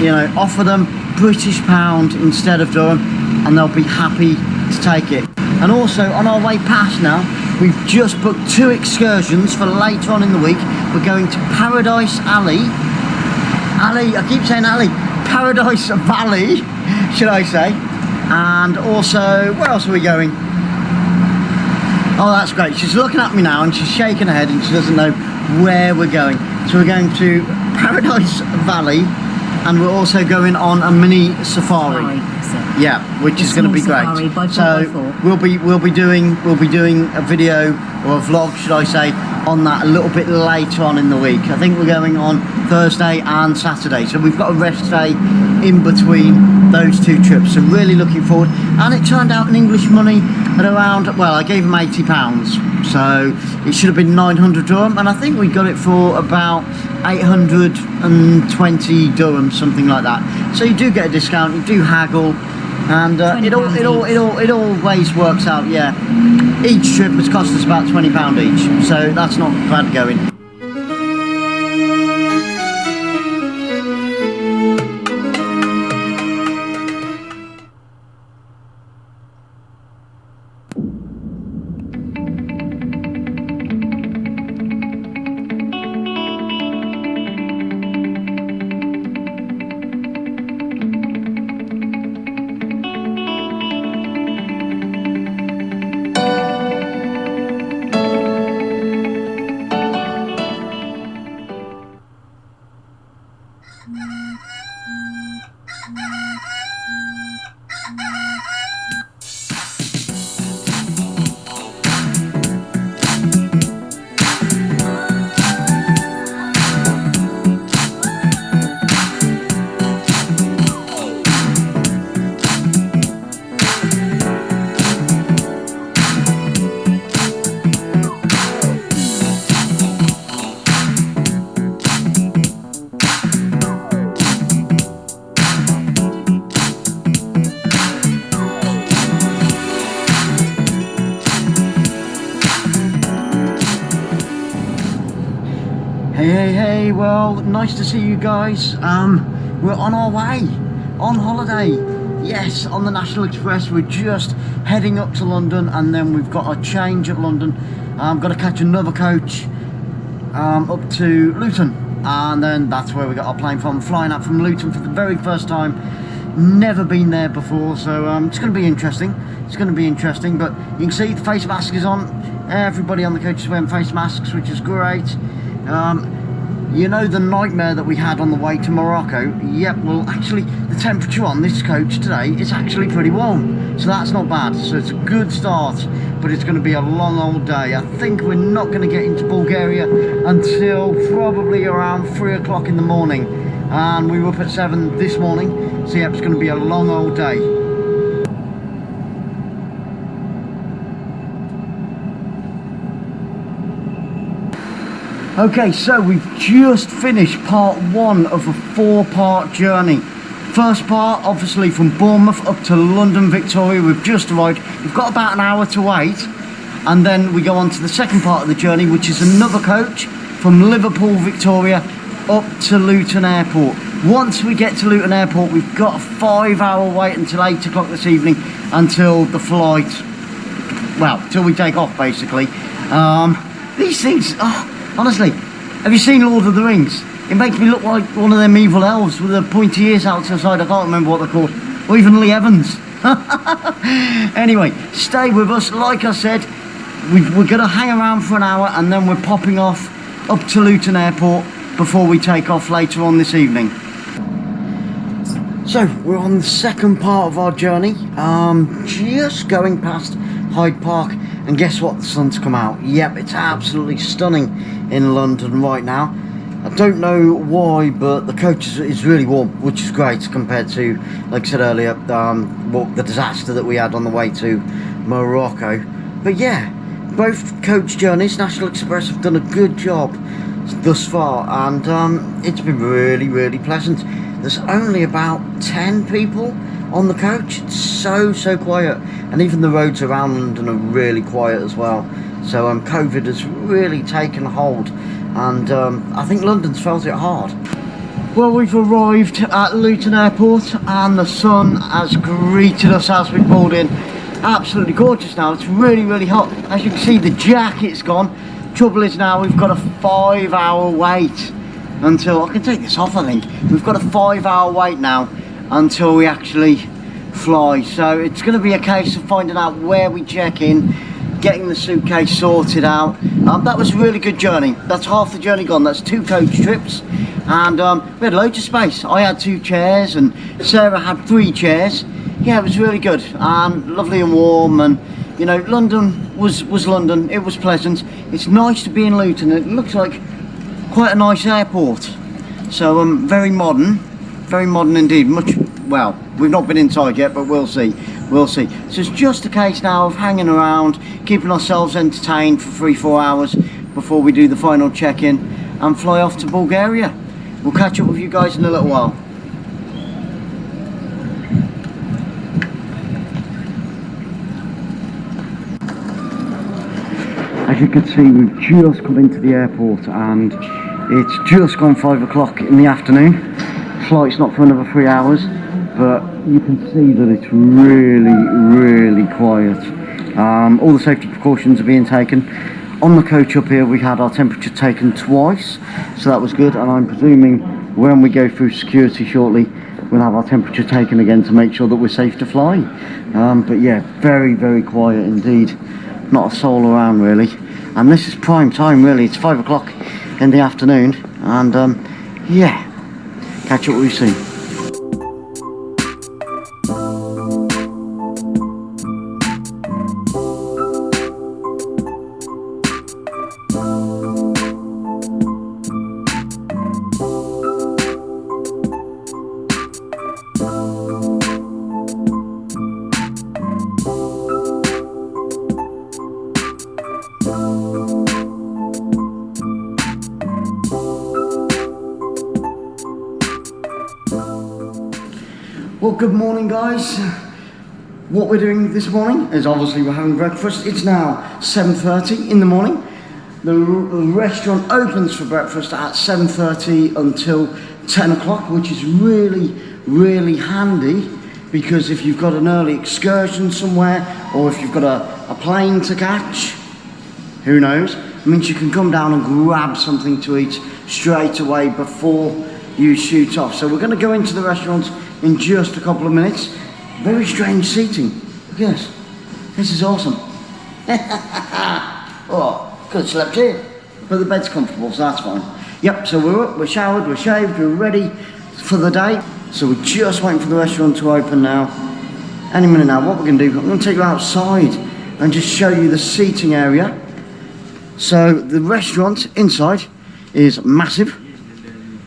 you know, offer them British Pound instead of dirham, and they'll be happy to take it. And also on our way past now, we've just booked 2 excursions for later on in the week. We're going to Paradise Alley, I keep saying Alley, Paradise Valley, should I say. And also, where else are we going? Oh, that's great. She's looking at me now and she's shaking her head and she doesn't know where we're going. So we're going to Paradise Valley, and we're also going on a mini safari. Yeah, which is going to be great. So we'll be doing a video or a vlog, should I say, on that a little bit later on in the week. I think we're going on Thursday and Saturday, so we've got a rest day in between those 2 trips. So really looking forward. And it turned out in English money at around, well, I gave him £80, so it should have been 900 dirham, and I think we got it for about 820 dirham, something like that. So you do get a discount, you do haggle, and it always works out. Yeah, each trip has cost us about £20 each, so that's not bad going. Hey, well, nice to see you guys. We're on our way, on holiday. Yes, on the National Express. We're just heading up to London, and then we've got a change at London. Got to catch another coach up to Luton, and then that's where we got our plane from. Flying out from Luton for the very first time. Never been there before, so it's going to be interesting. It's going to be interesting, but you can see the face mask is on. Everybody on the coach is wearing face masks, which is great. You know the nightmare that we had on the way to Morocco? Yep, well actually the temperature on this coach today is actually pretty warm, so that's not bad. So it's a good start, but it's going to be a long old day. I think we're not going to get into Bulgaria until probably around 3 o'clock in the morning, and we were up at 7 this morning, so yep, it's going to be a long old day. Okay, so we've just finished part 1 of a 4-part journey. First part, obviously from Bournemouth up to London Victoria. We've just arrived. We've got about an hour to wait, and then we go on to the second part of the journey, which is another coach from Liverpool Victoria up to Luton Airport. Once we get to Luton Airport, we've got a 5-hour wait until 8 o'clock this evening until the flight well, till we take off, basically. These things, honestly, have you seen Lord of the Rings? It makes me look like one of them evil elves with the pointy ears out to the side. I can't remember what they're called. Or even Lee Evans. Anyway, stay with us. Like I said, we're going to hang around for an hour and then we're popping off up to Luton Airport before we take off later on this evening. So, we're on the second part of our journey. Just going past Hyde Park, and guess what? The sun's come out. Yep, it's absolutely stunning in London right now. I don't know why, but the coach is really warm, which is great compared to, like I said earlier, the disaster that we had on the way to Morocco. But yeah, both coach journeys, National Express, have done a good job thus far, and it's been really, really pleasant. There's only about 10 people on the coach. It's so quiet, and even the roads around London are really quiet as well. So COVID has really taken hold, and I think London's felt it hard. Well, we've arrived at Luton Airport and the sun has greeted us as we pulled in. Absolutely gorgeous now. It's really hot. As you can see, the jacket's gone. Trouble is now we've got a 5-hour wait until, I can take this off I think. We've got a 5-hour wait now until we actually fly. So it's going to be a case of finding out where we check in, getting the suitcase sorted out. That was a really good journey. That's half the journey gone. That's 2 coach trips, and we had loads of space. I had 2 chairs and Sarah had 3 chairs. Yeah, it was really good and lovely and warm, and you know, London was London. It was pleasant. It's nice to be in Luton. It looks like quite a nice airport. So very modern indeed. Well, we've not been inside yet, but we'll see. So it's just a case now of hanging around, keeping ourselves entertained for 3-4 hours before we do the final check-in and fly off to Bulgaria. We'll catch up with you guys in a little while. As you can see, we've just come into the airport and it's just gone 5 o'clock in the afternoon. Flight's not for another 3 hours, but you can see that it's really quiet. All the safety precautions are being taken. On the coach up here we had our temperature taken twice, so that was good, and I'm presuming when we go through security shortly we'll have our temperature taken again to make sure that we're safe to fly. But yeah, very quiet indeed. Not a soul around really, and this is prime time really. It's 5 o'clock in the afternoon, and yeah, catch up with you soon. Well, good morning guys. What we're doing this morning is obviously we're having breakfast. It's now 7:30 in the morning. The restaurant opens for breakfast at 7:30 until 10 o'clock, which is really handy, because if you've got an early excursion somewhere, or if you've got a plane to catch, who knows, it means you can come down and grab something to eat straight away before you shoot off. So we're going to go into the restaurant in just a couple of minutes. Very strange seating. Look at this. This is awesome. Oh, could have slept here. But the bed's comfortable, so that's fine. Yep, so we're up, we're showered, we're shaved, we're ready for the day. So we're just waiting for the restaurant to open now. Any minute now, what we're going to do, I'm going to take you outside and just show you the seating area. So the restaurant inside is massive,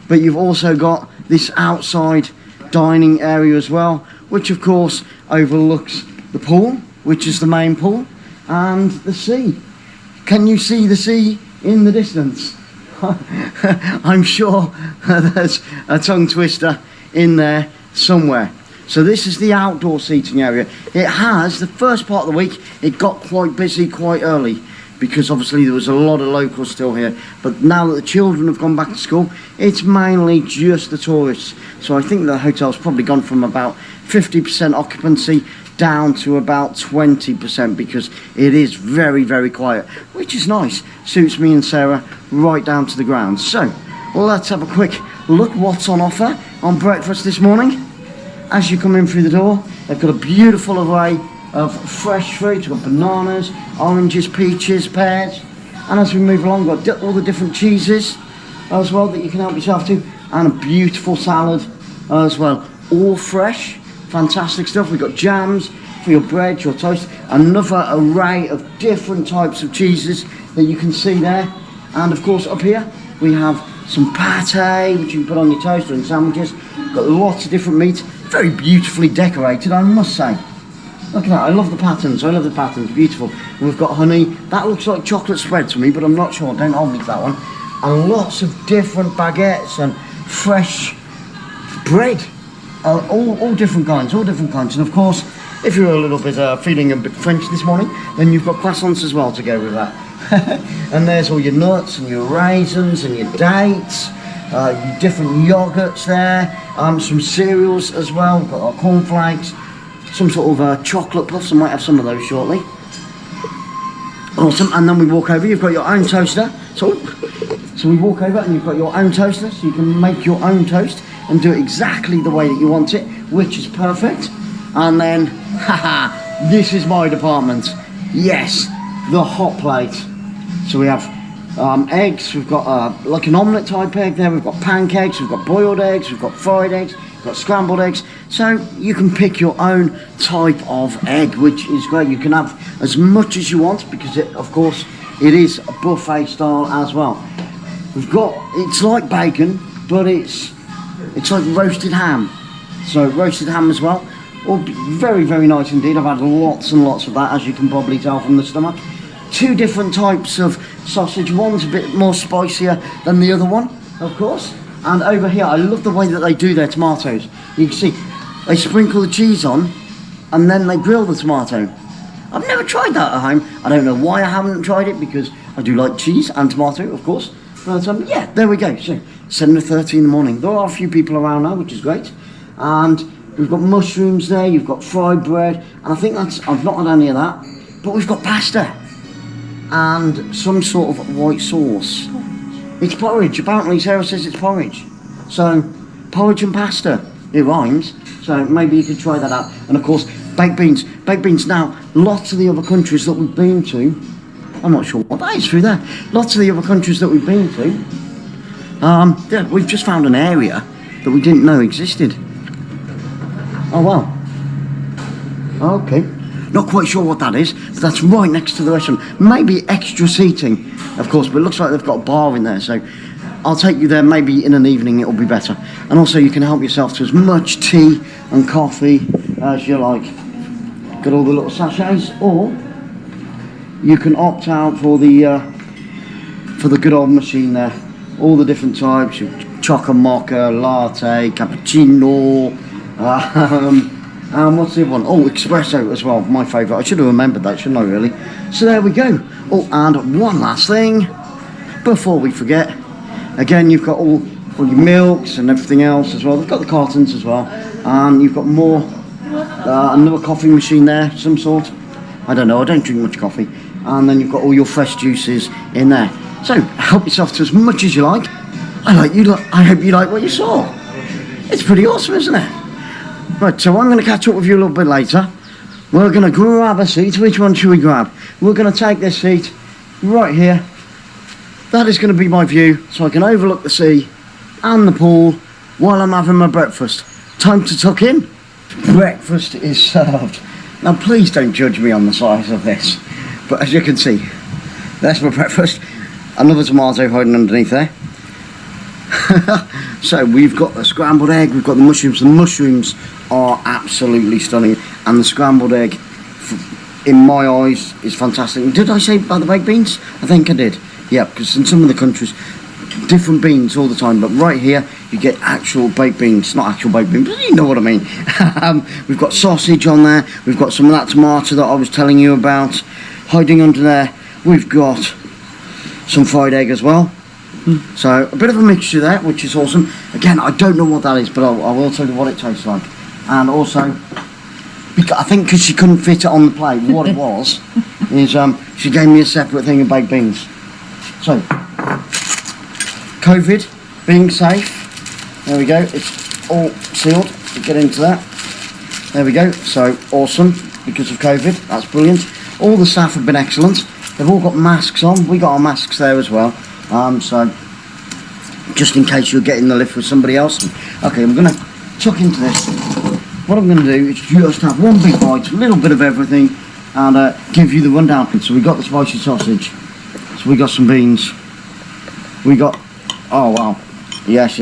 but you've also got this outside dining area as well, which of course overlooks the pool, which is the main pool, and the sea. Can you see the sea in the distance? I'm sure there's a tongue twister in there somewhere. So this is the outdoor seating area. It has, the first part of the week, it got quite busy quite early, because obviously there was a lot of locals still here, but now that the children have gone back to school, it's mainly just the tourists. So I think the hotel's probably gone from about 50% occupancy down to about 20% because it is very, very quiet, which is nice. Suits me and Sarah right down to the ground. So, let's have a quick look what's on offer on breakfast this morning. As you come in through the door, they've got a beautiful array of fresh fruit. We've got bananas, oranges, peaches, pears, and as we move along, we've got all the different cheeses as well that you can help yourself to, and a beautiful salad as well, all fresh, fantastic stuff. We've got jams for your bread, your toast, another array of different types of cheeses that you can see there, and of course up here we have some pate which you can put on your toast or in sandwiches. Got lots of different meats, very beautifully decorated, I must say. Look at that, I love the patterns, beautiful. And we've got honey, that looks like chocolate spread to me, but I'm not sure, don't hold me to that one. And lots of different baguettes and fresh bread, all different kinds, and of course, if you're a little bit feeling a bit French this morning, then you've got croissants as well to go with that. And there's all your nuts and your raisins and your dates, your different yogurts there, some cereals as well. We've got our cornflakes, some sort of chocolate puffs. I might have some of those shortly. Awesome. And then we walk over, you've got your own toaster. So we walk over and you've got your own toaster, so you can make your own toast and do it exactly the way that you want it, which is perfect. And then, haha, this is my department. Yes, the hot plate. So we have eggs, we've got like an omelette type egg there, we've got pancakes, we've got boiled eggs, we've got fried eggs, we've got scrambled eggs. So you can pick your own type of egg, which is great. You can have as much as you want because of course it is a buffet style as well. We've got, it's like bacon, but it's like roasted ham. So roasted ham as well. All very, very nice indeed. I've had lots and lots of that, as you can probably tell from the stomach. Two different types of sausage. One's a bit more spicier than the other one, of course. And over here, I love the way that they do their tomatoes. You can see, they sprinkle the cheese on, and then they grill the tomato. I've never tried that at home. I don't know why I haven't tried it, because I do like cheese and tomato, of course. But yeah, there we go. So 7:30 in the morning. There are a few people around now, which is great. And we've got mushrooms there. You've got fried bread, and I think I've not had any of that. But we've got pasta and some sort of white sauce. It's porridge. Apparently, Sarah says it's porridge. So porridge and pasta. It rhymes. So maybe you could try that out. And of course, baked beans. Baked beans. Now, lots of the other countries that we've been to, I'm not sure what that is through there. Lots of the other countries that we've been to, yeah, we've just found an area that we didn't know existed. Oh wow. Okay. Not quite sure what that is, but that's right next to the restaurant. Maybe extra seating, of course, but it looks like they've got a bar in there, so I'll take you there. Maybe in an evening it'll be better. And also you can help yourself to as much tea and coffee as you like. Got all the little sachets, or you can opt out for the good old machine there. All the different types, choco mocha, latte, cappuccino, what's the other one? Oh, espresso as well, my favourite. I should have remembered that, shouldn't I, really? So there we go. Oh, and one last thing before we forget. Again, you've got all your milks and everything else as well. They've got the cartons as well. And you've got more, another coffee machine there, some sort. I don't know, I don't drink much coffee. And then you've got all your fresh juices in there. So, help yourself to as much as you like. I hope you like what you saw. It's pretty awesome, isn't it? Right, so I'm going to catch up with you a little bit later. We're going to grab a seat. Which one should we grab? We're going to take this seat right here. That is going to be my view, so I can overlook the sea and the pool while I'm having my breakfast. Time to tuck in. Breakfast is served. Now, please don't judge me on the size of this. But as you can see, there's my breakfast. Another tomato hiding underneath there. So we've got the scrambled egg, we've got the mushrooms. The mushrooms are absolutely stunning, and the scrambled egg, in my eyes, is fantastic. Did I say about the baked beans? I think I did. Yeah, because in some of the countries, different beans all the time, but right here you get actual baked beans. Not actual baked beans, but you know what I mean. We've got sausage on there, we've got some of that tomato that I was telling you about hiding under there. We've got some fried egg as well. So a bit of a mixture there, which is awesome. Again, I don't know what that is, but I will tell you what it tastes like. And also I think because she couldn't fit it on the plate. What it was is she gave me a separate thing of baked beans. So, COVID, being safe. There we go. It's all sealed. We'll get into that. There we go. So awesome because of COVID. That's brilliant. All the staff have been excellent. They've all got masks on. We got our masks there as well. So just in case you're getting the lift with somebody else. Okay, I'm going to tuck into this. What I'm going to do is just have one big bite, a little bit of everything, and give you the rundown. So we got the spicy sausage. So we got some beans. We got, oh wow, yes.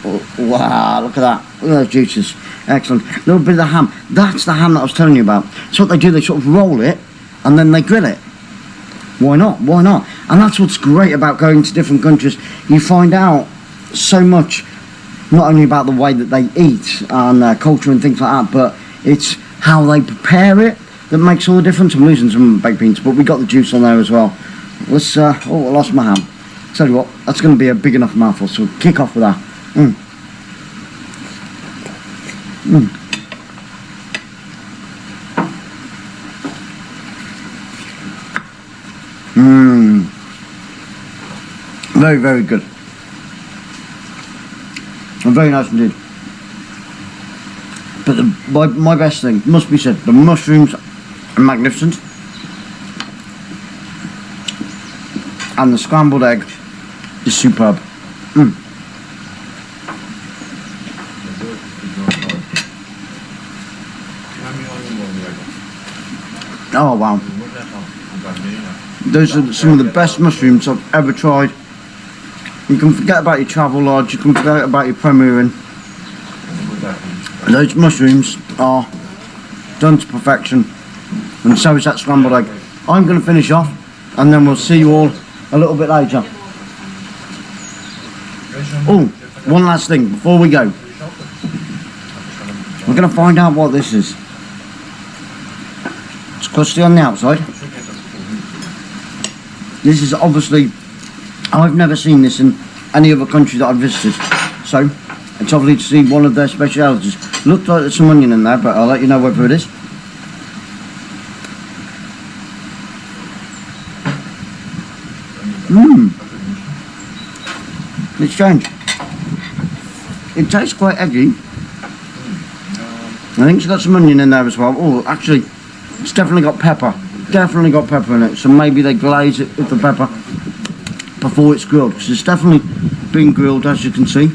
Oh, wow, look at that. Look at those juices. Excellent. A little bit of the ham. That's the ham that I was telling you about. So what they do, they sort of roll it and then they grill it. Why not? Why not? And that's what's great about going to different countries. You find out so much, not only about the way that they eat and culture and things like that, but it's how they prepare it that makes all the difference. I'm losing some baked beans, but we got the juice on there as well. Let's, oh, I lost my ham. Tell you what, that's going to be a big enough mouthful, so we'll kick off with that. Very, very good. And very nice indeed. But my best thing, must be said, the mushrooms are magnificent. And the scrambled egg is superb. Oh wow. Those are some of the best mushrooms I've ever tried. You can forget about your travel lodge, you can forget about your Premier Inn. Those mushrooms are done to perfection, and so is that scrambled egg. I'm going to finish off and then we'll see you all a little bit later. Oh, one last thing before we go. We're going to find out what this is. It's crusty on the outside. This is obviously, I've never seen this in any other country that I've visited, so it's obviously to see one of their specialities. Looks like there's some onion in there, but I'll let you know whether it is. It's strange. It tastes quite eggy. I think it's got some onion in there as well. Oh, actually, it's definitely got pepper. Definitely got pepper in it. So maybe they glaze it with the pepper before it's grilled, because it's definitely been grilled, as you can see.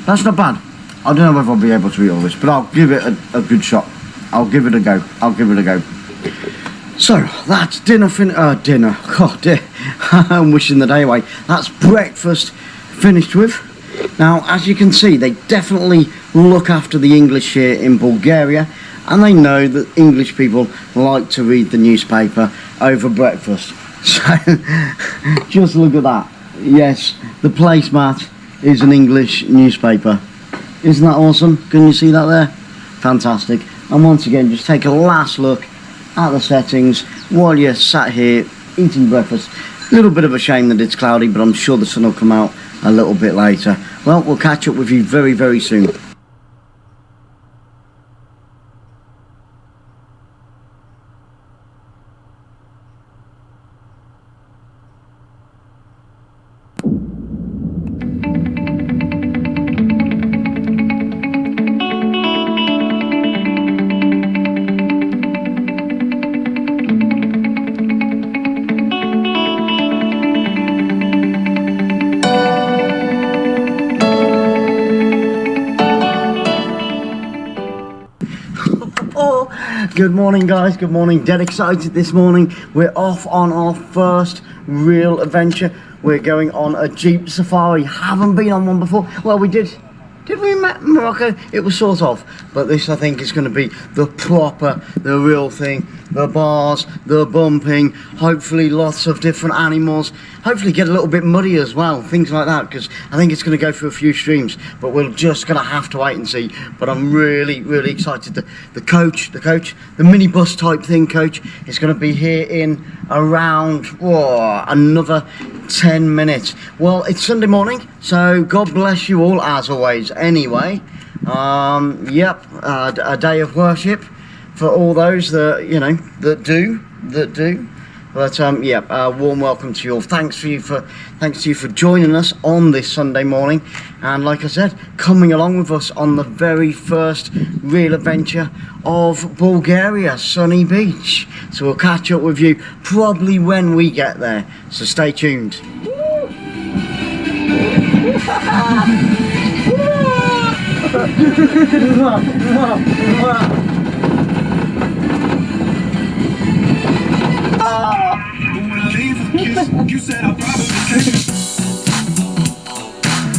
That's not bad. I don't know whether I'll be able to eat all this, but I'll give it a good shot. I'll give it a go. So that's dinner. God dear, I'm wishing the day away. That's breakfast finished with. Now, as you can see, they definitely look after the English here in Bulgaria, and they know that English people like to read the newspaper over breakfast. So, just look at that. Yes, the placemat is an English newspaper. Isn't that awesome? Can you see that there? Fantastic. And once again, just take a last look at the settings while you're sat here eating breakfast. A little bit of a shame that it's cloudy, but I'm sure the sun will come out a little bit later. Well, we'll catch up with you very, very soon. Good morning, guys. Good morning. Dead excited this morning. We're off on our first real adventure. We're going on a Jeep Safari. Haven't been on one before. Well, we did. Did we in Morocco? It was sort of. But this, I think, is going to be the proper, the real thing. The bars, the bumping, hopefully lots of different animals. Hopefully get a little bit muddy as well, things like that, because I think it's going to go through a few streams. But we're just going to have to wait and see. But I'm really, really excited. The coach, the minibus type thing coach is going to be here in around another 10 minutes. Well, it's Sunday morning, so God bless you all as always anyway. Yep, a day of worship for all those that, you know, that do. But yeah, warm welcome to you all. Thanks to you for joining us on this Sunday morning, and like I said, coming along with us on the very first real adventure of Bulgaria, Sunny Beach. So we'll catch up with you probably when we get there. So stay tuned. You said I probably